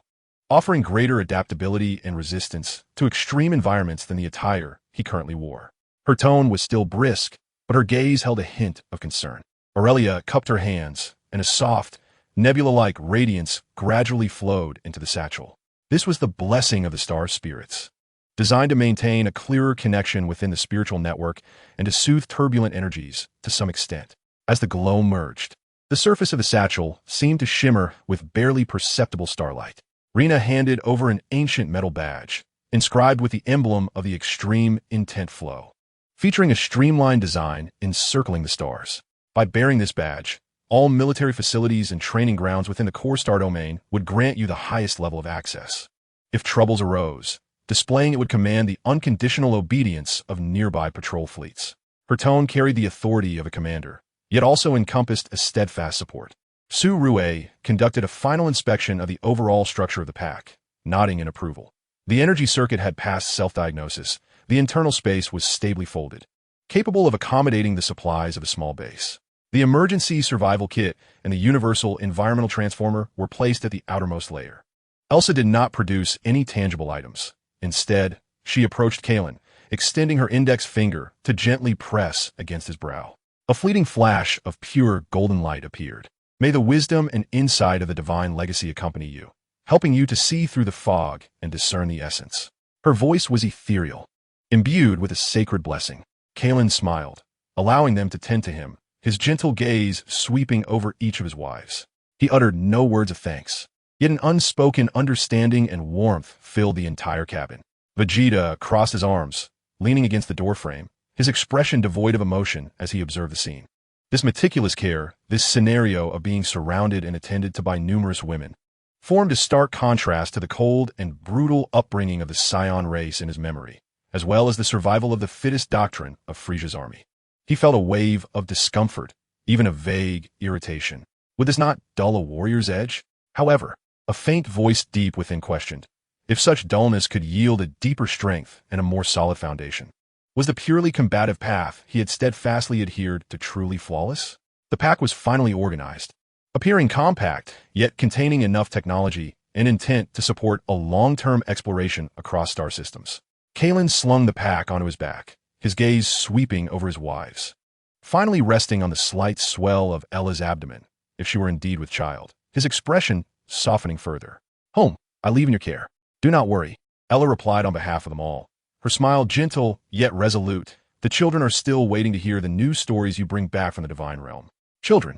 offering greater adaptability and resistance to extreme environments than the attire he currently wore. Her tone was still brisk, but her gaze held a hint of concern. Aurelia cupped her hands, and a soft, nebula-like radiance gradually flowed into the satchel. This was the blessing of the star spirits, designed to maintain a clearer connection within the spiritual network and to soothe turbulent energies to some extent. As the glow merged, the surface of the satchel seemed to shimmer with barely perceptible starlight. Rena handed over an ancient metal badge, inscribed with the emblem of the extreme intent flow, featuring a streamlined design encircling the stars. By bearing this badge, all military facilities and training grounds within the core star domain would grant you the highest level of access. If troubles arose, displaying it would command the unconditional obedience of nearby patrol fleets. Her tone carried the authority of a commander, yet also encompassed a steadfast support. Su Rue conducted a final inspection of the overall structure of the pack, nodding in approval. The energy circuit had passed self-diagnosis. The internal space was stably folded, capable of accommodating the supplies of a small base. The emergency survival kit and the universal environmental transformer were placed at the outermost layer. Elsa did not produce any tangible items. Instead, she approached Kailan, extending her index finger to gently press against his brow. A fleeting flash of pure golden light appeared. May the wisdom and insight of the divine legacy accompany you, helping you to see through the fog and discern the essence. Her voice was ethereal, imbued with a sacred blessing. Kailan smiled, allowing them to tend to him, his gentle gaze sweeping over each of his wives. He uttered no words of thanks, yet an unspoken understanding and warmth filled the entire cabin. Vegeta crossed his arms, leaning against the doorframe, his expression devoid of emotion as he observed the scene. This meticulous care, this scenario of being surrounded and attended to by numerous women, formed a stark contrast to the cold and brutal upbringing of the Saiyan race in his memory, as well as the survival of the fittest doctrine of Frisia's army. He felt a wave of discomfort, even a vague irritation. Would this not dull a warrior's edge? However, a faint voice deep within questioned if such dullness could yield a deeper strength and a more solid foundation. Was the purely combative path he had steadfastly adhered to truly flawless? The pack was finally organized, appearing compact, yet containing enough technology and intent to support a long-term exploration across star systems. Kailan slung the pack onto his back, his gaze sweeping over his wives, finally resting on the slight swell of Ella's abdomen, if she were indeed with child, his expression softening further. "Home, I leave in your care. Do not worry," Ella replied on behalf of them all, her smile gentle yet resolute. "The children are still waiting to hear the new stories you bring back from the divine realm." Children.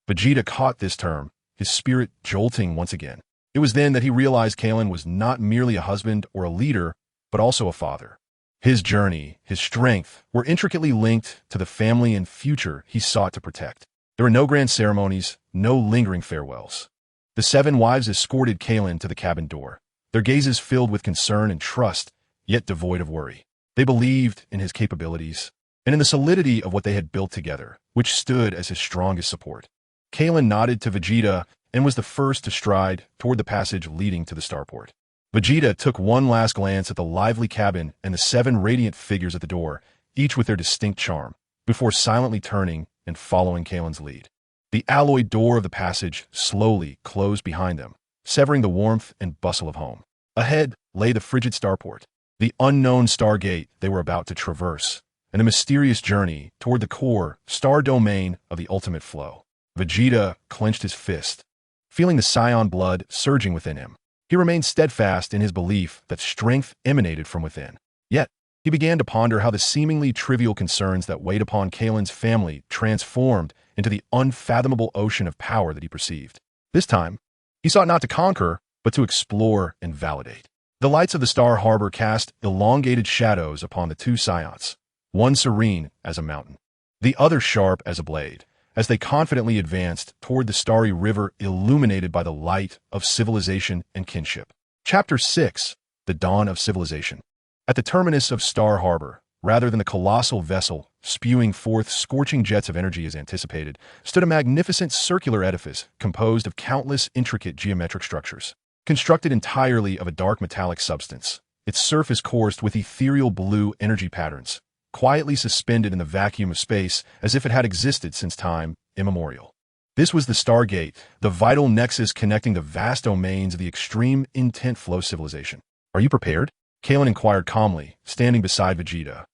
Vegeta caught this term, his spirit jolting once again. It was then that he realized Kailan was not merely a husband or a leader, but also a father. His journey, his strength, were intricately linked to the family and future he sought to protect. There were no grand ceremonies, no lingering farewells. The 7 wives escorted Kailan to the cabin door, their gazes filled with concern and trust, yet devoid of worry. They believed in his capabilities, and in the solidity of what they had built together, which stood as his strongest support. Kailan nodded to Vegeta and was the first to stride toward the passage leading to the starport. Vegeta took one last glance at the lively cabin and the 7 radiant figures at the door, each with their distinct charm, before silently turning and following Kailan's lead. The alloy door of the passage slowly closed behind them, severing the warmth and bustle of home. Ahead lay the frigid starport, the unknown stargate they were about to traverse, and a mysterious journey toward the core star domain of the ultimate flow. Vegeta clenched his fist, feeling the Saiyan blood surging within him. He remained steadfast in his belief that strength emanated from within. Yet, he began to ponder how the seemingly trivial concerns that weighed upon Kailan's family transformed into the unfathomable ocean of power that he perceived. This time, he sought not to conquer, but to explore and validate. The lights of the Star Harbor cast elongated shadows upon the two Saiyans, one serene as a mountain, the other sharp as a blade, as they confidently advanced toward the starry river illuminated by the light of civilization and kinship. Chapter 6: The Dawn of Civilization. At the terminus of Star Harbor, rather than the colossal vessel spewing forth scorching jets of energy as anticipated, stood a magnificent circular edifice composed of countless intricate geometric structures. Constructed entirely of a dark metallic substance, its surface coursed with ethereal blue energy patterns, quietly suspended in the vacuum of space as if it had existed since time immemorial. This was the Stargate, the vital nexus connecting the vast domains of the extreme intent flow civilization. "Are you prepared?" Kailan inquired calmly, standing beside Vegeta.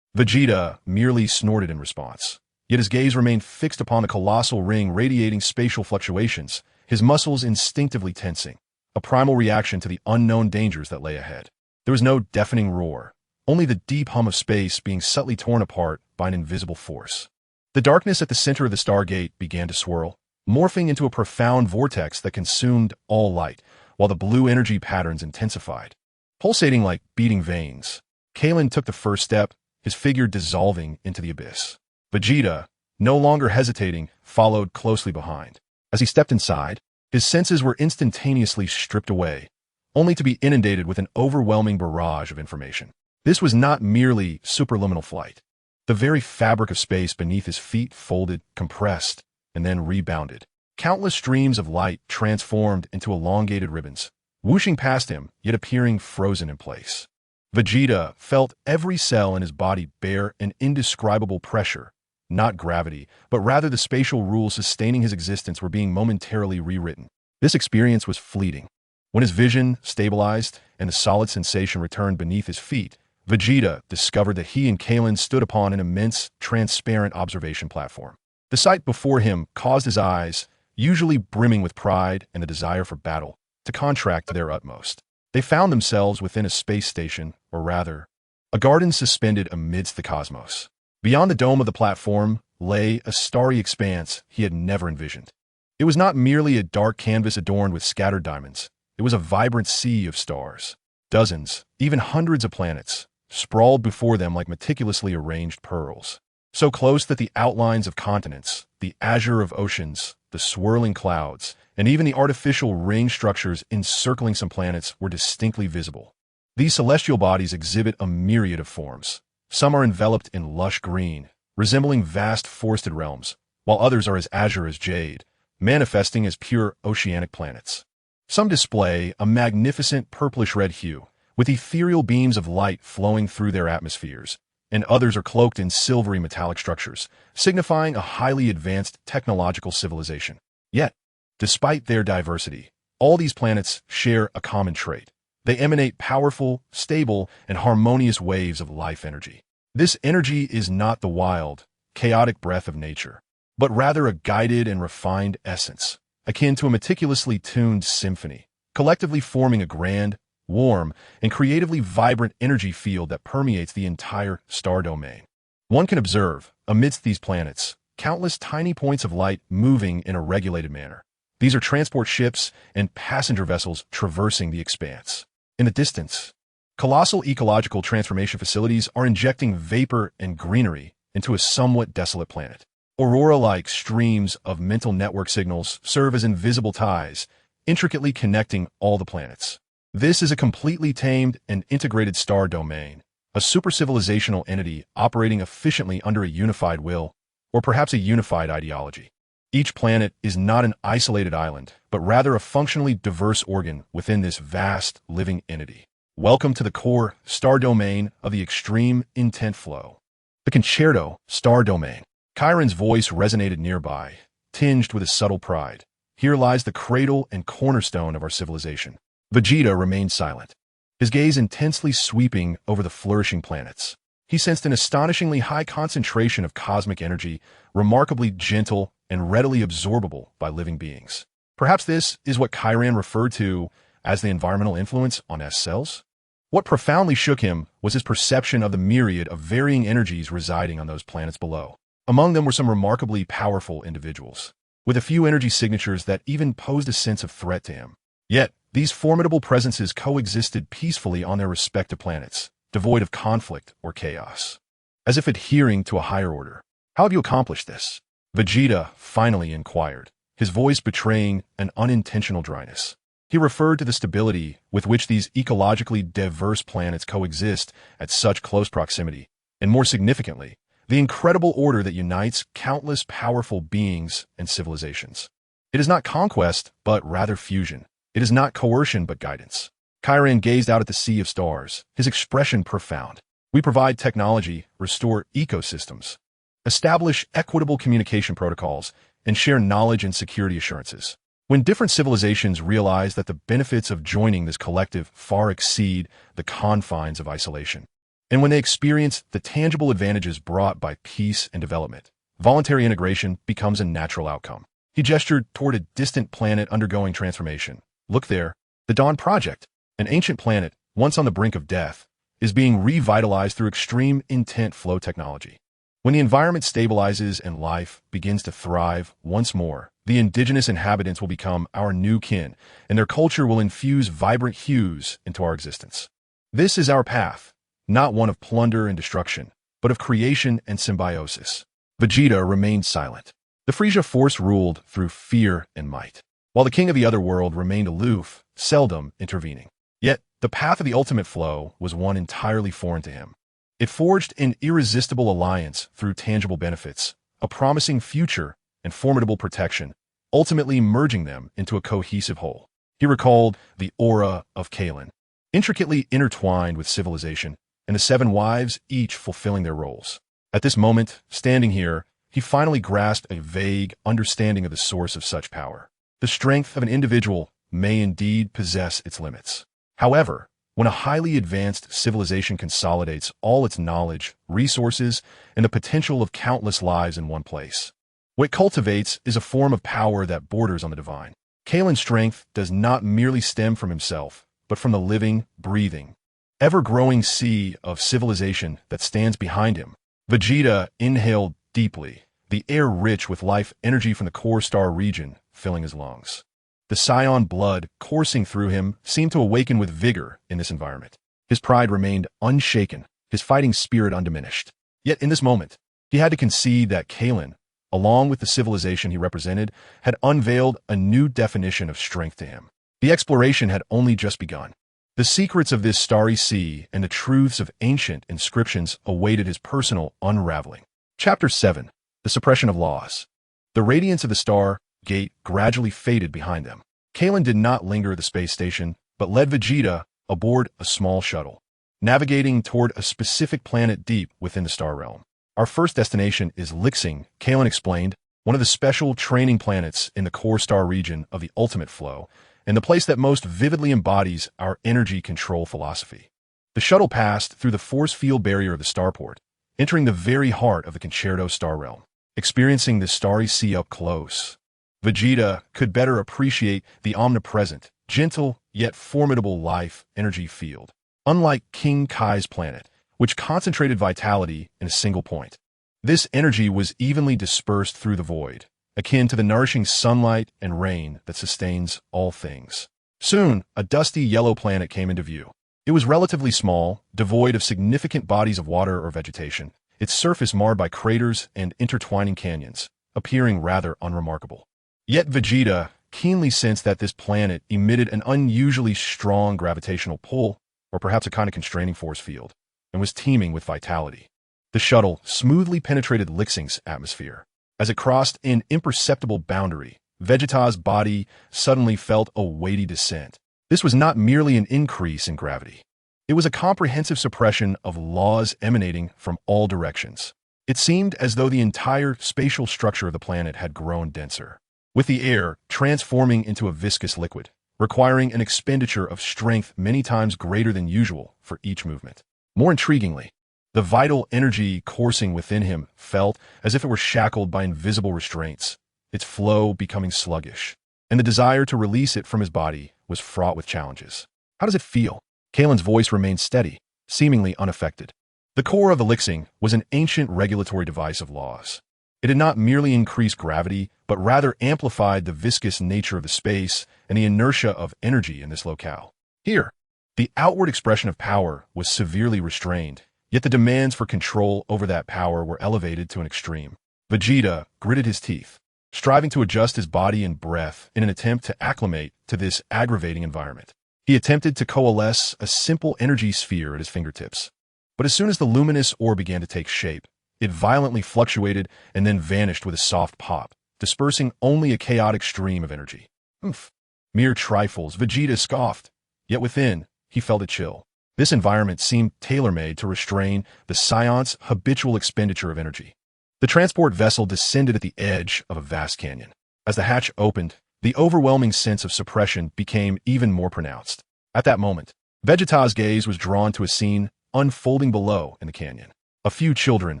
Vegeta merely snorted in response, yet his gaze remained fixed upon the colossal ring radiating spatial fluctuations, his muscles instinctively tensing, a primal reaction to the unknown dangers that lay ahead. There was no deafening roar, only the deep hum of space being subtly torn apart by an invisible force. The darkness at the center of the Stargate began to swirl, morphing into a profound vortex that consumed all light, while the blue energy patterns intensified, pulsating like beating veins. Kailan took the first step, his figure dissolving into the abyss. Vegeta, no longer hesitating, followed closely behind. As he stepped inside, his senses were instantaneously stripped away, only to be inundated with an overwhelming barrage of information. This was not merely superluminal flight. The very fabric of space beneath his feet folded, compressed, and then rebounded. Countless streams of light transformed into elongated ribbons, whooshing past him, yet appearing frozen in place. Vegeta felt every cell in his body bear an indescribable pressure. Not gravity, but rather the spatial rules sustaining his existence were being momentarily rewritten. This experience was fleeting. When his vision stabilized and the solid sensation returned beneath his feet, Vegeta discovered that he and Kailan stood upon an immense, transparent observation platform. The sight before him caused his eyes, usually brimming with pride and the desire for battle, to contract to their utmost. They found themselves within a space station, or rather, a garden suspended amidst the cosmos. Beyond the dome of the platform lay a starry expanse he had never envisioned. It was not merely a dark canvas adorned with scattered diamonds. It was a vibrant sea of stars. Dozens, even hundreds of planets, sprawled before them like meticulously arranged pearls. So close that the outlines of continents, the azure of oceans, the swirling clouds, and even the artificial ring structures encircling some planets were distinctly visible. These celestial bodies exhibit a myriad of forms. Some are enveloped in lush green, resembling vast forested realms, while others are as azure as jade, manifesting as pure oceanic planets. Some display a magnificent purplish-red hue, with ethereal beams of light flowing through their atmospheres, and others are cloaked in silvery metallic structures, signifying a highly advanced technological civilization. Yet, despite their diversity, all these planets share a common trait. They emanate powerful, stable, and harmonious waves of life energy. This energy is not the wild, chaotic breath of nature, but rather a guided and refined essence, akin to a meticulously tuned symphony, collectively forming a grand, warm, and creatively vibrant energy field that permeates the entire star domain. One can observe, amidst these planets, countless tiny points of light moving in a regulated manner. These are transport ships and passenger vessels traversing the expanse. In the distance, colossal ecological transformation facilities are injecting vapor and greenery into a somewhat desolate planet. Aurora-like streams of mental network signals serve as invisible ties, intricately connecting all the planets. This is a completely tamed and integrated star domain, a super-civilizational entity operating efficiently under a unified will, or perhaps a unified ideology. Each planet is not an isolated island, but rather a functionally diverse organ within this vast, living entity. Welcome to the core star domain of the extreme intent flow. The Concerto Star Domain. Chiron's voice resonated nearby, tinged with a subtle pride. Here lies the cradle and cornerstone of our civilization. Vegeta remained silent. his gaze intensely sweeping over the flourishing planets. He sensed an astonishingly high concentration of cosmic energy, remarkably gentle and readily absorbable by living beings. Perhaps this is what Kailan referred to as the environmental influence on S cells? What profoundly shook him was his perception of the myriad of varying energies residing on those planets below. Among them were some remarkably powerful individuals, with a few energy signatures that even posed a sense of threat to him. Yet, these formidable presences coexisted peacefully on their respective planets, devoid of conflict or chaos, as if adhering to a higher order. "How have you accomplished this?" Vegeta finally inquired, his voice betraying an unintentional dryness. He referred to the stability with which these ecologically diverse planets coexist at such close proximity, and more significantly, the incredible order that unites countless powerful beings and civilizations. It is not conquest, but rather fusion. It is not coercion, but guidance. Kailan gazed out at the sea of stars, his expression profound. "We provide technology, restore ecosystems, establish equitable communication protocols, and share knowledge and security assurances. When different civilizations realize that the benefits of joining this collective far exceed the confines of isolation, and when they experience the tangible advantages brought by peace and development, voluntary integration becomes a natural outcome." He gestured toward a distant planet undergoing transformation. "Look there, the Dawn Project, an ancient planet, once on the brink of death, is being revitalized through extreme intent flow technology. When the environment stabilizes and life begins to thrive once more, the indigenous inhabitants will become our new kin, and their culture will infuse vibrant hues into our existence. This is our path, not one of plunder and destruction, but of creation and symbiosis." Vegeta remained silent. The Frieza force ruled through fear and might, while the king of the other world remained aloof, seldom intervening. Yet, the path of the ultimate flow was one entirely foreign to him. It forged an irresistible alliance through tangible benefits, a promising future and formidable protection, ultimately merging them into a cohesive whole. He recalled the aura of Kailan, intricately intertwined with civilization, and the 7 wives each fulfilling their roles. At this moment, standing here, he finally grasped a vague understanding of the source of such power. The strength of an individual may indeed possess its limits. However, when a highly advanced civilization consolidates all its knowledge, resources, and the potential of countless lives in one place, what it cultivates is a form of power that borders on the divine. Kailan's strength does not merely stem from himself, but from the living, breathing, ever-growing sea of civilization that stands behind him. Vegeta inhaled deeply, the air rich with life energy from the core star region filling his lungs. The Saiyan blood coursing through him seemed to awaken with vigor in this environment. His pride remained unshaken, his fighting spirit undiminished. Yet in this moment, he had to concede that Kailan, along with the civilization he represented, had unveiled a new definition of strength to him. The exploration had only just begun. The secrets of this starry sea and the truths of ancient inscriptions awaited his personal unraveling. Chapter 7. The Suppression of Laws. The radiance of the star gate gradually faded behind them. Kailan did not linger at the space station, but led Vegeta aboard a small shuttle, navigating toward a specific planet deep within the star realm. "Our first destination is Xingyi," Kailan explained, "one of the special training planets in the core star region of the ultimate flow, and the place that most vividly embodies our energy control philosophy." The shuttle passed through the force field barrier of the starport, entering the very heart of the Concerto star realm. Experiencing the starry sea up close, Vegeta could better appreciate the omnipresent, gentle, yet formidable life energy field. Unlike King Kai's planet, which concentrated vitality in a single point, this energy was evenly dispersed through the void, akin to the nourishing sunlight and rain that sustains all things. Soon, a dusty yellow planet came into view. It was relatively small, devoid of significant bodies of water or vegetation, its surface marred by craters and intertwining canyons, appearing rather unremarkable. Yet Vegeta keenly sensed that this planet emitted an unusually strong gravitational pull, or perhaps a kind of constraining force field, and was teeming with vitality. The shuttle smoothly penetrated Xingyi's atmosphere. As it crossed an imperceptible boundary, Vegeta's body suddenly felt a weighty descent. This was not merely an increase in gravity. It was a comprehensive suppression of laws emanating from all directions. It seemed as though the entire spatial structure of the planet had grown denser, with the air transforming into a viscous liquid, requiring an expenditure of strength many times greater than usual for each movement. More intriguingly, the vital energy coursing within him felt as if it were shackled by invisible restraints, its flow becoming sluggish, and the desire to release it from his body was fraught with challenges. How does it feel? Kailan's voice remained steady, seemingly unaffected. The core of the Lixing was an ancient regulatory device of laws. It did not merely increase gravity, but rather amplified the viscous nature of the space and the inertia of energy in this locale. Here, the outward expression of power was severely restrained, yet the demands for control over that power were elevated to an extreme. Vegeta gritted his teeth, striving to adjust his body and breath in an attempt to acclimate to this aggravating environment. He attempted to coalesce a simple energy sphere at his fingertips. But as soon as the luminous orb began to take shape, it violently fluctuated and then vanished with a soft pop, dispersing only a chaotic stream of energy. Oof. Mere trifles, Vegeta scoffed. Yet within, he felt a chill. This environment seemed tailor-made to restrain the Saiyan's habitual expenditure of energy. The transport vessel descended at the edge of a vast canyon. As the hatch opened, the overwhelming sense of suppression became even more pronounced. At that moment, Vegeta's gaze was drawn to a scene unfolding below in the canyon. A few children,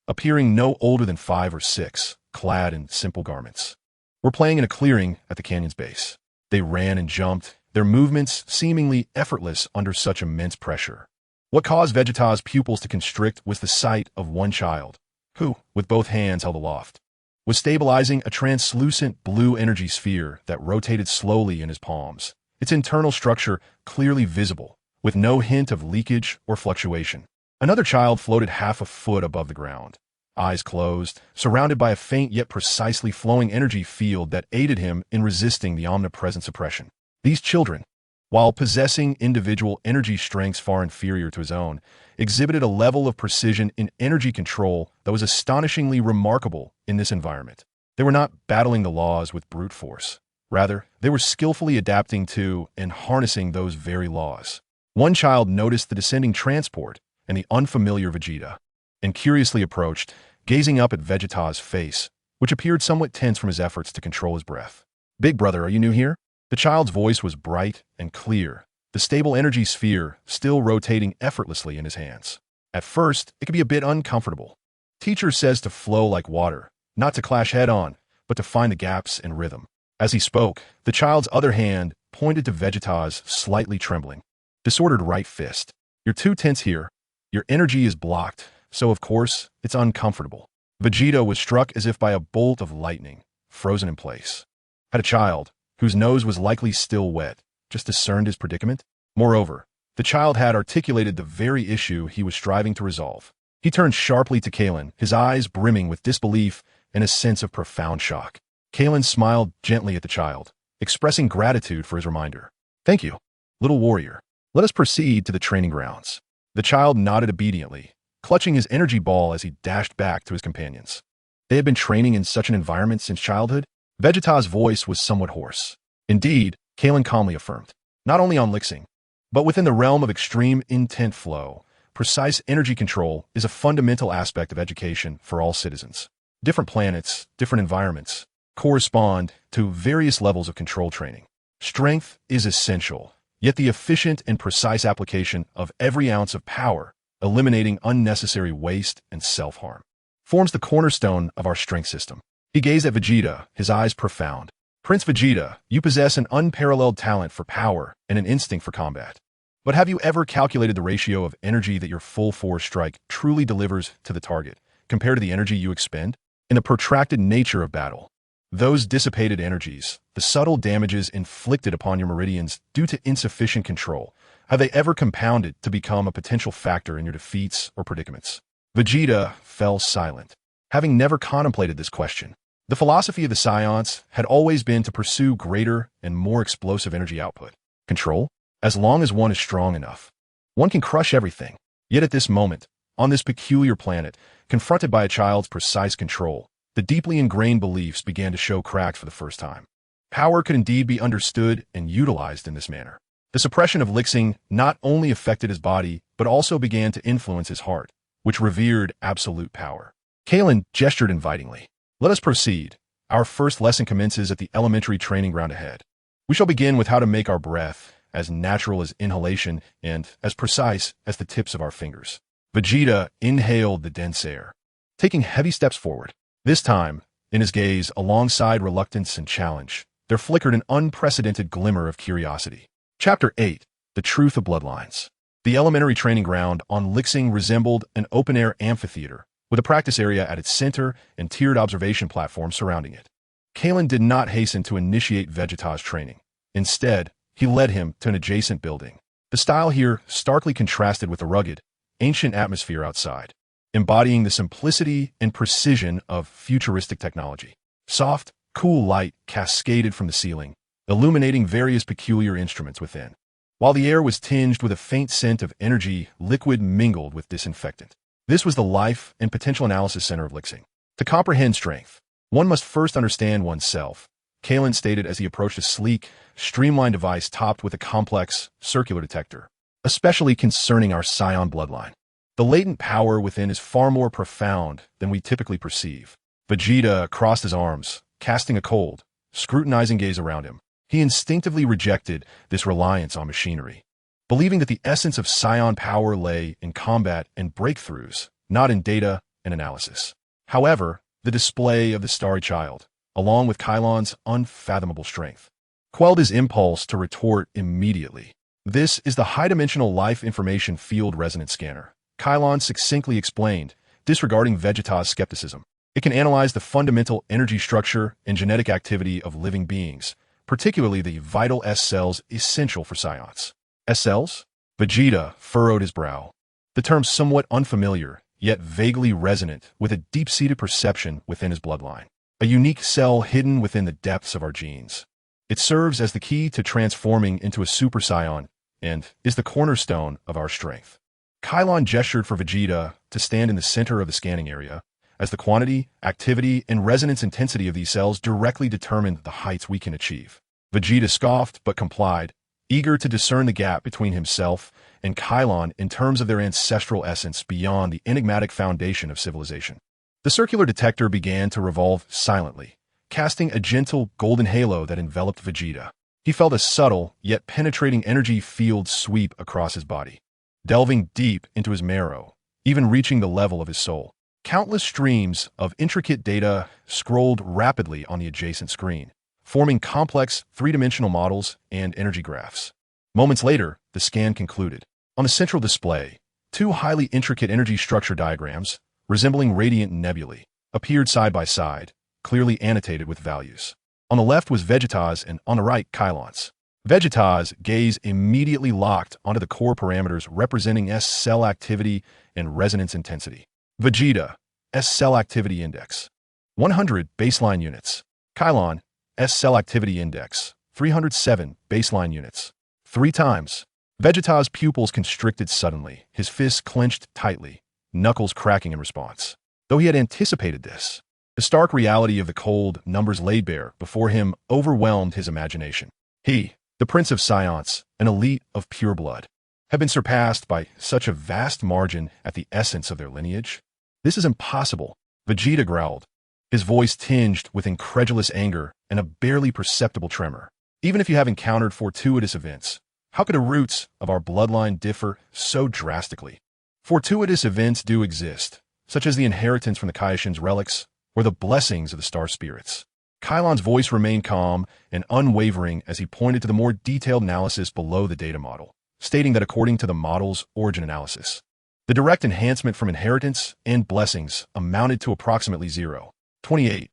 appearing no older than 5 or 6, clad in simple garments, were playing in a clearing at the canyon's base. They ran and jumped, their movements seemingly effortless under such immense pressure. What caused Vegeta's pupils to constrict was the sight of one child, who, with both hands held aloft, was stabilizing a translucent blue energy sphere that rotated slowly in his palms, its internal structure clearly visible, with no hint of leakage or fluctuation. Another child floated half a foot above the ground, eyes closed, surrounded by a faint yet precisely flowing energy field that aided him in resisting the omnipresent suppression. These children, while possessing individual energy strengths far inferior to his own, exhibited a level of precision in energy control that was astonishingly remarkable in this environment. They were not battling the laws with brute force. Rather, they were skillfully adapting to and harnessing those very laws. One child noticed the descending transport and the unfamiliar Vegeta, and curiously approached, gazing up at Vegeta's face, which appeared somewhat tense from his efforts to control his breath. "Big brother, are you new here?" The child's voice was bright and clear, the stable energy sphere still rotating effortlessly in his hands. At first, it could be a bit uncomfortable. Teacher says to flow like water, not to clash head-on, but to find the gaps in rhythm. As he spoke, the child's other hand pointed to Vegeta's slightly trembling, disordered right fist. "You're too tense here. Your energy is blocked, so of course, it's uncomfortable." Vegeta was struck as if by a bolt of lightning, frozen in place. Had a child, whose nose was likely still wet, just discerned his predicament? Moreover, the child had articulated the very issue he was striving to resolve. He turned sharply to Kailan, his eyes brimming with disbelief and a sense of profound shock. Kailan smiled gently at the child, expressing gratitude for his reminder. "Thank you, little warrior. Let us proceed to the training grounds." The child nodded obediently, clutching his energy ball as he dashed back to his companions. They had been training in such an environment since childhood? Vegeta's voice was somewhat hoarse. "Indeed," Kailan calmly affirmed. "Not only on Lixing, but within the realm of extreme intent flow, precise energy control is a fundamental aspect of education for all citizens. Different planets, different environments, correspond to various levels of control training. Strength is essential, yet the efficient and precise application of every ounce of power, eliminating unnecessary waste and self-harm, forms the cornerstone of our strength system." He gazed at Vegeta, his eyes profound. "Prince Vegeta, you possess an unparalleled talent for power and an instinct for combat. But have you ever calculated the ratio of energy that your full-force strike truly delivers to the target, compared to the energy you expend? In the protracted nature of battle, those dissipated energies, the subtle damages inflicted upon your meridians due to insufficient control, have they ever compounded to become a potential factor in your defeats or predicaments?" Vegeta fell silent, having never contemplated this question. The philosophy of the Saiyans had always been to pursue greater and more explosive energy output. Control? As long as one is strong enough, one can crush everything. Yet at this moment, on this peculiar planet, confronted by a child's precise control, the deeply ingrained beliefs began to show cracks for the first time. Power could indeed be understood and utilized in this manner. The suppression of Lixing not only affected his body, but also began to influence his heart, which revered absolute power. Kailan gestured invitingly. "Let us proceed. Our first lesson commences at the elementary training ground ahead." We shall begin with how to make our breath as natural as inhalation and as precise as the tips of our fingers. Vegeta inhaled the dense air, taking heavy steps forward. This time, in his gaze, alongside reluctance and challenge, there flickered an unprecedented glimmer of curiosity. Chapter 8. The Truth of Bloodlines. The elementary training ground on Lixing resembled an open-air amphitheater, with a practice area at its center and tiered observation platforms surrounding it. Kailan did not hasten to initiate Vegeta's training. Instead, he led him to an adjacent building. The style here starkly contrasted with the rugged, ancient atmosphere outside, embodying the simplicity and precision of futuristic technology. Soft, cool light cascaded from the ceiling, illuminating various peculiar instruments within. While the air was tinged with a faint scent of energy, liquid mingled with disinfectant. This was the Life and Potential Analysis Center of Lixing. To comprehend strength, one must first understand oneself, Kailan stated as he approached a sleek, streamlined device topped with a complex, circular detector, especially concerning our Saiyan bloodline. The latent power within is far more profound than we typically perceive. Vegeta crossed his arms, casting a cold, scrutinizing gaze around him. He instinctively rejected this reliance on machinery, believing that the essence of Saiyan power lay in combat and breakthroughs, not in data and analysis. However, the display of the Starry Child, along with Kailan's unfathomable strength, quelled his impulse to retort immediately. This is the high-dimensional life information field resonance scanner, Kailan succinctly explained, disregarding Vegeta's skepticism. It can analyze the fundamental energy structure and genetic activity of living beings, particularly the vital S cells essential for Saiyans. S cells? Vegeta furrowed his brow. The term somewhat unfamiliar, yet vaguely resonant with a deep-seated perception within his bloodline. A unique cell hidden within the depths of our genes. It serves as the key to transforming into a Super Saiyan and is the cornerstone of our strength. Kailan gestured for Vegeta to stand in the center of the scanning area, as the quantity, activity, and resonance intensity of these cells directly determine the heights we can achieve. Vegeta scoffed but complied, eager to discern the gap between himself and Kailan in terms of their ancestral essence beyond the enigmatic foundation of civilization. The circular detector began to revolve silently, casting a gentle golden halo that enveloped Vegeta. He felt a subtle, yet penetrating energy field sweep across his body, delving deep into his marrow, even reaching the level of his soul. Countless streams of intricate data scrolled rapidly on the adjacent screen, forming complex three-dimensional models and energy graphs. Moments later, the scan concluded. On the central display, two highly intricate energy structure diagrams, resembling radiant nebulae, appeared side by side, clearly annotated with values. On the left was Vegeta's and on the right, Kailan's. Vegeta's gaze immediately locked onto the core parameters representing S cell activity and resonance intensity. Vegeta, S cell activity index, 100 baseline units. Kailan, S cell activity index, 307 baseline units. 3 times. Vegeta's pupils constricted suddenly, his fists clenched tightly, knuckles cracking in response. Though he had anticipated this, the stark reality of the cold numbers laid bare before him overwhelmed his imagination. He, the Prince of Science, an elite of pure blood, had been surpassed by such a vast margin at the essence of their lineage? This is impossible, Vegeta growled, his voice tinged with incredulous anger and a barely perceptible tremor. Even if you have encountered fortuitous events, how could the roots of our bloodline differ so drastically? Fortuitous events do exist, such as the inheritance from the Kaishin's relics or the blessings of the star spirits. Kailan's voice remained calm and unwavering as he pointed to the more detailed analysis below the data model, stating that according to the model's origin analysis, the direct enhancement from inheritance and blessings amounted to approximately 0.28.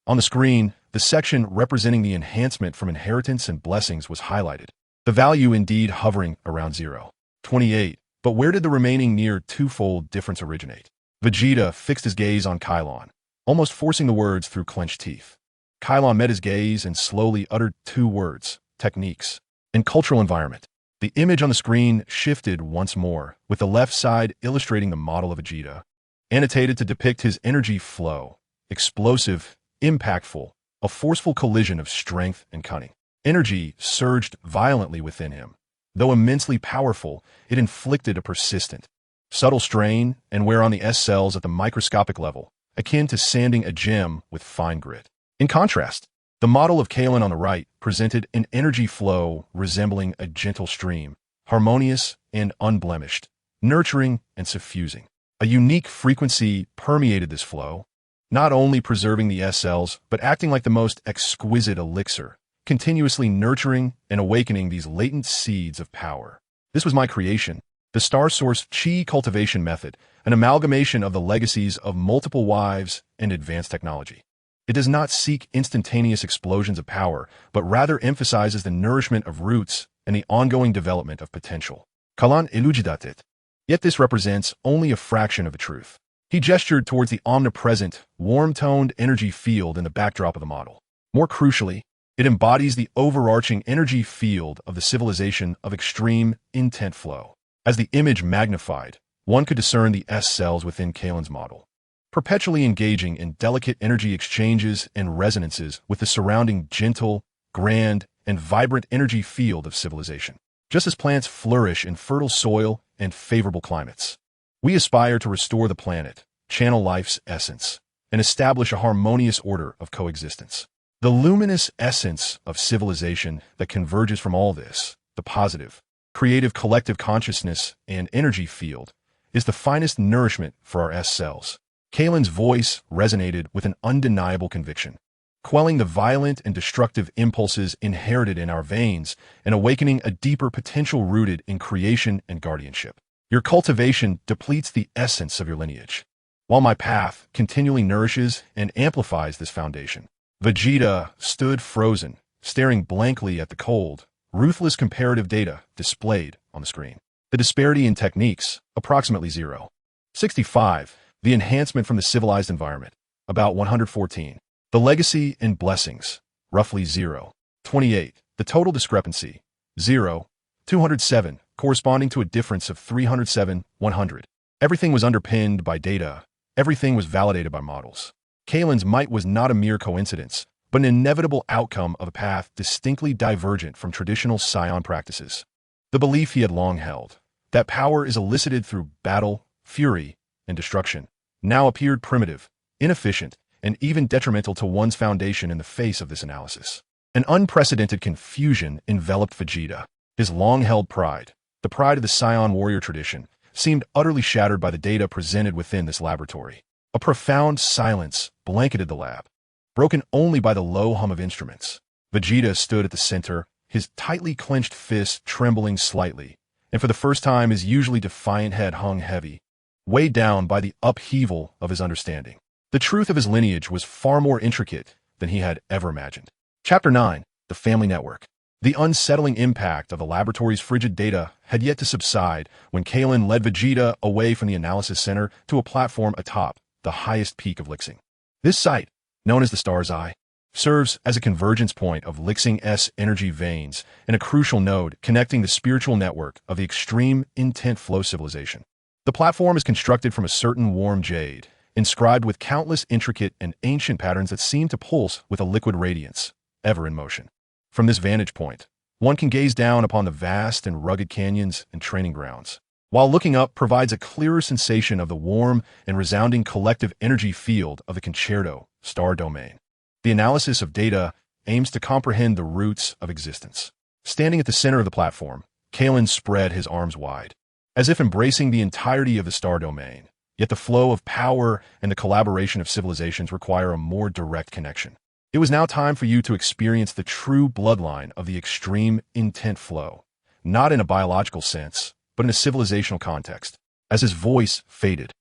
On the screen, the section representing the enhancement from inheritance and blessings was highlighted, the value indeed hovering around 0.28. But where did the remaining near twofold difference originate? Vegeta fixed his gaze on Kailan, almost forcing the words through clenched teeth. Kailan met his gaze and slowly uttered 2 words, techniques, and cultural environment. The image on the screen shifted once more, with the left side illustrating the model of Vegeta, annotated to depict his energy flow, explosive, impactful, a forceful collision of strength and cunning. Energy surged violently within him. Though immensely powerful, it inflicted a persistent, subtle strain and wear on the S cells at the microscopic level, akin to sanding a gem with fine grit. In contrast, the The model of Kailan on the right presented an energy flow resembling a gentle stream, harmonious and unblemished, nurturing and suffusing. A unique frequency permeated this flow, not only preserving the S cells, but acting like the most exquisite elixir, continuously nurturing and awakening these latent seeds of power. This was my creation, the Star Source Chi cultivation method, an amalgamation of the legacies of multiple wives and advanced technology. It does not seek instantaneous explosions of power, but rather emphasizes the nourishment of roots and the ongoing development of potential. Kailan elucidated. Yet this represents only a fraction of the truth. He gestured towards the omnipresent, warm-toned energy field in the backdrop of the model. More crucially, it embodies the overarching energy field of the civilization of extreme intent flow. As the image magnified, one could discern the S cells within Kailan's model, perpetually engaging in delicate energy exchanges and resonances with the surrounding gentle, grand, and vibrant energy field of civilization. Just as plants flourish in fertile soil and favorable climates, we aspire to restore the planet, channel life's essence, and establish a harmonious order of coexistence. The luminous essence of civilization that converges from all this, the positive, creative collective consciousness and energy field, is the finest nourishment for our S cells. Kailan's voice resonated with an undeniable conviction, quelling the violent and destructive impulses inherited in our veins and awakening a deeper potential rooted in creation and guardianship. Your cultivation depletes the essence of your lineage, while my path continually nourishes and amplifies this foundation. Vegeta stood frozen, staring blankly at the cold, ruthless comparative data displayed on the screen. The disparity in techniques, approximately 0.65. The enhancement from the civilized environment, about 114. The legacy and blessings, roughly 0.28. The total discrepancy, 0.207, corresponding to a difference of 307.100. Everything was underpinned by data. Everything was validated by models. Kailan's might was not a mere coincidence, but an inevitable outcome of a path distinctly divergent from traditional Saiyan practices. The belief he had long held, that power is elicited through battle, fury, and destruction, now appeared primitive, inefficient, and even detrimental to one's foundation in the face of this analysis. An unprecedented confusion enveloped Vegeta. His long-held pride, the pride of the Saiyan warrior tradition, seemed utterly shattered by the data presented within this laboratory. A profound silence blanketed the lab, broken only by the low hum of instruments. Vegeta stood at the center, his tightly clenched fist trembling slightly, and for the first time his usually defiant head hung heavy, weighed down by the upheaval of his understanding. The truth of his lineage was far more intricate than he had ever imagined. Chapter 9. The Family Network. The unsettling impact of the laboratory's frigid data had yet to subside when Kailan led Vegeta away from the analysis center to a platform atop the highest peak of Lixing. This site, known as the Star's Eye, serves as a convergence point of Lixing's energy veins and a crucial node connecting the spiritual network of the extreme intent flow civilization. The platform is constructed from a certain warm jade, inscribed with countless intricate and ancient patterns that seem to pulse with a liquid radiance, ever in motion. From this vantage point, one can gaze down upon the vast and rugged canyons and training grounds, while looking up provides a clearer sensation of the warm and resounding collective energy field of the concerto star domain. The analysis of data aims to comprehend the roots of existence. Standing at the center of the platform, Kailan spread his arms wide, as if embracing the entirety of the star domain. Yet the flow of power and the collaboration of civilizations require a more direct connection. It was now time for you to experience the true bloodline of the extreme intent flow, not in a biological sense, but in a civilizational context. As his voice faded,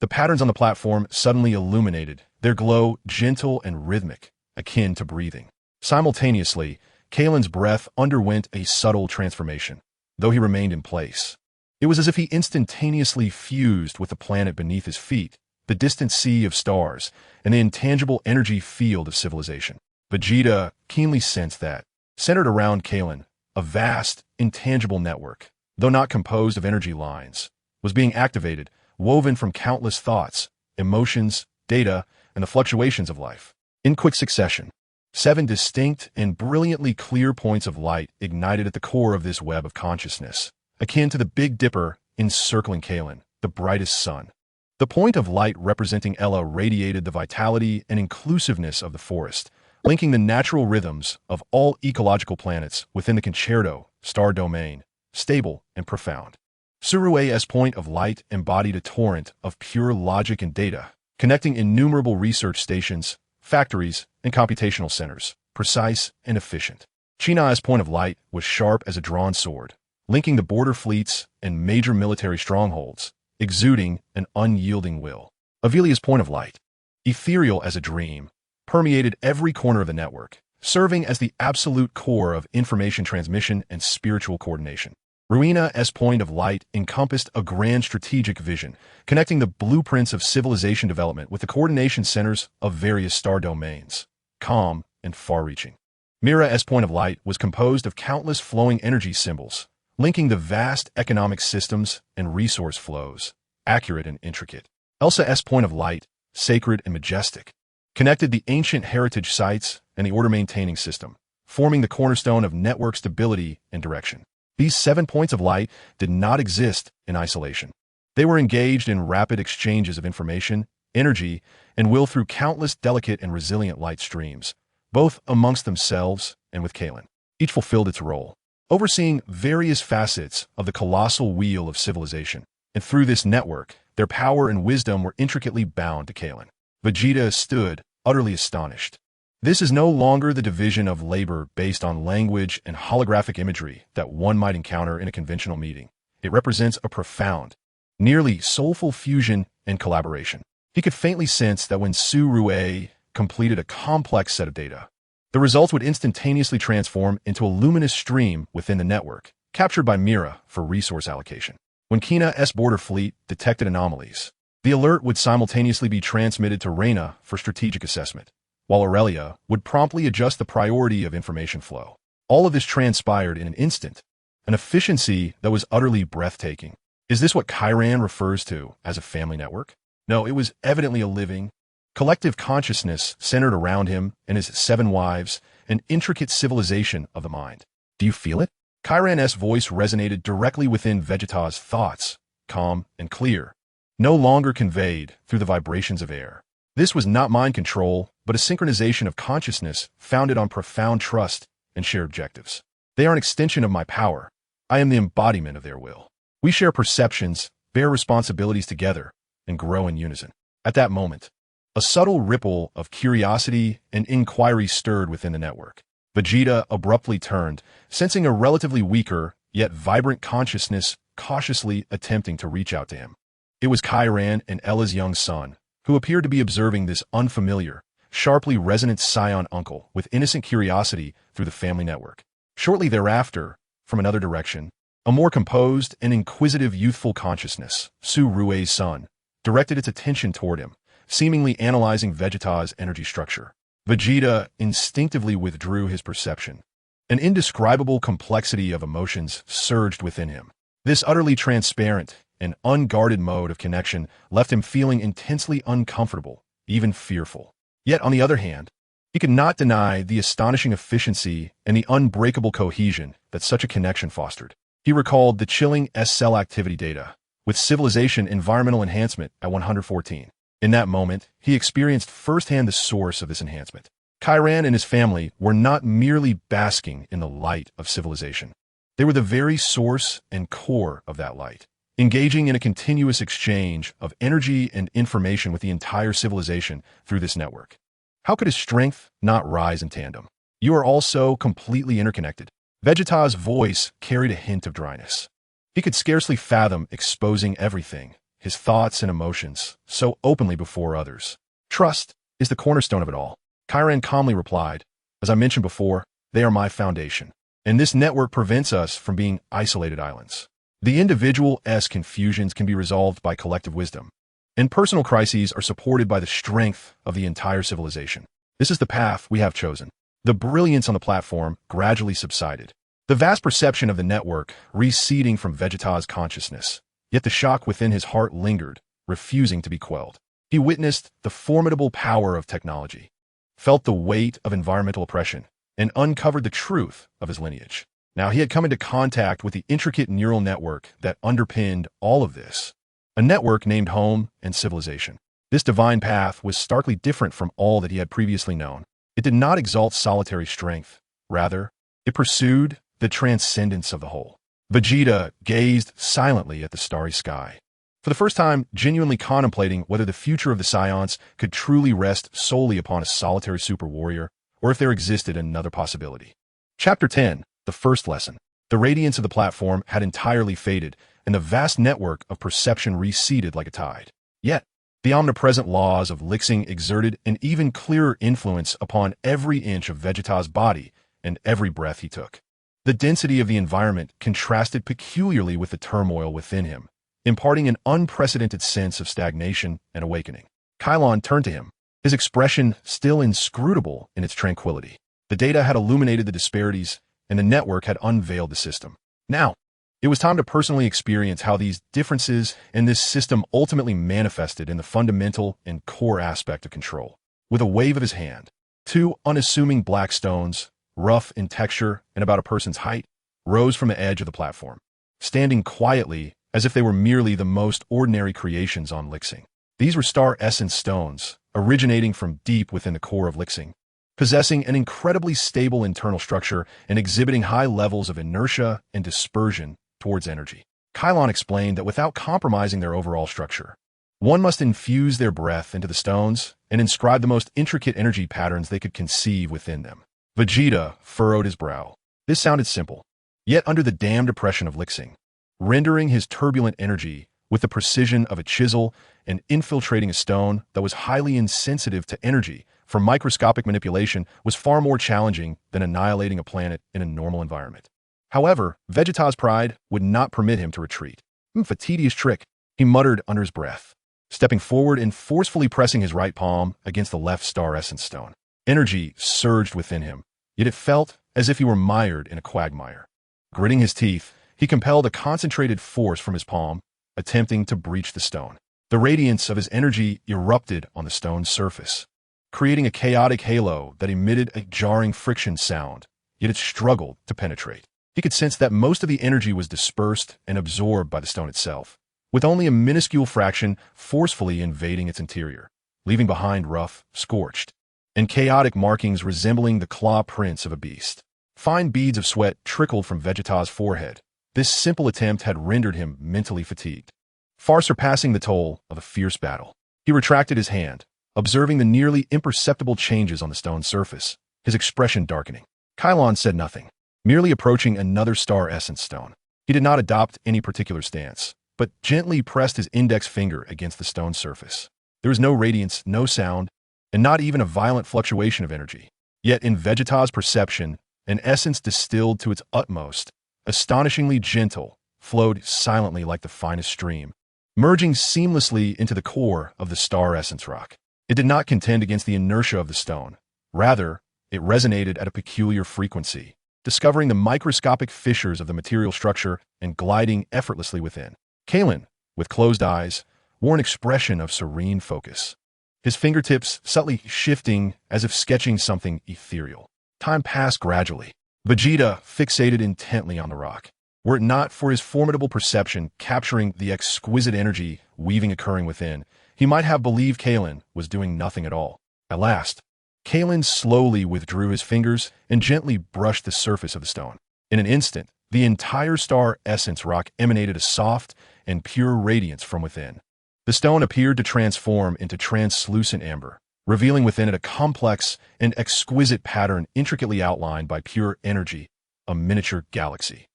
the patterns on the platform suddenly illuminated, their glow gentle and rhythmic, akin to breathing. Simultaneously, Kailan's breath underwent a subtle transformation, though he remained in place. It was as if he instantaneously fused with the planet beneath his feet, the distant sea of stars, and the intangible energy field of civilization. Vegeta keenly sensed that, centered around Kailan, a vast, intangible network, though not composed of energy lines, was being activated, woven from countless thoughts, emotions, data, and the fluctuations of life. In quick succession, 7 distinct and brilliantly clear points of light ignited at the core of this web of consciousness, akin to the Big Dipper encircling Kailan, the brightest sun. The point of light representing Ella radiated the vitality and inclusiveness of the forest, linking the natural rhythms of all ecological planets within the concerto star domain, stable and profound. Surue's point of light embodied a torrent of pure logic and data, connecting innumerable research stations, factories, and computational centers, precise and efficient. China's point of light was sharp as a drawn sword, linking the border fleets and major military strongholds, exuding an unyielding will. Avelia's point of light, ethereal as a dream, permeated every corner of the network, serving as the absolute core of information transmission and spiritual coordination. Ruina's point of light encompassed a grand strategic vision, connecting the blueprints of civilization development with the coordination centers of various star domains, calm and far-reaching. Mira's point of light was composed of countless flowing energy symbols, linking the vast economic systems and resource flows, accurate and intricate. Elsa's point of light, sacred and majestic, connected the ancient heritage sites and the order-maintaining system, forming the cornerstone of network stability and direction. These 7 points of light did not exist in isolation. They were engaged in rapid exchanges of information, energy, and will through countless delicate and resilient light streams, both amongst themselves and with Kailan. Each fulfilled its role, overseeing various facets of the colossal wheel of civilization. And through this network, their power and wisdom were intricately bound to Kailan. Vegeta stood, utterly astonished. This is no longer the division of labor based on language and holographic imagery that one might encounter in a conventional meeting. It represents a profound, nearly soulful fusion and collaboration. He could faintly sense that when Su-Rue completed a complex set of data, the results would instantaneously transform into a luminous stream within the network, captured by Mira for resource allocation. When Kina's border fleet detected anomalies, the alert would simultaneously be transmitted to Reina for strategic assessment, while Aurelia would promptly adjust the priority of information flow. All of this transpired in an instant, an efficiency that was utterly breathtaking. Is this what Kailan refers to as a family network? No, it was evidently a living, collective consciousness centered around him and his 7 wives, an intricate civilization of the mind. Do you feel it? Kailan's voice resonated directly within Vegeta's thoughts, calm and clear, no longer conveyed through the vibrations of air. This was not mind control, but a synchronization of consciousness founded on profound trust and shared objectives. They are an extension of my power. I am the embodiment of their will. We share perceptions, bear responsibilities together, and grow in unison. At that moment, a subtle ripple of curiosity and inquiry stirred within the network. Vegeta abruptly turned, sensing a relatively weaker, yet vibrant consciousness cautiously attempting to reach out to him. It was Kailan and Ella's young son, who appeared to be observing this unfamiliar, sharply resonant Saiyan uncle with innocent curiosity through the family network. Shortly thereafter, from another direction, a more composed and inquisitive youthful consciousness, Su-Rue's son, directed its attention toward him, seemingly analyzing Vegeta's energy structure. Vegeta instinctively withdrew his perception. An indescribable complexity of emotions surged within him. This utterly transparent and unguarded mode of connection left him feeling intensely uncomfortable, even fearful. Yet, on the other hand, he could not deny the astonishing efficiency and the unbreakable cohesion that such a connection fostered. He recalled the chilling S-cell activity data, with civilization environmental enhancement at 114. In that moment, he experienced firsthand the source of this enhancement. Kailan and his family were not merely basking in the light of civilization. They were the very source and core of that light, engaging in a continuous exchange of energy and information with the entire civilization through this network. How could his strength not rise in tandem? You are all so completely interconnected. Vegeta's voice carried a hint of dryness. He could scarcely fathom exposing everything, his thoughts and emotions, so openly before others. Trust is the cornerstone of it all. Kailan calmly replied, as I mentioned before, they are my foundation, and this network prevents us from being isolated islands. The individual's confusions can be resolved by collective wisdom, and personal crises are supported by the strength of the entire civilization. This is the path we have chosen. The brilliance on the platform gradually subsided, the vast perception of the network receding from Vegeta's consciousness. Yet the shock within his heart lingered, refusing to be quelled. He witnessed the formidable power of technology, felt the weight of environmental oppression, and uncovered the truth of his lineage. Now he had come into contact with the intricate neural network that underpinned all of this, a network named home and civilization. This divine path was starkly different from all that he had previously known. It did not exalt solitary strength. Rather, it pursued the transcendence of the whole. Vegeta gazed silently at the starry sky, for the first time genuinely contemplating whether the future of the Saiyans could truly rest solely upon a solitary super warrior, or if there existed another possibility. Chapter 10, The First Lesson. The radiance of the platform had entirely faded, and the vast network of perception receded like a tide. Yet, the omnipresent laws of Lixing exerted an even clearer influence upon every inch of Vegeta's body and every breath he took. The density of the environment contrasted peculiarly with the turmoil within him, imparting an unprecedented sense of stagnation and awakening. Kailan turned to him, his expression still inscrutable in its tranquility. The data had illuminated the disparities, and the network had unveiled the system. Now, it was time to personally experience how these differences in this system ultimately manifested in the fundamental and core aspect of control. With a wave of his hand, two unassuming black stones, rough in texture and about a person's height, rose from the edge of the platform, standing quietly as if they were merely the most ordinary creations on Lixing. These were star essence stones, originating from deep within the core of Lixing, possessing an incredibly stable internal structure and exhibiting high levels of inertia and dispersion towards energy. Kailan explained that without compromising their overall structure, one must infuse their breath into the stones and inscribe the most intricate energy patterns they could conceive within them. Vegeta furrowed his brow. This sounded simple, yet under the damned oppression of Lixing, rendering his turbulent energy with the precision of a chisel and infiltrating a stone that was highly insensitive to energy from microscopic manipulation was far more challenging than annihilating a planet in a normal environment. However, Vegeta's pride would not permit him to retreat. A tedious trick, he muttered under his breath, stepping forward and forcefully pressing his right palm against the left star essence stone. Energy surged within him, yet it felt as if he were mired in a quagmire. Gritting his teeth, he compelled a concentrated force from his palm, attempting to breach the stone. The radiance of his energy erupted on the stone's surface, creating a chaotic halo that emitted a jarring friction sound, yet it struggled to penetrate. He could sense that most of the energy was dispersed and absorbed by the stone itself, with only a minuscule fraction forcefully invading its interior, leaving behind rough, scorched, and chaotic markings resembling the claw prints of a beast. Fine beads of sweat trickled from Vegeta's forehead. This simple attempt had rendered him mentally fatigued, far surpassing the toll of a fierce battle. He retracted his hand, observing the nearly imperceptible changes on the stone's surface, his expression darkening. Kailan said nothing, merely approaching another star essence stone. He did not adopt any particular stance, but gently pressed his index finger against the stone's surface. There was no radiance, no sound, and not even a violent fluctuation of energy. Yet in Vegeta's perception, an essence distilled to its utmost, astonishingly gentle, flowed silently like the finest stream, merging seamlessly into the core of the star essence rock. It did not contend against the inertia of the stone. Rather, it resonated at a peculiar frequency, discovering the microscopic fissures of the material structure and gliding effortlessly within. Kailan, with closed eyes, wore an expression of serene focus, his fingertips subtly shifting as if sketching something ethereal. Time passed gradually. Vegeta fixated intently on the rock. Were it not for his formidable perception capturing the exquisite energy weaving occurring within, he might have believed Kailan was doing nothing at all. At last, Kailan slowly withdrew his fingers and gently brushed the surface of the stone. In an instant, the entire star essence rock emanated a soft and pure radiance from within. The stone appeared to transform into translucent amber, revealing within it a complex and exquisite pattern intricately outlined by pure energy, a miniature galaxy.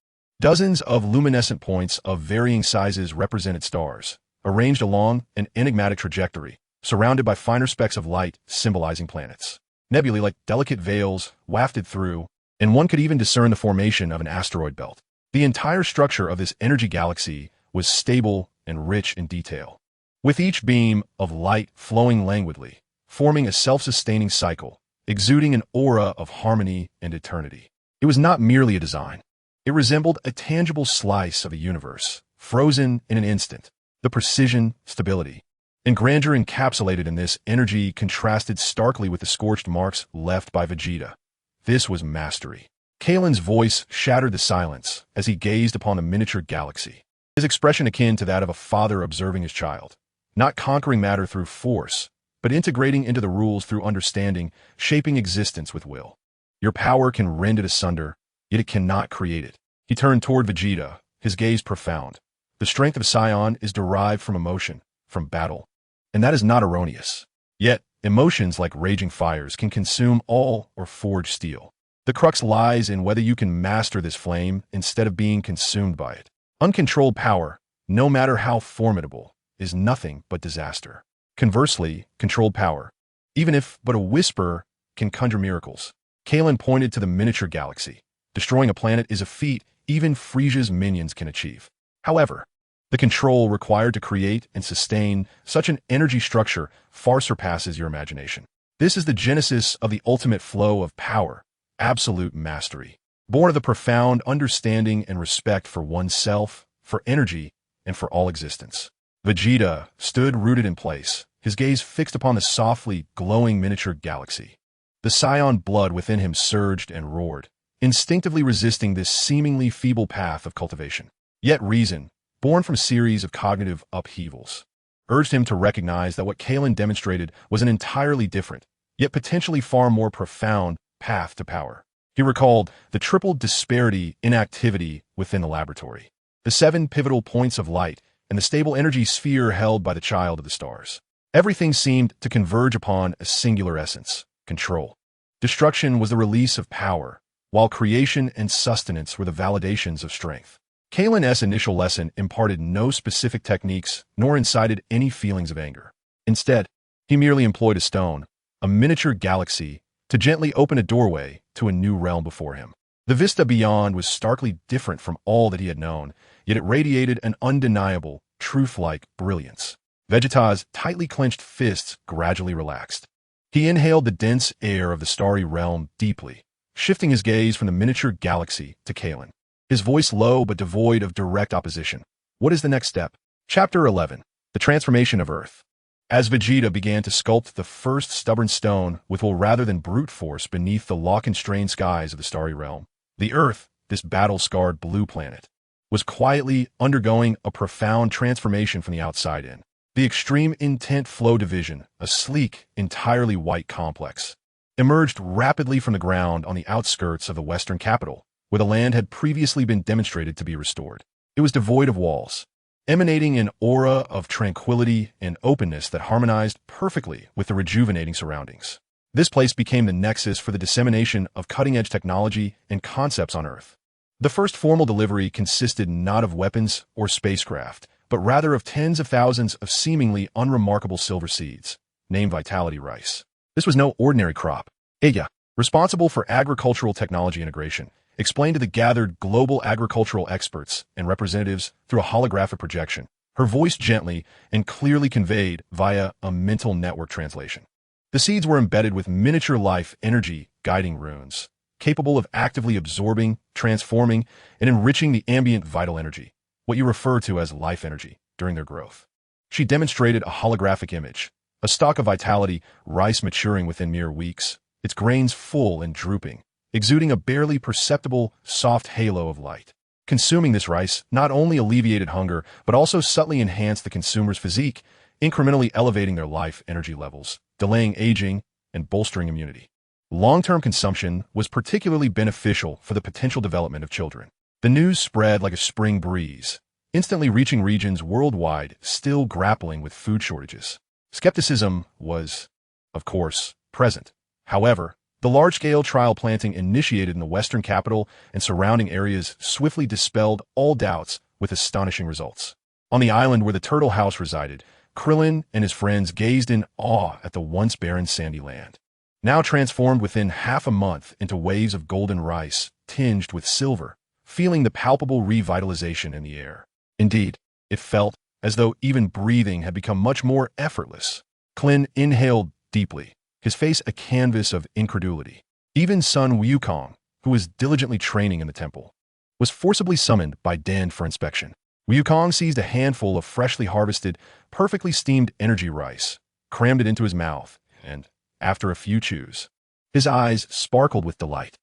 Dozens of luminescent points of varying sizes represented stars, arranged along an enigmatic trajectory, surrounded by finer specks of light symbolizing planets. Nebulae like delicate veils wafted through, and one could even discern the formation of an asteroid belt. The entire structure of this energy galaxy was stable and rich in detail, with each beam of light flowing languidly, forming a self-sustaining cycle, exuding an aura of harmony and eternity. It was not merely a design. It resembled a tangible slice of a universe, frozen in an instant. The precision, stability, and grandeur encapsulated in this energy contrasted starkly with the scorched marks left by Vegeta. This was mastery. Kailan's voice shattered the silence as he gazed upon the miniature galaxy, his expression akin to that of a father observing his child, not conquering matter through force, but integrating into the rules through understanding, shaping existence with will. Your power can rend it asunder, yet it cannot create it. He turned toward Vegeta, his gaze profound. The strength of Saiyan is derived from emotion, from battle. And that is not erroneous. Yet, emotions like raging fires can consume all or forge steel. The crux lies in whether you can master this flame instead of being consumed by it. Uncontrolled power, no matter how formidable, is nothing but disaster. Conversely, controlled power, even if but a whisper, can conjure miracles. Kailan pointed to the miniature galaxy. Destroying a planet is a feat even Frisia's minions can achieve. However, the control required to create and sustain such an energy structure far surpasses your imagination. This is the genesis of the ultimate flow of power, absolute mastery, born of the profound understanding and respect for oneself, for energy, and for all existence. Vegeta stood rooted in place, his gaze fixed upon the softly glowing miniature galaxy. The Saiyan blood within him surged and roared, instinctively resisting this seemingly feeble path of cultivation. Yet reason, born from a series of cognitive upheavals, urged him to recognize that what Kailan demonstrated was an entirely different, yet potentially far more profound, path to power. He recalled the triple disparity in activity within the laboratory, the 7 pivotal points of light, and the stable energy sphere held by the child of the stars. Everything seemed to converge upon a singular essence: control. Destruction was the release of power, while creation and sustenance were the validations of strength. Kailan's initial lesson imparted no specific techniques nor incited any feelings of anger. Instead, he merely employed a stone, a miniature galaxy, to gently open a doorway to a new realm before him. The vista beyond was starkly different from all that he had known, yet it radiated an undeniable, truth-like brilliance. Vegeta's tightly clenched fists gradually relaxed. He inhaled the dense air of the starry realm deeply, shifting his gaze from the miniature galaxy to Kailan. His voice low but devoid of direct opposition. What is the next step? Chapter 11. The Transformation of Earth. As Vegeta began to sculpt the first stubborn stone with will rather than brute force beneath the law-constrained skies of the starry realm, the Earth, this battle-scarred blue planet, was quietly undergoing a profound transformation from the outside in. The Extreme Intent Flow Division, a sleek, entirely white complex, emerged rapidly from the ground on the outskirts of the western capital, where the land had previously been demonstrated to be restored. It was devoid of walls, emanating an aura of tranquility and openness that harmonized perfectly with the rejuvenating surroundings. This place became the nexus for the dissemination of cutting-edge technology and concepts on Earth. The first formal delivery consisted not of weapons or spacecraft, but rather of tens of thousands of seemingly unremarkable silver seeds, named Vitality Rice. This was no ordinary crop. Aya, responsible for agricultural technology integration, explained to the gathered global agricultural experts and representatives through a holographic projection, her voice gently and clearly conveyed via a mental network translation. The seeds were embedded with miniature life energy guiding runes, capable of actively absorbing, transforming, and enriching the ambient vital energy, what you refer to as life energy, during their growth. She demonstrated a holographic image, a stalk of vitality rice maturing within mere weeks, its grains full and drooping, exuding a barely perceptible, soft halo of light. Consuming this rice not only alleviated hunger, but also subtly enhanced the consumer's physique, incrementally elevating their life energy levels, delaying aging, and bolstering immunity. Long-term consumption was particularly beneficial for the potential development of children. The news spread like a spring breeze, instantly reaching regions worldwide still grappling with food shortages. Skepticism was, of course, present. However, the large-scale trial planting initiated in the western capital and surrounding areas swiftly dispelled all doubts with astonishing results. On the island where the turtle house resided, Kailan and his friends gazed in awe at the once barren sandy land, now transformed within half a month into waves of golden rice tinged with silver, feeling the palpable revitalization in the air. Indeed, it felt as though even breathing had become much more effortless. Kailan inhaled deeply, his face a canvas of incredulity. Even son Wukong, who was diligently training in the temple, was forcibly summoned by Dan for inspection. Wukong seized a handful of freshly harvested, perfectly steamed energy rice, crammed it into his mouth, and, after a few chews, his eyes sparkled with delight.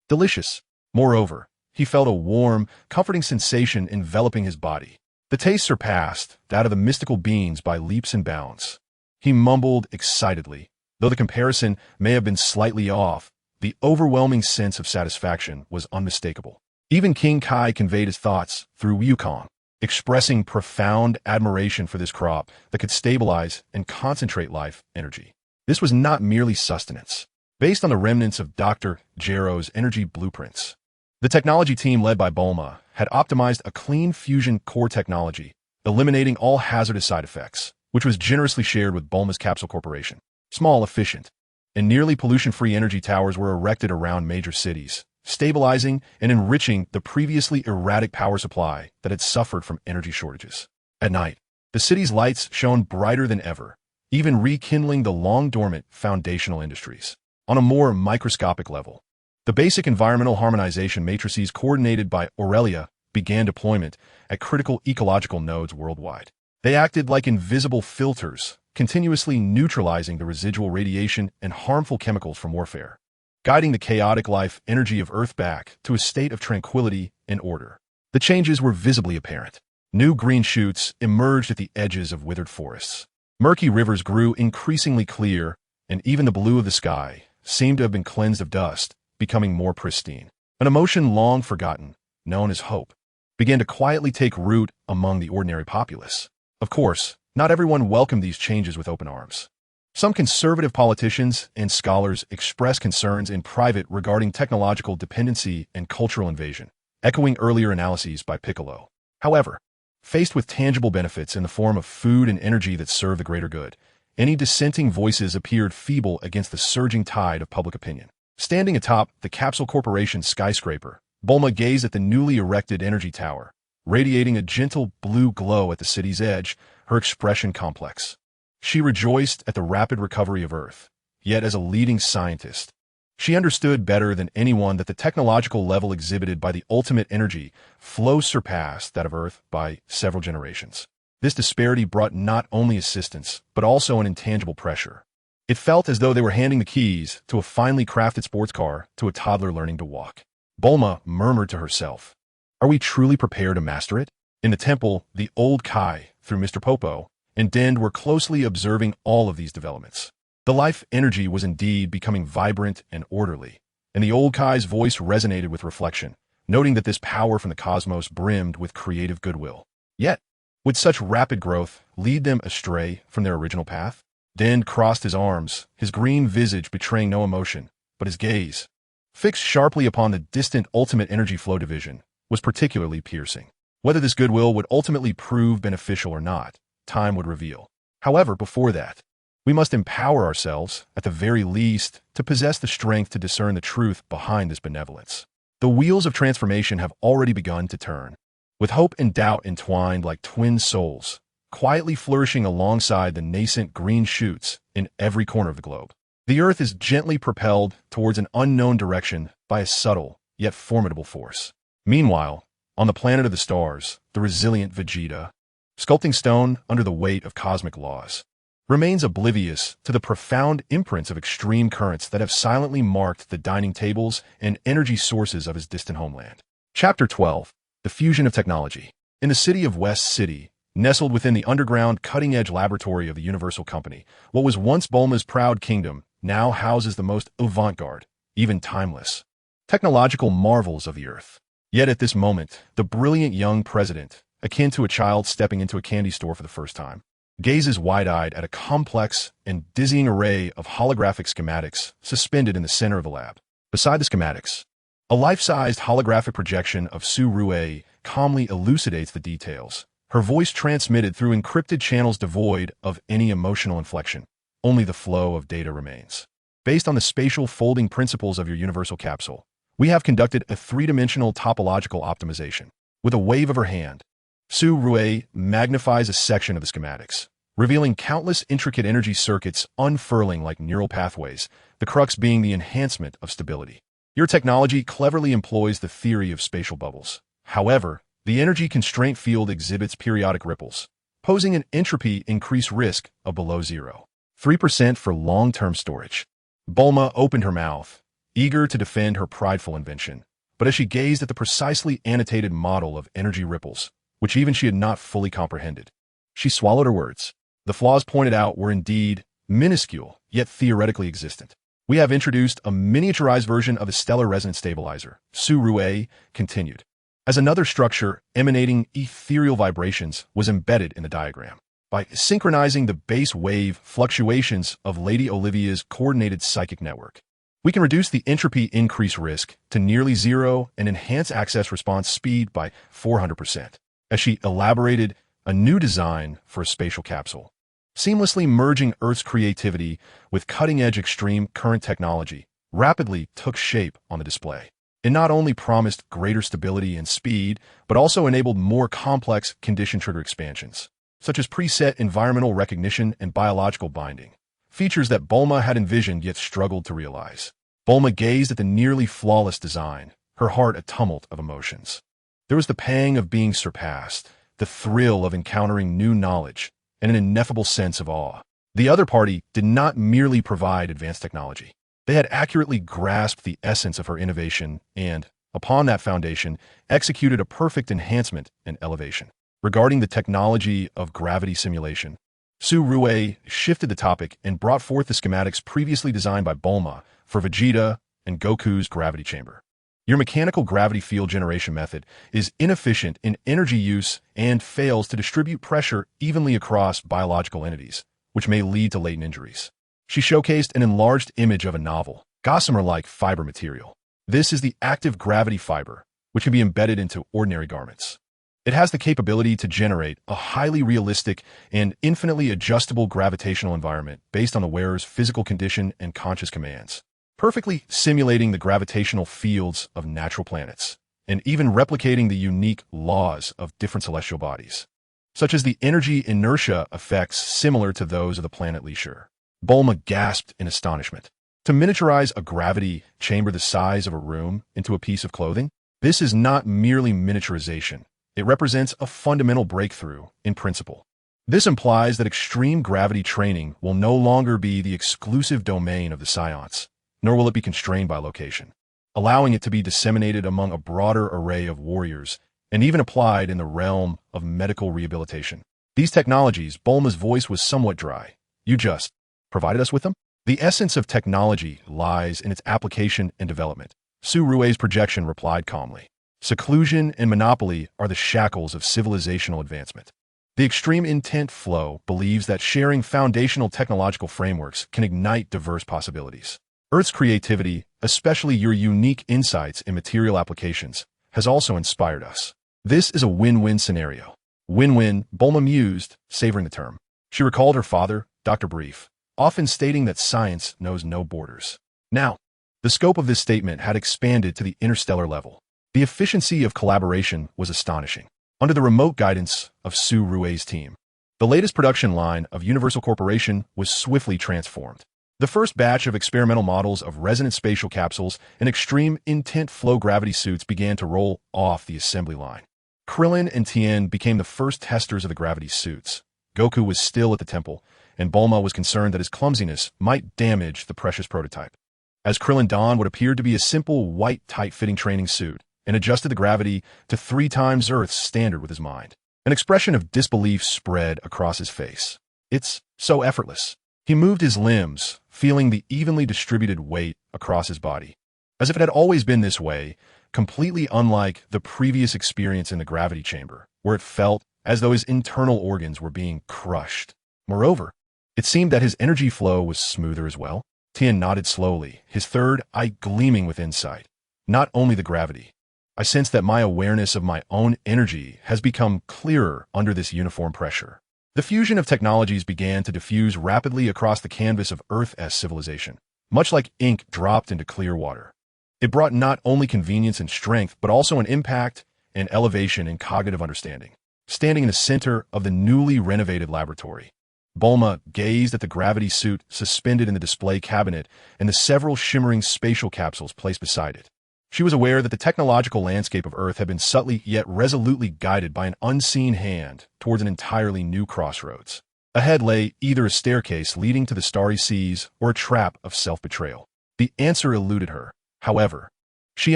Delicious. Moreover, he felt a warm, comforting sensation enveloping his body. The taste surpassed that of the mystical beans by leaps and bounds. He mumbled excitedly. Though the comparison may have been slightly off, the overwhelming sense of satisfaction was unmistakable. Even King Kai conveyed his thoughts through Wukong, expressing profound admiration for this crop that could stabilize and concentrate life energy. This was not merely sustenance. Based on the remnants of Dr. Jero's energy blueprints, the technology team led by Bulma had optimized a clean fusion core technology, eliminating all hazardous side effects, which was generously shared with Bulma's Capsule Corporation. Small, efficient, and nearly pollution-free energy towers were erected around major cities, stabilizing and enriching the previously erratic power supply that had suffered from energy shortages. At night, the city's lights shone brighter than ever, even rekindling the long-dormant foundational industries. On a more microscopic level, the basic environmental harmonization matrices coordinated by Aurelia began deployment at critical ecological nodes worldwide. They acted like invisible filters, continuously neutralizing the residual radiation and harmful chemicals from warfare, guiding the chaotic life energy of Earth back to a state of tranquility and order. The changes were visibly apparent. New green shoots emerged at the edges of withered forests. Murky rivers grew increasingly clear, and even the blue of the sky seemed to have been cleansed of dust, becoming more pristine. An emotion long forgotten, known as hope, began to quietly take root among the ordinary populace. Of course, not everyone welcomed these changes with open arms. Some conservative politicians and scholars expressed concerns in private regarding technological dependency and cultural invasion, echoing earlier analyses by Piccolo. However, faced with tangible benefits in the form of food and energy that serve the greater good, any dissenting voices appeared feeble against the surging tide of public opinion. Standing atop the Capsule Corporation's skyscraper, Bulma gazed at the newly erected energy tower, radiating a gentle blue glow at the city's edge, her expression complex. She rejoiced at the rapid recovery of Earth, yet as a leading scientist, she understood better than anyone that the technological level exhibited by the ultimate energy flow surpassed that of Earth by several generations. This disparity brought not only assistance, but also an intangible pressure. It felt as though they were handing the keys to a finely crafted sports car to a toddler learning to walk. Bulma murmured to herself, "Are we truly prepared to master it?" In the temple, the old Kai, through Mr. Popo, and Dend were closely observing all of these developments. The life energy was indeed becoming vibrant and orderly, and the old Kai's voice resonated with reflection, noting that this power from the cosmos brimmed with creative goodwill. Yet, would such rapid growth lead them astray from their original path? Dend crossed his arms, his green visage betraying no emotion, but his gaze, fixed sharply upon the distant ultimate energy flow division, was particularly piercing. Whether this goodwill would ultimately prove beneficial or not, time would reveal. However, before that, we must empower ourselves, at the very least, to possess the strength to discern the truth behind this benevolence. The wheels of transformation have already begun to turn, with hope and doubt entwined like twin souls, quietly flourishing alongside the nascent green shoots in every corner of the globe. The Earth is gently propelled towards an unknown direction by a subtle, yet formidable force. Meanwhile, on the planet of the stars, the resilient Vegeta, sculpting stone under the weight of cosmic laws, remains oblivious to the profound imprints of extreme currents that have silently marked the dining tables and energy sources of his distant homeland. Chapter 12. The Fusion of Technology. In the city of West City, nestled within the underground cutting-edge laboratory of the Universal Company, what was once Bulma's proud kingdom now houses the most avant-garde, even timeless, technological marvels of the Earth. Yet at this moment, the brilliant young president, akin to a child stepping into a candy store for the first time, gazes wide-eyed at a complex and dizzying array of holographic schematics suspended in the center of the lab. Beside the schematics, a life-sized holographic projection of Su Rue calmly elucidates the details, her voice transmitted through encrypted channels devoid of any emotional inflection. Only the flow of data remains. Based on the spatial folding principles of your universal capsule, we have conducted a three-dimensional topological optimization. With a wave of her hand, Su Rue magnifies a section of the schematics, revealing countless intricate energy circuits unfurling like neural pathways, the crux being the enhancement of stability. Your technology cleverly employs the theory of spatial bubbles. However, the energy constraint field exhibits periodic ripples, posing an entropy increase risk of below zero. 3% for long-term storage. Bulma opened her mouth, eager to defend her prideful invention, but as she gazed at the precisely annotated model of energy ripples, which even she had not fully comprehended, she swallowed her words. The flaws pointed out were indeed minuscule, yet theoretically existent. We have introduced a miniaturized version of the stellar resonance stabilizer, Su-Rue continued, as another structure emanating ethereal vibrations was embedded in the diagram. By synchronizing the base wave fluctuations of Lady Olivia's coordinated psychic network, we can reduce the entropy increase risk to nearly zero and enhance access response speed by 400%, as she elaborated a new design for a spatial capsule, seamlessly merging Earth's creativity with cutting-edge extreme current technology, rapidly took shape on the display. It not only promised greater stability and speed, but also enabled more complex condition trigger expansions, such as preset environmental recognition and biological binding, features that Bulma had envisioned yet struggled to realize. Bulma gazed at the nearly flawless design, her heart a tumult of emotions. There was the pang of being surpassed, the thrill of encountering new knowledge, and an ineffable sense of awe. The other party did not merely provide advanced technology. They had accurately grasped the essence of her innovation and, upon that foundation, executed a perfect enhancement and elevation. Regarding the technology of gravity simulation, Su-Rue shifted the topic and brought forth the schematics previously designed by Bulma for Vegeta and Goku's gravity chamber. Your mechanical gravity field generation method is inefficient in energy use and fails to distribute pressure evenly across biological entities, which may lead to latent injuries. She showcased an enlarged image of a novel, gossamer-like fiber material. This is the active gravity fiber, which can be embedded into ordinary garments. It has the capability to generate a highly realistic and infinitely adjustable gravitational environment based on the wearer's physical condition and conscious commands, perfectly simulating the gravitational fields of natural planets, and even replicating the unique laws of different celestial bodies, such as the energy inertia effects similar to those of the planet Leisure. Bulma gasped in astonishment. To miniaturize a gravity chamber the size of a room into a piece of clothing? This is not merely miniaturization. It represents a fundamental breakthrough in principle. This implies that extreme gravity training will no longer be the exclusive domain of the Saiyans, nor will it be constrained by location, allowing it to be disseminated among a broader array of warriors and even applied in the realm of medical rehabilitation. These technologies, Bulma's voice was somewhat dry. You just provided us with them? The essence of technology lies in its application and development. Su-Rue's projection replied calmly. Seclusion and monopoly are the shackles of civilizational advancement. The extreme intent flow believes that sharing foundational technological frameworks can ignite diverse possibilities. Earth's creativity, especially your unique insights in material applications, has also inspired us. This is a win-win scenario. Win-win, Bulma mused, savoring the term. She recalled her father, Dr. Brief, often stating that science knows no borders. Now, the scope of this statement had expanded to the interstellar level. The efficiency of collaboration was astonishing. Under the remote guidance of Su-Rue's team, the latest production line of Universal Corporation was swiftly transformed. The first batch of experimental models of resonant spatial capsules and extreme intent flow gravity suits began to roll off the assembly line. Krillin and Tien became the first testers of the gravity suits. Goku was still at the temple, and Bulma was concerned that his clumsiness might damage the precious prototype. As Krillin donned what appeared to be a simple, white, tight-fitting training suit, and adjusted the gravity to 3 times Earth's standard with his mind, an expression of disbelief spread across his face. It's so effortless. He moved his limbs, feeling the evenly distributed weight across his body, as if it had always been this way, completely unlike the previous experience in the gravity chamber, where it felt as though his internal organs were being crushed. Moreover, it seemed that his energy flow was smoother as well. Tien nodded slowly, his third eye gleaming with insight. Not only the gravity. I sense that my awareness of my own energy has become clearer under this uniform pressure. The fusion of technologies began to diffuse rapidly across the canvas of Earth's civilization, much like ink dropped into clear water. It brought not only convenience and strength, but also an impact and elevation in cognitive understanding. Standing in the center of the newly renovated laboratory, Bulma gazed at the gravity suit suspended in the display cabinet and the several shimmering spatial capsules placed beside it. She was aware that the technological landscape of Earth had been subtly yet resolutely guided by an unseen hand towards an entirely new crossroads. Ahead lay either a staircase leading to the starry seas or a trap of self-betrayal. The answer eluded her, however. She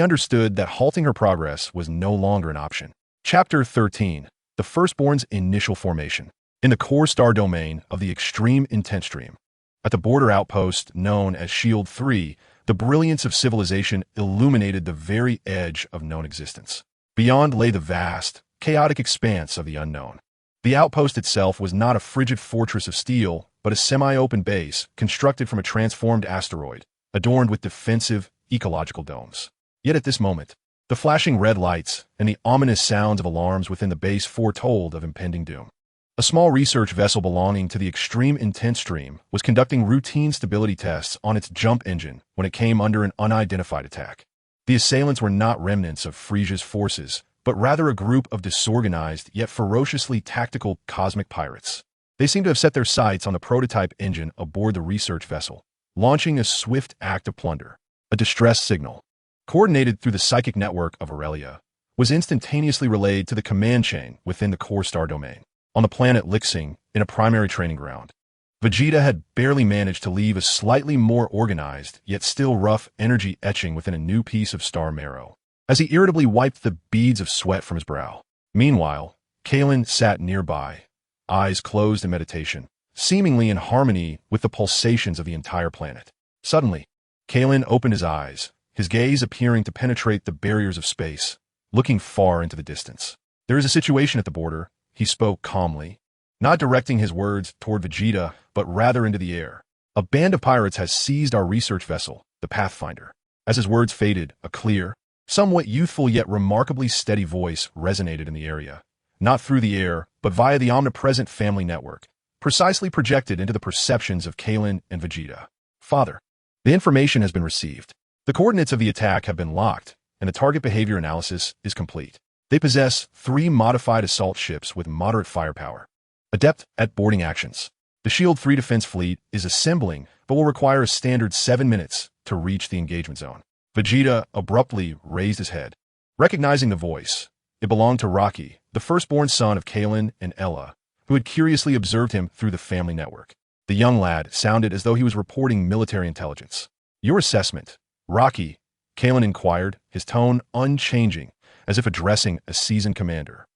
understood that halting her progress was no longer an option. Chapter 13. The Firstborn's Initial Formation. in the core star domain of the extreme intent stream. At the border outpost known as Shield 3, the brilliance of civilization illuminated the very edge of known existence. Beyond lay the vast, chaotic expanse of the unknown. The outpost itself was not a frigid fortress of steel, but a semi-open base constructed from a transformed asteroid, adorned with defensive, ecological domes. Yet at this moment, the flashing red lights and the ominous sounds of alarms within the base foretold of impending doom. A small research vessel belonging to the Extreme Intent Stream was conducting routine stability tests on its jump engine when it came under an unidentified attack. The assailants were not remnants of Frisia's forces, but rather a group of disorganized yet ferociously tactical cosmic pirates. They seemed to have set their sights on the prototype engine aboard the research vessel, launching a swift act of plunder. A distress signal, coordinated through the psychic network of Aurelia, was instantaneously relayed to the command chain within the core star domain. On the planet Xingyi, in a primary training ground, Vegeta had barely managed to leave a slightly more organized, yet still rough energy etching within a new piece of star marrow, as he irritably wiped the beads of sweat from his brow. Meanwhile, Kailan sat nearby, eyes closed in meditation, seemingly in harmony with the pulsations of the entire planet. Suddenly, Kailan opened his eyes, his gaze appearing to penetrate the barriers of space, looking far into the distance. "There is a situation at the border," he spoke calmly, not directing his words toward Vegeta, but rather into the air. "A band of pirates has seized our research vessel, the Pathfinder." As his words faded, a clear, somewhat youthful yet remarkably steady voice resonated in the area, not through the air, but via the omnipresent family network, precisely projected into the perceptions of Kailan and Vegeta. "Father, the information has been received. The coordinates of the attack have been locked, and the target behavior analysis is complete. They possess 3 modified assault ships with moderate firepower, adept at boarding actions. The Shield 3 defense fleet is assembling, but will require a standard 7 minutes to reach the engagement zone." Vegeta abruptly raised his head. Recognizing the voice, it belonged to Rocky, the firstborn son of Kailan and Ella, who had curiously observed him through the family network. The young lad sounded as though he was reporting military intelligence. "Your assessment, Rocky?" Kailan inquired, his tone unchanging, as if addressing a seasoned commander.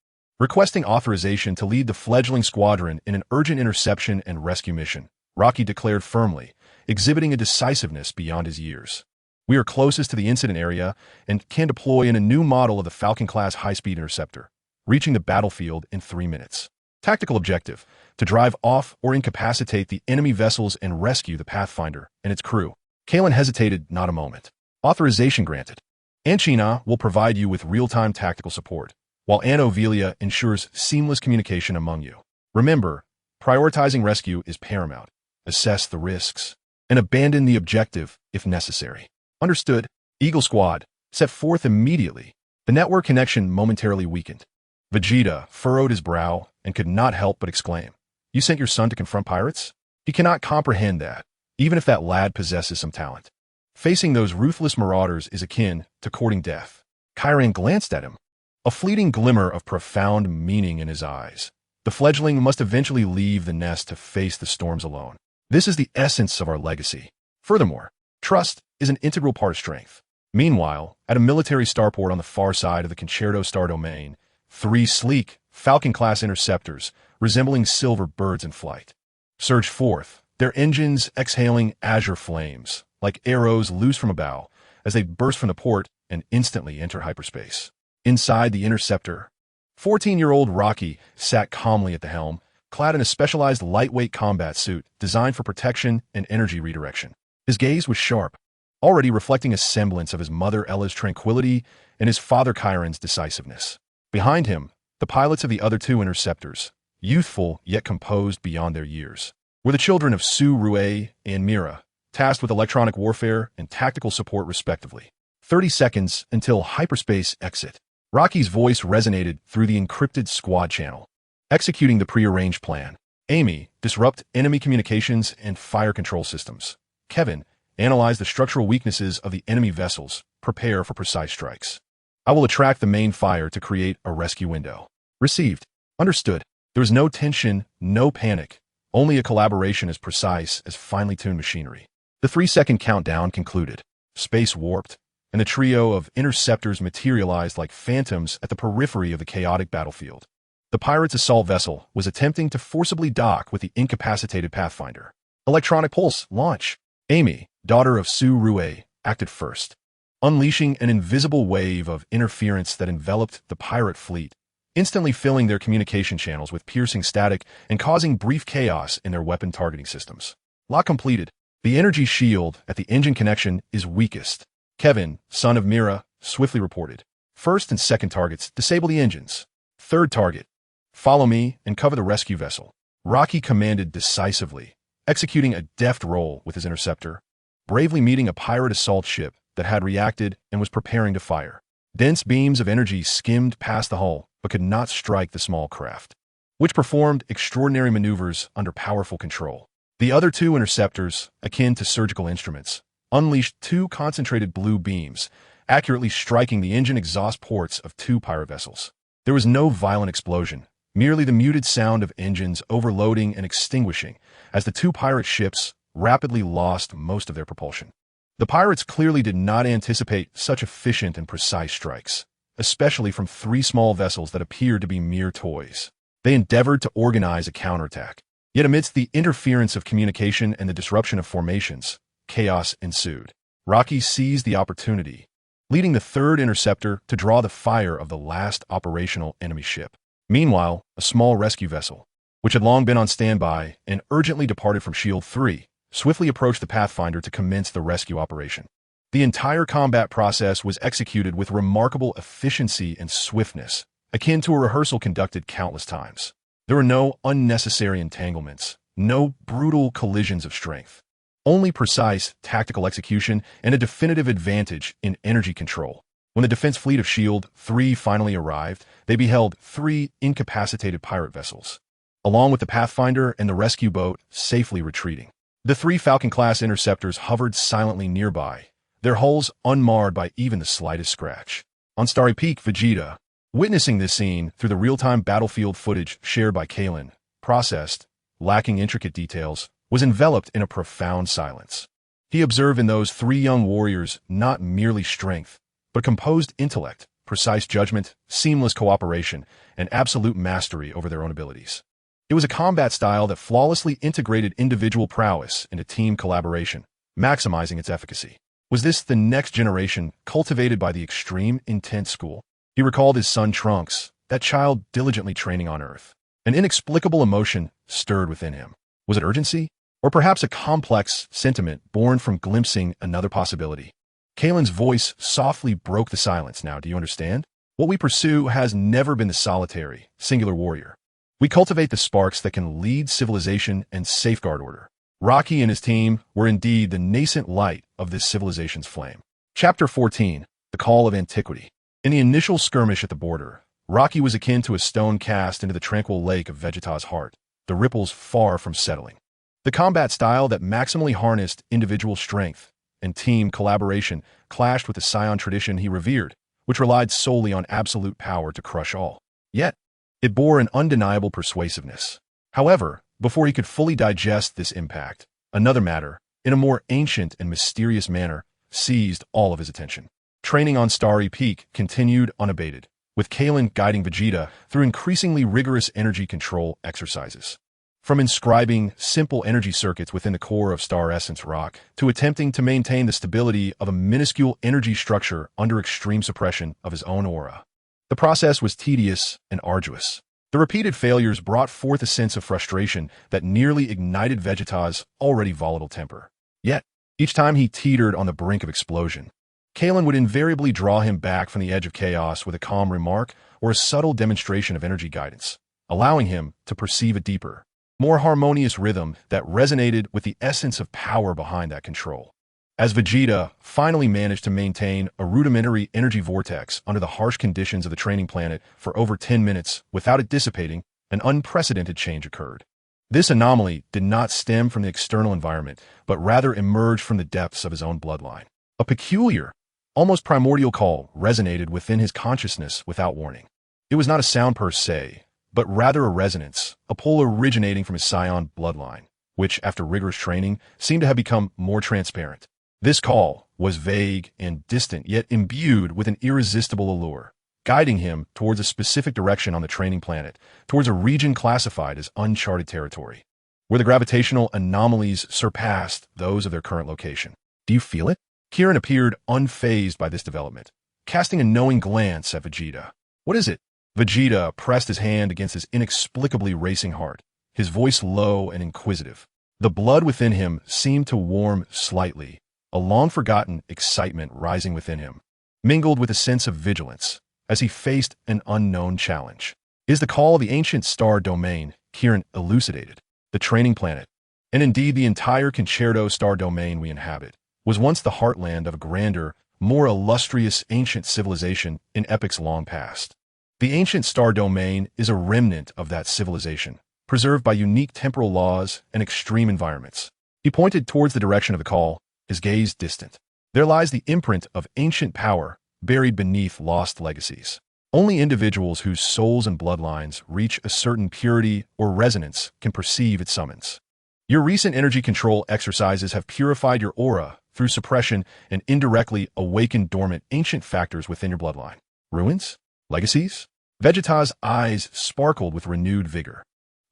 Requesting authorization to lead the fledgling squadron in an urgent interception and rescue mission, Rocky declared firmly, exhibiting a decisiveness beyond his years. "We are closest to the incident area and can deploy in a new model of the Falcon-class high-speed interceptor, reaching the battlefield in 3 minutes. Tactical objective, to drive off or incapacitate the enemy vessels and rescue the Pathfinder and its crew." Kailan hesitated not a moment. "Authorization granted. Anchina will provide you with real-time tactical support, while Anovelia ensures seamless communication among you. Remember, prioritizing rescue is paramount. Assess the risks, and abandon the objective if necessary." "Understood." Eagle Squad set forth immediately. The network connection momentarily weakened. Vegeta furrowed his brow and could not help but exclaim, "You sent your son to confront pirates? He cannot comprehend that, even if that lad possesses some talent. Facing those ruthless marauders is akin to courting death." Kailan glanced at him, a fleeting glimmer of profound meaning in his eyes. The fledgling must eventually leave the nest to face the storms alone. This is the essence of our legacy. Furthermore, trust is an integral part of strength. Meanwhile, at a military starport on the far side of the Concerto star domain, 3 sleek, Falcon-class interceptors, resembling silver birds in flight, surged forth, their engines exhaling azure flames, like arrows loose from a bow, as they burst from the port and instantly enter hyperspace. Inside the interceptor, 14-year-old Rocky sat calmly at the helm, clad in a specialized lightweight combat suit designed for protection and energy redirection. His gaze was sharp, already reflecting a semblance of his mother Ella's tranquility and his father Chiron's decisiveness. Behind him, the pilots of the other 2 interceptors, youthful yet composed beyond their years, were the children of Su Rue and Mira, tasked with electronic warfare and tactical support respectively. 30 seconds until hyperspace exit. Rocky's voice resonated through the encrypted squad channel. Executing the prearranged plan. Amy, disrupt enemy communications and fire control systems. Kevin, analyze the structural weaknesses of the enemy vessels. Prepare for precise strikes. I will attract the main fire to create a rescue window. Received. Understood. There was no tension, no panic, only a collaboration as precise as finely tuned machinery. The 3-second countdown concluded. Space warped, and the trio of interceptors materialized like phantoms at the periphery of the chaotic battlefield. The pirate's assault vessel was attempting to forcibly dock with the incapacitated Pathfinder. Electronic pulse launch. Amy, daughter of Su Rue, acted first, unleashing an invisible wave of interference that enveloped the pirate fleet, instantly filling their communication channels with piercing static and causing brief chaos in their weapon targeting systems. Lock completed. The energy shield at the engine connection is weakest. Kevin, son of Mira, swiftly reported. First and second targets, disable the engines. Third target, follow me and cover the rescue vessel. Rocky commanded decisively, executing a deft roll with his interceptor, bravely meeting a pirate assault ship that had reacted and was preparing to fire. Dense beams of energy skimmed past the hull, but could not strike the small craft, which performed extraordinary maneuvers under powerful control. The other two interceptors, akin to surgical instruments, unleashed two concentrated blue beams, accurately striking the engine exhaust ports of two pirate vessels. There was no violent explosion, merely the muted sound of engines overloading and extinguishing as the two pirate ships rapidly lost most of their propulsion. The pirates clearly did not anticipate such efficient and precise strikes, especially from three small vessels that appeared to be mere toys. They endeavored to organize a counterattack. Yet amidst the interference of communication and the disruption of formations, chaos ensued. Rocky seized the opportunity, leading the third interceptor to draw the fire of the last operational enemy ship. Meanwhile, a small rescue vessel, which had long been on standby and urgently departed from Shield 3, swiftly approached the Pathfinder to commence the rescue operation. The entire combat process was executed with remarkable efficiency and swiftness, akin to a rehearsal conducted countless times. There were no unnecessary entanglements, no brutal collisions of strength, only precise tactical execution and a definitive advantage in energy control. When the defense fleet of Shield 3 finally arrived, they beheld three incapacitated pirate vessels, along with the Pathfinder and the rescue boat, safely retreating. The three Falcon-class interceptors hovered silently nearby, their hulls unmarred by even the slightest scratch. On Starry Peak, Vegeta, witnessing this scene through the real-time battlefield footage shared by Kailan, processed, lacking intricate details, was enveloped in a profound silence. He observed in those three young warriors not merely strength, but composed intellect, precise judgment, seamless cooperation, and absolute mastery over their own abilities. It was a combat style that flawlessly integrated individual prowess into team collaboration, maximizing its efficacy. Was this the next generation cultivated by the extreme intense school? He recalled his son Trunks, that child diligently training on Earth. An inexplicable emotion stirred within him. Was it urgency? Or perhaps a complex sentiment born from glimpsing another possibility? Kailan's voice softly broke the silence. Now, do you understand? What we pursue has never been the solitary, singular warrior. We cultivate the sparks that can lead civilization and safeguard order. Rocky and his team were indeed the nascent light of this civilization's flame. Chapter 14, The Call of Antiquity. In the initial skirmish at the border, Rocky was akin to a stone cast into the tranquil lake of Vegeta's heart, the ripples far from settling. The combat style that maximally harnessed individual strength and team collaboration clashed with the Saiyan tradition he revered, which relied solely on absolute power to crush all. Yet, it bore an undeniable persuasiveness. However, before he could fully digest this impact, another matter, in a more ancient and mysterious manner, seized all of his attention. Training on Starry Peak continued unabated, with Kailan guiding Vegeta through increasingly rigorous energy control exercises. From inscribing simple energy circuits within the core of Star Essence Rock to attempting to maintain the stability of a minuscule energy structure under extreme suppression of his own aura. The process was tedious and arduous. The repeated failures brought forth a sense of frustration that nearly ignited Vegeta's already volatile temper. Yet, each time he teetered on the brink of explosion, Kailan would invariably draw him back from the edge of chaos with a calm remark or a subtle demonstration of energy guidance, allowing him to perceive a deeper, more harmonious rhythm that resonated with the essence of power behind that control. As Vegeta finally managed to maintain a rudimentary energy vortex under the harsh conditions of the training planet for over 10 minutes without it dissipating, an unprecedented change occurred. This anomaly did not stem from the external environment, but rather emerged from the depths of his own bloodline. A peculiar, almost primordial call resonated within his consciousness without warning. It was not a sound per se, but rather a resonance, a pull originating from his Saiyan bloodline, which, after rigorous training, seemed to have become more transparent. This call was vague and distant, yet imbued with an irresistible allure, guiding him towards a specific direction on the training planet, towards a region classified as uncharted territory, where the gravitational anomalies surpassed those of their current location. Do you feel it? Kailan appeared unfazed by this development, casting a knowing glance at Vegeta. What is it? Vegeta pressed his hand against his inexplicably racing heart, his voice low and inquisitive. The blood within him seemed to warm slightly, a long-forgotten excitement rising within him, mingled with a sense of vigilance as he faced an unknown challenge. Is the call of the ancient star domain, Kailan elucidated. The training planet, and indeed the entire Concerto star domain we inhabit, was once the heartland of a grander, more illustrious ancient civilization in epochs long past. The ancient star domain is a remnant of that civilization, preserved by unique temporal laws and extreme environments. He pointed towards the direction of the call, his gaze distant. There lies the imprint of ancient power, buried beneath lost legacies. Only individuals whose souls and bloodlines reach a certain purity or resonance can perceive its summons. Your recent energy control exercises have purified your aura through suppression and indirectly awakened dormant ancient factors within your bloodline. Ruins? Legacies? Vegeta's eyes sparkled with renewed vigor,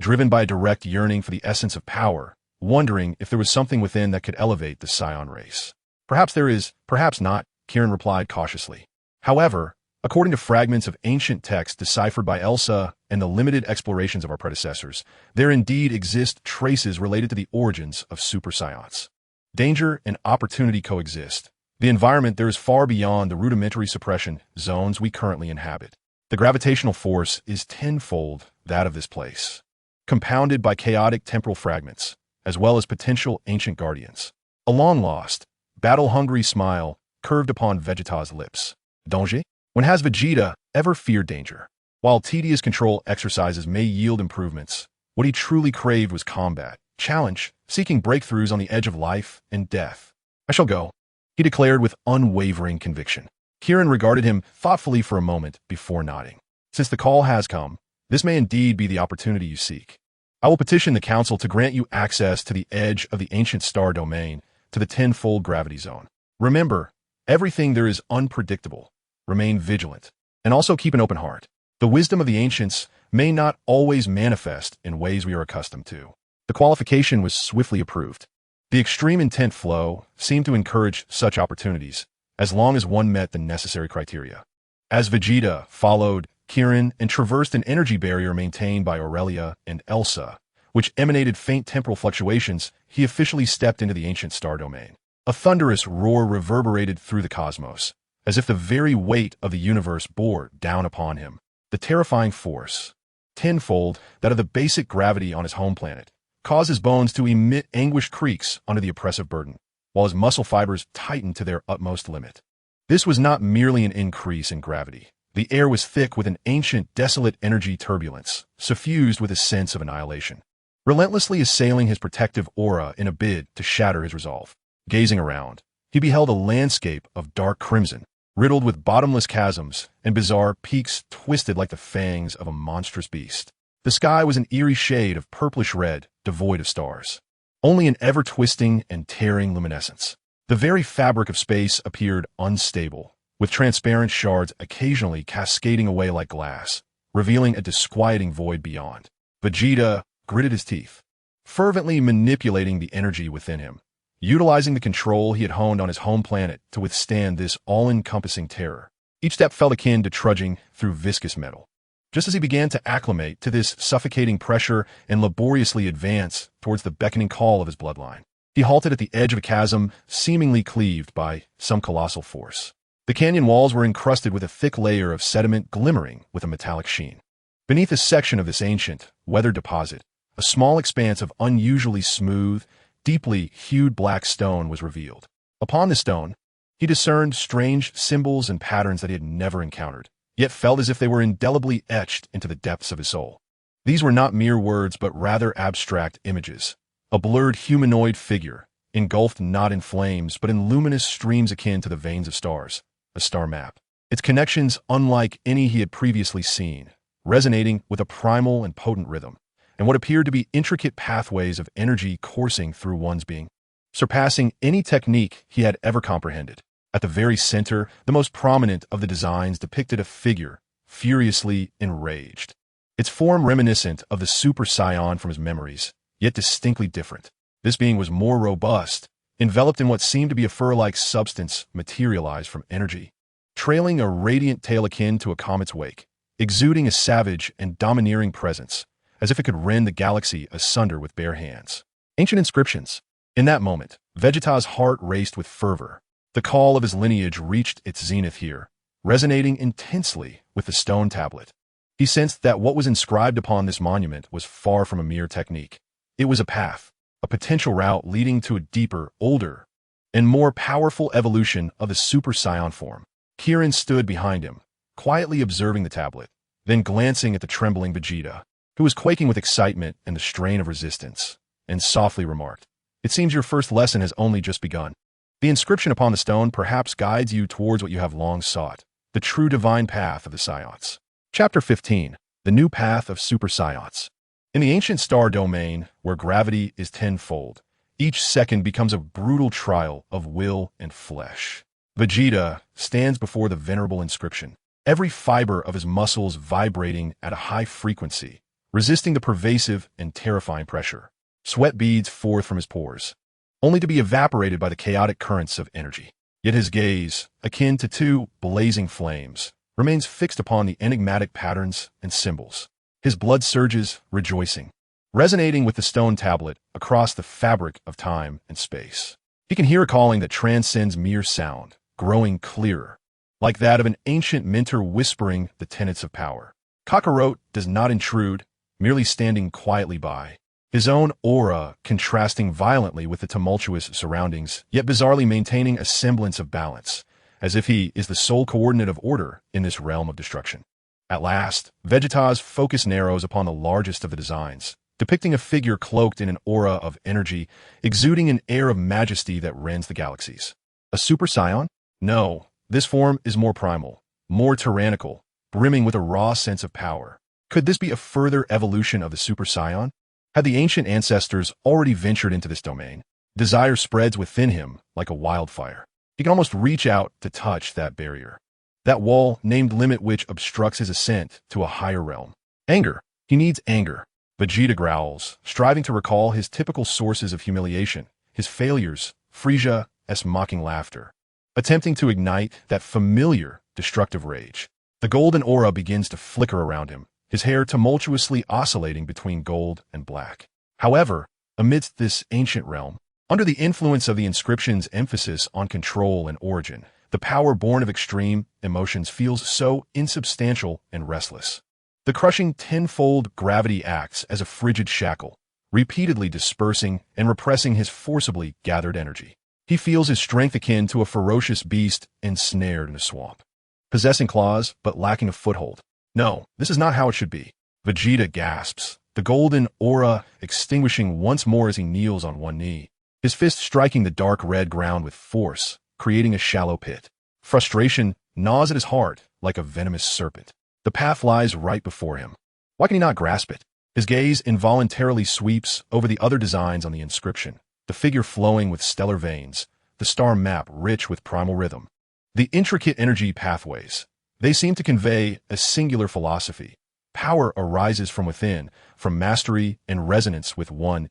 driven by a direct yearning for the essence of power, wondering if there was something within that could elevate the Saiyan race. Perhaps there is, perhaps not, Kailan replied cautiously. However, according to fragments of ancient text deciphered by Elsa and the limited explorations of our predecessors, there indeed exist traces related to the origins of Super Saiyans. Danger and opportunity coexist. The environment there is far beyond the rudimentary suppression zones we currently inhabit. The gravitational force is tenfold that of this place, compounded by chaotic temporal fragments, as well as potential ancient guardians. A long-lost, battle-hungry smile curved upon Vegeta's lips. Danger? When has Vegeta ever feared danger? While tedious control exercises may yield improvements, what he truly craved was combat, challenge, seeking breakthroughs on the edge of life and death. I shall go, he declared with unwavering conviction. Kailan regarded him thoughtfully for a moment before nodding. Since the call has come, this may indeed be the opportunity you seek. I will petition the Council to grant you access to the edge of the ancient star domain, to the tenfold gravity zone. Remember, everything there is unpredictable. Remain vigilant, and also keep an open heart. The wisdom of the ancients may not always manifest in ways we are accustomed to. The qualification was swiftly approved. The extreme intent flow seemed to encourage such opportunities, as long as one met the necessary criteria. As Vegeta followed Kailan and traversed an energy barrier maintained by Aurelia and Elsa, which emanated faint temporal fluctuations, he officially stepped into the ancient star domain. A thunderous roar reverberated through the cosmos, as if the very weight of the universe bore down upon him. The terrifying force, tenfold that of the basic gravity on his home planet, caused his bones to emit anguished creaks under the oppressive burden, while his muscle fibers tightened to their utmost limit. This was not merely an increase in gravity. The air was thick with an ancient, desolate energy turbulence, suffused with a sense of annihilation, relentlessly assailing his protective aura in a bid to shatter his resolve. Gazing around, he beheld a landscape of dark crimson, riddled with bottomless chasms and bizarre peaks twisted like the fangs of a monstrous beast. The sky was an eerie shade of purplish red, devoid of stars. Only an ever-twisting and tearing luminescence. The very fabric of space appeared unstable, with transparent shards occasionally cascading away like glass, revealing a disquieting void beyond. Vegeta gritted his teeth, fervently manipulating the energy within him, utilizing the control he had honed on his home planet to withstand this all-encompassing terror. Each step felt akin to trudging through viscous metal. Just as he began to acclimate to this suffocating pressure and laboriously advance towards the beckoning call of his bloodline, he halted at the edge of a chasm seemingly cleaved by some colossal force. The canyon walls were encrusted with a thick layer of sediment glimmering with a metallic sheen. Beneath a section of this ancient, weathered deposit, a small expanse of unusually smooth, deeply hued black stone was revealed. Upon the stone, he discerned strange symbols and patterns that he had never encountered, yet felt as if they were indelibly etched into the depths of his soul. These were not mere words but rather abstract images. A blurred humanoid figure, engulfed not in flames but in luminous streams akin to the veins of stars. A star map. Its connections unlike any he had previously seen, resonating with a primal and potent rhythm, and what appeared to be intricate pathways of energy coursing through one's being, surpassing any technique he had ever comprehended. At the very center, the most prominent of the designs depicted a figure furiously enraged. Its form reminiscent of the Super Saiyan from his memories, yet distinctly different. This being was more robust, enveloped in what seemed to be a fur-like substance materialized from energy, trailing a radiant tail akin to a comet's wake, exuding a savage and domineering presence, as if it could rend the galaxy asunder with bare hands. Ancient inscriptions. In that moment, Vegeta's heart raced with fervor. The call of his lineage reached its zenith here, resonating intensely with the stone tablet. He sensed that what was inscribed upon this monument was far from a mere technique. It was a path, a potential route leading to a deeper, older, and more powerful evolution of the Super Saiyan form. Kirin stood behind him, quietly observing the tablet, then glancing at the trembling Vegeta, who was quaking with excitement and the strain of resistance, and softly remarked, "It seems your first lesson has only just begun. The inscription upon the stone perhaps guides you towards what you have long sought, the true divine path of the Saiyans." Chapter 15. The New Path of Super Saiyans. In the ancient star domain, where gravity is tenfold, each second becomes a brutal trial of will and flesh. Vegeta stands before the venerable inscription, every fiber of his muscles vibrating at a high frequency, resisting the pervasive and terrifying pressure. Sweat beads forth from his pores, only to be evaporated by the chaotic currents of energy. Yet his gaze, akin to two blazing flames, remains fixed upon the enigmatic patterns and symbols. His blood surges, rejoicing, resonating with the stone tablet across the fabric of time and space. He can hear a calling that transcends mere sound, growing clearer, like that of an ancient mentor whispering the tenets of power. Kakarot does not intrude, merely standing quietly by, his own aura contrasting violently with the tumultuous surroundings, yet bizarrely maintaining a semblance of balance, as if he is the sole coordinate of order in this realm of destruction. At last, Vegeta's focus narrows upon the largest of the designs, depicting a figure cloaked in an aura of energy, exuding an air of majesty that rends the galaxies. A Super Saiyan? No, this form is more primal, more tyrannical, brimming with a raw sense of power. Could this be a further evolution of the Super Saiyan? Had the ancient ancestors already ventured into this domain? Desire spreads within him like a wildfire. He can almost reach out to touch that barrier, that wall named limit which obstructs his ascent to a higher realm. Anger. He needs anger. Vegeta growls, striving to recall his typical sources of humiliation, his failures, Frieza's mocking laughter, attempting to ignite that familiar, destructive rage. The golden aura begins to flicker around him, his hair tumultuously oscillating between gold and black. However, amidst this ancient realm, under the influence of the inscription's emphasis on control and origin, the power born of extreme emotions feels so insubstantial and restless. The crushing tenfold gravity acts as a frigid shackle, repeatedly dispersing and repressing his forcibly gathered energy. He feels his strength akin to a ferocious beast ensnared in a swamp, possessing claws but lacking a foothold. No, this is not how it should be. Vegeta gasps, the golden aura extinguishing once more as he kneels on one knee, his fist striking the dark red ground with force, creating a shallow pit. Frustration gnaws at his heart like a venomous serpent. The path lies right before him. Why can he not grasp it? His gaze involuntarily sweeps over the other designs on the inscription, the figure flowing with stellar veins, the star map rich with primal rhythm. The intricate energy pathways. They seem to convey a singular philosophy. Power arises from within, from mastery and resonance with one's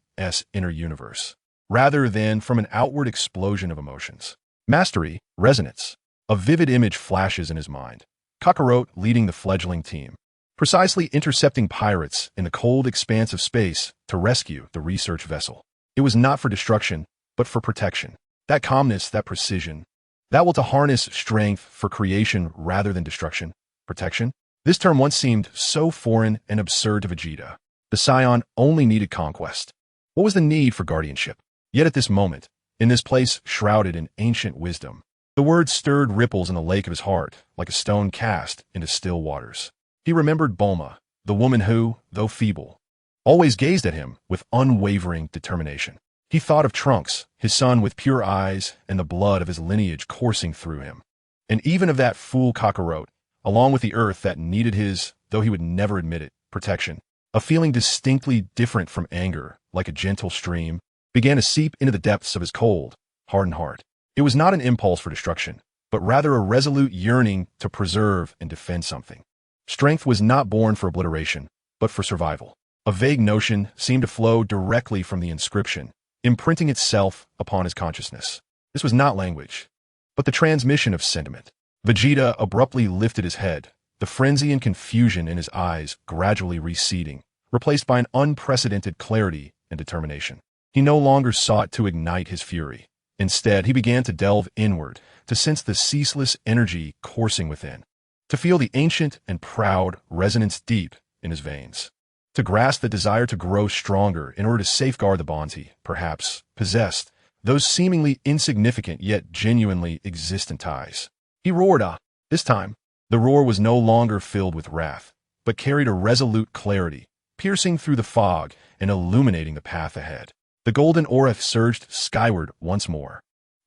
inner universe, rather than from an outward explosion of emotions. Mastery, resonance. A vivid image flashes in his mind. Kakarot leading the fledgling team, precisely intercepting pirates in the cold expanse of space to rescue the research vessel. It was not for destruction, but for protection. That calmness, that precision, that will to harness strength for creation rather than destruction. Protection? This term once seemed so foreign and absurd to Vegeta. The Saiyan only needed conquest. What was the need for guardianship? Yet at this moment, in this place shrouded in ancient wisdom, the words stirred ripples in the lake of his heart, like a stone cast into still waters. He remembered Bulma, the woman who, though feeble, always gazed at him with unwavering determination. He thought of Trunks, his son with pure eyes and the blood of his lineage coursing through him. And even of that fool Kakarot, along with the earth that needed his, though he would never admit it, protection. A feeling distinctly different from anger, like a gentle stream, began to seep into the depths of his cold, hardened heart. It was not an impulse for destruction, but rather a resolute yearning to preserve and defend something. Strength was not born for obliteration, but for survival. A vague notion seemed to flow directly from the inscription, imprinting itself upon his consciousness. This was not language, but the transmission of sentiment. Vegeta abruptly lifted his head, the frenzy and confusion in his eyes gradually receding, replaced by an unprecedented clarity and determination. He no longer sought to ignite his fury. Instead, he began to delve inward, to sense the ceaseless energy coursing within, to feel the ancient and proud resonance deep in his veins, to grasp the desire to grow stronger in order to safeguard the bonds he, perhaps, possessed, those seemingly insignificant yet genuinely existent ties. He roared, This time, the roar was no longer filled with wrath, but carried a resolute clarity, piercing through the fog and illuminating the path ahead. The golden aura surged skyward once more.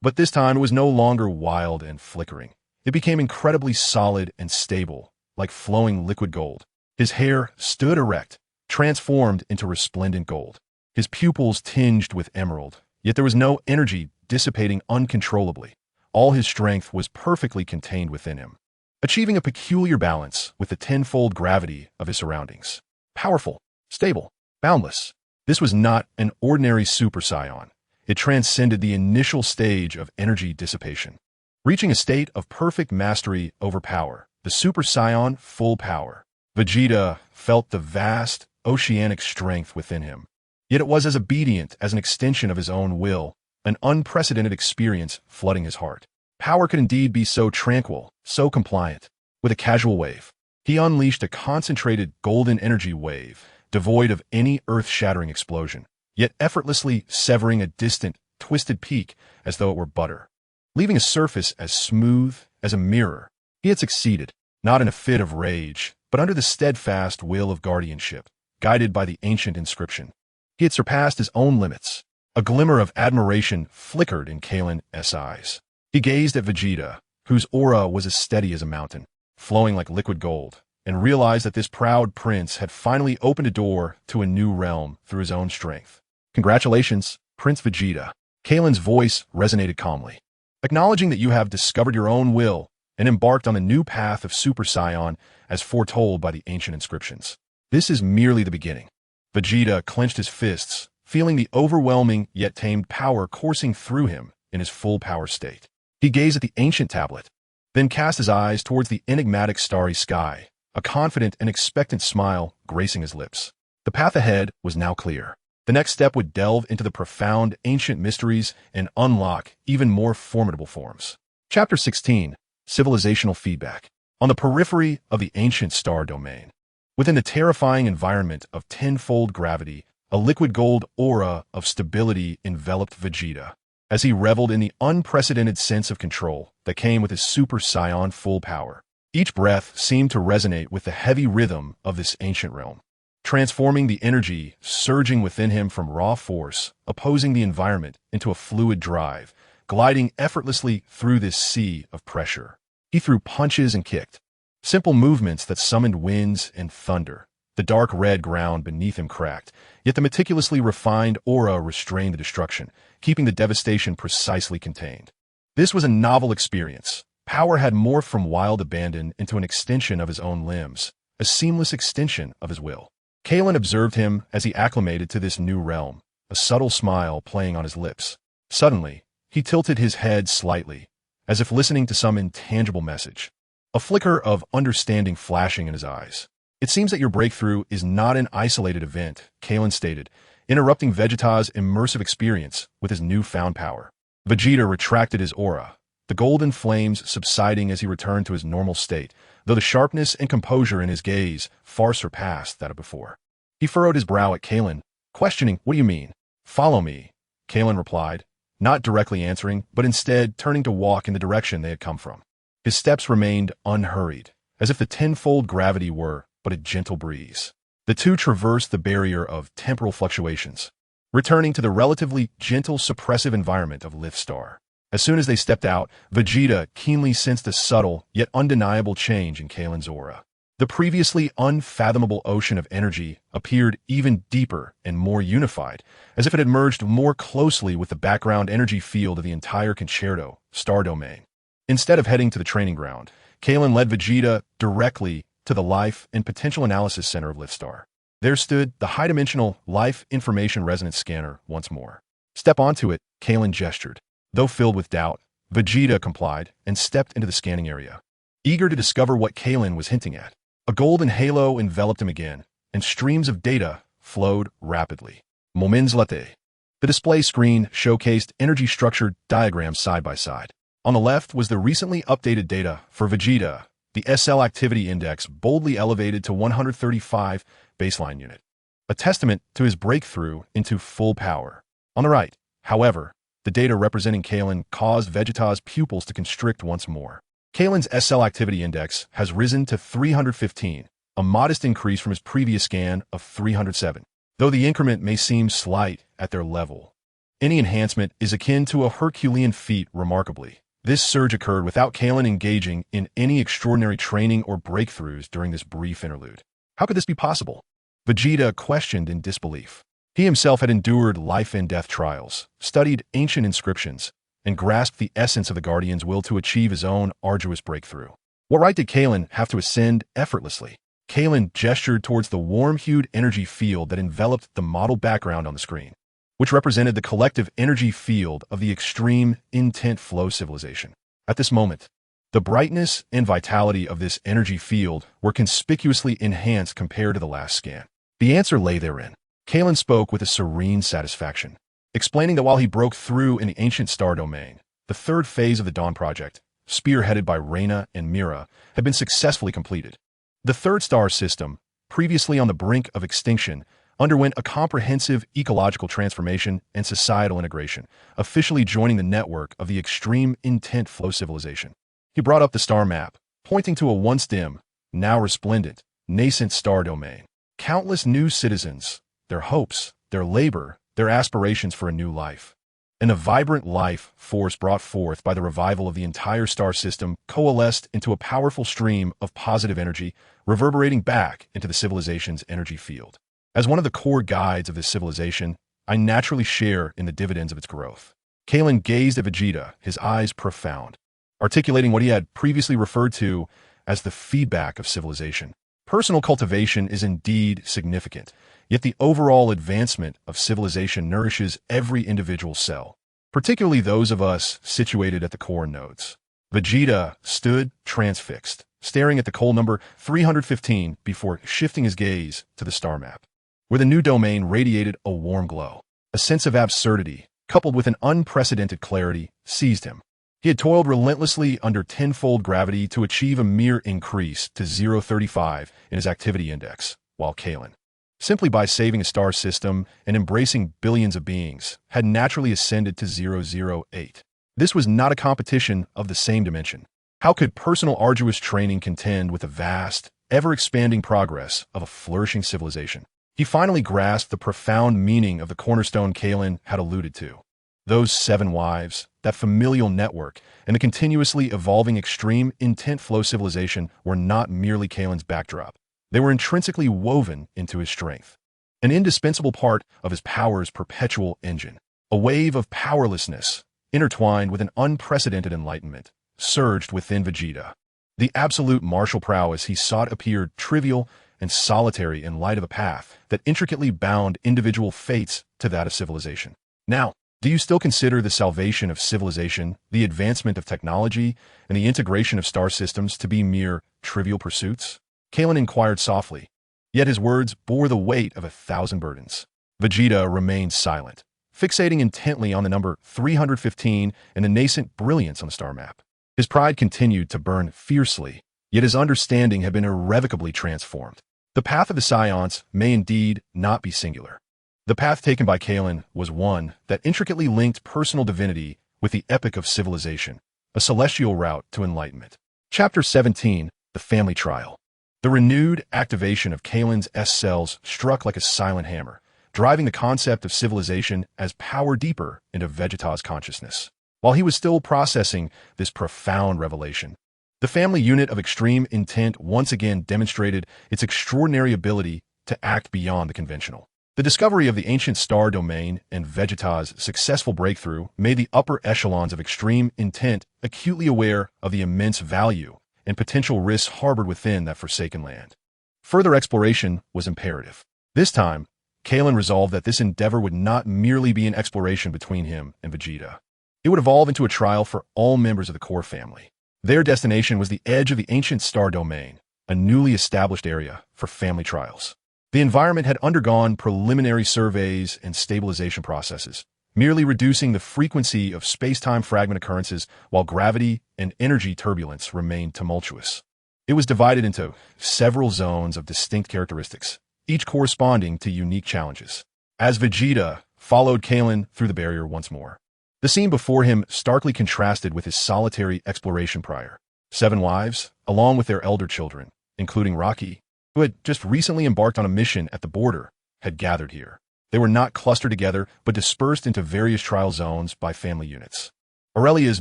But this time it was no longer wild and flickering. It became incredibly solid and stable, like flowing liquid gold. His hair stood erect, transformed into resplendent gold. His pupils tinged with emerald, yet there was no energy dissipating uncontrollably. All his strength was perfectly contained within him, achieving a peculiar balance with the tenfold gravity of his surroundings. Powerful, stable, boundless. This was not an ordinary Super Saiyan. It transcended the initial stage of energy dissipation, reaching a state of perfect mastery over power, the Super Saiyan full power. Vegeta felt the vast, oceanic strength within him. Yet it was as obedient as an extension of his own will, an unprecedented experience flooding his heart. Power could indeed be so tranquil, so compliant. With a casual wave, he unleashed a concentrated golden energy wave, devoid of any earth-shattering explosion, yet effortlessly severing a distant, twisted peak as though it were butter, leaving a surface as smooth as a mirror. He had succeeded, not in a fit of rage, but under the steadfast will of guardianship, guided by the ancient inscription. He had surpassed his own limits. A glimmer of admiration flickered in Kailan's eyes. He gazed at Vegeta, whose aura was as steady as a mountain, flowing like liquid gold, and realized that this proud prince had finally opened a door to a new realm through his own strength. Congratulations, Prince Vegeta. Kailan's voice resonated calmly, acknowledging that you have discovered your own will and embarked on a new path of Super Saiyan as foretold by the ancient inscriptions. This is merely the beginning. Vegeta clenched his fists, feeling the overwhelming yet tamed power coursing through him in his full power state. He gazed at the ancient tablet, then cast his eyes towards the enigmatic starry sky, a confident and expectant smile gracing his lips. The path ahead was now clear. The next step would delve into the profound ancient mysteries and unlock even more formidable forms. Chapter 16. Civilizational Feedback. On the periphery of the ancient star domain, within the terrifying environment of tenfold gravity, a liquid gold aura of stability enveloped Vegeta, as he reveled in the unprecedented sense of control that came with his Super Saiyan full power. Each breath seemed to resonate with the heavy rhythm of this ancient realm, transforming the energy surging within him from raw force, opposing the environment into a fluid drive, gliding effortlessly through this sea of pressure. He threw punches and kicked, simple movements that summoned winds and thunder. The dark red ground beneath him cracked, yet the meticulously refined aura restrained the destruction, keeping the devastation precisely contained. This was a novel experience. Power had morphed from wild abandon into an extension of his own limbs, a seamless extension of his will. Kailan observed him as he acclimated to this new realm, a subtle smile playing on his lips. Suddenly, he tilted his head slightly, as if listening to some intangible message. A flicker of understanding flashing in his eyes. It seems that your breakthrough is not an isolated event, Kailan stated, interrupting Vegeta's immersive experience with his newfound power. Vegeta retracted his aura, the golden flames subsiding as he returned to his normal state, though the sharpness and composure in his gaze far surpassed that of before. He furrowed his brow at Kailan, questioning, "What do you mean?" "Follow me," Kailan replied, not directly answering, but instead turning to walk in the direction they had come from. His steps remained unhurried, as if the tenfold gravity were but a gentle breeze. The two traversed the barrier of temporal fluctuations, returning to the relatively gentle suppressive environment of Liftstar. As soon as they stepped out, Vegeta keenly sensed a subtle yet undeniable change in Kailan's aura. The previously unfathomable ocean of energy appeared even deeper and more unified, as if it had merged more closely with the background energy field of the entire Concerto star domain. Instead of heading to the training ground, Kailan led Vegeta directly to the Life and Potential Analysis Center of Liftstar. There stood the high-dimensional Life Information Resonance Scanner once more. "Step onto it," Kailan gestured. Though filled with doubt, Vegeta complied and stepped into the scanning area. Eager to discover what Kailan was hinting at, a golden halo enveloped him again, and streams of data flowed rapidly. Moments latte. The display screen showcased energy-structured diagrams side by side. On the left was the recently updated data for Vegeta, the SL Activity Index boldly elevated to 135 baseline unit, a testament to his breakthrough into full power. On the right, however, the data representing Kailan caused Vegeta's pupils to constrict once more. Kailan's SL Activity Index has risen to 315, a modest increase from his previous scan of 307. Though the increment may seem slight at their level, any enhancement is akin to a Herculean feat remarkably. This surge occurred without Kailan engaging in any extraordinary training or breakthroughs during this brief interlude. How could this be possible? Vegeta questioned in disbelief. He himself had endured life and death trials, studied ancient inscriptions, and grasped the essence of the Guardian's will to achieve his own arduous breakthrough. What right did Kailan have to ascend effortlessly? Kailan gestured towards the warm-hued energy field that enveloped the model background on the screen, which represented the collective energy field of the extreme intent flow civilization. At this moment, the brightness and vitality of this energy field were conspicuously enhanced compared to the last scan. The answer lay therein. Kailan spoke with a serene satisfaction, explaining that while he broke through in the ancient star domain, the third phase of the Dawn Project, spearheaded by Reina and Mira, had been successfully completed. The third star system, previously on the brink of extinction, underwent a comprehensive ecological transformation and societal integration, officially joining the network of the extreme intent flow civilization. He brought up the star map, pointing to a once dim, now resplendent, nascent star domain. Countless new citizens, their hopes, their labor, their aspirations for a new life. And a vibrant life force brought forth by the revival of the entire star system coalesced into a powerful stream of positive energy, reverberating back into the civilization's energy field. As one of the core guides of this civilization, I naturally share in the dividends of its growth. Kailan gazed at Vegeta, his eyes profound, articulating what he had previously referred to as the feedback of civilization. Personal cultivation is indeed significant, yet the overall advancement of civilization nourishes every individual cell, particularly those of us situated at the core nodes. Vegeta stood transfixed, staring at the coal number 315 before shifting his gaze to the star map, where the new domain radiated a warm glow. A sense of absurdity, coupled with an unprecedented clarity, seized him. He had toiled relentlessly under tenfold gravity to achieve a mere increase to 0.35 in his activity index, while Kailan, simply by saving a star system and embracing billions of beings, had naturally ascended to 0.08. This was not a competition of the same dimension. How could personal arduous training contend with the vast, ever-expanding progress of a flourishing civilization? He finally grasped the profound meaning of the cornerstone Kailan had alluded to. Those 7 wives, that familial network, and the continuously evolving extreme intent flow civilization were not merely Kailan's backdrop. They were intrinsically woven into his strength, an indispensable part of his power's perpetual engine. A wave of powerlessness, intertwined with an unprecedented enlightenment, surged within Vegeta. The absolute martial prowess he sought appeared trivial and solitary in light of a path that intricately bound individual fates to that of civilization. Now, do you still consider the salvation of civilization, the advancement of technology, and the integration of star systems to be mere trivial pursuits? Kailan inquired softly, yet his words bore the weight of 1,000 burdens. Vegeta remained silent, fixating intently on the number 315 and the nascent brilliance on the star map. His pride continued to burn fiercely, yet his understanding had been irrevocably transformed. The path of the Saiyans may indeed not be singular. The path taken by Kailan was one that intricately linked personal divinity with the epic of civilization, a celestial route to enlightenment. Chapter 17, The Family Trial. The renewed activation of Kailan's S cells struck like a silent hammer, driving the concept of civilization as power deeper into Vegeta's consciousness. While he was still processing this profound revelation, the family unit of extreme intent once again demonstrated its extraordinary ability to act beyond the conventional. The discovery of the ancient star domain and Vegeta's successful breakthrough made the upper echelons of extreme intent acutely aware of the immense value and potential risks harbored within that forsaken land. Further exploration was imperative. This time, Kailan resolved that this endeavor would not merely be an exploration between him and Vegeta. It would evolve into a trial for all members of the core family. Their destination was the edge of the ancient star domain, a newly established area for family trials. The environment had undergone preliminary surveys and stabilization processes, merely reducing the frequency of space-time fragment occurrences while gravity and energy turbulence remained tumultuous. It was divided into several zones of distinct characteristics, each corresponding to unique challenges. As Vegeta followed Kailan through the barrier once more, the scene before him starkly contrasted with his solitary exploration prior. 7 wives, along with their elder children, including Rocky, who had just recently embarked on a mission at the border, had gathered here. They were not clustered together, but dispersed into various trial zones by family units. Aurelia's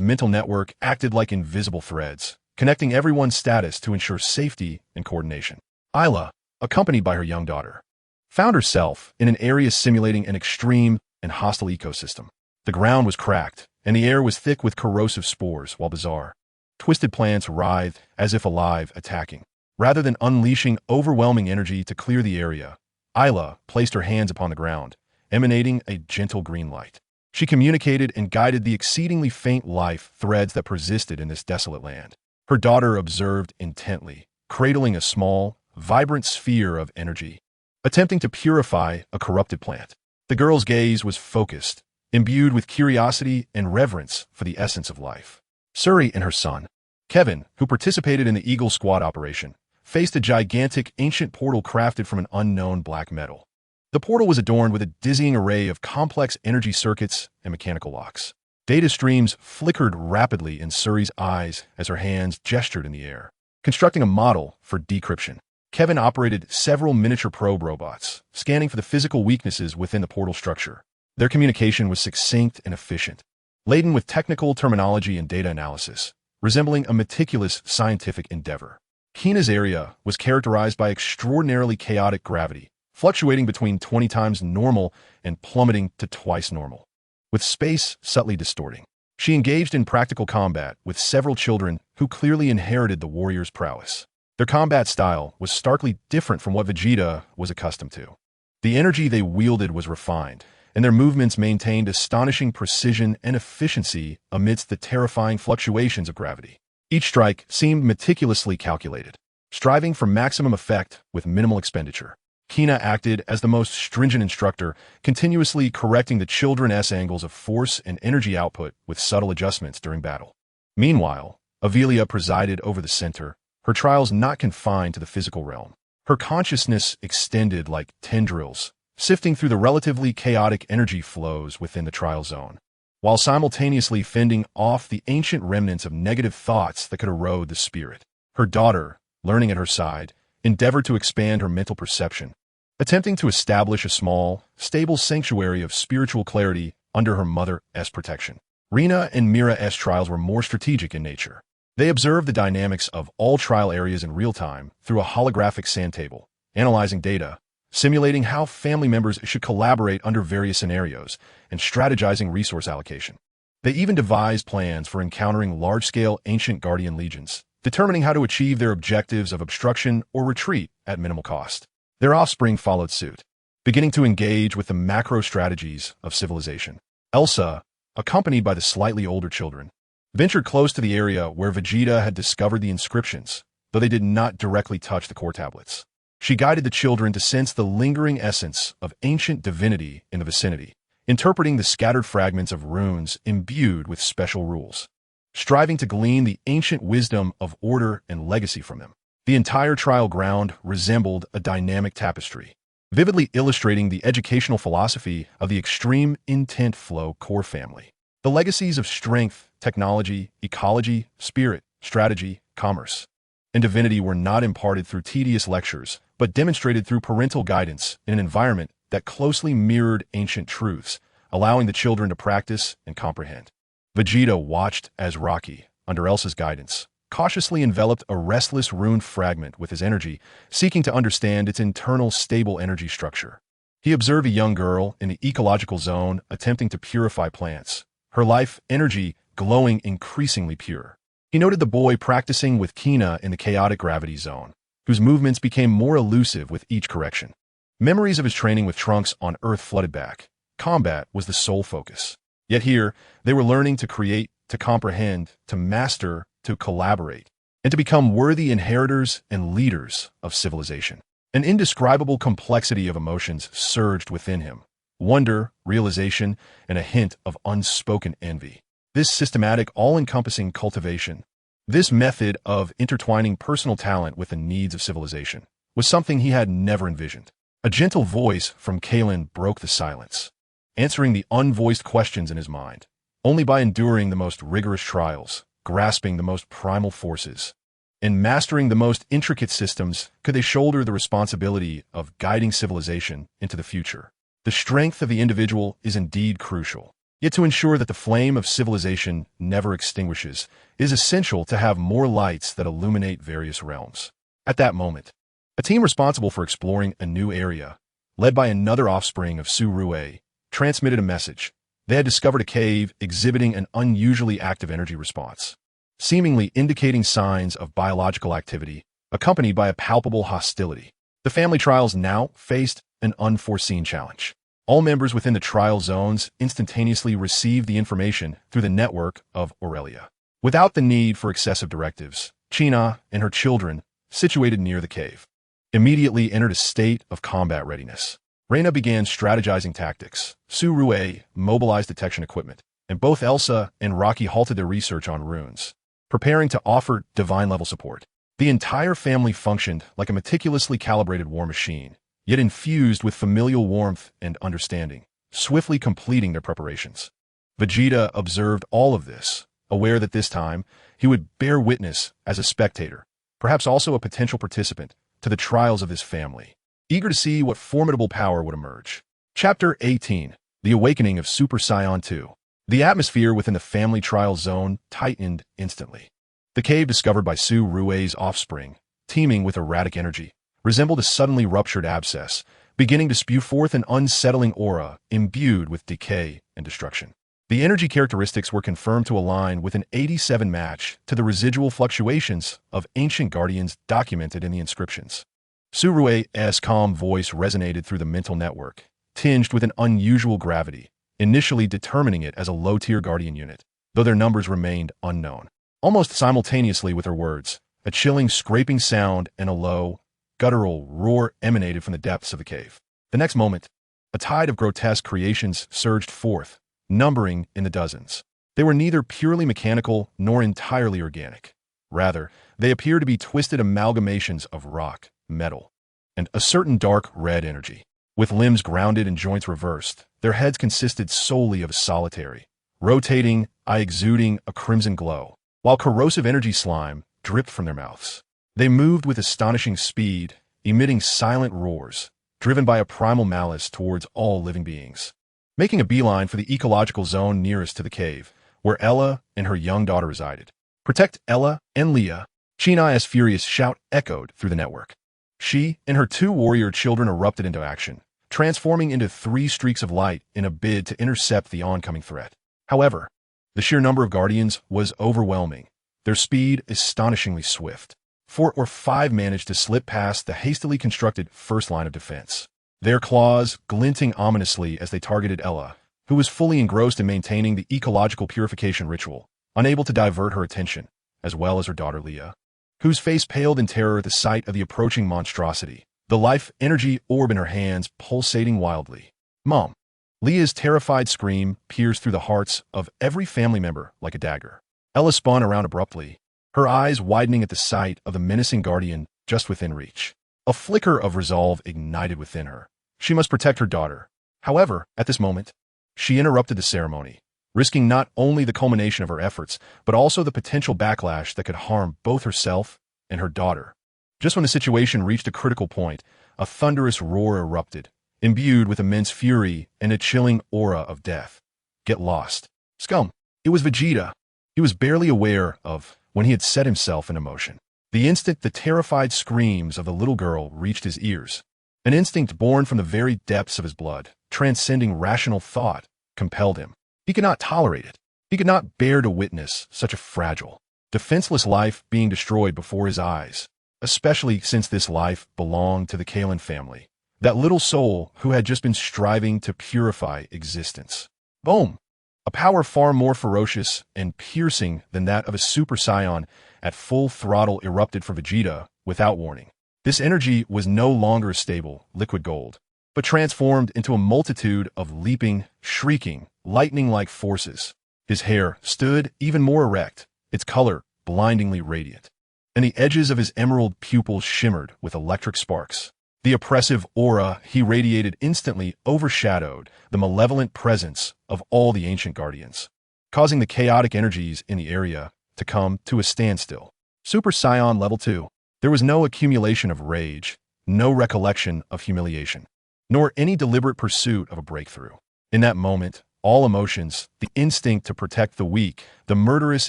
mental network acted like invisible threads, connecting everyone's status to ensure safety and coordination. Isla, accompanied by her young daughter, found herself in an area simulating an extreme and hostile ecosystem. The ground was cracked, and the air was thick with corrosive spores, while bizarre, twisted plants writhed as if alive, attacking. Rather than unleashing overwhelming energy to clear the area, Isla placed her hands upon the ground, emanating a gentle green light. She communicated and guided the exceedingly faint life threads that persisted in this desolate land. Her daughter observed intently, cradling a small, vibrant sphere of energy, attempting to purify a corrupted plant. The girl's gaze was focused, imbued with curiosity and reverence for the essence of life. Suri and her son, Kevin, who participated in the Eagle Squad operation, faced a gigantic ancient portal crafted from an unknown black metal. The portal was adorned with a dizzying array of complex energy circuits and mechanical locks. Data streams flickered rapidly in Suri's eyes as her hands gestured in the air, constructing a model for decryption. Kevin operated several miniature probe robots, scanning for the physical weaknesses within the portal structure. Their communication was succinct and efficient, laden with technical terminology and data analysis, resembling a meticulous scientific endeavor. Hina's area was characterized by extraordinarily chaotic gravity, fluctuating between 20 times normal and plummeting to twice normal, with space subtly distorting. She engaged in practical combat with several children who clearly inherited the warrior's prowess. Their combat style was starkly different from what Vegeta was accustomed to. The energy they wielded was refined, and their movements maintained astonishing precision and efficiency amidst the terrifying fluctuations of gravity. Each strike seemed meticulously calculated, striving for maximum effect with minimal expenditure. Hina acted as the most stringent instructor, continuously correcting the children's angles of force and energy output with subtle adjustments during battle. Meanwhile, Avelia presided over the center, her trials not confined to the physical realm. Her consciousness extended like tendrils, sifting through the relatively chaotic energy flows within the trial zone, while simultaneously fending off the ancient remnants of negative thoughts that could erode the spirit. Her daughter, learning at her side, endeavored to expand her mental perception, attempting to establish a small, stable sanctuary of spiritual clarity under her mother's protection. Rina and Mira's trials were more strategic in nature. They observed the dynamics of all trial areas in real time through a holographic sand table, analyzing data, simulating how family members should collaborate under various scenarios, and strategizing resource allocation. They even devised plans for encountering large-scale ancient guardian legions, determining how to achieve their objectives of obstruction or retreat at minimal cost. Their offspring followed suit, beginning to engage with the macro strategies of civilization. Elsa, accompanied by the slightly older children, ventured close to the area where Vegeta had discovered the inscriptions, though they did not directly touch the core tablets. She guided the children to sense the lingering essence of ancient divinity in the vicinity, interpreting the scattered fragments of runes imbued with special rules, striving to glean the ancient wisdom of order and legacy from them. The entire trial ground resembled a dynamic tapestry, vividly illustrating the educational philosophy of the extreme intent flow core family. The legacies of strength, technology, ecology, spirit, strategy, commerce, and divinity were not imparted through tedious lectures, but demonstrated through parental guidance in an environment that closely mirrored ancient truths, allowing the children to practice and comprehend. Vegeta watched as Rocky, under Elsa's guidance, cautiously enveloped a restless rune fragment with his energy, seeking to understand its internal stable energy structure. He observed a young girl in the ecological zone attempting to purify plants, her life energy glowing increasingly pure. He noted the boy practicing with Kina in the chaotic gravity zone, whose movements became more elusive with each correction. Memories of his training with Trunks on Earth flooded back. Combat was the sole focus. Yet here, they were learning to create, to comprehend, to master, to collaborate, and to become worthy inheritors and leaders of civilization. An indescribable complexity of emotions surged within him. Wonder, realization, and a hint of unspoken envy. This systematic, all-encompassing cultivation, this method of intertwining personal talent with the needs of civilization, was something he had never envisioned. A gentle voice from Kailan broke the silence, answering the unvoiced questions in his mind. Only by enduring the most rigorous trials, grasping the most primal forces, and mastering the most intricate systems could they shoulder the responsibility of guiding civilization into the future. The strength of the individual is indeed crucial. Yet to ensure that the flame of civilization never extinguishes, it is essential to have more lights that illuminate various realms. At that moment, a team responsible for exploring a new area, led by another offspring of Su Rue, transmitted a message. They had discovered a cave exhibiting an unusually active energy response, seemingly indicating signs of biological activity, accompanied by a palpable hostility. The family trials now faced an unforeseen challenge. All members within the trial zones instantaneously received the information through the network of Aurelia, without the need for excessive directives. China and her children, situated near the cave, immediately entered a state of combat readiness. Reina began strategizing tactics. Su Rue mobilized detection equipment, and both Elsa and Rocky halted their research on runes, preparing to offer divine-level support. The entire family functioned like a meticulously calibrated war machine, yet infused with familial warmth and understanding, swiftly completing their preparations. Vegeta observed all of this, aware that this time he would bear witness as a spectator, perhaps also a potential participant, to the trials of his family, eager to see what formidable power would emerge. Chapter 18. The Awakening of Super Saiyan 2. The atmosphere within the family trial zone tightened instantly. The cave discovered by Su Rue's offspring, teeming with erratic energy, resembled a suddenly ruptured abscess, beginning to spew forth an unsettling aura imbued with decay and destruction. The energy characteristics were confirmed to align with an 87 match to the residual fluctuations of ancient guardians documented in the inscriptions. Su Rue's calm voice resonated through the mental network, tinged with an unusual gravity, initially determining it as a low-tier guardian unit, though their numbers remained unknown. Almost simultaneously with her words, a chilling scraping sound and a low, guttural roar emanated from the depths of the cave. The next moment, a tide of grotesque creations surged forth, numbering in the dozens. They were neither purely mechanical nor entirely organic. Rather, they appeared to be twisted amalgamations of rock, metal, and a certain dark red energy. With limbs grounded and joints reversed, their heads consisted solely of a solitary, rotating eye exuding a crimson glow, while corrosive energy slime dripped from their mouths. They moved with astonishing speed, emitting silent roars, driven by a primal malice towards all living beings. Making a beeline for the ecological zone nearest to the cave, where Ella and her young daughter resided. "Protect Ella and Leah!" China's furious shout echoed through the network. She and her two warrior children erupted into action, transforming into 3 streaks of light in a bid to intercept the oncoming threat. However, the sheer number of guardians was overwhelming, their speed astonishingly swift. 4 or 5 managed to slip past the hastily constructed first line of defense, their claws glinting ominously as they targeted Ella, who was fully engrossed in maintaining the ecological purification ritual, unable to divert her attention, as well as her daughter Leah, whose face paled in terror at the sight of the approaching monstrosity, the life energy orb in her hands pulsating wildly. "Mom!" Leah's terrified scream pierced through the hearts of every family member like a dagger. Ella spun around abruptly, her eyes widening at the sight of the menacing guardian just within reach. A flicker of resolve ignited within her. She must protect her daughter. However, at this moment, she interrupted the ceremony, risking not only the culmination of her efforts, but also the potential backlash that could harm both herself and her daughter. Just when the situation reached a critical point, a thunderous roar erupted, imbued with immense fury and a chilling aura of death. Get lost. Scum. It was Vegeta. He was barely aware of when he had set himself in motion. The instant the terrified screams of the little girl reached his ears, an instinct born from the very depths of his blood, transcending rational thought, compelled him. He could not tolerate it. He could not bear to witness such a fragile, defenseless life being destroyed before his eyes, especially since this life belonged to the Kailan family, that little soul who had just been striving to purify existence. Boom! A power far more ferocious and piercing than that of a Super Saiyan at full throttle erupted for Vegeta without warning. This energy was no longer stable, liquid gold, but transformed into a multitude of leaping, shrieking, lightning-like forces. His hair stood even more erect, its color blindingly radiant, and the edges of his emerald pupils shimmered with electric sparks. The oppressive aura he radiated instantly overshadowed the malevolent presence of all the ancient guardians, causing the chaotic energies in the area to come to a standstill. Super Saiyan Level 2. There was no accumulation of rage, no recollection of humiliation, nor any deliberate pursuit of a breakthrough. In that moment, all emotions, the instinct to protect the weak, the murderous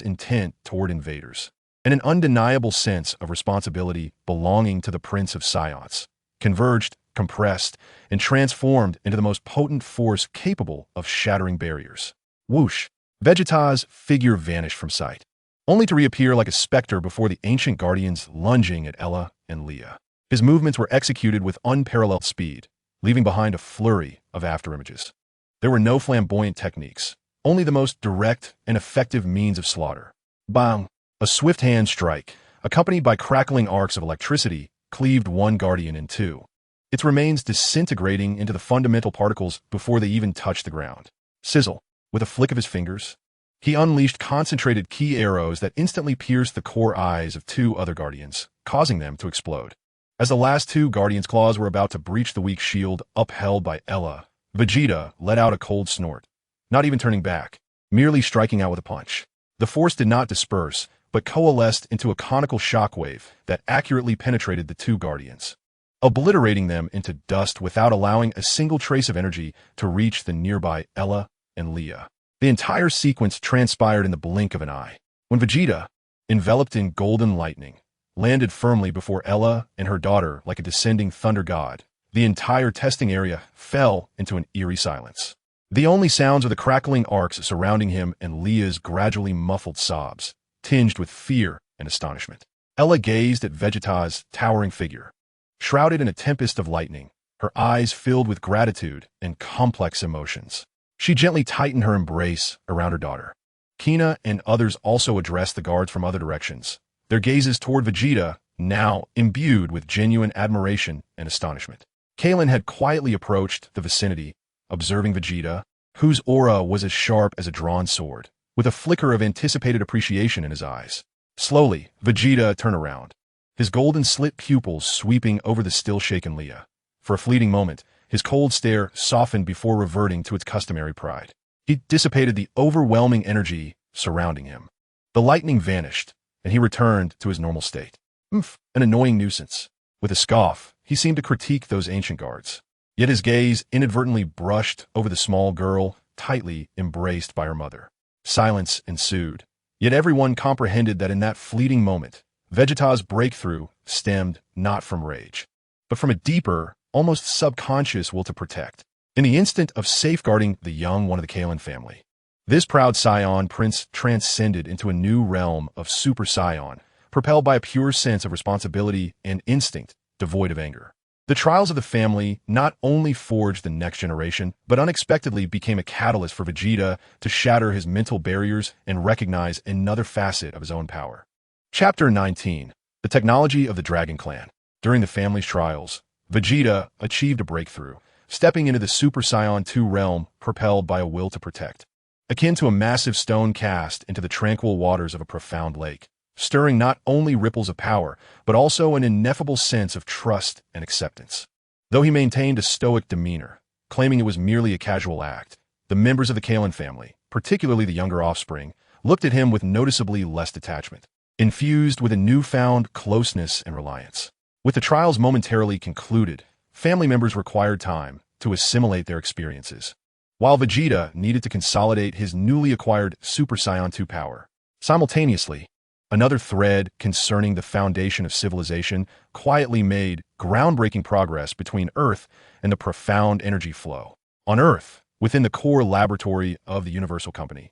intent toward invaders, and an undeniable sense of responsibility belonging to the Prince of Saiyans, converged, compressed, and transformed into the most potent force capable of shattering barriers. Whoosh! Vegeta's figure vanished from sight, only to reappear like a specter before the ancient guardians lunging at Ella and Leah. His movements were executed with unparalleled speed, leaving behind a flurry of afterimages. There were no flamboyant techniques, only the most direct and effective means of slaughter. Bang! A swift hand strike, accompanied by crackling arcs of electricity, cleaved one guardian in two, its remains disintegrating into the fundamental particles before they even touched the ground. Sizzle! With a flick of his fingers, he unleashed concentrated ki arrows that instantly pierced the core eyes of two other guardians, causing them to explode. As the last two guardians' claws were about to breach the weak shield upheld by Ella, Vegeta let out a cold snort, not even turning back, merely striking out with a punch. The force did not disperse, but coalesced into a conical shockwave that accurately penetrated the two guardians, obliterating them into dust without allowing a single trace of energy to reach the nearby Ella and Leah. The entire sequence transpired in the blink of an eye, when Vegeta, enveloped in golden lightning, landed firmly before Ella and her daughter like a descending thunder god. The entire testing area fell into an eerie silence. The only sounds were the crackling arcs surrounding him and Leah's gradually muffled sobs, tinged with fear and astonishment. Ella gazed at Vegeta's towering figure, shrouded in a tempest of lightning, her eyes filled with gratitude and complex emotions. She gently tightened her embrace around her daughter. Kina and others also addressed the guards from other directions, their gazes toward Vegeta now imbued with genuine admiration and astonishment. Kailan had quietly approached the vicinity, observing Vegeta, whose aura was as sharp as a drawn sword, with a flicker of anticipated appreciation in his eyes. Slowly, Vegeta turned around, his golden slit pupils sweeping over the still-shaken Leah. For a fleeting moment, his cold stare softened before reverting to its customary pride. He dissipated the overwhelming energy surrounding him. The lightning vanished, and he returned to his normal state. An annoying nuisance. With a scoff, he seemed to critique those ancient guards. Yet his gaze inadvertently brushed over the small girl, tightly embraced by her mother. Silence ensued, yet everyone comprehended that in that fleeting moment, Vegeta's breakthrough stemmed not from rage, but from a deeper, almost subconscious will to protect. In the instant of safeguarding the young one of the Kailan family, this proud Saiyan prince transcended into a new realm of Super Saiyan, propelled by a pure sense of responsibility and instinct devoid of anger. The trials of the family not only forged the next generation, but unexpectedly became a catalyst for Vegeta to shatter his mental barriers and recognize another facet of his own power. Chapter 19. The Technology of the Dragon Clan. During the family's trials, Vegeta achieved a breakthrough, stepping into the Super Saiyan 2 realm propelled by a will to protect, akin to a massive stone cast into the tranquil waters of a profound lake, stirring not only ripples of power, but also an ineffable sense of trust and acceptance. Though he maintained a stoic demeanor, claiming it was merely a casual act, the members of the Kailan family, particularly the younger offspring, looked at him with noticeably less detachment, infused with a newfound closeness and reliance. With the trials momentarily concluded, family members required time to assimilate their experiences, while Vegeta needed to consolidate his newly acquired Super Saiyan 2 power. Simultaneously, another thread concerning the foundation of civilization quietly made groundbreaking progress between Earth and the profound energy flow. On Earth, within the core laboratory of the Universal Company,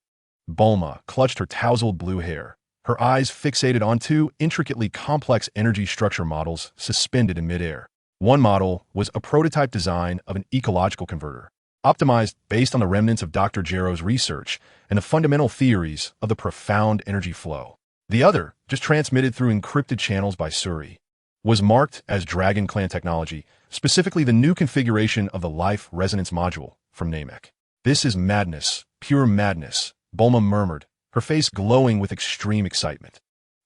Bulma clutched her tousled blue hair, her eyes fixated on two intricately complex energy structure models suspended in midair. One model was a prototype design of an ecological converter, optimized based on the remnants of Dr. Jarrow's research and the fundamental theories of the profound energy flow. The other, just transmitted through encrypted channels by Suri, was marked as Dragon Clan technology, specifically the new configuration of the Life Resonance Module from Namek. "This is madness, pure madness," Bulma murmured, her face glowing with extreme excitement.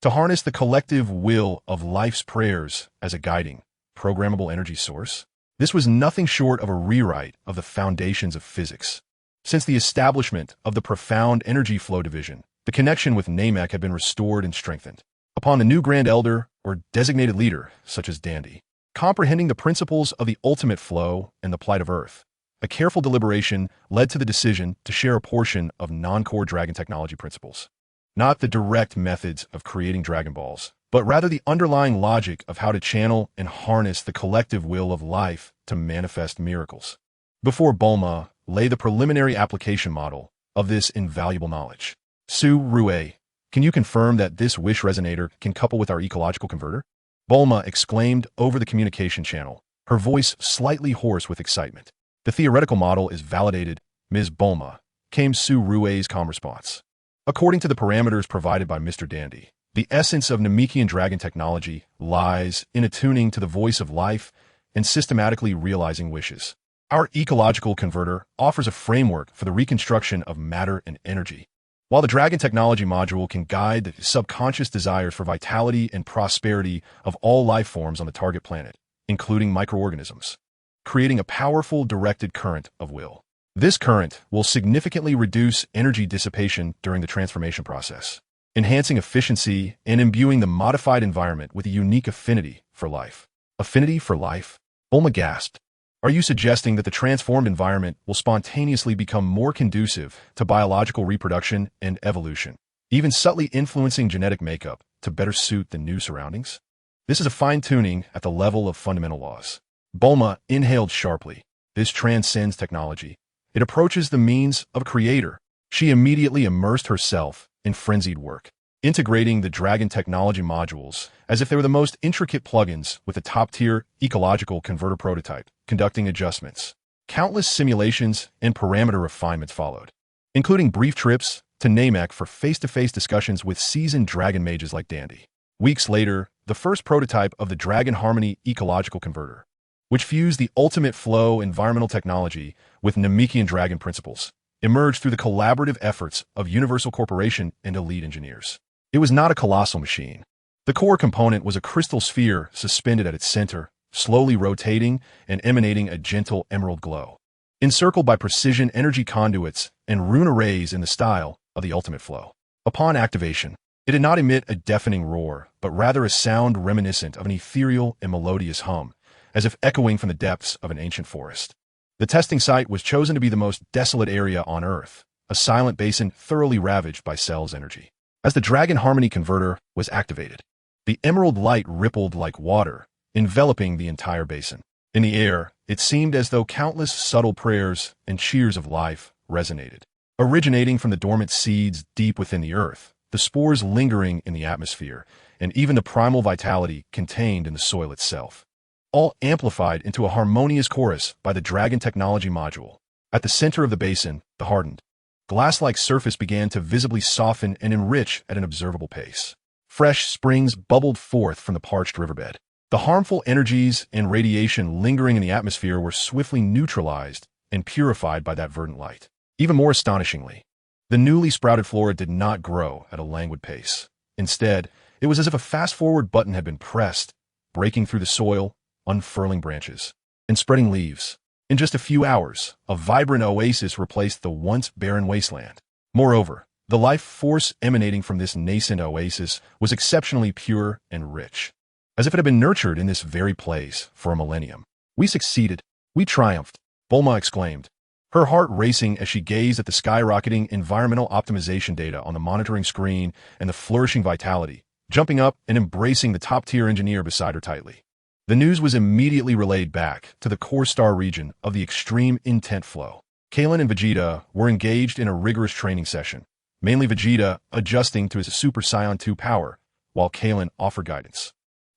To harness the collective will of life's prayers as a guiding, programmable energy source, this was nothing short of a rewrite of the foundations of physics. Since the establishment of the profound energy flow division, the connection with Namek had been restored and strengthened. Upon the new Grand Elder, or designated leader, such as Dandy, comprehending the principles of the ultimate flow and the plight of Earth, a careful deliberation led to the decision to share a portion of non-core dragon technology principles. Not the direct methods of creating Dragon Balls, but rather the underlying logic of how to channel and harness the collective will of life to manifest miracles. Before Bulma lay the preliminary application model of this invaluable knowledge. "Su Rue, can you confirm that this wish resonator can couple with our ecological converter?" Bulma exclaimed over the communication channel, her voice slightly hoarse with excitement. "The theoretical model is validated, Ms. Bulma," came Su Rue's calm response. "According to the parameters provided by Mr. Dandy, the essence of Namekian dragon technology lies in attuning to the voice of life and systematically realizing wishes. Our ecological converter offers a framework for the reconstruction of matter and energy, while the Dragon Technology Module can guide the subconscious desires for vitality and prosperity of all life forms on the target planet, including microorganisms, creating a powerful directed current of will. This current will significantly reduce energy dissipation during the transformation process, enhancing efficiency and imbuing the modified environment with a unique affinity for life." "Affinity for life?" Bulma gasped. "Are you suggesting that the transformed environment will spontaneously become more conducive to biological reproduction and evolution, even subtly influencing genetic makeup to better suit the new surroundings? This is a fine-tuning at the level of fundamental laws." Bulma inhaled sharply. "This transcends technology. It approaches the means of a creator." She immediately immersed herself in frenzied work, integrating the Dragon Technology modules as if they were the most intricate plugins with a top-tier ecological converter prototype, conducting adjustments. Countless simulations and parameter refinements followed, including brief trips to Namek for face-to-face discussions with seasoned dragon mages like Dandy. Weeks later, the first prototype of the Dragon Harmony ecological converter, which fused the ultimate flow environmental technology with Namekian dragon principles, emerged through the collaborative efforts of Universal Corporation and elite engineers. It was not a colossal machine. The core component was a crystal sphere suspended at its center, slowly rotating and emanating a gentle emerald glow, encircled by precision energy conduits and rune arrays in the style of the ultimate flow. Upon activation, it did not emit a deafening roar, but rather a sound reminiscent of an ethereal and melodious hum, as if echoing from the depths of an ancient forest. The testing site was chosen to be the most desolate area on Earth, a silent basin thoroughly ravaged by Cell's energy. As the Dragon Harmony converter was activated, the emerald light rippled like water, enveloping the entire basin. In the air, it seemed as though countless subtle prayers and cheers of life resonated, originating from the dormant seeds deep within the earth, the spores lingering in the atmosphere, and even the primal vitality contained in the soil itself, all amplified into a harmonious chorus by the Dragon Technology Module. At the center of the basin, the hardened, glass-like surface began to visibly soften and enrich at an observable pace. Fresh springs bubbled forth from the parched riverbed. The harmful energies and radiation lingering in the atmosphere were swiftly neutralized and purified by that verdant light. Even more astonishingly, the newly sprouted flora did not grow at a languid pace. Instead, it was as if a fast-forward button had been pressed, breaking through the soil, unfurling branches, and spreading leaves. In just a few hours, a vibrant oasis replaced the once barren wasteland. Moreover, the life force emanating from this nascent oasis was exceptionally pure and rich, as if it had been nurtured in this very place for a millennium. "We succeeded. We triumphed," Bulma exclaimed, her heart racing as she gazed at the skyrocketing environmental optimization data on the monitoring screen and the flourishing vitality, jumping up and embracing the top-tier engineer beside her tightly. The news was immediately relayed back to the core star region of the extreme intent flow. Kailan and Vegeta were engaged in a rigorous training session, mainly Vegeta adjusting to his Super Saiyan 2 power, while Kailan offered guidance.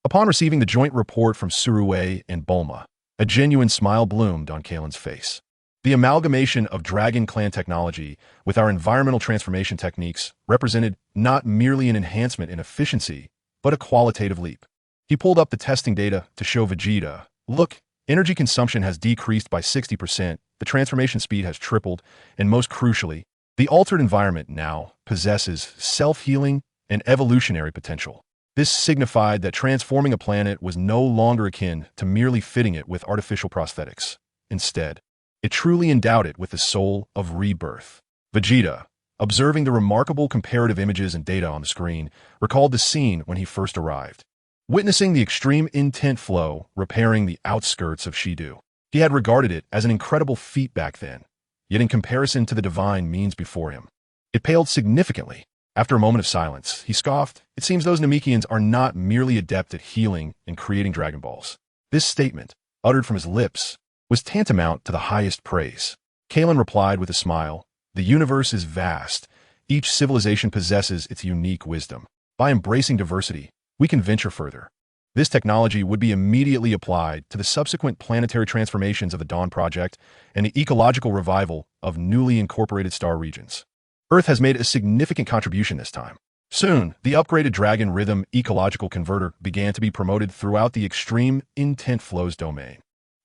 Upon receiving the joint report from Surui and Bulma, a genuine smile bloomed on Kailan's face. The amalgamation of Dragon Clan technology with our environmental transformation techniques represented not merely an enhancement in efficiency, but a qualitative leap. He pulled up the testing data to show Vegeta, look, energy consumption has decreased by 60%, the transformation speed has tripled, and most crucially, the altered environment now possesses self-healing and evolutionary potential. This signified that transforming a planet was no longer akin to merely fitting it with artificial prosthetics. Instead, it truly endowed it with the soul of rebirth. Vegeta, observing the remarkable comparative images and data on the screen, recalled the scene when he first arrived. Witnessing the extreme intent flow repairing the outskirts of Shidu, he had regarded it as an incredible feat back then, yet in comparison to the divine means before him, it paled significantly. After a moment of silence, he scoffed, "It seems those Namekians are not merely adept at healing and creating Dragon Balls." This statement, uttered from his lips, was tantamount to the highest praise. Kailan replied with a smile, "The universe is vast. Each civilization possesses its unique wisdom. By embracing diversity, we can venture further." This technology would be immediately applied to the subsequent planetary transformations of the Dawn Project and the ecological revival of newly incorporated star regions. Earth has made a significant contribution this time. Soon, the upgraded Dragon Rhythm ecological converter began to be promoted throughout the extreme intent flows domain.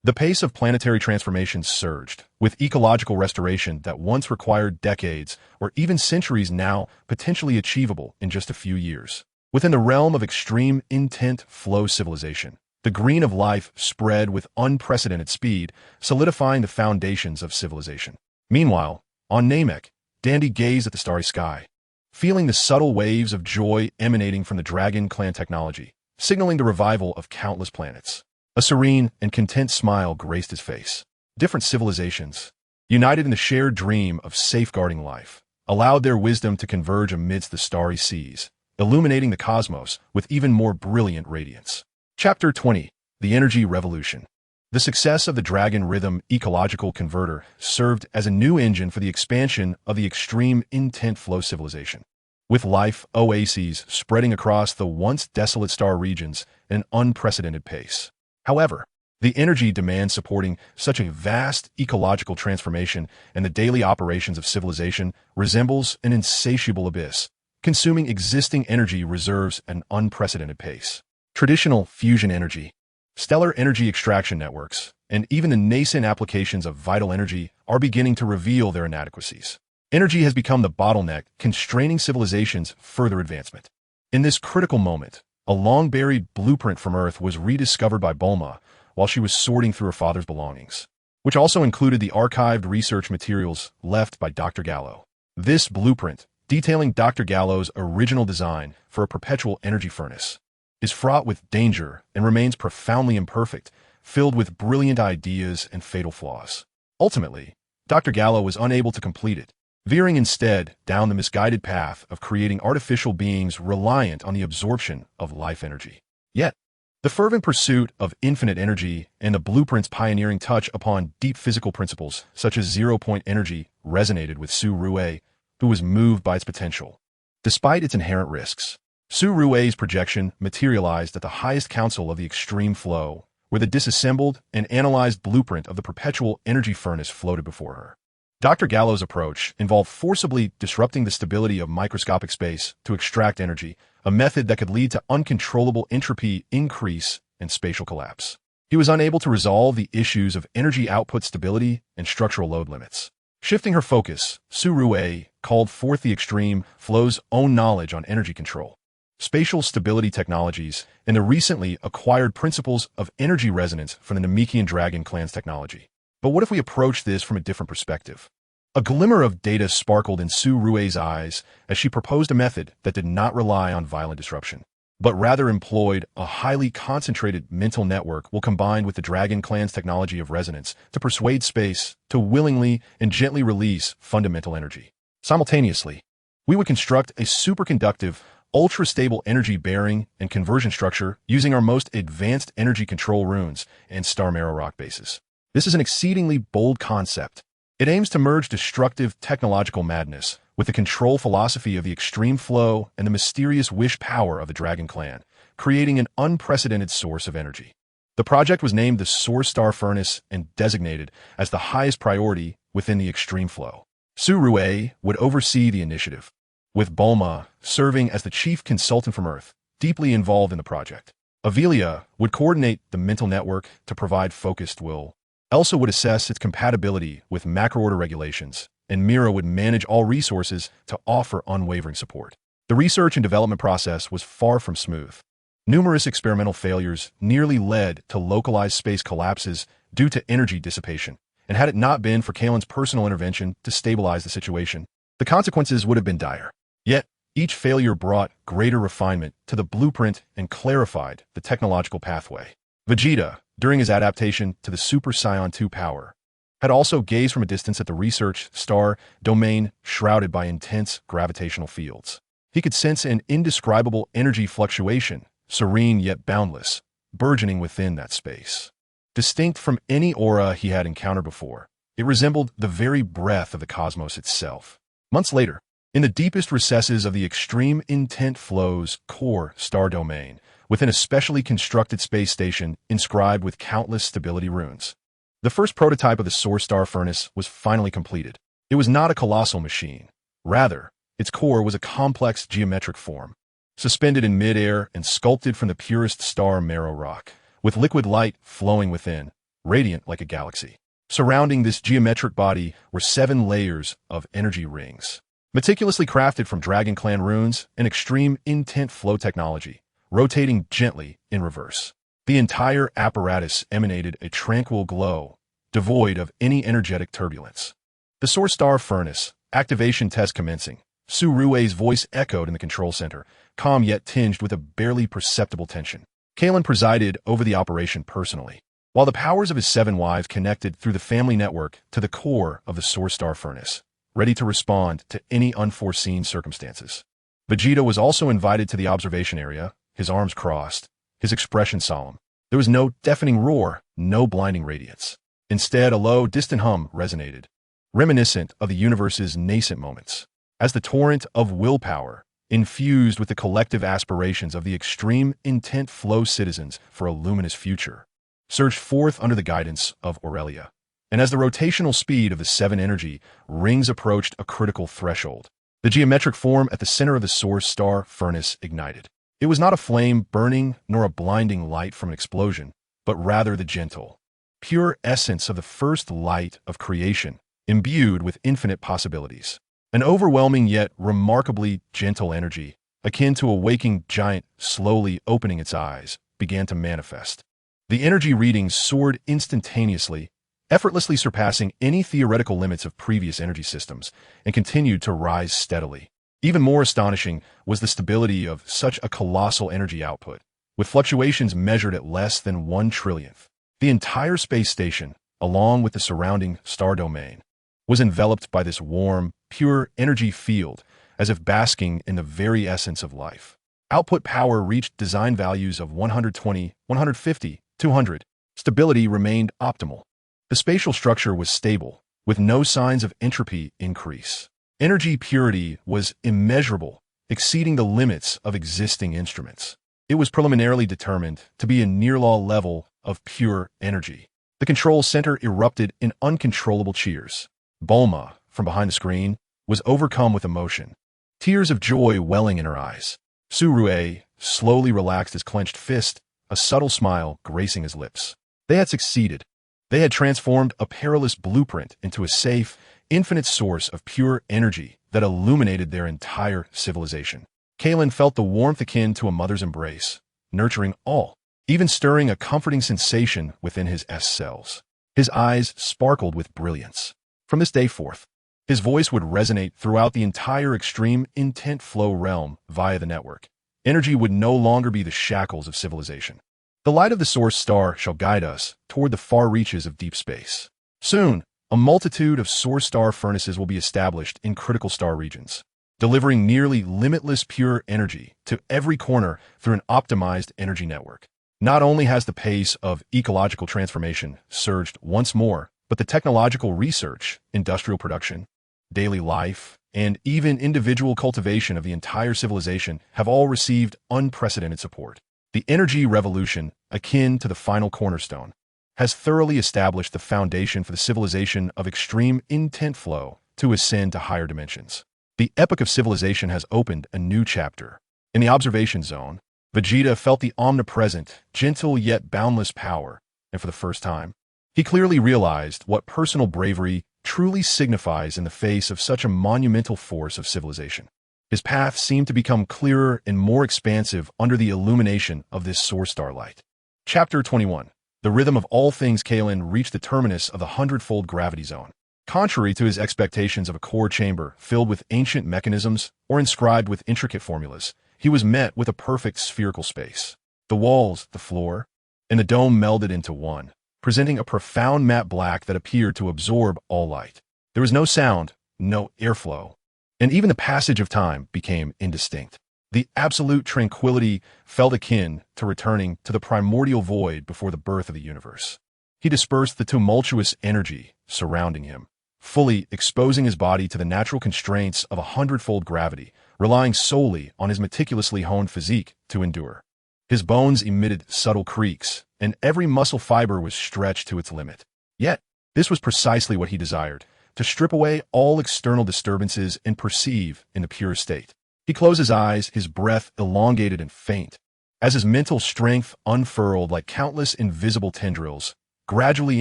The pace of planetary transformations surged, with ecological restoration that once required decades or even centuries now potentially achievable in just a few years. Within the realm of extreme intent flow civilization, the green of life spread with unprecedented speed, solidifying the foundations of civilization. Meanwhile, on Namek, Dandy gazed at the starry sky, feeling the subtle waves of joy emanating from the Dragon Clan technology, signaling the revival of countless planets. A serene and content smile graced his face. Different civilizations, united in the shared dream of safeguarding life, allowed their wisdom to converge amidst the starry seas, illuminating the cosmos with even more brilliant radiance. Chapter 20. The Energy Revolution. The success of the Dragon Rhythm ecological converter served as a new engine for the expansion of the extreme intent flow civilization, with life oases spreading across the once desolate star regions at an unprecedented pace. However, the energy demand supporting such a vast ecological transformation and the daily operations of civilization resembles an insatiable abyss, consuming existing energy reserves at an unprecedented pace. Traditional fusion energy, stellar energy extraction networks, and even the nascent applications of vital energy are beginning to reveal their inadequacies. Energy has become the bottleneck, constraining civilization's further advancement. In this critical moment, a long-buried blueprint from Earth was rediscovered by Bulma while she was sorting through her father's belongings, which also included the archived research materials left by Dr. Gallo. This blueprint, detailing Dr. Gallo's original design for a perpetual energy furnace, is fraught with danger and remains profoundly imperfect, filled with brilliant ideas and fatal flaws. Ultimately, Dr. Gallo was unable to complete it, veering instead down the misguided path of creating artificial beings reliant on the absorption of life energy. Yet, the fervent pursuit of infinite energy and the blueprint's pioneering touch upon deep physical principles such as zero-point energy resonated with Su Rue, who was moved by its potential. Despite its inherent risks, Su Rue's projection materialized at the highest council of the extreme flow, where the disassembled and analyzed blueprint of the perpetual energy furnace floated before her. Dr. Gallo's approach involved forcibly disrupting the stability of microscopic space to extract energy, a method that could lead to uncontrollable entropy increase and spatial collapse. He was unable to resolve the issues of energy output stability and structural load limits. Shifting her focus, Su Rue called forth the extreme flow's own knowledge on energy control, spatial stability technologies, and the recently acquired principles of energy resonance from the Namekian Dragon Clan's technology. But what if we approach this from a different perspective? A glimmer of data sparkled in Su Rue's eyes as she proposed a method that did not rely on violent disruption, but rather employed a highly concentrated mental network while combined with the Dragon Clan's technology of resonance to persuade space to willingly and gently release fundamental energy. Simultaneously, we would construct a superconductive, ultra-stable energy bearing and conversion structure using our most advanced energy control runes and Star Marrow rock bases. This is an exceedingly bold concept, It aims to merge destructive technological madness with the control philosophy of the extreme flow and the mysterious wish power of the Dragon Clan, creating an unprecedented source of energy. The project was named the Source Star Furnace and designated as the highest priority within the extreme flow. Su Rue would oversee the initiative, with Bulma serving as the chief consultant from Earth, deeply involved in the project. Avelia would coordinate the mental network to provide focused will. Elsa would assess its compatibility with macro-order regulations, and Mira would manage all resources to offer unwavering support. The research and development process was far from smooth. Numerous experimental failures nearly led to localized space collapses due to energy dissipation, and had it not been for Kailan's personal intervention to stabilize the situation, the consequences would have been dire. Yet, each failure brought greater refinement to the blueprint and clarified the technological pathway. Vegeta, during his adaptation to the Super Saiyan 2 power, had also gazed from a distance at the research star domain shrouded by intense gravitational fields. He could sense an indescribable energy fluctuation, serene yet boundless, burgeoning within that space. Distinct from any aura he had encountered before, it resembled the very breath of the cosmos itself. Months later, in the deepest recesses of the extreme intent flow's core star domain, within a specially constructed space station inscribed with countless stability runes, the first prototype of the Source Star Furnace was finally completed. It was not a colossal machine. Rather, its core was a complex geometric form, suspended in midair and sculpted from the purest star marrow rock, with liquid light flowing within, radiant like a galaxy. Surrounding this geometric body were 7 layers of energy rings, meticulously crafted from Dragon Clan runes and extreme intent flow technology, rotating gently in reverse. The entire apparatus emanated a tranquil glow, devoid of any energetic turbulence. The Source Star Furnace, activation test commencing. Su Rue's voice echoed in the control center, calm yet tinged with a barely perceptible tension. Kailan presided over the operation personally, while the powers of his 7 wives connected through the family network to the core of the Source Star Furnace, ready to respond to any unforeseen circumstances. Vegeta was also invited to the observation area, his arms crossed, his expression solemn. There was no deafening roar, no blinding radiance. Instead, a low, distant hum resonated, reminiscent of the universe's nascent moments, as the torrent of willpower, infused with the collective aspirations of the extreme intent flow citizens for a luminous future, surged forth under the guidance of Aurelia. And as the rotational speed of the 7 energy rings approached a critical threshold, the geometric form at the center of the Source Star Furnace ignited. It was not a flame burning nor a blinding light from an explosion, but rather the gentle, pure essence of the first light of creation, imbued with infinite possibilities. An overwhelming yet remarkably gentle energy, akin to a waking giant slowly opening its eyes, began to manifest. The energy readings soared instantaneously, effortlessly surpassing any theoretical limits of previous energy systems, and continued to rise steadily. Even more astonishing was the stability of such a colossal energy output, with fluctuations measured at less than 1 trillionth. The entire space station, along with the surrounding star domain, was enveloped by this warm, pure energy field, as if basking in the very essence of life. Output power reached design values of 120, 150, 200. Stability remained optimal. The spatial structure was stable, with no signs of entropy increase. Energy purity was immeasurable, exceeding the limits of existing instruments. It was preliminarily determined to be a near-law level of pure energy. The control center erupted in uncontrollable cheers. Bulma, from behind the screen, was overcome with emotion, tears of joy welling in her eyes. Su Rue slowly relaxed his clenched fist, a subtle smile gracing his lips. They had succeeded. They had transformed a perilous blueprint into a safe, infinite source of pure energy that illuminated their entire civilization. Kailan felt the warmth akin to a mother's embrace, nurturing all, even stirring a comforting sensation within his cells. His eyes sparkled with brilliance. From this day forth, his voice would resonate throughout the entire extreme intent flow realm via the network. Energy would no longer be the shackles of civilization. The light of the Source Star shall guide us toward the far reaches of deep space. Soon, a multitude of Source Star furnaces will be established in critical star regions, delivering nearly limitless pure energy to every corner through an optimized energy network. Not only has the pace of ecological transformation surged once more, But the technological research, industrial production, daily life, and even individual cultivation of the entire civilization have all received unprecedented support. The energy revolution, akin to the final cornerstone, has thoroughly established the foundation for the civilization of extreme intent flow to ascend to higher dimensions. The epoch of civilization has opened a new chapter. In the observation zone, Vegeta felt the omnipresent, gentle yet boundless power, and for the first time, he clearly realized what personal bravery truly signifies in the face of such a monumental force of civilization. His path seemed to become clearer and more expansive under the illumination of this source starlight. Chapter 21. The rhythm of all things. Kailan reached the terminus of the hundredfold gravity zone. Contrary to his expectations of a core chamber filled with ancient mechanisms or inscribed with intricate formulas, he was met with a perfect spherical space. The walls, the floor, and the dome melded into one, presenting a profound matte black that appeared to absorb all light. There was no sound, no airflow, and even the passage of time became indistinct. The absolute tranquility felt akin to returning to the primordial void before the birth of the universe. He dispersed the tumultuous energy surrounding him, fully exposing his body to the natural constraints of a hundredfold gravity, relying solely on his meticulously honed physique to endure. His bones emitted subtle creaks, and every muscle fiber was stretched to its limit. Yet, this was precisely what he desired, to strip away all external disturbances and perceive in the pure state. He closed his eyes, his breath elongated and faint, as his mental strength unfurled like countless invisible tendrils, gradually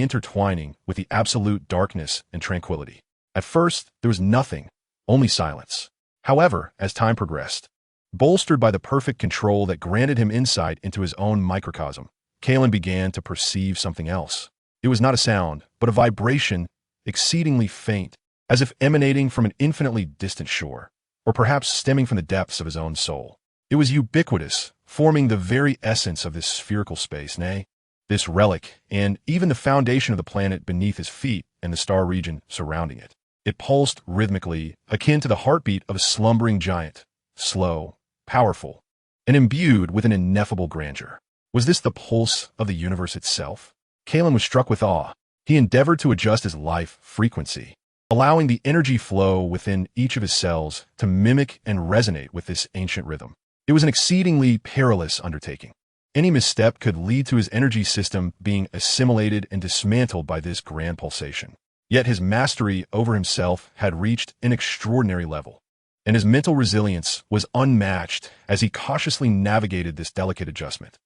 intertwining with the absolute darkness and tranquility. At first, there was nothing, only silence. However, as time progressed, bolstered by the perfect control that granted him insight into his own microcosm, Kailan began to perceive something else. It was not a sound, but a vibration exceedingly faint, as if emanating from an infinitely distant shore, or perhaps stemming from the depths of his own soul. It was ubiquitous, forming the very essence of this spherical space, nay, this relic, and even the foundation of the planet beneath his feet and the star region surrounding it. It pulsed rhythmically, akin to the heartbeat of a slumbering giant, slow, powerful, and imbued with an ineffable grandeur. Was this the pulse of the universe itself? Kailan was struck with awe. He endeavored to adjust his life frequency, allowing the energy flow within each of his cells to mimic and resonate with this ancient rhythm. It was an exceedingly perilous undertaking. Any misstep could lead to his energy system being assimilated and dismantled by this grand pulsation. Yet his mastery over himself had reached an extraordinary level, and his mental resilience was unmatched as he cautiously navigated this delicate adjustment.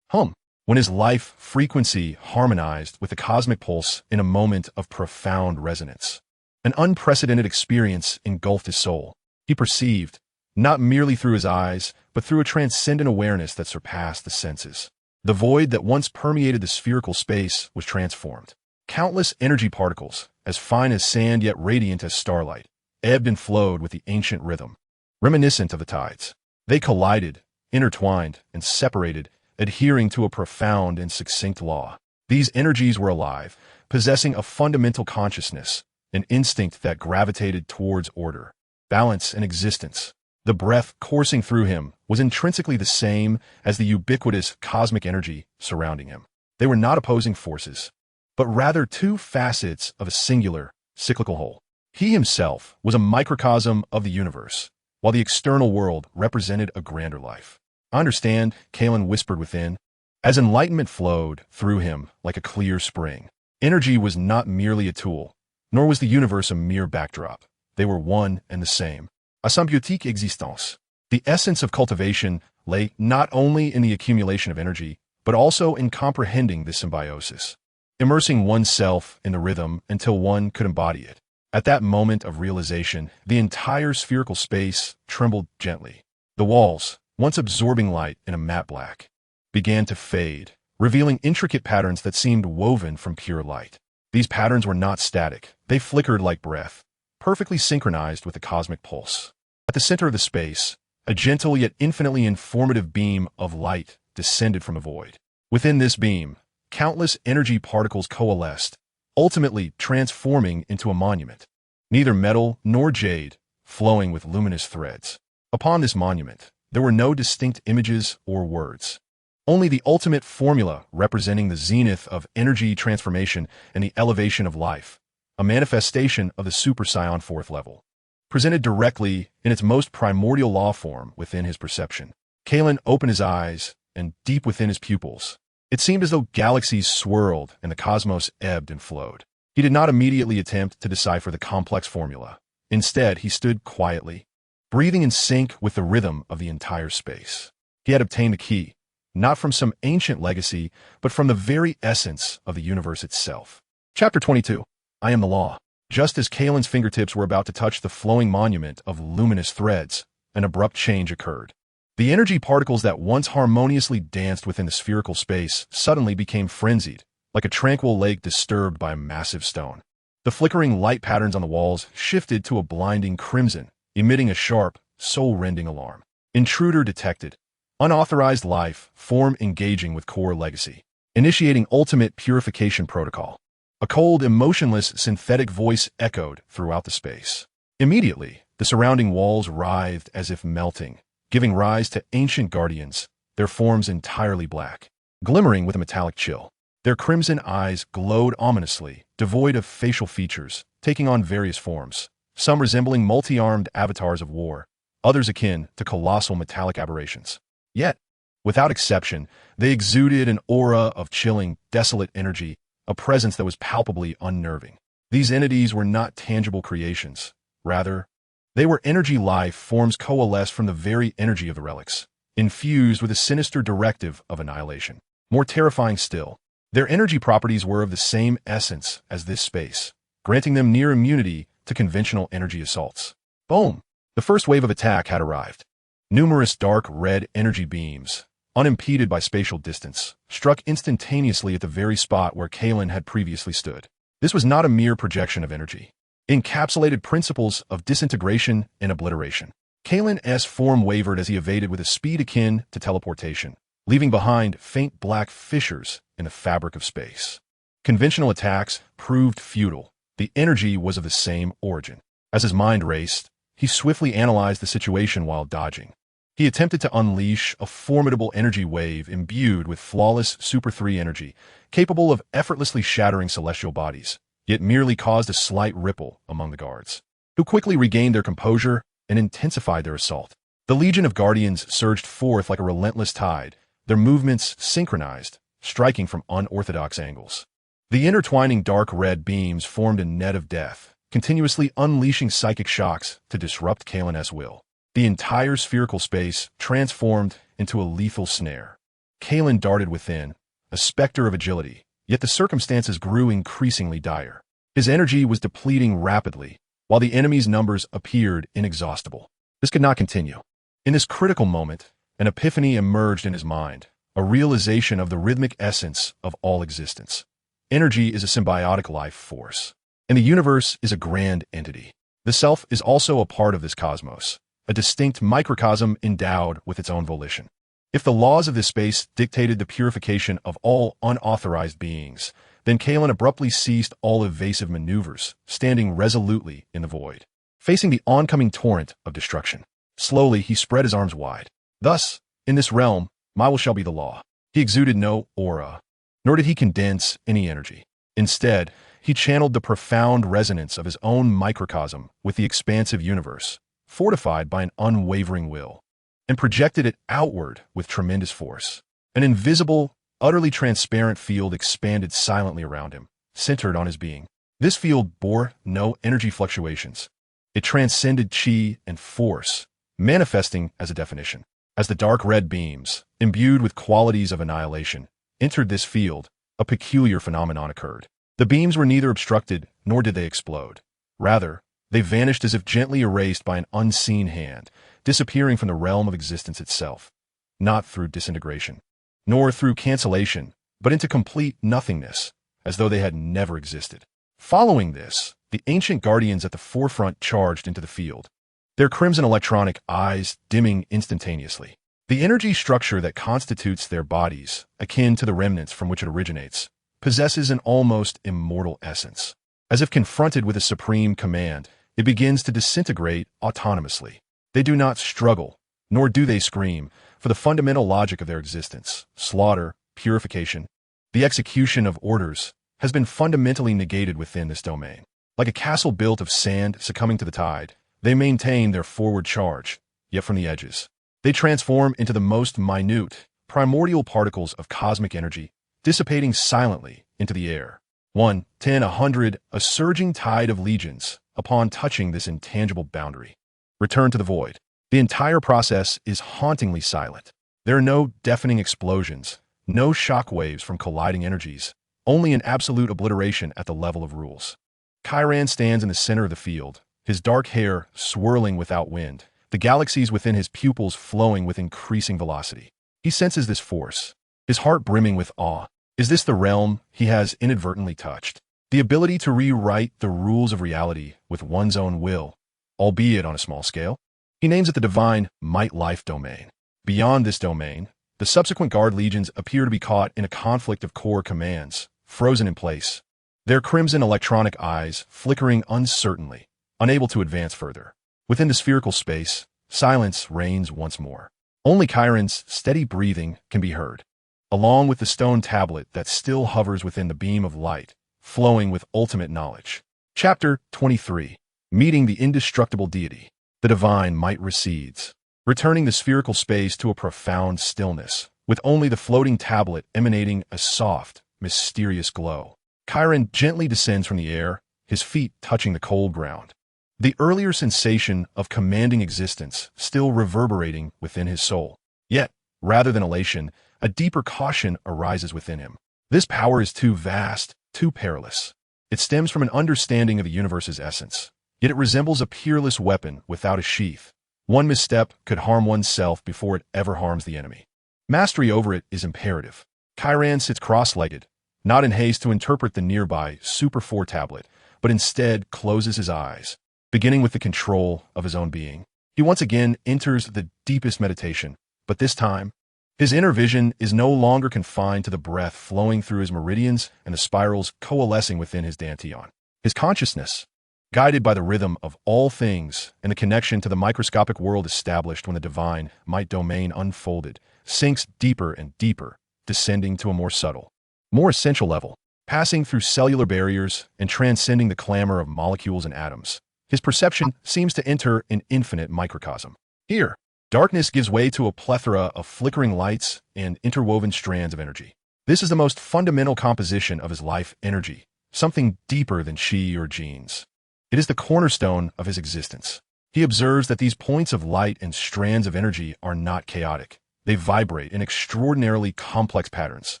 When his life frequency harmonized with the cosmic pulse in a moment of profound resonance, an unprecedented experience engulfed his soul. He perceived, not merely through his eyes, but through a transcendent awareness that surpassed the senses. The void that once permeated the spherical space was transformed. Countless energy particles, as fine as sand yet radiant as starlight, ebbed and flowed with the ancient rhythm, reminiscent of the tides. They collided, intertwined, and separated, adhering to a profound and succinct law. These energies were alive, possessing a fundamental consciousness, an instinct that gravitated towards order, balance, and existence. The breath coursing through him was intrinsically the same as the ubiquitous cosmic energy surrounding him. They were not opposing forces, but rather two facets of a singular, cyclical whole. He himself was a microcosm of the universe, while the external world represented a grander life. "I understand," Kailan whispered within, as enlightenment flowed through him like a clear spring. Energy was not merely a tool, nor was the universe a mere backdrop. They were one and the same. A symbiotique existence. The essence of cultivation lay not only in the accumulation of energy, but also in comprehending this symbiosis, immersing oneself in the rhythm until one could embody it. At that moment of realization, the entire spherical space trembled gently. The walls, once absorbing light in a matte black, began to fade, revealing intricate patterns that seemed woven from pure light. These patterns were not static. They flickered like breath, perfectly synchronized with the cosmic pulse. At the center of the space, a gentle yet infinitely informative beam of light descended from the void. Within this beam, countless energy particles coalesced, ultimately transforming into a monument, neither metal nor jade, flowing with luminous threads. Upon this monument, there were no distinct images or words, only the ultimate formula representing the zenith of energy transformation and the elevation of life, a manifestation of the Super Saiyan 4th level. Presented directly in its most primordial law form within his perception, Kailan opened his eyes, and deep within his pupils, it seemed as though galaxies swirled and the cosmos ebbed and flowed. He did not immediately attempt to decipher the complex formula. Instead, he stood quietly, breathing in sync with the rhythm of the entire space. He had obtained the key, not from some ancient legacy, but from the very essence of the universe itself. Chapter 22. I am the law. Just as Kailan's fingertips were about to touch the flowing monument of luminous threads, an abrupt change occurred. The energy particles that once harmoniously danced within the spherical space suddenly became frenzied, like a tranquil lake disturbed by a massive stone. The flickering light patterns on the walls shifted to a blinding crimson, emitting a sharp, soul-rending alarm. Intruder detected. Unauthorized life form engaging with core legacy. Initiating ultimate purification protocol. A cold, emotionless, synthetic voice echoed throughout the space. Immediately, the surrounding walls writhed as if melting, giving rise to ancient guardians, their forms entirely black, glimmering with a metallic chill. Their crimson eyes glowed ominously, devoid of facial features, taking on various forms, some resembling multi-armed avatars of war, others akin to colossal metallic aberrations. Yet, without exception, they exuded an aura of chilling, desolate energy, a presence that was palpably unnerving. These entities were not tangible creations. Rather, they were energy life forms coalesced from the very energy of the relics, infused with a sinister directive of annihilation. More terrifying still, their energy properties were of the same essence as this space, granting them near immunity to conventional energy assaults. Boom! The first wave of attack had arrived. Numerous dark red energy beams, unimpeded by spatial distance, struck instantaneously at the very spot where Kailan had previously stood. This was not a mere projection of energy. Encapsulated principles of disintegration and obliteration. Kailan's form wavered as he evaded with a speed akin to teleportation, leaving behind faint black fissures in the fabric of space. Conventional attacks proved futile. The energy was of the same origin. As his mind raced, he swiftly analyzed the situation while dodging. He attempted to unleash a formidable energy wave imbued with flawless Super 3 energy, capable of effortlessly shattering celestial bodies, yet merely caused a slight ripple among the guards, who quickly regained their composure and intensified their assault. The legion of guardians surged forth like a relentless tide, their movements synchronized, striking from unorthodox angles. The intertwining dark red beams formed a net of death, continuously unleashing psychic shocks to disrupt Kailan's will. The entire spherical space transformed into a lethal snare. Kailan darted within, a specter of agility, yet the circumstances grew increasingly dire. His energy was depleting rapidly, while the enemy's numbers appeared inexhaustible. This could not continue. In this critical moment, an epiphany emerged in his mind, a realization of the rhythmic essence of all existence. Energy is a symbiotic life force, and the universe is a grand entity. The self is also a part of this cosmos, a distinct microcosm endowed with its own volition. If the laws of this space dictated the purification of all unauthorized beings, then Kailan abruptly ceased all evasive maneuvers, standing resolutely in the void, facing the oncoming torrent of destruction. Slowly, he spread his arms wide. Thus, in this realm, my will shall be the law. He exuded no aura, nor did he condense any energy. Instead, he channeled the profound resonance of his own microcosm with the expansive universe, fortified by an unwavering will, and projected it outward with tremendous force. An invisible, utterly transparent field expanded silently around him, centered on his being. This field bore no energy fluctuations. It transcended chi and force, manifesting as a definition. As the dark red beams, imbued with qualities of annihilation, entered this field, a peculiar phenomenon occurred. The beams were neither obstructed nor did they explode. Rather, they vanished as if gently erased by an unseen hand, disappearing from the realm of existence itself, not through disintegration, nor through cancellation, but into complete nothingness, as though they had never existed. Following this, the ancient guardians at the forefront charged into the field, their crimson electronic eyes dimming instantaneously. The energy structure that constitutes their bodies, akin to the remnants from which it originates, possesses an almost immortal essence. As if confronted with a supreme command, it begins to disintegrate autonomously. They do not struggle, nor do they scream for the fundamental logic of their existence: slaughter, purification. The execution of orders has been fundamentally negated within this domain. Like a castle built of sand succumbing to the tide, they maintain their forward charge, yet from the edges, they transform into the most minute, primordial particles of cosmic energy, dissipating silently into the air. 1, 10, 100, a surging tide of legions upon touching this intangible boundary. Return to the void. The entire process is hauntingly silent. There are no deafening explosions, no shock waves from colliding energies, only an absolute obliteration at the level of rules. Kailan stands in the center of the field, his dark hair swirling without wind, the galaxies within his pupils flowing with increasing velocity. He senses this force, his heart brimming with awe. Is this the realm he has inadvertently touched? The ability to rewrite the rules of reality with one's own will, albeit on a small scale? He names it the divine might-life domain. Beyond this domain, the subsequent guard legions appear to be caught in a conflict of core commands, frozen in place, their crimson electronic eyes flickering uncertainly, unable to advance further. Within the spherical space, silence reigns once more. Only Kailan's steady breathing can be heard, along with the stone tablet that still hovers within the beam of light, flowing with ultimate knowledge. Chapter 23. Meeting the indestructible deity. The divine might recedes, returning the spherical space to a profound stillness, with only the floating tablet emanating a soft, mysterious glow. Kailan gently descends from the air, his feet touching the cold ground, the earlier sensation of commanding existence still reverberating within his soul. Yet, rather than elation, a deeper caution arises within him. This power is too vast, too perilous. It stems from an understanding of the universe's essence, yet it resembles a peerless weapon without a sheath. One misstep could harm oneself before it ever harms the enemy. Mastery over it is imperative. Kailan sits cross-legged, not in haste to interpret the nearby Super 4 tablet, but instead closes his eyes, beginning with the control of his own being. He once again enters the deepest meditation, but this time, his inner vision is no longer confined to the breath flowing through his meridians and the spirals coalescing within his dantian. His consciousness, guided by the rhythm of all things and the connection to the microscopic world established when the divine might domain unfolded, sinks deeper and deeper, descending to a more subtle, more essential level, passing through cellular barriers and transcending the clamor of molecules and atoms. His perception seems to enter an infinite microcosm. Here, darkness gives way to a plethora of flickering lights and interwoven strands of energy. This is the most fundamental composition of his life energy, something deeper than chi or genes. It is the cornerstone of his existence. He observes that these points of light and strands of energy are not chaotic. They vibrate in extraordinarily complex patterns,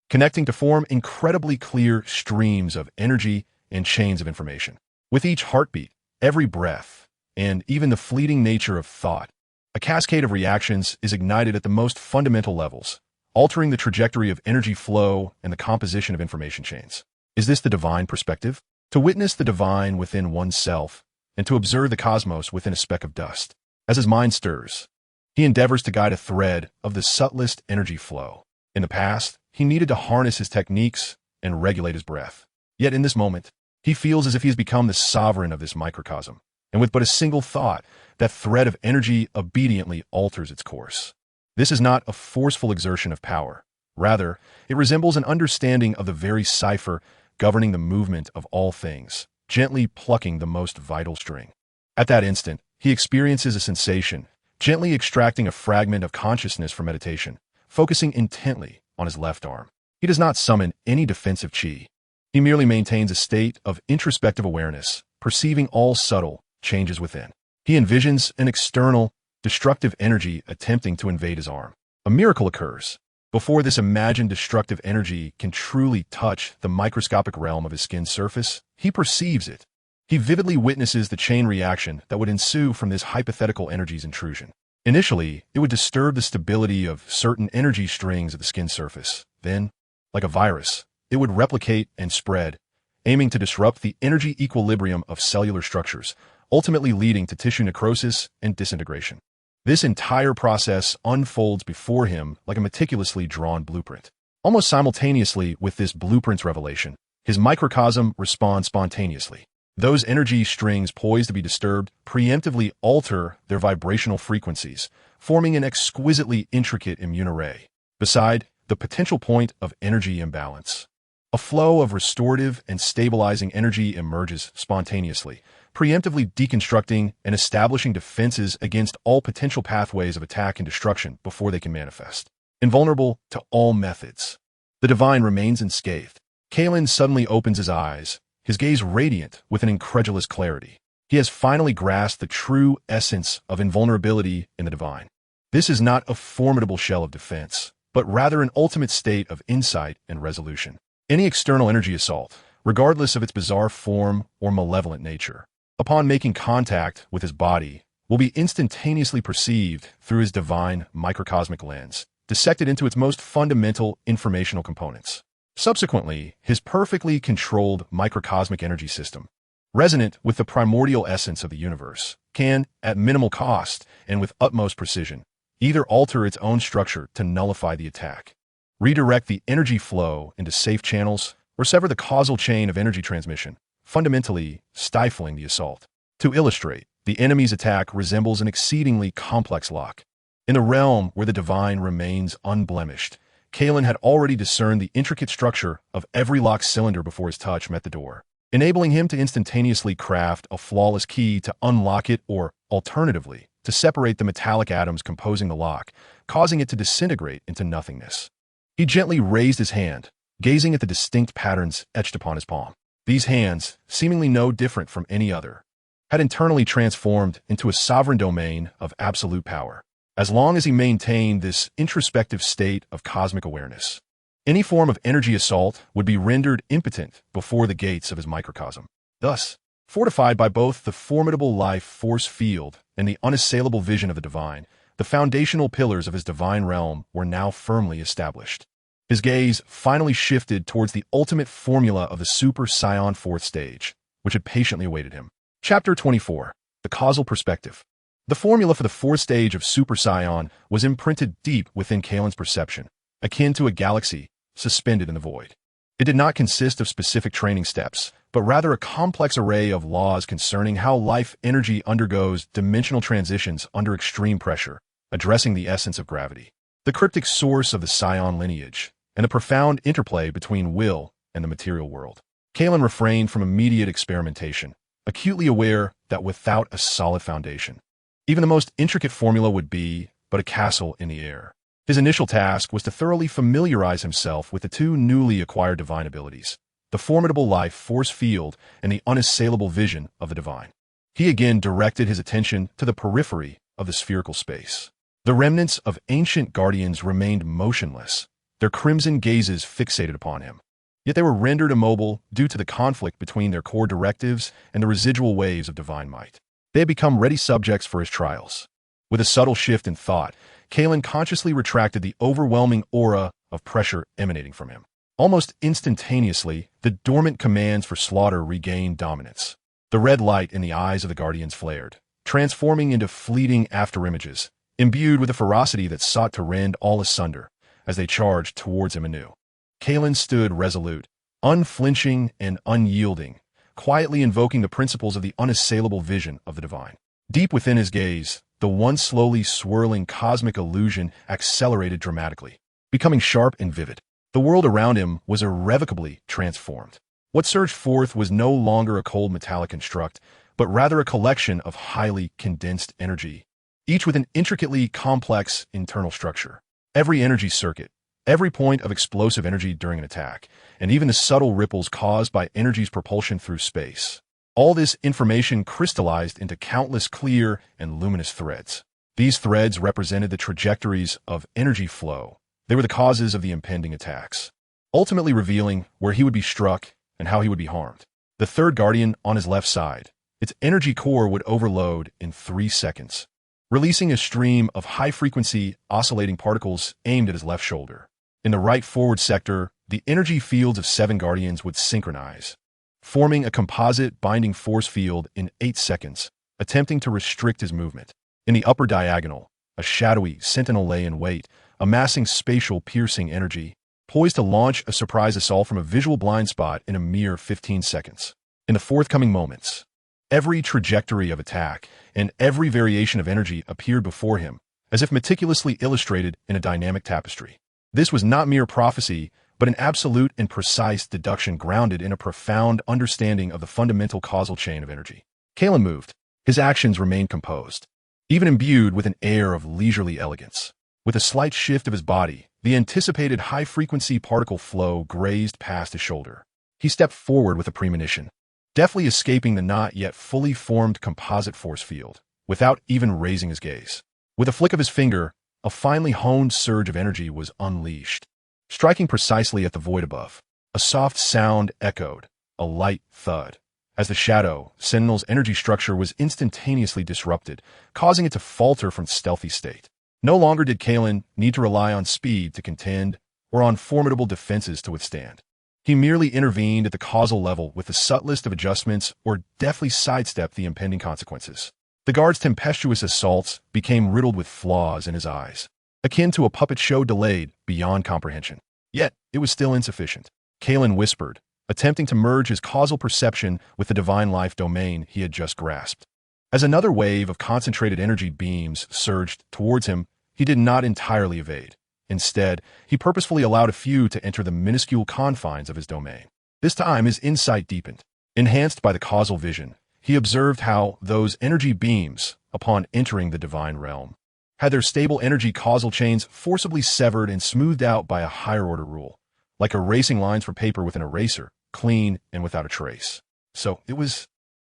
connecting to form incredibly clear streams of energy and chains of information. With each heartbeat, every breath, and even the fleeting nature of thought, a cascade of reactions is ignited at the most fundamental levels, altering the trajectory of energy flow and the composition of information chains. Is this the divine perspective? To witness the divine within oneself and to observe the cosmos within a speck of dust. As his mind stirs, he endeavors to guide a thread of the subtlest energy flow. In the past, he needed to harness his techniques and regulate his breath. Yet in this moment, he feels as if he has become the sovereign of this microcosm, and with but a single thought, that thread of energy obediently alters its course. This is not a forceful exertion of power. Rather, it resembles an understanding of the very cipher governing the movement of all things, gently plucking the most vital string. At that instant, he experiences a sensation, gently extracting a fragment of consciousness from meditation, focusing intently on his left arm. He does not summon any defensive chi. He merely maintains a state of introspective awareness, perceiving all subtle changes within. He envisions an external, destructive energy attempting to invade his arm. A miracle occurs. Before this imagined destructive energy can truly touch the microscopic realm of his skin's surface, he perceives it. He vividly witnesses the chain reaction that would ensue from this hypothetical energy's intrusion. Initially, it would disturb the stability of certain energy strings of the skin's surface. Then, like a virus, it would replicate and spread, aiming to disrupt the energy equilibrium of cellular structures, ultimately leading to tissue necrosis and disintegration. This entire process unfolds before him like a meticulously drawn blueprint. Almost simultaneously with this blueprint's revelation, his microcosm responds spontaneously. Those energy strings poised to be disturbed preemptively alter their vibrational frequencies, forming an exquisitely intricate immune array. Beside the potential point of energy imbalance, a flow of restorative and stabilizing energy emerges spontaneously, preemptively deconstructing and establishing defenses against all potential pathways of attack and destruction before they can manifest. Invulnerable to all methods, the divine remains unscathed. Kailan suddenly opens his eyes, his gaze radiant with an incredulous clarity. He has finally grasped the true essence of invulnerability in the divine. This is not a formidable shell of defense, but rather an ultimate state of insight and resolution. Any external energy assault, regardless of its bizarre form or malevolent nature, upon making contact with his body, will be instantaneously perceived through his divine microcosmic lens, dissected into its most fundamental informational components. Subsequently, his perfectly controlled microcosmic energy system, resonant with the primordial essence of the universe, can, at minimal cost and with utmost precision, either alter its own structure to nullify the attack, redirect the energy flow into safe channels, or sever the causal chain of energy transmission, fundamentally stifling the assault. To illustrate, the enemy's attack resembles an exceedingly complex lock. In the realm where the divine remains unblemished, Kailan had already discerned the intricate structure of every lock cylinder before his touch met the door, enabling him to instantaneously craft a flawless key to unlock it or, alternatively, to separate the metallic atoms composing the lock, causing it to disintegrate into nothingness. He gently raised his hand, gazing at the distinct patterns etched upon his palm. These hands, seemingly no different from any other, had internally transformed into a sovereign domain of absolute power. As long as he maintained this introspective state of cosmic awareness, any form of energy assault would be rendered impotent before the gates of his microcosm. Thus, fortified by both the formidable life force field and the unassailable vision of the divine, the foundational pillars of his divine realm were now firmly established. His gaze finally shifted towards the ultimate formula of the Super Saiyan fourth stage, which had patiently awaited him. Chapter 24. The Causal Perspective. The formula for the fourth stage of Super Saiyan was imprinted deep within Kailan's perception, akin to a galaxy suspended in the void. It did not consist of specific training steps, but rather a complex array of laws concerning how life energy undergoes dimensional transitions under extreme pressure, addressing the essence of gravity, the cryptic source of the Saiyan lineage, and the profound interplay between will and the material world. Kailan refrained from immediate experimentation, acutely aware that without a solid foundation, even the most intricate formula would be but a castle in the air. His initial task was to thoroughly familiarize himself with the two newly acquired divine abilities, the formidable life force field and the unassailable vision of the divine. He again directed his attention to the periphery of the spherical space. The remnants of ancient guardians remained motionless, their crimson gazes fixated upon him. Yet they were rendered immobile due to the conflict between their core directives and the residual waves of divine might. They had become ready subjects for his trials. With a subtle shift in thought, Kailan consciously retracted the overwhelming aura of pressure emanating from him. Almost instantaneously, the dormant commands for slaughter regained dominance. The red light in the eyes of the guardians flared, transforming into fleeting afterimages, imbued with a ferocity that sought to rend all asunder as they charged towards him anew. Kailan stood resolute, unflinching and unyielding, quietly invoking the principles of the unassailable vision of the divine. Deep within his gaze, the once slowly swirling cosmic illusion accelerated dramatically, becoming sharp and vivid. The world around him was irrevocably transformed. What surged forth was no longer a cold metallic construct, but rather a collection of highly condensed energy, each with an intricately complex internal structure. Every energy circuit, every point of explosive energy during an attack, and even the subtle ripples caused by energy's propulsion through space. All this information crystallized into countless clear and luminous threads. These threads represented the trajectories of energy flow. They were the causes of the impending attacks, ultimately revealing where he would be struck and how he would be harmed. The third guardian on his left side, its energy core would overload in 3 seconds, releasing a stream of high-frequency oscillating particles aimed at his left shoulder. In the right forward sector, the energy fields of 7 guardians would synchronize, forming a composite binding force field in 8 seconds, attempting to restrict his movement. In the upper diagonal, a shadowy sentinel lay in wait, amassing spatial piercing energy, poised to launch a surprise assault from a visual blind spot in a mere 15 seconds. In the forthcoming moments, every trajectory of attack and every variation of energy appeared before him, as if meticulously illustrated in a dynamic tapestry. This was not mere prophecy, but an absolute and precise deduction grounded in a profound understanding of the fundamental causal chain of energy. Kailan moved. His actions remained composed, even imbued with an air of leisurely elegance. With a slight shift of his body, the anticipated high-frequency particle flow grazed past his shoulder. He stepped forward with a premonition, deftly escaping the not yet fully formed composite force field, without even raising his gaze. With a flick of his finger, a finely honed surge of energy was unleashed, striking precisely at the void above. A soft sound echoed, a light thud, as the shadow, Sentinel's energy structure was instantaneously disrupted, causing it to falter from its stealthy state. No longer did Kailan need to rely on speed to contend or on formidable defenses to withstand. He merely intervened at the causal level with the subtlest of adjustments or deftly sidestepped the impending consequences. The guard's tempestuous assaults became riddled with flaws in his eyes, akin to a puppet show delayed beyond comprehension. Yet, it was still insufficient. Kailan whispered, attempting to merge his causal perception with the divine life domain he had just grasped. As another wave of concentrated energy beams surged towards him, he did not entirely evade. Instead, he purposefully allowed a few to enter the minuscule confines of his domain. This time, his insight deepened. Enhanced by the causal vision, he observed how those energy beams, upon entering the divine realm, had their stable energy causal chains forcibly severed and smoothed out by a higher-order rule, like erasing lines from paper with an eraser, clean and without a trace. So,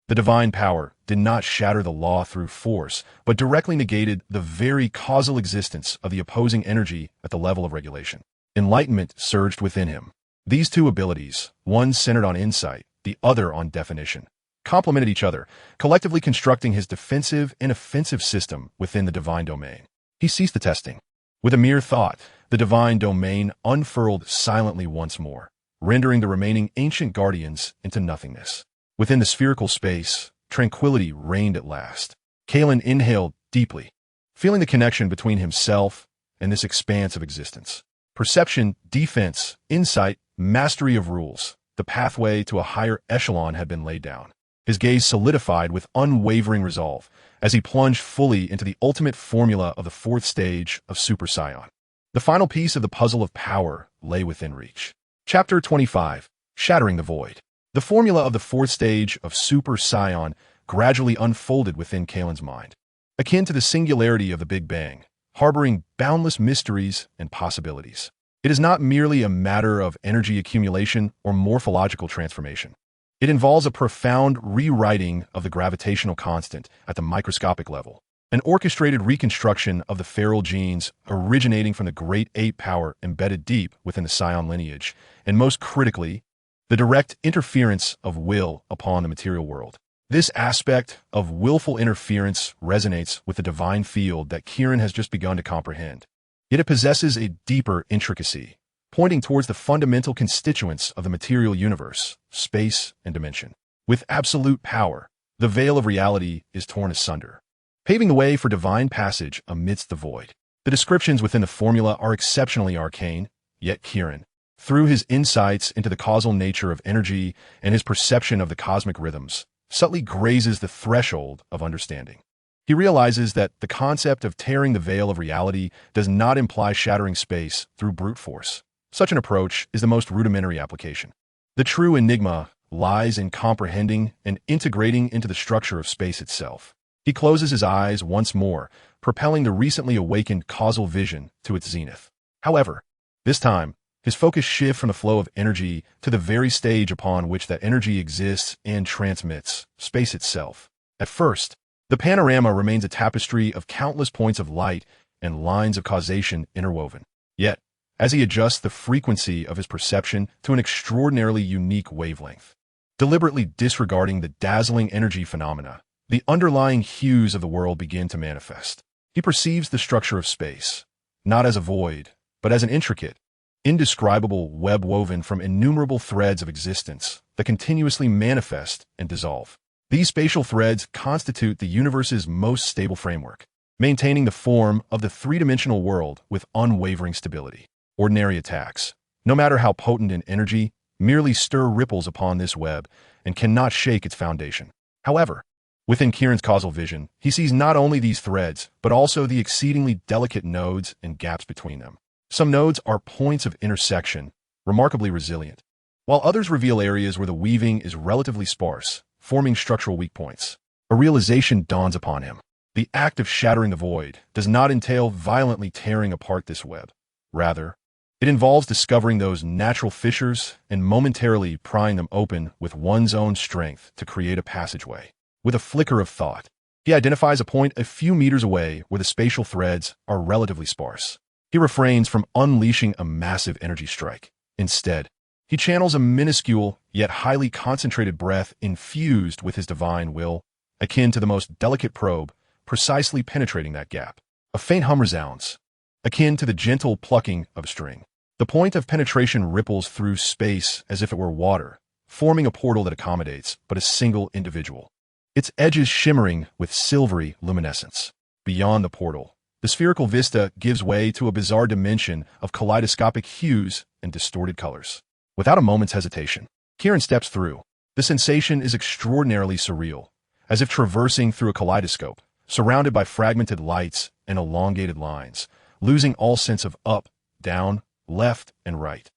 the divine power did not shatter the law through force, but directly negated the very causal existence of the opposing energy at the level of regulation. Enlightenment surged within him. These two abilities, one centered on insight, the other on definition, complemented each other, collectively constructing his defensive and offensive system within the divine domain. He ceased the testing. With a mere thought, the divine domain unfurled silently once more, rendering the remaining ancient guardians into nothingness. Within the spherical space, tranquility reigned at last. Kailan inhaled deeply, feeling the connection between himself and this expanse of existence. Perception, defense, insight, mastery of rules, the pathway to a higher echelon had been laid down. His gaze solidified with unwavering resolve as he plunged fully into the ultimate formula of the fourth stage of Super Saiyan. The final piece of the puzzle of power lay within reach. Chapter 25, Shattering the Void. The formula of the fourth stage of Super Saiyan gradually unfolded within Kailan's mind, akin to the singularity of the Big Bang, harboring boundless mysteries and possibilities. It is not merely a matter of energy accumulation or morphological transformation. It involves a profound rewriting of the gravitational constant at the microscopic level, an orchestrated reconstruction of the feral genes originating from the great ape power embedded deep within the Saiyan lineage, and most critically, the direct interference of will upon the material world. This aspect of willful interference resonates with the divine field that Kailan has just begun to comprehend. Yet it possesses a deeper intricacy, pointing towards the fundamental constituents of the material universe, space and dimension. With absolute power, the veil of reality is torn asunder, paving the way for divine passage amidst the void. The descriptions within the formula are exceptionally arcane, yet Kailan, through his insights into the causal nature of energy and his perception of the cosmic rhythms, subtly grazes the threshold of understanding. He realizes that the concept of tearing the veil of reality does not imply shattering space through brute force. Such an approach is the most rudimentary application. The true enigma lies in comprehending and integrating into the structure of space itself. He closes his eyes once more, propelling the recently awakened causal vision to its zenith. However, this time, his focus shifts from the flow of energy to the very stage upon which that energy exists and transmits, space itself. At first, the panorama remains a tapestry of countless points of light and lines of causation interwoven. Yet, as he adjusts the frequency of his perception to an extraordinarily unique wavelength, deliberately disregarding the dazzling energy phenomena, the underlying hues of the world begin to manifest. He perceives the structure of space, not as a void, but as an intricate, indescribable web woven from innumerable threads of existence that continuously manifest and dissolve. These spatial threads constitute the universe's most stable framework, maintaining the form of the three-dimensional world with unwavering stability. Ordinary attacks, no matter how potent in energy, merely stir ripples upon this web, and cannot shake its foundation. However, within Kieran's causal vision, he sees not only these threads, but also the exceedingly delicate nodes and gaps between them. Some nodes are points of intersection, remarkably resilient, while others reveal areas where the weaving is relatively sparse, forming structural weak points. A realization dawns upon him. The act of shattering the void does not entail violently tearing apart this web. Rather, it involves discovering those natural fissures and momentarily prying them open with one's own strength to create a passageway. With a flicker of thought, he identifies a point a few meters away where the spatial threads are relatively sparse. He refrains from unleashing a massive energy strike. Instead, he channels a minuscule yet highly concentrated breath infused with his divine will, akin to the most delicate probe, precisely penetrating that gap. A faint hum resounds, akin to the gentle plucking of a string. The point of penetration ripples through space as if it were water, forming a portal that accommodates but a single individual, its edges shimmering with silvery luminescence. Beyond the portal, the spherical vista gives way to a bizarre dimension of kaleidoscopic hues and distorted colors. Without a moment's hesitation, Kieran steps through. The sensation is extraordinarily surreal, as if traversing through a kaleidoscope, surrounded by fragmented lights and elongated lines, losing all sense of up, down, left, and right,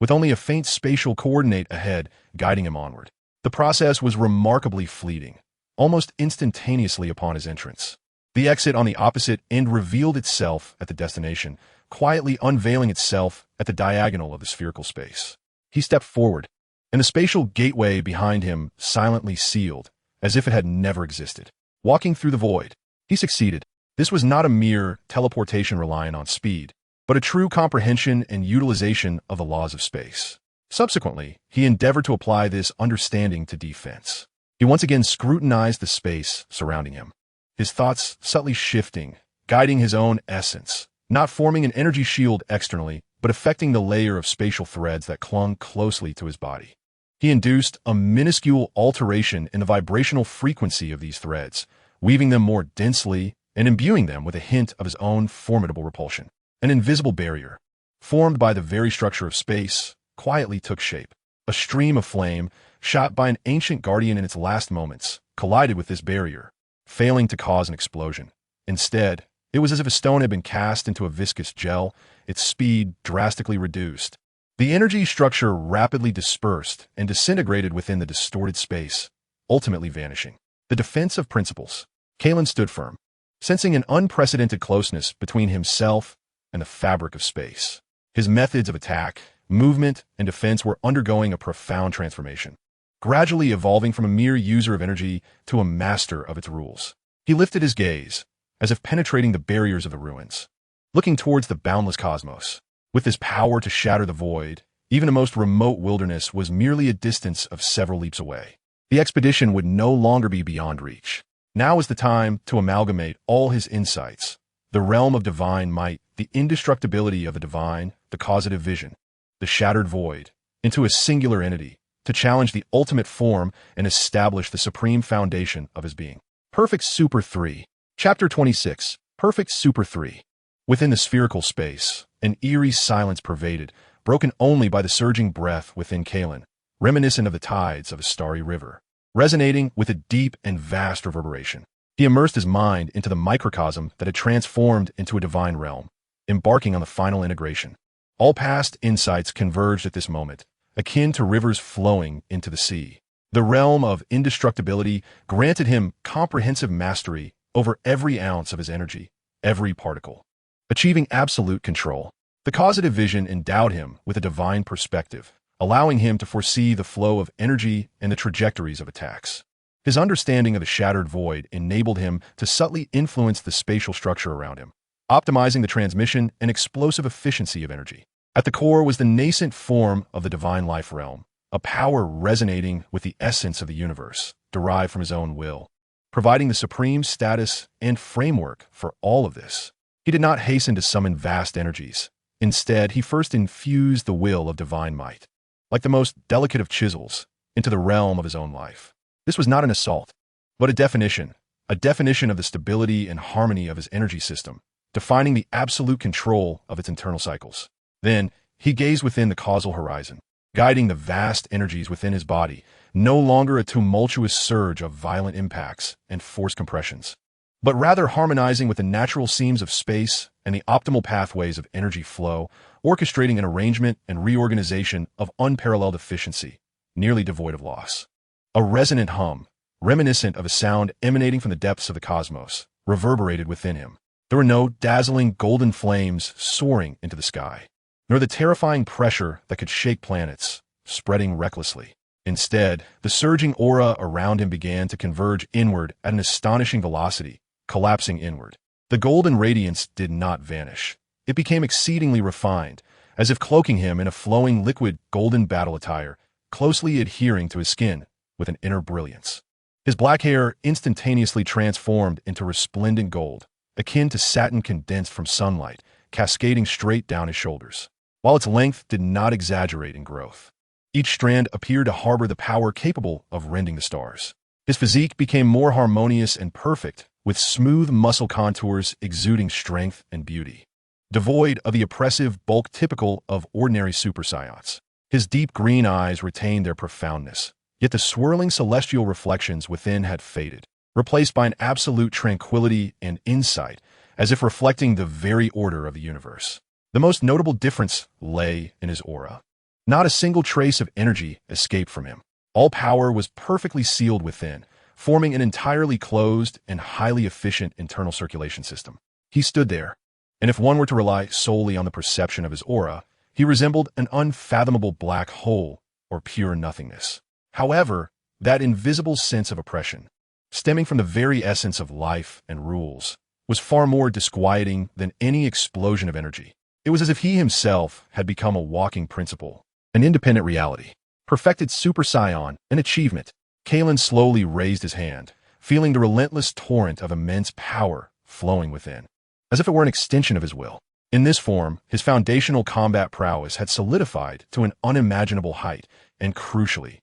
with only a faint spatial coordinate ahead guiding him onward. The process was remarkably fleeting, almost instantaneously upon his entrance. The exit on the opposite end revealed itself at the destination, quietly unveiling itself at the diagonal of the spherical space. He stepped forward, and the spatial gateway behind him silently sealed, as if it had never existed. Walking through the void, he succeeded. This was not a mere teleportation relying on speed, but a true comprehension and utilization of the laws of space. Subsequently, he endeavored to apply this understanding to defense. He once again scrutinized the space surrounding him, his thoughts subtly shifting, guiding his own essence, not forming an energy shield externally, but affecting the layer of spatial threads that clung closely to his body. He induced a minuscule alteration in the vibrational frequency of these threads, weaving them more densely and imbuing them with a hint of his own formidable repulsion. An invisible barrier, formed by the very structure of space, quietly took shape. A stream of flame, shot by an ancient guardian in its last moments, collided with this barrier, failing to cause an explosion. Instead, it was as if a stone had been cast into a viscous gel, its speed drastically reduced. The energy structure rapidly dispersed and disintegrated within the distorted space, ultimately vanishing. The defense of principles. Kailan stood firm, sensing an unprecedented closeness between himself and the fabric of space. His methods of attack, movement, and defense were undergoing a profound transformation, gradually evolving from a mere user of energy to a master of its rules. He lifted his gaze, as if penetrating the barriers of the ruins, looking towards the boundless cosmos. With his power to shatter the void, even the most remote wilderness was merely a distance of several leaps away. The expedition would no longer be beyond reach. Now was the time to amalgamate all his insights, the realm of divine might, the indestructibility of the divine, the causative vision, the shattered void, into a singular entity, to challenge the ultimate form and establish the supreme foundation of his being. Perfect Super 3. Chapter 26. Perfect Super 3. Within the spherical space, an eerie silence pervaded, broken only by the surging breath within Kailan, reminiscent of the tides of a starry river, resonating with a deep and vast reverberation. He immersed his mind into the microcosm that had transformed into a divine realm, embarking on the final integration. All past insights converged at this moment, akin to rivers flowing into the sea. The realm of indestructibility granted him comprehensive mastery over every ounce of his energy, every particle. Achieving absolute control, the causative vision endowed him with a divine perspective, allowing him to foresee the flow of energy and the trajectories of attacks. His understanding of the shattered void enabled him to subtly influence the spatial structure around him, optimizing the transmission and explosive efficiency of energy. At the core was the nascent form of the divine life realm, a power resonating with the essence of the universe, derived from his own will, providing the supreme status and framework for all of this. He did not hasten to summon vast energies. Instead, he first infused the will of divine might, like the most delicate of chisels, into the realm of his own life. This was not an assault, but a definition of the stability and harmony of his energy system, defining the absolute control of its internal cycles. Then, he gazed within the causal horizon, guiding the vast energies within his body, no longer a tumultuous surge of violent impacts and forced compressions, but rather harmonizing with the natural seams of space and the optimal pathways of energy flow, orchestrating an arrangement and reorganization of unparalleled efficiency, nearly devoid of loss. A resonant hum, reminiscent of a sound emanating from the depths of the cosmos, reverberated within him. There were no dazzling golden flames soaring into the sky, nor the terrifying pressure that could shake planets, spreading recklessly. Instead, the surging aura around him began to converge inward at an astonishing velocity, collapsing inward. The golden radiance did not vanish. It became exceedingly refined, as if cloaking him in a flowing liquid golden battle attire, closely adhering to his skin with an inner brilliance. His black hair instantaneously transformed into resplendent gold, akin to satin condensed from sunlight, cascading straight down his shoulders, while its length did not exaggerate in growth. Each strand appeared to harbor the power capable of rending the stars. His physique became more harmonious and perfect, with smooth muscle contours exuding strength and beauty, devoid of the oppressive bulk typical of ordinary Super Saiyans. His deep green eyes retained their profoundness, yet the swirling celestial reflections within had faded, replaced by an absolute tranquility and insight, as if reflecting the very order of the universe. The most notable difference lay in his aura. Not a single trace of energy escaped from him. All power was perfectly sealed within, forming an entirely closed and highly efficient internal circulation system. He stood there, and if one were to rely solely on the perception of his aura, he resembled an unfathomable black hole or pure nothingness. However, that invisible sense of oppression, stemming from the very essence of life and rules, was far more disquieting than any explosion of energy. It was as if he himself had become a walking principle, an independent reality. Perfected Super Saiyan, an achievement. Kailan slowly raised his hand, feeling the relentless torrent of immense power flowing within, as if it were an extension of his will. In this form, his foundational combat prowess had solidified to an unimaginable height, and crucially,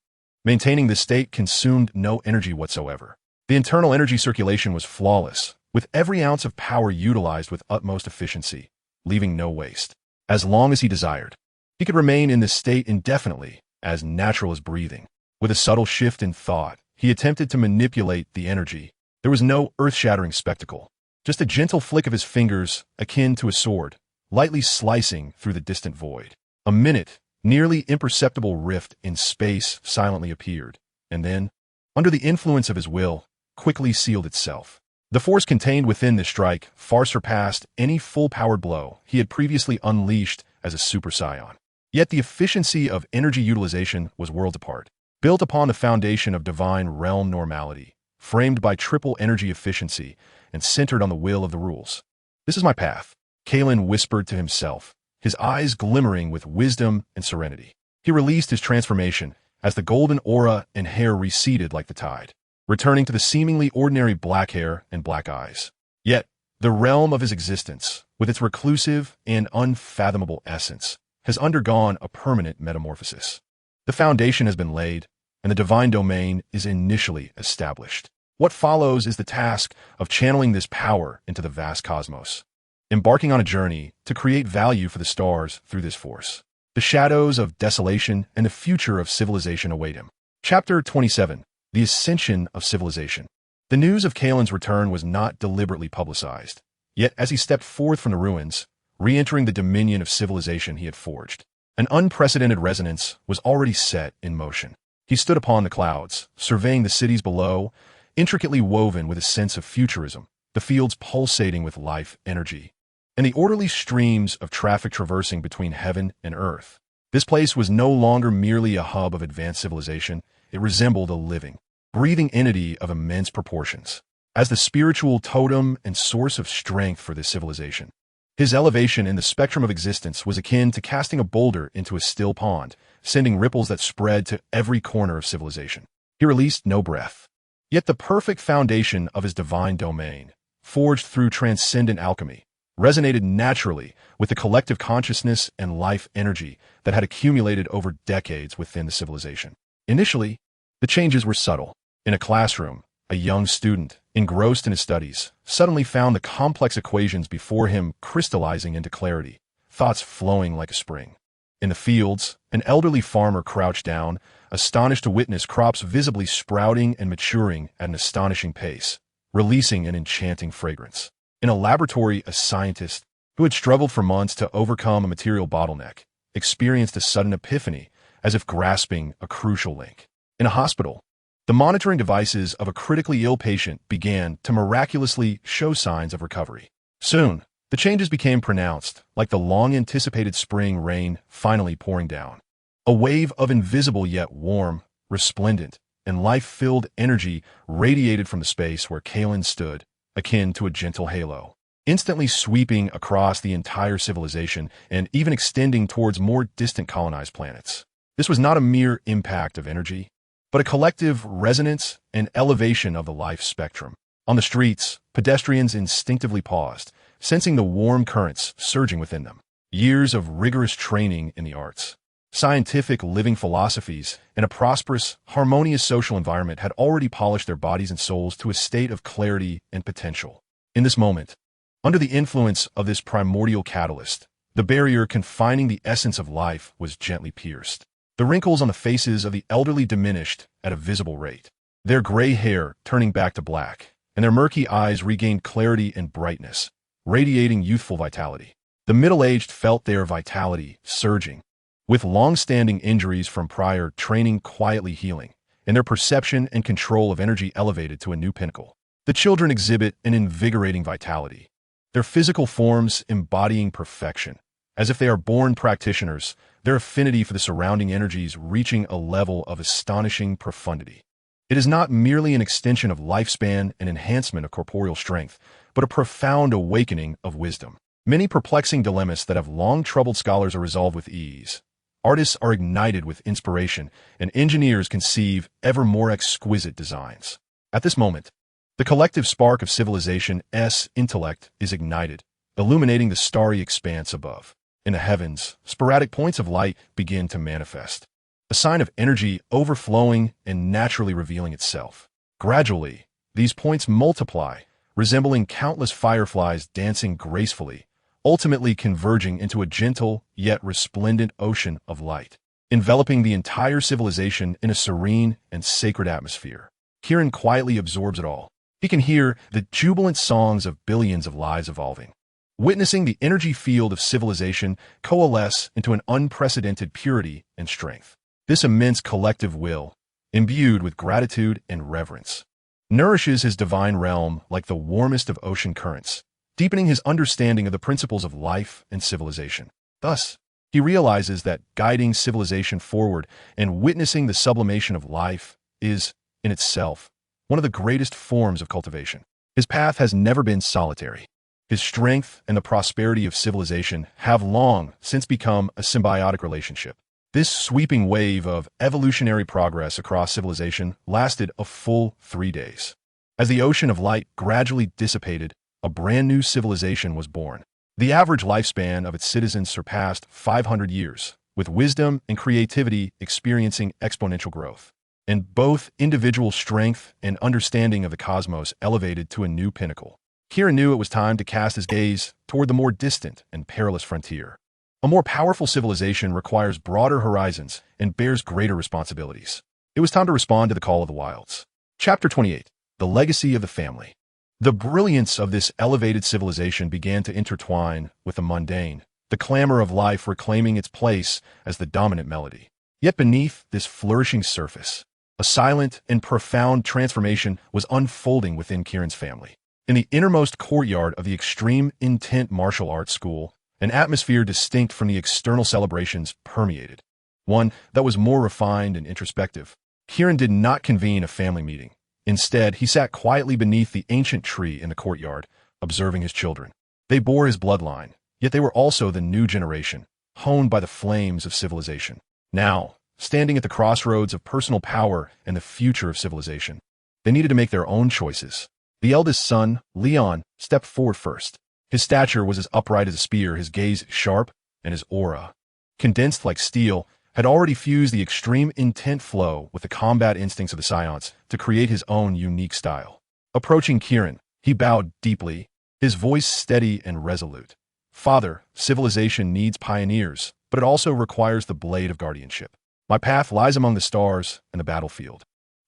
maintaining this state consumed no energy whatsoever. The internal energy circulation was flawless, with every ounce of power utilized with utmost efficiency, leaving no waste. As long as he desired, he could remain in this state indefinitely, as natural as breathing. With a subtle shift in thought, he attempted to manipulate the energy. There was no earth-shattering spectacle, just a gentle flick of his fingers, akin to a sword, lightly slicing through the distant void. A minute, nearly imperceptible rift in space silently appeared, and then, under the influence of his will, quickly sealed itself. The force contained within this strike far surpassed any full-powered blow he had previously unleashed as a Super Saiyan. Yet the efficiency of energy utilization was worlds apart, built upon the foundation of divine realm normality, framed by triple energy efficiency and centered on the will of the rules. "This is my path," Kailan whispered to himself, his eyes glimmering with wisdom and serenity. He released his transformation as the golden aura and hair receded like the tide, returning to the seemingly ordinary black hair and black eyes. Yet, the realm of his existence, with its reclusive and unfathomable essence, has undergone a permanent metamorphosis. The foundation has been laid, and the divine domain is initially established. What follows is the task of channeling this power into the vast cosmos, embarking on a journey to create value for the stars through this force. The shadows of desolation and the future of civilization await him. Chapter 27. The Ascension of Civilization. The news of Kailan's return was not deliberately publicized, yet as he stepped forth from the ruins, re-entering the dominion of civilization he had forged, an unprecedented resonance was already set in motion. He stood upon the clouds, surveying the cities below, intricately woven with a sense of futurism, the fields pulsating with life energy, and the orderly streams of traffic traversing between heaven and earth. This place was no longer merely a hub of advanced civilization. It resembled a living, breathing entity of immense proportions, as the spiritual totem and source of strength for this civilization. His elevation in the spectrum of existence was akin to casting a boulder into a still pond, sending ripples that spread to every corner of civilization. He released no breath. Yet the perfect foundation of his divine domain, forged through transcendent alchemy, resonated naturally with the collective consciousness and life energy that had accumulated over decades within the civilization. Initially, the changes were subtle. In a classroom, a young student, engrossed in his studies, suddenly found the complex equations before him crystallizing into clarity, thoughts flowing like a spring. In the fields, an elderly farmer crouched down, astonished to witness crops visibly sprouting and maturing at an astonishing pace, releasing an enchanting fragrance. In a laboratory, a scientist, who had struggled for months to overcome a material bottleneck, experienced a sudden epiphany, as if grasping a crucial link. In a hospital, the monitoring devices of a critically ill patient began to miraculously show signs of recovery. Soon, the changes became pronounced, like the long-anticipated spring rain finally pouring down. A wave of invisible yet warm, resplendent, and life-filled energy radiated from the space where Kailan stood, akin to a gentle halo, instantly sweeping across the entire civilization and even extending towards more distant colonized planets. This was not a mere impact of energy, but a collective resonance and elevation of the life spectrum. On the streets, pedestrians instinctively paused, sensing the warm currents surging within them. Years of rigorous training in the arts, scientific living philosophies, and a prosperous, harmonious social environment had already polished their bodies and souls to a state of clarity and potential. In this moment, under the influence of this primordial catalyst, the barrier confining the essence of life was gently pierced. The wrinkles on the faces of the elderly diminished at a visible rate, their gray hair turning back to black, and their murky eyes regained clarity and brightness, radiating youthful vitality. The middle-aged felt their vitality surging, with long-standing injuries from prior training quietly healing, and their perception and control of energy elevated to a new pinnacle. The children exhibit an invigorating vitality, their physical forms embodying perfection. As if they are born practitioners, their affinity for the surrounding energies reaching a level of astonishing profundity. It is not merely an extension of lifespan and enhancement of corporeal strength, but a profound awakening of wisdom. Many perplexing dilemmas that have long troubled scholars are resolved with ease. Artists are ignited with inspiration, and engineers conceive ever more exquisite designs. At this moment, the collective spark of civilization's intellect is ignited, illuminating the starry expanse above. In the heavens, sporadic points of light begin to manifest, a sign of energy overflowing and naturally revealing itself. Gradually, these points multiply, resembling countless fireflies dancing gracefully, ultimately converging into a gentle yet resplendent ocean of light, enveloping the entire civilization in a serene and sacred atmosphere. Kieran quietly absorbs it all. He can hear the jubilant songs of billions of lives evolving, witnessing the energy field of civilization coalesce into an unprecedented purity and strength. This immense collective will, imbued with gratitude and reverence, nourishes his divine realm like the warmest of ocean currents, deepening his understanding of the principles of life and civilization. Thus, he realizes that guiding civilization forward and witnessing the sublimation of life is, in itself, one of the greatest forms of cultivation. His path has never been solitary. His strength and the prosperity of civilization have long since become a symbiotic relationship. This sweeping wave of evolutionary progress across civilization lasted a full 3 days. As the ocean of light gradually dissipated, a brand new civilization was born. The average lifespan of its citizens surpassed 500 years, with wisdom and creativity experiencing exponential growth, and both individual strength and understanding of the cosmos elevated to a new pinnacle. Kieran knew it was time to cast his gaze toward the more distant and perilous frontier. A more powerful civilization requires broader horizons and bears greater responsibilities. It was time to respond to the call of the wilds. Chapter 28. The Legacy of the Family. The brilliance of this elevated civilization began to intertwine with the mundane, the clamor of life reclaiming its place as the dominant melody. Yet beneath this flourishing surface, a silent and profound transformation was unfolding within Kieran's family. In the innermost courtyard of the Extreme Intent Martial Arts School, an atmosphere distinct from the external celebrations permeated, one that was more refined and introspective. Kieran did not convene a family meeting. Instead, he sat quietly beneath the ancient tree in the courtyard, observing his children. They bore his bloodline, yet they were also the new generation, honed by the flames of civilization. Now, standing at the crossroads of personal power and the future of civilization, they needed to make their own choices. The eldest son, Leon, stepped forward first. His stature was as upright as a spear, his gaze sharp, and his aura, condensed like steel, had already fused the extreme intent flow with the combat instincts of the Saiyans to create his own unique style. Approaching Kieran, he bowed deeply, his voice steady and resolute. Father, civilization needs pioneers, but it also requires the blade of guardianship. My path lies among the stars and the battlefield.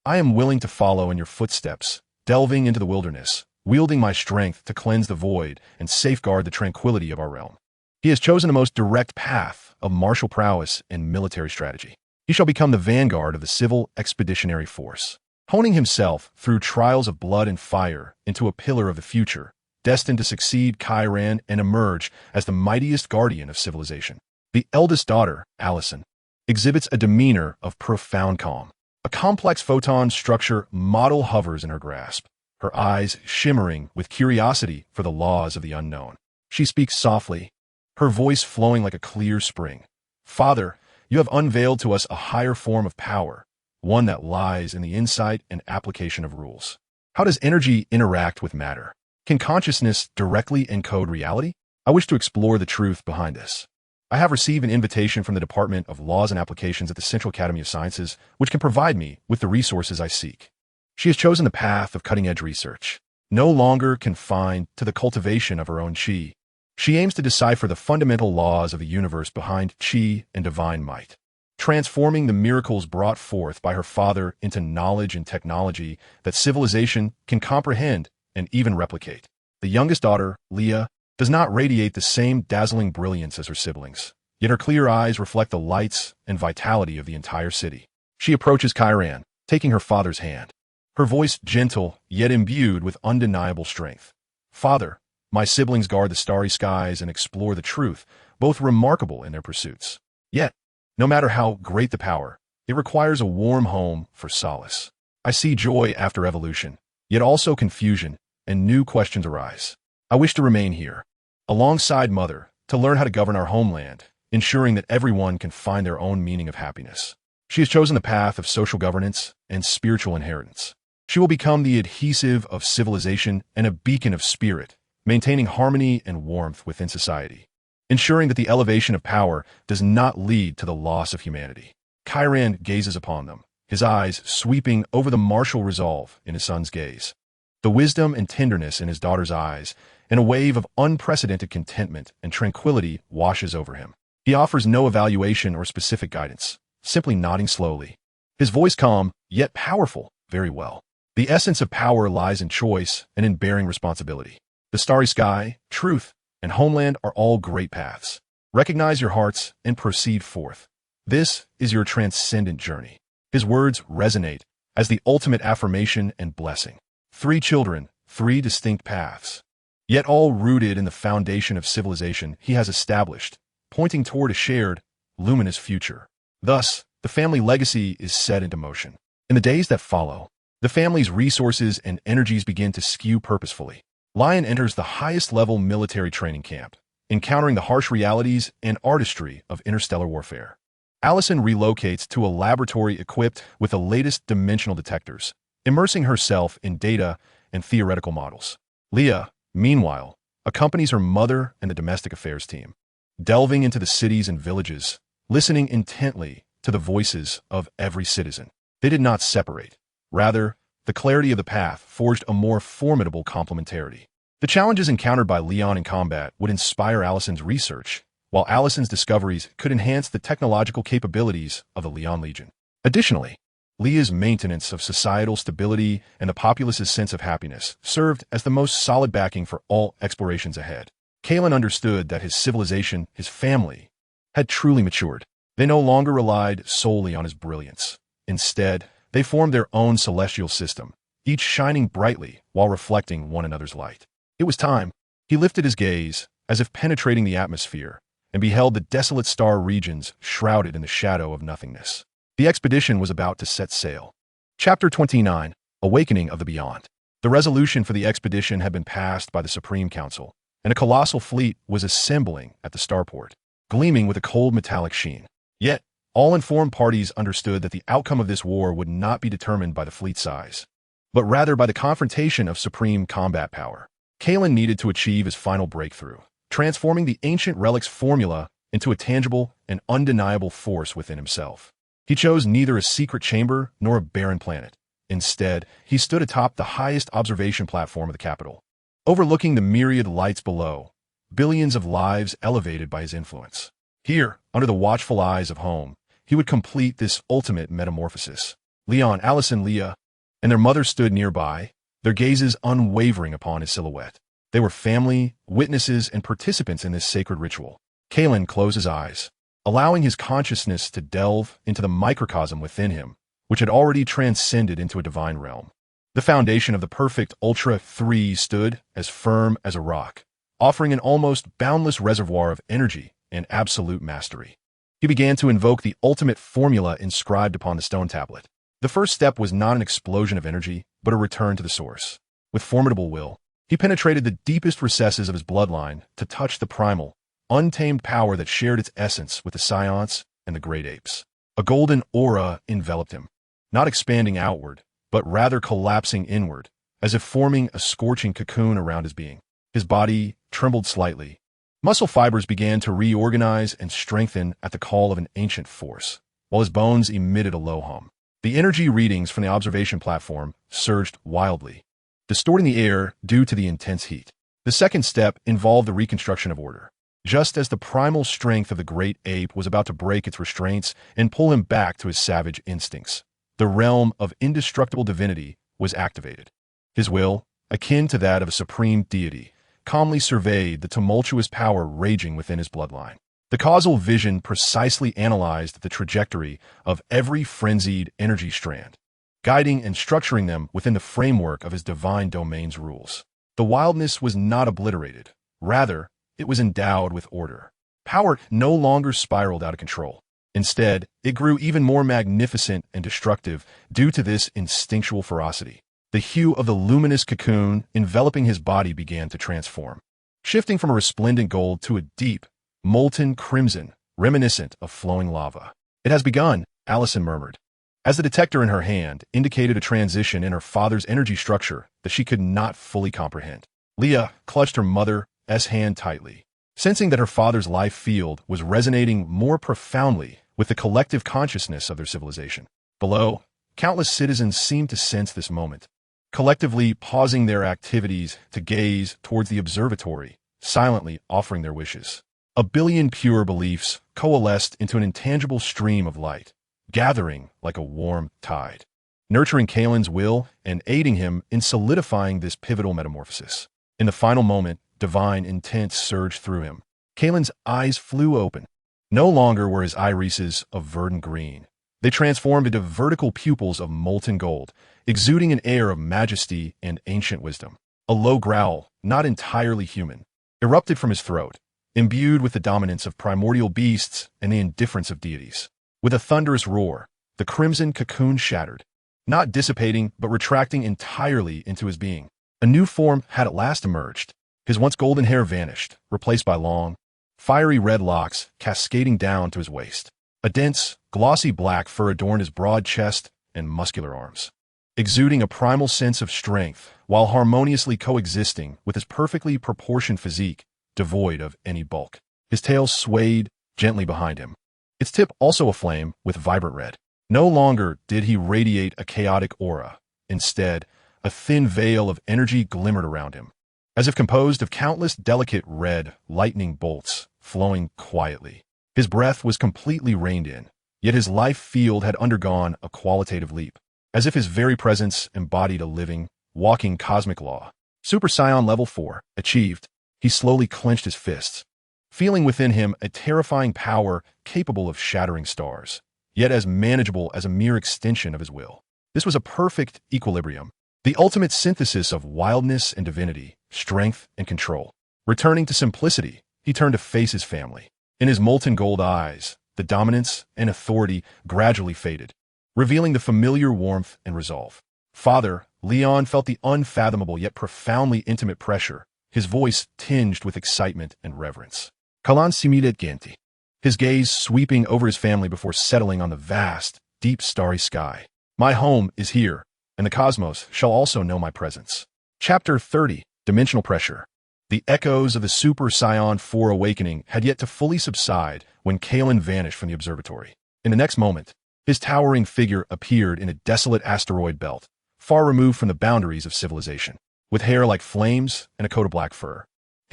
I am willing to follow in your footsteps, delving into the wilderness, wielding my strength to cleanse the void and safeguard the tranquility of our realm. He has chosen the most direct path of martial prowess and military strategy. He shall become the vanguard of the civil expeditionary force, honing himself through trials of blood and fire into a pillar of the future, destined to succeed Kailan and emerge as the mightiest guardian of civilization. The eldest daughter, Allison, exhibits a demeanor of profound calm. A complex photon structure model hovers in her grasp, her eyes shimmering with curiosity for the laws of the unknown. She speaks softly, her voice flowing like a clear spring. Father, you have unveiled to us a higher form of power, one that lies in the insight and application of rules. How does energy interact with matter? Can consciousness directly encode reality? I wish to explore the truth behind this. I have received an invitation from the Department of Laws and Applications at the Central Academy of Sciences, which can provide me with the resources I seek. She has chosen the path of cutting-edge research, no longer confined to the cultivation of her own chi. She aims to decipher the fundamental laws of the universe behind chi and divine might, transforming the miracles brought forth by her father into knowledge and technology that civilization can comprehend and even replicate. The youngest daughter, Leah, does not radiate the same dazzling brilliance as her siblings, yet her clear eyes reflect the lights and vitality of the entire city. She approaches Kailan, taking her father's hand, her voice gentle yet imbued with undeniable strength. Father, my siblings guard the starry skies and explore the truth, both remarkable in their pursuits. Yet, no matter how great the power, it requires a warm home for solace. I see joy after evolution, yet also confusion, and new questions arise. I wish to remain here, alongside Mother, to learn how to govern our homeland, ensuring that everyone can find their own meaning of happiness. She has chosen the path of social governance and spiritual inheritance. She will become the adhesive of civilization and a beacon of spirit, maintaining harmony and warmth within society, ensuring that the elevation of power does not lead to the loss of humanity. Kailan gazes upon them, his eyes sweeping over the martial resolve in his son's gaze, the wisdom and tenderness in his daughter's eyes, and a wave of unprecedented contentment and tranquility washes over him. He offers no evaluation or specific guidance, simply nodding slowly. His voice calm, yet powerful, very well. The essence of power lies in choice and in bearing responsibility. The starry sky, truth, and homeland are all great paths. Recognize your hearts and proceed forth. This is your transcendent journey. His words resonate as the ultimate affirmation and blessing. 3 children, 3 distinct paths, yet all rooted in the foundation of civilization he has established, pointing toward a shared, luminous future. Thus, the family legacy is set into motion. In the days that follow, the family's resources and energies begin to skew purposefully. Lion enters the highest-level military training camp, encountering the harsh realities and artistry of interstellar warfare. Allison relocates to a laboratory equipped with the latest dimensional detectors, immersing herself in data and theoretical models. Leah, meanwhile, accompanies her mother and the domestic affairs team, delving into the cities and villages, listening intently to the voices of every citizen. They did not separate. Rather, the clarity of the path forged a more formidable complementarity. The challenges encountered by Leon in combat would inspire Allison's research, while Allison's discoveries could enhance the technological capabilities of the Leon Legion. Additionally, Leah's maintenance of societal stability and the populace's sense of happiness served as the most solid backing for all explorations ahead. Kailan understood that his civilization, his family, had truly matured. They no longer relied solely on his brilliance. Instead, they formed their own celestial system, each shining brightly while reflecting one another's light. It was time. He lifted his gaze, as if penetrating the atmosphere, and beheld the desolate star regions shrouded in the shadow of nothingness. The expedition was about to set sail. Chapter 29, Awakening of the Beyond. The resolution for the expedition had been passed by the Supreme Council, and a colossal fleet was assembling at the starport, gleaming with a cold metallic sheen. Yet, all informed parties understood that the outcome of this war would not be determined by the fleet size, but rather by the confrontation of supreme combat power. Kailan needed to achieve his final breakthrough, transforming the ancient relic's formula into a tangible and undeniable force within himself. He chose neither a secret chamber nor a barren planet. Instead, he stood atop the highest observation platform of the capital, overlooking the myriad lights below, billions of lives elevated by his influence. Here, under the watchful eyes of home, he would complete this ultimate metamorphosis. Leon, Alice, and Leah, and their mother stood nearby, their gazes unwavering upon his silhouette. They were family, witnesses, and participants in this sacred ritual. Kailan closed his eyes, allowing his consciousness to delve into the microcosm within him, which had already transcended into a divine realm. The foundation of the perfect Ultra 3 stood as firm as a rock, offering an almost boundless reservoir of energy and absolute mastery. He began to invoke the ultimate formula inscribed upon the stone tablet. The first step was not an explosion of energy, but a return to the source. With formidable will, he penetrated the deepest recesses of his bloodline to touch the primal, untamed power that shared its essence with the Saiyans and the great apes. A golden aura enveloped him, not expanding outward, but rather collapsing inward, as if forming a scorching cocoon around his being. His body trembled slightly. Muscle fibers began to reorganize and strengthen at the call of an ancient force, while his bones emitted a low hum. The energy readings from the observation platform surged wildly, distorting the air due to the intense heat. The second step involved the reconstruction of order. Just as the primal strength of the great ape was about to break its restraints and pull him back to his savage instincts, the realm of indestructible divinity was activated. His will, akin to that of a supreme deity, calmly surveyed the tumultuous power raging within his bloodline. The causal vision precisely analyzed the trajectory of every frenzied energy strand, guiding and structuring them within the framework of his divine domain's rules. The wildness was not obliterated. Rather, it was endowed with order. Power no longer spiraled out of control. Instead, it grew even more magnificent and destructive due to this instinctual ferocity. The hue of the luminous cocoon enveloping his body began to transform, shifting from a resplendent gold to a deep, molten crimson, reminiscent of flowing lava. "It has begun," Allison murmured, as the detector in her hand indicated a transition in her father's energy structure that she could not fully comprehend. Leah clutched her mother's hand tightly, sensing that her father's life field was resonating more profoundly with the collective consciousness of their civilization. Below, countless citizens seemed to sense this moment, collectively pausing their activities to gaze towards the observatory, silently offering their wishes. A billion pure beliefs coalesced into an intangible stream of light, gathering like a warm tide, nurturing Kailan's will and aiding him in solidifying this pivotal metamorphosis. In the final moment, divine intent surged through him. Kailan's eyes flew open. No longer were his irises of verdant green. They transformed into vertical pupils of molten gold, exuding an air of majesty and ancient wisdom. A low growl, not entirely human, erupted from his throat, imbued with the dominance of primordial beasts and the indifference of deities. With a thunderous roar, the crimson cocoon shattered, not dissipating but retracting entirely into his being. A new form had at last emerged. His once golden hair vanished, replaced by long, fiery red locks cascading down to his waist. A dense, glossy black fur adorned his broad chest and muscular arms, exuding a primal sense of strength while harmoniously coexisting with his perfectly proportioned physique, devoid of any bulk. His tail swayed gently behind him, its tip also aflame with vibrant red. No longer did he radiate a chaotic aura. Instead, a thin veil of energy glimmered around him, as if composed of countless delicate red lightning bolts flowing quietly. His breath was completely reined in, yet his life field had undergone a qualitative leap, as if his very presence embodied a living, walking cosmic law. Super Saiyan Level 4, achieved. He slowly clenched his fists, feeling within him a terrifying power capable of shattering stars, yet as manageable as a mere extension of his will. This was a perfect equilibrium, the ultimate synthesis of wildness and divinity, strength and control. Returning to simplicity, he turned to face his family. In his molten gold eyes, the dominance and authority gradually faded, revealing the familiar warmth and resolve. Father, Leon felt the unfathomable yet profoundly intimate pressure, his voice tinged with excitement and reverence. Kailan similet genti, his gaze sweeping over his family before settling on the vast, deep starry sky. My home is here, and the cosmos shall also know my presence. Chapter 30, Dimensional Pressure. The echoes of the Super Saiyan 4 awakening had yet to fully subside when Kailan vanished from the observatory. In the next moment, his towering figure appeared in a desolate asteroid belt, far removed from the boundaries of civilization, with hair like flames and a coat of black fur.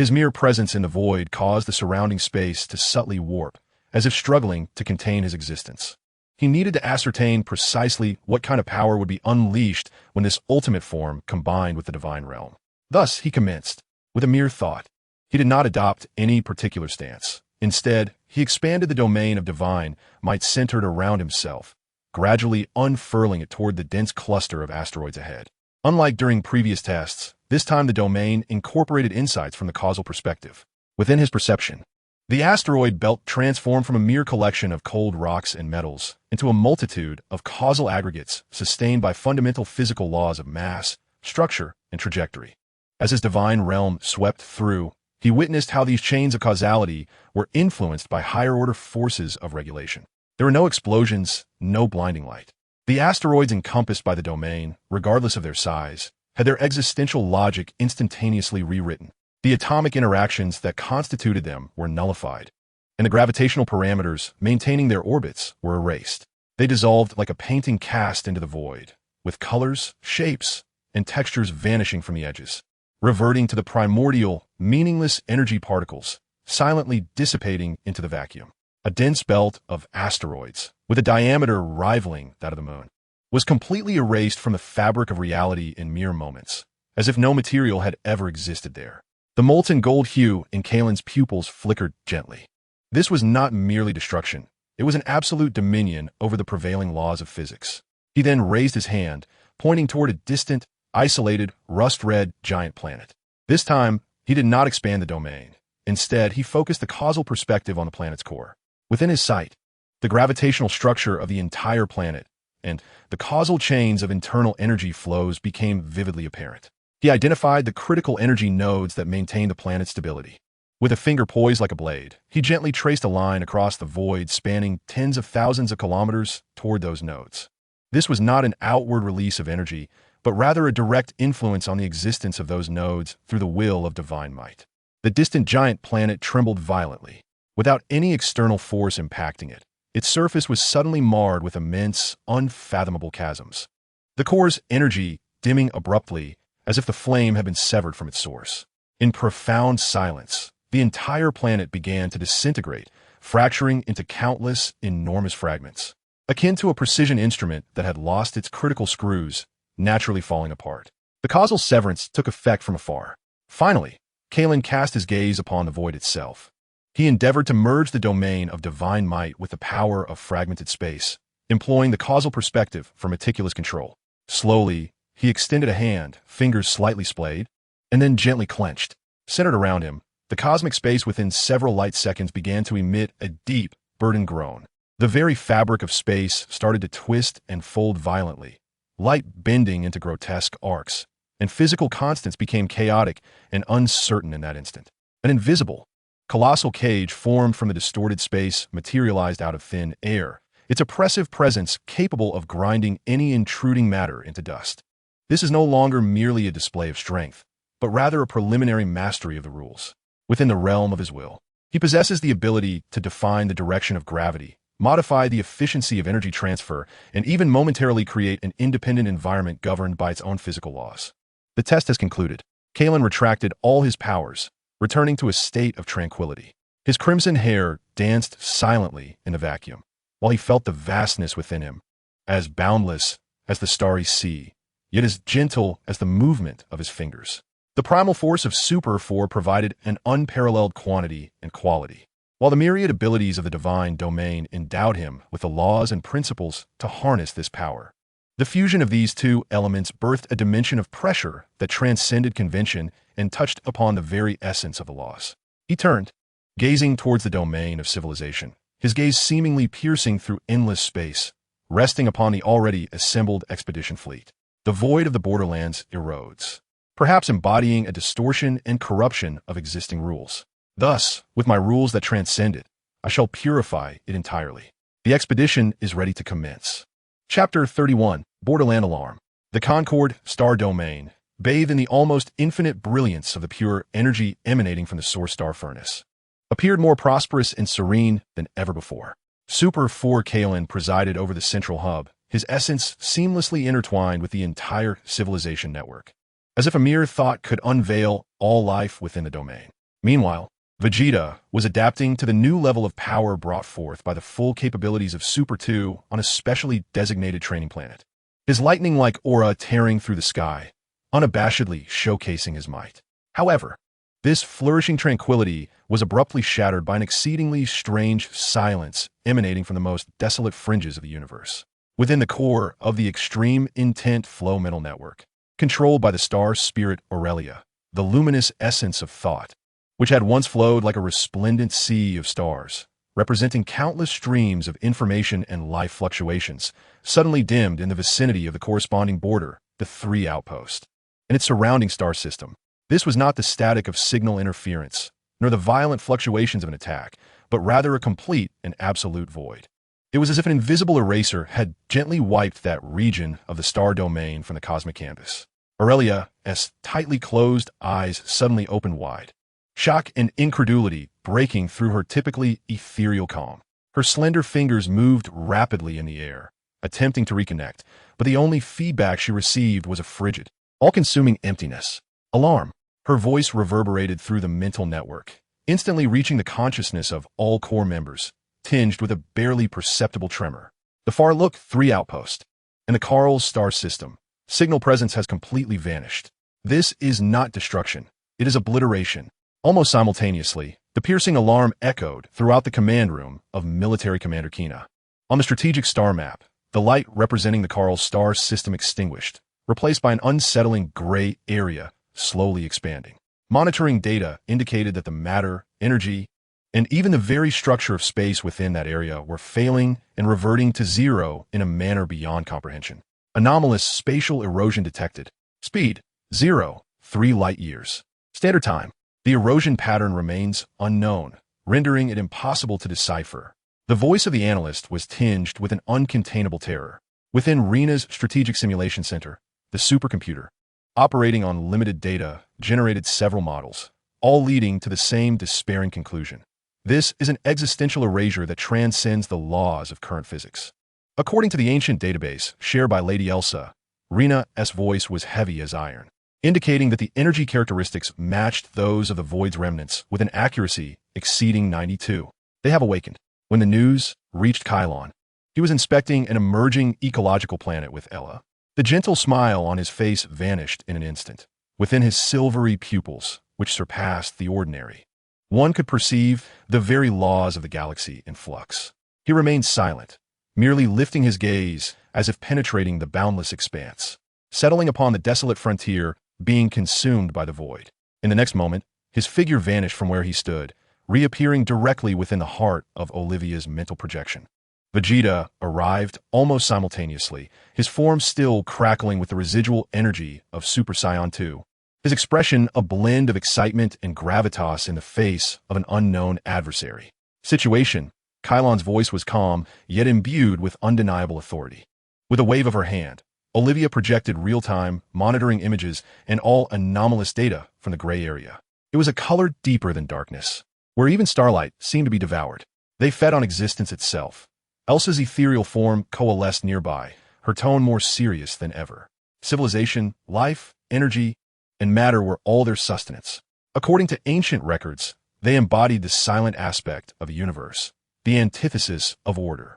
His mere presence in the void caused the surrounding space to subtly warp, as if struggling to contain his existence. He needed to ascertain precisely what kind of power would be unleashed when this ultimate form combined with the divine realm. Thus, he commenced, with a mere thought. He did not adopt any particular stance. Instead, he expanded the domain of divine might centered around himself, gradually unfurling it toward the dense cluster of asteroids ahead. Unlike during previous tests, this time the domain incorporated insights from the causal perspective. Within his perception, the asteroid belt transformed from a mere collection of cold rocks and metals into a multitude of causal aggregates sustained by fundamental physical laws of mass, structure, and trajectory. As his divine realm swept through, he witnessed how these chains of causality were influenced by higher-order forces of regulation. There were no explosions, no blinding light. The asteroids encompassed by the domain, regardless of their size, had their existential logic instantaneously rewritten. The atomic interactions that constituted them were nullified, and the gravitational parameters maintaining their orbits were erased. They dissolved like a painting cast into the void, with colors, shapes, and textures vanishing from the edges, reverting to the primordial, meaningless energy particles, silently dissipating into the vacuum. A dense belt of asteroids, with a diameter rivaling that of the moon, was completely erased from the fabric of reality in mere moments, as if no material had ever existed there. The molten gold hue in Kailan's pupils flickered gently. This was not merely destruction. It was an absolute dominion over the prevailing laws of physics. He then raised his hand, pointing toward a distant, isolated, rust-red giant planet. This time, he did not expand the domain. Instead, he focused the causal perspective on the planet's core. Within his sight, the gravitational structure of the entire planet and the causal chains of internal energy flows became vividly apparent. He identified the critical energy nodes that maintained the planet's stability. With a finger poised like a blade, he gently traced a line across the void spanning tens of thousands of kilometers toward those nodes. This was not an outward release of energy, but rather a direct influence on the existence of those nodes through the will of divine might. The distant giant planet trembled violently. Without any external force impacting it, its surface was suddenly marred with immense, unfathomable chasms. The core's energy dimming abruptly, as if the flame had been severed from its source. In profound silence, the entire planet began to disintegrate, fracturing into countless, enormous fragments, akin to a precision instrument that had lost its critical screws, naturally falling apart. The causal severance took effect from afar. Finally, Kailan cast his gaze upon the void itself. He endeavored to merge the domain of divine might with the power of fragmented space, employing the causal perspective for meticulous control. Slowly, he extended a hand, fingers slightly splayed, and then gently clenched. Centered around him, the cosmic space within several light seconds began to emit a deep, burdened groan. The very fabric of space started to twist and fold violently, light bending into grotesque arcs, and physical constants became chaotic and uncertain in that instant. An invisible, colossal cage formed from the distorted space materialized out of thin air, its oppressive presence capable of grinding any intruding matter into dust. This is no longer merely a display of strength, but rather a preliminary mastery of the rules. Within the realm of his will, he possesses the ability to define the direction of gravity, modify the efficiency of energy transfer, and even momentarily create an independent environment governed by its own physical laws. The test has concluded. Kailan retracted all his powers, returning to a state of tranquility. His crimson hair danced silently in the vacuum, while he felt the vastness within him, as boundless as the starry sea, yet as gentle as the movement of his fingers. The primal force of Super 4 provided an unparalleled quantity and quality, while the myriad abilities of the divine domain endowed him with the laws and principles to harness this power. The fusion of these two elements birthed a dimension of pressure that transcended convention and touched upon the very essence of the laws. He turned, gazing towards the domain of civilization, his gaze seemingly piercing through endless space, resting upon the already assembled expedition fleet. The void of the borderlands erodes, perhaps embodying a distortion and corruption of existing rules. Thus, with my rules that transcend it, I shall purify it entirely. The expedition is ready to commence. Chapter 31, Borderland Alarm. The Concord Star Domain, bathed in the almost infinite brilliance of the pure energy emanating from the source star furnace, appeared more prosperous and serene than ever before. Super 4 Kailan presided over the central hub, his essence seamlessly intertwined with the entire civilization network, as if a mere thought could unveil all life within the domain. Meanwhile, Vegeta was adapting to the new level of power brought forth by the full capabilities of Super 2 on a specially designated training planet. His lightning-like aura tearing through the sky, unabashedly showcasing his might. However, this flourishing tranquility was abruptly shattered by an exceedingly strange silence emanating from the most desolate fringes of the universe. Within the core of the extreme intent flow mental network, controlled by the star spirit Aurelia, the luminous essence of thought, which had once flowed like a resplendent sea of stars, representing countless streams of information and life fluctuations, suddenly dimmed in the vicinity of the corresponding border, the 3 outpost, and its surrounding star system. This was not the static of signal interference, nor the violent fluctuations of an attack, but rather a complete and absolute void. It was as if an invisible eraser had gently wiped that region of the star domain from the cosmic canvas. Aurelia's tightly closed eyes suddenly opened wide, shock and incredulity breaking through her typically ethereal calm. Her slender fingers moved rapidly in the air, attempting to reconnect, but the only feedback she received was a frigid, all-consuming emptiness. Alarm. Her voice reverberated through the mental network, instantly reaching the consciousness of all core members, tinged with a barely perceptible tremor. The Farlook 3 outpost and the Karl's star system. Signal presence has completely vanished. This is not destruction. It is obliteration. Almost simultaneously, the piercing alarm echoed throughout the command room of Military Commander Kina. On the strategic star map, the light representing the Karl's star system extinguished, replaced by an unsettling gray area slowly expanding. Monitoring data indicated that the matter, energy, and even the very structure of space within that area were failing and reverting to zero in a manner beyond comprehension. Anomalous spatial erosion detected. Speed, 0, 3 light years. Standard time. The erosion pattern remains unknown, rendering it impossible to decipher. The voice of the analyst was tinged with an uncontainable terror. Within Rena's strategic simulation center, the supercomputer, operating on limited data, generated several models, all leading to the same despairing conclusion. This is an existential erasure that transcends the laws of current physics. According to the ancient database shared by Lady Elsa, Rena's voice was heavy as iron, indicating that the energy characteristics matched those of the Void's remnants with an accuracy exceeding 92. They have awakened. When the news reached Kailan, he was inspecting an emerging ecological planet with Ella. The gentle smile on his face vanished in an instant. Within his silvery pupils, which surpassed the ordinary, one could perceive the very laws of the galaxy in flux. He remained silent, merely lifting his gaze as if penetrating the boundless expanse, settling upon the desolate frontier, being consumed by the void. In the next moment, his figure vanished from where he stood, reappearing directly within the heart of Olivia's mental projection. Vegeta arrived almost simultaneously, his form still crackling with the residual energy of Super Saiyan 2. His expression a blend of excitement and gravitas in the face of an unknown adversary. Situation. Kailan's voice was calm, yet imbued with undeniable authority. With a wave of her hand, Olivia projected real-time, monitoring images and all anomalous data from the gray area. It was a color deeper than darkness, where even starlight seemed to be devoured. They fed on existence itself. Elsa's ethereal form coalesced nearby, her tone more serious than ever. Civilization, life, energy, and matter were all their sustenance. According to ancient records, they embodied the silent aspect of a universe, the antithesis of order.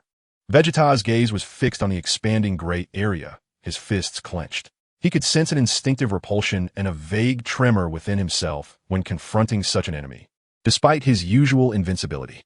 Vegeta's gaze was fixed on the expanding gray area, his fists clenched. He could sense an instinctive repulsion and a vague tremor within himself when confronting such an enemy. Despite his usual invincibility,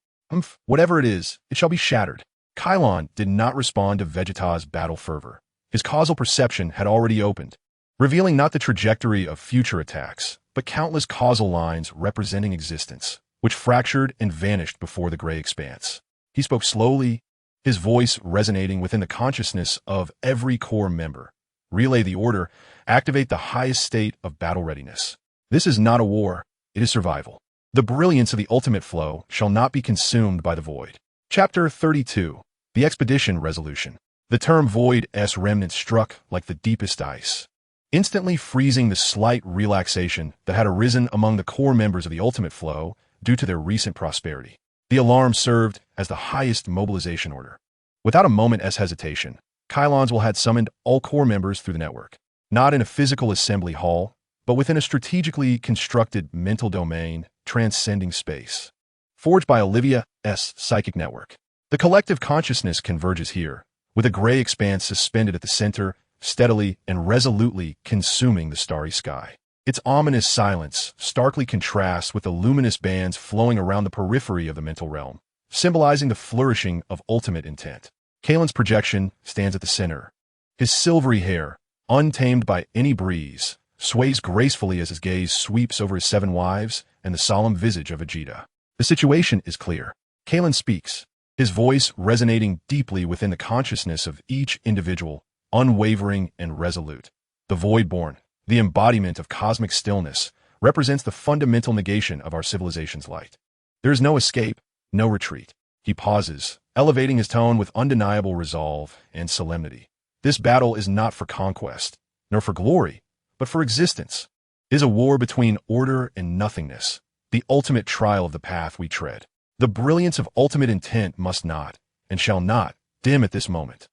whatever it is, it shall be shattered. Kailan did not respond to Vegeta's battle fervor. His causal perception had already opened, revealing not the trajectory of future attacks, but countless causal lines representing existence, which fractured and vanished before the gray expanse. He spoke slowly, his voice resonating within the consciousness of every core member. Relay the order, activate the highest state of battle readiness. This is not a war, it is survival. The brilliance of the ultimate flow shall not be consumed by the void. Chapter 32. The Expedition Resolution. The term Void's remnant struck like the deepest ice, instantly freezing the slight relaxation that had arisen among the core members of the ultimate flow due to their recent prosperity. The alarm served as the highest mobilization order. Without a moment's hesitation, Kailan's had summoned all core members through the network, not in a physical assembly hall, but within a strategically constructed mental domain transcending space. Forged by Olivia's psychic network. The collective consciousness converges here, with a gray expanse suspended at the center, steadily and resolutely consuming the starry sky. Its ominous silence starkly contrasts with the luminous bands flowing around the periphery of the mental realm, symbolizing the flourishing of ultimate intent. Kailan's projection stands at the center. His silvery hair, untamed by any breeze, sways gracefully as his gaze sweeps over his 7 wives and the solemn visage of Vegeta. The situation is clear. Kailan speaks, his voice resonating deeply within the consciousness of each individual, unwavering and resolute. The Voidborn, the embodiment of cosmic stillness, represents the fundamental negation of our civilization's light. There is no escape, no retreat. He pauses, elevating his tone with undeniable resolve and solemnity. This battle is not for conquest, nor for glory, but for existence. It is a war between order and nothingness, the ultimate trial of the path we tread. The brilliance of ultimate intent must not, and shall not, dim at this moment.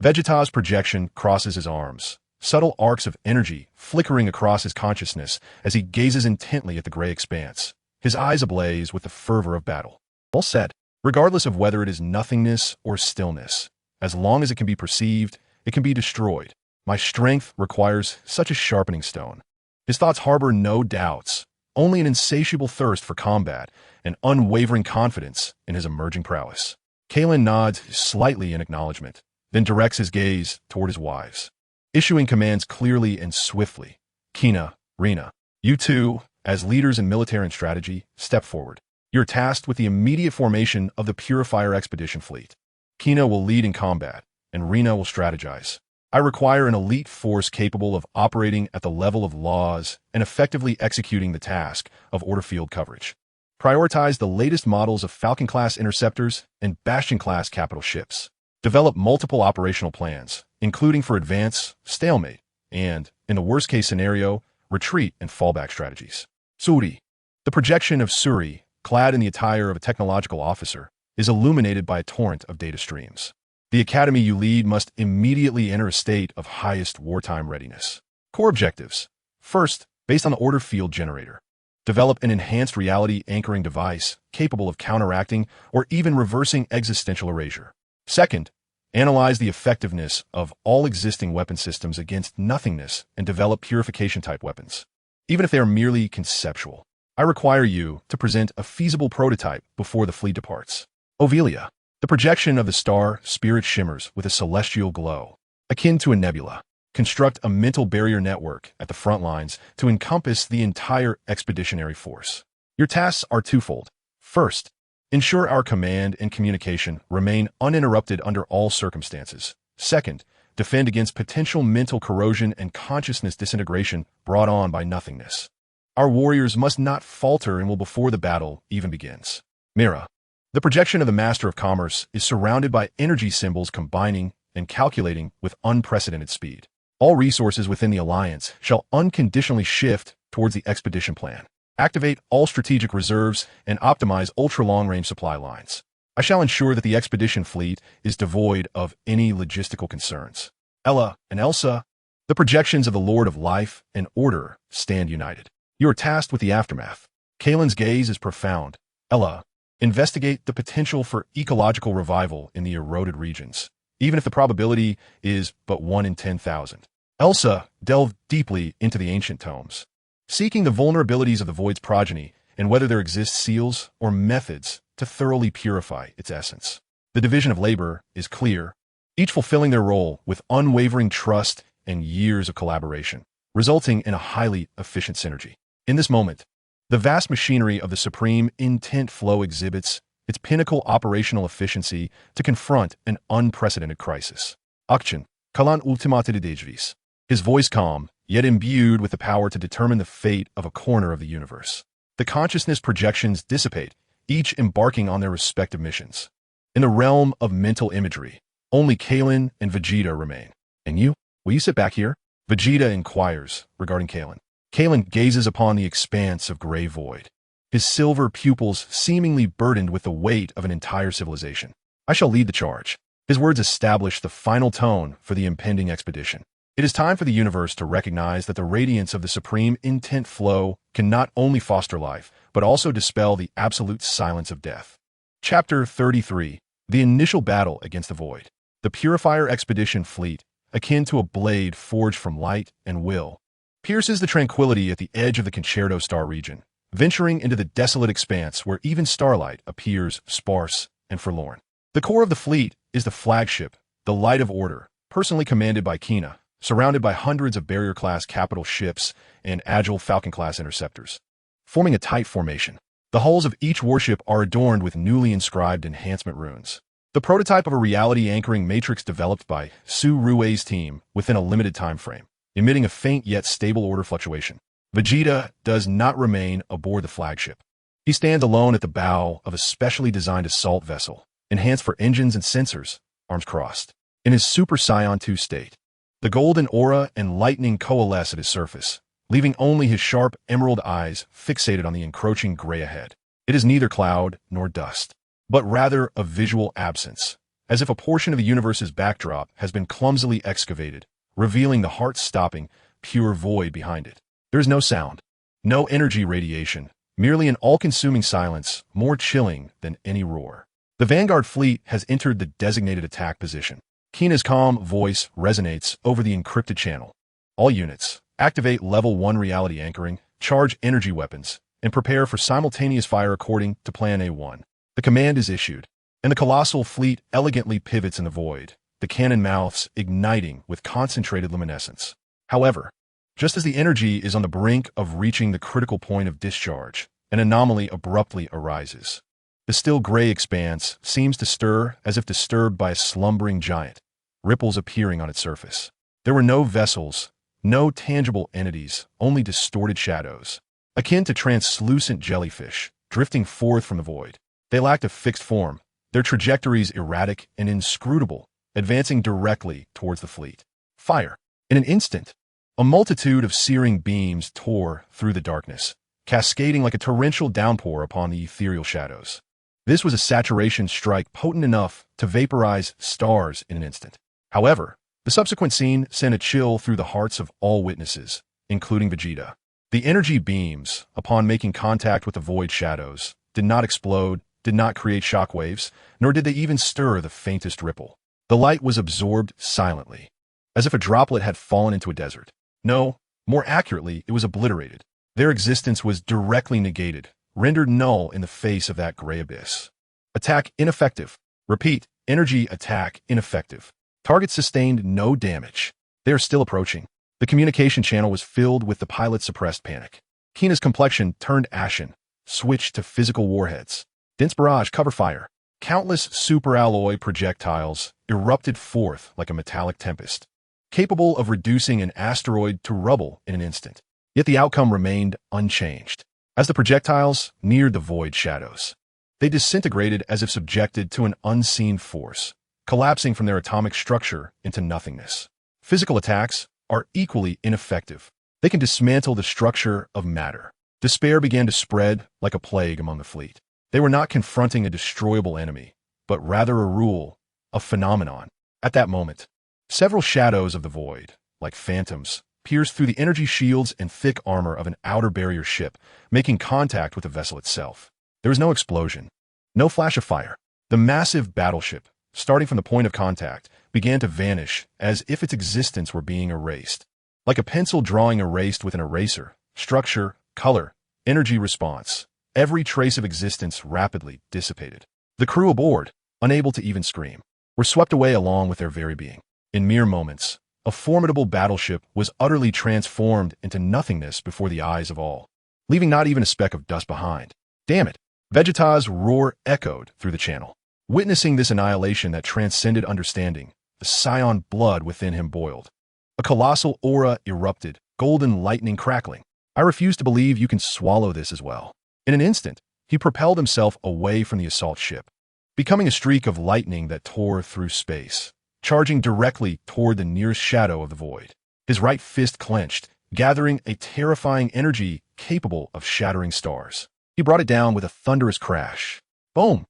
Vegeta's projection crosses his arms, subtle arcs of energy flickering across his consciousness as he gazes intently at the gray expanse, his eyes ablaze with the fervor of battle. All said, regardless of whether it is nothingness or stillness, as long as it can be perceived, it can be destroyed. My strength requires such a sharpening stone. His thoughts harbor no doubts, only an insatiable thirst for combat and unwavering confidence in his emerging prowess. Kailan nods slightly in acknowledgement, then directs his gaze toward his wives, issuing commands clearly and swiftly. Kina, Rina, you two, as leaders in military and strategy, step forward. You're tasked with the immediate formation of the Purifier Expedition Fleet. Kina will lead in combat, and Rina will strategize. I require an elite force capable of operating at the level of laws and effectively executing the task of order field coverage. Prioritize the latest models of Falcon-class interceptors and Bastion-class capital ships. Develop multiple operational plans, including for advance, stalemate, and, in the worst-case scenario, retreat and fallback strategies. Suri. The projection of Suri, clad in the attire of a technological officer, is illuminated by a torrent of data streams. The academy you lead must immediately enter a state of highest wartime readiness. Core objectives. First, based on the order field generator, develop an enhanced reality anchoring device capable of counteracting or even reversing existential erasure. Second, analyze the effectiveness of all existing weapon systems against nothingness and develop purification-type weapons. Even if they are merely conceptual, I require you to present a feasible prototype before the fleet departs. Ovelia. The projection of the star spirit shimmers with a celestial glow, akin to a nebula. Construct a mental barrier network at the front lines to encompass the entire expeditionary force. Your tasks are twofold. First, ensure our command and communication remain uninterrupted under all circumstances. Second, defend against potential mental corrosion and consciousness disintegration brought on by nothingness. Our warriors must not falter and will before the battle even begins. Mira. The projection of the Master of Commerce is surrounded by energy symbols combining and calculating with unprecedented speed. All resources within the Alliance shall unconditionally shift towards the expedition plan. Activate all strategic reserves and optimize ultra-long-range supply lines. I shall ensure that the expedition fleet is devoid of any logistical concerns. Ella and Elsa, the projections of the Lord of Life and Order stand united. You are tasked with the aftermath. Kailan's gaze is profound. Ella, investigate the potential for ecological revival in the eroded regions, even if the probability is but 1 in 10,000. Elsa, delve deeply into the ancient tomes, seeking the vulnerabilities of the Void's progeny and whether there exist seals or methods to thoroughly purify its essence. The division of labor is clear, each fulfilling their role with unwavering trust and years of collaboration, resulting in a highly efficient synergy. In this moment, the vast machinery of the Supreme Intent Flow exhibits its pinnacle operational efficiency to confront an unprecedented crisis. Action, Kailan ultimate dejvis. His voice calm, yet imbued with the power to determine the fate of a corner of the universe. The consciousness projections dissipate, each embarking on their respective missions. In the realm of mental imagery, only Kailan and Vegeta remain. And you? Will you sit back here? Vegeta inquires regarding Kailan. Kailan gazes upon the expanse of gray void, his silver pupils seemingly burdened with the weight of an entire civilization. I shall lead the charge. His words establish the final tone for the impending expedition. It is time for the universe to recognize that the radiance of the Supreme Intent Flow can not only foster life, but also dispel the absolute silence of death. Chapter 33. The Initial Battle Against the Void. The Purifier Expedition Fleet, akin to a blade forged from light and will, pierces the tranquility at the edge of the Concerto Star region, venturing into the desolate expanse where even starlight appears sparse and forlorn. The core of the fleet is the flagship, the Light of Order, personally commanded by Kina, surrounded by hundreds of Barrier-class capital ships and agile Falcon-class interceptors, forming a tight formation. The hulls of each warship are adorned with newly inscribed enhancement runes, the prototype of a reality-anchoring matrix developed by Su Rui's team within a limited time frame, emitting a faint yet stable order fluctuation. Vegeta does not remain aboard the flagship. He stands alone at the bow of a specially designed assault vessel, enhanced for engines and sensors, arms crossed. In his Super Saiyan 2 state, the golden aura and lightning coalesce at his surface, leaving only his sharp emerald eyes fixated on the encroaching gray ahead. It is neither cloud nor dust, but rather a visual absence, as if a portion of the universe's backdrop has been clumsily excavated, revealing the heart-stopping, pure void behind it. There is no sound, no energy radiation, merely an all-consuming silence, more chilling than any roar. The Vanguard fleet has entered the designated attack position. Kina's calm voice resonates over the encrypted channel. All units, activate Level 1 reality anchoring, charge energy weapons, and prepare for simultaneous fire according to Plan A1. The command is issued, and the colossal fleet elegantly pivots in the void, the cannon mouths igniting with concentrated luminescence. However, just as the energy is on the brink of reaching the critical point of discharge, an anomaly abruptly arises. The still gray expanse seems to stir as if disturbed by a slumbering giant, ripples appearing on its surface. There were no vessels, no tangible entities, only distorted shadows, akin to translucent jellyfish, drifting forth from the void. They lacked a fixed form, their trajectories erratic and inscrutable, advancing directly towards the fleet. Fire. In an instant, a multitude of searing beams tore through the darkness, cascading like a torrential downpour upon the ethereal shadows. This was a saturation strike potent enough to vaporize stars in an instant. However, the subsequent scene sent a chill through the hearts of all witnesses, including Vegeta. The energy beams, upon making contact with the void shadows, did not explode, did not create shockwaves, nor did they even stir the faintest ripple. The light was absorbed silently, as if a droplet had fallen into a desert. No, more accurately, it was obliterated. Their existence was directly negated, rendered null in the face of that gray abyss. Attack ineffective. Repeat, energy attack ineffective. Target sustained no damage. They are still approaching. The communication channel was filled with the pilot's suppressed panic. Kina's complexion turned ashen, switched to physical warheads. Dense barrage cover fire. Countless superalloy projectiles erupted forth like a metallic tempest, capable of reducing an asteroid to rubble in an instant. Yet the outcome remained unchanged. As the projectiles neared the void shadows, they disintegrated as if subjected to an unseen force, collapsing from their atomic structure into nothingness. Physical attacks are equally ineffective. They can dismantle the structure of matter. Despair began to spread like a plague among the fleet. They were not confronting a destroyable enemy, but rather a rule, a phenomenon. At that moment, several shadows of the void, like phantoms, pierced through the energy shields and thick armor of an outer barrier ship, making contact with the vessel itself. There was no explosion, no flash of fire. The massive battleship, starting from the point of contact, began to vanish as if its existence were being erased. Like a pencil drawing erased with an eraser, structure, color, energy response, every trace of existence rapidly dissipated. The crew aboard, unable to even scream, were swept away along with their very being. In mere moments, a formidable battleship was utterly transformed into nothingness before the eyes of all, leaving not even a speck of dust behind. Damn it! Vegeta's roar echoed through the channel. Witnessing this annihilation that transcended understanding, the Saiyan blood within him boiled. A colossal aura erupted, golden lightning crackling. I refuse to believe you can swallow this as well. In an instant, he propelled himself away from the assault ship, becoming a streak of lightning that tore through space, charging directly toward the nearest shadow of the void. His right fist clenched, gathering a terrifying energy capable of shattering stars. He brought it down with a thunderous crash. Boom!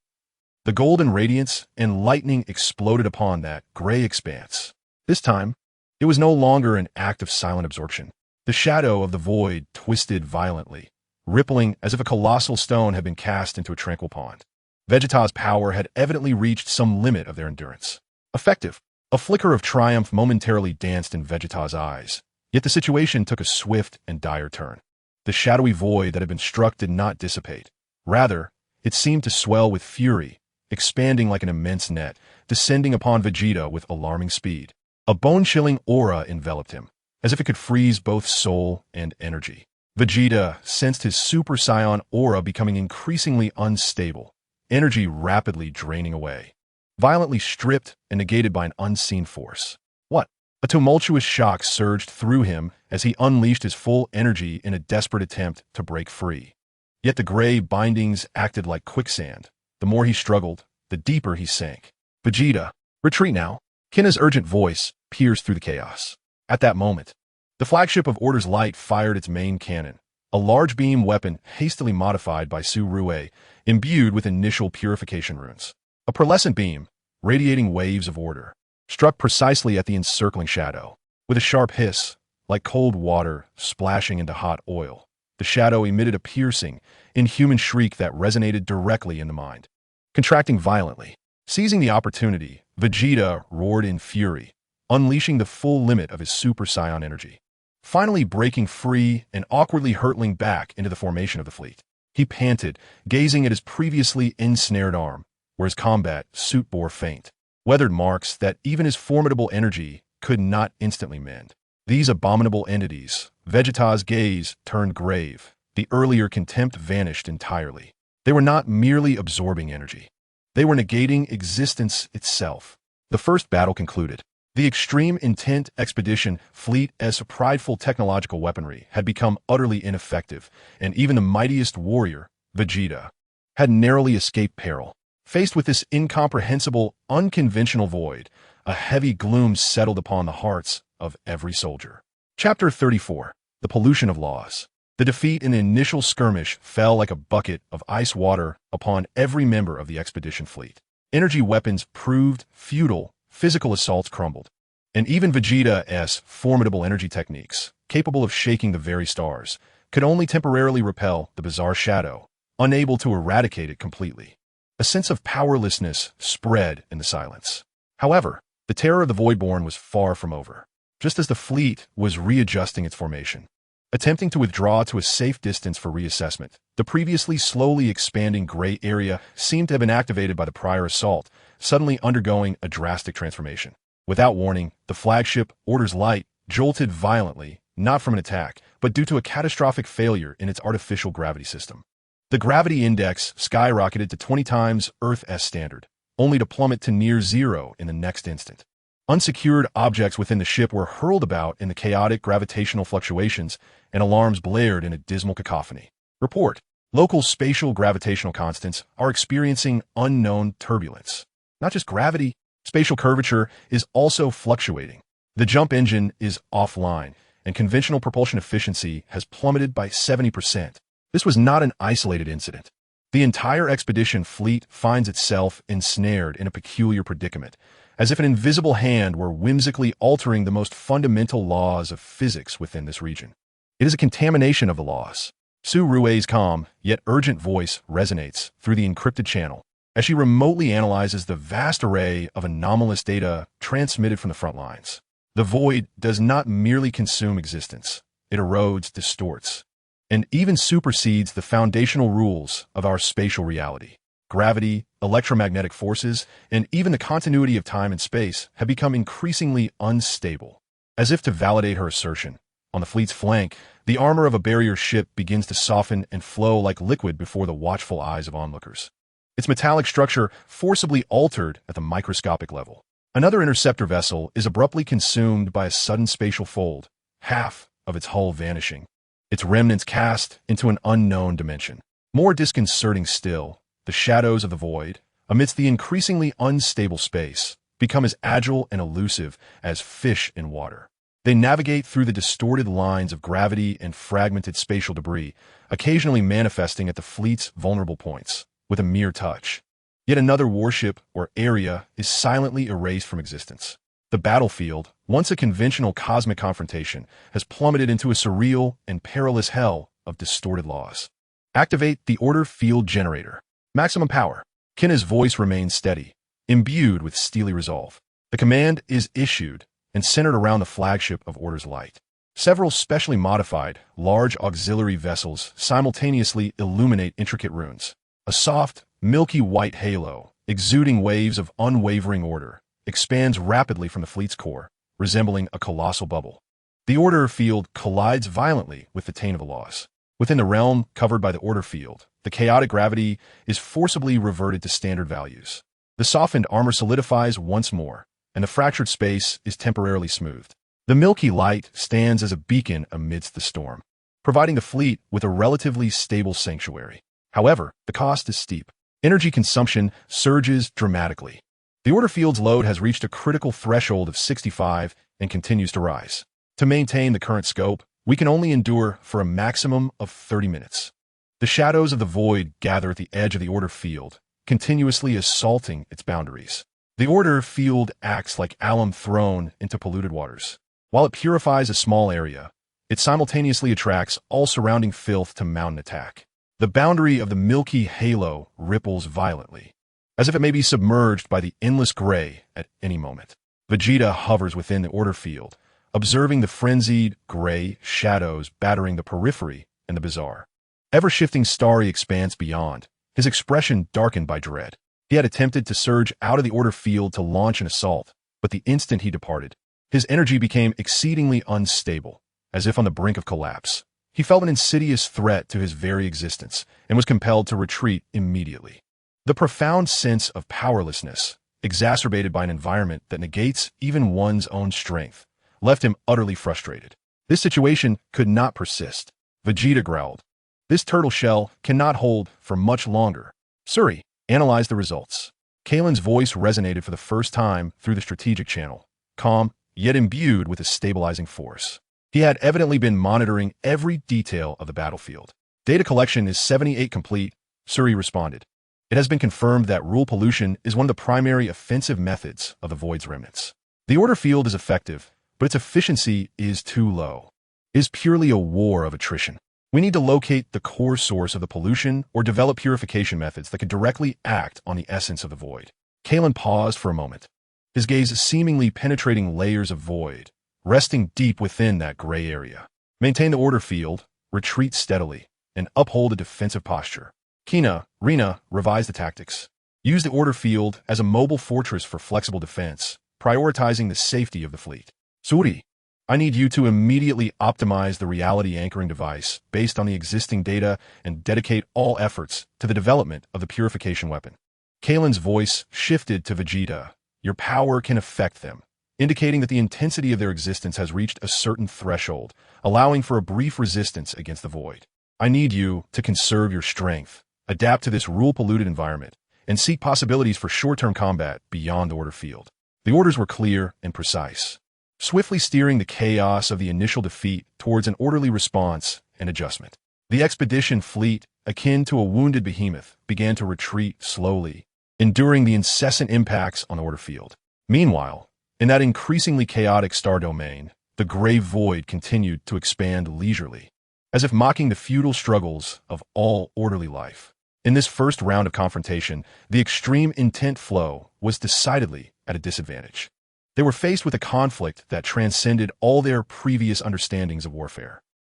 The golden radiance and lightning exploded upon that gray expanse. This time, it was no longer an act of silent absorption. The shadow of the void twisted violently, rippling as if a colossal stone had been cast into a tranquil pond. Vegeta's power had evidently reached some limit of their endurance. Effective. A flicker of triumph momentarily danced in Vegeta's eyes, yet the situation took a swift and dire turn. The shadowy void that had been struck did not dissipate. Rather, it seemed to swell with fury, expanding like an immense net, descending upon Vegeta with alarming speed. A bone-chilling aura enveloped him, as if it could freeze both soul and energy. Vegeta sensed his Super Saiyan aura becoming increasingly unstable, energy rapidly draining away. Violently stripped and negated by an unseen force. What? A tumultuous shock surged through him as he unleashed his full energy in a desperate attempt to break free. Yet the gray bindings acted like quicksand. The more he struggled, the deeper he sank. Vegeta, retreat now. Kina's urgent voice pierced through the chaos. At that moment, the flagship of Order's Light fired its main cannon, a large beam weapon hastily modified by Su Rue, imbued with initial purification runes. A pearlescent beam, radiating waves of order, struck precisely at the encircling shadow. With a sharp hiss, like cold water splashing into hot oil, the shadow emitted a piercing, inhuman shriek that resonated directly in the mind. Contracting violently, seizing the opportunity, Vegeta roared in fury, unleashing the full limit of his Super Saiyan energy. Finally breaking free and awkwardly hurtling back into the formation of the fleet. He panted, gazing at his previously ensnared arm, where his combat suit bore faint, weathered marks that even his formidable energy could not instantly mend. These abominable entities, Vegeta's gaze turned grave. The earlier contempt vanished entirely. They were not merely absorbing energy. They were negating existence itself. The first battle concluded. The Extreme Intent Expedition fleet as prideful technological weaponry had become utterly ineffective, and even the mightiest warrior, Vegeta, had narrowly escaped peril. Faced with this incomprehensible, unconventional void, a heavy gloom settled upon the hearts of every soldier. Chapter 34. The Pollution of Laws. The defeat in the initial skirmish fell like a bucket of ice water upon every member of the expedition fleet. Energy weapons proved futile, physical assaults crumbled, and even Vegeta's formidable energy techniques, capable of shaking the very stars, could only temporarily repel the bizarre shadow, unable to eradicate it completely. A sense of powerlessness spread in the silence. However, the terror of the Voidborn was far from over. Just as the fleet was readjusting its formation, attempting to withdraw to a safe distance for reassessment, the previously slowly expanding gray area seemed to have been activated by the prior assault, suddenly undergoing a drastic transformation. Without warning, the flagship, Order's Light, jolted violently, not from an attack, but due to a catastrophic failure in its artificial gravity system. The gravity index skyrocketed to 20 times Earth's standard, only to plummet to near zero in the next instant. Unsecured objects within the ship were hurled about in the chaotic gravitational fluctuations, and alarms blared in a dismal cacophony. Report. Local spatial gravitational constants are experiencing unknown turbulence. Not just gravity, spatial curvature is also fluctuating. The jump engine is offline, and conventional propulsion efficiency has plummeted by 70%. This was not an isolated incident. The entire expedition fleet finds itself ensnared in a peculiar predicament, as if an invisible hand were whimsically altering the most fundamental laws of physics within this region. It is a contamination of the laws. Su Rue's calm, yet urgent voice resonates through the encrypted channel as she remotely analyzes the vast array of anomalous data transmitted from the front lines. The void does not merely consume existence. It erodes, distorts, and even supersedes the foundational rules of our spatial reality. Gravity, electromagnetic forces, and even the continuity of time and space have become increasingly unstable. As if to validate her assertion, on the fleet's flank, the armor of a barrier ship begins to soften and flow like liquid before the watchful eyes of onlookers. Its metallic structure forcibly altered at the microscopic level. Another interceptor vessel is abruptly consumed by a sudden spatial fold, half of its hull vanishing, its remnants cast into an unknown dimension. More disconcerting still, the shadows of the void, amidst the increasingly unstable space, become as agile and elusive as fish in water. They navigate through the distorted lines of gravity and fragmented spatial debris, occasionally manifesting at the fleet's vulnerable points, with a mere touch. Yet another warship or area is silently erased from existence. The battlefield, once a conventional cosmic confrontation, has plummeted into a surreal and perilous hell of distorted laws. Activate the order field generator. Maximum power. Kina's voice remains steady, imbued with steely resolve. The command is issued and centered around the flagship of Order's Light. Several specially modified, large auxiliary vessels simultaneously illuminate intricate runes. A soft, milky white halo, exuding waves of unwavering order, expands rapidly from the fleet's core, resembling a colossal bubble. The order field collides violently with the Taint of the Laws. Within the realm covered by the order field, the chaotic gravity is forcibly reverted to standard values. The softened armor solidifies once more, and the fractured space is temporarily smoothed. The milky light stands as a beacon amidst the storm, providing the fleet with a relatively stable sanctuary. However, the cost is steep. Energy consumption surges dramatically. The order field's load has reached a critical threshold of 65 and continues to rise. To maintain the current scope, we can only endure for a maximum of 30 minutes. The shadows of the void gather at the edge of the order field, continuously assaulting its boundaries. The order field acts like alum thrown into polluted waters. While it purifies a small area, it simultaneously attracts all surrounding filth to mount an attack. The boundary of the milky halo ripples violently, as if it may be submerged by the endless gray at any moment. Vegeta hovers within the order field, observing the frenzied, gray shadows battering the periphery and the bizarre. Ever-shifting starry expanse beyond, his expression darkened by dread. He had attempted to surge out of the order field to launch an assault, but the instant he departed, his energy became exceedingly unstable, as if on the brink of collapse. He felt an insidious threat to his very existence and was compelled to retreat immediately. The profound sense of powerlessness, exacerbated by an environment that negates even one's own strength, left him utterly frustrated. This situation could not persist. Vegeta growled. This turtle shell cannot hold for much longer. Suri, analyze the results. Kailan's voice resonated for the first time through the strategic channel, calm, yet imbued with a stabilizing force. He had evidently been monitoring every detail of the battlefield. Data collection is 78 complete, Suri responded. It has been confirmed that rule pollution is one of the primary offensive methods of the Void's remnants. The order field is effective, but its efficiency is too low. It is purely a war of attrition. We need to locate the core source of the pollution or develop purification methods that could directly act on the essence of the Void. Kailan paused for a moment, his gaze seemingly penetrating layers of void, resting deep within that gray area. Maintain the order field, retreat steadily, and uphold a defensive posture. Rina, revise the tactics. Use the order field as a mobile fortress for flexible defense, prioritizing the safety of the fleet. Suri, I need you to immediately optimize the reality anchoring device based on the existing data and dedicate all efforts to the development of the purification weapon. Kailan's voice shifted to Vegeta. Your power can affect them, indicating that the intensity of their existence has reached a certain threshold, allowing for a brief resistance against the Void. I need you to conserve your strength, adapt to this rule-polluted environment, and seek possibilities for short-term combat beyond the order field. The orders were clear and precise, swiftly steering the chaos of the initial defeat towards an orderly response and adjustment. The expedition fleet, akin to a wounded behemoth, began to retreat slowly, enduring the incessant impacts on the order field. Meanwhile, in that increasingly chaotic star domain, the gray void continued to expand leisurely, as if mocking the futile struggles of all orderly life. In this first round of confrontation, the extreme intent flow was decidedly at a disadvantage. They were faced with a conflict that transcended all their previous understandings of warfare.